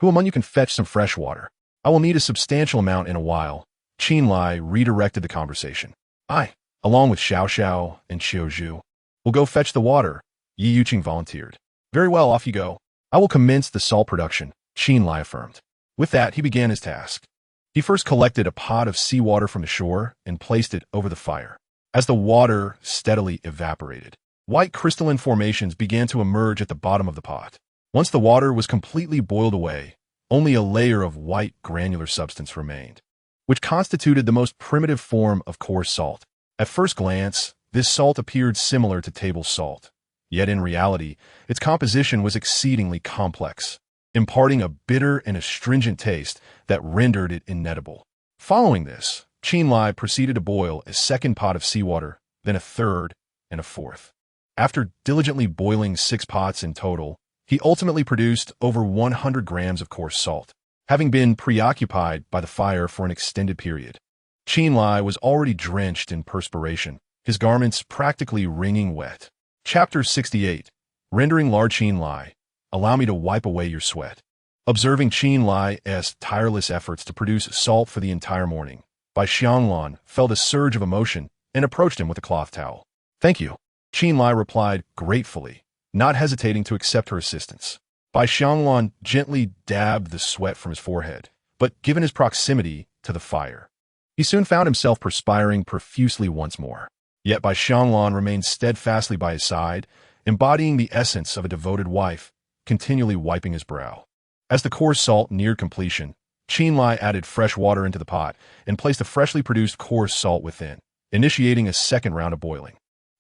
Who among you can fetch some fresh water? I will need a substantial amount in a while. Chen Lai redirected the conversation. I, along with Xiao Xiao and Xiao Zhu, will go fetch the water. Yi Yuqing volunteered. Very well, off you go. I will commence the salt production, Chen Lai affirmed. With that, he began his task. He first collected a pot of seawater from the shore and placed it over the fire. As the water steadily evaporated, white crystalline formations began to emerge at the bottom of the pot. Once the water was completely boiled away, only a layer of white granular substance remained, which constituted the most primitive form of coarse salt. At first glance, this salt appeared similar to table salt, yet in reality, its composition was exceedingly complex, imparting a bitter and astringent taste that rendered it inedible. Following this, Chen Lai proceeded to boil a second pot of seawater, then a third, and a fourth. After diligently boiling 6 pots in total, he ultimately produced over 100 grams of coarse salt. Having been preoccupied by the fire for an extended period, Chen Lai was already drenched in perspiration, his garments practically wringing wet. Chapter 68. Rendering large Chen Lai. Allow me to wipe away your sweat. Observing Chen Lai's tireless efforts to produce salt for the entire morning, Bai Xianglan felt a surge of emotion and approached him with a cloth towel. Thank you. Chen Lai replied gratefully, not hesitating to accept her assistance. Bai Xianglan gently dabbed the sweat from his forehead, but given his proximity to the fire, he soon found himself perspiring profusely once more. Yet Bai Xianglan remained steadfastly by his side, embodying the essence of a devoted wife, continually wiping his brow. As the coarse salt neared completion, Chen Lai added fresh water into the pot and placed a freshly produced coarse salt within, initiating a second round of boiling.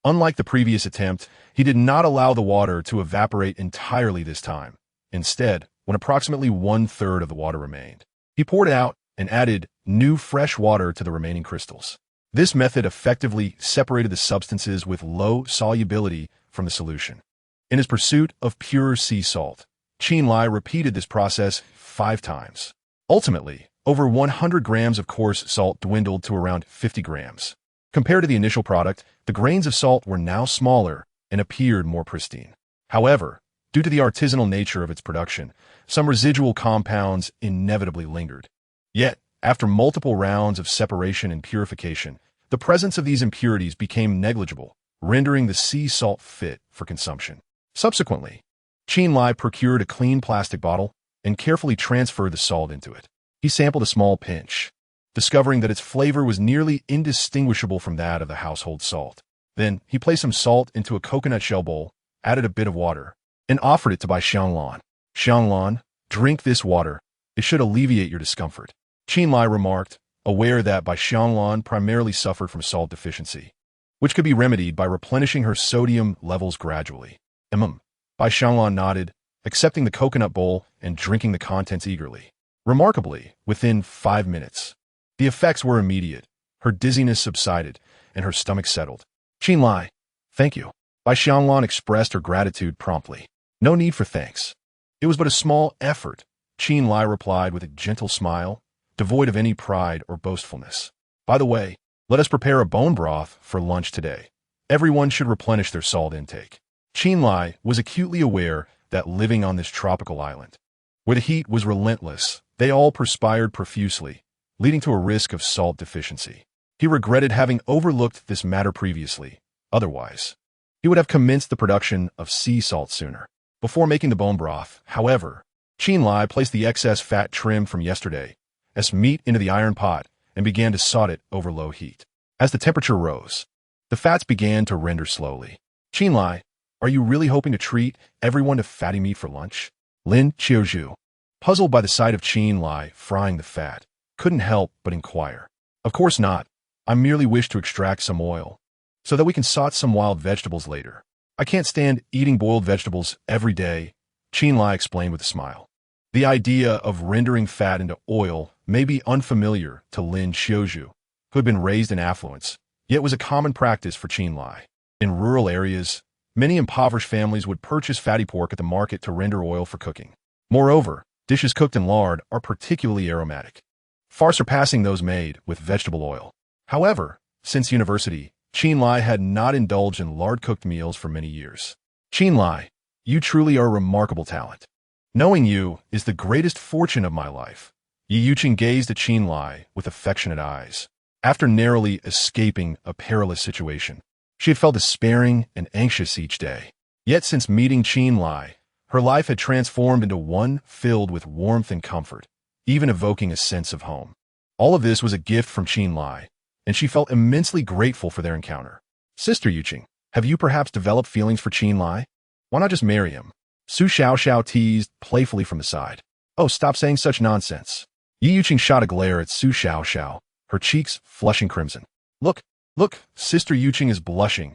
Unlike the previous attempt, he did not allow the water to evaporate entirely this time. Instead, when approximately 1/3 of the water remained, he poured it out and added new fresh water to the remaining crystals. This method effectively separated the substances with low solubility from the solution. In his pursuit of pure sea salt, Chen Lai repeated this process 5 times. Ultimately, over 100 grams of coarse salt dwindled to around 50 grams. Compared to the initial product, the grains of salt were now smaller and appeared more pristine. However, due to the artisanal nature of its production, some residual compounds inevitably lingered. Yet, after multiple rounds of separation and purification, the presence of these impurities became negligible, rendering the sea salt fit for consumption. Subsequently, Chen Lai procured a clean plastic bottle and carefully transferred the salt into it. He sampled a small pinch, discovering that its flavor was nearly indistinguishable from that of the household salt. Then, he placed some salt into a coconut shell bowl, added a bit of water, and offered it to Bai Xianglan. Xianglan, drink this water. It should alleviate your discomfort. Chen Lai remarked, aware that Bai Xianglan primarily suffered from salt deficiency, which could be remedied by replenishing her sodium levels gradually. Bai Xianglan nodded, accepting the coconut bowl and drinking the contents eagerly. Remarkably, within 5 minutes, the effects were immediate. Her dizziness subsided, and her stomach settled. Chen Lai, thank you. Bai Xianglan expressed her gratitude promptly. No need for thanks. It was but a small effort, Chen Lai replied with a gentle smile, devoid of any pride or boastfulness. By the way, let us prepare a bone broth for lunch today. Everyone should replenish their salt intake. Qinlai was acutely aware that living on this tropical island, where the heat was relentless, they all perspired profusely, leading to a risk of salt deficiency. He regretted having overlooked this matter previously. Otherwise, he would have commenced the production of sea salt sooner. Before making the bone broth, however, Qinlai placed the excess fat trimmed from yesterday's meat into the iron pot and began to saute it over low heat. As the temperature rose, the fats began to render slowly. Qinlai, are you really hoping to treat everyone to fatty meat for lunch? Lin Qiuzhu, puzzled by the sight of Qinlai frying the fat, couldn't help but inquire. Of course not. I merely wish to extract some oil, so that we can saute some wild vegetables later. I can't stand eating boiled vegetables every day, Qinlai explained with a smile. The idea of rendering fat into oil may be unfamiliar to Lin Qiuzhu, who had been raised in affluence, yet was a common practice for Qinlai. In rural areas, many impoverished families would purchase fatty pork at the market to render oil for cooking. Moreover, dishes cooked in lard are particularly aromatic, far surpassing those made with vegetable oil. However, since university, Qinlai had not indulged in lard-cooked meals for many years. Qinlai, you truly are a remarkable talent. Knowing you is the greatest fortune of my life. Yi Yuqing gazed at Qinlai with affectionate eyes. After narrowly escaping a perilous situation, she had felt despairing and anxious each day. Yet since meeting Qinlai, her life had transformed into one filled with warmth and comfort, even evoking a sense of home. All of this was a gift from Qinlai, and she felt immensely grateful for their encounter. Sister Yuqing, have you perhaps developed feelings for Qinlai? Why not just marry him? Su Xiaoxiao teased playfully from the side. Oh, stop saying such nonsense. Yi Yuqing shot a glare at Su Xiaoxiao, her cheeks flushing crimson. Look, Sister Yuqing is blushing.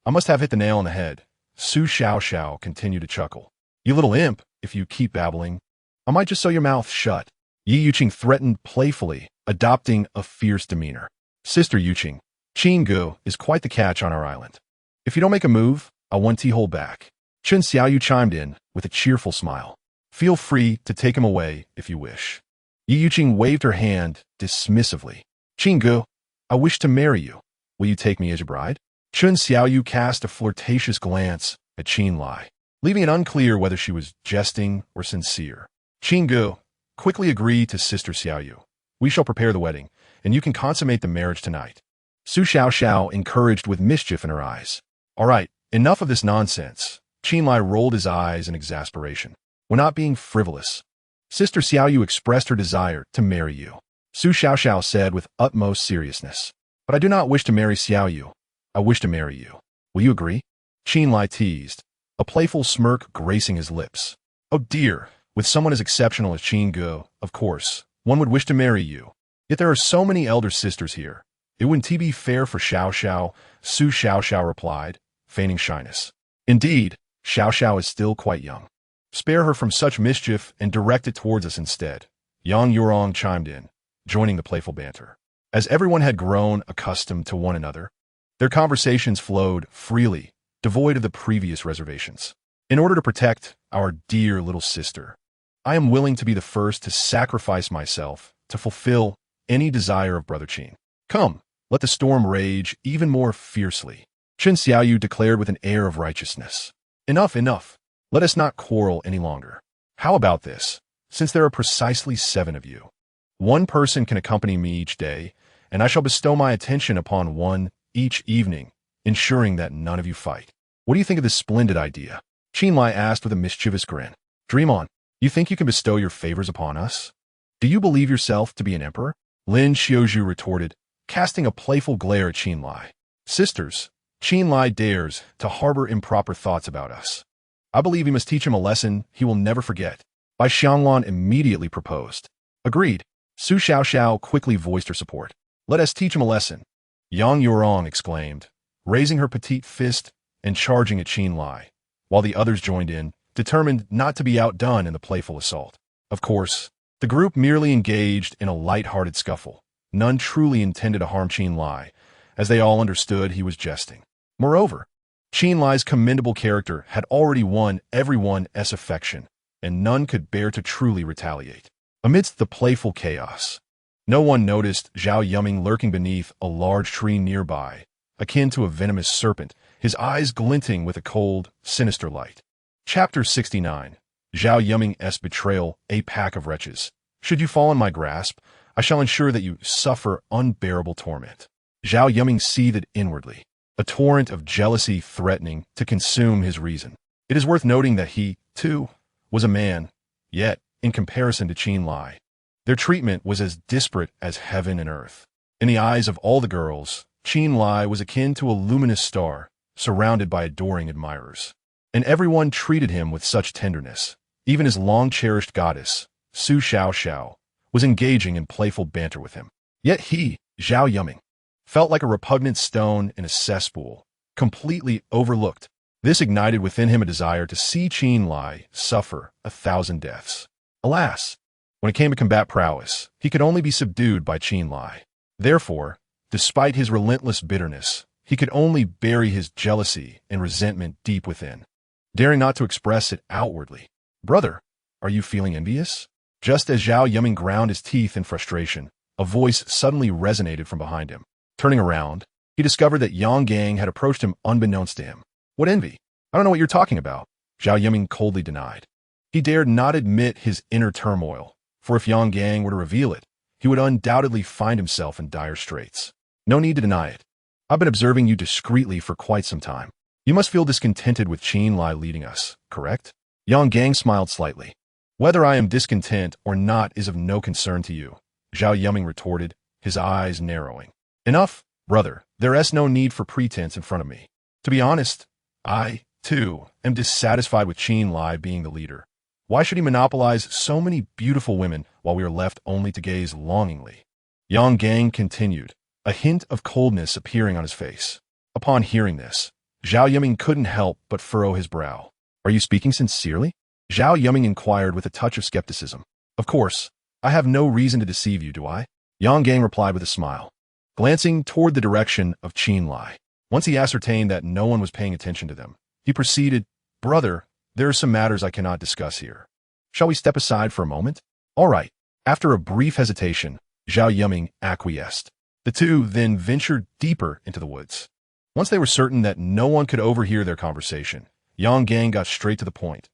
I must have hit the nail on the head. Su Xiaoxiao continued to chuckle. You little imp, if you keep babbling, I might just sew your mouth shut. Yi Yuqing threatened playfully, adopting a fierce demeanor. Sister Yuqing, Qinggu is quite the catch on our island. If you don't make a move, I want to hold back. Chen Xiaoyu chimed in with a cheerful smile. Feel free to take him away if you wish. Yi Yuqing waved her hand dismissively. Qinggu, I wish to marry you. Will you take me as your bride? Chen Xiaoyu cast a flirtatious glance at Qinlai, leaving it unclear whether she was jesting or sincere. Qinggu, quickly agreed to Sister Xiaoyu. We shall prepare the wedding, and you can consummate the marriage tonight. Su Xiaoxiao encouraged with mischief in her eyes. All right, enough of this nonsense. Qinlai rolled his eyes in exasperation. We're not being frivolous. Sister Xiaoyu expressed her desire to marry you. Su Xiaoxiao said with utmost seriousness. But I do not wish to marry Xiaoyu. I wish to marry you. Will you agree? Qinlai teased, a playful smirk gracing his lips. Oh dear, with someone as exceptional as Qinggu, of course, one would wish to marry you. Yet there are so many elder sisters here. It wouldn't be fair for Xiaoxiao, Su Xiaoxiao replied, feigning shyness. Indeed, Xiaoxiao is still quite young. Spare her from such mischief and direct it towards us instead. Yang Yurong chimed in, joining the playful banter. As everyone had grown accustomed to one another, their conversations flowed freely, devoid of the previous reservations. In order to protect our dear little sister, I am willing to be the first to sacrifice myself to fulfill any desire of Brother Qin. Come, let the storm rage even more fiercely. Chen Xiaoyu declared with an air of righteousness. Enough. Let us not quarrel any longer. How about this? Since there are precisely 7 of you, one person can accompany me each day, and I shall bestow my attention upon one each evening, ensuring that none of you fight. What do you think of this splendid idea? Qinlai asked with a mischievous grin. Dream on. You think you can bestow your favors upon us? Do you believe yourself to be an emperor? Lin Qiuzhu retorted, casting a playful glare at Qinlai. Sisters, Qinlai dares to harbor improper thoughts about us. I believe we must teach him a lesson he will never forget. Bai Xianglan immediately proposed. Agreed. Su Xiaoxiao quickly voiced her support. Let us teach him a lesson. Yang Yurong exclaimed, raising her petite fist and charging at Qinlai, while the others joined in, determined not to be outdone in the playful assault. Of course, the group merely engaged in a light-hearted scuffle. None truly intended to harm Qinlai, as they all understood he was jesting. Moreover, Qinlai's commendable character had already won everyone's affection, and none could bear to truly retaliate. Amidst the playful chaos, No one noticed Zhao Yuming lurking beneath a large tree nearby, akin to a venomous serpent, his eyes glinting with a cold, sinister light. Chapter 69. Zhao Yuming's Betrayal, a Pack of Wretches. Should you fall in my grasp, I shall ensure that you suffer unbearable torment. Zhao Yuming seethed inwardly, a torrent of jealousy threatening to consume his reason. It is worth noting that he, too, was a man, yet, in comparison to Chen Lai, their treatment was as disparate as heaven and earth. In the eyes of all the girls, Chen Lai was akin to a luminous star, surrounded by adoring admirers. And everyone treated him with such tenderness. Even his long-cherished goddess, Su Xiao Xiao, was engaging in playful banter with him. Yet he, Zhao Yuming, felt like a repugnant stone in a cesspool, completely overlooked. This ignited within him a desire to see Chen Lai suffer 1,000 deaths. Alas, when it came to combat prowess, he could only be subdued by Chen Lai. Therefore, despite his relentless bitterness, he could only bury his jealousy and resentment deep within, daring not to express it outwardly. Brother, are you feeling envious? Just as Zhao Yuming ground his teeth in frustration, a voice suddenly resonated from behind him. Turning around, he discovered that Yang Gang had approached him unbeknownst to him. What envy? I don't know what you're talking about, Zhao Yuming coldly denied. He dared not admit his inner turmoil, for if Yang Gang were to reveal it, he would undoubtedly find himself in dire straits. No need to deny it. I've been observing you discreetly for quite some time. You must feel discontented with Chen Lai leading us, correct? Yang Gang smiled slightly. Whether I am discontent or not is of no concern to you, Zhao Yuming retorted, his eyes narrowing. Enough, brother, there is no need for pretense in front of me. To be honest, I, too, am dissatisfied with Chen Lai being the leader. Why should he monopolize so many beautiful women while we are left only to gaze longingly? Yang Gang continued, a hint of coldness appearing on his face. Upon hearing this, Zhao Yuming couldn't help but furrow his brow. Are you speaking sincerely? Zhao Yuming inquired with a touch of skepticism. Of course, I have no reason to deceive you, do I? Yang Gang replied with a smile, glancing toward the direction of Chen Lai. Once he ascertained that no one was paying attention to them, he proceeded, Brother, there are some matters I cannot discuss here. Shall we step aside for a moment? All right. After a brief hesitation, Zhao Yuming acquiesced. The two then ventured deeper into the woods. Once they were certain that no one could overhear their conversation, Yang Gang got straight to the point.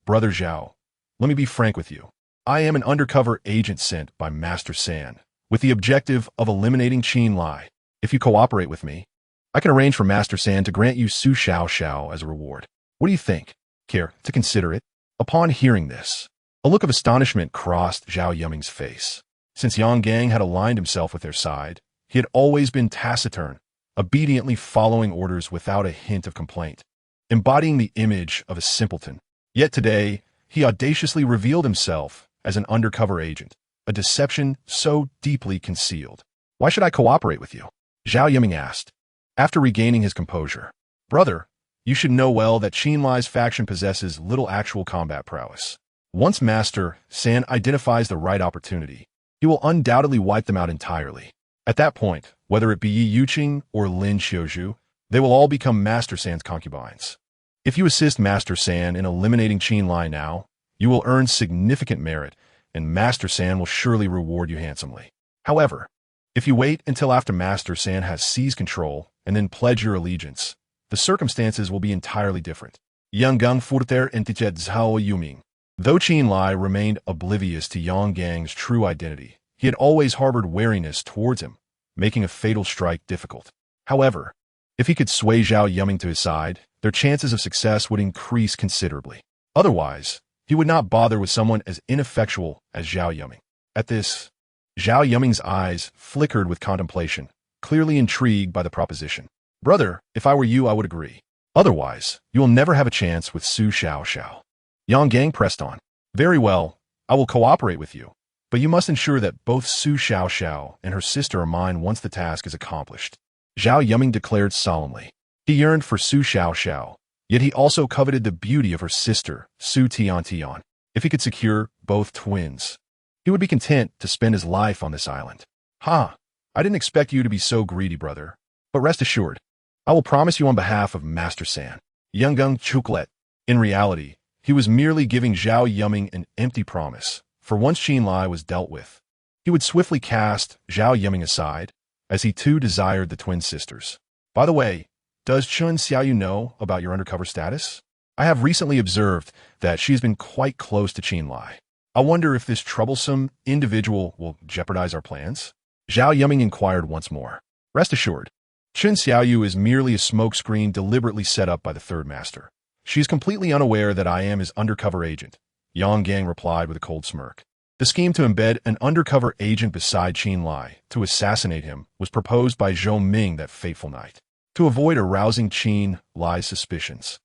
Brother Zhao, let me be frank with you. I am an undercover agent sent by Master San, with the objective of eliminating Chen Lai. If you cooperate with me, I can arrange for Master San to grant you Su Xiao Xiao as a reward. What do you think? Care to consider it? Upon hearing this, a look of astonishment crossed Zhao Yuming's face. Since Yang Gang had aligned himself with their side, he had always been taciturn, obediently following orders without a hint of complaint, embodying the image of a simpleton. Yet today, he audaciously revealed himself as an undercover agent, a deception so deeply concealed. Why should I cooperate with you? Zhao Yuming asked, after regaining his composure. Brother, you should know well that Chen Lai's faction possesses little actual combat prowess. Once Master San identifies the right opportunity, he will undoubtedly wipe them out entirely. At that point, whether it be Yi Yuqing or Lin Xiuzhu, they will all become Master San's concubines. If you assist Master San in eliminating Chen Lai now, you will earn significant merit, and Master San will surely reward you handsomely. However, if you wait until after Master San has seized control and then pledge your allegiance, the circumstances will be entirely different. Yang Gang furter entitet Zhao Yuming. Though Chen Lai remained oblivious to Yang Gang's true identity, he had always harbored wariness towards him, making a fatal strike difficult. However, if he could sway Zhao Yuming to his side, their chances of success would increase considerably. Otherwise, he would not bother with someone as ineffectual as Zhao Yuming. At this, Zhao Yuming's eyes flickered with contemplation, clearly intrigued by the proposition. Brother, if I were you, I would agree. Otherwise, you will never have a chance with Su Xiao Xiao. Yang Gang pressed on. Very well, I will cooperate with you, but you must ensure that both Su Xiao Xiao and her sister are mine once the task is accomplished. Zhao Yuming declared solemnly. He yearned for Su Xiao Xiao, yet he also coveted the beauty of her sister, Su Tian Tian. If he could secure both twins, he would be content to spend his life on this island. Ha! I didn't expect you to be so greedy, brother. But rest assured, I will promise you on behalf of Master San. Yang Gang chucklet. In reality, he was merely giving Zhao Yuming an empty promise, for once Chen Lai was dealt with, He would swiftly cast Zhao Yiming aside, as he too desired the twin sisters. By the way, does Chen Xiaoyu know about your undercover status? I have recently observed that she has been quite close to Qin Lai. I wonder if this troublesome individual will jeopardize our plans? Zhao Yiming inquired once more. Rest assured, Chen Xiaoyu is merely a smokescreen deliberately set up by the third master. She is completely unaware that I am his undercover agent, Yang Gang replied with a cold smirk. The scheme to embed an undercover agent beside Qin Lai to assassinate him was proposed by Zhou Ming that fateful night. To avoid arousing Qin Lai's suspicions,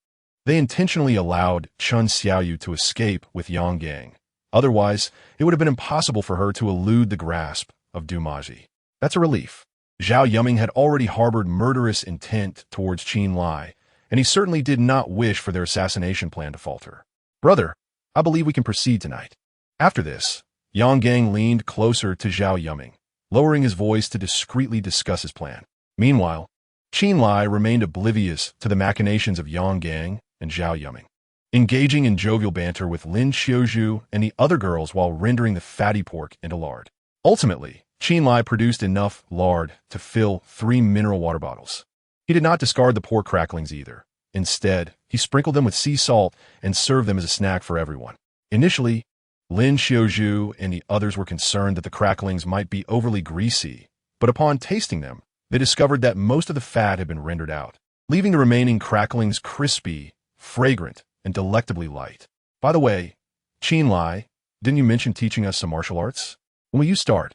they intentionally allowed Chen Xiaoyu to escape with Yang Gang. Otherwise, it would have been impossible for her to elude the grasp of Dumaji. That's a relief. Zhao Yiming had already harbored murderous intent towards Qin Lai, and he certainly did not wish for their assassination plan to falter. Brother, I believe we can proceed tonight. After this, Yang Gang leaned closer to Zhao Yiming, lowering his voice to discreetly discuss his plan. Meanwhile, Qin Lai remained oblivious to the machinations of Yang Gang and Zhao Yiming, engaging in jovial banter with Lin Xiuzhu and the other girls while rendering the fatty pork into lard. Ultimately, Qin Lai produced enough lard to fill 3 mineral water bottles. He did not discard the pork cracklings either. Instead, he sprinkled them with sea salt and served them as a snack for everyone. Initially, Lin Xiuzhu and the others were concerned that the cracklings might be overly greasy, but upon tasting them, they discovered that most of the fat had been rendered out, leaving the remaining cracklings crispy, fragrant, and delectably light. By the way, Qin Lai, didn't you mention teaching us some martial arts? When will you start?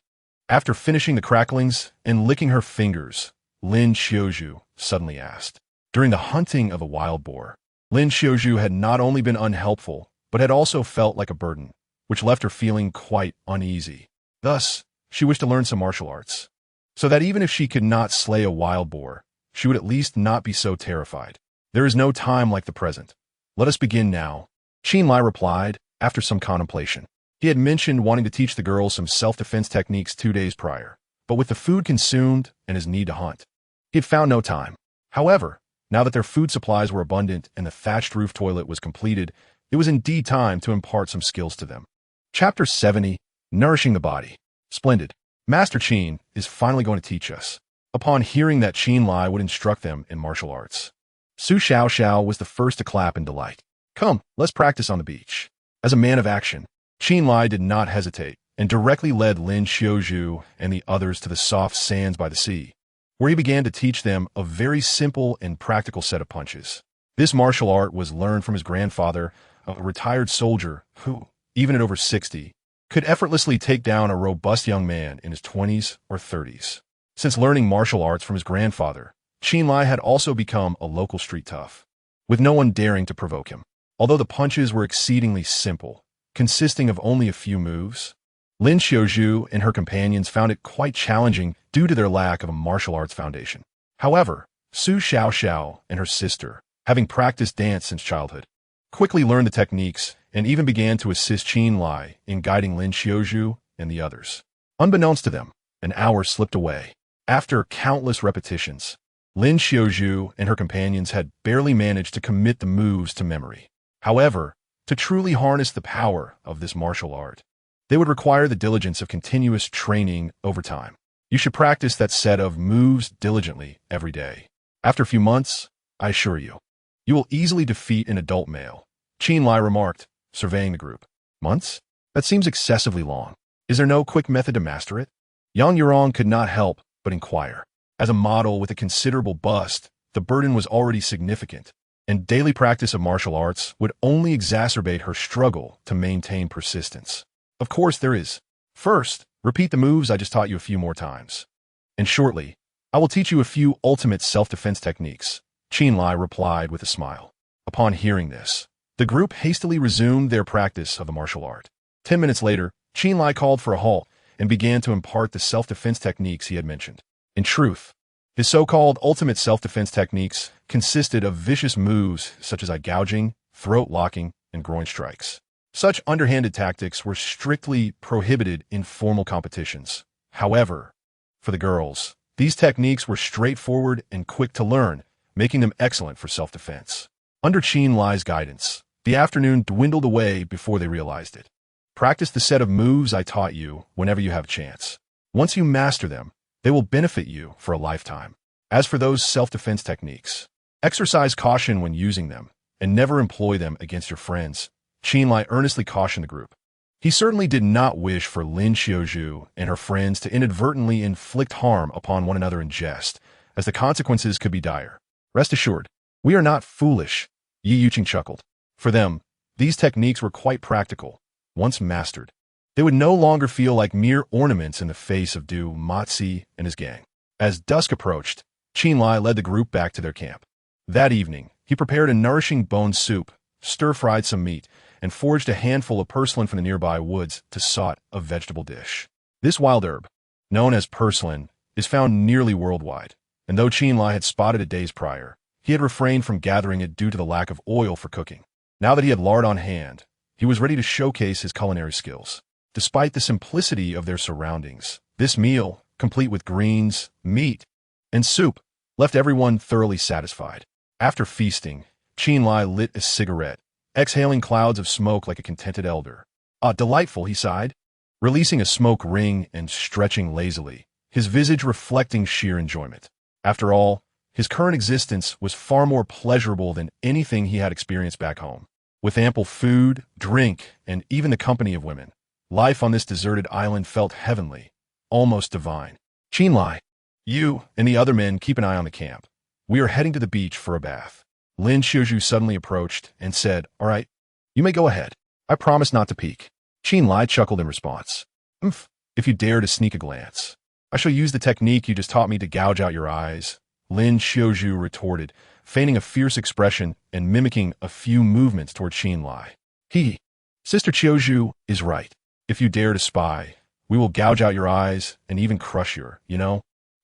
After finishing the cracklings and licking her fingers, Lin Xiuzhu suddenly asked. During the hunting of a wild boar, Lin Xiuzhu had not only been unhelpful, but had also felt like a burden, which left her feeling quite uneasy. Thus, she wished to learn some martial arts, so that even if she could not slay a wild boar, she would at least not be so terrified. There is no time like the present. Let us begin now, Qin Lai replied, after some contemplation. He had mentioned wanting to teach the girls some self-defense techniques 2 days prior, but with the food consumed and his need to hunt, he had found no time. However, now that their food supplies were abundant and the thatched roof toilet was completed, it was indeed time to impart some skills to them. Chapter 70, Nourishing the Body. Splendid. Master Qin is finally going to teach us. Upon hearing that Qin Lai would instruct them in martial arts, Su Xiaoxiao was the first to clap in delight. Come, let's practice on the beach. As a man of action, Qin Lai did not hesitate and directly led Lin Xiuzhu and the others to the soft sands by the sea, where he began to teach them a very simple and practical set of punches. This martial art was learned from his grandfather, a retired soldier who, even at over 60, could effortlessly take down a robust young man in his 20s or 30s. Since learning martial arts from his grandfather, Qin Lai had also become a local street tough, with no one daring to provoke him. Although the punches were exceedingly simple, consisting of only a few moves, Lin Xiuzhu and her companions found it quite challenging due to their lack of a martial arts foundation. However, Su Xiaoxiao and her sister, having practiced dance since childhood, quickly learned the techniques and even began to assist Qin Lai in guiding Lin Xiuzhu and the others. Unbeknownst to them, an hour slipped away. After countless repetitions, Lin Xiuzhu and her companions had barely managed to commit the moves to memory. However, to truly harness the power of this martial art, they would require the diligence of continuous training over time. You should practice that set of moves diligently every day. After a few months, I assure you, you will easily defeat an adult male, Qin Lai remarked, surveying the group. Months? That seems excessively long. Is there no quick method to master it? Yang Yurong could not help but inquire. As a model with a considerable bust, the burden was already significant, and daily practice of martial arts would only exacerbate her struggle to maintain persistence. Of course there is. First, repeat the moves I just taught you a few more times. And shortly, I will teach you a few ultimate self-defense techniques, Qin Lai replied with a smile. Upon hearing this, the group hastily resumed their practice of the martial art. 10 minutes later, Qin Lai called for a halt and began to impart the self-defense techniques he had mentioned. In truth, his so-called ultimate self-defense techniques consisted of vicious moves such as eye gouging, throat locking, and groin strikes. Such underhanded tactics were strictly prohibited in formal competitions. However, for the girls, these techniques were straightforward and quick to learn, making them excellent for self-defense. Under Qin Lai's guidance, the afternoon dwindled away before they realized it. Practice the set of moves I taught you whenever you have a chance. Once you master them, they will benefit you for a lifetime. As for those self-defense techniques, exercise caution when using them, and never employ them against your friends, Chen Lai earnestly cautioned the group. He certainly did not wish for Lin Xiaozhu and her friends to inadvertently inflict harm upon one another in jest, as the consequences could be dire. Rest assured, we are not foolish, Yi Yuqing chuckled. For them, these techniques were quite practical. Once mastered, they would no longer feel like mere ornaments in the face of Du Matzi and his gang. As dusk approached, Chen Lai led the group back to their camp. That evening, he prepared a nourishing bone soup, stir-fried some meat, and foraged a handful of purslane from the nearby woods to salt a vegetable dish. This wild herb, known as purslane, is found nearly worldwide, and though Chen Lai had spotted it days prior, he had refrained from gathering it due to the lack of oil for cooking. Now that he had lard on hand, he was ready to showcase his culinary skills. Despite the simplicity of their surroundings, this meal, complete with greens, meat, and soup, left everyone thoroughly satisfied. After feasting, Chen Lai lit a cigarette, exhaling clouds of smoke like a contented elder. "Ah, delightful," he sighed, releasing a smoke ring and stretching lazily, his visage reflecting sheer enjoyment. After all, his current existence was far more pleasurable than anything he had experienced back home. With ample food, drink, and even the company of women, life on this deserted island felt heavenly, almost divine. "Chen Lai, you and the other men keep an eye on the camp. We are heading to the beach for a bath." Lin Xiaozhu suddenly approached and said, "All right, you may go ahead. I promise not to peek." Chen Lai chuckled in response. If you dare to sneak a glance, I shall use the technique you just taught me to gouge out your eyes," Lin Xiaozhu retorted, feigning a fierce expression and mimicking a few movements toward Chen Lai. Sister Xiaozhu is right. If you dare to spy, we will gouge out your eyes and even crush your,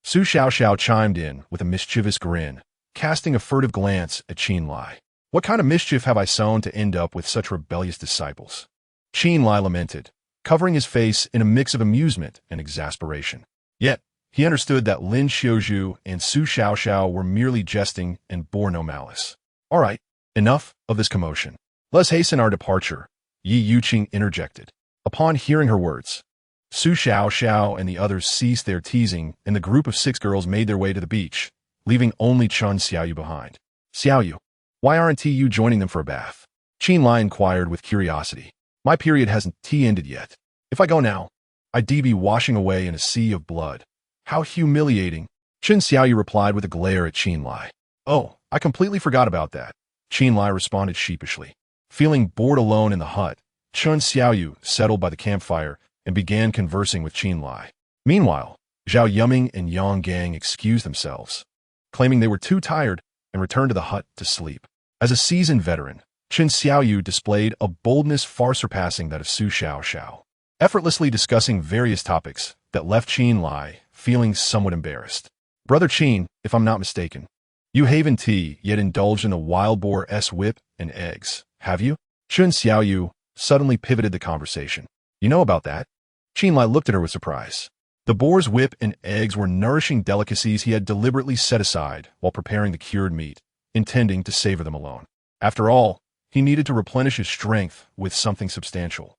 Su Xiaoxiao chimed in with a mischievous grin, casting a furtive glance at Chen Lai. "What kind of mischief have I sown to end up with such rebellious disciples?" Chen Lai lamented, covering his face in a mix of amusement and exasperation. Yet, he understood that Lin Xiaozhu and Su Xiaoxiao were merely jesting and bore no malice. "All right, enough of this commotion. Let's hasten our departure," Yi Yuqing interjected. Upon hearing her words, Su Xiaoxiao and the others ceased their teasing, and the group of 6 girls made their way to the beach, leaving only Chen Xiaoyu behind. "Xiaoyu, why aren't you joining them for a bath?" Chen Lai inquired with curiosity. "My period hasn't ended yet. If I go now, I'd be washing away in a sea of blood. How humiliating." Chen Xiaoyu replied with a glare at Chen Lai. "Oh, I completely forgot about that," Chen Lai responded sheepishly. Feeling bored alone in the hut, Chen Xiaoyu settled by the campfire and began conversing with Chen Lai. Meanwhile, Zhao Yuming and Yang Gang excused themselves, claiming they were too tired, and returned to the hut to sleep. As a seasoned veteran, Chen Xiaoyu displayed a boldness far surpassing that of Su Xiaoxiao, effortlessly discussing various topics that left Chen Lai feeling somewhat embarrassed. "Brother Chen, if I'm not mistaken, you haven't yet indulged in a wild boar's whip and eggs, have you?" Chen Xiaoyu suddenly pivoted the conversation. "You know about that?" Chen Lai looked at her with surprise. The boar's whip and eggs were nourishing delicacies he had deliberately set aside while preparing the cured meat, intending to savor them alone. After all, he needed to replenish his strength with something substantial.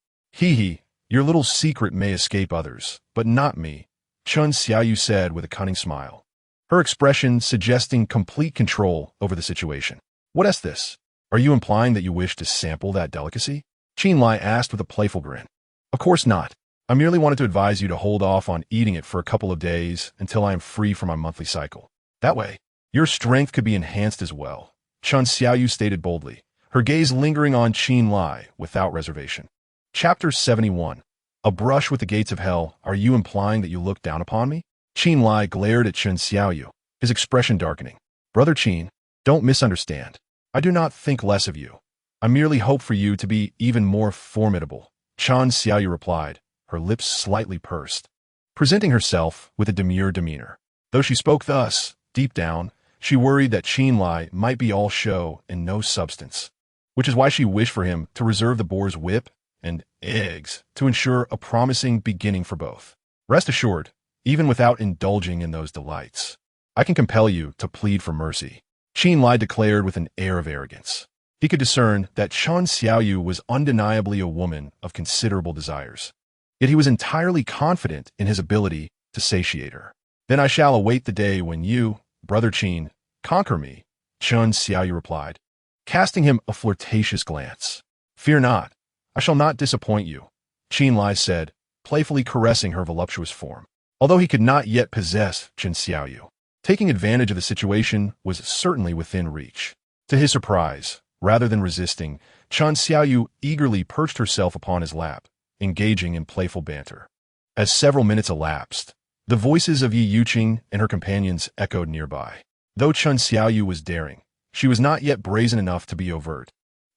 Your little secret may escape others, but not me," Chen Xiaoyu said with a cunning smile, her expression suggesting complete control over the situation. "What is this? Are you implying that you wish to sample that delicacy?" Chen Lai asked with a playful grin. "Of course not. I merely wanted to advise you to hold off on eating it for a couple of days until I am free from my monthly cycle. That way, your strength could be enhanced as well," Chen Xiaoyu stated boldly, her gaze lingering on Chen Lai without reservation. Chapter 71. A brush with the gates of hell. "Are you implying that you look down upon me?" Chen Lai glared at Chen Xiaoyu, his expression darkening. "Brother Chen, don't misunderstand. I do not think less of you. I merely hope for you to be even more formidable," Chen Xiaoyu replied, her lips slightly pursed, presenting herself with a demure demeanor. Though she spoke thus, deep down, she worried that Chen Lai might be all show and no substance, which is why she wished for him to reserve the boar's whip and eggs to ensure a promising beginning for both. "Rest assured, even without indulging in those delights, I can compel you to plead for mercy," Chen Lai declared with an air of arrogance. He could discern that Chen Xiaoyu was undeniably a woman of considerable desires. Yet he was entirely confident in his ability to satiate her. Then I shall await the day when you, Brother Qin, conquer me, Chen Xiaoyu replied, casting him a flirtatious glance. Fear not, I shall not disappoint you, Qin Lai said, playfully caressing her voluptuous form. Although he could not yet possess Chen Xiaoyu, taking advantage of the situation was certainly within reach. To his surprise, rather than resisting, Chen Xiaoyu eagerly perched herself upon his lap, engaging in playful banter. As several minutes elapsed, the voices of Yi Yuqing and her companions echoed nearby. Though Chen Xiaoyu was daring, she was not yet brazen enough to be overt,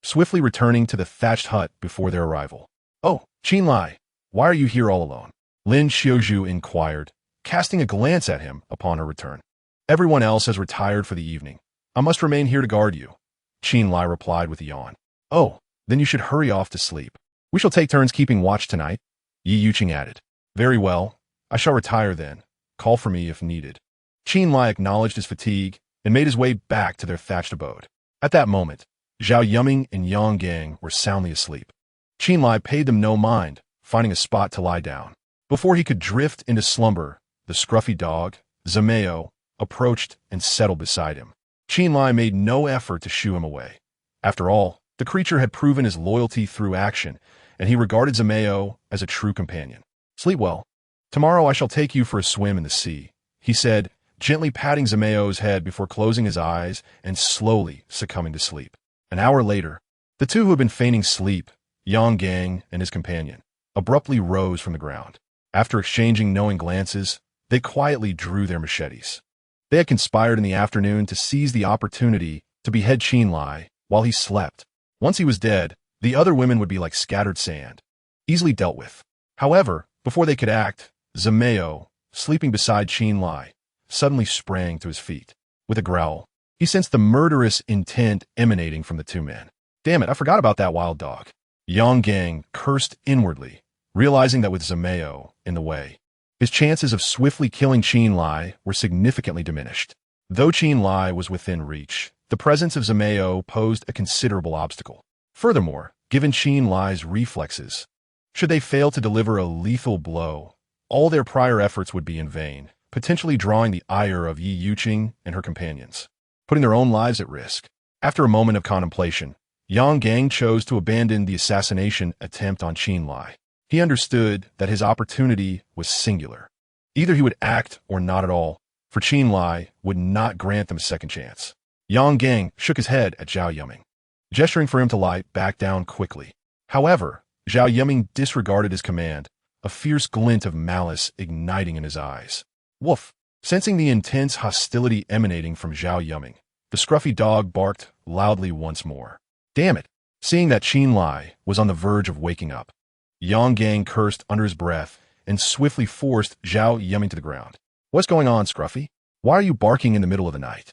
swiftly returning to the thatched hut before their arrival. Oh, Qin Lai, why are you here all alone? Lin Xiaozhu inquired, casting a glance at him upon her return. Everyone else has retired for the evening. I must remain here to guard you, Qin Lai replied with a yawn. Oh, then you should hurry off to sleep. We shall take turns keeping watch tonight, Yi Yuqing added. Very well, I shall retire then. Call for me if needed. Qin Lai acknowledged his fatigue and made his way back to their thatched abode. At that moment, Zhao Yuming and Yang Gang were soundly asleep. Qin Lai paid them no mind, finding a spot to lie down. Before he could drift into slumber, the scruffy dog, Zameo, approached and settled beside him. Qin Lai made no effort to shoo him away. After all, the creature had proven his loyalty through action, and he regarded Zameo as a true companion. Sleep well. Tomorrow I shall take you for a swim in the sea, he said, gently patting Zameo's head before closing his eyes and slowly succumbing to sleep. An hour later, the two who had been feigning sleep, Yang Gang and his companion, abruptly rose from the ground. After exchanging knowing glances, they quietly drew their machetes. They had conspired in the afternoon to seize the opportunity to behead Qin Lai while he slept. Once he was dead, the other women would be like scattered sand, easily dealt with. However, before they could act, Zameo, sleeping beside Qin Lai, suddenly sprang to his feet. With a growl, he sensed the murderous intent emanating from the two men. Damn it, I forgot about that wild dog. Yang Gang cursed inwardly, realizing that with Zameo in the way, his chances of swiftly killing Qin Lai were significantly diminished. Though Qin Lai was within reach, the presence of Zameo posed a considerable obstacle. Furthermore, given Qin Lai's reflexes, should they fail to deliver a lethal blow, all their prior efforts would be in vain, potentially drawing the ire of Yi Yuqing and her companions, putting their own lives at risk. After a moment of contemplation, Yang Gang chose to abandon the assassination attempt on Qin Lai. He understood that his opportunity was singular. Either he would act or not at all, for Qin Lai would not grant them a second chance. Yang Gang shook his head at Zhao Yuming, gesturing for him to lie back down quickly. However, Zhao Yuming disregarded his command, a fierce glint of malice igniting in his eyes. Woof! Sensing the intense hostility emanating from Zhao Yuming, the scruffy dog barked loudly once more. Damn it! Seeing that Qin Lai was on the verge of waking up, Yang Gang cursed under his breath and swiftly forced Zhao Yuming to the ground. What's going on, Scruffy? Why are you barking in the middle of the night?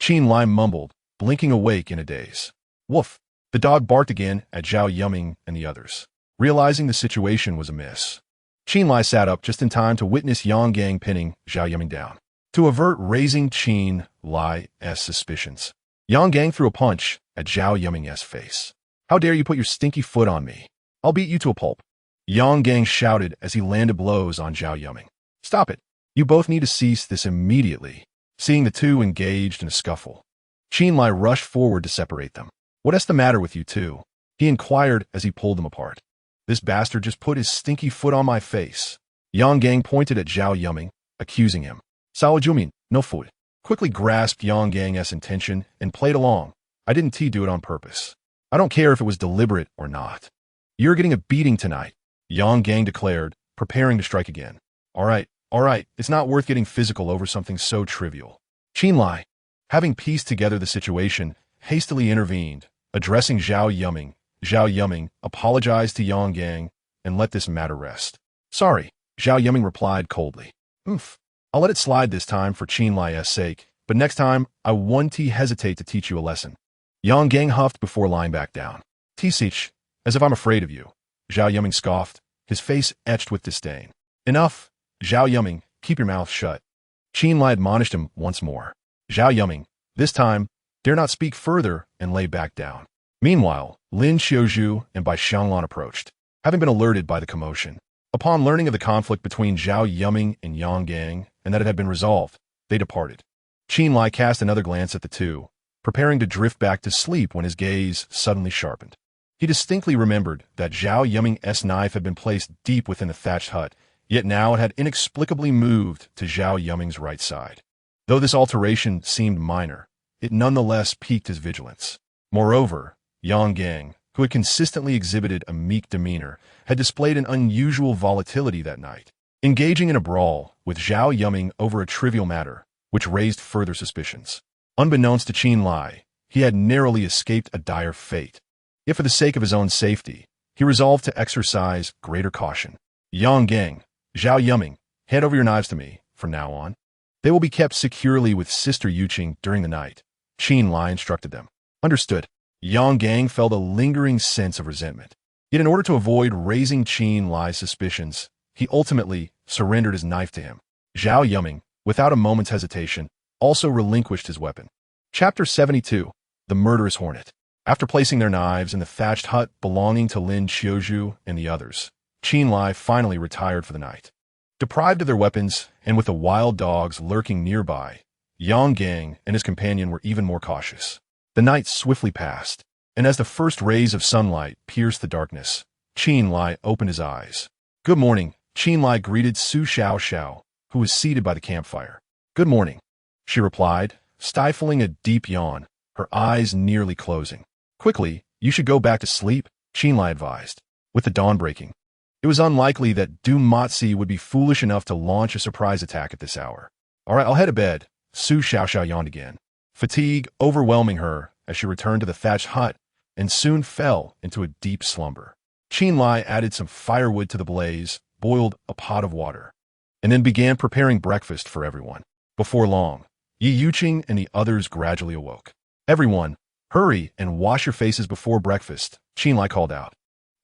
Qin Lai mumbled, blinking awake in a daze. Woof! The dog barked again at Zhao Yuming and the others. Realizing the situation was amiss, Qin Lai sat up just in time to witness Yang Gang pinning Zhao Yuming down. To avert raising Qin Lai's suspicions, Yang Gang threw a punch at Zhao Yuming's face. How dare you put your stinky foot on me? I'll beat you to a pulp. Yang Gang shouted as he landed blows on Zhao Yuming. Stop it. You both need to cease this immediately. Seeing the two engaged in a scuffle, Qin Lai rushed forward to separate them. What's the matter with you two? He inquired as he pulled them apart. This bastard just put his stinky foot on my face. Yang Gang pointed at Zhao Yuming, accusing him. Sao Jumin, no foot. Quickly grasped Yang Gang's intention and played along. I didn't do it on purpose. I don't care if it was deliberate or not. You're getting a beating tonight, Yang Gang declared, preparing to strike again. All right, it's not worth getting physical over something so trivial. Qin Lai, having pieced together the situation, hastily intervened, addressing Zhao Yuming. Zhao Yuming apologized to Yang Gang and let this matter rest. Sorry, Zhao Yuming replied coldly. I'll let it slide this time for Qin Lai's sake, but next time I won't hesitate to teach you a lesson. Yang Gang huffed before lying back down. Tisich, as if I'm afraid of you, Zhao Yuming scoffed, his face etched with disdain. Enough, Zhao Yuming, keep your mouth shut. Qin Lai admonished him once more. Zhao Yuming, this time, dare not speak further and lay back down. Meanwhile, Lin Xiaozhu and Bai Xianglan approached, having been alerted by the commotion. Upon learning of the conflict between Zhao Yuming and Yang Gang and that it had been resolved, they departed. Qin Lai cast another glance at the two, preparing to drift back to sleep when his gaze suddenly sharpened. He distinctly remembered that Zhao Yuming's knife had been placed deep within the thatched hut, yet now it had inexplicably moved to Zhao Yuming's right side. Though this alteration seemed minor, it nonetheless piqued his vigilance. Moreover, Yang Gang, who had consistently exhibited a meek demeanor, had displayed an unusual volatility that night, engaging in a brawl with Zhao Yuming over a trivial matter, which raised further suspicions. Unbeknownst to Qin Lai, he had narrowly escaped a dire fate. Yet for the sake of his own safety, he resolved to exercise greater caution. Yang Gang, Zhao Yuming, hand over your knives to me, from now on. They will be kept securely with Sister Yuqing during the night, Qin Lai instructed them. Understood. Yang Gang felt a lingering sense of resentment. Yet in order to avoid raising Qin Lai's suspicions, he ultimately surrendered his knife to him. Zhao Yuming, without a moment's hesitation, also relinquished his weapon. Chapter 72. The Murderous Hornet. After placing their knives in the thatched hut belonging to Lin Xiaozhu and the others, Qin Lai finally retired for the night. Deprived of their weapons, and with the wild dogs lurking nearby, Yang Gang and his companion were even more cautious. The night swiftly passed, and as the first rays of sunlight pierced the darkness, Qin Lai opened his eyes. Good morning, Qin Lai greeted Su Xiao, who was seated by the campfire. Good morning, she replied, stifling a deep yawn, her eyes nearly closing. Quickly, you should go back to sleep, Qin Lai advised. With the dawn breaking, it was unlikely that Du Matzi would be foolish enough to launch a surprise attack at this hour. All right, I'll head to bed, Su Xiao yawned again, fatigue overwhelming her as she returned to the thatched hut and soon fell into a deep slumber. Qin Lai added some firewood to the blaze, boiled a pot of water, and then began preparing breakfast for everyone. Before long, Yi Yuqing and the others gradually awoke. Everyone, hurry and wash your faces before breakfast, Qin Lai called out.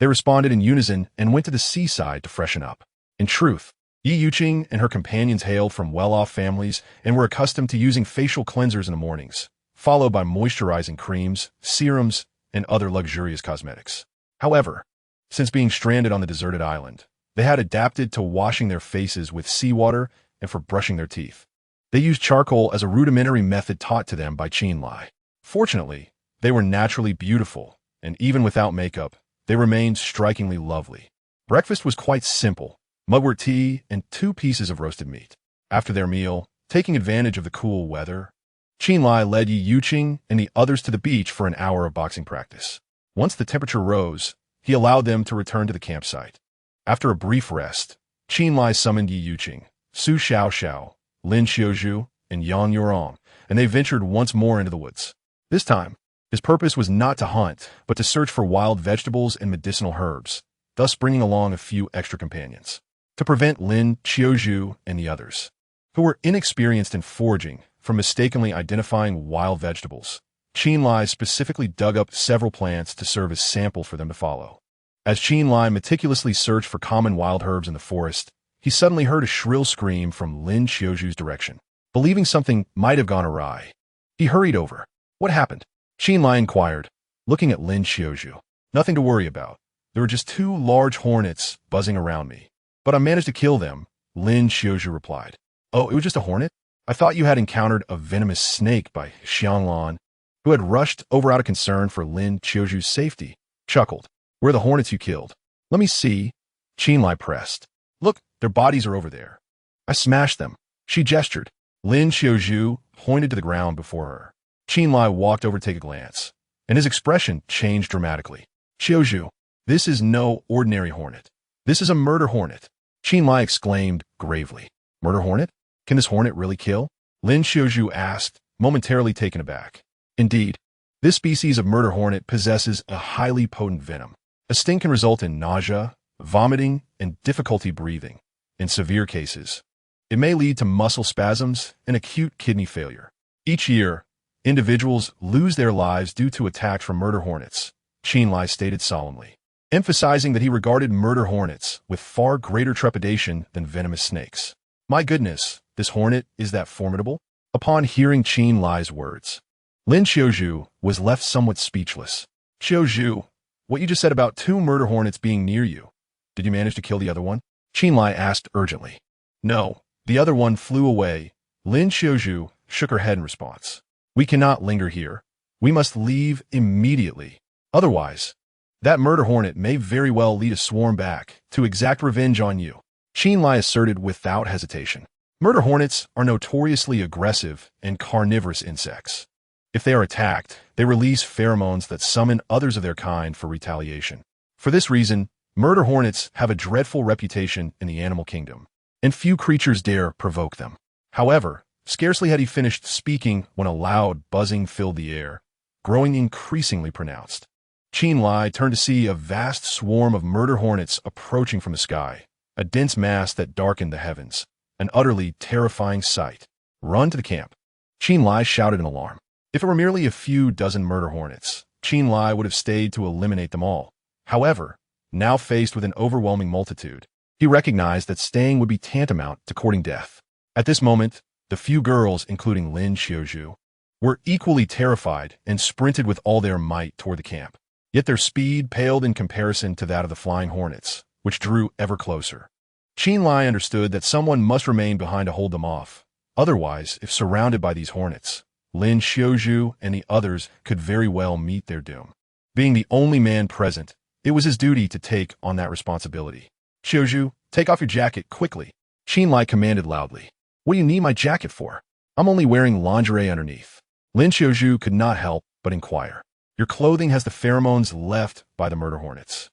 They responded in unison and went to the seaside to freshen up. In truth, Yi Yuqing and her companions hailed from well-off families and were accustomed to using facial cleansers in the mornings, followed by moisturizing creams, serums, and other luxurious cosmetics. However, since being stranded on the deserted island, they had adapted to washing their faces with seawater and for brushing their teeth. They used charcoal as a rudimentary method taught to them by Qin Lai. Fortunately, they were naturally beautiful, and even without makeup, they remained strikingly lovely. Breakfast was quite simple, mugwort tea and 2 pieces of roasted meat. After their meal, taking advantage of the cool weather, Qin Lai led Yi Yuqing and the others to the beach for an hour of boxing practice. Once the temperature rose, he allowed them to return to the campsite. After a brief rest, Qin Lai summoned Yi Yuqing, Su Xiao, Lin Xiaozhu, and Yang Yurong, and they ventured once more into the woods. This time, his purpose was not to hunt, but to search for wild vegetables and medicinal herbs, thus bringing along a few extra companions. To prevent Lin Xiaozhu and the others, who were inexperienced in foraging, from mistakenly identifying wild vegetables, Qin Lai specifically dug up several plants to serve as sample for them to follow. As Qin Lai meticulously searched for common wild herbs in the forest, he suddenly heard a shrill scream from Lin Xiaozhu's direction. Believing something might have gone awry, he hurried over. What happened? Qin Lai inquired, looking at Lin Xiaozhu. Nothing to worry about. There were just 2 large hornets buzzing around me. But I managed to kill them, Lin Xiaozhu replied. Oh, it was just a hornet? I thought you had encountered a venomous snake by Xianglan, who had rushed over out of concern for Lin Xiaozhu's safety, chuckled. Where are the hornets you killed? Let me see. Qin Lai pressed. Look, their bodies are over there. I smashed them. She gestured. Lin Xiaozhu pointed to the ground before her. Qin Lai walked over to take a glance, and his expression changed dramatically. Xiaozhu, this is no ordinary hornet. This is a murder hornet. Qin Lai exclaimed gravely. Murder hornet? Can this hornet really kill? Lin Xiaozhu asked, momentarily taken aback. Indeed, this species of murder hornet possesses a highly potent venom. A sting can result in nausea, vomiting, and difficulty breathing. In severe cases, it may lead to muscle spasms and acute kidney failure. Each year, individuals lose their lives due to attacks from murder hornets, Qin Lai stated solemnly, emphasizing that he regarded murder hornets with far greater trepidation than venomous snakes. My goodness, this hornet is that formidable? Upon hearing Qin Lai's words, Lin Xiaozhu was left somewhat speechless. Xiaozhu, what you just said about 2 murder hornets being near you. Did you manage to kill the other one? Qinlai asked urgently. No, the other one flew away. Lin Xiaozhu shook her head in response. We cannot linger here. We must leave immediately. Otherwise, that murder hornet may very well lead a swarm back to exact revenge on you. Qinlai asserted without hesitation. Murder hornets are notoriously aggressive and carnivorous insects. If they are attacked, they release pheromones that summon others of their kind for retaliation. For this reason, murder hornets have a dreadful reputation in the animal kingdom, and few creatures dare provoke them. However, scarcely had he finished speaking when a loud buzzing filled the air, growing increasingly pronounced. Qinlai turned to see a vast swarm of murder hornets approaching from the sky, a dense mass that darkened the heavens, an utterly terrifying sight. Run to the camp. Qinlai shouted in alarm. If it were merely a few dozen murder hornets, Qinlai would have stayed to eliminate them all. However, now faced with an overwhelming multitude, he recognized that staying would be tantamount to courting death. At this moment, the few girls, including Lin Xiaozhu, were equally terrified and sprinted with all their might toward the camp. Yet their speed paled in comparison to that of the flying hornets, which drew ever closer. Qinlai understood that someone must remain behind to hold them off. Otherwise, if surrounded by these hornets, Lin Xiaozhu and the others could very well meet their doom. Being the only man present, it was his duty to take on that responsibility. Xiaozhu, take off your jacket quickly. Qinlai commanded loudly. What do you need my jacket for? I'm only wearing lingerie underneath. Lin Xiaozhu could not help but inquire. Your clothing has the pheromones left by the murder hornets.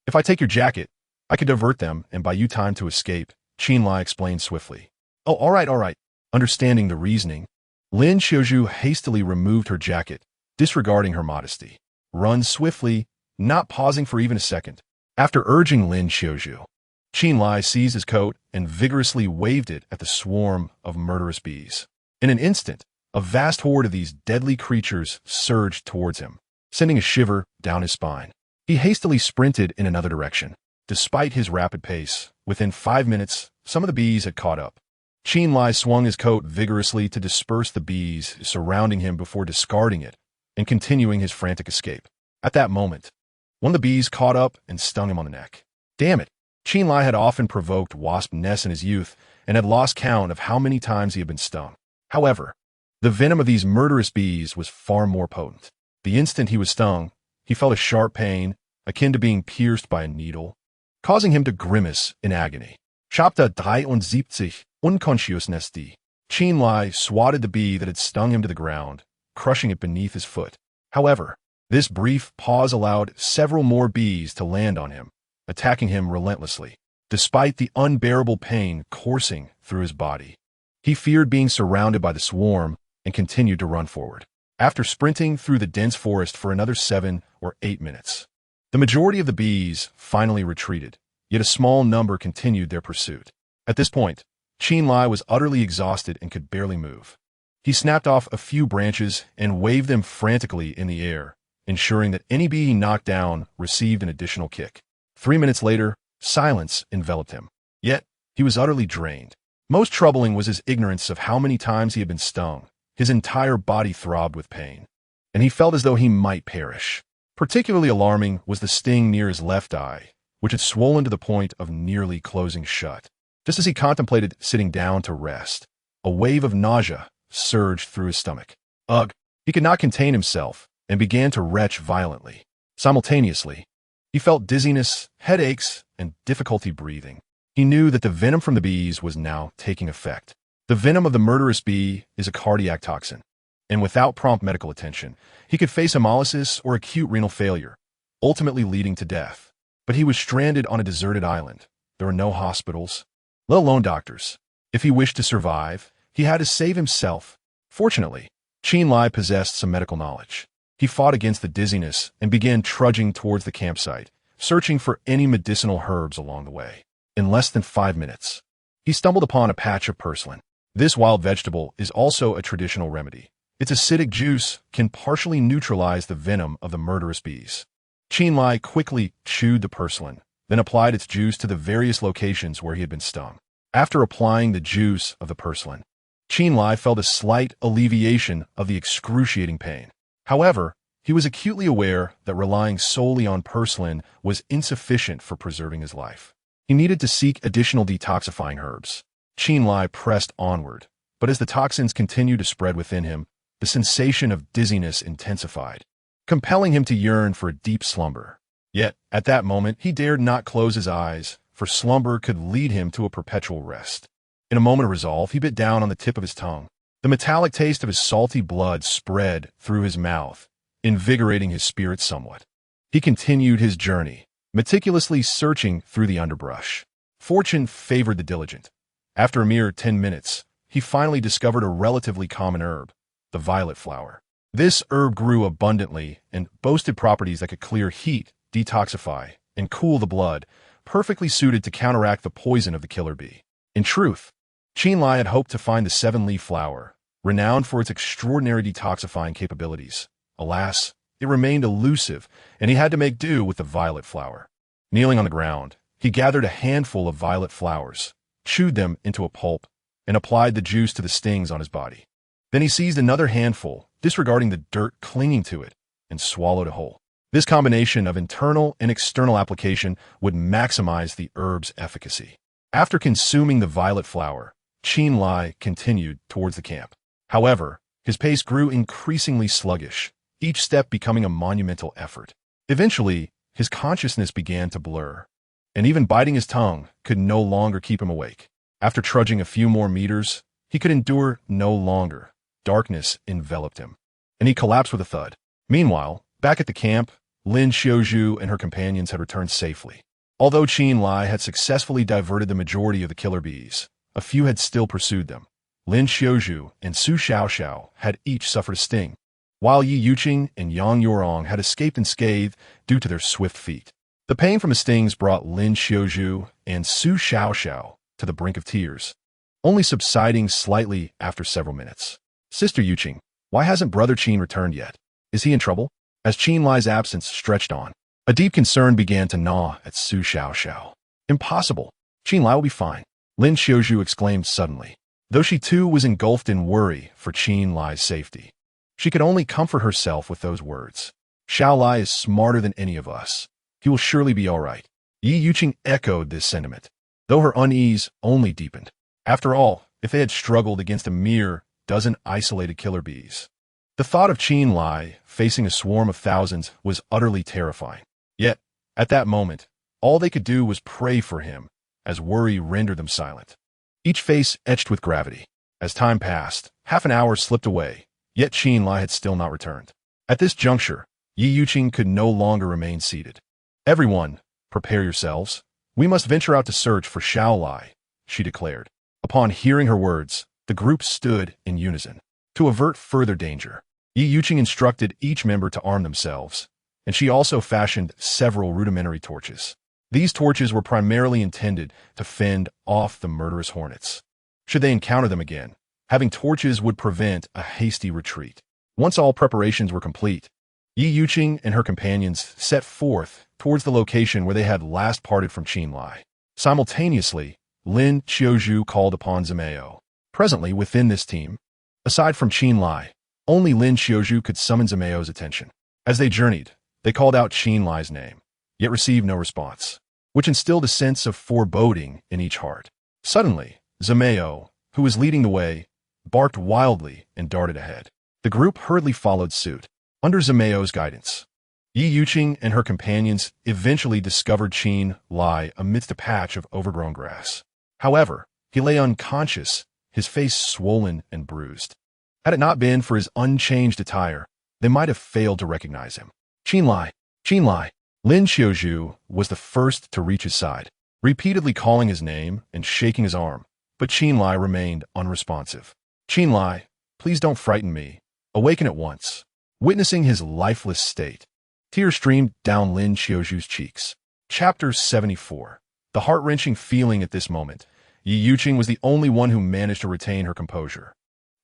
If I take your jacket, I could divert them and buy you time to escape, Qinlai explained swiftly. Oh, all right. Understanding the reasoning, Lin Xiaozhu hastily removed her jacket, disregarding her modesty. Run swiftly, not pausing for even a second. After urging Lin Xiaozhu, Qinlai seized his coat and vigorously waved it at the swarm of murderous bees. In an instant, a vast horde of these deadly creatures surged towards him, sending a shiver down his spine. He hastily sprinted in another direction. Despite his rapid pace, within 5 minutes, some of the bees had caught up. Qinlai swung his coat vigorously to disperse the bees surrounding him before discarding it and continuing his frantic escape. At that moment, one of the bees caught up and stung him on the neck. Damn it! Qinlai had often provoked wasp nests in his youth and had lost count of how many times he had been stung. However, the venom of these murderous bees was far more potent. The instant he was stung, he felt a sharp pain, akin to being pierced by a needle, causing him to grimace in agony. Chapter 73, Unconsciousness. Qinlai swatted the bee that had stung him to the ground, crushing it beneath his foot. However, this brief pause allowed several more bees to land on him, attacking him relentlessly. Despite the unbearable pain coursing through his body, he feared being surrounded by the swarm and continued to run forward. After sprinting through the dense forest for another 7 or 8 minutes, the majority of the bees finally retreated, yet a small number continued their pursuit. At this point, Qinlai was utterly exhausted and could barely move. He snapped off a few branches and waved them frantically in the air, ensuring that any bee he knocked down received an additional kick. 3 minutes later, silence enveloped him. Yet, he was utterly drained. Most troubling was his ignorance of how many times he had been stung. His entire body throbbed with pain, and he felt as though he might perish. Particularly alarming was the sting near his left eye, which had swollen to the point of nearly closing shut. Just as he contemplated sitting down to rest, a wave of nausea surged through his stomach. Ugh! He could not contain himself and began to retch violently. Simultaneously, he felt dizziness, headaches, and difficulty breathing. He knew that the venom from the bees was now taking effect. The venom of the murderous bee is a cardiac toxin, and without prompt medical attention, he could face hemolysis or acute renal failure, ultimately leading to death. But he was stranded on a deserted island. There were no hospitals, let alone doctors. If he wished to survive, he had to save himself. Fortunately, Qinlai possessed some medical knowledge. He fought against the dizziness and began trudging towards the campsite, searching for any medicinal herbs along the way. In less than 5 minutes, he stumbled upon a patch of purslane. This wild vegetable is also a traditional remedy. Its acidic juice can partially neutralize the venom of the murderous bees. Qinlai quickly chewed the purslane, then applied its juice to the various locations where he had been stung. After applying the juice of the purslane, Qinlai felt a slight alleviation of the excruciating pain. However, He was acutely aware that relying solely on porcelain was insufficient for preserving his life. He needed to seek additional detoxifying herbs. Chen Lai pressed onward, but as the toxins continued to spread within him, the sensation of dizziness intensified, compelling him to yearn for a deep slumber. Yet, at that moment, he dared not close his eyes, for slumber could lead him to a perpetual rest. In a moment of resolve, he bit down on the tip of his tongue. The metallic taste of his salty blood spread through his mouth, invigorating his spirit somewhat. He continued his journey, meticulously searching through the underbrush. Fortune favored the diligent. After a mere 10 minutes, he finally discovered a relatively common herb, the violet flower. This herb grew abundantly and boasted properties that could clear heat, detoxify, and cool the blood, perfectly suited to counteract the poison of the killer bee. In truth, Chen Lai had hoped to find the seven-leaf flower, renowned for its extraordinary detoxifying capabilities. Alas, it remained elusive, and he had to make do with the violet flower. Kneeling on the ground, he gathered a handful of violet flowers, chewed them into a pulp, and applied the juice to the stings on his body. Then he seized another handful, disregarding the dirt clinging to it, and swallowed it whole. This combination of internal and external application would maximize the herb's efficacy. After consuming the violet flower, Chen Lai continued towards the camp. However, his pace grew increasingly sluggish, each step becoming a monumental effort. Eventually, his consciousness began to blur, and even biting his tongue could no longer keep him awake. After trudging a few more meters, he could endure no longer. Darkness enveloped him, and he collapsed with a thud. Meanwhile, back at the camp, Lin Xiaozhu and her companions had returned safely. Although Chen Lai had successfully diverted the majority of the killer bees, a few had still pursued them. Lin Xiaozhu and Su Xiaoxiao had each suffered a sting, while Yi Yuqing and Yang Yorong had escaped unscathed due to their swift feet. The pain from the stings brought Lin Xiaozhu and Su Xiaoxiao to the brink of tears, only subsiding slightly after several minutes. Sister Yuqing, why hasn't Brother Chen returned yet? Is he in trouble? As Chen Lai's absence stretched on, a deep concern began to gnaw at Su Xiaoxiao. Impossible. Chen Lai will be fine, Lin Xiaozhu exclaimed suddenly, though she too was engulfed in worry for Chen Lai's safety. She could only comfort herself with those words. Xiao Lai is smarter than any of us. He will surely be all right. Yi Yuqing echoed this sentiment, though her unease only deepened. After all, if they had struggled against a mere dozen isolated killer bees, the thought of Chen Lai facing a swarm of thousands was utterly terrifying. Yet, at that moment, all they could do was pray for him, as worry rendered them silent. Each face etched with gravity. As time passed, half an hour slipped away, yet Chen Lai had still not returned. At this juncture, Yi Yuqing could no longer remain seated. Everyone, prepare yourselves. We must venture out to search for Xiao Lai, she declared. Upon hearing her words, the group stood in unison. To avert further danger, Yi Yuqing instructed each member to arm themselves, and she also fashioned several rudimentary torches. These torches were primarily intended to fend off the murderous hornets. Should they encounter them again, having torches would prevent a hasty retreat. Once all preparations were complete, Yi Yuqing and her companions set forth towards the location where they had last parted from Chen Lai. Simultaneously, Lin Xiaozhu called upon Zimeo. Presently, within this team, aside from Chen Lai, only Lin Xiaozhu could summon Zimeo's attention. As they journeyed, they called out Chen Lai's name, yet received no response, which instilled a sense of foreboding in each heart. Suddenly, Zimeo, who was leading the way, barked wildly and darted ahead. The group hurriedly followed suit. Under Zimeo's guidance, Yi Yuqing and her companions eventually discovered Chen Lai amidst a patch of overgrown grass. However, he lay unconscious, his face swollen and bruised. Had it not been for his unchanged attire, they might have failed to recognize him. Chen Lai! Chen Lai! Lin Xiaozhu was the first to reach his side, repeatedly calling his name and shaking his arm, but Chen Lai remained unresponsive. Chen Lai, please don't frighten me. Awaken at once. Witnessing his lifeless state, tears streamed down Lin Xiaozhu's cheeks. Chapter 74. The heart-wrenching feeling at this moment, Yi Yuqing was the only one who managed to retain her composure.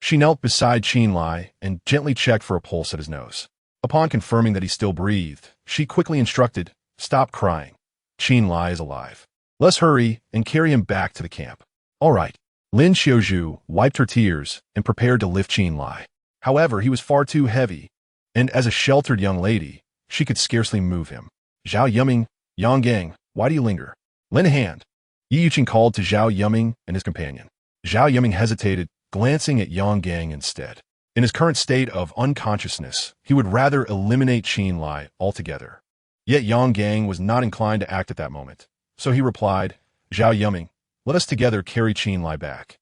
She knelt beside Chen Lai and gently checked for a pulse at his nose. Upon confirming that he still breathed, she quickly instructed, "Stop crying. Chen Lai is alive. Let's hurry and carry him back to the camp." All right. Lin Xiaozhu wiped her tears and prepared to lift Chen Lai. However, he was far too heavy, and as a sheltered young lady, she could scarcely move him. Zhao Yuming, Yang Gang, why do you linger? Lend a hand. Yi Yuqing called to Zhao Yuming and his companion. Zhao Yuming hesitated, glancing at Yang Gang instead. In his current state of unconsciousness, he would rather eliminate Qin Lai altogether. Yet Yang Gang was not inclined to act at that moment. So he replied, Zhao Yuming, let us together carry Qin Lai back.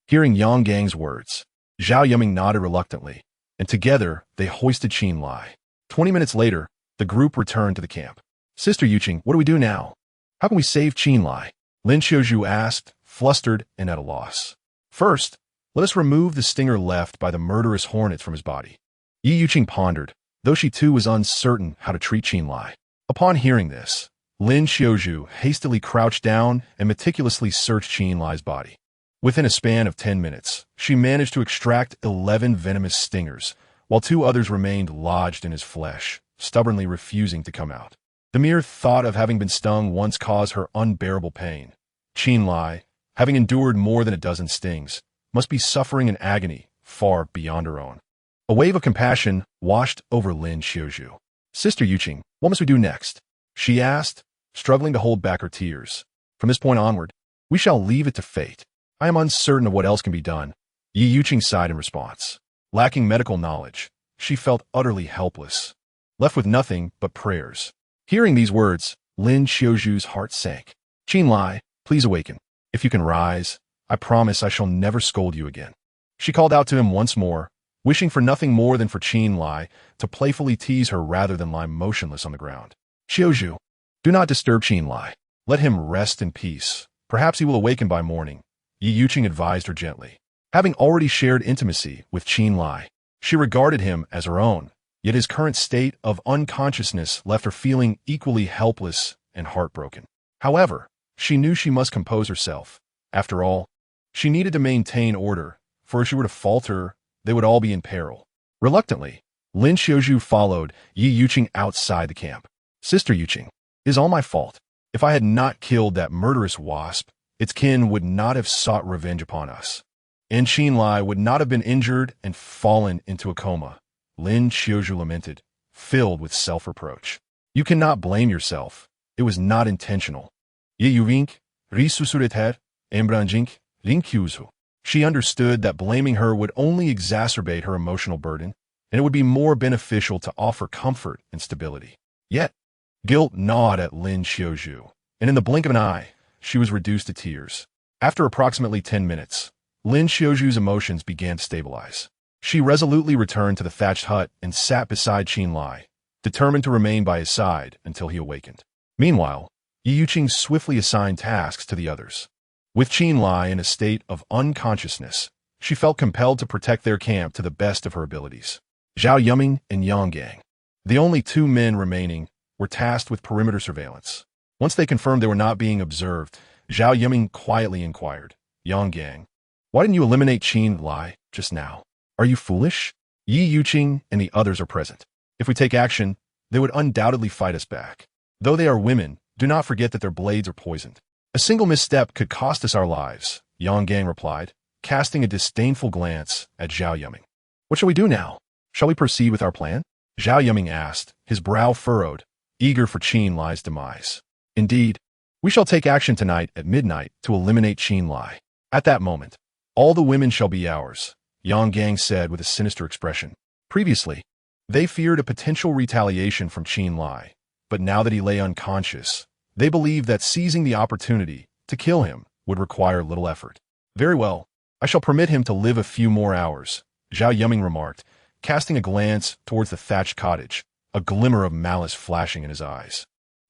Hearing Yang Gang's words, Zhao Yuming nodded reluctantly, and together they hoisted Qin Lai. 20 minutes later, the group returned to the camp. Sister Yuqing, what do we do now? How can we save Qin Lai? Lin Qiuzhu asked, flustered and at a loss. First, let us remove the stinger left by the murderous hornets from his body. Yi Yuqing pondered, though she too was uncertain how to treat Qin Lai. Upon hearing this, Lin Qiuzhu hastily crouched down and meticulously searched Qin Lai's body. Within a span of 10 minutes, she managed to extract 11 venomous stingers, while 2 others remained lodged in his flesh, stubbornly refusing to come out. The mere thought of having been stung once caused her unbearable pain. Qin Lai, having endured more than a dozen stings, must be suffering an agony far beyond her own. A wave of compassion washed over Lin Qiuzhu. Sister Yuqing, what must we do next? She asked, struggling to hold back her tears. From this point onward, we shall leave it to fate. I am uncertain of what else can be done. Yi Yuqing sighed in response. Lacking medical knowledge, she felt utterly helpless, left with nothing but prayers. Hearing these words, Lin Qiuzhu's heart sank. Qin Lai, please awaken. If you can rise, I promise I shall never scold you again. She called out to him once more, wishing for nothing more than for Qin Lai to playfully tease her rather than lie motionless on the ground. Qiuzhu, do not disturb Qin Lai. Let him rest in peace. Perhaps he will awaken by morning. Yi Yuqing advised her gently. Having already shared intimacy with Qin Lai, she regarded him as her own, yet his current state of unconsciousness left her feeling equally helpless and heartbroken. However, she knew she must compose herself. After all, she needed to maintain order, for if she were to falter, they would all be in peril. Reluctantly, Lin Qiuzhu followed Yi Yuqing outside the camp. Sister Yuqing, it is all my fault. If I had not killed that murderous wasp, its kin would not have sought revenge upon us, and Qin Lai would not have been injured and fallen into a coma. Lin Qiuzhu lamented, filled with self-reproach. You cannot blame yourself. It was not intentional. Ye Yuvink, Risusureter, Embranjink, Rinkyuzu. She understood that blaming her would only exacerbate her emotional burden, and it would be more beneficial to offer comfort and stability. Yet, guilt gnawed at Lin Qiuzhu, and in the blink of an eye, she was reduced to tears. After approximately 10 minutes, Lin Qiuzhu's emotions began to stabilize. She resolutely returned to the thatched hut and sat beside Qin Lai, determined to remain by his side until he awakened. Meanwhile, Yi Yuqing swiftly assigned tasks to the others. With Qin Lai in a state of unconsciousness, she felt compelled to protect their camp to the best of her abilities. Zhao Yuming and Yang Gang, the only 2 men remaining, were tasked with perimeter surveillance. Once they confirmed they were not being observed, Zhao Yuming quietly inquired, Yang Gang, why didn't you eliminate Qin Lai just now? Are you foolish? Yi Yuqing and the others are present. If we take action, they would undoubtedly fight us back. Though they are women, do not forget that their blades are poisoned. A single misstep could cost us our lives, Yang Gang replied, casting a disdainful glance at Zhao Yuming. What shall we do now? Shall we proceed with our plan? Zhao Yuming asked, his brow furrowed, eager for Qin Lai's demise. Indeed, we shall take action tonight at midnight to eliminate Qin Lai. At that moment, all the women shall be ours, Yang Gang said with a sinister expression. Previously, they feared a potential retaliation from Qin Lai, but now that he lay unconscious, they believed that seizing the opportunity to kill him would require little effort. Very well, I shall permit him to live a few more hours, Zhao Yuming remarked, casting a glance towards the thatched cottage, a glimmer of malice flashing in his eyes.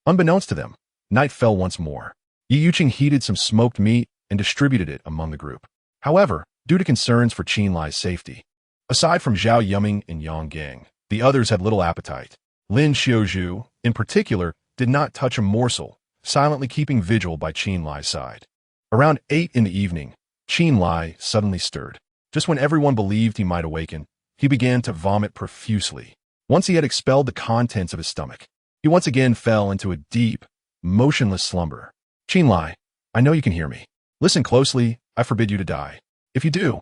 Unbeknownst to them, night fell once more. Yi Yuqing heated some smoked meat and distributed it among the group. However, due to concerns for Qin Lai's safety, aside from Zhao Yuming and Yang Gang, the others had little appetite. Lin Qiuzhu, in particular, did not touch a morsel, silently keeping vigil by Qin Lai's side. Around 8 in the evening, Qin Lai suddenly stirred. Just when everyone believed he might awaken, he began to vomit profusely. Once he had expelled the contents of his stomach, he once again fell into a deep, motionless slumber. Qin Lai, I know you can hear me. Listen closely, I forbid you to die. If you do,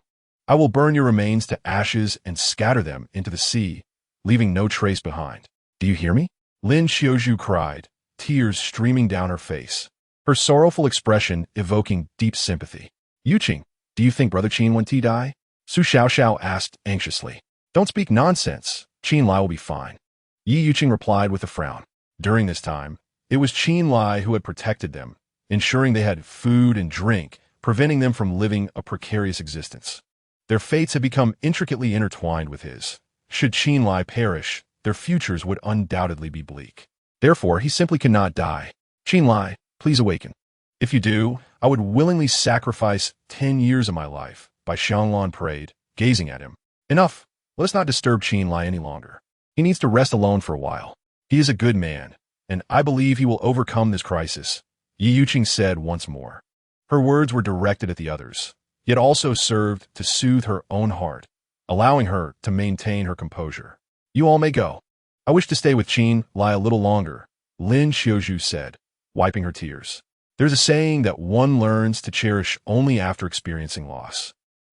I will burn your remains to ashes and scatter them into the sea, leaving no trace behind. Do you hear me? Lin Xiaozhu cried, tears streaming down her face, her sorrowful expression evoking deep sympathy. Yuqing, do you think Brother Qin Wen Ti die? Su Xiaoxiao asked anxiously. Don't speak nonsense. Qin Lai will be fine. Yi Yuqing replied with a frown. During this time, it was Qin Lai who had protected them, ensuring they had food and drink, preventing them from living a precarious existence. Their fates had become intricately intertwined with his. Should Qin Lai perish, their futures would undoubtedly be bleak. Therefore, he simply cannot die. Qin Lai, please awaken. If you do, I would willingly sacrifice 10 years of my life. Bai Xianglan prayed, gazing at him. Enough. Let us not disturb Qin Lai any longer. He needs to rest alone for a while. He is a good man, and I believe he will overcome this crisis, Yi Yuqing said once more. Her words were directed at the others, yet also served to soothe her own heart, allowing her to maintain her composure. You all may go. I wish to stay with Qin Lai a little longer, Lin Xiaozhu said, wiping her tears. There's a saying that one learns to cherish only after experiencing loss.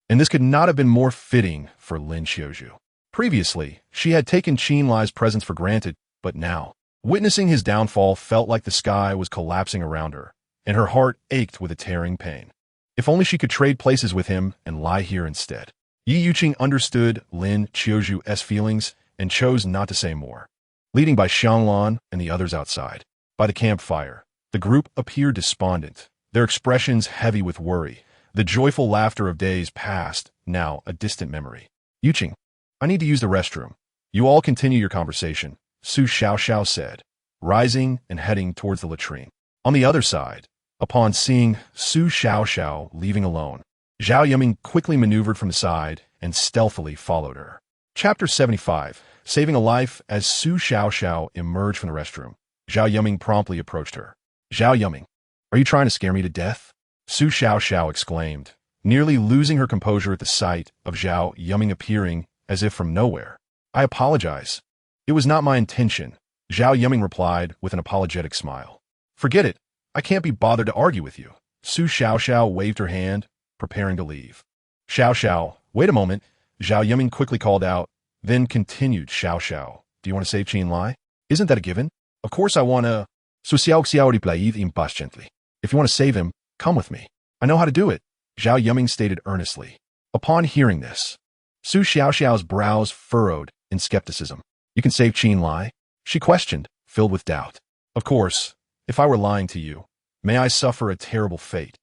And this could not have been more fitting for Lin Xiaozhu. Previously, she had taken Qin Lai's presence for granted, but now, witnessing his downfall felt like the sky was collapsing around her, and her heart ached with a tearing pain. If only she could trade places with him and lie here instead. Yi Yuqing understood Lin Xiaozhu's feelings and chose not to say more. Leading by Xianglan and the others outside. By the campfire, the group appeared despondent, their expressions heavy with worry, the joyful laughter of days past, now a distant memory. Yuqing, I need to use the restroom. You all continue your conversation, Su Xiaoxiao said, rising and heading towards the latrine. On the other side, upon seeing Su Xiaoxiao leaving alone, Zhao Yiming quickly maneuvered from the side and stealthily followed her. Chapter 75, Saving a Life. As Su Xiaoxiao emerged from the restroom, Zhao Yiming promptly approached her. Zhao Yiming, are you trying to scare me to death? Su Xiaoxiao exclaimed, nearly losing her composure at the sight of Zhao Yiming appearing as if from nowhere. I apologize. It was not my intention, Zhao Yiming replied with an apologetic smile. Forget it. I can't be bothered to argue with you. Su Xiaoxiao waved her hand, preparing to leave. Xiaoxiao, wait a moment, Zhao Yiming quickly called out, then continued. Xiaoxiao, do you want to save Qin Lai? Isn't that a given? Of course I want to. Su Xiaoxiao replied impatiently. If you want to save him, come with me. I know how to do it, Zhao Yiming stated earnestly. Upon hearing this, Su Xiaoxiao's brows furrowed in skepticism. You can save Qin Lai? She questioned, filled with doubt. Of course, if I were lying to you, may I suffer a terrible fate,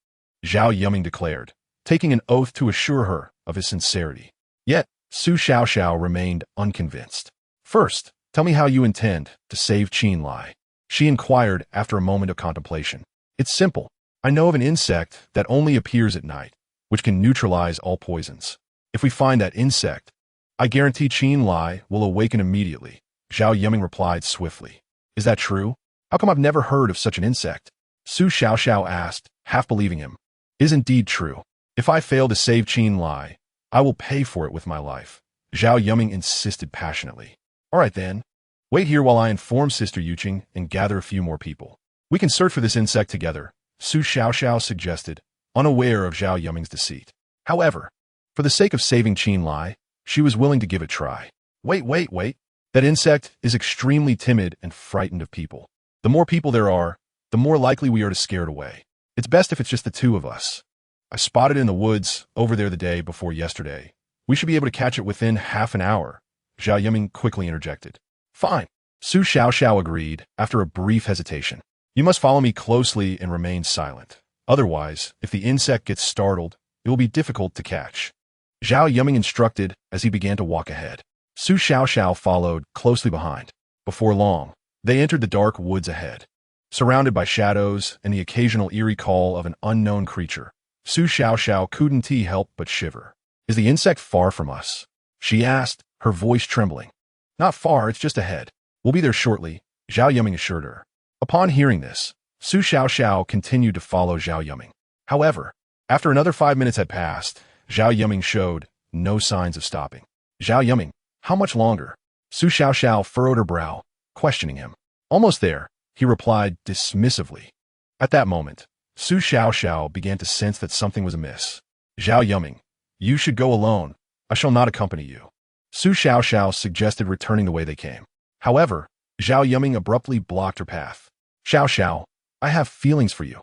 Zhao Yiming declared, taking an oath to assure her of his sincerity. Yet, Su Xiaoxiao remained unconvinced. First, tell me how you intend to save Qin Lai, she inquired after a moment of contemplation. It's simple. I know of an insect that only appears at night, which can neutralize all poisons. If we find that insect, I guarantee Qin Lai will awaken immediately, Zhao Yiming replied swiftly. Is that true? How come I've never heard of such an insect? Su Xiaoxiao asked, half believing him. It is indeed true. If I fail to save Qin Lai, I will pay for it with my life, Zhao Yiming insisted passionately. All right then. Wait here while I inform Sister Yuqing and gather a few more people. We can search for this insect together, Su Xiaoxiao suggested, unaware of Zhao Yiming's deceit. However, for the sake of saving Qin Lai, she was willing to give it a try. Wait. That insect is extremely timid and frightened of people. The more people there are, the more likely we are to scare it away. It's best if it's just the two of us. I spotted it in the woods over there the day before yesterday. We should be able to catch it within half an hour, Zhao Yiming quickly interjected. Fine, Su Xiaoxiao agreed after a brief hesitation. You must follow me closely and remain silent. Otherwise, if the insect gets startled, it will be difficult to catch, Zhao Yiming instructed as he began to walk ahead. Su Xiaoxiao followed closely behind. Before long, they entered the dark woods ahead. Surrounded by shadows and the occasional eerie call of an unknown creature, Su Xiaoxiao couldn't help but shiver. Is the insect far from us? She asked, her voice trembling. Not far, it's just ahead. We'll be there shortly, Zhao Yiming assured her. Upon hearing this, Su Xiaoxiao continued to follow Zhao Yiming. However, after another 5 minutes had passed, Zhao Yiming showed no signs of stopping. Zhao Yiming, how much longer? Su Xiaoxiao furrowed her brow, questioning him. Almost there, he replied dismissively. At that moment, Su Xiaoxiao began to sense that something was amiss. Zhao Yiming, you should go alone. I shall not accompany you. Su Xiaoxiao suggested returning the way they came. However, Zhao Yiming abruptly blocked her path. Xiao, I have feelings for you.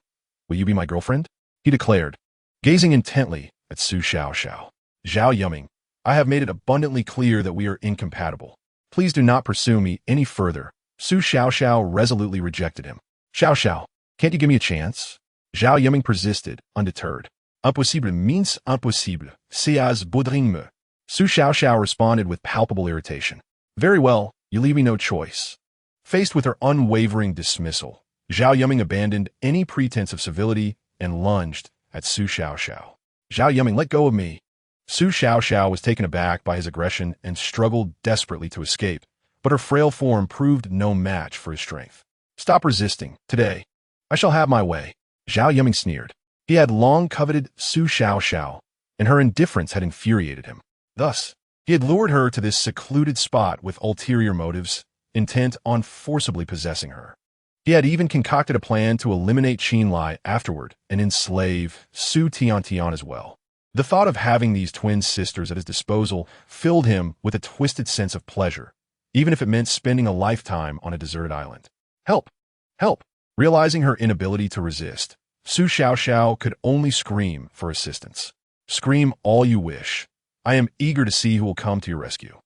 Will you be my girlfriend? He declared, gazing intently at Su Xiaoxiao. Zhao Yiming, I have made it abundantly clear that we are incompatible. Please do not pursue me any further. Su Xiaoxiao resolutely rejected him. Xiao, can't you give me a chance? Zhao Yiming persisted, undeterred. Impossible means impossible. C'est boudring me. Su Xiaoxiao responded with palpable irritation. Very well, you leave me no choice. Faced with her unwavering dismissal, Zhao Yiming abandoned any pretense of civility and lunged at Su Xiaoxiao. Zhao Yiming, let go of me. Su Xiaoxiao was taken aback by his aggression and struggled desperately to escape, but her frail form proved no match for his strength. Stop resisting. Today, I shall have my way. Zhao Yiming sneered. He had long coveted Su Xiaoxiao, and her indifference had infuriated him. Thus, he had lured her to this secluded spot with ulterior motives, intent on forcibly possessing her. He had even concocted a plan to eliminate Qin Lai afterward and enslave Su Tiantian as well. The thought of having these twin sisters at his disposal filled him with a twisted sense of pleasure, even if it meant spending a lifetime on a deserted island. Help! Help! Realizing her inability to resist, Su Xiaoxiao could only scream for assistance. Scream all you wish. I am eager to see who will come to your rescue.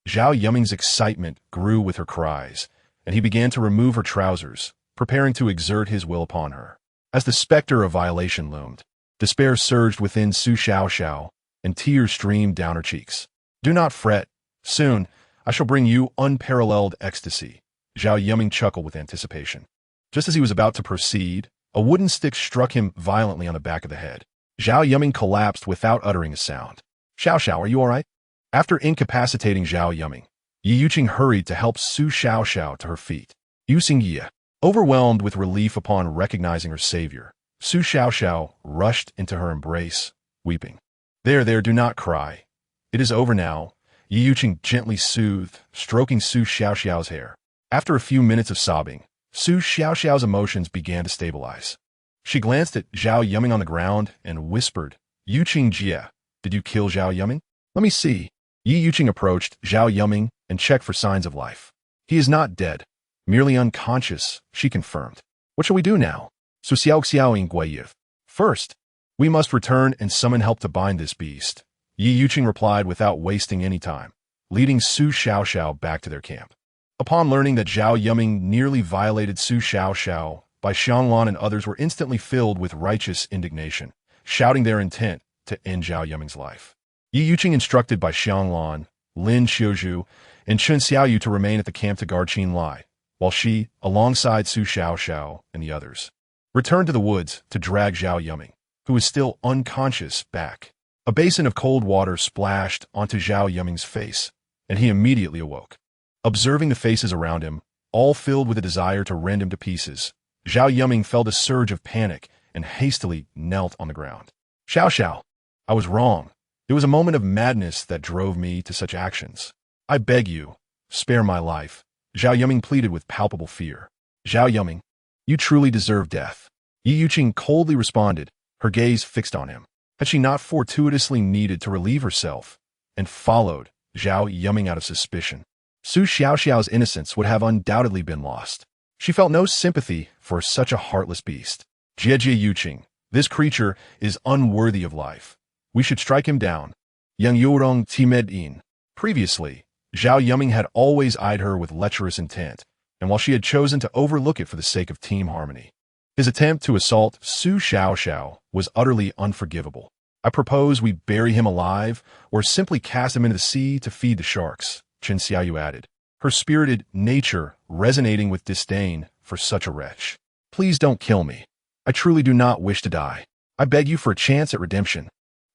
Zhao Yiming's excitement grew with her cries, and he began to remove her trousers, preparing to exert his will upon her. As the specter of violation loomed, despair surged within Su Xiaoxiao, and tears streamed down her cheeks. Do not fret. Soon, I shall bring you unparalleled ecstasy. Zhao Yiming chuckled with anticipation. Just as he was about to proceed, a wooden stick struck him violently on the back of the head. Zhao Yiming collapsed without uttering a sound. Xiao, are you all right? After incapacitating Zhao Yiming, Yi Yuqing hurried to help Su Xiaoxiao to her feet. Yu Xingye, overwhelmed with relief upon recognizing her savior, Su Xiaoxiao rushed into her embrace, weeping. There, do not cry. It is over now, Yi Yuqing gently soothed, stroking Su Xiaoxiao's hair. After a few minutes of sobbing, Su Xiaoxiao's emotions began to stabilize. She glanced at Zhao Yiming on the ground and whispered, Yu Xingye, did you kill Zhao Yiming? Let me see. Yi Yuqing approached Zhao Yiming and checked for signs of life. He is not dead, merely unconscious, she confirmed. What shall we do now? Su Xiaoxiao Guayiv. First, we must return and summon help to bind this beast. Yi Yuqing replied without wasting any time, leading Su Xiaoxiao back to their camp. Upon learning that Zhao Yiming nearly violated Su Xiaoxiao, Bai Xianglan and others were instantly filled with righteous indignation, shouting their intent to end Zhao Yiming's life. Yi Yuqing instructed Bai Xianglan, Lin Xiuzhu, and Chen Xiaoyu to remain at the camp to guard Qin Lai, while she, alongside Su Xiaoxiao and the others, returned to the woods to drag Zhao Yiming, who was still unconscious, back. A basin of cold water splashed onto Zhao Yiming's face, and he immediately awoke. Observing the faces around him, all filled with a desire to rend him to pieces, Zhao Yiming felt a surge of panic and hastily knelt on the ground. Xiao, I was wrong. It was a moment of madness that drove me to such actions. I beg you, spare my life. Zhao Yiming pleaded with palpable fear. Zhao Yiming, you truly deserve death. Yi Yuqing coldly responded, her gaze fixed on him. Had she not fortuitously needed to relieve herself, and followed Zhao Yiming out of suspicion, Su Xiaoxiao's innocence would have undoubtedly been lost. She felt no sympathy for such a heartless beast. Jie Yuqing, this creature is unworthy of life. We should strike him down. Yang Yurong Timedin. Previously, Zhao Yiming had always eyed her with lecherous intent, and while she had chosen to overlook it for the sake of team harmony, his attempt to assault Su Xiaoxiao was utterly unforgivable. I propose we bury him alive, or simply cast him into the sea to feed the sharks, Chen Xiaoyu added, her spirited nature resonating with disdain for such a wretch. Please don't kill me. I truly do not wish to die. I beg you for a chance at redemption.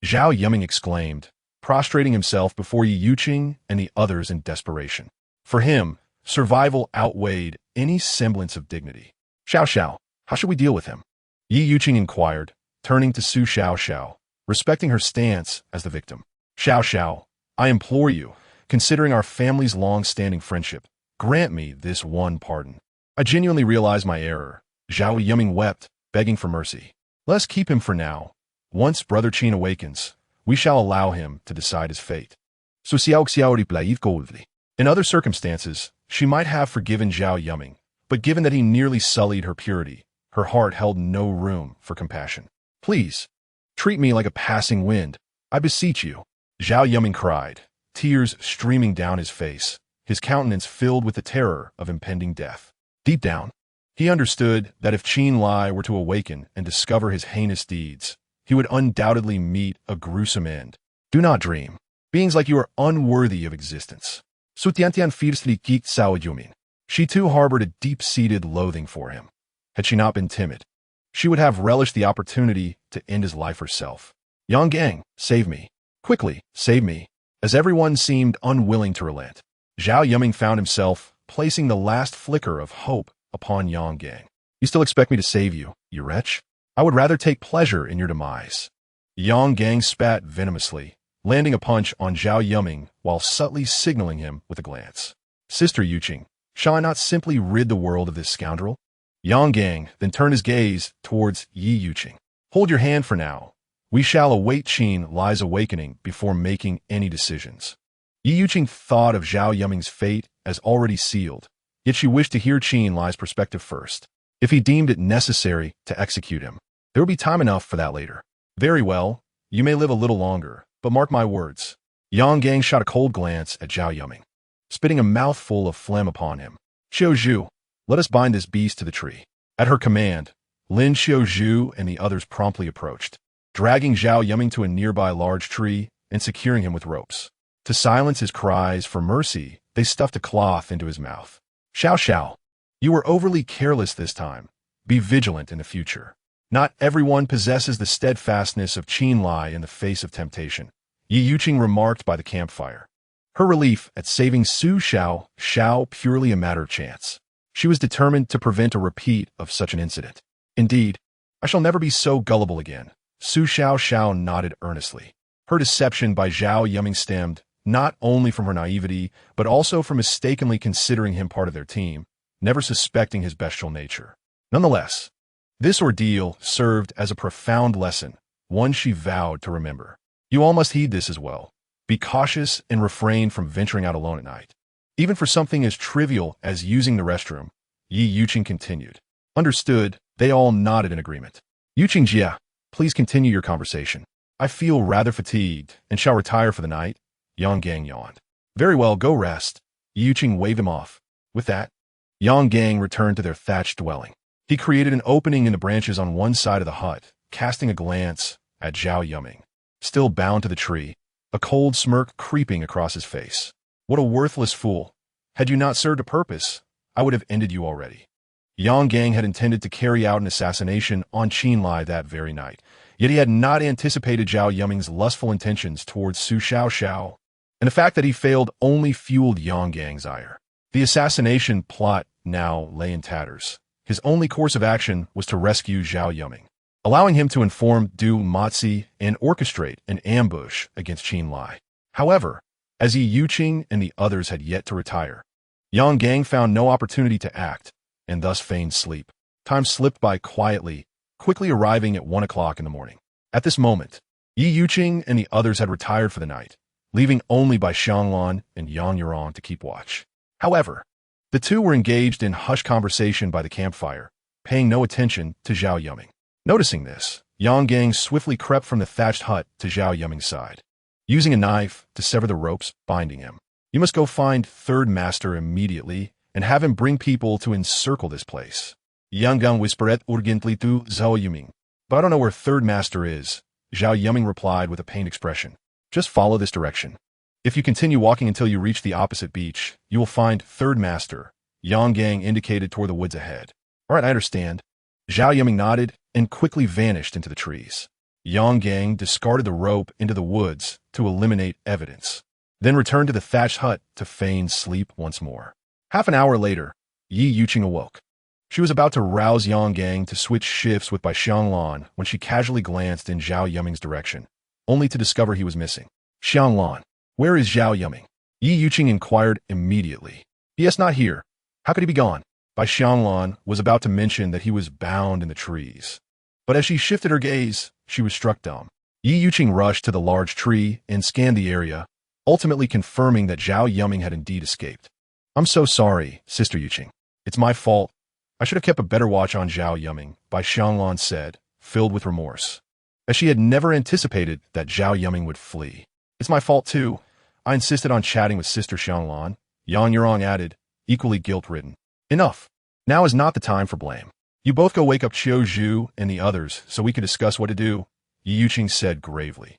Zhao Yiming exclaimed, prostrating himself before Yi Yuqing and the others in desperation. For him, survival outweighed any semblance of dignity. Xiao, how should we deal with him? Yi Yuqing inquired, turning to Su Xiaoxiao, respecting her stance as the victim. Xiao, I implore you, considering our family's long-standing friendship, grant me this one pardon. I genuinely realize my error. Zhao Yiming wept, begging for mercy. Let us keep him for now. Once Brother Qin awakens, we shall allow him to decide his fate. In other circumstances, she might have forgiven Zhao Yuming, but given that he nearly sullied her purity, her heart held no room for compassion. Please, treat me like a passing wind, I beseech you, Zhao Yuming cried, tears streaming down his face, his countenance filled with the terror of impending death. Deep down, he understood that if Chen Lai were to awaken and discover his heinous deeds, he would undoubtedly meet a gruesome end. Do not dream. Beings like you are unworthy of existence. Sutiantian fiercely geeked Sao Yumin. She too harbored a deep-seated loathing for him. Had she not been timid, she would have relished the opportunity to end his life herself. Yang Gang, save me. Quickly, save me. As everyone seemed unwilling to relent, Zhao Yuming found himself placing the last flicker of hope upon Yang Gang. You still expect me to save you, you wretch? I would rather take pleasure in your demise. Yang Gang spat venomously, landing a punch on Zhao Yuming while subtly signaling him with a glance. Sister Yuqing, shall I not simply rid the world of this scoundrel? Yang Gang then turned his gaze towards Yi Yuqing. Hold your hand for now. We shall await Chen Lai's awakening before making any decisions. Yi Yuqing thought of Zhao Yuming's fate as already sealed, yet she wished to hear Chen Lai's perspective first. If he deemed it necessary to execute him, there would be time enough for that later. Very well, you may live a little longer, but mark my words. Yang Gang shot a cold glance at Zhao Yuming, spitting a mouthful of phlegm upon him. Xiaozhu, let us bind this beast to the tree. At her command, Lin Xiaozhu and the others promptly approached, dragging Zhao Yuming to a nearby large tree and securing him with ropes. To silence his cries for mercy, they stuffed a cloth into his mouth. Xiao Xiao, you were overly careless this time. Be vigilant in the future. Not everyone possesses the steadfastness of Chen Lai in the face of temptation, Yi Yuqing remarked by the campfire, her relief at saving Su Xiao purely a matter of chance. She was determined to prevent a repeat of such an incident. Indeed, I shall never be so gullible again. Su Xiao nodded earnestly. Her deception by Zhao Yuming stemmed not only from her naivety, but also from mistakenly considering him part of their team, never suspecting his bestial nature. Nonetheless, this ordeal served as a profound lesson, one she vowed to remember. You all must heed this as well. Be cautious and refrain from venturing out alone at night. Even for something as trivial as using the restroom, Yi Yuqing continued. Understood, they all nodded in agreement. Yuqing Jia, please continue your conversation. I feel rather fatigued and shall retire for the night. Yang Gang yawned. Very well, go rest. Yi Yuqing waved him off. With that, Yang Gang returned to their thatched dwelling. He created an opening in the branches on one side of the hut, casting a glance at Zhao Yuming, still bound to the tree, a cold smirk creeping across his face. What a worthless fool. Had you not served a purpose, I would have ended you already. Yang Gang had intended to carry out an assassination on Chen Lai that very night, yet he had not anticipated Zhao Yuming's lustful intentions towards Su Xiao, and the fact that he failed only fueled Yang Gang's ire. The assassination plot now lay in tatters. His only course of action was to rescue Zhao Yuming, allowing him to inform Du Matzi and orchestrate an ambush against Chen Lai. However, as Yi Yuqing and the others had yet to retire, Yang Gang found no opportunity to act, and thus feigned sleep. Time slipped by quietly, quickly arriving at 1 o'clock in the morning. At this moment, Yi Yuqing and the others had retired for the night, leaving only by Xianglan and Yang Yuran to keep watch. However, the two were engaged in hushed conversation by the campfire, paying no attention to Zhao Yuming. Noticing this, Yang Gang swiftly crept from the thatched hut to Zhao Yuming's side, using a knife to sever the ropes binding him. You must go find Third Master immediately and have him bring people to encircle this place. Yang Gang whispered urgently to Zhao Yuming. But I don't know where Third Master is, Zhao Yuming replied with a pained expression. Just follow this direction. If you continue walking until you reach the opposite beach, you will find Third Master. Yang Gang indicated toward the woods ahead. All right, I understand. Zhao Yuming nodded and quickly vanished into the trees. Yang Gang discarded the rope into the woods to eliminate evidence, then returned to the thatched hut to feign sleep once more. Half an hour later, Yi Yuqing awoke. She was about to rouse Yang Gang to switch shifts with Bai Xianglan when she casually glanced in Zhao Yuming's direction, only to discover he was missing. Xianglan, where is Zhao Yuming? Yi Yuqing inquired immediately. He is not here. How could he be gone? Bai Xianglan was about to mention that he was bound in the trees. But as she shifted her gaze, she was struck dumb. Yi Yuqing rushed to the large tree and scanned the area, ultimately confirming that Zhao Yuming had indeed escaped. "I'm so sorry, Sister Yuqing. It's my fault. I should have kept a better watch on Zhao Yuming," Bai Xianglan said, filled with remorse, as she had never anticipated that Zhao Yuming would flee. "It's my fault too. I insisted on chatting with Sister Xianglan," Yang Yurong added, equally guilt-ridden. "Enough. Now is not the time for blame. You both go wake up Qiu Zhu and the others so we can discuss what to do," Yi Yuqing said gravely.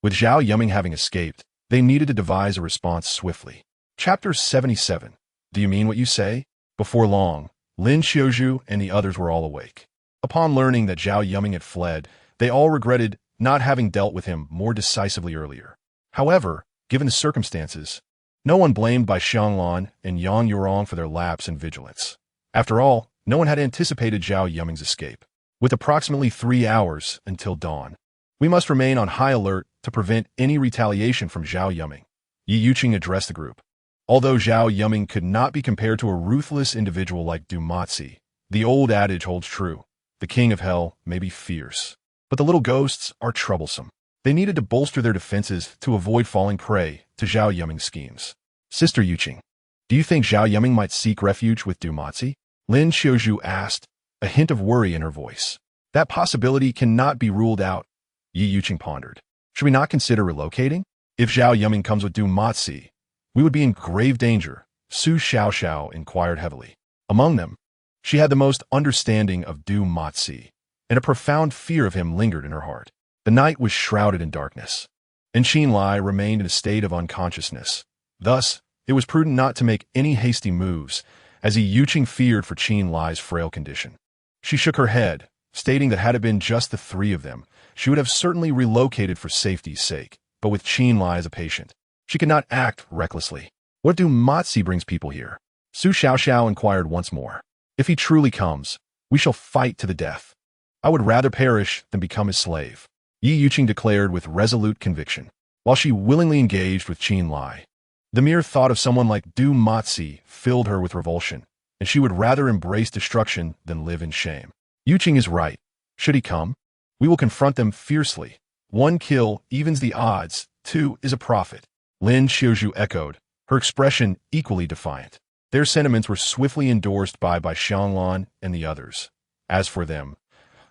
With Zhao Yuming having escaped, they needed to devise a response swiftly. Chapter 77. Do you mean what you say? Before long, Lin Qiuzhu and the others were all awake. Upon learning that Zhao Yuming had fled, they all regretted not having dealt with him more decisively earlier. However, given the circumstances, no one blamed Bai Xianglan and Yang Yurong for their lapse in vigilance. After all, no one had anticipated Zhao Yuming's escape. With approximately 3 hours until dawn, we must remain on high alert to prevent any retaliation from Zhao Yuming, Yi Yuqing addressed the group. Although Zhao Yuming could not be compared to a ruthless individual like Du Matzi, the old adage holds true: the king of hell may be fierce, but the little ghosts are troublesome. They needed to bolster their defenses to avoid falling prey to Zhao Yuming's schemes. "Sister Yuqing, do you think Zhao Yuming might seek refuge with Du Matzi?" Lin Qiuzhu asked, a hint of worry in her voice. "That possibility cannot be ruled out," Yi Yuqing pondered. "Should we not consider relocating? If Zhao Yuming comes with Du Matzi, we would be in grave danger," Su Xiaoxiao inquired heavily. Among them, she had the most understanding of Du Matzi, and a profound fear of him lingered in her heart. The night was shrouded in darkness, and Qin Lai remained in a state of unconsciousness. Thus, it was prudent not to make any hasty moves, as Yi Yuqing feared for Qin Lai's frail condition. She shook her head, stating that had it been just the three of them, she would have certainly relocated for safety's sake, but with Qin Lai as a patient, she could not act recklessly. "What do Matzi brings people here?" Su Xiaoxiao inquired once more. "If he truly comes, we shall fight to the death. I would rather perish than become his slave," Yi Yuqing declared with resolute conviction. While she willingly engaged with Qin Lai, the mere thought of someone like Du Matzi filled her with revulsion, and she would rather embrace destruction than live in shame. "Yuqing is right. Should he come, we will confront them fiercely. 1 kill evens the odds, 2 is a profit," Lin Qiuzhu echoed, her expression equally defiant. Their sentiments were swiftly endorsed by Xianglan and the others. As for them,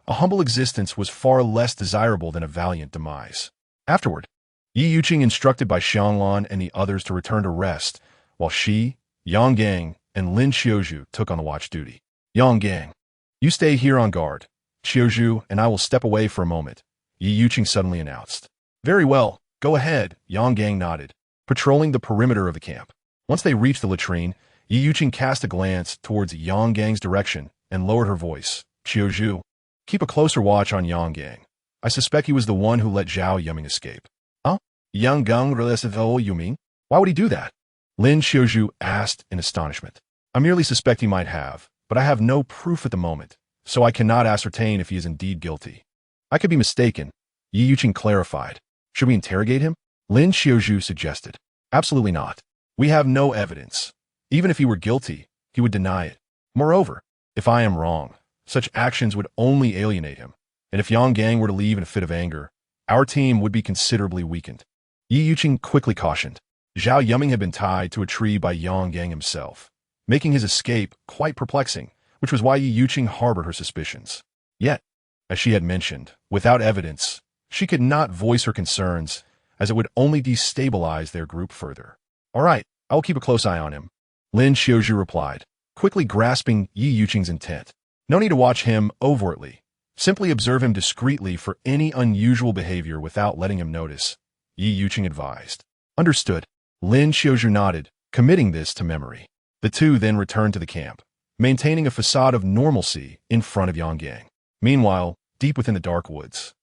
a humble existence was far less desirable than a valiant demise. Afterward, Yi Yuqing instructed Bai Xianglan and the others to return to rest, while she, Yang Gang, and Lin Qiuzhu took on the watch duty. "Yang Gang, you stay here on guard. Qiuzhu and I will step away for a moment," Yi Yuqing suddenly announced. "Very well, go ahead," Yang Gang nodded, patrolling the perimeter of the camp. Once they reached the latrine, Yi Yuqing cast a glance towards Yang Gang's direction and lowered her voice. "Qiuzhu, keep a closer watch on Yang Gang. I suspect he was the one who let Zhao Yuming escape." "Huh? Yang Gang relativo Yuming? Why would he do that?" Lin Qiuzhu asked in astonishment. "I merely suspect he might have, but I have no proof at the moment, so I cannot ascertain if he is indeed guilty." "I could be mistaken," Yi Yuqing clarified. "Should we interrogate him?" Lin Qiuzhu suggested. "Absolutely not. We have no evidence. Even if he were guilty, he would deny it. Moreover, if I am wrong, such actions would only alienate him, and if Yang Gang were to leave in a fit of anger, our team would be considerably weakened." Yi Yuqing quickly cautioned. Zhao Yuming had been tied to a tree by Yang Gang himself, making his escape quite perplexing, which was why Yi Yuqing harbored her suspicions. Yet, as she had mentioned, without evidence, she could not voice her concerns, as it would only destabilize their group further. "All right, I will keep a close eye on him," Lin Qiuzhu replied, quickly grasping Yi Yuqing's intent. "No need to watch him overtly. Simply observe him discreetly for any unusual behavior without letting him notice," Yi Yuqing advised. "Understood." Lin Qiuzhu nodded, committing this to memory. The two then returned to the camp, maintaining a facade of normalcy in front of Yang Gang. Meanwhile, deep within the dark woods,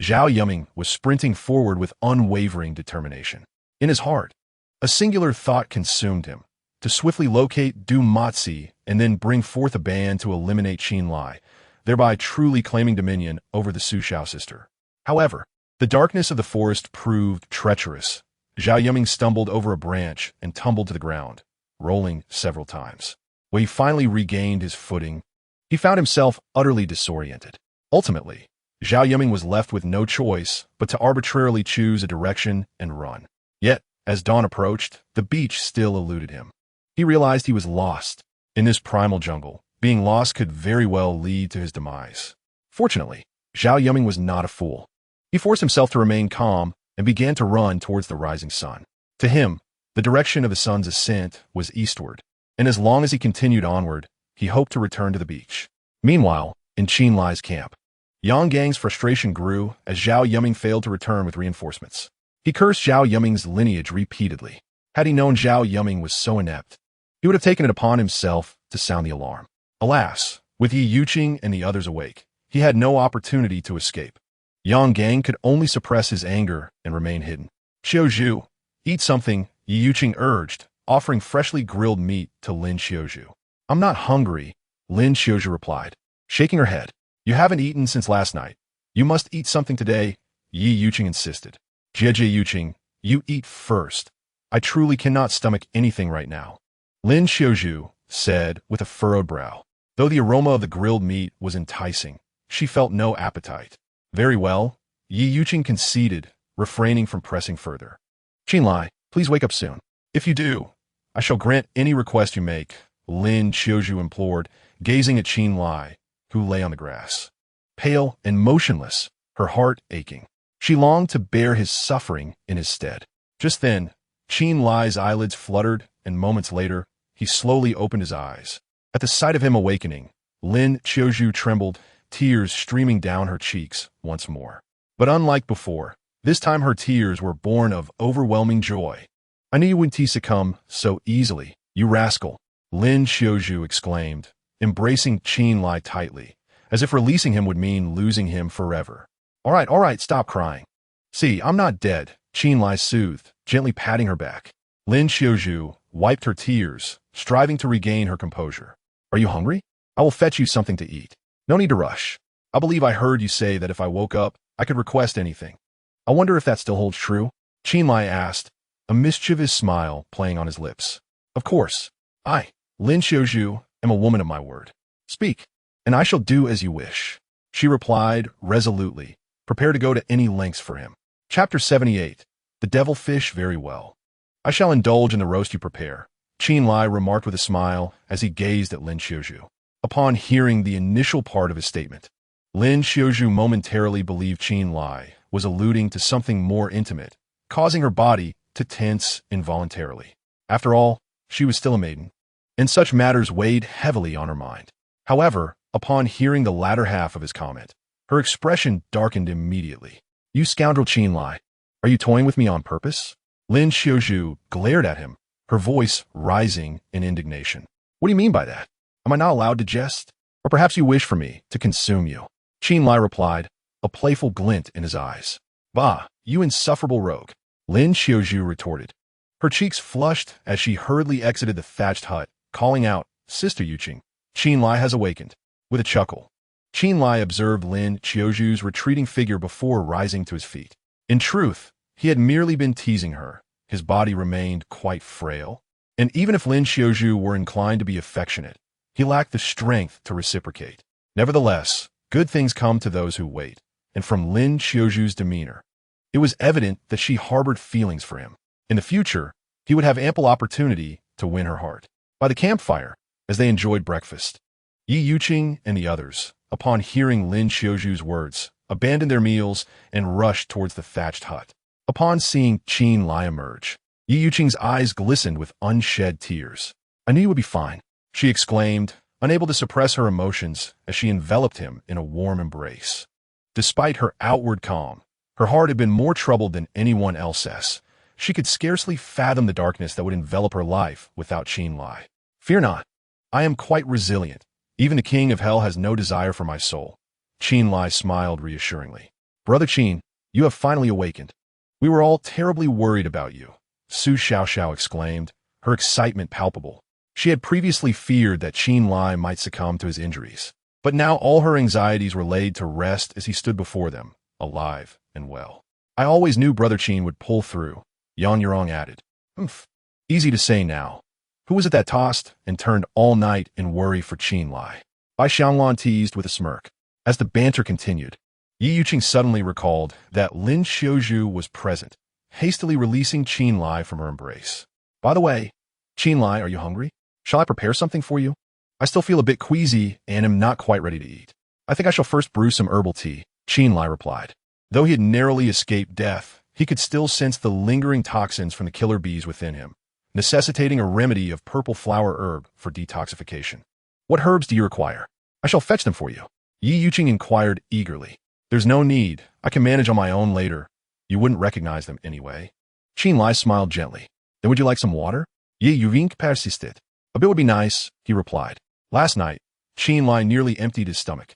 Zhao Yuming was sprinting forward with unwavering determination. In his heart, a singular thought consumed him: to swiftly locate Du Matzi and then bring forth a band to eliminate Qin Lai, thereby truly claiming dominion over the Su Xiao sister. However, the darkness of the forest proved treacherous. Zhao Yuming stumbled over a branch and tumbled to the ground, rolling several times. When he finally regained his footing, he found himself utterly disoriented. Ultimately, Zhao Yuming was left with no choice but to arbitrarily choose a direction and run. Yet, As dawn approached, the beach still eluded him. He realized he was lost. In this primal jungle, being lost could very well lead to his demise. Fortunately, Zhao Yuming was not a fool. He forced himself to remain calm and began to run towards the rising sun. To him, the direction of the sun's ascent was eastward, and as long as he continued onward, he hoped to return to the beach. Meanwhile, in Qin Lai's camp, Yang Gang's frustration grew as Zhao Yuming failed to return with reinforcements. He cursed Zhao Yuming's lineage repeatedly. Had he known Zhao Yuming was so inept, he would have taken it upon himself to sound the alarm. Alas, with Yi Yuqing and the others awake, he had no opportunity to escape. Yang Gang could only suppress his anger and remain hidden. Xiaozhu, eat something, Yi Yuqing urged, offering freshly grilled meat to Lin Xiaozhu. I'm not hungry, Lin Xiaozhu replied, shaking her head. You haven't eaten since last night. You must eat something today, Yi Yuqing insisted. Jie Yuqing, you eat first. I truly cannot stomach anything right now, Lin Xiaozhu said with a furrowed brow. Though the aroma of the grilled meat was enticing, she felt no appetite. Very well, Yi Yuqing conceded, refraining from pressing further. Qin Lai, please wake up soon. If you do, I shall grant any request you make, Lin Xiaozhu implored, gazing at Qin Lai, who lay on the grass. Pale and motionless, her heart aching. She longed to bear his suffering in his stead. Just then, Qin Lai's eyelids fluttered, and moments later, he slowly opened his eyes. At the sight of him awakening, Lin Xiaozhu trembled, tears streaming down her cheeks once more. But unlike before, this time her tears were born of overwhelming joy. I knew you wouldn't succumb so easily, you rascal, Lin Xiaozhu exclaimed, embracing Qin Lai tightly, as if releasing him would mean losing him forever. All right, stop crying. See, I'm not dead, Qin Lai soothed, gently patting her back. Lin Xiaozhu wiped her tears, striving to regain her composure. Are you hungry? I will fetch you something to eat. No need to rush. I believe I heard you say that if I woke up, I could request anything. I wonder if that still holds true? Qin Lai asked, a mischievous smile playing on his lips. Of course. I, Lin Xiaozhu, am a woman of my word. Speak, and I shall do as you wish, she replied resolutely, prepared to go to any lengths for him. Chapter 78. The Devilfish. Very well. I shall indulge in the roast you prepare, Qin Lai remarked with a smile as he gazed at Lin Xiaozhu. Upon hearing the initial part of his statement, Lin Xiaozhu momentarily believed Qin Lai was alluding to something more intimate, causing her body to tense involuntarily. After all, she was still a maiden, and such matters weighed heavily on her mind. However, upon hearing the latter half of his comment, her expression darkened immediately. You scoundrel Qin Lai, are you toying with me on purpose? Lin Xiaozhu glared at him, her voice rising in indignation. What do you mean by that? Am I not allowed to jest? Or perhaps you wish for me to consume you? Qin Lai replied, a playful glint in his eyes. Bah, you insufferable rogue, Lin Xiaozhu retorted. Her cheeks flushed as she hurriedly exited the thatched hut, calling out, Sister Yuqing, Qin Lai has awakened. With a chuckle, Qin Lai observed Lin Xiaozhu's retreating figure before rising to his feet. In truth, he had merely been teasing her. His body remained quite frail, and even if Lin Xiaozhu were inclined to be affectionate, he lacked the strength to reciprocate. Nevertheless, good things come to those who wait, and from Lin Xiaozhu's demeanor, it was evident that she harbored feelings for him. In the future, he would have ample opportunity to win her heart. By the campfire, as they enjoyed breakfast, Yi Yuqing and the others, upon hearing Lin Xiaozhu's words, abandoned their meals and rushed towards the thatched hut. Upon seeing Qin Lai emerge, Yi Yuqing's eyes glistened with unshed tears. I knew you would be fine, she exclaimed, unable to suppress her emotions as she enveloped him in a warm embrace. Despite her outward calm, her heart had been more troubled than anyone else's. She could scarcely fathom the darkness that would envelop her life without Qin Lai. Fear not. I am quite resilient. Even the king of hell has no desire for my soul. Qin Lai smiled reassuringly. Brother Qin, you have finally awakened. We were all terribly worried about you, Su Xiaoxiao exclaimed, her excitement palpable. She had previously feared that Qin Lai might succumb to his injuries, but now all her anxieties were laid to rest as he stood before them, alive and well. I always knew Brother Qin would pull through, Yang Yurong added. Easy to say now. Who was it that tossed and turned all night in worry for Qin Lai? Bai Xianglan teased with a smirk. As the banter continued, Yi Yuqing suddenly recalled that Lin Xiaozhu was present, hastily releasing Qin Lai from her embrace. By the way, Qin Lai, are you hungry? Shall I prepare something for you? I still feel a bit queasy and am not quite ready to eat. I think I shall first brew some herbal tea, Qin Lai replied. Though he had narrowly escaped death, he could still sense the lingering toxins from the killer bees within him, necessitating a remedy of purple flower herb for detoxification. What herbs do you require? I shall fetch them for you. Yi Yuqing inquired eagerly. There's no need. I can manage on my own later. You wouldn't recognize them anyway. Qin Lai smiled gently. Then would you like some water? Yi Yuqing persisted. A bit would be nice, he replied. Last night, Qin Lai nearly emptied his stomach,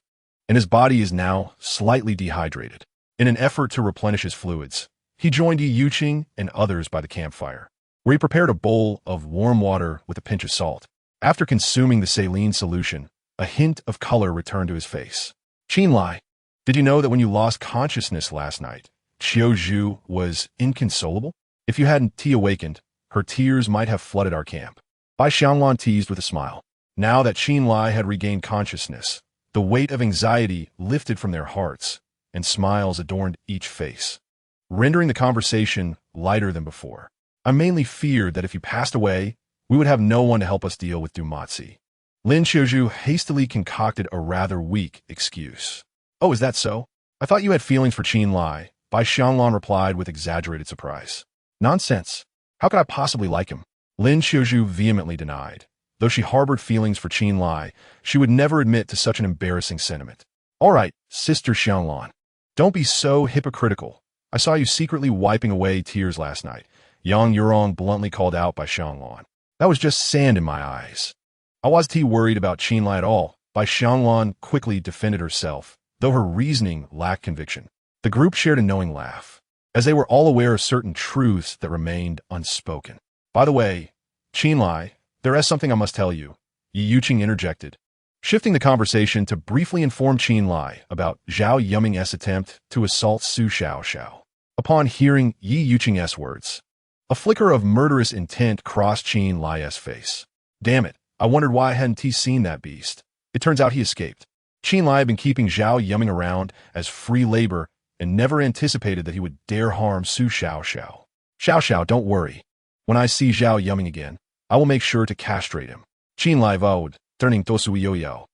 and his body is now slightly dehydrated. In an effort to replenish his fluids, he joined Yi Yuqing and others by the campfire, where he prepared a bowl of warm water with a pinch of salt. After consuming the saline solution, a hint of color returned to his face. Qin Lai, did you know that when you lost consciousness last night, Qiu Zhu was inconsolable? If you hadn't awakened, her tears might have flooded our camp. Bai Xianglan teased with a smile. Now that Qin Lai had regained consciousness, the weight of anxiety lifted from their hearts, and smiles adorned each face, rendering the conversation lighter than before. I mainly feared that if you passed away, we would have no one to help us deal with Dumatzi. Lin Qiuzhu hastily concocted a rather weak excuse. Oh, is that so? I thought you had feelings for Qin Lai, Bai Xianglan replied with exaggerated surprise. Nonsense. How could I possibly like him? Lin Qiuzhu vehemently denied. Though she harbored feelings for Qin Lai, she would never admit to such an embarrassing sentiment. All right, Sister Xianglan. Don't be so hypocritical. I saw you secretly wiping away tears last night, Yang Yurong bluntly called out by Xianglan. That was just sand in my eyes. I wasn't worried about Qin Lai at all. Bai Xianglan quickly defended herself, though her reasoning lacked conviction. The group shared a knowing laugh, as they were all aware of certain truths that remained unspoken. By the way, Qin Lai, there is something I must tell you, Yi Yuqing interjected, shifting the conversation to briefly inform Qin Lai about Zhao Yuming's attempt to assault Su Xiaoxiao. Upon hearing Yi Yuqing's words, a flicker of murderous intent crossed Qin Lai's face. Damn it, I wondered why I hadn't seen that beast. It turns out he escaped. Qin Lai had been keeping Zhao Yuming around as free labor and never anticipated that he would dare harm Su Xiaoxiao. Xiaoxiao, don't worry. When I see Zhao Yuming again, I will make sure to castrate him. Qin Lai vowed, turning to Su Yoyao.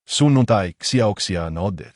Su nuntai xiaoxia nodded,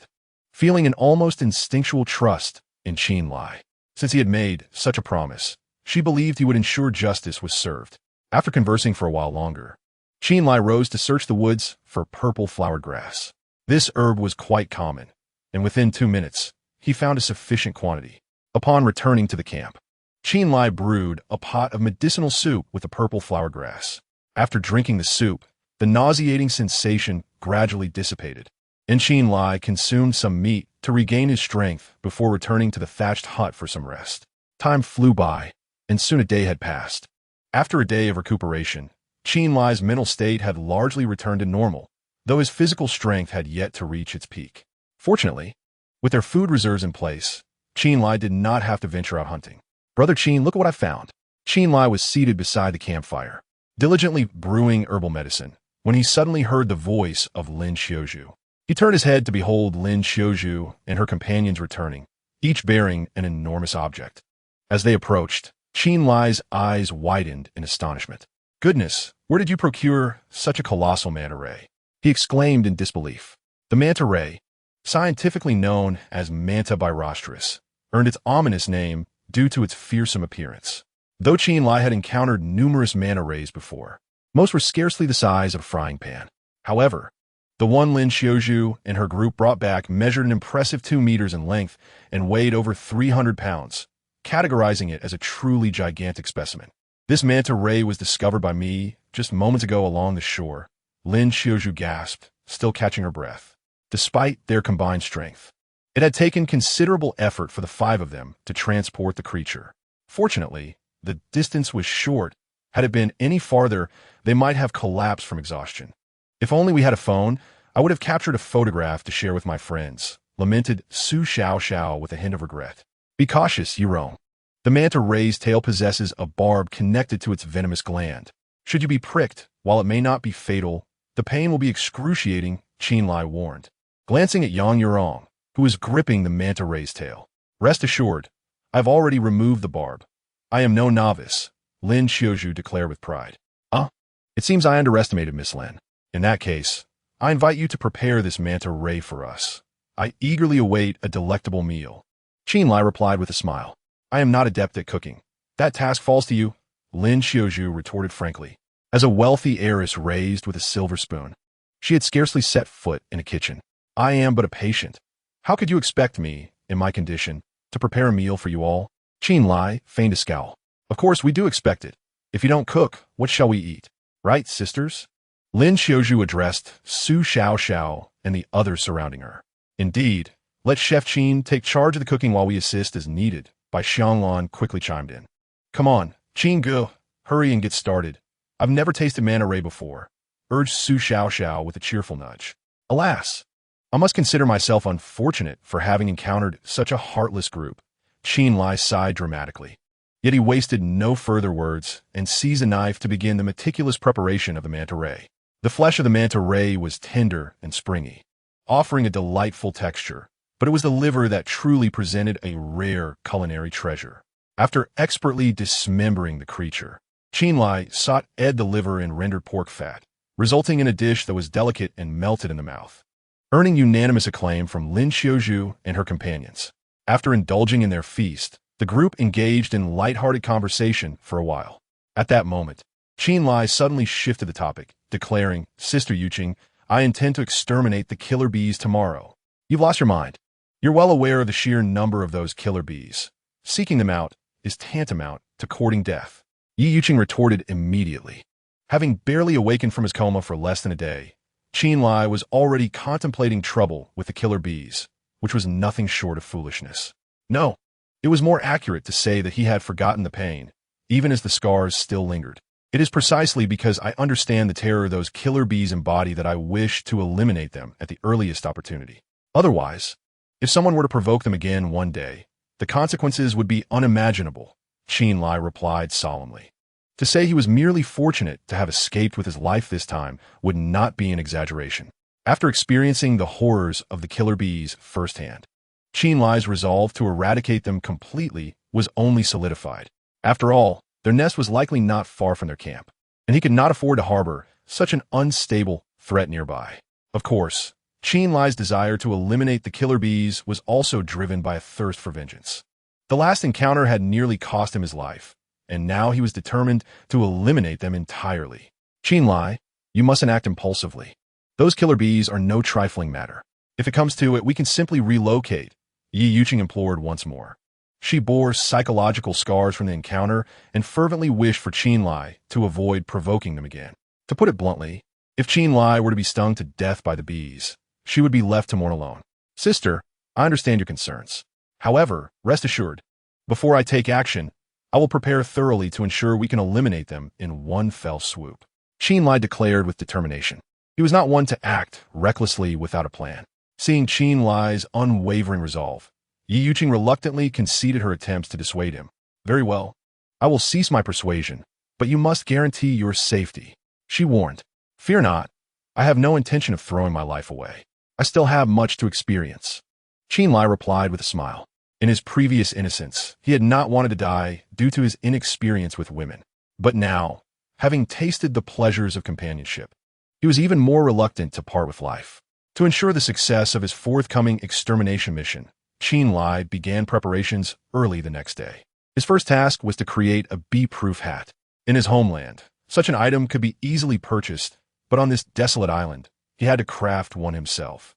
feeling an almost instinctual trust in Qin Lai. Since he had made such a promise, she believed he would ensure justice was served. After conversing for a while longer, Qin Lai rose to search the woods for purple flowered grass. This herb was quite common, and within 2 minutes, he found a sufficient quantity. Upon returning to the camp, Qin Lai brewed a pot of medicinal soup with the purple flower grass. After drinking the soup, the nauseating sensation gradually dissipated, and Qin Lai consumed some meat to regain his strength before returning to the thatched hut for some rest. Time flew by, and soon a day had passed. After a day of recuperation, Qin Lai's mental state had largely returned to normal, though his physical strength had yet to reach its peak. Fortunately, with their food reserves in place, Qin Lai did not have to venture out hunting. Brother Qin, look at what I found. Qin Lai was seated beside the campfire, diligently brewing herbal medicine, when he suddenly heard the voice of Lin Qiuzhu. He turned his head to behold Lin Qiuzhu and her companions returning, each bearing an enormous object. As they approached, Qin Lai's eyes widened in astonishment. Goodness, where did you procure such a colossal manta ray? He exclaimed in disbelief. The manta ray, scientifically known as Manta birostris, earned its ominous name due to its fearsome appearance. Though Qin Lai had encountered numerous manta rays before, most were scarcely the size of a frying pan. However, the one Lin Qiuzhu and her group brought back measured an impressive 2 meters in length and weighed over 300 pounds, categorizing it as a truly gigantic specimen. This manta ray was discovered by me just moments ago along the shore, Lin Qiuzhu gasped, still catching her breath. Despite their combined strength, it had taken considerable effort for the 5 of them to transport the creature. Fortunately, the distance was short. Had it been any farther, they might have collapsed from exhaustion. If only we had a phone, I would have captured a photograph to share with my friends, lamented Su Xiaoxiao with a hint of regret. Be cautious, Yurong. The manta ray's tail possesses a barb connected to its venomous gland. Should you be pricked, while it may not be fatal, the pain will be excruciating, Qin Lai warned, glancing at Yang Yurong, who was gripping the manta ray's tail. Rest assured, I've already removed the barb. I am no novice, Lin Xiaozhu declared with pride. It seems I underestimated Miss Lin. In that case, I invite you to prepare this manta ray for us. I eagerly await a delectable meal. Qin Lai replied with a smile. I am not adept at cooking. That task falls to you, Lin Xiaozhu retorted frankly. As a wealthy heiress raised with a silver spoon, she had scarcely set foot in a kitchen. I am but a patient. How could you expect me, in my condition, to prepare a meal for you all? Qin Lai feigned a scowl. Of course, we do expect it. If you don't cook, what shall we eat? Right, sisters? Lin Xiaozhu addressed Su Xiao and the others surrounding her. Indeed, let Chef Qin take charge of the cooking while we assist as needed, Bai Xianglan quickly chimed in. Come on, Qin Gu, hurry and get started. I've never tasted manta ray before, urged Su Xiao with a cheerful nudge. Alas, I must consider myself unfortunate for having encountered such a heartless group. Qin Lai sighed dramatically. Yet he wasted no further words and seized a knife to begin the meticulous preparation of the manta ray. The flesh of the manta ray was tender and springy, offering a delightful texture, but it was the liver that truly presented a rare culinary treasure. After expertly dismembering the creature, Qin Lai sought the liver in rendered pork fat, resulting in a dish that was delicate and melted in the mouth, earning unanimous acclaim from Lin Xiaozhu and her companions. After indulging in their feast, the group engaged in light-hearted conversation for a while. At that moment, Qin Lai suddenly shifted the topic, declaring, Sister Yuqing, I intend to exterminate the killer bees tomorrow. You've lost your mind. You're well aware of the sheer number of those killer bees. Seeking them out is tantamount to courting death. Yi Yuqing retorted immediately. Having barely awakened from his coma for less than a day, Qin Lai was already contemplating trouble with the killer bees, which was nothing short of foolishness. No, it was more accurate to say that he had forgotten the pain, even as the scars still lingered. It is precisely because I understand the terror those killer bees embody that I wish to eliminate them at the earliest opportunity. Otherwise, if someone were to provoke them again one day, the consequences would be unimaginable, Qin Lai replied solemnly. To say he was merely fortunate to have escaped with his life this time would not be an exaggeration. After experiencing the horrors of the killer bees firsthand, Qin Lai's resolve to eradicate them completely was only solidified. After all, their nest was likely not far from their camp, and he could not afford to harbor such an unstable threat nearby. Of course, Qin Lai's desire to eliminate the killer bees was also driven by a thirst for vengeance. The last encounter had nearly cost him his life, and now he was determined to eliminate them entirely. Qin Lai, you mustn't act impulsively. Those killer bees are no trifling matter. If it comes to it, we can simply relocate, Yi Yuqing implored once more. She bore psychological scars from the encounter and fervently wished for Qin Lai to avoid provoking them again. To put it bluntly, if Qin Lai were to be stung to death by the bees, she would be left to mourn alone. Sister, I understand your concerns. However, rest assured, before I take action, I will prepare thoroughly to ensure we can eliminate them in one fell swoop. Qin Lai declared with determination. He was not one to act recklessly without a plan. Seeing Qin Lai's unwavering resolve, Yi Yuqing reluctantly conceded her attempts to dissuade him. Very well, I will cease my persuasion, but you must guarantee your safety, she warned. Fear not, I have no intention of throwing my life away. I still have much to experience. Qin Lai replied with a smile. In his previous innocence, he had not wanted to die due to his inexperience with women. But now, having tasted the pleasures of companionship, he was even more reluctant to part with life. To ensure the success of his forthcoming extermination mission, Qin Lai began preparations early the next day. His first task was to create a bee-proof hat. In his homeland, such an item could be easily purchased, but on this desolate island, he had to craft one himself.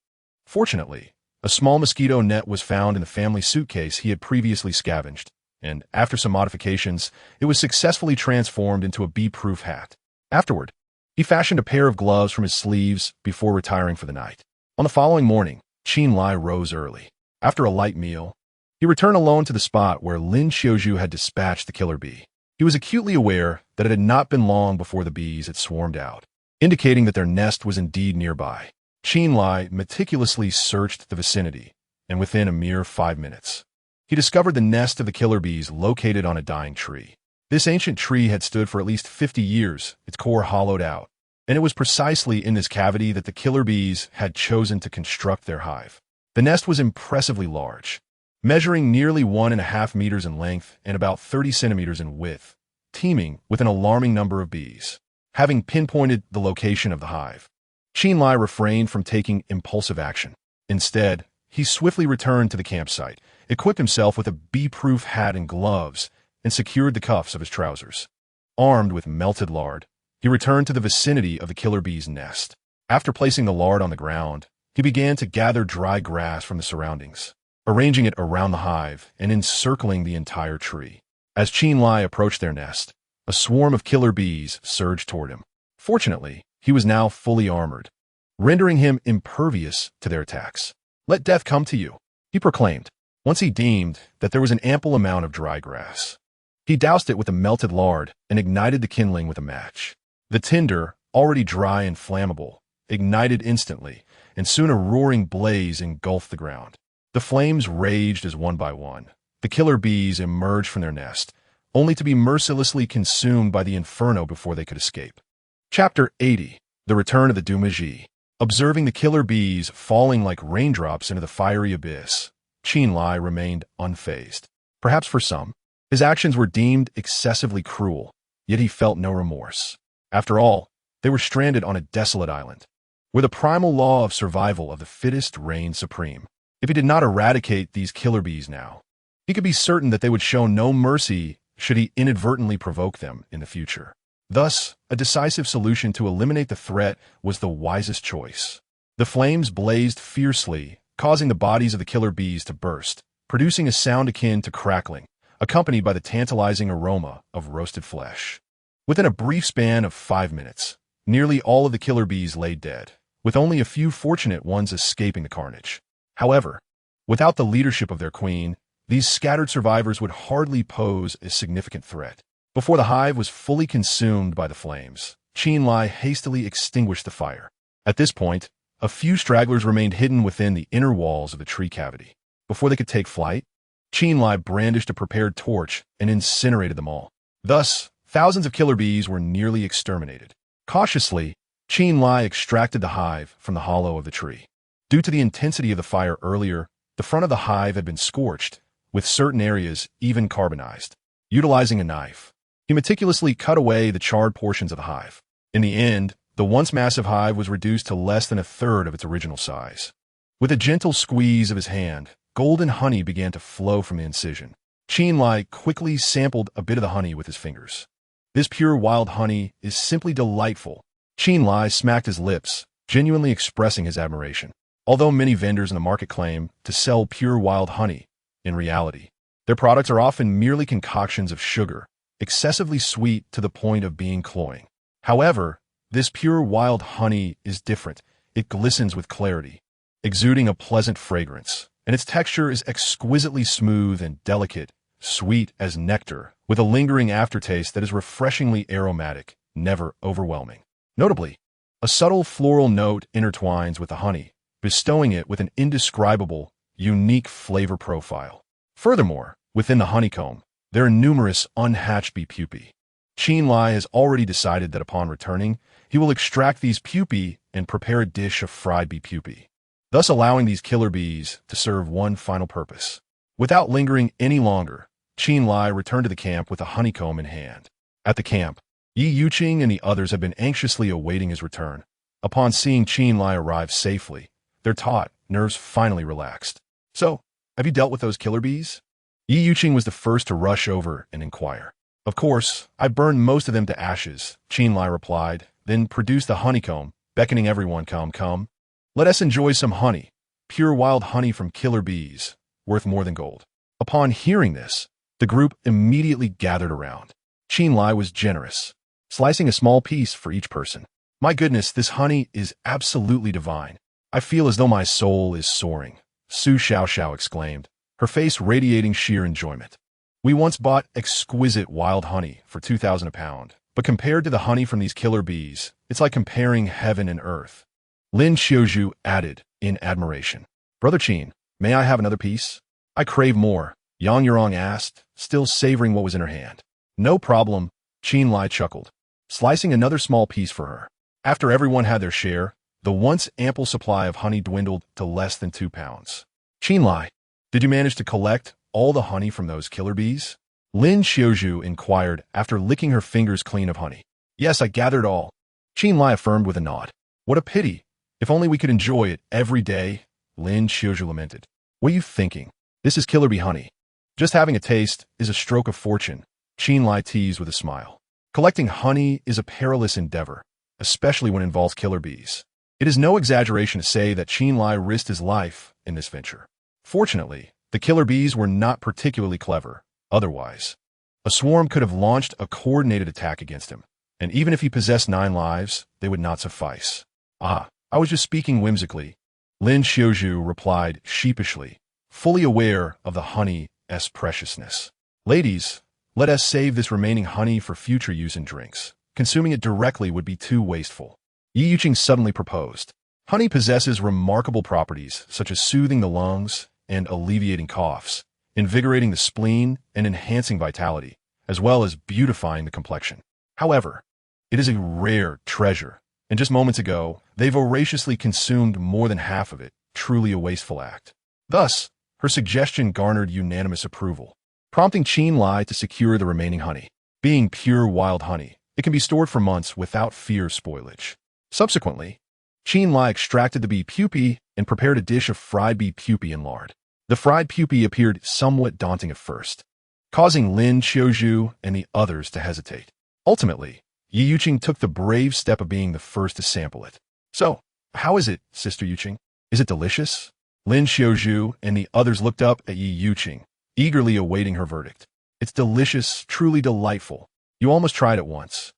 Fortunately, a small mosquito net was found in the family suitcase he had previously scavenged, and after some modifications, it was successfully transformed into a bee-proof hat. Afterward, he fashioned a pair of gloves from his sleeves before retiring for the night. On the following morning, Qin Lai rose early. After a light meal, he returned alone to the spot where Lin Xiaozhu had dispatched the killer bee. He was acutely aware that it had not been long before the bees had swarmed out, indicating that their nest was indeed nearby. Qin Lai meticulously searched the vicinity, and within a mere 5 minutes, he discovered the nest of the killer bees located on a dying tree. This ancient tree had stood for at least 50 years, its core hollowed out, and it was precisely in this cavity that the killer bees had chosen to construct their hive. The nest was impressively large, measuring nearly 1.5 meters in length and about 30 centimeters in width, teeming with an alarming number of bees. Having pinpointed the location of the hive, Chen Lai refrained from taking impulsive action. Instead, he swiftly returned to the campsite, equipped himself with a bee-proof hat and gloves, and secured the cuffs of his trousers. Armed with melted lard, he returned to the vicinity of the killer bee's nest. After placing the lard on the ground, he began to gather dry grass from the surroundings, arranging it around the hive and encircling the entire tree. As Chen Lai approached their nest, a swarm of killer bees surged toward him. Fortunately, he was now fully armored, rendering him impervious to their attacks. "Let death come to you," he proclaimed, once he deemed that there was an ample amount of dry grass. He doused it with the melted lard and ignited the kindling with a match. The tinder, already dry and flammable, ignited instantly, and soon a roaring blaze engulfed the ground. The flames raged as one by one the killer bees emerged from their nest, only to be mercilessly consumed by the inferno before they could escape. Chapter 80. The Return of the Dumaji. Observing the killer bees falling like raindrops into the fiery abyss, Chen Lai remained unfazed. Perhaps for some, his actions were deemed excessively cruel, yet he felt no remorse. After all, they were stranded on a desolate island, where the primal law of survival of the fittest reigned supreme. If he did not eradicate these killer bees now, he could be certain that they would show no mercy should he inadvertently provoke them in the future. Thus, a decisive solution to eliminate the threat was the wisest choice. The flames blazed fiercely, causing the bodies of the killer bees to burst, producing a sound akin to crackling, accompanied by the tantalizing aroma of roasted flesh. Within a brief span of 5 minutes, nearly all of the killer bees lay dead, with only a few fortunate ones escaping the carnage. However, without the leadership of their queen, these scattered survivors would hardly pose a significant threat. Before the hive was fully consumed by the flames, Chen Lai hastily extinguished the fire. At this point, a few stragglers remained hidden within the inner walls of the tree cavity. Before they could take flight, Chen Lai brandished a prepared torch and incinerated them all. Thus, thousands of killer bees were nearly exterminated. Cautiously, Chen Lai extracted the hive from the hollow of the tree. Due to the intensity of the fire earlier, the front of the hive had been scorched, with certain areas even carbonized. Utilizing a knife, he meticulously cut away the charred portions of the hive. In the end, the once massive hive was reduced to less than a third of its original size. With a gentle squeeze of his hand, golden honey began to flow from the incision. Chen Lai quickly sampled a bit of the honey with his fingers. "This pure wild honey is simply delightful." Chen Lai smacked his lips, genuinely expressing his admiration. Although many vendors in the market claim to sell pure wild honey, in reality, their products are often merely concoctions of sugar, excessively sweet to the point of being cloying. However, this pure wild honey is different. It glistens with clarity, exuding a pleasant fragrance, and its texture is exquisitely smooth and delicate, sweet as nectar, with a lingering aftertaste that is refreshingly aromatic, never overwhelming. Notably, a subtle floral note intertwines with the honey, bestowing it with an indescribable, unique flavor profile. Furthermore, within the honeycomb, there are numerous unhatched bee pupae. Chen Lai has already decided that upon returning, he will extract these pupae and prepare a dish of fried bee pupae, thus allowing these killer bees to serve one final purpose. Without lingering any longer, Chen Lai returned to the camp with a honeycomb in hand. At the camp, Yi Yuqing and the others have been anxiously awaiting his return. Upon seeing Chen Lai arrive safely, their taut nerves finally relaxed. "So, have you dealt with those killer bees?" Yi Yuqing was the first to rush over and inquire. "Of course, I burned most of them to ashes," Chen Lai replied, then produced the honeycomb, beckoning everyone, come. Let us enjoy some honey, pure wild honey from killer bees, worth more than gold." Upon hearing this, the group immediately gathered around. Chen Lai was generous, slicing a small piece for each person. "My goodness, this honey is absolutely divine. I feel as though my soul is soaring," Su Xiaoxiao exclaimed, her face radiating sheer enjoyment. "We once bought exquisite wild honey for 2,000 a pound, but compared to the honey from these killer bees, it's like comparing heaven and earth." Lin Xiuzhu added, in admiration. "Brother Chen, may I have another piece? I crave more," Yang Yurong asked, still savoring what was in her hand. "No problem," Chen Lai chuckled, slicing another small piece for her. After everyone had their share, the once ample supply of honey dwindled to less than 2 pounds. "Chen Lai, Did you manage to collect all the honey from those killer bees? Lin Xiaozhu inquired after licking her fingers clean of honey. Yes, I gathered all. Qin Lai affirmed with a nod. What a pity. If only we could enjoy it every day, Lin Xiaozhu lamented. What are you thinking? This is killer bee honey. Just having a taste is a stroke of fortune, Qin Lai teased with a smile. Collecting honey is a perilous endeavor, especially when it involves killer bees. It is no exaggeration to say that Qin Lai risked his life in this venture. Fortunately, the killer bees were not particularly clever. Otherwise, a swarm could have launched a coordinated attack against him, and even if he possessed 9 lives, they would not suffice. I was just speaking whimsically, Lin Xiaozhu replied sheepishly, fully aware of the honey's preciousness. Ladies, let us save this remaining honey for future use in drinks. Consuming it directly would be too wasteful. Yi Yuqing suddenly proposed. Honey possesses remarkable properties such as soothing the lungs and alleviating coughs, invigorating the spleen and enhancing vitality, as well as beautifying the complexion. However, it is a rare treasure, and just moments ago, they voraciously consumed more than half of it, truly a wasteful act. Thus, her suggestion garnered unanimous approval, prompting Qin Lai to secure the remaining honey. Being pure wild honey, it can be stored for months without fear of spoilage. Subsequently, Qin Lai extracted the bee pupae and prepared a dish of fried bee pupae in lard. The fried pupae appeared somewhat daunting at first, causing Lin Xiaozhu and the others to hesitate. Ultimately, Yi Yuqing took the brave step of being the first to sample it. So, how is it, Sister Yuqing? Is it delicious? Lin Xiaozhu and the others looked up at Yi Yuqing, eagerly awaiting her verdict. It's delicious, truly delightful. You almost tried it once.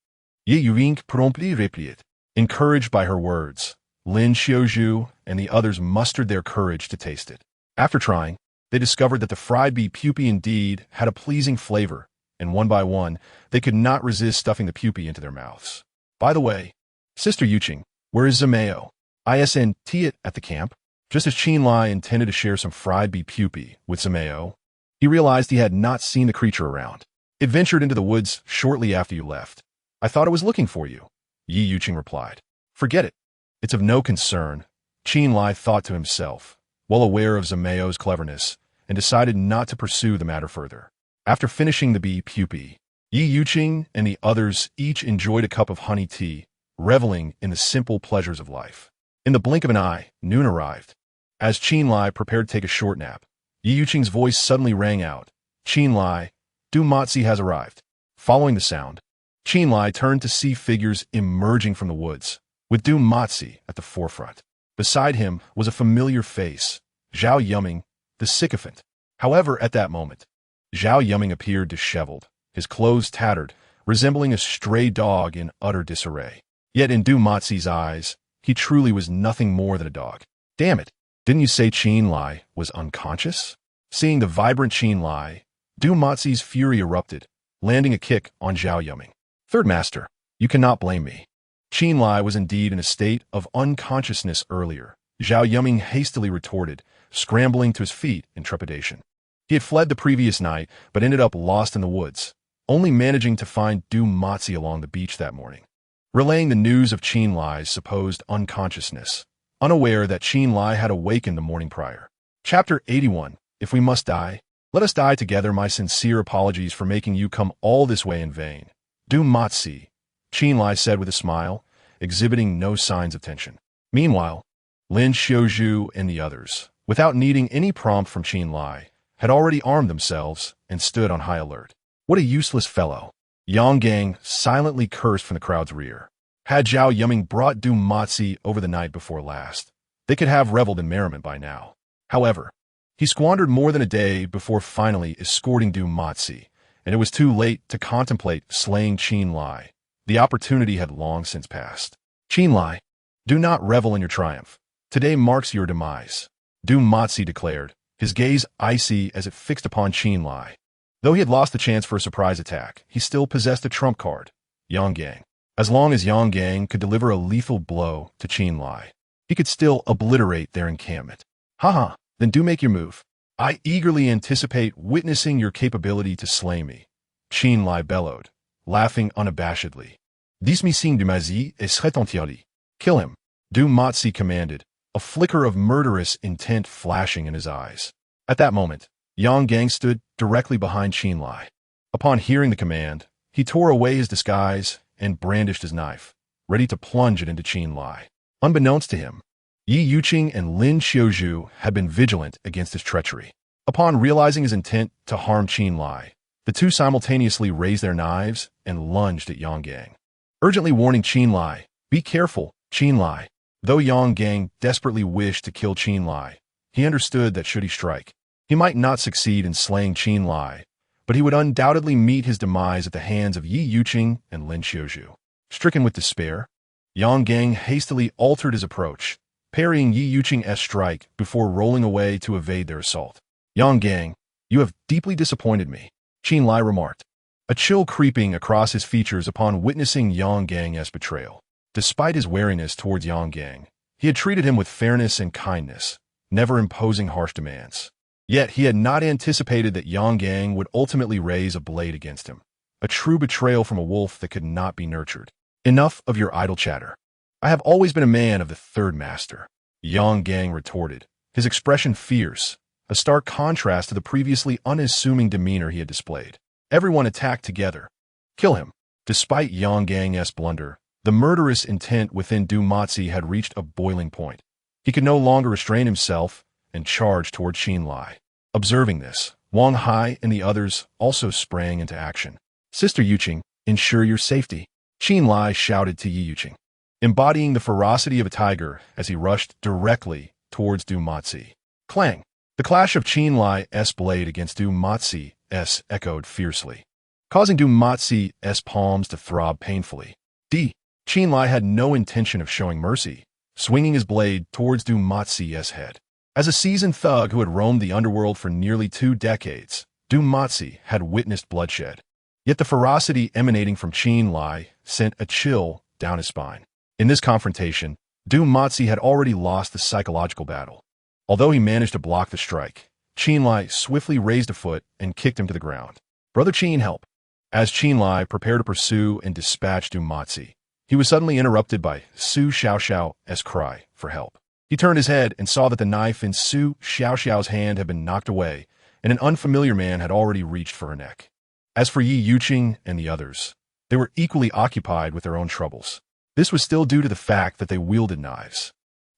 Yi Yuqing promptly replied. Encouraged by her words, Lin Xiaozhu and the others mustered their courage to taste it. After trying, they discovered that the fried bee pupae indeed had a pleasing flavor, and one by one, they could not resist stuffing the pupae into their mouths. By the way, Sister Yuqing, where is Zamayo? Isn't it at the camp? Just as Qin Lai intended to share some fried bee pupae with Zamayo, he realized he had not seen the creature around. It ventured into the woods shortly after you left. I thought it was looking for you, Yi Yuqing replied. Forget it. It's of no concern, Qin Lai thought to himself, well aware of Zamayo's cleverness, and decided not to pursue the matter further. After finishing the bee pupae, Yi Yuqing and the others each enjoyed a cup of honey tea, reveling in the simple pleasures of life. In the blink of an eye, noon arrived. As Qin Lai prepared to take a short nap, Yi Yuqing's voice suddenly rang out. Qin Lai, Du Matzi has arrived. Following the sound, Qin Lai turned to see figures emerging from the woods, with Du Matzi at the forefront. Beside him was a familiar face, Zhao Yuming, the sycophant. However, at that moment, Zhao Yuming appeared disheveled, his clothes tattered, resembling a stray dog in utter disarray. Yet in Du Matzi's eyes, he truly was nothing more than a dog. Damn it, didn't you say Qin Lai was unconscious? Seeing the vibrant Qin Lai, Du Matzi's fury erupted, landing a kick on Zhao Yuming. Third Master, you cannot blame me. Qin Lai was indeed in a state of unconsciousness earlier, Zhao Yuming hastily retorted, scrambling to his feet in trepidation. He had fled the previous night, but ended up lost in the woods, only managing to find Du Matzi along the beach that morning, relaying the news of Qin Lai's supposed unconsciousness, unaware that Qin Lai had awakened the morning prior. Chapter 81. If we must die, let us die together. My sincere apologies for making you come all this way in vain. Du Matzi, Qin Lai said with a smile, exhibiting no signs of tension. Meanwhile, Lin Xiaozhu and the others, without needing any prompt from Qin Lai, had already armed themselves and stood on high alert. What a useless fellow, Yang Gang silently cursed from the crowd's rear. Had Zhao Yuming brought Du Matzi over the night before last, they could have reveled in merriment by now. However, he squandered more than a day before finally escorting Du Matzi, and it was too late to contemplate slaying Qin Lai. The opportunity had long since passed. Qin Lai, do not revel in your triumph. Today marks your demise, Du Matzi declared, his gaze icy as it fixed upon Qin Lai. Though he had lost the chance for a surprise attack, he still possessed a trump card, Yang Gang. As long as Yang Gang could deliver a lethal blow to Qin Lai, he could still obliterate their encampment. Haha, then do make your move. I eagerly anticipate witnessing your capability to slay me, Qin Lai bellowed, laughing unabashedly. Dis missing du Mazi et serait entièrement. Kill him, Du Matzi commanded, a flicker of murderous intent flashing in his eyes. At that moment, Yang Gang stood directly behind Qin Lai. Upon hearing the command, he tore away his disguise and brandished his knife, ready to plunge it into Qin Lai. Unbeknownst to him, Yi Yuqing and Lin Xiuzhu had been vigilant against his treachery. Upon realizing his intent to harm Qin Lai, the two simultaneously raised their knives and lunged at Yang Gang, urgently warning Qin Lai, "Be careful, Qin Lai." Though Yang Gang desperately wished to kill Qin Lai, he understood that should he strike, he might not succeed in slaying Qin Lai, but he would undoubtedly meet his demise at the hands of Yi Yuqing and Lin Xiuzhu. Stricken with despair, Yang Gang hastily altered his approach, parrying Yi Yuqing's strike before rolling away to evade their assault. "Yang Gang, you have deeply disappointed me," Qin Lai remarked, a chill creeping across his features upon witnessing Yang Gang's betrayal. Despite his wariness towards Yang Gang, he had treated him with fairness and kindness, never imposing harsh demands. Yet he had not anticipated that Yang Gang would ultimately raise a blade against him, a true betrayal from a wolf that could not be nurtured. "Enough of your idle chatter. I have always been a man of the third master," Yang Gang retorted, his expression fierce, a stark contrast to the previously unassuming demeanor he had displayed. Everyone attacked together. "Kill him." Despite Yang Gang's blunder, the murderous intent within Du Matzi had reached a boiling point. He could no longer restrain himself and charged toward Qin Lai. Observing this, Wang Hai and the others also sprang into action. "Sister Yuqing, ensure your safety," Qin Lai shouted to Yi Yuqing, embodying the ferocity of a tiger as he rushed directly towards Du Matzi. Clang! The clash of Qin Lai's blade against Du Matzi's echoed fiercely, causing Du Matzi's palms to throb painfully. Qin Lai had no intention of showing mercy, swinging his blade towards Du Matzi's head. As a seasoned thug who had roamed the underworld for nearly 2 decades, Du Matzi had witnessed bloodshed. Yet the ferocity emanating from Qin Lai sent a chill down his spine. In this confrontation, Du Matzi had already lost the psychological battle. Although he managed to block the strike, Qin Lai swiftly raised a foot and kicked him to the ground. "Brother Qin, help!" As Qin Lai prepared to pursue and dispatch Du Matzi, he was suddenly interrupted by Su Xiaoxiao's cry for help. He turned his head and saw that the knife in Su Xiaoxiao's hand had been knocked away, and an unfamiliar man had already reached for her neck. As for Yi Yuqing and the others, they were equally occupied with their own troubles. This was still due to the fact that they wielded knives.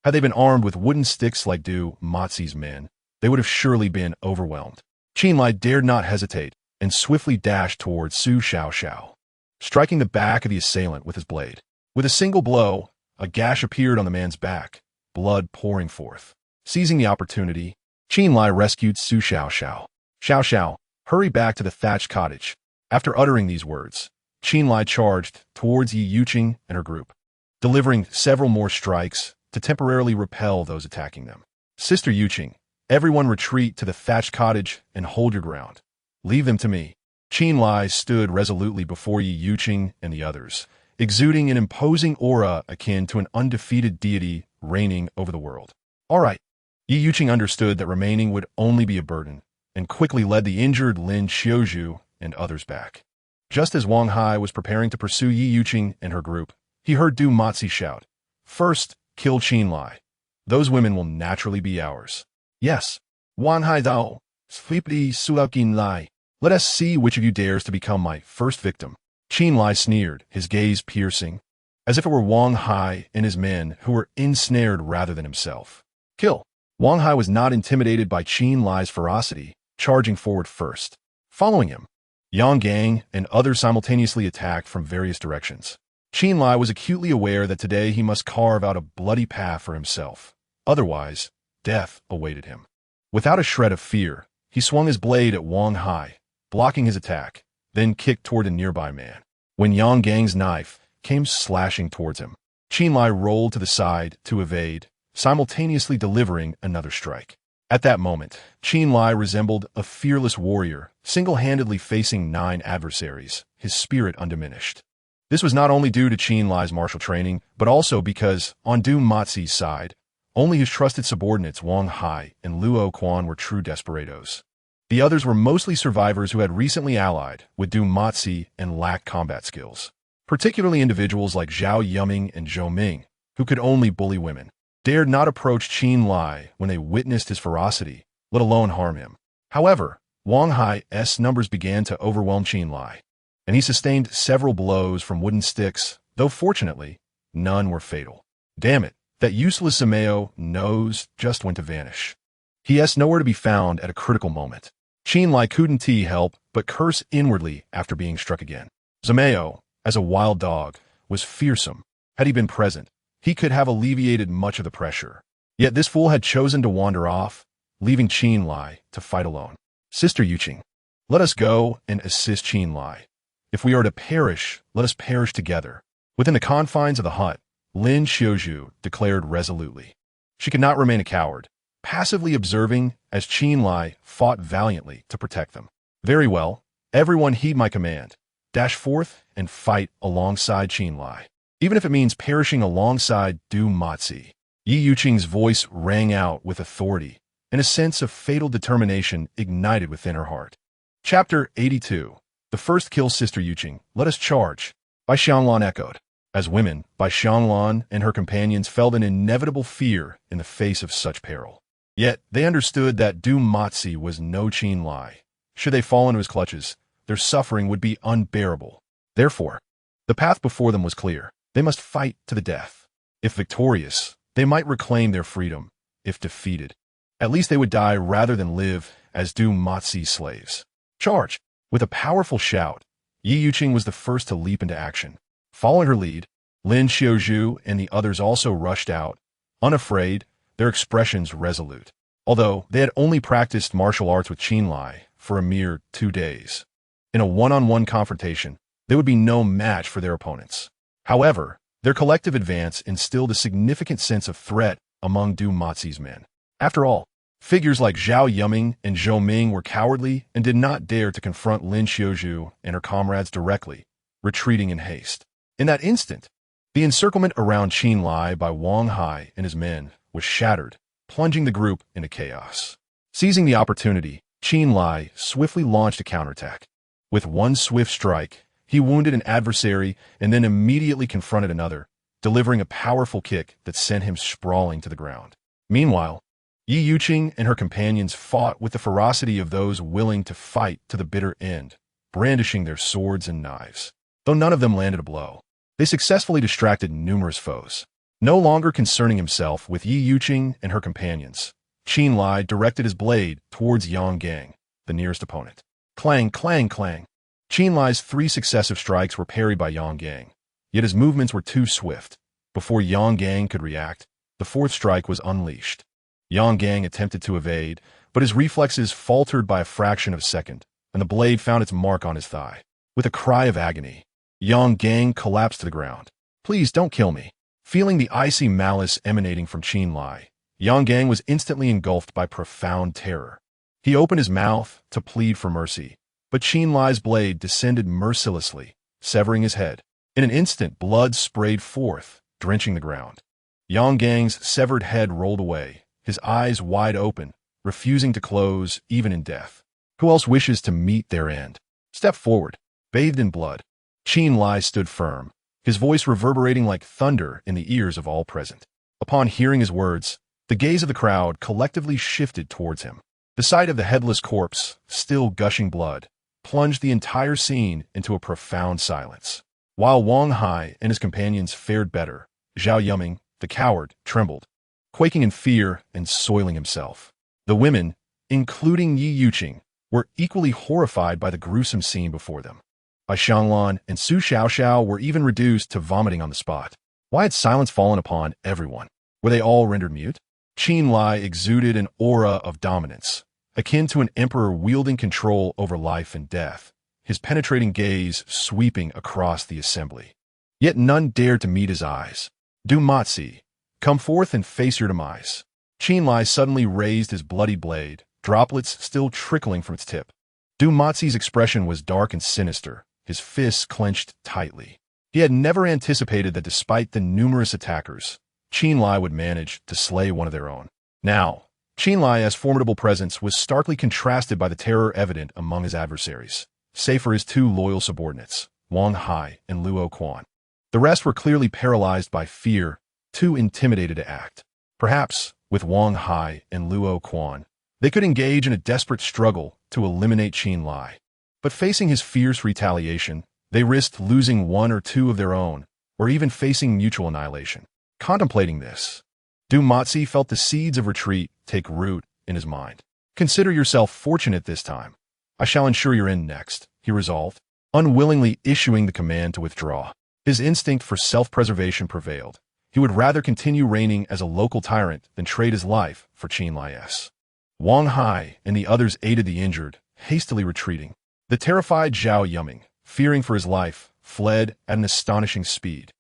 Had they been armed with wooden sticks like Du Matzi's men, they would have surely been overwhelmed. Qin Lai dared not hesitate and swiftly dashed towards Su Xiaoxiao, striking the back of the assailant with his blade. With a single blow, a gash appeared on the man's back, blood pouring forth. Seizing the opportunity, Qin Lai rescued Su Xiaoxiao. "Xiaoxiao, hurry back to the thatched cottage." After uttering these words, Qin Lai charged towards Yi Yuqing and her group, delivering several more strikes to temporarily repel those attacking them. "Sister Yuqing, everyone retreat to the thatched cottage and hold your ground. Leave them to me." Qin Lai stood resolutely before Yi Yuqing and the others, exuding an imposing aura akin to an undefeated deity reigning over the world. "All right." Yi Yuqing understood that remaining would only be a burden, and quickly led the injured Lin Xiuzhu and others back. Just as Wang Hai was preparing to pursue Yi Yuqing and her group, he heard Du Matzi shout, "First, kill Qin Lai. Those women will naturally be ours." "Yes." "Wang Hai Dao, sweeply Suao Qin Lai. Let us see which of you dares to become my first victim." Qin Lai sneered, his gaze piercing, as if it were Wang Hai and his men who were ensnared rather than himself. "Kill." Wang Hai was not intimidated by Qin Lai's ferocity, charging forward first. Following him, Yang Gang and others simultaneously attacked from various directions. Qin Lai was acutely aware that today he must carve out a bloody path for himself. Otherwise, death awaited him. Without a shred of fear, he swung his blade at Wang Hai, blocking his attack, then kicked toward a nearby man. When Yang Gang's knife came slashing towards him, Qin Lai rolled to the side to evade, simultaneously delivering another strike. At that moment, Qin Lai resembled a fearless warrior, single-handedly facing 9 adversaries, his spirit undiminished. This was not only due to Qin Lai's martial training, but also because, on Du Matzi's side, only his trusted subordinates Wang Hai and Luo Quan were true desperados. The others were mostly survivors who had recently allied with Du Matzi and lacked combat skills, particularly individuals like Zhao Yuming and Zhou Ming, who could only bully women, dared not approach Qin Lai when they witnessed his ferocity, let alone harm him. However, Wang Hai's numbers began to overwhelm Chen Lai, and he sustained several blows from wooden sticks, though fortunately, none were fatal. Damn it, that useless Zamayo knows just when to vanish. He is nowhere to be found at a critical moment. Chen Lai couldn't help but curse inwardly after being struck again. Zamayo, as a wild dog, was fearsome. Had he been present, he could have alleviated much of the pressure. Yet this fool had chosen to wander off, leaving Chen Lai to fight alone. Sister Yuqing, let us go and assist Chen Lai. If we are to perish, let us perish together. Within the confines of the hut, Lin Xiaozhu declared resolutely. She could not remain a coward, passively observing as Chen Lai fought valiantly to protect them. Very well, everyone heed my command. Dash forth and fight alongside Chen Lai, even if it means perishing alongside Du Matzi. Yi Yuqing's voice rang out with authority, and a sense of fatal determination ignited within her heart. Chapter 82. The first kill Sister Yuqing, let us charge. By Xianglan echoed. As women, Bai Xianglan and her companions felt an inevitable fear in the face of such peril. Yet, they understood that Du Matzi was no Chen Lai. Should they fall into his clutches, their suffering would be unbearable. Therefore, the path before them was clear. They must fight to the death. If victorious, they might reclaim their freedom. If defeated, at least they would die rather than live as Du Matzi's slaves. Charge! With a powerful shout, Yi Yuqing was the first to leap into action. Following her lead, Lin Xiaozhu and the others also rushed out, unafraid, their expressions resolute. Although they had only practiced martial arts with Chen Lai for a mere 2 days. In a one-on-one confrontation, they would be no match for their opponents. However, their collective advance instilled a significant sense of threat among Du Matzi's men. After all, figures like Zhao Yuming and Zhou Ming were cowardly and did not dare to confront Lin Xiaozhu and her comrades directly, retreating in haste. In that instant, the encirclement around Chen Lai by Wang Hai and his men was shattered, plunging the group into chaos. Seizing the opportunity, Chen Lai swiftly launched a counterattack. With one swift strike, he wounded an adversary and then immediately confronted another, delivering a powerful kick that sent him sprawling to the ground. Meanwhile, Yi Yuqing and her companions fought with the ferocity of those willing to fight to the bitter end, brandishing their swords and knives. Though none of them landed a blow, they successfully distracted numerous foes. No longer concerning himself with Yi Yuqing and her companions, Chen Lai directed his blade towards Yang Gang, the nearest opponent. Clang, clang, clang. Chen Lai's 3 successive strikes were parried by Yang Gang, yet his movements were too swift. Before Yang Gang could react, the 4th strike was unleashed. Yang Gang attempted to evade, but his reflexes faltered by a fraction of a second, and the blade found its mark on his thigh. With a cry of agony, Yang Gang collapsed to the ground. Please don't kill me. Feeling the icy malice emanating from Chen Lai, Yang Gang was instantly engulfed by profound terror. He opened his mouth to plead for mercy, but Chen Lai's blade descended mercilessly, severing his head. In an instant, blood sprayed forth, drenching the ground. Yang Gang's severed head rolled away, his eyes wide open, refusing to close even in death. Who else wishes to meet their end? Step forward. Bathed in blood, Chen Lai stood firm, his voice reverberating like thunder in the ears of all present. Upon hearing his words, the gaze of the crowd collectively shifted towards him. The sight of the headless corpse, still gushing blood, plunged the entire scene into a profound silence. While Wang Hai and his companions fared better, Zhao Yuming, the coward, trembled, quaking in fear and soiling himself. The women, including Yi Yuqing, were equally horrified by the gruesome scene before them. Bai Xianglan and Su Xiaoxiao were even reduced to vomiting on the spot. Why had silence fallen upon everyone? Were they all rendered mute? Chen Lai exuded an aura of dominance, akin to an emperor wielding control over life and death, his penetrating gaze sweeping across the assembly. Yet none dared to meet his eyes. Du Matzi, come forth and face your demise. Chen Lai suddenly raised his bloody blade, droplets still trickling from its tip. Du Matzi's expression was dark and sinister, his fists clenched tightly. He had never anticipated that despite the numerous attackers, Chen Lai would manage to slay one of their own. Now, Chen Lai's formidable presence was starkly contrasted by the terror evident among his adversaries, save for his 2 loyal subordinates, Wang Hai and Luo Quan. The rest were clearly paralyzed by fear, too intimidated to act. Perhaps, with Wang Hai and Luo Quan, They could engage in a desperate struggle to eliminate Chen Lai. But facing his fierce retaliation, they risked losing one or two of their own, or even facing mutual annihilation. Contemplating this, Du Matzi felt the seeds of retreat take root in his mind. Consider yourself fortunate this time. I shall ensure you're in next, he resolved, unwillingly issuing the command to withdraw. His instinct for self-preservation prevailed. He would rather continue reigning as a local tyrant than trade his life for Chen Lai's. Wang Hai and the others aided the injured, hastily retreating. The terrified Zhao Yuming, fearing for his life, fled at an astonishing speed.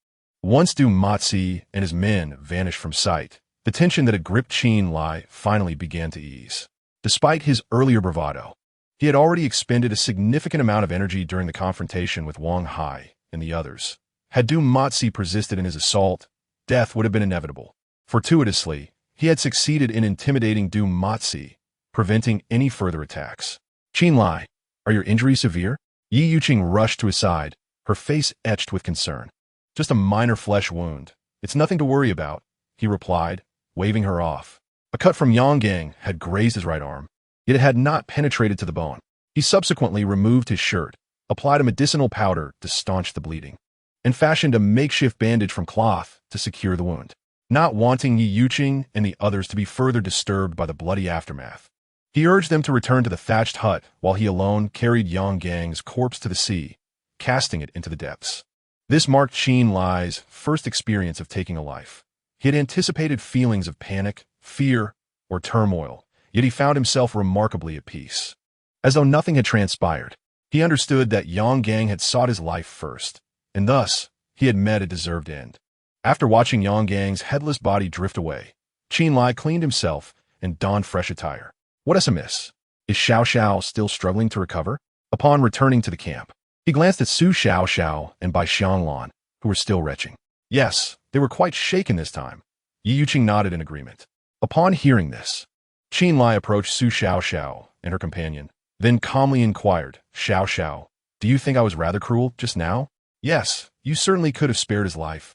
Once Du Matzi and his men vanished from sight, the tension that had gripped Chen Lai finally began to ease. Despite his earlier bravado, he had already expended a significant amount of energy during the confrontation with Wang Hai and the others. Had Du Matzi persisted in his assault, death would have been inevitable. Fortuitously, he had succeeded in intimidating Du Matzi, preventing any further attacks. Chen Lai, are your injuries severe? Yi Yuqing rushed to his side, her face etched with concern. Just a minor flesh wound. It's nothing to worry about, he replied, waving her off. A cut from Yonggang had grazed his right arm, yet it had not penetrated to the bone. He subsequently removed his shirt, applied a medicinal powder to staunch the bleeding, and fashioned a makeshift bandage from cloth to secure the wound. Not wanting Yi Yuqing and the others to be further disturbed by the bloody aftermath, he urged them to return to the thatched hut while he alone carried Yonggang's corpse to the sea, casting it into the depths. This marked Chen Lai's first experience of taking a life. He had anticipated feelings of panic, fear, or turmoil, yet he found himself remarkably at peace. As though nothing had transpired, he understood that Yonggang had sought his life first, and thus he had met a deserved end. After watching Yonggang's headless body drift away, Chen Lai cleaned himself and donned fresh attire. What amiss? Is Xiao Xiao still struggling to recover? Upon returning to the camp, he glanced at Su Xiao Xiao and Bai Xianglan, who were still retching. Yes, they were quite shaken this time. Yi Yuqing nodded in agreement. Upon hearing this, Chen Lai approached Su Xiao Xiao and her companion, then calmly inquired, Xiao Xiao, do you think I was rather cruel just now? Yes, you certainly could have spared his life.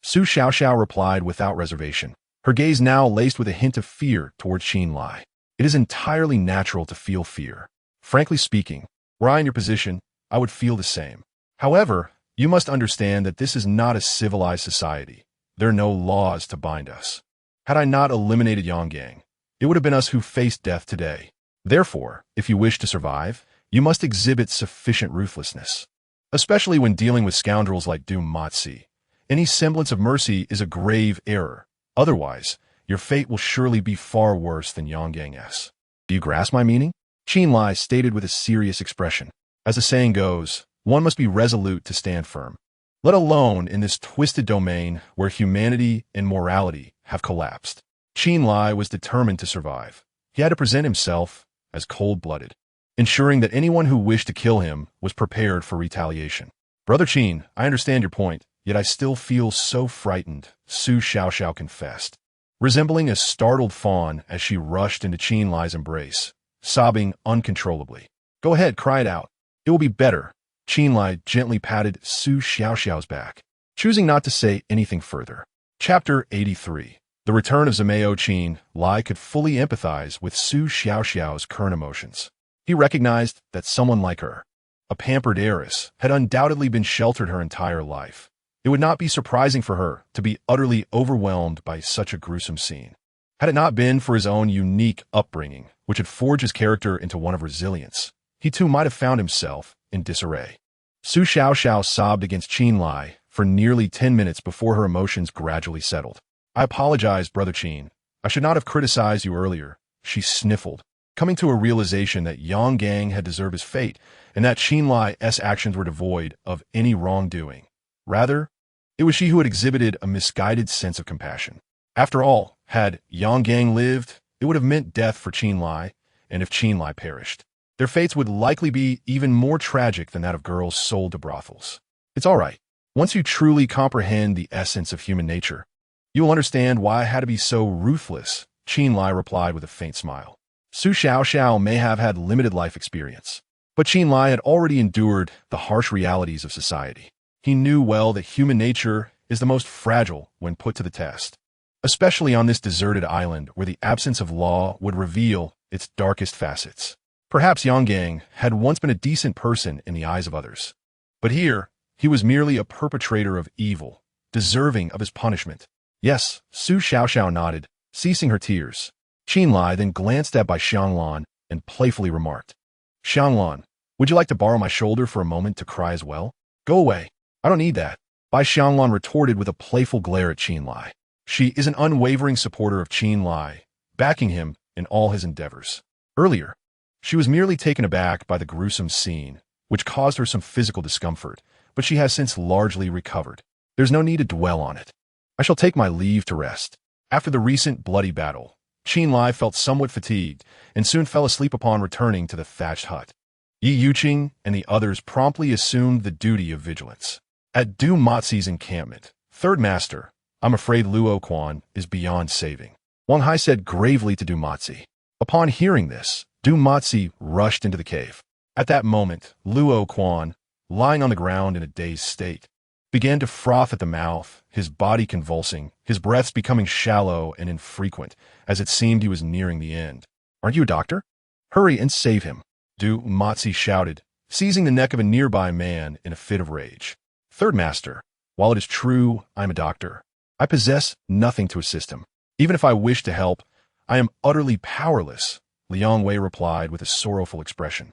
Su Xiao Xiao replied without reservation, her gaze now laced with a hint of fear towards Chen Lai. It is entirely natural to feel fear. Frankly speaking, were I in your position, I would feel the same. However, you must understand that this is not a civilized society. There are no laws to bind us. Had I not eliminated Yonggang, it would have been us who faced death today. Therefore, if you wish to survive, you must exhibit sufficient ruthlessness. Especially when dealing with scoundrels like Du Matzi. Any semblance of mercy is a grave error. Otherwise, your fate will surely be far worse than Yonggang's. Do you grasp my meaning? Chen Lai stated with a serious expression. As the saying goes, one must be resolute to stand firm. Let alone in this twisted domain where humanity and morality have collapsed. Chen Lai was determined to survive. He had to present himself as cold-blooded, ensuring that anyone who wished to kill him was prepared for retaliation. Brother Chen, I understand your point, yet I still feel so frightened, Su Xiao Xiao confessed, resembling a startled fawn as she rushed into Chen Lai's embrace, sobbing uncontrollably. Go ahead, cry it out. It will be better. Chen Lai gently patted Su Xiao Xiao's back, choosing not to say anything further. Chapter 83. The return of Zimeo. Chen Lai could fully empathize with Su Xiao Xiao's current emotions. He recognized that someone like her, a pampered heiress, had undoubtedly been sheltered her entire life. It would not be surprising for her to be utterly overwhelmed by such a gruesome scene. Had it not been for his own unique upbringing, which had forged his character into one of resilience, he too might have found himself in disarray. Su Xiao Xiao sobbed against Chen Lai for nearly 10 minutes before her emotions gradually settled. I apologize, Brother Chen. I should not have criticized you earlier, she sniffled, coming to a realization that Yonggang had deserved his fate and that Chen Lai's actions were devoid of any wrongdoing. Rather, it was she who had exhibited a misguided sense of compassion. After all, had Yonggang lived, it would have meant death for Chen Lai, and if Chen Lai perished, their fates would likely be even more tragic than that of girls sold to brothels. It's all right. Once you truly comprehend the essence of human nature, you will understand why I had to be so ruthless, Chen Lai replied with a faint smile. Su Xiao Xiao may have had limited life experience, but Chen Lai had already endured the harsh realities of society. He knew well that human nature is the most fragile when put to the test, especially on this deserted island where the absence of law would reveal its darkest facets. Perhaps Yang Gang had once been a decent person in the eyes of others. But here, he was merely a perpetrator of evil, deserving of his punishment. Yes, Su Xiaoxiao nodded, ceasing her tears. Qin Lai then glanced at Bai Xianglan and playfully remarked, Xianglan, would you like to borrow my shoulder for a moment to cry as well? Go away. I don't need that. Bai Xianglan retorted with a playful glare at Qin Lai. She is an unwavering supporter of Qin Lai, backing him in all his endeavors. Earlier, she was merely taken aback by the gruesome scene, which caused her some physical discomfort, but she has since largely recovered. There's no need to dwell on it. I shall take my leave to rest. After the recent bloody battle, Qin Lai felt somewhat fatigued and soon fell asleep upon returning to the thatched hut. Yi Yuqing and the others promptly assumed the duty of vigilance. At Du Mozi's encampment, Third Master, I'm afraid Luo Quan is beyond saving, Wang Hai said gravely to Du Mozi. Upon hearing this, Du Mozi rushed into the cave. At that moment, Luo Quan, lying on the ground in a dazed state, began to froth at the mouth, his body convulsing, his breaths becoming shallow and infrequent, as it seemed he was nearing the end. Aren't you a doctor? Hurry and save him, Du Mozi shouted, seizing the neck of a nearby man in a fit of rage. Third Master, while it is true I am a doctor, I possess nothing to assist him. Even if I wish to help, I am utterly powerless, Liang Wei replied with a sorrowful expression.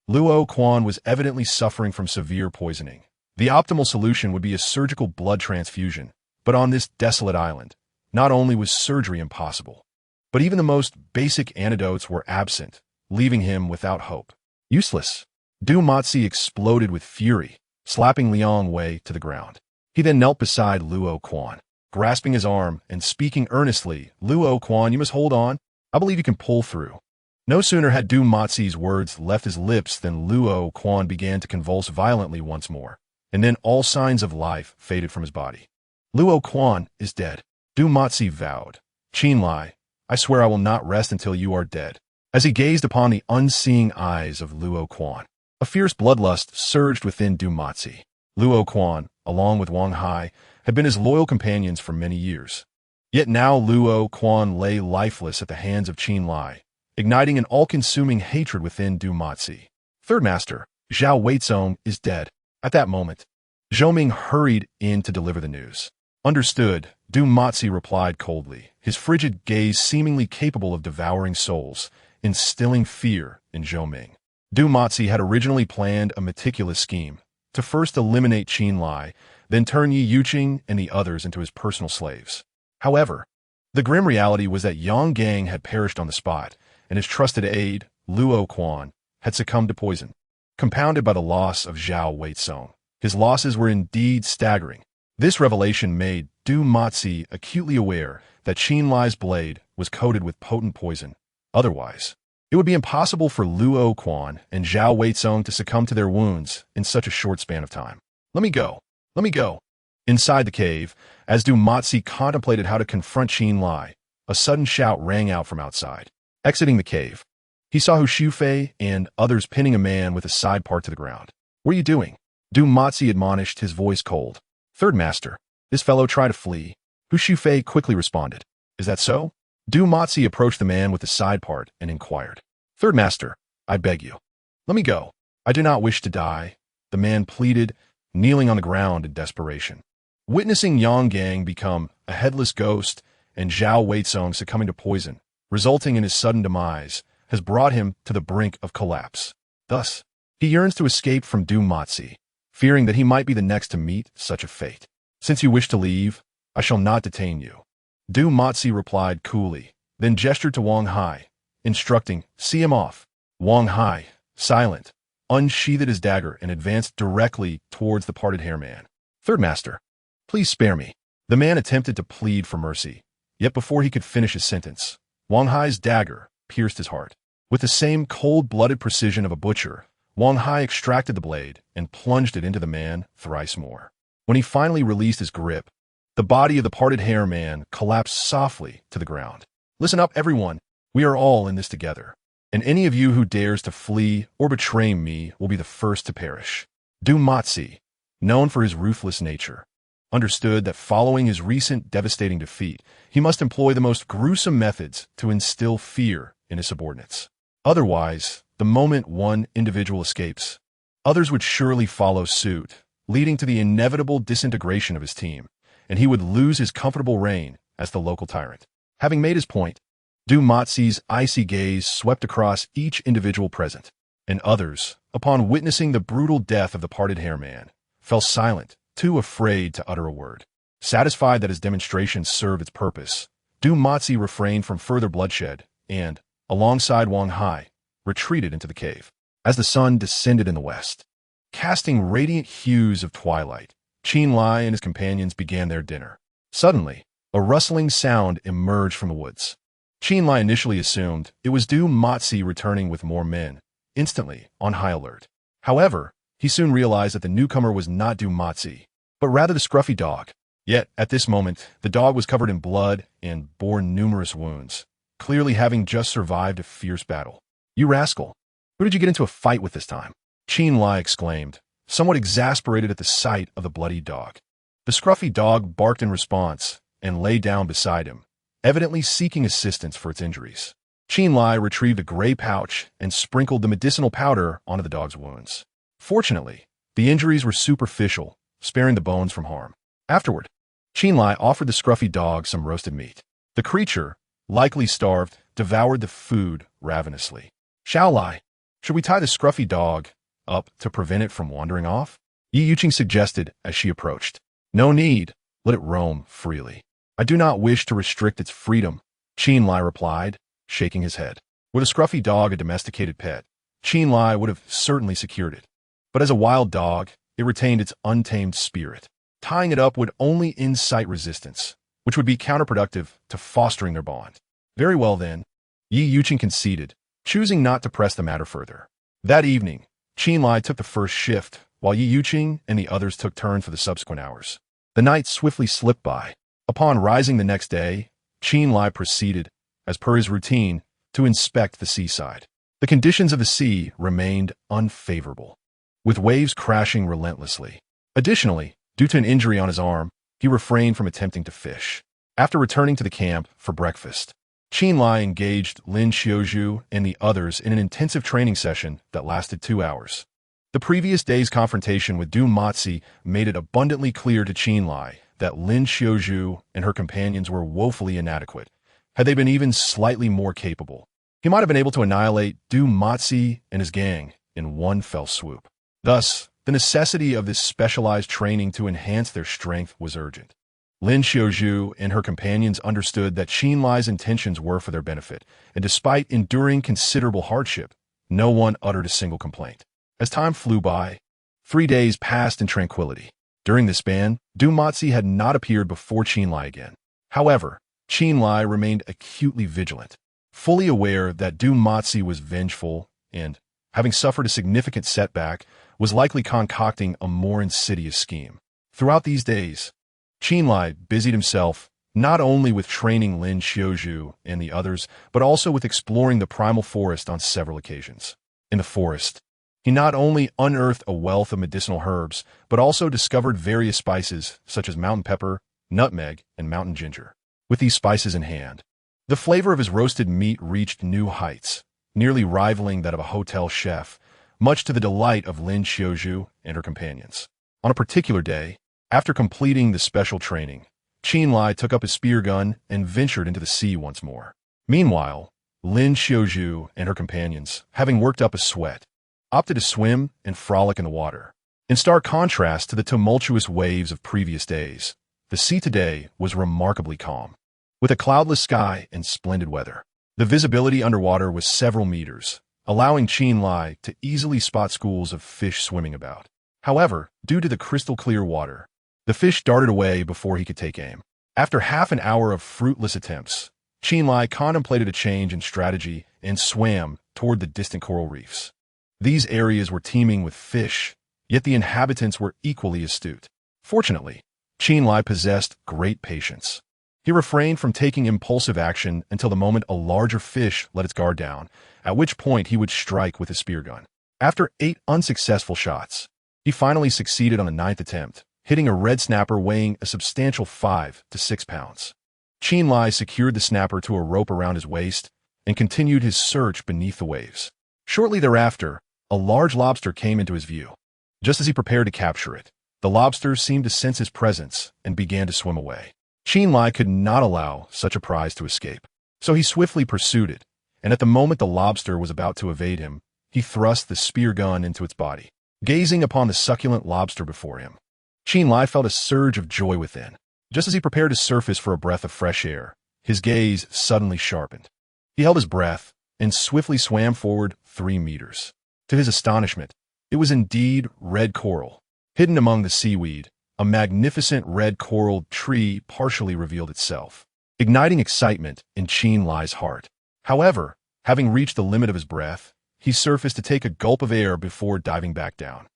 Luo Quan was evidently suffering from severe poisoning. The optimal solution would be a surgical blood transfusion, but on this desolate island, not only was surgery impossible, but even the most basic antidotes were absent, leaving him without hope. Useless. Du Mozi exploded with fury, slapping Liang Wei to the ground. He then knelt beside Luo Quan, grasping his arm and speaking earnestly, Luo Quan, you must hold on. I believe you can pull through. No sooner had Du Mozi's words left his lips than Luo Quan began to convulse violently once more, and then all signs of life faded from his body. Luo Quan is dead, Du Mozi vowed. Qin Lai, I swear I will not rest until you are dead. As he gazed upon the unseeing eyes of Luo Quan, a fierce bloodlust surged within Du Mozi. Luo Quan, along with Wang Hai, had been his loyal companions for many years. Yet now Luo Quan lay lifeless at the hands of Qin Lai, igniting an all-consuming hatred within Du Mozi. Third Master, Zhao Weizong is dead. At that moment, Zhou Ming hurried in to deliver the news. Understood, Du Mozi replied coldly, his frigid gaze seemingly capable of devouring souls, instilling fear in Zhou Ming. Du Mozi had originally planned a meticulous scheme to first eliminate Qin Lai, then turn Yi Yuqing and the others into his personal slaves. However, the grim reality was that Yang Gang had perished on the spot, and his trusted aide, Luo Quan, had succumbed to poison. Compounded by the loss of Zhao Weizong, his losses were indeed staggering. This revelation made Du Mozi acutely aware that Qin Lai's blade was coated with potent poison. Otherwise, it would be impossible for Luo Quan and Zhao Weizong to succumb to their wounds in such a short span of time. Let me go. Let me go. Inside the cave, as Du Mozi contemplated how to confront Qin Lai, a sudden shout rang out from outside. Exiting the cave, he saw Hu Shufei and others pinning a man with a side part to the ground. What are you doing? Du Mozi admonished, his voice cold. Third Master, this fellow tried to flee. Hu Shufei quickly responded. Is that so? Du Mozi approached the man with the side part and inquired. Third Master, I beg you. Let me go. I do not wish to die, the man pleaded, kneeling on the ground in desperation. Witnessing Yang Gang become a headless ghost and Zhao Weizong succumbing to poison, resulting in his sudden demise, has brought him to the brink of collapse. Thus, he yearns to escape from Du Mozi, fearing that he might be the next to meet such a fate. Since you wish to leave, I shall not detain you. Du Mozi replied coolly, then gestured to Wang Hai, instructing, see him off. Wang Hai, silent, unsheathed his dagger and advanced directly towards the parted hair man. Third Master, please spare me. The man attempted to plead for mercy, yet before he could finish his sentence, Wang Hai's dagger pierced his heart. With the same cold-blooded precision of a butcher, Wang Hai extracted the blade and plunged it into the man thrice more. When he finally released his grip, the body of the parted hair man collapsed softly to the ground. Listen up, everyone. We are all in this together, and any of you who dares to flee or betray me will be the first to perish. Du Mozi, known for his ruthless nature, understood that following his recent devastating defeat, he must employ the most gruesome methods to instill fear in his subordinates. Otherwise, the moment one individual escapes, others would surely follow suit, leading to the inevitable disintegration of his team, and he would lose his comfortable reign as the local tyrant. Having made his point, Du Mozi's icy gaze swept across each individual present, and others, upon witnessing the brutal death of the parted-hair man, fell silent, too afraid to utter a word. Satisfied that his demonstration served its purpose, Du Mozi refrained from further bloodshed and, alongside Wang Hai, retreated into the cave. As the sun descended in the west, casting radiant hues of twilight, Qin Lai and his companions began their dinner. Suddenly, a rustling sound emerged from the woods. Qin Lai initially assumed it was Du Mozi returning with more men, instantly on high alert. However, he soon realized that the newcomer was not Du Mozi, but rather the scruffy dog. Yet, at this moment, the dog was covered in blood and bore numerous wounds, clearly having just survived a fierce battle. "You rascal! Who did you get into a fight with this time?" Qin Lai exclaimed, somewhat exasperated at the sight of the bloody dog. The scruffy dog barked in response and lay down beside him, evidently seeking assistance for its injuries. Qin Lai retrieved a gray pouch and sprinkled the medicinal powder onto the dog's wounds. Fortunately, the injuries were superficial, sparing the bones from harm. Afterward, Qin Lai offered the scruffy dog some roasted meat. The creature, likely starved, devoured the food ravenously. "Xiao Lai, should we tie the scruffy dog up to prevent it from wandering off?" Yi Yuqing suggested as she approached. "No need. Let it roam freely. I do not wish to restrict its freedom," Qin Lai replied, shaking his head. Were the scruffy dog a domesticated pet, Qin Lai would have certainly secured it. But as a wild dog, it retained its untamed spirit. Tying it up would only incite resistance, which would be counterproductive to fostering their bond. Very well then, Yi Yuqing conceded, choosing not to press the matter further. That evening, Qin Lai took the first shift, while Yi Yuqing and the others took turns for the subsequent hours. The night swiftly slipped by. Upon rising the next day, Qin Lai proceeded, as per his routine, to inspect the seaside. The conditions of the sea remained unfavorable, with waves crashing relentlessly. Additionally, due to an injury on his arm, he refrained from attempting to fish. After returning to the camp for breakfast, Qin Lai engaged Lin Xiaozhu and the others in an intensive training session that lasted 2 hours. The previous day's confrontation with Du Mozi made it abundantly clear to Qin Lai that Lin Xiaozhu and her companions were woefully inadequate. Had they been even slightly more capable, he might have been able to annihilate Du Mozi and his gang in one fell swoop. Thus, the necessity of this specialized training to enhance their strength was urgent. Lin Xiaozhu and her companions understood that Qin Lai's intentions were for their benefit, and despite enduring considerable hardship, no one uttered a single complaint. As time flew by, 3 days passed in tranquility. During this span, Du Mozi had not appeared before Qin Lai again. However, Qin Lai remained acutely vigilant, fully aware that Du Mozi was vengeful and, having suffered a significant setback, was likely concocting a more insidious scheme. Throughout these days, Qin Lai busied himself not only with training Lin Xiaozhu and the others, but also with exploring the primal forest on several occasions. In the forest, he not only unearthed a wealth of medicinal herbs, but also discovered various spices such as mountain pepper, nutmeg, and mountain ginger. With these spices in hand, the flavor of his roasted meat reached new heights, nearly rivaling that of a hotel chef, much to the delight of Lin Xiaozhu and her companions. On a particular day, after completing the special training, Qin Lai took up his spear gun and ventured into the sea once more. Meanwhile, Lin Xiaozhu and her companions, having worked up a sweat, opted to swim and frolic in the water. In stark contrast to the tumultuous waves of previous days, the sea today was remarkably calm, with a cloudless sky and splendid weather. The visibility underwater was several meters, allowing Qin Lai to easily spot schools of fish swimming about. However, due to the crystal-clear water, the fish darted away before he could take aim. After half an hour of fruitless attempts, Qin Lai contemplated a change in strategy and swam toward the distant coral reefs. These areas were teeming with fish, yet the inhabitants were equally astute. Fortunately, Qin Lai possessed great patience. He refrained from taking impulsive action until the moment a larger fish let its guard down, at which point he would strike with his spear gun. After 8 unsuccessful shots, he finally succeeded on the 9th attempt, hitting a red snapper weighing a substantial 5 to 6 pounds. Qin Lai secured the snapper to a rope around his waist and continued his search beneath the waves. Shortly thereafter, a large lobster came into his view. Just as he prepared to capture it, the lobster seemed to sense his presence and began to swim away. Chen Lai could not allow such a prize to escape, so he swiftly pursued it, and at the moment the lobster was about to evade him, he thrust the spear gun into its body. Gazing upon the succulent lobster before him, Chen Lai felt a surge of joy within. Just as he prepared to surface for a breath of fresh air, his gaze suddenly sharpened. He held his breath and swiftly swam forward 3 meters. To his astonishment, it was indeed red coral. Hidden among the seaweed, a magnificent red coral tree partially revealed itself, igniting excitement in Chen Lai's heart. However, having reached the limit of his breath, he surfaced to take a gulp of air before diving back down.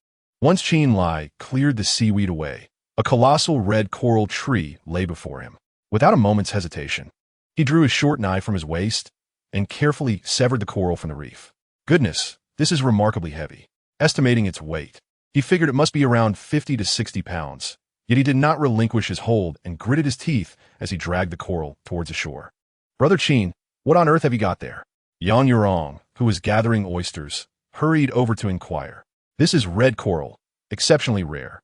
Once Chen Lai cleared the seaweed away, a colossal red coral tree lay before him. Without a moment's hesitation, he drew his short knife from his waist and carefully severed the coral from the reef. Goodness, this is remarkably heavy. Estimating its weight, he figured it must be around 50 to 60 pounds, yet he did not relinquish his hold and gritted his teeth as he dragged the coral towards the shore. "Brother Chen, what on earth have you got there?" Yang Yurong, who was gathering oysters, hurried over to inquire. "This is red coral, exceptionally rare.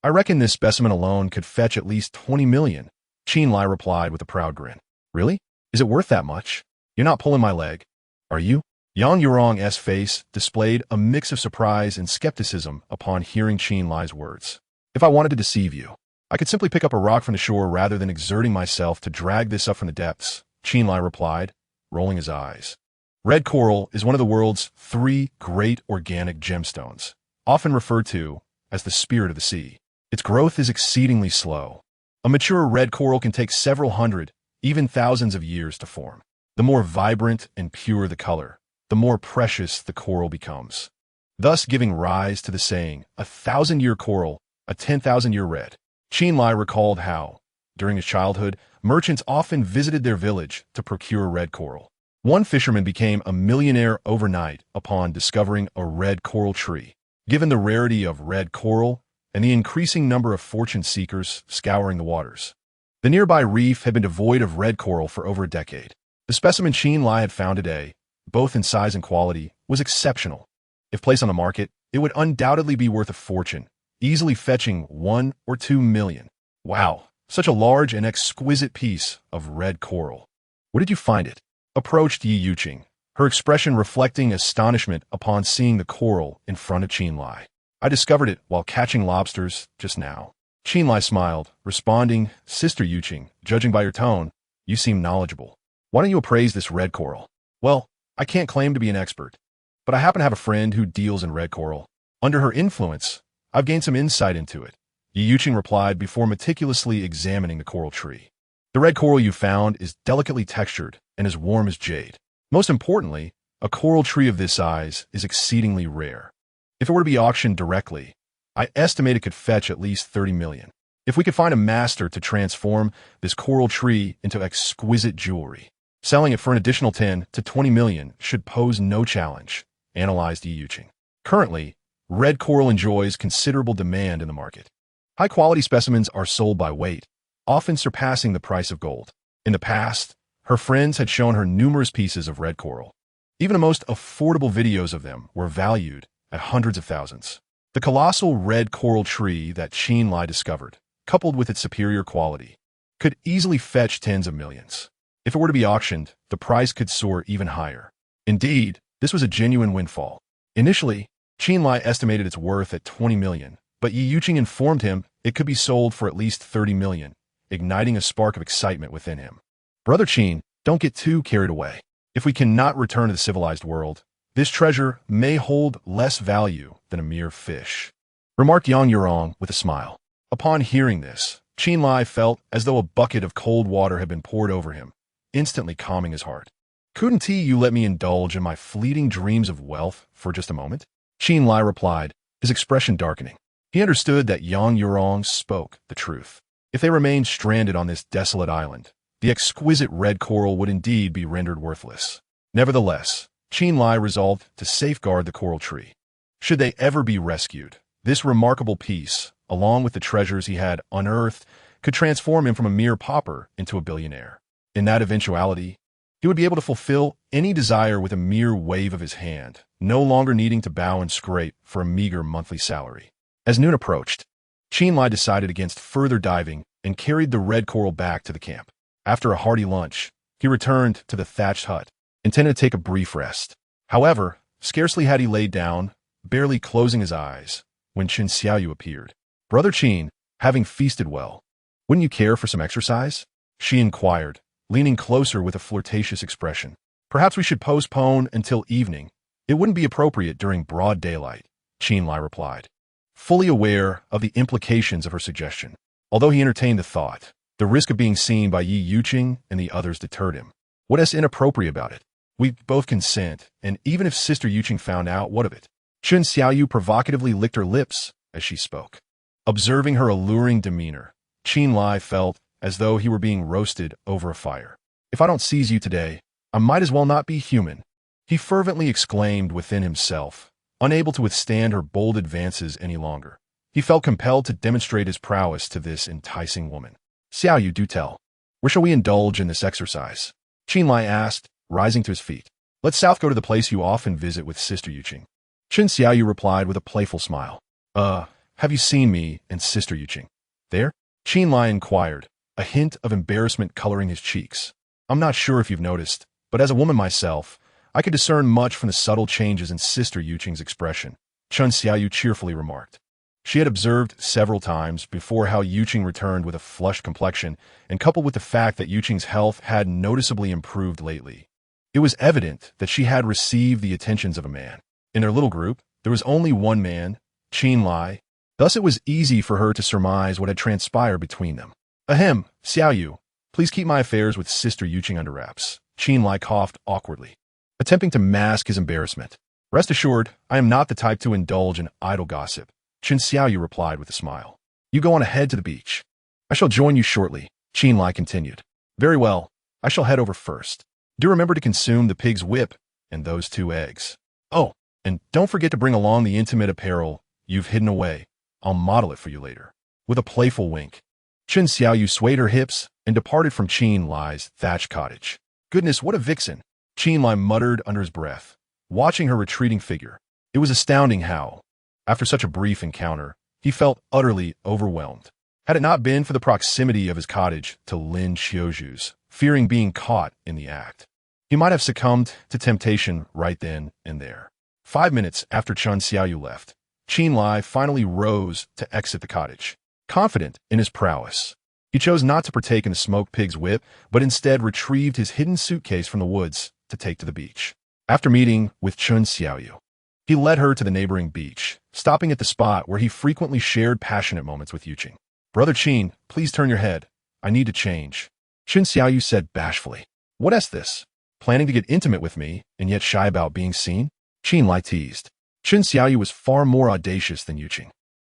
I reckon this specimen alone could fetch at least 20 million, Chen Lai replied with a proud grin. "Really? Is it worth that much? You're not pulling my leg, are you?" Yang Yurong's face displayed a mix of surprise and skepticism upon hearing Chen Lai's words. "If I wanted to deceive you, I could simply pick up a rock from the shore rather than exerting myself to drag this up from the depths," Chen Lai replied, rolling his eyes. Red coral is one of the world's 3 great organic gemstones, often referred to as the spirit of the sea. Its growth is exceedingly slow. A mature red coral can take several hundred, even thousands of years to form. The more vibrant and pure the color, the more precious the coral becomes, thus giving rise to the saying, "A 1,000-year coral, a 10,000-year red." Chen Lai recalled how, during his childhood, merchants often visited their village to procure red coral. One fisherman became a millionaire overnight upon discovering a red coral tree. Given the rarity of red coral and the increasing number of fortune seekers scouring the waters, the nearby reef had been devoid of red coral for over a decade. The specimen Chen Lai had found today, both in size and quality, was exceptional. If placed on the market, it would undoubtedly be worth a fortune, easily fetching 1 or 2 million. Wow, such a large and exquisite piece of red coral. "Where did you find it?" approached Yi Yuqing, her expression reflecting astonishment upon seeing the coral in front of Chen Lai. "I discovered it while catching lobsters just now." Chen Lai smiled, responding, "Sister Yuqing, judging by your tone, you seem knowledgeable. Why don't you appraise this red coral?" "Well, I can't claim to be an expert, but I happen to have a friend who deals in red coral. Under her influence, I've gained some insight into it," Yi Yuqing replied before meticulously examining the coral tree. "The red coral you found is delicately textured and as warm as jade. Most importantly, a coral tree of this size is exceedingly rare. If it were to be auctioned directly, I estimate it could fetch at least 30 million. If we could find a master to transform this coral tree into exquisite jewelry, selling it for an additional 10 to 20 million should pose no challenge," analyzed Yi Yuqing. Currently, red coral enjoys considerable demand in the market. High-quality specimens are sold by weight, often surpassing the price of gold. In the past, her friends had shown her numerous pieces of red coral. Even the most affordable videos of them were valued at hundreds of thousands. The colossal red coral tree that Chen Lai discovered, coupled with its superior quality, could easily fetch tens of millions. If it were to be auctioned, the price could soar even higher. Indeed, this was a genuine windfall. Initially, Chen Lai estimated its worth at 20 million, but Yi Yuqing informed him it could be sold for at least 30 million, igniting a spark of excitement within him. "Brother Chen, don't get too carried away. If we cannot return to the civilized world, this treasure may hold less value than a mere fish," remarked Yang Yurong with a smile. Upon hearing this, Chen Lai felt as though a bucket of cold water had been poured over him, instantly calming his heart. "Couldn't you let me indulge in my fleeting dreams of wealth for just a moment?" Chen Lai replied, his expression darkening. He understood that Yang Yurong spoke the truth. If they remained stranded on this desolate island, the exquisite red coral would indeed be rendered worthless. Nevertheless, Chen Lai resolved to safeguard the coral tree. Should they ever be rescued, this remarkable piece, along with the treasures he had unearthed, could transform him from a mere pauper into a billionaire. In that eventuality, He would be able to fulfill any desire with a mere wave of his hand, no longer needing to bow and scrape for a meager monthly salary. As noon approached, Chen Lai decided against further diving and carried the red coral back to the camp. After a hearty lunch, he returned to the thatched hut, intending to take a brief rest. However, scarcely had he laid down, barely closing his eyes, when Chen Xiaoyu appeared. "Brother Qin, having feasted well, wouldn't you care for some exercise?" she inquired, leaning closer with a flirtatious expression. "Perhaps we should postpone until evening. It wouldn't be appropriate during broad daylight," Chen Lai replied, fully aware of the implications of her suggestion. Although he entertained the thought, the risk of being seen by Yi Yuqing and the others deterred him. What is inappropriate about it? We both consent, and even if Sister Yuqing found out, what of it? Chen Xiaoyu provocatively licked her lips as she spoke. Observing her alluring demeanor, Chen Lai felt as though he were being roasted over a fire. "If I don't seize you today, I might as well not be human," he fervently exclaimed within himself, unable to withstand her bold advances any longer. He felt compelled to demonstrate his prowess to this enticing woman. "Xiaoyu, do tell, where shall we indulge in this exercise?" Chen Lai asked, rising to his feet. "Let's south go to the place you often visit with Sister Yuqing." Chen Xiaoyu replied with a playful smile. Have you seen me and Sister Yuqing there?" Chen Lai inquired, a hint of embarrassment coloring his cheeks. "I'm not sure if you've noticed, but as a woman myself, I could discern much from the subtle changes in Sister Yuqing's expression," Chen Xiaoyu cheerfully remarked. She had observed several times before how Yuqing returned with a flushed complexion, and coupled with the fact that Yuqing's health had noticeably improved lately, it was evident that she had received the attentions of a man. In their little group, there was only one man, Chen Lai. Thus it was easy for her to surmise what had transpired between them. "Ahem, Xiaoyu, please keep my affairs with Sister Yuqing under wraps." Chen Lai coughed awkwardly, attempting to mask his embarrassment. "Rest assured, I am not the type to indulge in idle gossip," Chen Xiaoyu replied with a smile. "You go on ahead to the beach. I shall join you shortly," Chen Lai continued. "Very well, I shall head over first. Do remember to consume the pig's whip and those 2 eggs. Oh, and don't forget to bring along the intimate apparel you've hidden away. I'll model it for you later." With a playful wink, Chen Xiaoyu swayed her hips and departed from Chen Lai's thatched cottage. "Goodness, what a vixen," Chen Lai muttered under his breath, watching her retreating figure. It was astounding how, after such a brief encounter, he felt utterly overwhelmed. Had it not been for the proximity of his cottage to Lin Xiuju's, fearing being caught in the act, he might have succumbed to temptation right then and there. 5 minutes after Chen Xiaoyu left, Chen Lai finally rose to exit the cottage. Confident in his prowess, he chose not to partake in the smoked pig's whip, but instead retrieved his hidden suitcase from the woods to take to the beach. After meeting with Chen Xiaoyu, he led her to the neighboring beach, stopping at the spot where he frequently shared passionate moments with Yuqing. "Brother Qin, please turn your head. I need to change," Chen Xiaoyu said bashfully. "What is this? Planning to get intimate with me and yet shy about being seen?" Chen Lai teased. Chen Xiaoyu was far more audacious than Yuqing.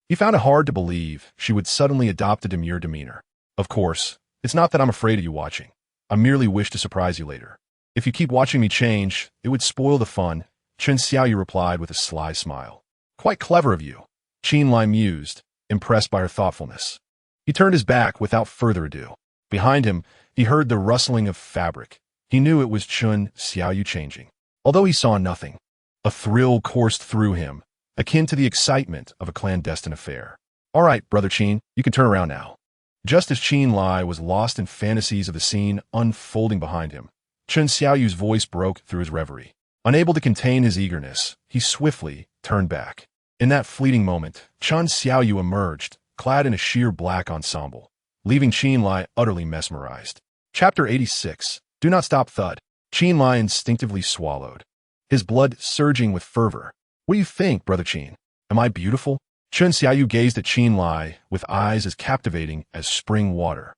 He found it hard to believe she would suddenly adopt a demure demeanor. "Of course, it's not that I'm afraid of you watching. I merely wish to surprise you later. If you keep watching me change, it would spoil the fun," Chen Xiaoyu replied with a sly smile. "Quite clever of you," Chen Lai mused, impressed by her thoughtfulness. He turned his back without further ado. Behind him, he heard the rustling of fabric. He knew it was Chen Xiaoyu changing. Although he saw nothing, a thrill coursed through him, akin to the excitement of a clandestine affair. "All right, Brother Qin, you can turn around now." Just as Chen Lai was lost in fantasies of the scene unfolding behind him, Chen Xiaoyu's voice broke through his reverie. Unable to contain his eagerness, he swiftly turned back. In that fleeting moment, Chen Xiaoyu emerged, clad in a sheer black ensemble, leaving Chen Lai utterly mesmerized. Chapter 86. Do not stop, thud. Chen Lai instinctively swallowed, his blood surging with fervor. "What do you think, Brother Qin? Am I beautiful?" Chen Xiaoyu gazed at Chen Lai with eyes as captivating as spring water,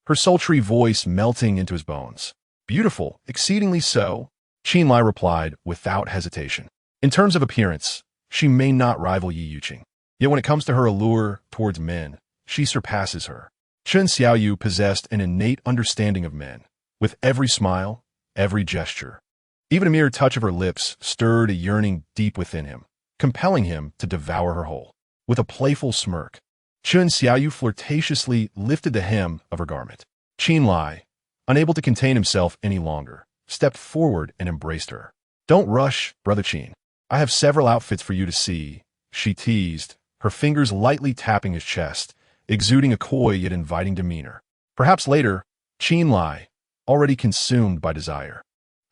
her sultry voice melting into his bones. "Beautiful, exceedingly so," Chen Lai replied without hesitation. In terms of appearance, she may not rival Yi Yuqing. Yet when it comes to her allure towards men, she surpasses her. Chen Xiaoyu possessed an innate understanding of men. With every smile, every gesture, even a mere touch of her lips stirred a yearning deep within him, compelling him to devour her whole. With a playful smirk, Chen Xiaoyu flirtatiously lifted the hem of her garment. Chen Lai, unable to contain himself any longer, stepped forward and embraced her. "Don't rush, Brother Chen. I have several outfits for you to see," she teased, her fingers lightly tapping his chest, exuding a coy yet inviting demeanor. Perhaps later, Chen Lai, already consumed by desire,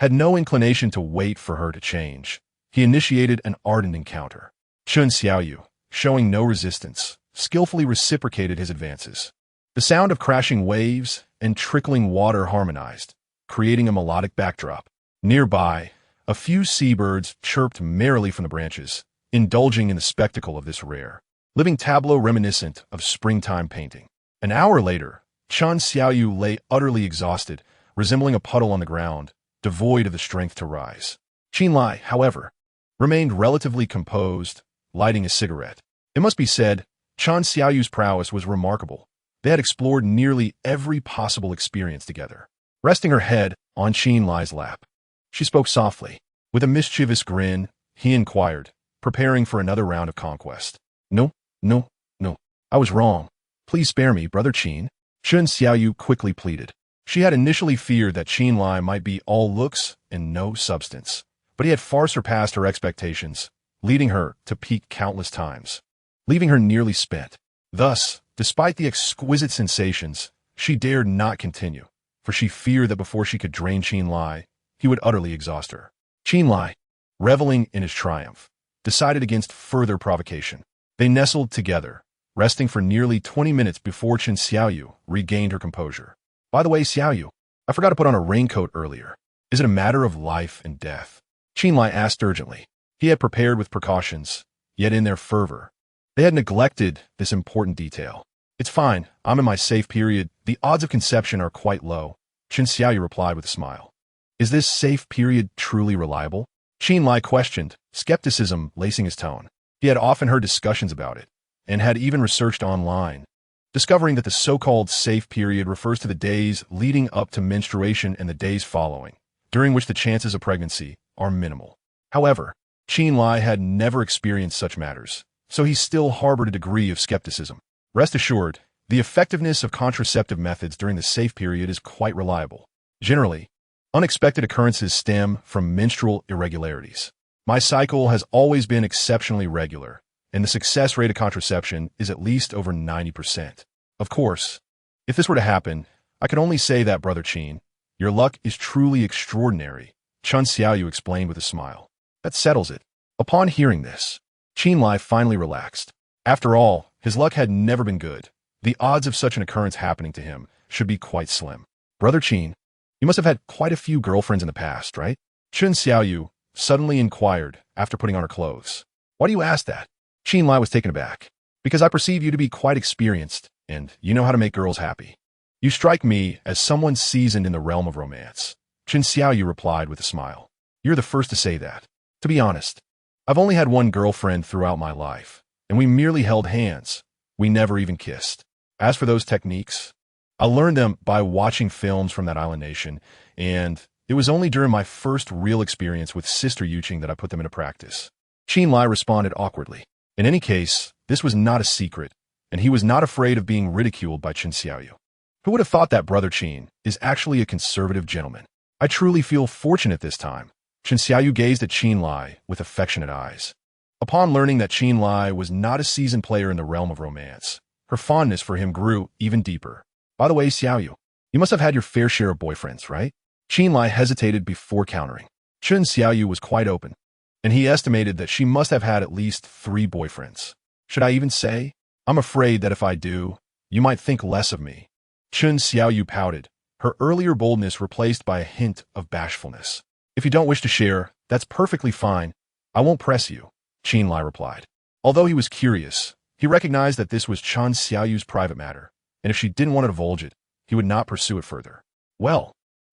had no inclination to wait for her to change. He initiated an ardent encounter. Chen Xiaoyu, showing no resistance, skillfully reciprocated his advances. The sound of crashing waves and trickling water harmonized, creating a melodic backdrop. Nearby, a few seabirds chirped merrily from the branches, indulging in the spectacle of this rare, living tableau reminiscent of springtime painting. An hour later, Chen Xiaoyu lay utterly exhausted, resembling a puddle on the ground, devoid of the strength to rise. Chen Lai, however, remained relatively composed, lighting a cigarette. It must be said, Chen Xiaoyu's prowess was remarkable. They had explored nearly every possible experience together. Resting her head on Chen Lai's lap, she spoke softly. With a mischievous grin, he inquired, preparing for another round of conquest. No, no, no. I was wrong. Please spare me, Brother Chen. Chen Xiaoyu quickly pleaded. She had initially feared that Chen Lai might be all looks and no substance, but he had far surpassed her expectations, leading her to peak countless times, leaving her nearly spent. Thus, despite the exquisite sensations, she dared not continue, for she feared that before she could drain Chen Lai, he would utterly exhaust her. Chen Lai, reveling in his triumph, decided against further provocation. They nestled together, resting for nearly 20 minutes before Chen Xiaoyu regained her composure. By the way, Xiaoyu, I forgot to put on a raincoat earlier. Is it a matter of life and death? Chen Lai asked urgently. He had prepared with precautions, yet in their fervor, they had neglected this important detail. It's fine. I'm in my safe period. The odds of conception are quite low, Chen Xiaoyu replied with a smile. Is this safe period truly reliable? Chen Lai questioned, skepticism lacing his tone. He had often heard discussions about it, and had even researched online, discovering that the so-called safe period refers to the days leading up to menstruation and the days following, during which the chances of pregnancy are minimal. However, Chen Lai had never experienced such matters, so he still harbored a degree of skepticism. Rest assured, the effectiveness of contraceptive methods during the safe period is quite reliable. Generally, unexpected occurrences stem from menstrual irregularities. My cycle has always been exceptionally regular, and the success rate of contraception is at least over 90%. Of course, if this were to happen, I could only say that, Brother Chen, your luck is truly extraordinary, Chen Xiaoyu explained with a smile. That settles it. Upon hearing this, Chen Lai finally relaxed. After all, his luck had never been good. The odds of such an occurrence happening to him should be quite slim. Brother Chen, you must have had quite a few girlfriends in the past, right? Chen Xiaoyu suddenly inquired after putting on her clothes. Why do you ask that? Chen Lai was taken aback. Because I perceive you to be quite experienced, and you know how to make girls happy. You strike me as someone seasoned in the realm of romance, Chen Xiaoyu replied with a smile. You're the first to say that. To be honest, I've only had one girlfriend throughout my life, and we merely held hands. We never even kissed. As for those techniques, I learned them by watching films from that island nation, and it was only during my first real experience with Sister Yuqing that I put them into practice. Chen Lai responded awkwardly. In any case, this was not a secret, and he was not afraid of being ridiculed by Chen Xiaoyu. Who would have thought that Brother Chen is actually a conservative gentleman? I truly feel fortunate this time. Chen Xiaoyu gazed at Chen Lai with affectionate eyes. Upon learning that Chen Lai was not a seasoned player in the realm of romance, her fondness for him grew even deeper. By the way, Xiaoyu, you must have had your fair share of boyfriends, right? Chen Lai hesitated before countering. Chen Xiaoyu was quite open, and he estimated that she must have had at least 3 boyfriends. Should I even say? I'm afraid that if I do, you might think less of me. Chen Xiaoyu pouted, her earlier boldness replaced by a hint of bashfulness. If you don't wish to share, that's perfectly fine. I won't press you, Chen Lai replied. Although he was curious, he recognized that this was Chen Xiaoyu's private matter, and if she didn't want to divulge it, he would not pursue it further. Well,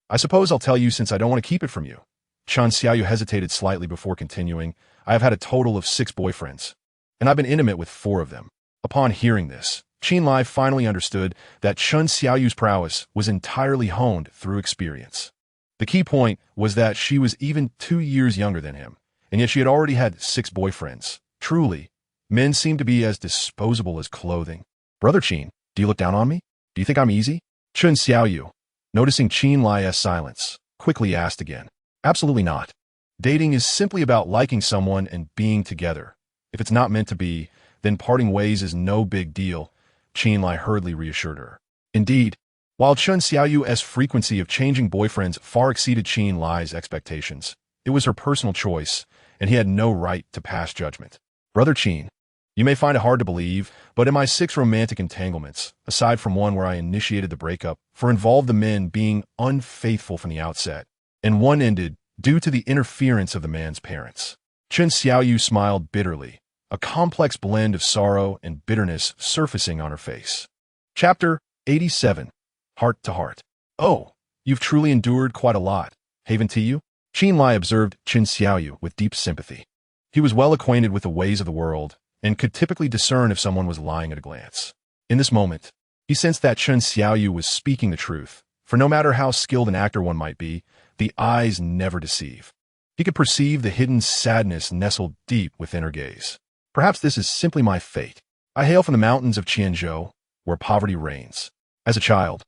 I suppose I'll tell you since I don't want to keep it from you. Chen Xiaoyu hesitated slightly before continuing. I have had a total of 6 boyfriends, and I've been intimate with 4 of them. Upon hearing this, Chen Lai finally understood that Chen Xiaoyu's prowess was entirely honed through experience. The key point was that she was even 2 years younger than him, and yet she had already had 6 boyfriends. Truly, men seem to be as disposable as clothing. Brother Chen, do you look down on me? Do you think I'm easy? Chen Xiaoyu, noticing Chen Lai's silence, quickly asked again. Absolutely not. Dating is simply about liking someone and being together. If it's not meant to be, then parting ways is no big deal, Chen Lai hurriedly reassured her. Indeed, while Chen Xiaoyu's frequency of changing boyfriends far exceeded Chen Lai's expectations, it was her personal choice, and he had no right to pass judgment. Brother Chen, you may find it hard to believe, but in my 6 romantic entanglements, aside from one where I initiated the breakup, involved the men being unfaithful from the outset, and one ended due to the interference of the man's parents. Chen Xiaoyu smiled bitterly, a complex blend of sorrow and bitterness surfacing on her face. Chapter 87. Heart to Heart. Oh, you've truly endured quite a lot, haven't you? Chen Lai observed Chen Xiaoyu with deep sympathy. He was well acquainted with the ways of the world and could typically discern if someone was lying at a glance. In this moment, he sensed that Chen Xiaoyu was speaking the truth, for no matter how skilled an actor one might be, the eyes never deceive. He could perceive the hidden sadness nestled deep within her gaze. Perhaps this is simply my fate. I hail from the mountains of Qianzhou, where poverty reigns. As a child,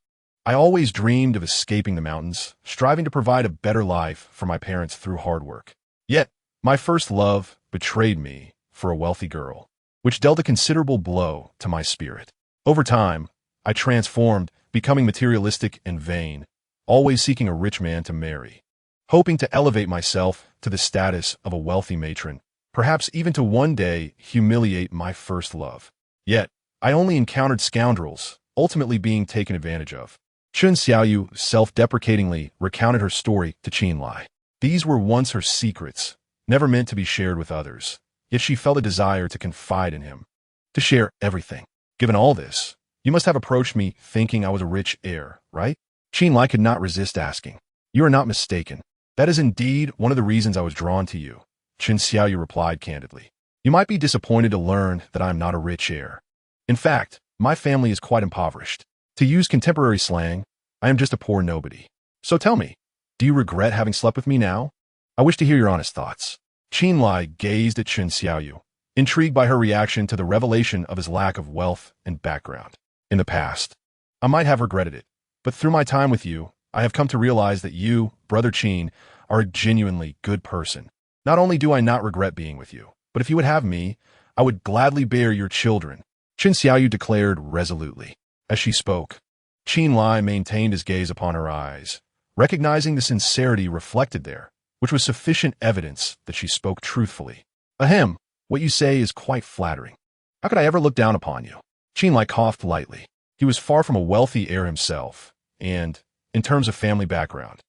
I always dreamed of escaping the mountains, striving to provide a better life for my parents through hard work. Yet, my first love betrayed me for a wealthy girl, which dealt a considerable blow to my spirit. Over time, I transformed, becoming materialistic and vain, always seeking a rich man to marry, hoping to elevate myself to the status of a wealthy matron, perhaps even to one day humiliate my first love. Yet, I only encountered scoundrels, ultimately being taken advantage of. Chen Xiaoyu self-deprecatingly recounted her story to Chen Lai. These were once her secrets, never meant to be shared with others, yet she felt a desire to confide in him, to share everything. Given all this, you must have approached me thinking I was a rich heir, right? Chen Lai could not resist asking. You are not mistaken. That is indeed one of the reasons I was drawn to you, Chen Xiaoyu replied candidly. You might be disappointed to learn that I am not a rich heir. In fact, my family is quite impoverished. To use contemporary slang, I am just a poor nobody. So tell me, do you regret having slept with me now? I wish to hear your honest thoughts. Chen Lai gazed at Chen Xiaoyu, intrigued by her reaction to the revelation of his lack of wealth and background. In the past, I might have regretted it, but through my time with you, I have come to realize that you, Brother Chen, are a genuinely good person. Not only do I not regret being with you, but if you would have me, I would gladly bear your children, Chen Xiaoyu declared resolutely. As she spoke, Chen Lai maintained his gaze upon her eyes, recognizing the sincerity reflected there, which was sufficient evidence that she spoke truthfully. Ahem, what you say is quite flattering. How could I ever look down upon you? Chen Lai coughed lightly. He was far from a wealthy heir himself, and, in terms of family background,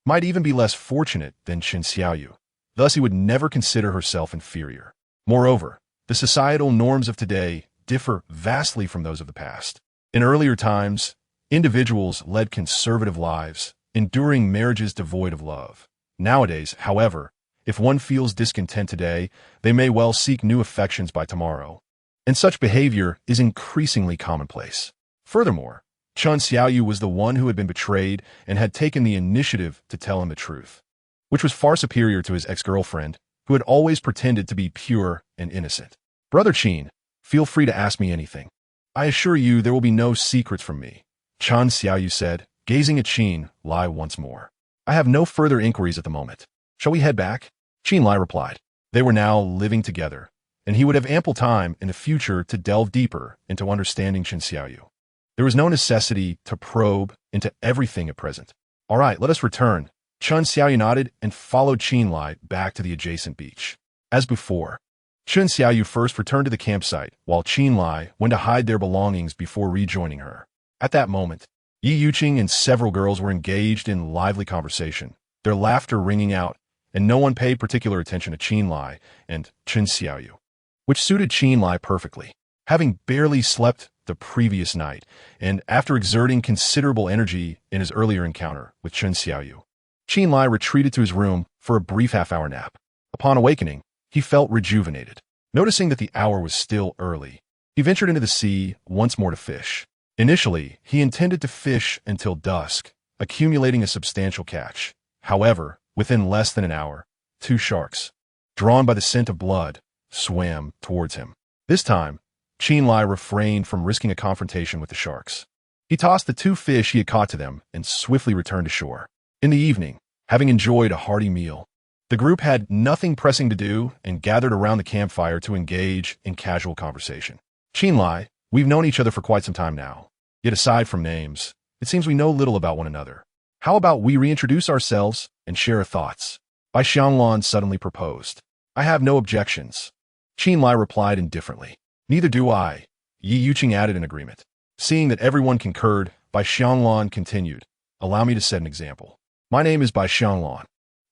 might even be less fortunate than Chen Xiaoyu. Thus, he would never consider herself inferior. Moreover, the societal norms of today differ vastly from those of the past. In earlier times, individuals led conservative lives, enduring marriages devoid of love. Nowadays, however, if one feels discontent today, they may well seek new affections by tomorrow. And such behavior is increasingly commonplace. Furthermore, Chen Xiaoyu was the one who had been betrayed and had taken the initiative to tell him the truth, which was far superior to his ex-girlfriend, who had always pretended to be pure and innocent. Brother Chen, feel free to ask me anything. I assure you there will be no secrets from me, Chen Xiaoyu said, gazing at Chen Lai once more. I have no further inquiries at the moment. Shall we head back? Chen Lai replied. They were now living together, and he would have ample time in the future to delve deeper into understanding Chen Xiaoyu. There was no necessity to probe into everything at present. All right, let us return. Chen Xiaoyu nodded and followed Chen Lai back to the adjacent beach. As before, Chen Xiaoyu first returned to the campsite, while Chen Lai went to hide their belongings before rejoining her. At that moment, Yi Yuqing and several girls were engaged in lively conversation, their laughter ringing out, and no one paid particular attention to Chen Lai and Chen Xiaoyu, which suited Chen Lai perfectly. Having barely slept the previous night, and after exerting considerable energy in his earlier encounter with Chen Xiaoyu, Chen Lai retreated to his room for a brief half-hour nap. Upon awakening, he felt rejuvenated. Noticing that the hour was still early, he ventured into the sea once more to fish. Initially, he intended to fish until dusk, accumulating a substantial catch. However, within less than an hour, 2 sharks, drawn by the scent of blood, swam towards him. This time, Chen Lai refrained from risking a confrontation with the sharks. He tossed the 2 fish he had caught to them and swiftly returned to shore. In the evening, Having enjoyed a hearty meal, the group had nothing pressing to do and gathered around the campfire to engage in casual conversation. Qinlai, we've known each other for quite some time now. Yet aside from names, it seems we know little about one another. How about we reintroduce ourselves and share our thoughts? Bai Xianglan suddenly proposed. I have no objections. Qinlai replied indifferently. Neither do I. Yi Yuqing added in agreement. Seeing that everyone concurred, Bai Xianglan continued. Allow me to set an example. My name is Bai Xianglan.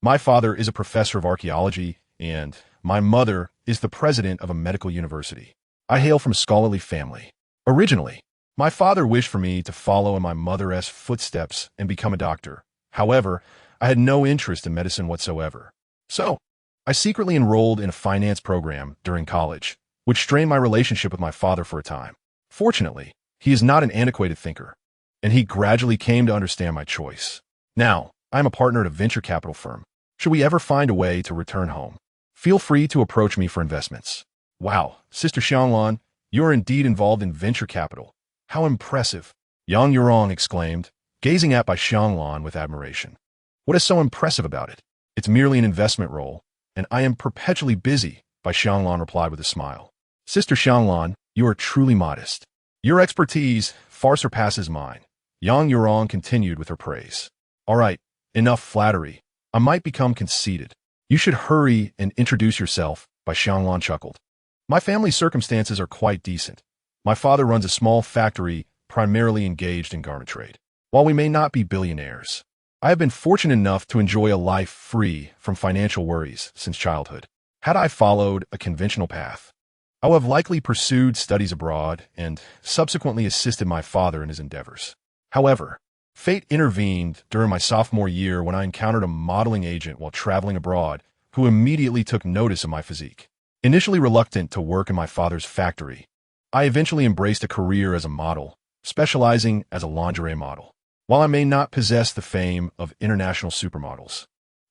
My father is a professor of archaeology, and my mother is the president of a medical university. I hail from a scholarly family. Originally, my father wished for me to follow in my mother's footsteps and become a doctor. However, I had no interest in medicine whatsoever. So, I secretly enrolled in a finance program during college, which strained my relationship with my father for a time. Fortunately, he is not an antiquated thinker, and he gradually came to understand my choice. Now, I am a partner at a venture capital firm. Should we ever find a way to return home, feel free to approach me for investments. Wow, Sister Xianglan, you are indeed involved in venture capital. How impressive! Yang Yurong exclaimed, gazing at Bai Xianglan with admiration. What is so impressive about it? It's merely an investment role, and I am perpetually busy, Bai Xianglan replied with a smile. Sister Xianglan, you are truly modest. Your expertise far surpasses mine. Yang Yurong continued with her praise. All right, enough flattery. I might become conceited. You should hurry and introduce yourself, Bai Xianglan chuckled. My family's circumstances are quite decent. My father runs a small factory primarily engaged in garment trade. While we may not be billionaires, I have been fortunate enough to enjoy a life free from financial worries since childhood. Had I followed a conventional path, I would have likely pursued studies abroad and subsequently assisted my father in his endeavors. However, fate intervened during my sophomore year when I encountered a modeling agent while traveling abroad who immediately took notice of my physique. Initially reluctant to work in my father's factory, I eventually embraced a career as a model, specializing as a lingerie model. While I may not possess the fame of international supermodels,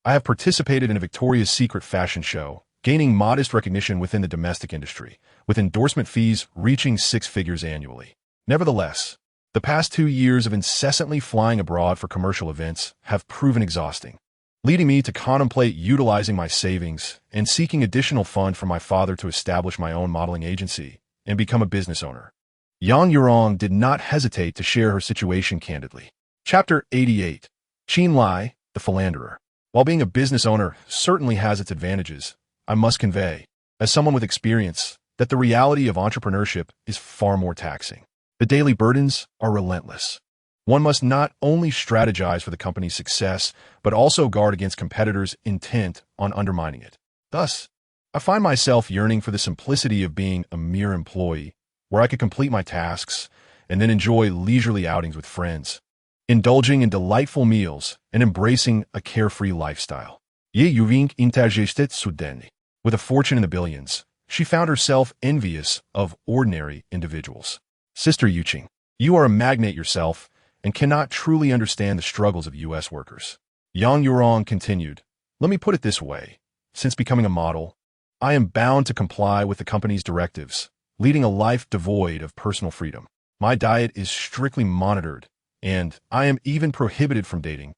I have participated in a Victoria's Secret fashion show, gaining modest recognition within the domestic industry, with endorsement fees reaching 6 figures annually. Nevertheless, the past 2 years of incessantly flying abroad for commercial events have proven exhausting, leading me to contemplate utilizing my savings and seeking additional funds from my father to establish my own modeling agency and become a business owner. Yang Yurong did not hesitate to share her situation candidly. Chapter 88. Qinlai, the Philanderer. While being a business owner certainly has its advantages, I must convey, as someone with experience, that the reality of entrepreneurship is far more taxing. The daily burdens are relentless. One must not only strategize for the company's success, but also guard against competitors intent on undermining it. Thus, I find myself yearning for the simplicity of being a mere employee, where I could complete my tasks and then enjoy leisurely outings with friends, indulging in delightful meals and embracing a carefree lifestyle. Ye Yuving intergestet soudain. With a fortune in the billions, she found herself envious of ordinary individuals. Sister Yuqing, you are a magnate yourself and cannot truly understand the struggles of U.S. workers. Yang Yurong continued, let me put it this way. Since becoming a model, I am bound to comply with the company's directives, leading a life devoid of personal freedom. My diet is strictly monitored, and I am even prohibited from dating,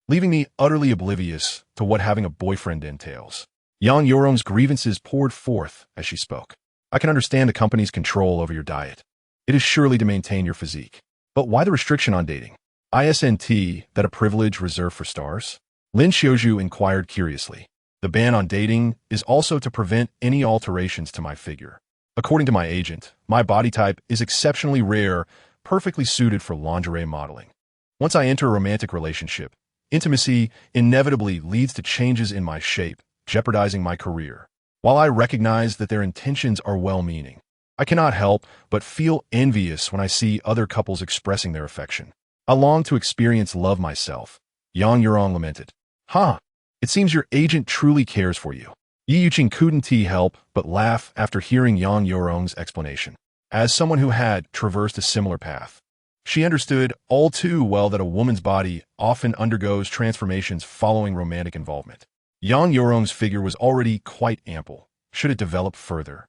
leaving me utterly oblivious to what having a boyfriend entails. Yang Yurong's grievances poured forth as she spoke. I can understand the company's control over your diet. It is surely to maintain your physique. But why the restriction on dating? Isn't that a privilege reserved for stars? Lin Xiaozhu inquired curiously. The ban on dating is also to prevent any alterations to my figure. According to my agent, my body type is exceptionally rare, perfectly suited for lingerie modeling. Once I enter a romantic relationship, intimacy inevitably leads to changes in my shape, jeopardizing my career. While I recognize that their intentions are well-meaning, I cannot help but feel envious when I see other couples expressing their affection. I long to experience love myself, Yang Yurong lamented. It seems your agent truly cares for you. Yi Yuqing couldn't help but laugh after hearing Yang Yurong's explanation. As someone who had traversed a similar path, she understood all too well that a woman's body often undergoes transformations following romantic involvement. Yang Yurong's figure was already quite ample. Should it develop further,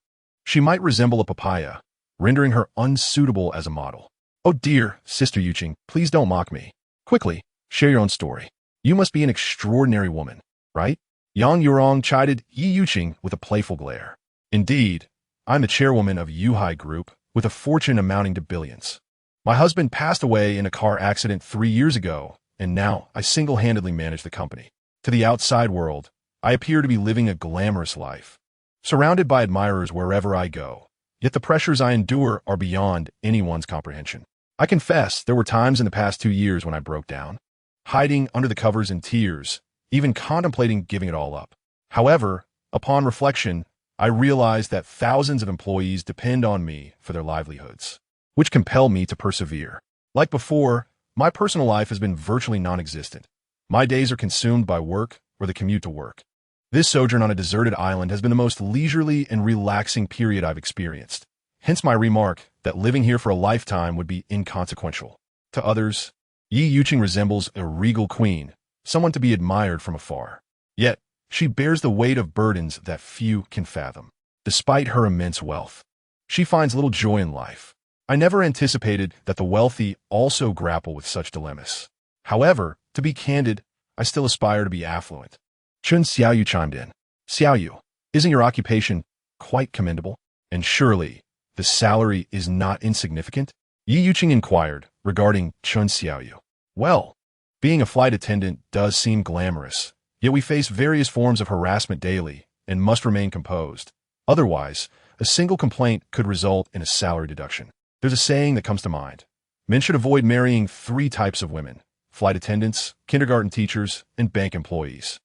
she might resemble a papaya, rendering her unsuitable as a model. Oh dear, Sister Yuqing, please don't mock me. Quickly, share your own story. You must be an extraordinary woman, right? Yang Yurong chided Yi Yuqing with a playful glare. Indeed, I'm the chairwoman of Yuhai Group, with a fortune amounting to billions. My husband passed away in a car accident 3 years ago, and now I single-handedly manage the company. To the outside world, I appear to be living a glamorous life, surrounded by admirers wherever I go. Yet the pressures I endure are beyond anyone's comprehension. I confess there were times in the past 2 years when I broke down, hiding under the covers in tears, even contemplating giving it all up. However, upon reflection, I realized that thousands of employees depend on me for their livelihoods, which compel me to persevere. Like before, my personal life has been virtually non-existent. My days are consumed by work or the commute to work. This sojourn on a deserted island has been the most leisurely and relaxing period I've experienced. Hence my remark that living here for a lifetime would be inconsequential. To others, Yi Yuqing resembles a regal queen, someone to be admired from afar. Yet, she bears the weight of burdens that few can fathom. Despite her immense wealth, she finds little joy in life. I never anticipated that the wealthy also grapple with such dilemmas. However, to be candid, I still aspire to be affluent. Chen Xiaoyu chimed in. Xiaoyu, isn't your occupation quite commendable? And surely, the salary is not insignificant? Yi Yuqing inquired regarding Chen Xiaoyu. Well, being a flight attendant does seem glamorous, yet we face various forms of harassment daily and must remain composed. Otherwise, a single complaint could result in a salary deduction. There's a saying that comes to mind. Men should avoid marrying 3 types of women: flight attendants, kindergarten teachers, and bank employees.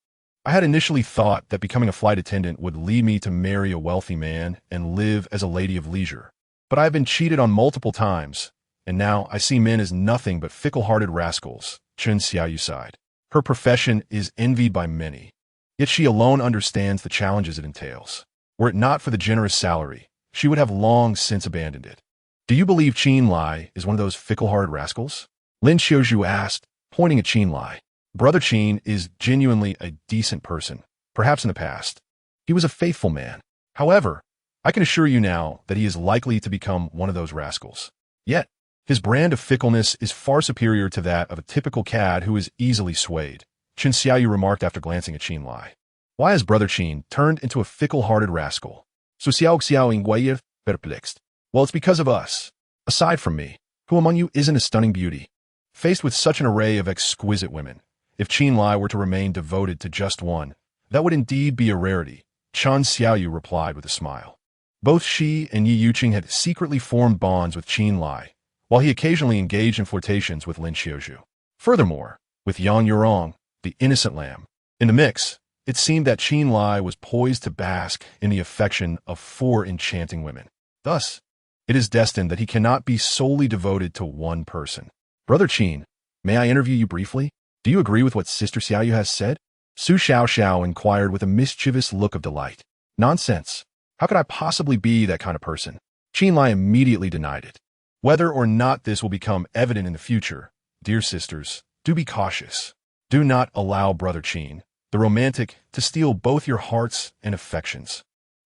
I had initially thought that becoming a flight attendant would lead me to marry a wealthy man and live as a lady of leisure. But I have been cheated on multiple times, and now I see men as nothing but fickle-hearted rascals. Chen Xiaoyu sighed. Her profession is envied by many, yet she alone understands the challenges it entails. Were it not for the generous salary, she would have long since abandoned it. Do you believe Qin Lai is one of those fickle-hearted rascals? Lin Xiaozhu asked, pointing at Qin Lai. Brother Qin is genuinely a decent person, perhaps in the past. He was a faithful man. However, I can assure you now that he is likely to become one of those rascals. Yet, his brand of fickleness is far superior to that of a typical cad who is easily swayed, Chen Xiaoyu remarked after glancing at Qin Lai. Why has Brother Qin turned into a fickle-hearted rascal? Su Xiao Xiao Ingguiye perplexed. Well, it's because of us. Aside from me, who among you isn't a stunning beauty? Faced with such an array of exquisite women, if Qin Lai were to remain devoted to just one, that would indeed be a rarity, Chen Xiaoyu replied with a smile. Both she and Yi Yuqing had secretly formed bonds with Qin Lai, while he occasionally engaged in flirtations with Lin Xiaozhu. Furthermore, with Yang Yurong, the innocent lamb, in the mix, it seemed that Qin Lai was poised to bask in the affection of 4 enchanting women. Thus, it is destined that he cannot be solely devoted to one person. Brother Qin, may I interview you briefly? Do you agree with what Sister Xiaoyu has said? Su Xiaoxiao inquired with a mischievous look of delight. Nonsense. How could I possibly be that kind of person? Qin Lai immediately denied it. Whether or not this will become evident in the future, dear sisters, do be cautious. Do not allow Brother Qin, the romantic, to steal both your hearts and affections.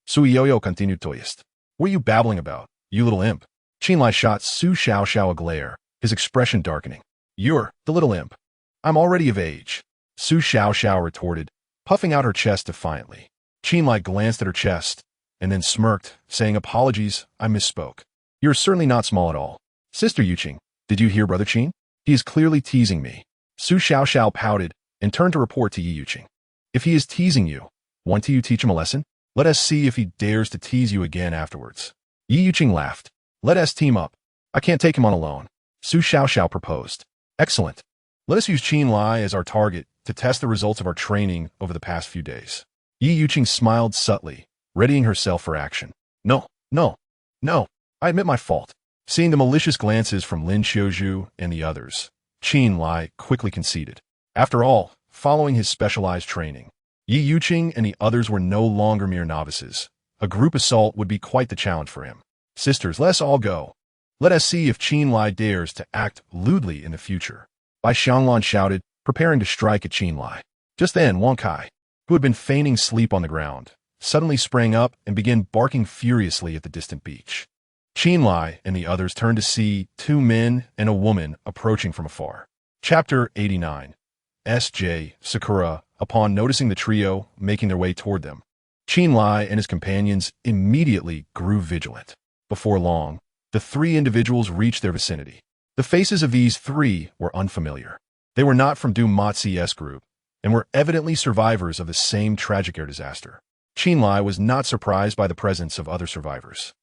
Suiyoyo continued toist. What are you babbling about, you little imp? Qin Lai shot Su Xiaoxiao a glare, his expression darkening. You're the little imp. I'm already of age, Su Xiaoxiao retorted, puffing out her chest defiantly. Qin Lai glanced at her chest, and then smirked, saying, Apologies, I misspoke. You're certainly not small at all. Sister Yuqing, did you hear Brother Qin? He is clearly teasing me. Su Xiaoxiao pouted and turned to report to Yi Yuqing. If he is teasing you, won't you teach him a lesson? Let us see if he dares to tease you again afterwards. Yi Yuqing laughed. Let us team up. I can't take him on alone. Su Xiaoxiao proposed. Excellent. Let us use Qin Lai as our target to test the results of our training over the past few days. Yi Yuqing smiled subtly, readying herself for action. No. I admit my fault. Seeing the malicious glances from Lin Xiaozhu and the others, Qin Lai quickly conceded. After all, following his specialized training, Yi Yuqing and the others were no longer mere novices. A group assault would be quite the challenge for him. Sisters, let us all go. Let us see if Qin Lai dares to act lewdly in the future. Bai Xianglan shouted, preparing to strike at Qin Lai. Just then, Wang Kai, who had been feigning sleep on the ground, suddenly sprang up and began barking furiously at the distant beach. Qin Lai and the others turned to see 2 men and a woman approaching from afar. Chapter 89. S.J. Sakura upon noticing the trio making their way toward them. Chen Lai and his companions immediately grew vigilant. Before long, the three individuals reached their vicinity. The faces of these three were unfamiliar. They were not from Du Motzi's group, and were evidently survivors of the same tragic air disaster. Chen Lai was not surprised by the presence of other survivors.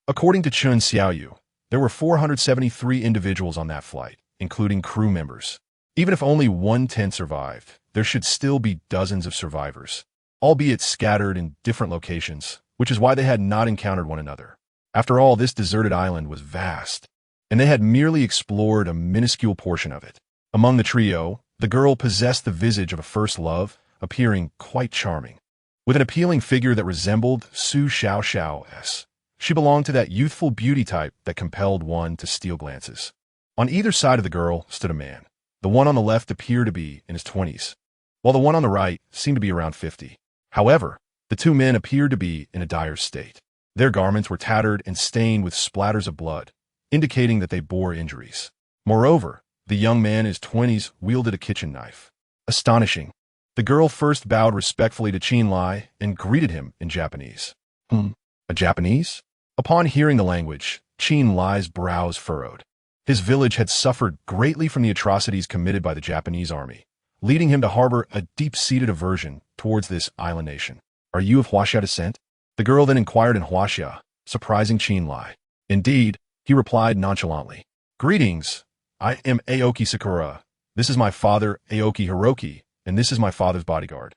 According to Chun Xiaoyu, there were 473 individuals on that flight, including crew members. Even if only 1/10 survived, there should still be dozens of survivors, albeit scattered in different locations, which is why they had not encountered one another. After all, this deserted island was vast, and they had merely explored a minuscule portion of it. Among the trio, the girl possessed the visage of a first love, appearing quite charming. With an appealing figure that resembled Su Xiaoxiao's, she belonged to that youthful beauty type that compelled one to steal glances. On either side of the girl stood a man. The one on the left appeared to be in his 20s, while the one on the right seemed to be around 50. However, the two men appeared to be in a dire state. Their garments were tattered and stained with splatters of blood, indicating that they bore injuries. Moreover, the young man in his 20s wielded a kitchen knife. Astonishing. The girl first bowed respectfully to Chen Lai and greeted him in Japanese. A Japanese? Upon hearing the language, Chen Lai's brows furrowed. His village had suffered greatly from the atrocities committed by the Japanese army, leading him to harbor a deep-seated aversion towards this island nation. Are you of Huaxia descent? The girl then inquired in Huaxia, surprising Chen Lai. Indeed, he replied nonchalantly. Greetings. I am Aoki Sakura. This is my father, Aoki Hiroki, and this is my father's bodyguard.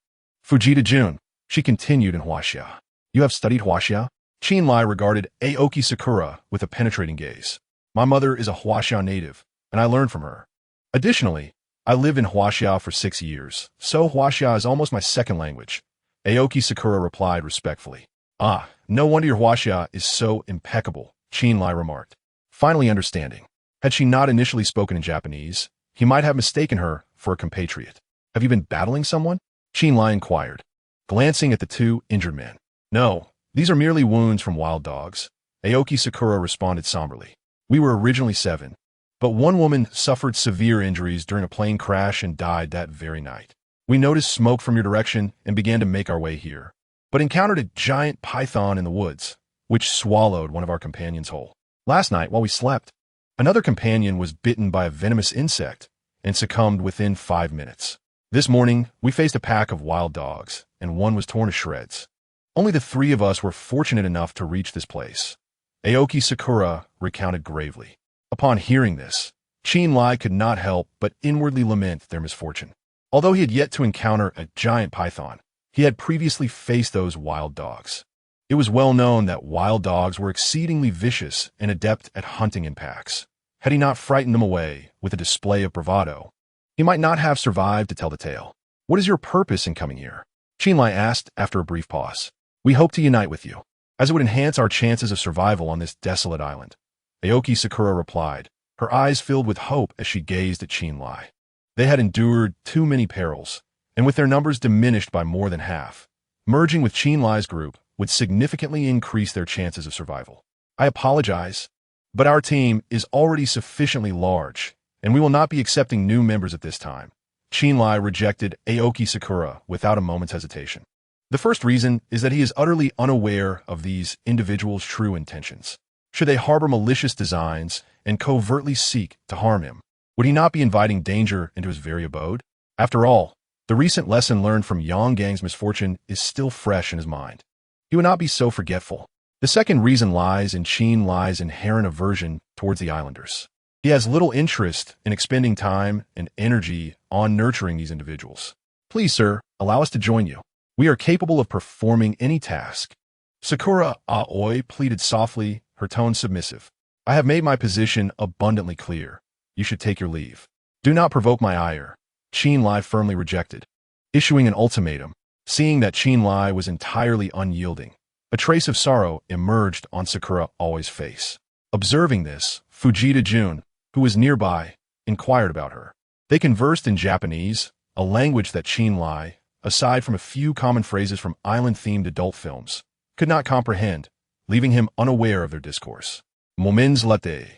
Fujita Jun, she continued in Huaxia. You have studied Huaxia? Chen Lai regarded Aoki Sakura with a penetrating gaze. My mother is a Huaxia native, and I learned from her. Additionally, I lived in Huaxia for 6 years, so Huaxia is almost my second language. Aoki Sakura replied respectfully. Ah, no wonder your Huaxia is so impeccable, Chen Lai remarked, finally understanding. Had she not initially spoken in Japanese, he might have mistaken her for a compatriot. Have you been battling someone? Chen Lai inquired, glancing at the two injured men. No, these are merely wounds from wild dogs, Aoki Sakura responded somberly. We were originally 7, but one woman suffered severe injuries during a plane crash and died that very night. We noticed smoke from your direction and began to make our way here, but encountered a giant python in the woods, which swallowed one of our companions whole. Last night, while we slept, another companion was bitten by a venomous insect and succumbed within 5 minutes. This morning, we faced a pack of wild dogs, and one was torn to shreds. Only the 3 of us were fortunate enough to reach this place. Aoki Sakura recounted gravely. Upon hearing this, Chen Lai could not help but inwardly lament their misfortune. Although he had yet to encounter a giant python, he had previously faced those wild dogs. It was well known that wild dogs were exceedingly vicious and adept at hunting in packs. Had he not frightened them away with a display of bravado, he might not have survived to tell the tale. What is your purpose in coming here? Chen Lai asked after a brief pause. We hope to unite with you, as it would enhance our chances of survival on this desolate island. Aoki Sakura replied, her eyes filled with hope as she gazed at Chen Lai. They had endured too many perils, and with their numbers diminished by more than half, merging with Chen Lai's group would significantly increase their chances of survival. I apologize, but our team is already sufficiently large, and we will not be accepting new members at this time. Chen Lai rejected Aoki Sakura without a moment's hesitation. The first reason is that he is utterly unaware of these individuals' true intentions. Should they harbor malicious designs and covertly seek to harm him, would he not be inviting danger into his very abode? After all, the recent lesson learned from Yang Gang's misfortune is still fresh in his mind. He would not be so forgetful. The second reason lies in Chen Lai's inherent aversion towards the islanders. He has little interest in expending time and energy on nurturing these individuals. Please, sir, allow us to join you. We are capable of performing any task. Sakura Aoi pleaded softly, her tone submissive. I have made my position abundantly clear. You should take your leave. Do not provoke my ire. Chen Lai firmly rejected, issuing an ultimatum. Seeing that Chen Lai was entirely unyielding, a trace of sorrow emerged on Sakura Aoi's face. Observing this, Fujita Jun, who was nearby, inquired about her. They conversed in Japanese, a language that Chen Lai, aside from a few common phrases from island-themed adult films, could not comprehend, leaving him unaware of their discourse. Moments later,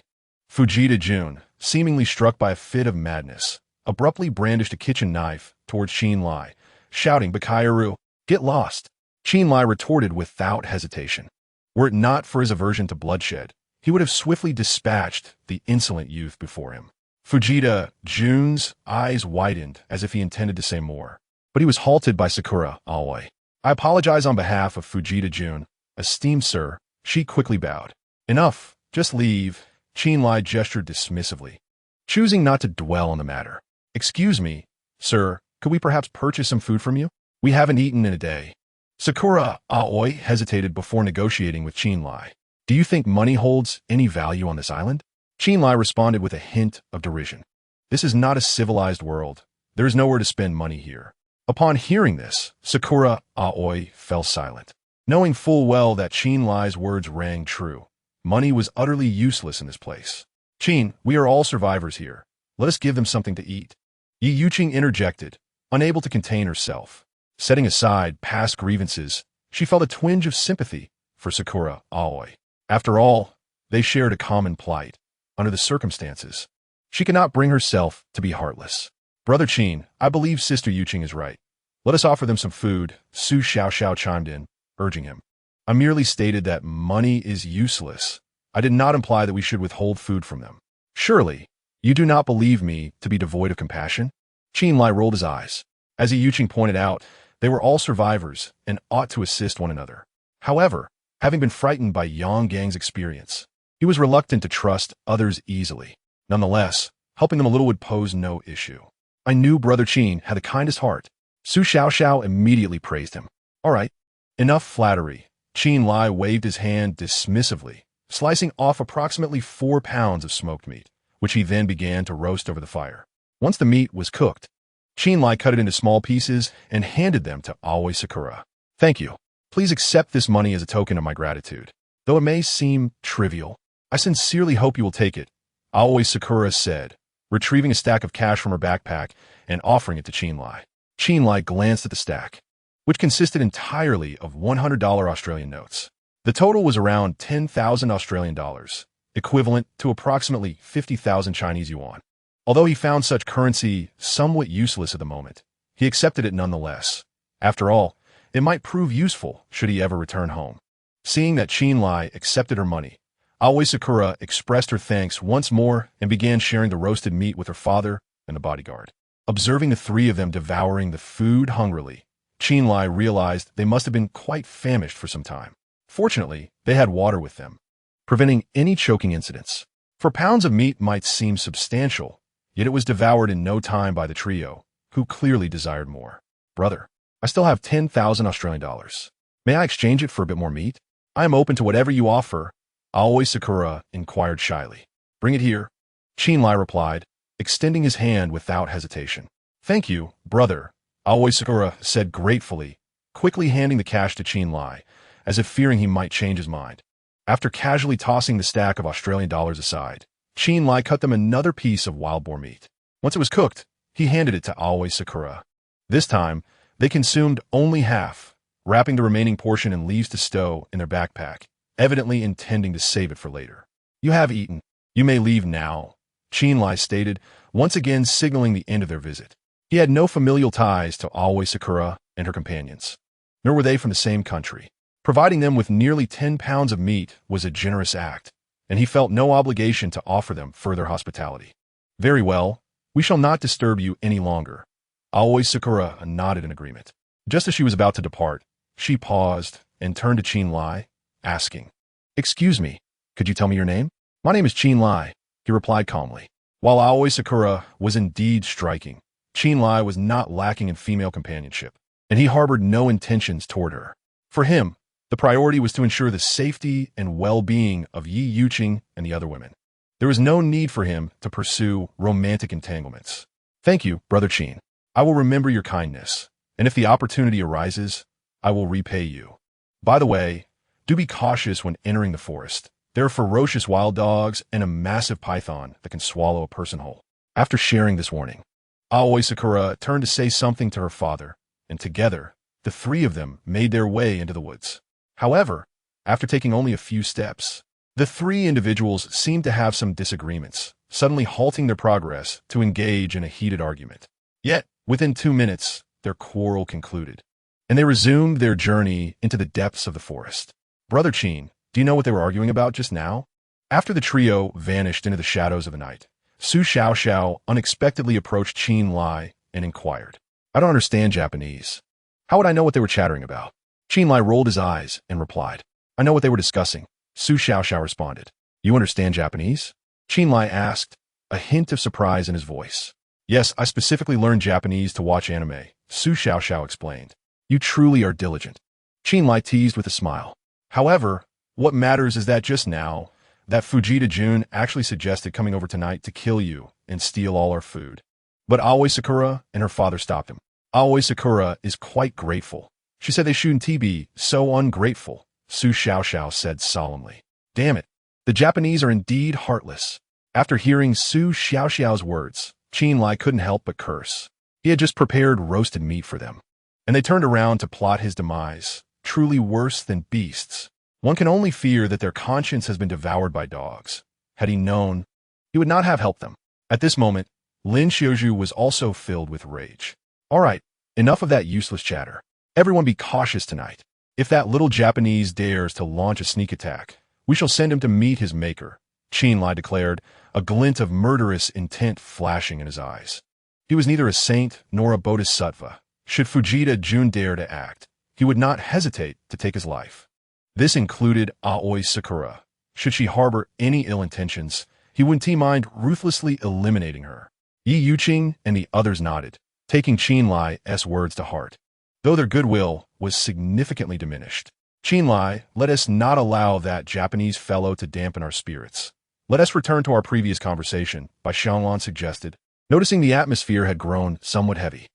Fujita Jun, seemingly struck by a fit of madness, abruptly brandished a kitchen knife towards Chen Lai, shouting, "Bakayaru, get lost!" Chen Lai retorted without hesitation. Were it not for his aversion to bloodshed, he would have swiftly dispatched the insolent youth before him. Fujita Jun's eyes widened as if he intended to say more, but he was halted by Sakura Aoi. "I apologize on behalf of Fujita Jun, esteemed sir," she quickly bowed. "Enough, just leave," Chen Lai gestured dismissively, choosing not to dwell on the matter. "Excuse me, sir, could we perhaps purchase some food from you? We haven't eaten in a day." Sakura Aoi hesitated before negotiating with Chen Lai. "Do you think money holds any value on this island?" Chen Lai responded with a hint of derision. "This is not a civilized world. There is nowhere to spend money here." Upon hearing this, Sakura Aoi fell silent. Knowing full well that Chen Lai's words rang true, money was utterly useless in this place. "Chen, we are all survivors here. Let us give them something to eat." Yi Yuqing interjected, unable to contain herself. Setting aside past grievances, she felt a twinge of sympathy for Sakura Aoi. After all, they shared a common plight. Under the circumstances, she could not bring herself to be heartless. "Brother Chen, I believe Sister Yuqing is right. Let us offer them some food," Su Xiaoxiao chimed in, urging him. "I merely stated that money is useless. I did not imply that we should withhold food from them." "Surely, you do not believe me to be devoid of compassion?" Chen Lai rolled his eyes. As Yi Yuqing pointed out, they were all survivors and ought to assist one another. However, having been frightened by Yang Gang's experience, he was reluctant to trust others easily. Nonetheless, helping them a little would pose no issue. "I knew Brother Chen had the kindest heart." Su Xiaoxiao immediately praised him. "All right, enough flattery." Chen Lai waved his hand dismissively, slicing off approximately 4 pounds of smoked meat, which he then began to roast over the fire. Once the meat was cooked, Chen Lai cut it into small pieces and handed them to Aoi Sakura. "Thank you. Please accept this money as a token of my gratitude. Though it may seem trivial, I sincerely hope you will take it," Aoi Sakura said, retrieving a stack of cash from her backpack and offering it to Chen Lai. Chen Lai glanced at the stack, which consisted entirely of $100 Australian notes. The total was around 10,000 Australian dollars, equivalent to approximately 50,000 Chinese yuan. Although he found such currency somewhat useless at the moment, he accepted it nonetheless. After all, it might prove useful should he ever return home. Seeing that Chen Lai accepted her money, Aoi Sakura expressed her thanks once more and began sharing the roasted meat with her father and the bodyguard. Observing the three of them devouring the food hungrily, Chen Lai realized they must have been quite famished for some time. Fortunately, they had water with them, preventing any choking incidents. For pounds of meat might seem substantial, yet it was devoured in no time by the trio, who clearly desired more. "Brother, I still have 10,000 Australian dollars. May I exchange it for a bit more meat?" "I am open to whatever you offer," Aoi Sakura inquired shyly. "Bring it here," Chen Lai replied, extending his hand without hesitation. "Thank you, brother," Aoi Sakura said gratefully, quickly handing the cash to Chen Lai, as if fearing he might change his mind. After casually tossing the stack of Australian dollars aside, Chen Lai cut them another piece of wild boar meat. Once it was cooked, he handed it to Aoi Sakura. This time, they consumed only half, wrapping the remaining portion in leaves to stow in their backpack, evidently intending to save it for later. "You have eaten. You may leave now," Chen Lai stated, once again signaling the end of their visit. He had no familial ties to Aoi Sakura and her companions, nor were they from the same country. Providing them with nearly 10 pounds of meat was a generous act, and he felt no obligation to offer them further hospitality. "Very well, we shall not disturb you any longer." Aoi Sakura nodded in agreement. Just as she was about to depart, she paused and turned to Chen Lai, asking, "Excuse me, could you tell me your name?" "My name is Chen Lai," he replied calmly. While Aoi Sakura was indeed striking, Chen Lai was not lacking in female companionship, and he harbored no intentions toward her. For him, the priority was to ensure the safety and well-being of Yi Yuqing and the other women. There was no need for him to pursue romantic entanglements. "Thank you, Brother Chen. I will remember your kindness, and if the opportunity arises, I will repay you. By the way, do be cautious when entering the forest. There are ferocious wild dogs and a massive python that can swallow a person whole." After sharing this warning, Aoi Sakura turned to say something to her father, and together, the three of them made their way into the woods. However, after taking only a few steps, The three individuals seemed to have some disagreements, suddenly halting their progress to engage in a heated argument. Yet, within 2 minutes, their quarrel concluded, and they resumed their journey into the depths of the forest. Brother Chen, do you know what they were arguing about just now? After the trio vanished into the shadows of the night, Su Xiaoxiao unexpectedly approached Chen Lai and inquired, I don't understand Japanese. How would I know what they were chattering about? Chen Lai rolled his eyes and replied, I know what they were discussing. Su Xiaoxiao responded, You understand Japanese? Chen Lai asked, a hint of surprise in his voice. Yes, I specifically learned Japanese to watch anime, Su Xiaoxiao explained. You truly are diligent. Chen Lai teased with a smile. However, what matters is that just now, that Fujita Jun actually suggested coming over tonight to kill you and steal all our food. But Aoi Sakura and her father stopped him. Aoi Sakura is quite grateful. She said they shouldn't be so ungrateful, Su Xiaoxiao said solemnly. Damn it, the Japanese are indeed heartless. After hearing Su Xiaoxiao's words, Chen Lai couldn't help but curse. He had just prepared roasted meat for them, and they turned around to plot his demise, truly worse than beasts. One can only fear that their conscience has been devoured by dogs. Had he known, he would not have helped them. At this moment, Lin Xiaozhu was also filled with rage. All right, enough of that useless chatter. Everyone be cautious tonight. If that little Japanese dares to launch a sneak attack, we shall send him to meet his maker, Chen Lai declared, a glint of murderous intent flashing in his eyes. He was neither a saint nor a bodhisattva. Should Fujita Jun dare to act, he would not hesitate to take his life. This included Aoi Sakura. Should she harbor any ill intentions, he wouldn't mind ruthlessly eliminating her. Yi Yuqing and the others nodded, taking Chen Lai's words to heart, though their goodwill was significantly diminished. Chen Lai, let us not allow that Japanese fellow to dampen our spirits. Let us return to our previous conversation, Bai Xianglan suggested, noticing the atmosphere had grown somewhat heavy.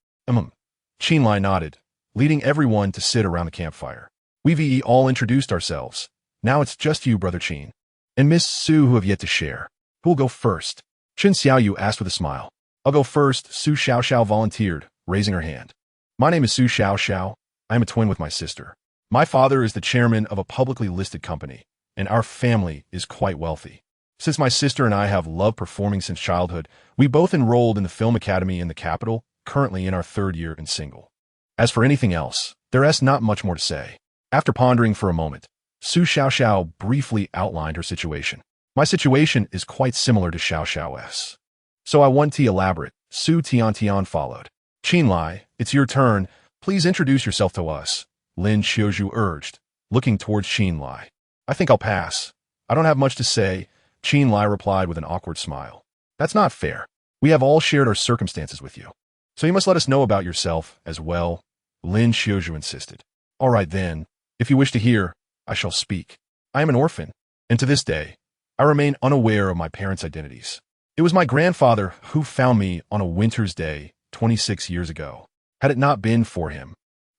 Chen Lai nodded, leading everyone to sit around the campfire. We've all introduced ourselves. Now it's just you, Brother Chen, and Miss Su who have yet to share. Who'll go first? Chen Xiaoyu asked with a smile. I'll go first, Su Xiaoxiao volunteered, raising her hand. My name is Su Xiaoxiao. I am a twin with my sister. My father is the chairman of a publicly listed company, and our family is quite wealthy. Since my sister and I have loved performing since childhood, we both enrolled in the film academy in the capital, currently in our 3rd year and single. As for anything else, there's not much more to say. After pondering for a moment, Su Xiaoxiao briefly outlined her situation. My situation is quite similar to Xiaoxiao's. So I want to elaborate. Su Tiantian followed. Chen Lai, it's your turn. Please introduce yourself to us, Lin Xiaozhu urged, looking towards Chen Lai. I think I'll pass. I don't have much to say, Chen Lai replied with an awkward smile. That's not fair. We have all shared our circumstances with you. So you must let us know about yourself as well, Lin Xiaozhu insisted. All right then, if you wish to hear, I shall speak. I am an orphan, and to this day, I remain unaware of my parents' identities. It was my grandfather who found me on a winter's day 26 years ago. Had it not been for him,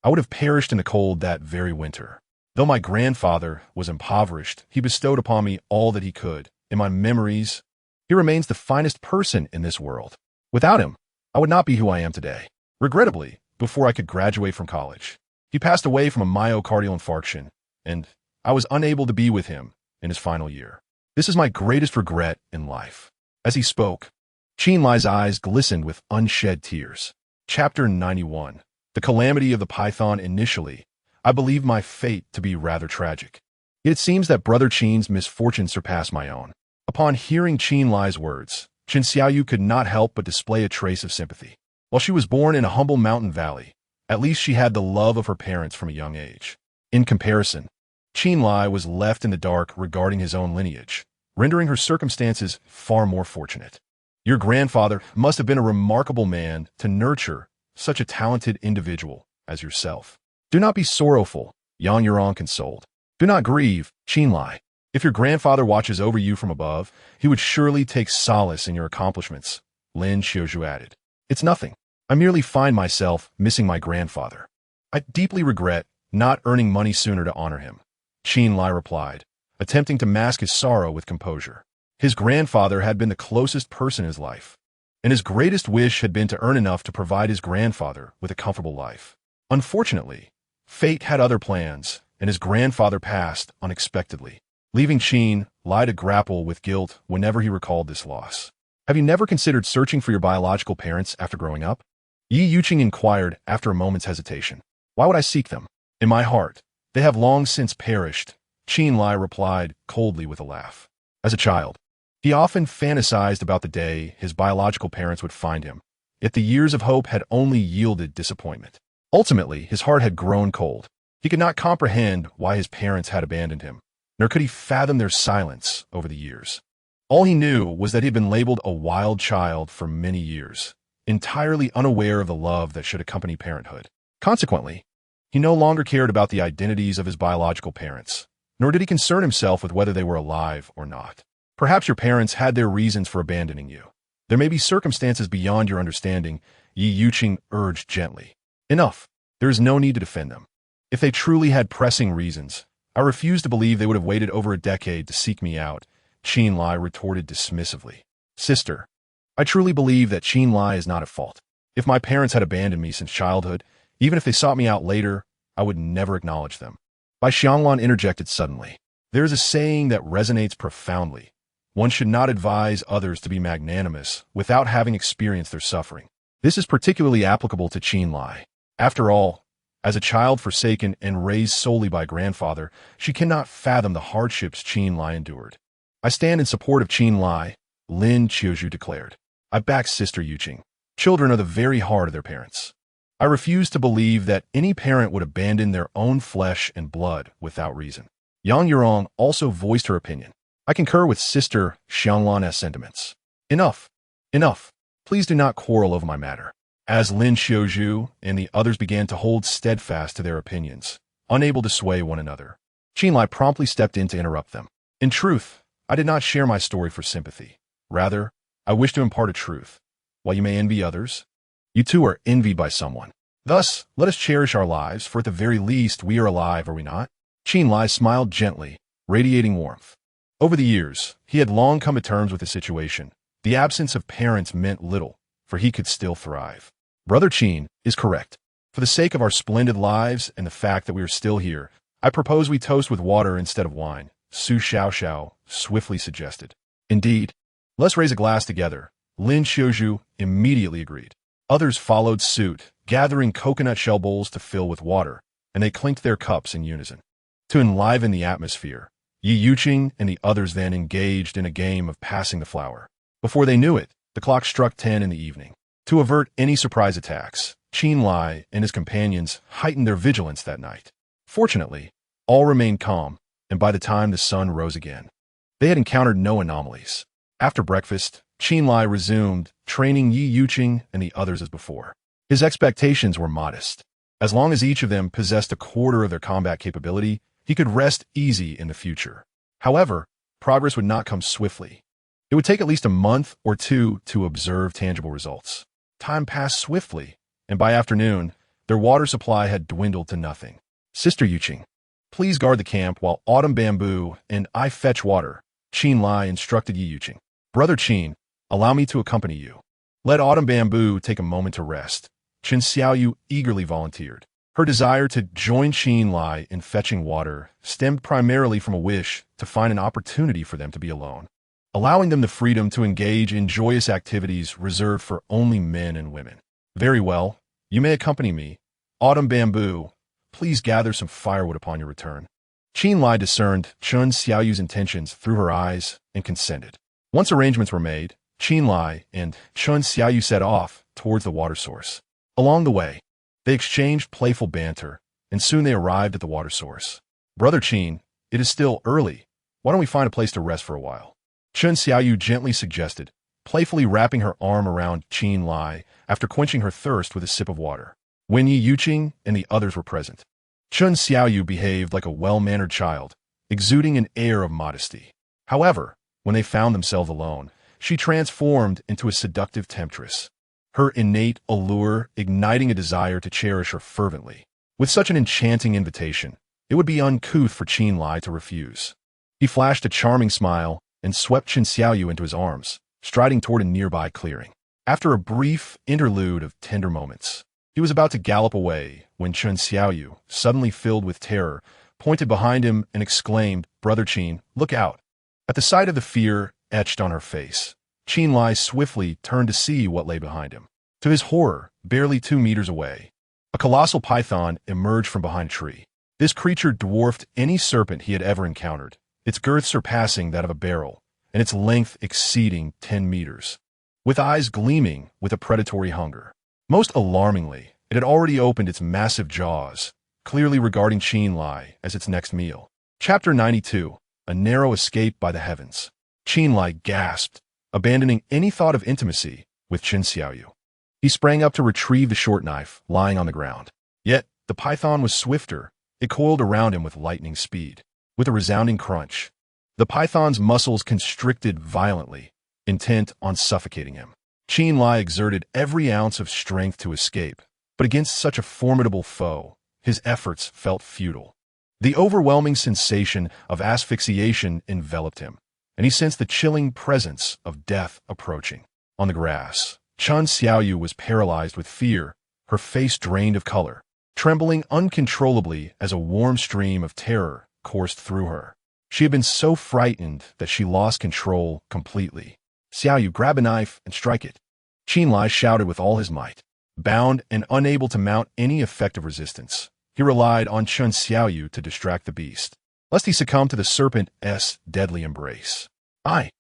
I would have perished in the cold that very winter. Though my grandfather was impoverished, he bestowed upon me all that he could. In my memories, he remains the finest person in this world. Without him, I would not be who I am today. Regrettably, before I could graduate from college, he passed away from a myocardial infarction, and I was unable to be with him in his final year. This is my greatest regret in life. As he spoke, Chen Lai's eyes glistened with unshed tears. Chapter 91. The calamity of the python. Initially, I believed my fate to be rather tragic. Yet it seems that Brother Chen's misfortune surpassed my own. Upon hearing Chen Lai's words, Chen Xiaoyu could not help but display a trace of sympathy. While she was born in a humble mountain valley, at least she had the love of her parents from a young age. In comparison, Chen Lai was left in the dark regarding his own lineage, rendering her circumstances far more fortunate. Your grandfather must have been a remarkable man to nurture such a talented individual as yourself. Do not be sorrowful, Yang Yuan consoled. Do not grieve, Chen Lai. If your grandfather watches over you from above, he would surely take solace in your accomplishments, Lin Xiaozhu added. It's nothing. I merely find myself missing my grandfather. I deeply regret not earning money sooner to honor him, Chen Lai replied, attempting to mask his sorrow with composure. His grandfather had been the closest person in his life, and his greatest wish had been to earn enough to provide his grandfather with a comfortable life. Unfortunately, fate had other plans, and his grandfather passed unexpectedly, leaving Chen Lai to grapple with guilt whenever he recalled this loss. Have you never considered searching for your biological parents after growing up? Yi Yuqing inquired after a moment's hesitation. Why would I seek them? In my heart, they have long since perished, Chen Lai replied coldly with a laugh. As a child, he often fantasized about the day his biological parents would find him, yet the years of hope had only yielded disappointment. Ultimately, his heart had grown cold. He could not comprehend why his parents had abandoned him, nor could he fathom their silence over the years. All he knew was that he had been labeled a wild child for many years, entirely unaware of the love that should accompany parenthood. Consequently, he no longer cared about the identities of his biological parents, nor did he concern himself with whether they were alive or not. Perhaps your parents had their reasons for abandoning you. There may be circumstances beyond your understanding, Yi Yuqing urged gently. Enough. There is no need to defend them. If they truly had pressing reasons, I refuse to believe they would have waited over a decade to seek me out, Chen Lai retorted dismissively. Sister, I truly believe that Chen Lai is not at fault. If my parents had abandoned me since childhood, even if they sought me out later, I would never acknowledge them. Bai Xianglan interjected suddenly. There is a saying that resonates profoundly. One should not advise others to be magnanimous without having experienced their suffering. This is particularly applicable to Chen Lai. After all, as a child forsaken and raised solely by grandfather, she cannot fathom the hardships Chen Lai endured. I stand in support of Chen Lai, Lin Qiuzhu declared. I back Sister Yuqing. Children are the very heart of their parents. I refuse to believe that any parent would abandon their own flesh and blood without reason. Yang Yurong also voiced her opinion. I concur with Sister Xianglan's sentiments. Enough. Enough. Please do not quarrel over my matter. As Lin Qiuzhu and the others began to hold steadfast to their opinions, unable to sway one another, Chen Lai promptly stepped in to interrupt them. In truth, I did not share my story for sympathy. Rather, I wish to impart a truth. While you may envy others, you too are envied by someone. Thus, let us cherish our lives, for at the very least we are alive, are we not? Chen Lai smiled gently, radiating warmth. Over the years, he had long come to terms with the situation. The absence of parents meant little, for he could still thrive. Brother Chen is correct. For the sake of our splendid lives and the fact that we are still here, I propose we toast with water instead of wine, Su Xiaoxiao swiftly suggested. Indeed. Let's raise a glass together. Lin Qiuzhu immediately agreed. Others followed suit, gathering coconut shell bowls to fill with water, and they clinked their cups in unison. To enliven the atmosphere, Yi Yuqing and the others then engaged in a game of passing the flower. Before they knew it, the clock struck 10 in the evening. To avert any surprise attacks, Chen Lai and his companions heightened their vigilance that night. Fortunately, all remained calm, and by the time the sun rose again, they had encountered no anomalies. After breakfast, Chen Lai resumed, training Yi Yuqing and the others as before. His expectations were modest. As long as each of them possessed a quarter of their combat capability, he could rest easy in the future. However, progress would not come swiftly. It would take at least a month or two to observe tangible results. Time passed swiftly, and by afternoon, their water supply had dwindled to nothing. Sister Yuqing, please guard the camp while Autumn Bamboo and I fetch water, Chen Lai instructed Yi Yuqing. Brother Chen, allow me to accompany you. Let Autumn Bamboo take a moment to rest, Chen Xiaoyu eagerly volunteered. Her desire to join Chen Lai in fetching water stemmed primarily from a wish to find an opportunity for them to be alone, allowing them the freedom to engage in joyous activities reserved for only men and women. Very well, you may accompany me. Autumn Bamboo, please gather some firewood upon your return. Chen Lai discerned Chen Xiaoyu's intentions through her eyes and consented. Once arrangements were made, Chen Lai and Chen Xiaoyu set off towards the water source. Along the way, they exchanged playful banter, and soon they arrived at the water source. Brother Chen, it is still early. Why don't we find a place to rest for a while? Chen Xiaoyu gently suggested, playfully wrapping her arm around Chen Lai after quenching her thirst with a sip of water. When Yi Yuqing and the others were present, Chen Xiaoyu behaved like a well-mannered child, exuding an air of modesty. However, when they found themselves alone, she transformed into a seductive temptress, her innate allure igniting a desire to cherish her fervently. With such an enchanting invitation, it would be uncouth for Chen Lai to refuse. He flashed a charming smile and swept Chen Xiaoyu into his arms, striding toward a nearby clearing. After a brief interlude of tender moments, he was about to gallop away when Chen Xiaoyu, suddenly filled with terror, pointed behind him and exclaimed, Brother Chen, look out! At the sight of the fear etched on her face, Chen Lai swiftly turned to see what lay behind him. To his horror, barely 2 meters away, a colossal python emerged from behind a tree. This creature dwarfed any serpent he had ever encountered, its girth surpassing that of a barrel, and its length exceeding 10 meters. With eyes gleaming with a predatory hunger. Most alarmingly, it had already opened its massive jaws, clearly regarding Chen Lai as its next meal. Chapter 92. A narrow escape by the heavens. Chen Lai gasped, abandoning any thought of intimacy with Chen Xiaoyu. He sprang up to retrieve the short knife lying on the ground. Yet, the python was swifter. It coiled around him with lightning speed. With a resounding crunch, the python's muscles constricted violently, intent on suffocating him. Chen Lai exerted every ounce of strength to escape, but against such a formidable foe, his efforts felt futile. The overwhelming sensation of asphyxiation enveloped him, and he sensed the chilling presence of death approaching. On the grass, Chen Xiaoyu was paralyzed with fear, her face drained of color, trembling uncontrollably as a warm stream of terror coursed through her. She had been so frightened that she lost control completely. "Xiaoyu, grab a knife and strike it," Chen Lai shouted with all his might. Bound and unable to mount any effective resistance, he relied on Chen Xiaoyu to distract the beast, lest he succumb to the serpent's deadly embrace. I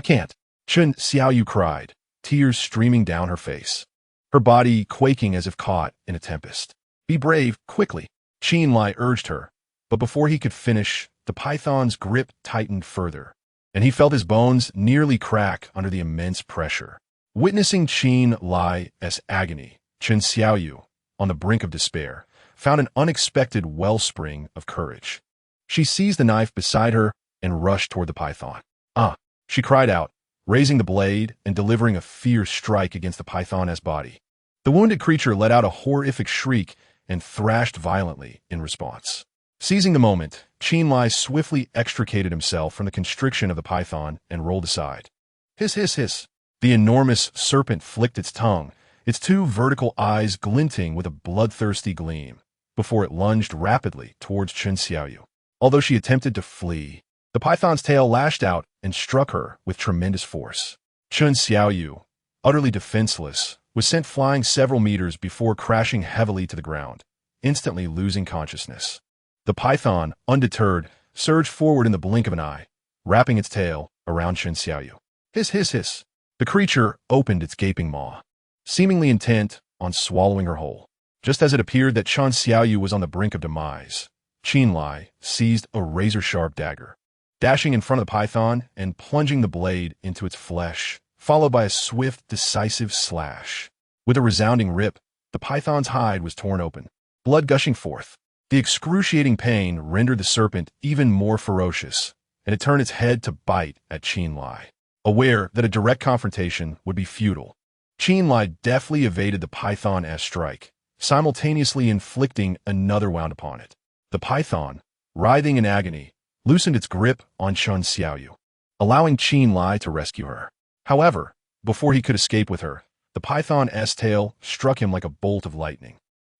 can't," Chen Xiaoyu cried, tears streaming down her face, her body quaking as if caught in a tempest. "Be brave, quickly," Chen Lai urged her, but before he could finish, the python's grip tightened further, and he felt his bones nearly crack under the immense pressure. Witnessing Chen Lai's agony, Chen Xiaoyu, on the brink of despair, found an unexpected wellspring of courage. She seized the knife beside her and rushed toward the python. "Ah!" she cried out, raising the blade and delivering a fierce strike against the python's body. The wounded creature let out a horrific shriek and thrashed violently in response. Seizing the moment, Chen Lai swiftly extricated himself from the constriction of the python and rolled aside. Hiss, hiss, hiss. The enormous serpent flicked its tongue, its 2 vertical eyes glinting with a bloodthirsty gleam, before it lunged rapidly towards Chen Xiaoyu. Although she attempted to flee, the python's tail lashed out and struck her with tremendous force. Chen Xiaoyu, utterly defenseless, was sent flying several meters before crashing heavily to the ground, instantly losing consciousness. The python, undeterred, surged forward in the blink of an eye, wrapping its tail around Chen Xiaoyu. Hiss, hiss, hiss. The creature opened its gaping maw, seemingly intent on swallowing her whole. Just as it appeared that Chen Xiaoyu was on the brink of demise, Chen Lai seized a razor-sharp dagger, dashing in front of the python and plunging the blade into its flesh, followed by a swift, decisive slash. With a resounding rip, the python's hide was torn open, blood gushing forth. The excruciating pain rendered the serpent even more ferocious, and it turned its head to bite at Chen Lai. Aware that a direct confrontation would be futile, Chen Lai deftly evaded the python's strike, simultaneously inflicting another wound upon it. The python, writhing in agony, loosened its grip on Chen Xiaoyu, allowing Chen Lai to rescue her. However, before he could escape with her, the python's tail struck him like a bolt of lightning,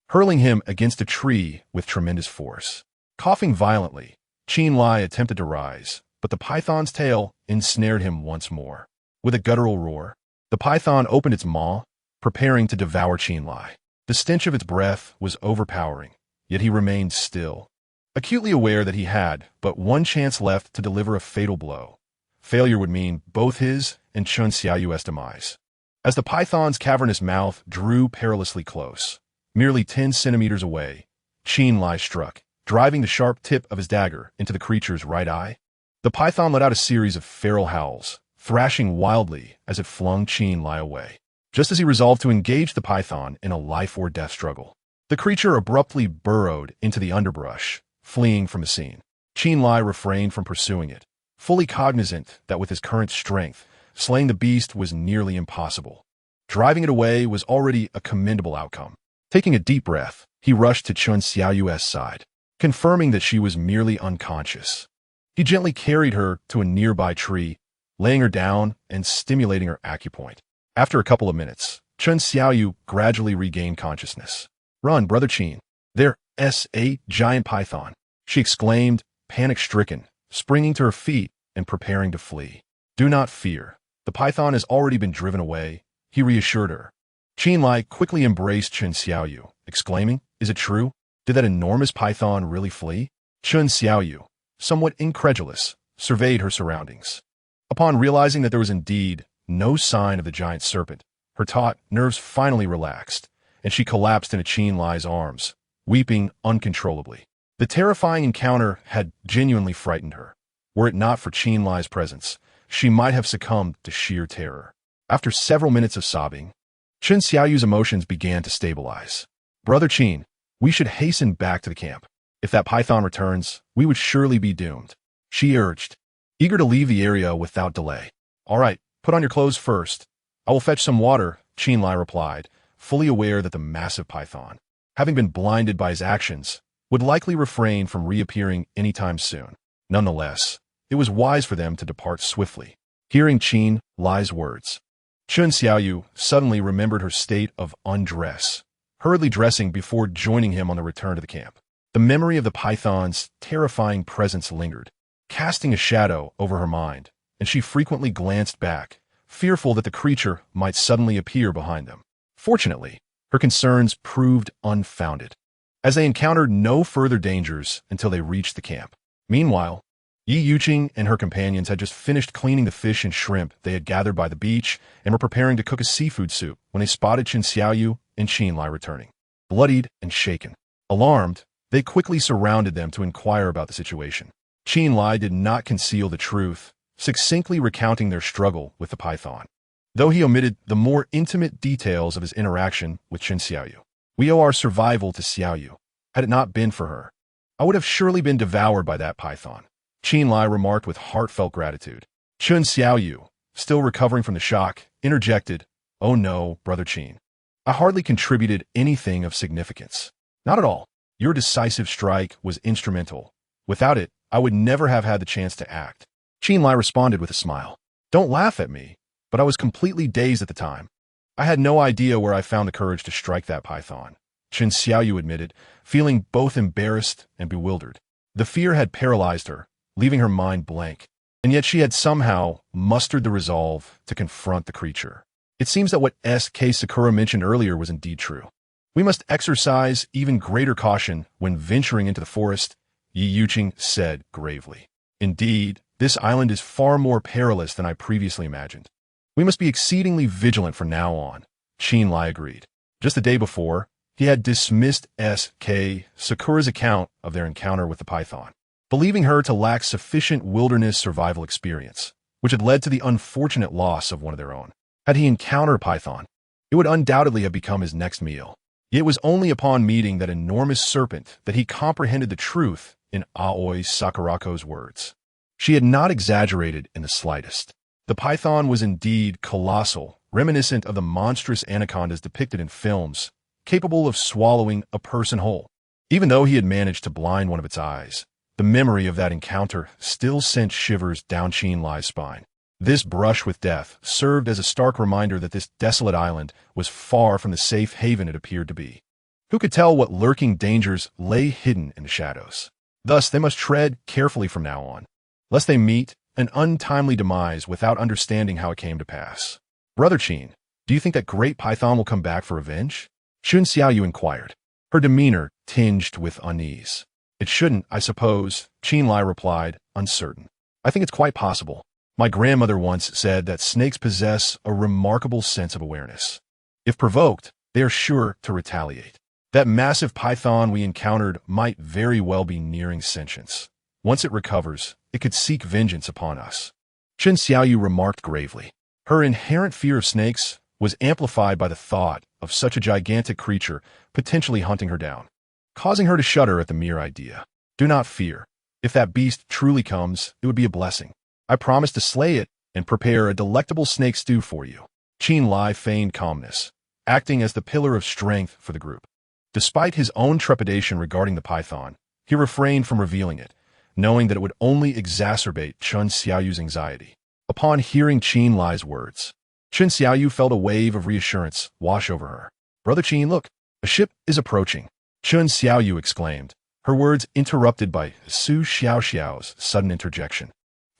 hurling him against a tree with tremendous force. Coughing violently, Chen Lai attempted to rise, but the python's tail ensnared him once more. With a guttural roar, the python opened its maw, preparing to devour Chen Lai. The stench of its breath was overpowering, yet he remained still, acutely aware that he had but one chance left to deliver a fatal blow. Failure would mean both his and Chen Xiaoyu's demise. As the python's cavernous mouth drew perilously close, merely 10 centimeters away, Chen Lai struck, driving the sharp tip of his dagger into the creature's right eye. The python let out a series of feral howls, thrashing wildly as it flung Chen Lai away. Just as he resolved to engage the python in a life-or-death struggle, the creature abruptly burrowed into the underbrush, fleeing from the scene. Chen Lai refrained from pursuing it, fully cognizant that with his current strength, slaying the beast was nearly impossible. Driving it away was already a commendable outcome. Taking a deep breath, he rushed to Chen Xiaoyu's side, confirming that she was merely unconscious. He gently carried her to a nearby tree, laying her down and stimulating her acupoint. After a couple of minutes, Chen Xiaoyu gradually regained consciousness. "Run, Brother Chen. There's a giant python," she exclaimed, panic-stricken, springing to her feet and preparing to flee. Do not fear. The python has already been driven away, he reassured her. Chen Lai quickly embraced Chen Xiaoyu, exclaiming, "Is it true? Did that enormous python really flee?" Chen Xiaoyu, somewhat incredulous, surveyed her surroundings. Upon realizing that there was indeed no sign of the giant serpent, her taut nerves finally relaxed, and she collapsed into Chen Lai's arms, weeping uncontrollably. The terrifying encounter had genuinely frightened her. Were it not for Chen Lai's presence, she might have succumbed to sheer terror. After several minutes of sobbing, Chen Xiaoyu's emotions began to stabilize. "Brother Chen, we should hasten back to the camp. If that python returns, we would surely be doomed," she urged, eager to leave the area without delay. "All right, put on your clothes first. I will fetch some water," Chen Lai replied, fully aware that the massive python, having been blinded by his actions, would likely refrain from reappearing anytime soon. Nonetheless, it was wise for them to depart swiftly. Hearing Chen Lai's words, Chen Xiaoyu suddenly remembered her state of undress, hurriedly dressing before joining him on the return to the camp. The memory of the python's terrifying presence lingered, casting a shadow over her mind, and she frequently glanced back, fearful that the creature might suddenly appear behind them. Fortunately, her concerns proved unfounded, as they encountered no further dangers until they reached the camp. Meanwhile, Yi Yuqing and her companions had just finished cleaning the fish and shrimp they had gathered by the beach and were preparing to cook a seafood soup when they spotted Chen Xiaoyu and Chen Lai returning. Bloodied and shaken, alarmed, they quickly surrounded them to inquire about the situation. Chen Lai did not conceal the truth, succinctly recounting their struggle with the python, though he omitted the more intimate details of his interaction with Chen Xiaoyu. "We owe our survival to Xiaoyu. Had it not been for her, I would have surely been devoured by that python," Chen Lai remarked with heartfelt gratitude. Chen Xiaoyu, still recovering from the shock, interjected, "Oh no, Brother Chen. I hardly contributed anything of significance. Not at all. Your decisive strike was instrumental. Without it, I would never have had the chance to act." Chen Lai responded with a smile. "Don't laugh at me, but I was completely dazed at the time. I had no idea where I found the courage to strike that python," Chen Xiaoyu admitted, feeling both embarrassed and bewildered. The fear had paralyzed her, leaving her mind blank, and yet she had somehow mustered the resolve to confront the creature. It seems that what S.K. Sakura mentioned earlier was indeed true. "We must exercise even greater caution when venturing into the forest," Yi Yuqing said gravely. "Indeed, this island is far more perilous than I previously imagined. We must be exceedingly vigilant from now on," Chen Lai agreed. Just the day before, he had dismissed S.K. Sakura's account of their encounter with the python, believing her to lack sufficient wilderness survival experience, which had led to the unfortunate loss of one of their own. Had he encountered a python, it would undoubtedly have become his next meal. Yet it was only upon meeting that enormous serpent that he comprehended the truth in Aoi Sakurako's words. She had not exaggerated in the slightest. The python was indeed colossal, reminiscent of the monstrous anacondas depicted in films, capable of swallowing a person whole. Even though he had managed to blind one of its eyes, the memory of that encounter still sent shivers down Chen Lai's spine. This brush with death served as a stark reminder that this desolate island was far from the safe haven it appeared to be. Who could tell what lurking dangers lay hidden in the shadows? Thus, they must tread carefully from now on, lest they meet an untimely demise without understanding how it came to pass. "Brother Chen, do you think that great python will come back for revenge?" Chen Xiaoyu inquired, her demeanor tinged with unease. "It shouldn't, I suppose," Chen Lai replied, uncertain. "I think it's quite possible. My grandmother once said that snakes possess a remarkable sense of awareness. If provoked, they are sure to retaliate. That massive python we encountered might very well be nearing sentience. Once it recovers, it could seek vengeance upon us." Chen Xiaoyu remarked gravely. Her inherent fear of snakes was amplified by the thought of such a gigantic creature potentially hunting her down, causing her to shudder at the mere idea. "Do not fear. If that beast truly comes, it would be a blessing. I promise to slay it and prepare a delectable snake stew for you." Chen Lai feigned calmness, acting as the pillar of strength for the group. Despite his own trepidation regarding the python, he refrained from revealing it, knowing that it would only exacerbate Chen Xiaoyu's anxiety. Upon hearing Chen Lai's words, Chen Xiaoyu felt a wave of reassurance wash over her. "Brother Chen, look, a ship is approaching," Chen Xiaoyu exclaimed, her words interrupted by Su Xiaoxiao's sudden interjection.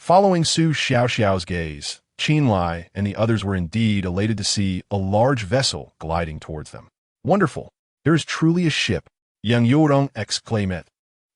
Following Su Xiaoxiao's gaze, Qin Lai and the others were indeed elated to see a large vessel gliding towards them. Wonderful! There is truly a ship, Yang Yorong exclaimed,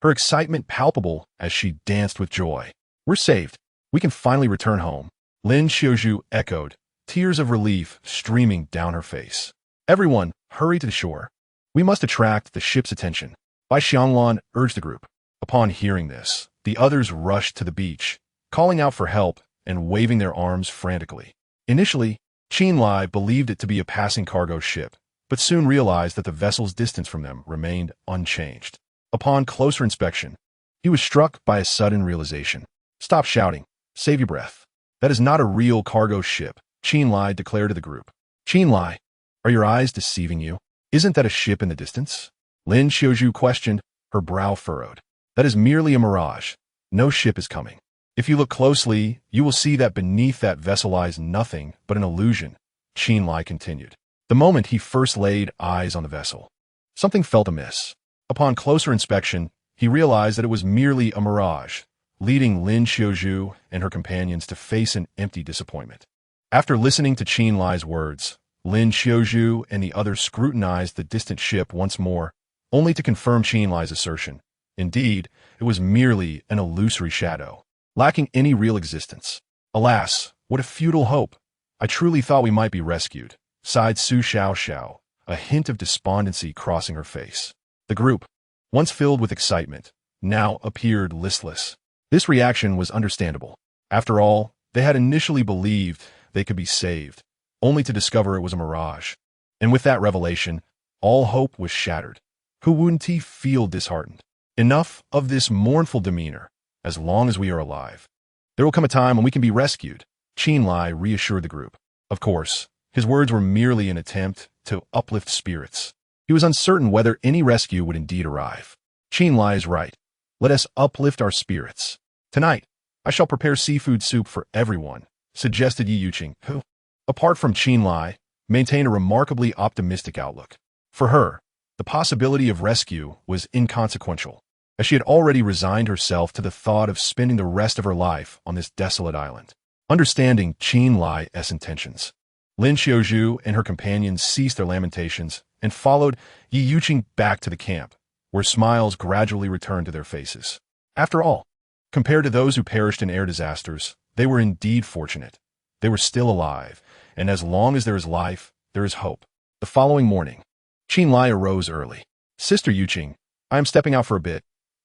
her excitement palpable as she danced with joy. We're saved. We can finally return home. Lin Xiaozhu echoed, tears of relief streaming down her face. Everyone, hurry to the shore. We must attract the ship's attention. Bai Xianglan urged the group. Upon hearing this, the others rushed to the beach, calling out for help and waving their arms frantically. Initially, Qin Lai believed it to be a passing cargo ship, but soon realized that the vessel's distance from them remained unchanged. Upon closer inspection, he was struck by a sudden realization. Stop shouting. Save your breath. That is not a real cargo ship, Qin Lai declared to the group. Qin Lai, are your eyes deceiving you? Isn't that a ship in the distance? Lin Xiaozhu questioned, her brow furrowed. That is merely a mirage. No ship is coming. If you look closely, you will see that beneath that vessel lies nothing but an illusion, Qin Lai continued. The moment he first laid eyes on the vessel, something felt amiss. Upon closer inspection, he realized that it was merely a mirage, leading Lin Xiaozhu and her companions to face an empty disappointment. After listening to Qin Lai's words, Lin Xiaozhu and the others scrutinized the distant ship once more, only to confirm Qin Lai's assertion. Indeed, it was merely an illusory shadow, lacking any real existence. Alas, what a futile hope! I truly thought we might be rescued, sighed Su Xiaoxiao, a hint of despondency crossing her face. The group, once filled with excitement, now appeared listless. This reaction was understandable. After all, they had initially believed they could be saved, only to discover it was a mirage. And with that revelation, all hope was shattered. Who wouldn't he feel disheartened? Enough of this mournful demeanor. As long as we are alive, there will come a time when we can be rescued, Qin Lai reassured the group. Of course, his words were merely an attempt to uplift spirits. He was uncertain whether any rescue would indeed arrive. Qin Lai is right. Let us uplift our spirits. Tonight, I shall prepare seafood soup for everyone, suggested Yi Yuqing, who, apart from Qin Lai, maintained a remarkably optimistic outlook. For her, the possibility of rescue was inconsequential, as she had already resigned herself to the thought of spending the rest of her life on this desolate island. Understanding Qin Lai's intentions, Lin Xiaozhu and her companions ceased their lamentations and followed Yi Yuqing back to the camp, where smiles gradually returned to their faces. After all, compared to those who perished in air disasters, they were indeed fortunate. They were still alive, and as long as there is life, there is hope. The following morning, Qin Lai arose early. Sister Yuqing, I am stepping out for a bit.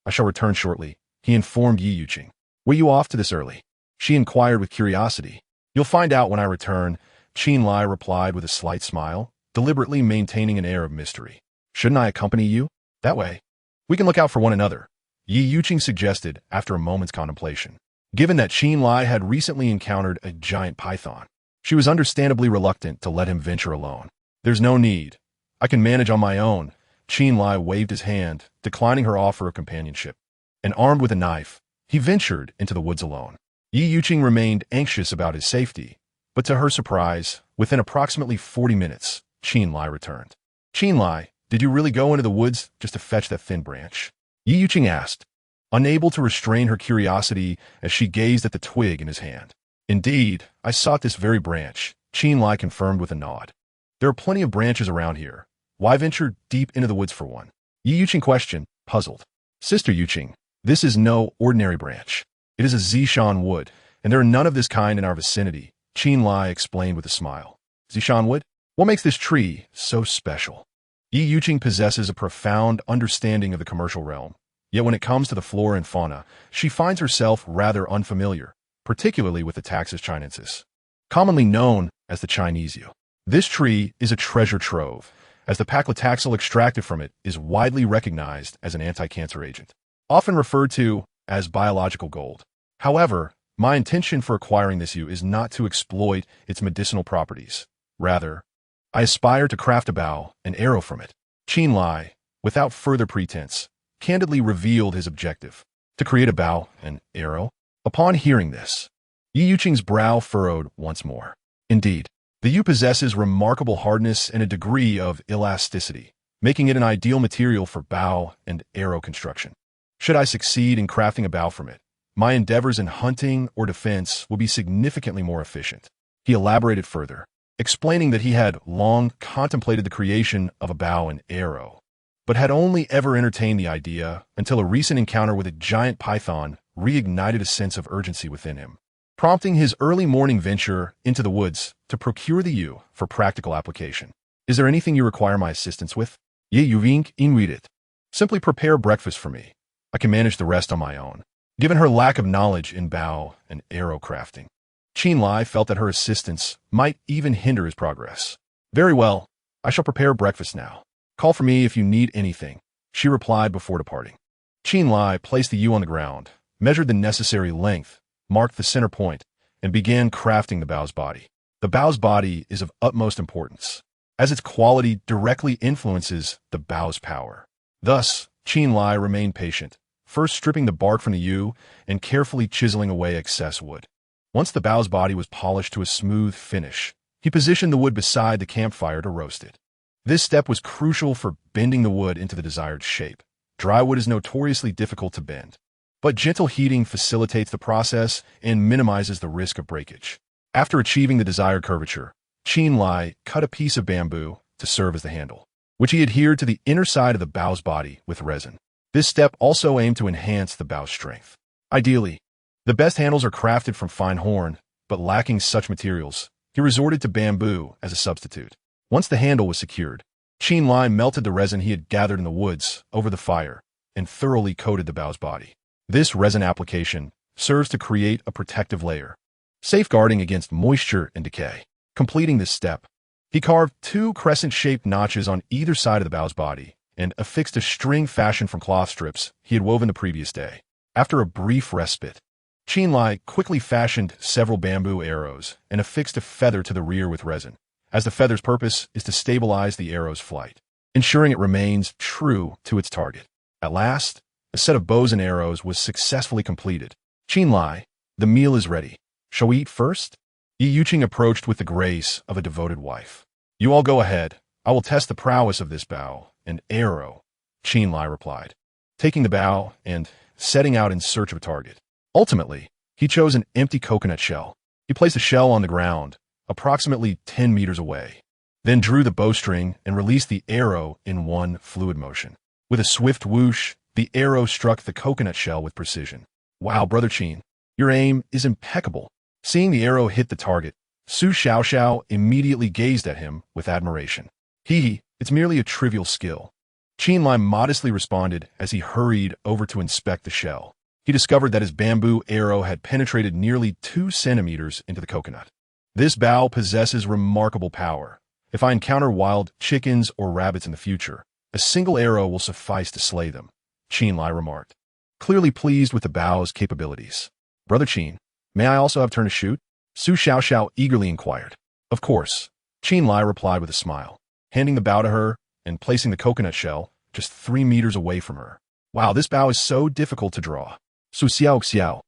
I shall return shortly, he informed Yi Yuqing. Were you off to this early? She inquired with curiosity. You'll find out when I return, Qin Lai replied with a slight smile, deliberately maintaining an air of mystery. Shouldn't I accompany you? That way, we can look out for one another, Yi Yuqing suggested after a moment's contemplation. Given that Qin Lai had recently encountered a giant python, she was understandably reluctant to let him venture alone. There's no need. I can manage on my own. Qin Lai waved his hand, declining her offer of companionship. And armed with a knife, he ventured into the woods alone. Yi Yuqing remained anxious about his safety, but to her surprise, within approximately 40 minutes, Qin Lai returned. Qin Lai, did you really go into the woods just to fetch that thin branch? Yi Yuqing asked, unable to restrain her curiosity as she gazed at the twig in his hand. Indeed, I sought this very branch, Qin Lai confirmed with a nod. There are plenty of branches around here. Why venture deep into the woods for one? Yi Yuqing questioned, puzzled. Sister Yuqing, this is no ordinary branch. It is a Zishan wood, and there are none of this kind in our vicinity, Qin Lai explained with a smile. Zishan wood? What makes this tree so special? Yi Yuqing possesses a profound understanding of the commercial realm, yet when it comes to the flora and fauna, she finds herself rather unfamiliar, particularly with the Taxus chinensis, commonly known as the Chinese yew. This tree is a treasure trove, as the paclitaxel extracted from it is widely recognized as an anti-cancer agent, often referred to as biological gold. However, my intention for acquiring this yew is not to exploit its medicinal properties. Rather, I aspire to craft a bow and arrow from it. Qin Lai, without further pretense, candidly revealed his objective, to create a bow and arrow. Upon hearing this, Yi Yuqing's brow furrowed once more. Indeed, the yew possesses remarkable hardness and a degree of elasticity, making it an ideal material for bow and arrow construction. Should I succeed in crafting a bow from it, my endeavors in hunting or defense will be significantly more efficient. He elaborated further, explaining that he had long contemplated the creation of a bow and arrow, but had only ever entertained the idea until a recent encounter with a giant python reignited a sense of urgency within him, prompting his early morning venture into the woods to procure the yew for practical application. Is there anything you require my assistance with? Ye yuvink inread. Simply prepare breakfast for me. I can manage the rest on my own. Given her lack of knowledge in bow and arrow crafting, Chen Lai felt that her assistance might even hinder his progress. Very well, I shall prepare breakfast now. Call for me if you need anything, she replied before departing. Chen Lai placed the yew on the ground, measured the necessary length, marked the center point, and began crafting the bow's body. The bow's body is of utmost importance, as its quality directly influences the bow's power. Thus, Chen Lai remained patient, first stripping the bark from the yew and carefully chiseling away excess wood. Once the bow's body was polished to a smooth finish, he positioned the wood beside the campfire to roast it. This step was crucial for bending the wood into the desired shape. Dry wood is notoriously difficult to bend, but gentle heating facilitates the process and minimizes the risk of breakage. After achieving the desired curvature, Chen Lai cut a piece of bamboo to serve as the handle, which he adhered to the inner side of the bow's body with resin. This step also aimed to enhance the bow's strength. Ideally, the best handles are crafted from fine horn, but lacking such materials, he resorted to bamboo as a substitute. Once the handle was secured, Chen Lai melted the resin he had gathered in the woods over the fire and thoroughly coated the bow's body. This resin application serves to create a protective layer, safeguarding against moisture and decay. Completing this step, he carved 2 crescent-shaped notches on either side of the bow's body and affixed a string fashioned from cloth strips he had woven the previous day. After a brief respite, Chen Lai quickly fashioned several bamboo arrows and affixed a feather to the rear with resin, as the feather's purpose is to stabilize the arrow's flight, ensuring it remains true to its target. At last, a set of bows and arrows was successfully completed. Chen Lai, the meal is ready. Shall we eat first? Yi Yuqing approached with the grace of a devoted wife. You all go ahead. I will test the prowess of this bow and arrow, Chen Lai replied, taking the bow and setting out in search of a target. Ultimately, he chose an empty coconut shell. He placed the shell on the ground, approximately 10 meters away, then drew the bowstring and released the arrow in one fluid motion. With a swift whoosh, the arrow struck the coconut shell with precision. Wow, Brother Chen, your aim is impeccable. Seeing the arrow hit the target, Su Xiaoxiao immediately gazed at him with admiration. It's merely a trivial skill. Chen Lai modestly responded as he hurried over to inspect the shell. He discovered that his bamboo arrow had penetrated nearly 2 centimeters into the coconut. This bow possesses remarkable power. If I encounter wild chickens or rabbits in the future, a single arrow will suffice to slay them, Chen Lai remarked, clearly pleased with the bow's capabilities. Brother Chen, may I also have turn to shoot? Su Xiaoxiao eagerly inquired. Of course, Chen Lai replied with a smile, handing the bow to her and placing the coconut shell just 3 meters away from her. Wow, this bow is so difficult to draw. Su Xiaoxiao,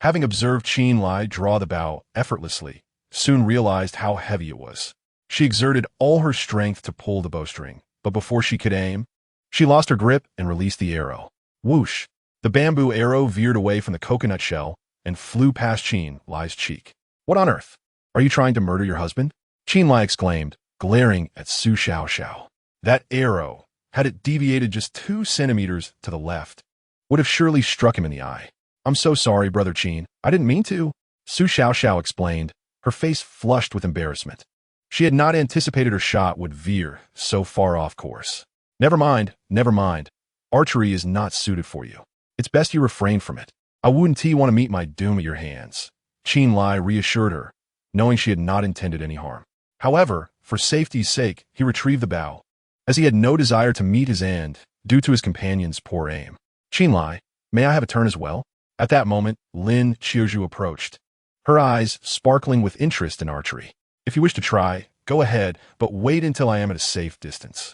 having observed Chen Lai draw the bow effortlessly, soon realized how heavy it was. She exerted all her strength to pull the bowstring, but before she could aim, she lost her grip and released the arrow. Whoosh! The bamboo arrow veered away from the coconut shell and flew past Chen Lai's cheek. What on earth? Are you trying to murder your husband? Chen Lai exclaimed, glaring at Su Xiaoxiao. That arrow, had it deviated just 2 centimeters to the left, would have surely struck him in the eye. I'm so sorry, Brother Chen. I didn't mean to. Su Xiaoxiao explained, her face flushed with embarrassment. She had not anticipated her shot would veer so far off course. Never mind. Archery is not suited for you. It's best you refrain from it. I wouldn't want to meet my doom at your hands, Chen Lai reassured her, knowing she had not intended any harm. However, for safety's sake, he retrieved the bow, as he had no desire to meet his end due to his companion's poor aim. Chen Lai, may I have a turn as well? At that moment, Lin Qiuzhu approached, her eyes sparkling with interest in archery. If you wish to try, go ahead, but wait until I am at a safe distance.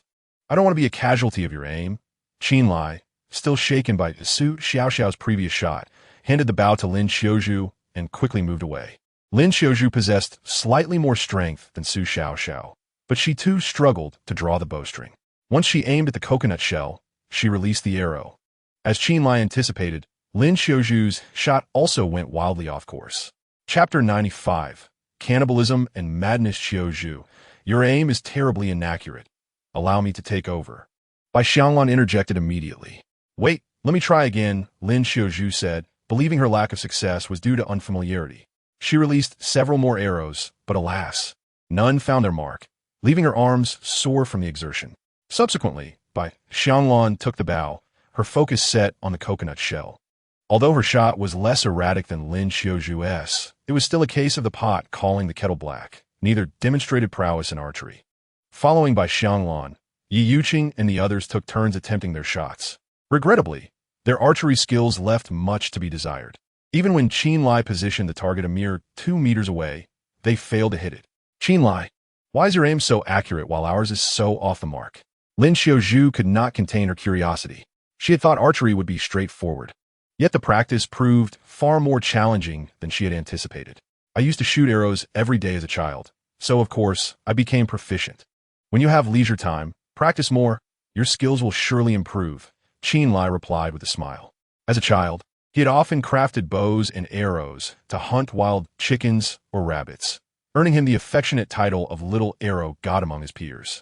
I don't want to be a casualty of your aim. Chen Lai, still shaken by Su Xiaoxiao's previous shot, handed the bow to Lin Qiuzhu and quickly moved away. Lin Qiuzhu possessed slightly more strength than Su Xiaoxiao, but she too struggled to draw the bowstring. Once she aimed at the coconut shell, she released the arrow. As Chen Lai anticipated, Lin Xiaozhu's shot also went wildly off course. Chapter 95. Cannibalism and Madness. Xiaozhu, your aim is terribly inaccurate. Allow me to take over. Bai Xianglan interjected immediately. Wait, let me try again, Lin Xiaozhu said, believing her lack of success was due to unfamiliarity. She released several more arrows, but alas, none found their mark, leaving her arms sore from the exertion. Subsequently, Bai Xianglan took the bow, her focus set on the coconut shell. Although her shot was less erratic than Lin Xiaozhu's, it was still a case of the pot calling the kettle black. Neither demonstrated prowess in archery. Following Bai Xianglan, Yi Yuqing and the others took turns attempting their shots. Regrettably, their archery skills left much to be desired. Even when Qin Lai positioned the target a mere 2 meters away, they failed to hit it. Qin Lai, why is your aim so accurate while ours is so off the mark? Lin Xiaozhu could not contain her curiosity. She had thought archery would be straightforward. Yet the practice proved far more challenging than she had anticipated. I used to shoot arrows every day as a child, so of course, I became proficient. When you have leisure time, practice more, your skills will surely improve, Qin Lai replied with a smile. As a child, he had often crafted bows and arrows to hunt wild chickens or rabbits, earning him the affectionate title of Little Arrow God among his peers.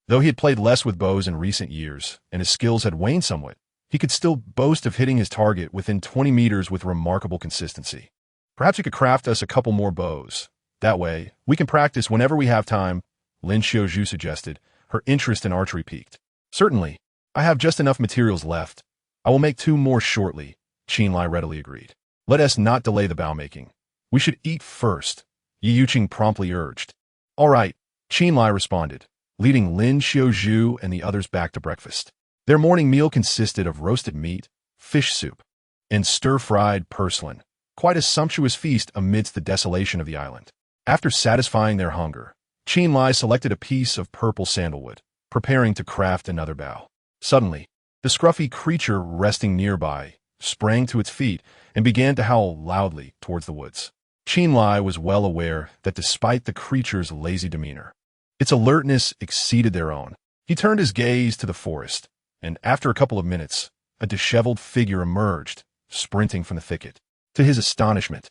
Though he had played less with bows in recent years, and his skills had waned somewhat, he could still boast of hitting his target within 20 meters with remarkable consistency. Perhaps you could craft us a couple more bows. That way, we can practice whenever we have time, Lin Xiaozhu suggested, her interest in archery piqued. Certainly, I have just enough materials left. I will make 2 more shortly, Qin Lai readily agreed. Let us not delay the bow making. We should eat first, Yi Yuqing promptly urged. All right, Qin Lai responded, leading Lin Xiaozhu and the others back to breakfast. Their morning meal consisted of roasted meat, fish soup, and stir-fried purslane, quite a sumptuous feast amidst the desolation of the island. After satisfying their hunger, Qin Lai selected a piece of purple sandalwood, preparing to craft another bow. Suddenly, the scruffy creature resting nearby sprang to its feet and began to howl loudly towards the woods. Qin Lai was well aware that despite the creature's lazy demeanor, its alertness exceeded their own. He turned his gaze to the forest, and after a couple of minutes, a disheveled figure emerged, sprinting from the thicket. To his astonishment,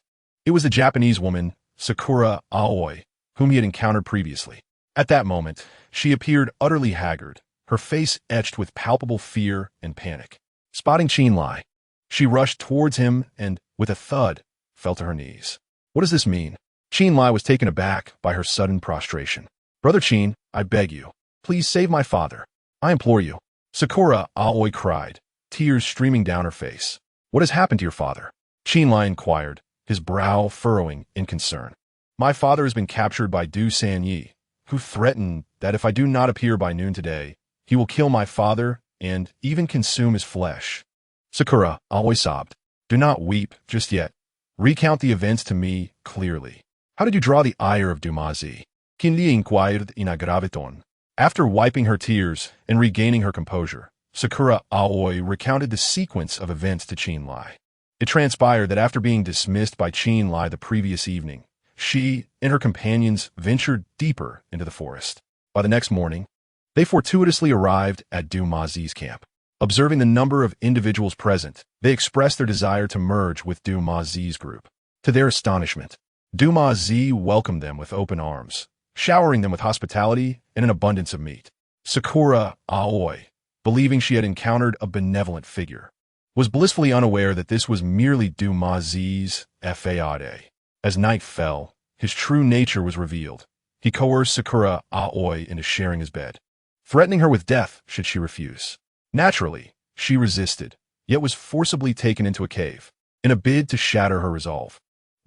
it was the Japanese woman, Sakura Aoi, whom he had encountered previously. At that moment, she appeared utterly haggard, her face etched with palpable fear and panic. Spotting Qin Lai, she rushed towards him and, with a thud, fell to her knees. What does this mean? Qin Lai was taken aback by her sudden prostration. Brother Qin, I beg you, please save my father. I implore you. Sakura Aoi cried, tears streaming down her face. What has happened to your father? Qin Lai inquired, his brow furrowing in concern. My father has been captured by Du Sanyi, who threatened that if I do not appear by noon today, he will kill my father and even consume his flesh. Sakura Aoi sobbed. Do not weep just yet. Recount the events to me clearly. How did you draw the ire of Dumazi? Qin Li inquired in a grave tone. After wiping her tears and regaining her composure, Sakura Aoi recounted the sequence of events to Qin Lai. It transpired that after being dismissed by Qin Lai the previous evening, she and her companions ventured deeper into the forest. By the next morning, they fortuitously arrived at Du Mazi's camp. Observing the number of individuals present, they expressed their desire to merge with Du Mazi's group. To their astonishment, Du Mazi welcomed them with open arms, showering them with hospitality and an abundance of meat. Sakura Aoi, believing she had encountered a benevolent figure, was blissfully unaware that this was merely Du Mazi's faade. As night fell, his true nature was revealed. He coerced Sakura Aoi into sharing his bed, threatening her with death should she refuse. Naturally, she resisted, yet was forcibly taken into a cave, in a bid to shatter her resolve.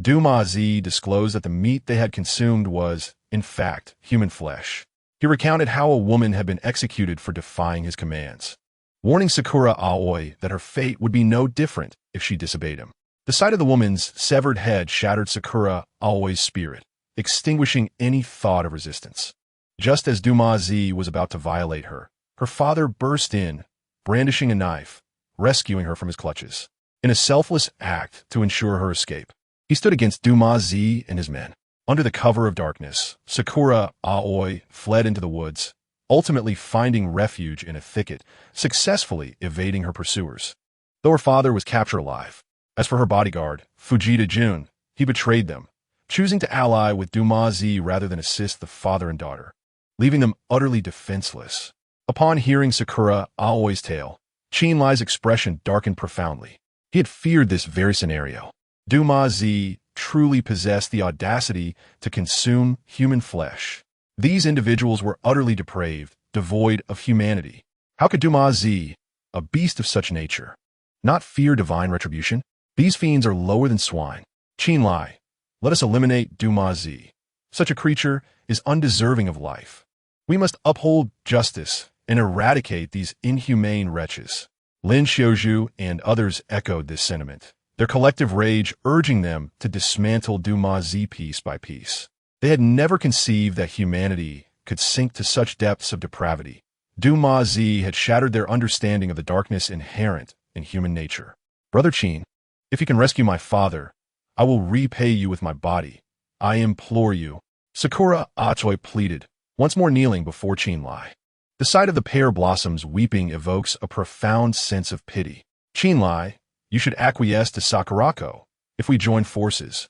Du Mazi disclosed that the meat they had consumed was, in fact, human flesh. He recounted how a woman had been executed for defying his commands, warning Sakura Aoi that her fate would be no different if she disobeyed him. The sight of the woman's severed head shattered Sakura Aoi's spirit, extinguishing any thought of resistance. Just as Du Mazi was about to violate her, her father burst in, brandishing a knife, rescuing her from his clutches. In a selfless act to ensure her escape, he stood against Du Mazi and his men. Under the cover of darkness, Sakura Aoi fled into the woods, ultimately finding refuge in a thicket, successfully evading her pursuers. though her father was captured alive. As for her bodyguard, Fujita Jun, he betrayed them, choosing to ally with Duma Zi rather than assist the father and daughter, leaving them utterly defenseless. Upon hearing Sakura Aoi's tale, Qinlai's expression darkened profoundly. He had feared this very scenario. Duma Zi truly possessed the audacity to consume human flesh. These individuals were utterly depraved, devoid of humanity. How could Duma Zi, a beast of such nature, not fear divine retribution? These fiends are lower than swine. Qinlai, let us eliminate Duma Zi. Such a creature is undeserving of life. We must uphold justice and eradicate these inhumane wretches. Lin Xiaozhu and others echoed this sentiment, their collective rage urging them to dismantle Duma Zi piece by piece. They had never conceived that humanity could sink to such depths of depravity. Duma Zi had shattered their understanding of the darkness inherent in human nature. Brother Qin, if you can rescue my father, I will repay you with my body. I implore you. Sakura Aoi's pleaded, once more kneeling before Qinlai. The sight of the pear blossoms weeping evokes a profound sense of pity. Qinlai, you should acquiesce to Sakurako if we join forces.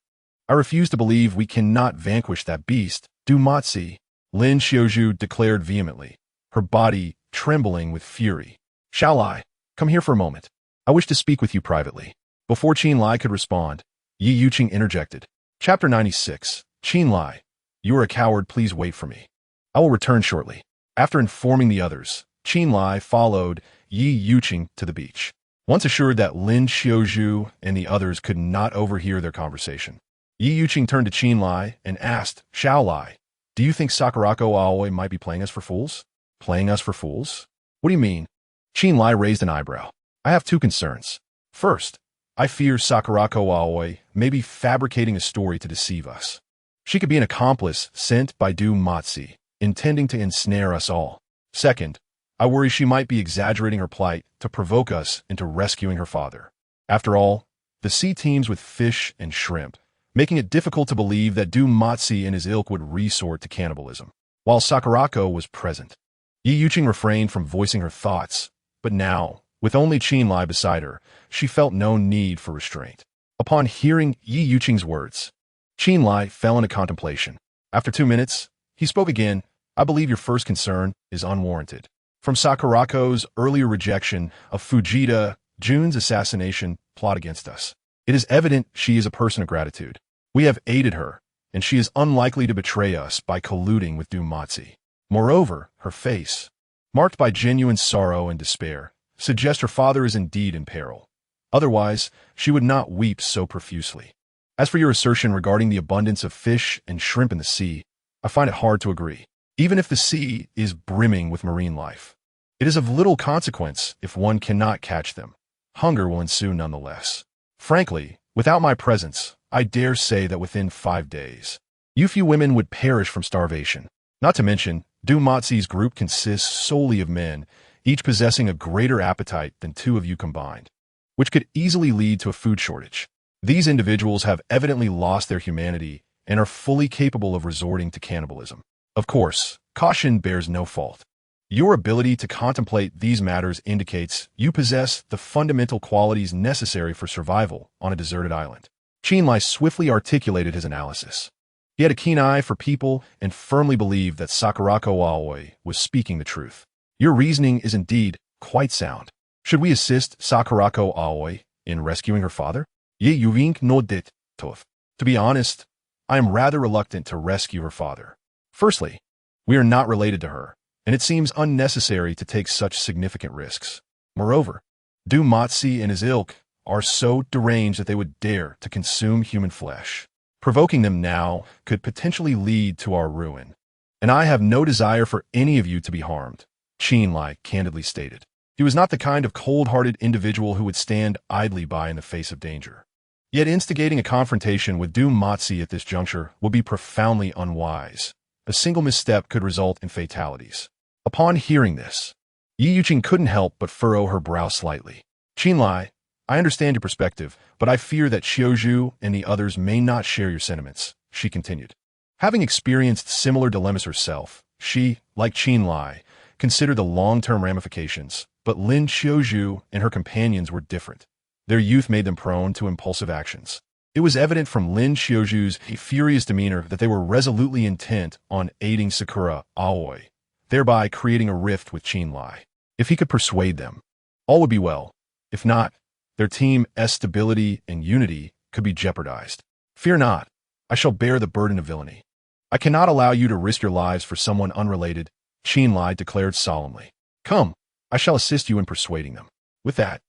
I refuse to believe we cannot vanquish that beast, Duma Zi. Lin Xiaozhu declared vehemently, her body trembling with fury. Shall I? Come here for a moment. I wish to speak with you privately. Before Qinlai could respond, Yi Yuqing interjected. Chapter 96. Qinlai, you are a coward, please wait for me. I will return shortly. After informing the others, Qinlai followed Yi Yuqing to the beach. Once assured that Lin Xiaozhu and the others could not overhear their conversation, Yi Yuqing turned to Qinlai and asked, Xiaolai, do you think Sakurako Aoi might be playing us for fools? Playing us for fools? What do you mean? Qinlai raised an eyebrow. I have two concerns. First, I fear Sakurako Aoi may be fabricating a story to deceive us. She could be an accomplice sent by Duma Zi, intending to ensnare us all. Second, I worry she might be exaggerating her plight to provoke us into rescuing her father. After all, the sea teems with fish and shrimp, making it difficult to believe that Duma Zi and his ilk would resort to cannibalism. While Sakurako was present, Yi Yuqing refrained from voicing her thoughts, but now, with only Qinlai beside her, she felt no need for restraint. Upon hearing Yi Yuqing's words, Qinlai fell into contemplation. After 2 minutes, he spoke again. I believe your first concern is unwarranted. From Sakurako's earlier rejection of Fujita Jun's assassination plot against us, it is evident she is a person of gratitude. We have aided her, and she is unlikely to betray us by colluding with Duma Zi. Moreover, her face, marked by genuine sorrow and despair, suggests her father is indeed in peril. Otherwise, she would not weep so profusely. As for your assertion regarding the abundance of fish and shrimp in the sea, I find it hard to agree. Even if the sea is brimming with marine life, it is of little consequence if one cannot catch them. Hunger will ensue nonetheless. Frankly, without my presence, I dare say that within 5 days, you few women would perish from starvation. Not to mention, Duma Zi's group consists solely of men, each possessing a greater appetite than 2 of you combined, which could easily lead to a food shortage. These individuals have evidently lost their humanity and are fully capable of resorting to cannibalism. Of course, caution bears no fault. Your ability to contemplate these matters indicates you possess the fundamental qualities necessary for survival on a deserted island. Qinlai swiftly articulated his analysis. He had a keen eye for people and firmly believed that Sakurako Aoi was speaking the truth. Your reasoning is indeed quite sound. Should we assist Sakurako Aoi in rescuing her father? Ye Yuvink no dit, tof. To be honest, I am rather reluctant to rescue her father. Firstly, we are not related to her, and it seems unnecessary to take such significant risks. Moreover, Duma Zi and his ilk are so deranged that they would dare to consume human flesh. Provoking them now could potentially lead to our ruin, and I have no desire for any of you to be harmed, Qinlai candidly stated. He was not the kind of cold-hearted individual who would stand idly by in the face of danger. Yet instigating a confrontation with Duma Zi at this juncture would be profoundly unwise. A single misstep could result in fatalities. Upon hearing this, Yi Yuqing couldn't help but furrow her brow slightly. Qinlai, I understand your perspective, but I fear that Xiaozhu and the others may not share your sentiments, she continued. Having experienced similar dilemmas herself, she, like Qinlai, consider the long-term ramifications, but Lin Xiaozhu and her companions were different. Their youth made them prone to impulsive actions. It was evident from Lin Xiaozhu's furious demeanor that they were resolutely intent on aiding Sakura Aoi, thereby creating a rift with Qinlai. If he could persuade them, all would be well. If not, their team's stability and unity could be jeopardized. Fear not, I shall bear the burden of villainy. I cannot allow you to risk your lives for someone unrelated, Qinlai declared solemnly. Come, I shall assist you in persuading them. With that,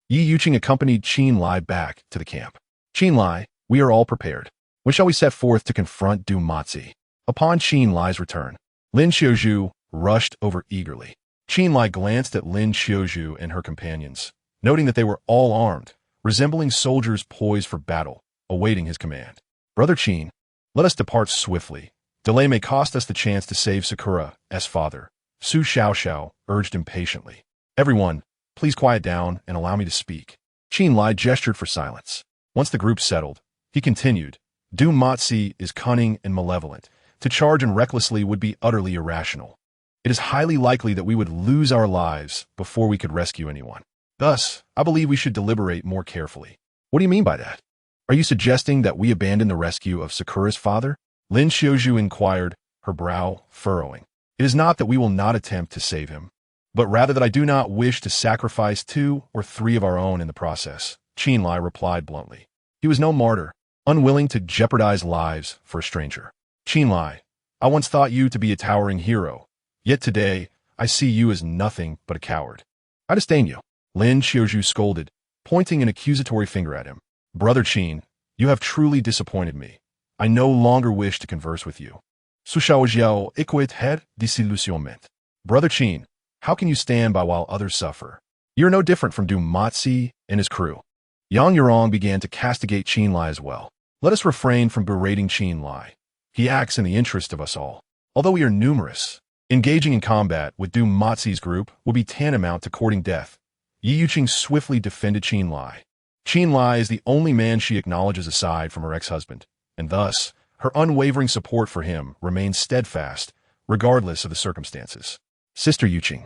Yi Yuqing accompanied Qinlai back to the camp. Qinlai, we are all prepared. When shall we set forth to confront Du Matzi? Upon Qinlai's return, Lin Xiaozhu rushed over eagerly. Qinlai glanced at Lin Xiaozhu and her companions, noting that they were all armed, resembling soldiers poised for battle, awaiting his command. Brother Qin, let us depart swiftly. Delay may cost us the chance to save Sakura's father, Su Xiaoxiao urged impatiently. Everyone, please quiet down and allow me to speak. Qinlai gestured for silence. Once the group settled, he continued, Du Matzi is cunning and malevolent. To charge and recklessly would be utterly irrational. It is highly likely that we would lose our lives before we could rescue anyone. Thus, I believe we should deliberate more carefully. What do you mean by that? Are you suggesting that we abandon the rescue of Sakura's father? Lin Xiaozhu inquired, her brow furrowing. It is not that we will not attempt to save him, but rather that I do not wish to sacrifice 2 or 3 of our own in the process, Qinlai replied bluntly. He was no martyr, unwilling to jeopardize lives for a stranger. Qinlai, I once thought you to be a towering hero, yet today I see you as nothing but a coward. I disdain you, Lin Xiaozhu scolded, pointing an accusatory finger at him. Brother Qin, you have truly disappointed me. I no longer wish to converse with you. Su Xiaoxiao equit het disillusionment. Brother Qin, how can you stand by while others suffer? You're no different from Du Matzi and his crew. Yang Yurong began to castigate Qinlai as well. Let us refrain from berating Qinlai. He acts in the interest of us all. Although we are numerous, engaging in combat with Du Matzi's group will be tantamount to courting death. Yi Yuqing swiftly defended Qinlai. Qinlai is the only man she acknowledges aside from her ex-husband, and thus, her unwavering support for him remains steadfast, regardless of the circumstances. Sister Yuqing,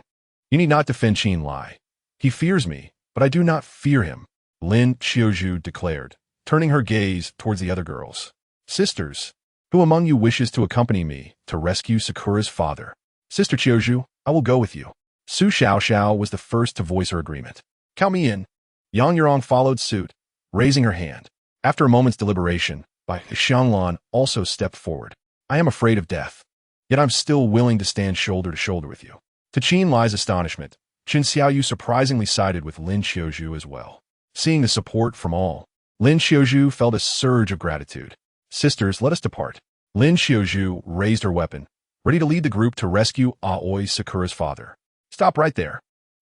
you need not defend Qinlai. He fears me, but I do not fear him, Lin Xiaozhu declared, turning her gaze towards the other girls. Sisters, who among you wishes to accompany me to rescue Sakura's father? Sister Xiaozhu, I will go with you. Su Xiaoxiao was the first to voice her agreement. Count me in. Yang Yurong followed suit, raising her hand. After a moment's deliberation, Bai Xianglan also stepped forward. I am afraid of death, yet I'm still willing to stand shoulder to shoulder with you. To Qinlai's astonishment, Qin Xiaoyu surprisingly sided with Lin Xiaozhu as well. Seeing the support from all, Lin Xiaozhu felt a surge of gratitude. Sisters, let us depart. Lin Xiaozhu raised her weapon, ready to lead the group to rescue Aoi Sakura's father. Stop right there.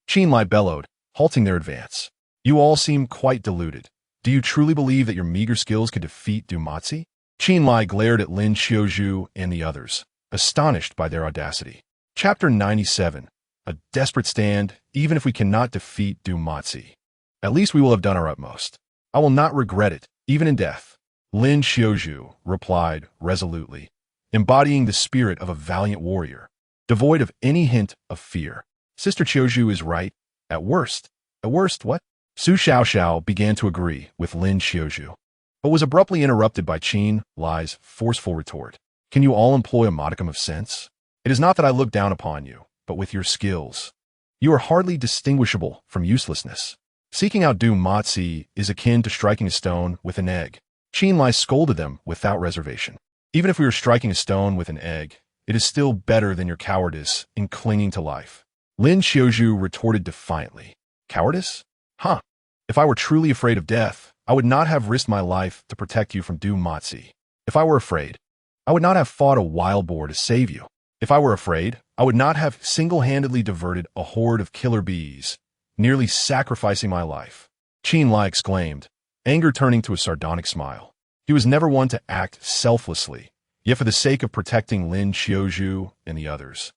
Qinlai bellowed, halting their advance. You all seem quite deluded. Do you truly believe that your meager skills could defeat Du Matzi? Qinlai glared at Lin Xiaozhu and the others, astonished by their audacity. Chapter 97. A desperate stand, even if we cannot defeat Du Matzi. At least we will have done our utmost. I will not regret it, even in death. Lin Xiaozhu replied resolutely, embodying the spirit of a valiant warrior, devoid of any hint of fear. Sister Xiaozhu is right. At worst, what? Su Xiaoxiao began to agree with Lin Xiaozhu, but was abruptly interrupted by Qinlai's forceful retort. Can you all employ a modicum of sense? It is not that I look down upon you, but with your skills. You are hardly distinguishable from uselessness. Seeking out Du Matzi is akin to striking a stone with an egg. Qinlai scolded them without reservation. Even if we are striking a stone with an egg, it is still better than your cowardice in clinging to life. Lin Xiaozhu retorted defiantly. Cowardice? Huh. If I were truly afraid of death, I would not have risked my life to protect you from Du Matzi. If I were afraid, I would not have fought a wild boar to save you. If I were afraid, I would not have single-handedly diverted a horde of killer bees, nearly sacrificing my life. Qinlai exclaimed, anger turning to a sardonic smile. He was never one to act selflessly, yet for the sake of protecting Lin Xiaozhu and the others,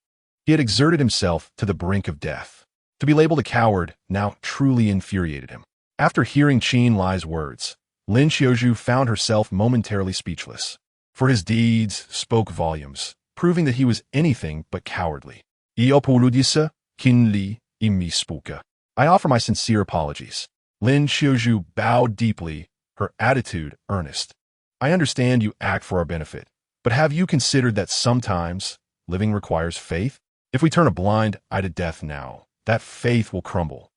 he had exerted himself to the brink of death. To be labeled a coward now truly infuriated him. After hearing Qinlai's words, Lin Xiaozhu found herself momentarily speechless, for his deeds spoke volumes, proving that he was anything but cowardly. Iopoludisa, kinli, imispuka. I offer my sincere apologies. Lin Xiaozhu bowed deeply, her attitude earnest. I understand you act for our benefit, but have you considered that sometimes living requires faith? If we turn a blind eye to death now, that faith will crumble.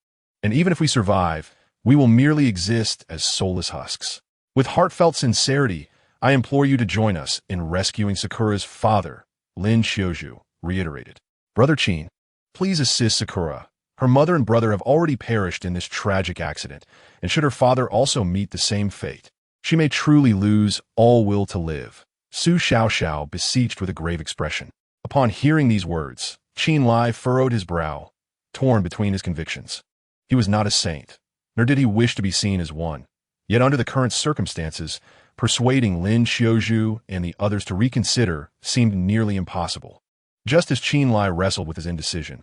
And even if we survive, we will merely exist as soulless husks. With heartfelt sincerity, I implore you to join us in rescuing Sakura's father, Lin Xiaozhu reiterated. Brother Qin, please assist Sakura. Her mother and brother have already perished in this tragic accident, and should her father also meet the same fate, she may truly lose all will to live. Su Xiaoxiao beseeched with a grave expression. Upon hearing these words, Qin Lai furrowed his brow, torn between his convictions. He was not a saint, nor did he wish to be seen as one. Yet under the current circumstances, persuading Lin Xiaozhu and the others to reconsider seemed nearly impossible. Just as Qin Lai wrestled with his indecision,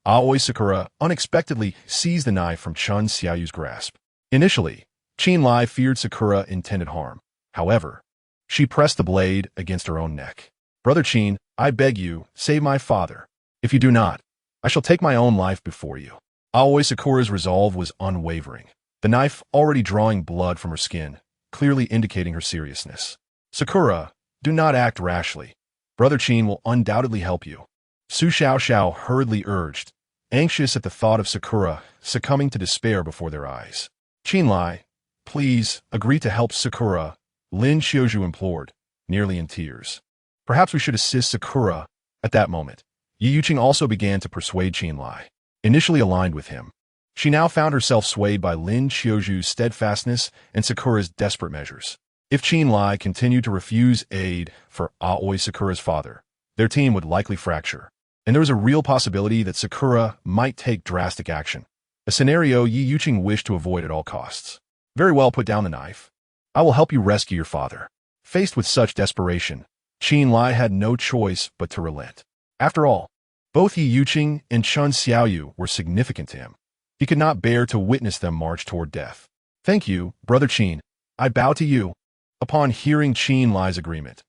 Aoi Sakura unexpectedly seized the knife from Chen Xiaoyu's grasp. Initially, Qin Lai feared Sakura intended harm. However, she pressed the blade against her own neck. Brother Qin, I beg you, save my father. If you do not, I shall take my own life before you. Aoi Sakura's resolve was unwavering, the knife already drawing blood from her skin, clearly indicating her seriousness. Sakura, do not act rashly. Brother Qin will undoubtedly help you. Su Xiaoxiao hurriedly urged, anxious at the thought of Sakura succumbing to despair before their eyes. Qin Lai, please agree to help Sakura, Lin Xiaozhu implored, nearly in tears. Perhaps we should assist Sakura. At that moment, Yi Yuqing also began to persuade Qin Lai. Initially aligned with him, she now found herself swayed by Lin Xiaozhu's steadfastness and Sakura's desperate measures. If Qin Lai continued to refuse aid for Aoi Sakura's father, their team would likely fracture, and there was a real possibility that Sakura might take drastic action, a scenario Yi Yuqing wished to avoid at all costs. Very well, put down the knife. I will help you rescue your father. Faced with such desperation, Qin Lai had no choice but to relent. After all, both Yi Yuqing and Chen Xiaoyu were significant to him. He could not bear to witness them march toward death. Thank you, Brother Qin. I bow to you. Upon hearing Qin Lai's agreement,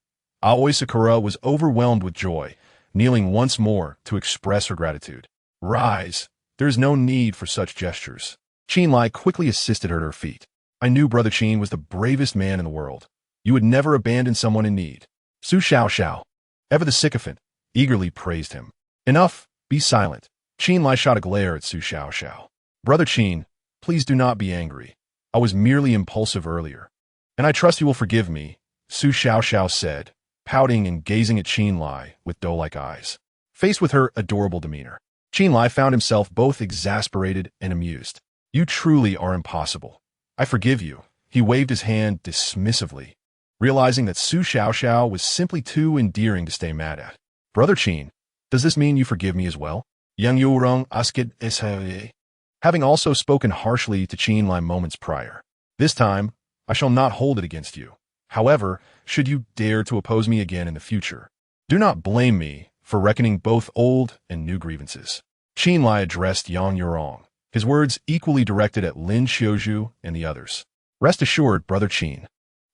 Aoi Sakura was overwhelmed with joy, kneeling once more to express her gratitude. Rise. There is no need for such gestures. Qin Lai quickly assisted her to her feet. I knew Brother Qin was the bravest man in the world. You would never abandon someone in need. Su Xiaoxiao, ever the sycophant, eagerly praised him. Enough, be silent. Qin Lai shot a glare at Su Xiaoxiao. Brother Qin, please do not be angry. I was merely impulsive earlier, and I trust you will forgive me, Su Xiaoxiao said, pouting and gazing at Qin Lai with doe-like eyes. Faced with her adorable demeanor, Qin Lai found himself both exasperated and amused. You truly are impossible. I forgive you. He waved his hand dismissively, realizing that Su Xiaoxiao was simply too endearing to stay mad at. Brother Qin, does this mean you forgive me as well? Yang Yurong Askid Eshaye. Having also spoken harshly to Qin Lai moments prior, this time, I shall not hold it against you. However, should you dare to oppose me again in the future, do not blame me for reckoning both old and new grievances. Qin Lai addressed Yang Yurong, his words equally directed at Lin Xiaozhu and the others. Rest assured, Brother Qin,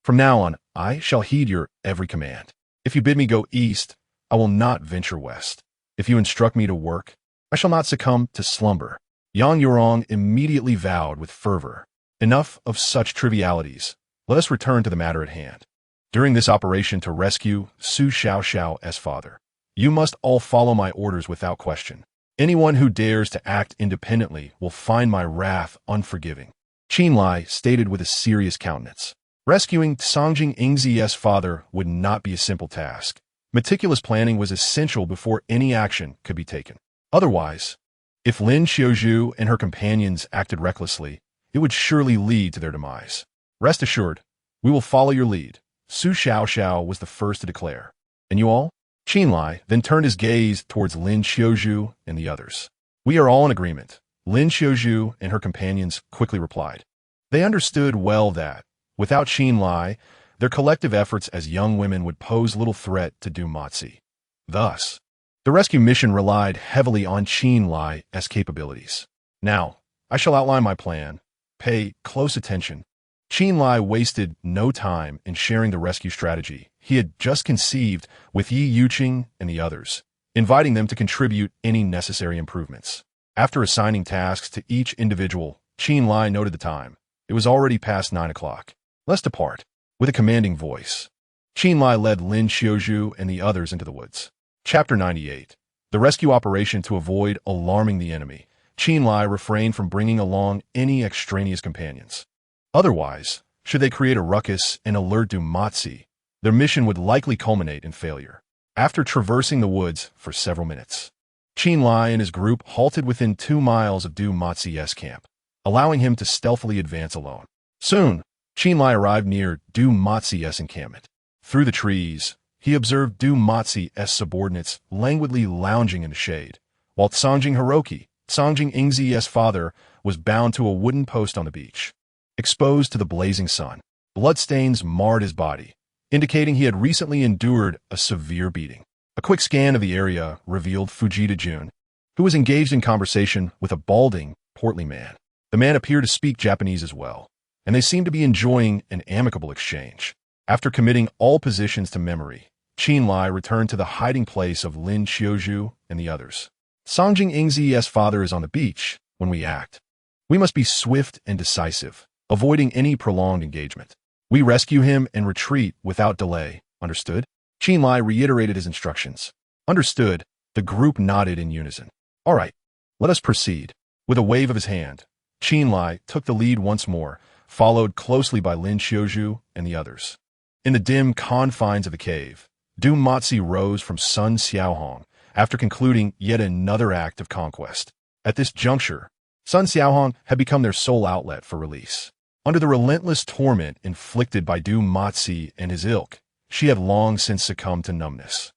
from now on, I shall heed your every command. If you bid me go east, I will not venture west. If you instruct me to work, I shall not succumb to slumber. Yang Yurong immediately vowed with fervor. Enough of such trivialities. Let us return to the matter at hand. During this operation to rescue Su Xiaoxiao's father, you must all follow my orders without question. Anyone who dares to act independently will find my wrath unforgiving. Qin Lai stated with a serious countenance. Rescuing Songjing Ingzi's father would not be a simple task. Meticulous planning was essential before any action could be taken. Otherwise, if Lin Xiaozhu and her companions acted recklessly, it would surely lead to their demise. Rest assured, we will follow your lead, Su Xiaoxiao was the first to declare. And you all? Qin Lai then turned his gaze towards Lin Xiaozhu and the others. We are all in agreement, Lin Xiaozhu and her companions quickly replied. They understood well that, without Qin Lai, their collective efforts as young women would pose little threat to Du Matzi. Thus, the rescue mission relied heavily on Qin Lai's capabilities. Now, I shall outline my plan. Pay close attention. Qin Lai wasted no time in sharing the rescue strategy he had just conceived with Yi Yuqing and the others, inviting them to contribute any necessary improvements. After assigning tasks to each individual, Chen Lai noted the time. It was already past 9 o'clock. Let's depart. With a commanding voice, Chen Lai led Lin Xiaozhu and the others into the woods. Chapter 98. The rescue operation. To avoid alarming the enemy, Chen Lai refrained from bringing along any extraneous companions. Otherwise, should they create a ruckus and alert Du Matsi, their mission would likely culminate in failure. After traversing the woods for several minutes, Chen Lai and his group halted within 2 miles of Du Matsi's camp, allowing him to stealthily advance alone. Soon, Chen Lai arrived near Du Matsi's encampment. Through the trees, he observed Du Matsi's subordinates languidly lounging in the shade, while Tsangjing Hiroki, Tsangjing Ingzi's father, was bound to a wooden post on the beach. Exposed to the blazing sun, bloodstains marred his body, indicating he had recently endured a severe beating. A quick scan of the area revealed Fujita Jun, who was engaged in conversation with a balding, portly man. The man appeared to speak Japanese as well, and they seemed to be enjoying an amicable exchange. After committing all positions to memory, Chen Lai returned to the hiding place of Lin Xiaozhu and the others. Tsangjing Ingzi's father is on the beach when we act. We must be swift and decisive, avoiding any prolonged engagement. We rescue him and retreat without delay. Understood? Chen Lai reiterated his instructions. Understood. The group nodded in unison. All right, let us proceed. With a wave of his hand, Chen Lai took the lead once more, followed closely by Lin Xiaozhu and the others. In the dim confines of the cave, Du Matsi rose from Sun Xiaohong after concluding yet another act of conquest. At this juncture, Sun Xiaohong had become their sole outlet for release. Under the relentless torment inflicted by Du Matsi and his ilk, she had long since succumbed to numbness.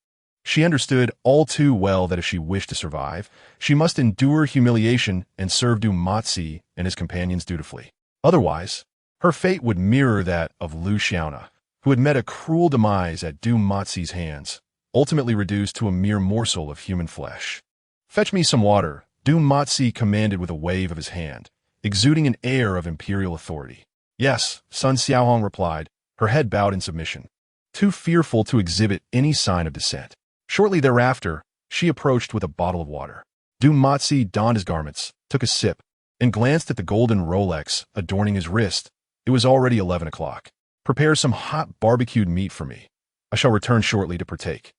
She understood all too well that if she wished to survive, she must endure humiliation and serve Du Matsi and his companions dutifully. Otherwise, her fate would mirror that of Lu Xiaona, who had met a cruel demise at Du Matsi's hands, ultimately reduced to a mere morsel of human flesh. Fetch me some water, Du Matsi commanded with a wave of his hand, exuding an air of imperial authority. Yes, Sun Xiaohong replied, her head bowed in submission, too fearful to exhibit any sign of dissent. Shortly thereafter, she approached with a bottle of water. Du Matsi donned his garments, took a sip, and glanced at the golden Rolex adorning his wrist. It was already 11 o'clock. Prepare some hot barbecued meat for me. I shall return shortly to partake,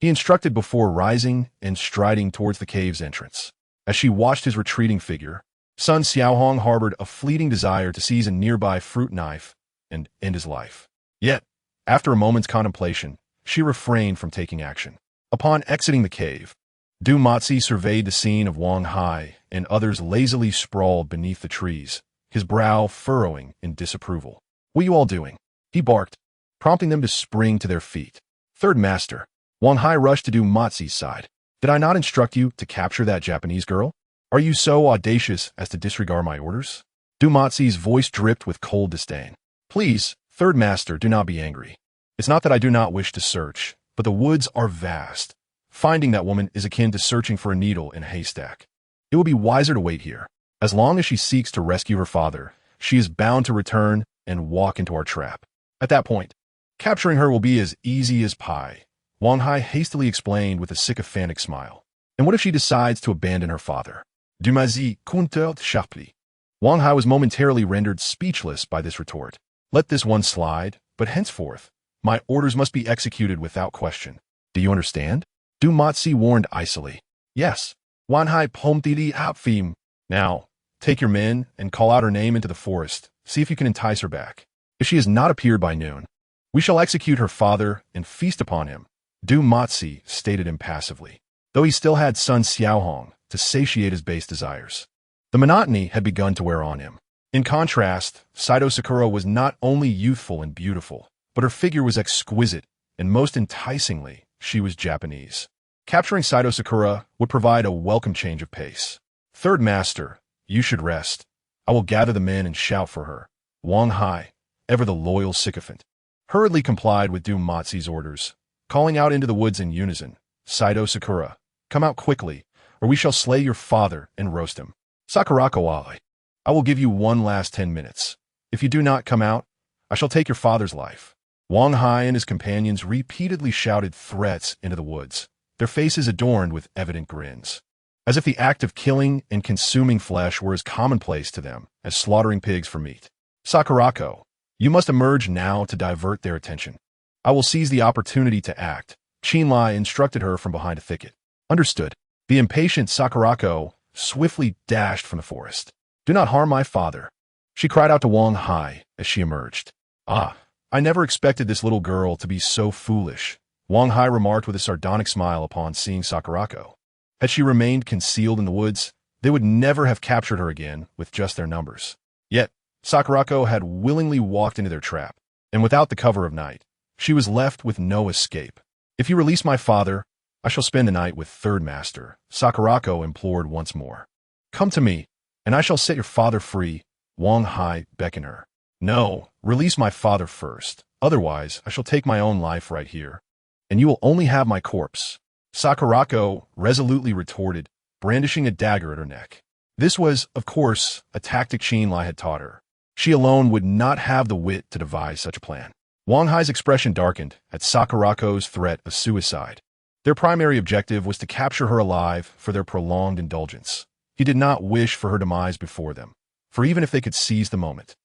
he instructed before rising and striding towards the cave's entrance. As she watched his retreating figure, Sun Xiaohong harbored a fleeting desire to seize a nearby fruit knife and end his life. Yet, after a moment's contemplation, she refrained from taking action. Upon exiting the cave, Du Matsi surveyed the scene of Wang Hai and others lazily sprawled beneath the trees, his brow furrowing in disapproval. What are you all doing? He barked, prompting them to spring to their feet. Third Master, Wang Hai rushed to Du Matsi's side. Did I not instruct you to capture that Japanese girl? Are you so audacious as to disregard my orders? Du Matsi's voice dripped with cold disdain. Please, Third Master, do not be angry. It's not that I do not wish to search, but the woods are vast. Finding that woman is akin to searching for a needle in a haystack. It will be wiser to wait here. As long as she seeks to rescue her father, she is bound to return and walk into our trap. At that point, capturing her will be as easy as pie, Wang Hai hastily explained with a sycophantic smile. And what if she decides to abandon her father? Du Matsi comptait sharply. Wang Hai was momentarily rendered speechless by this retort. Let this one slide, but henceforth, my orders must be executed without question. Do you understand? Du Matsi warned icily. Yes. Wang Hai pomtili hapfim. Now, take your men and call out her name into the forest. See if you can entice her back. If she has not appeared by noon, we shall execute her father and feast upon him, Du Matsi stated impassively, though he still had Sun Xiaohong to satiate his base desires. The monotony had begun to wear on him. In contrast, Saito Sakura was not only youthful and beautiful, but her figure was exquisite, and most enticingly, she was Japanese. Capturing Saito Sakura would provide a welcome change of pace. Third Master, you should rest. I will gather the men and shout for her. Wang Hai, ever the loyal sycophant, hurriedly complied with Du Matsi's orders, calling out into the woods in unison, Saito Sakura, come out quickly, or we shall slay your father and roast him. Sakurako-ai, I will give you one last 10 minutes. If you do not come out, I shall take your father's life. Wang Hai and his companions repeatedly shouted threats into the woods, their faces adorned with evident grins, as if the act of killing and consuming flesh were as commonplace to them as slaughtering pigs for meat. Sakurako, you must emerge now to divert their attention. I will seize the opportunity to act, Qinlai instructed her from behind a thicket. Understood. The impatient Sakurako swiftly dashed from the forest. Do not harm my father, she cried out to Wang Hai as she emerged. Ah, I never expected this little girl to be so foolish, Wang Hai remarked with a sardonic smile upon seeing Sakurako. Had she remained concealed in the woods, they would never have captured her again with just their numbers. Yet, Sakurako had willingly walked into their trap, and without the cover of night, she was left with no escape. If you release my father, I shall spend the night with Third Master, Sakurako implored once more. Come to me, and I shall set your father free, Wang Hai beckoned her. No, release my father first, otherwise I shall take my own life right here, and you will only have my corpse, Sakurako resolutely retorted, brandishing a dagger at her neck. This was, of course, a tactic Qinlai had taught her. She alone would not have the wit to devise such a plan. Wang Hai's expression darkened at Sakurako's threat of suicide. Their primary objective was to capture her alive for their prolonged indulgence. He did not wish for her demise before them, for even if they could seize the moment,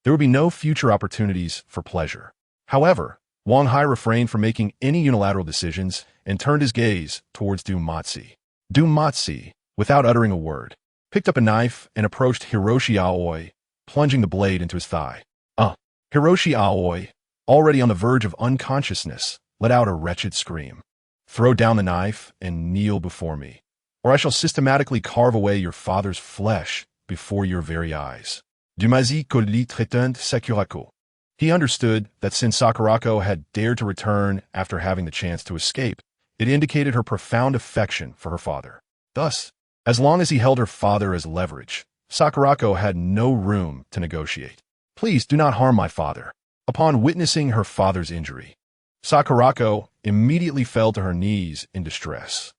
there would be no future opportunities for pleasure. However, Wang Hai refrained from making any unilateral decisions and turned his gaze towards Dumatsi. Dumatsi, without uttering a word, picked up a knife and approached Hiroshi Aoi, plunging the blade into his thigh. Hiroshi Aoi, already on the verge of unconsciousness, let out a wretched scream. Throw down the knife and kneel before me, or I shall systematically carve away your father's flesh before your very eyes. Dumatsi collit traitant Sakurako. He understood that since Sakurako had dared to return after having the chance to escape, it indicated her profound affection for her father. Thus, as long as he held her father as leverage, Sakurako had no room to negotiate. Please do not harm my father. Upon witnessing her father's injury, Sakurako immediately fell to her knees in distress.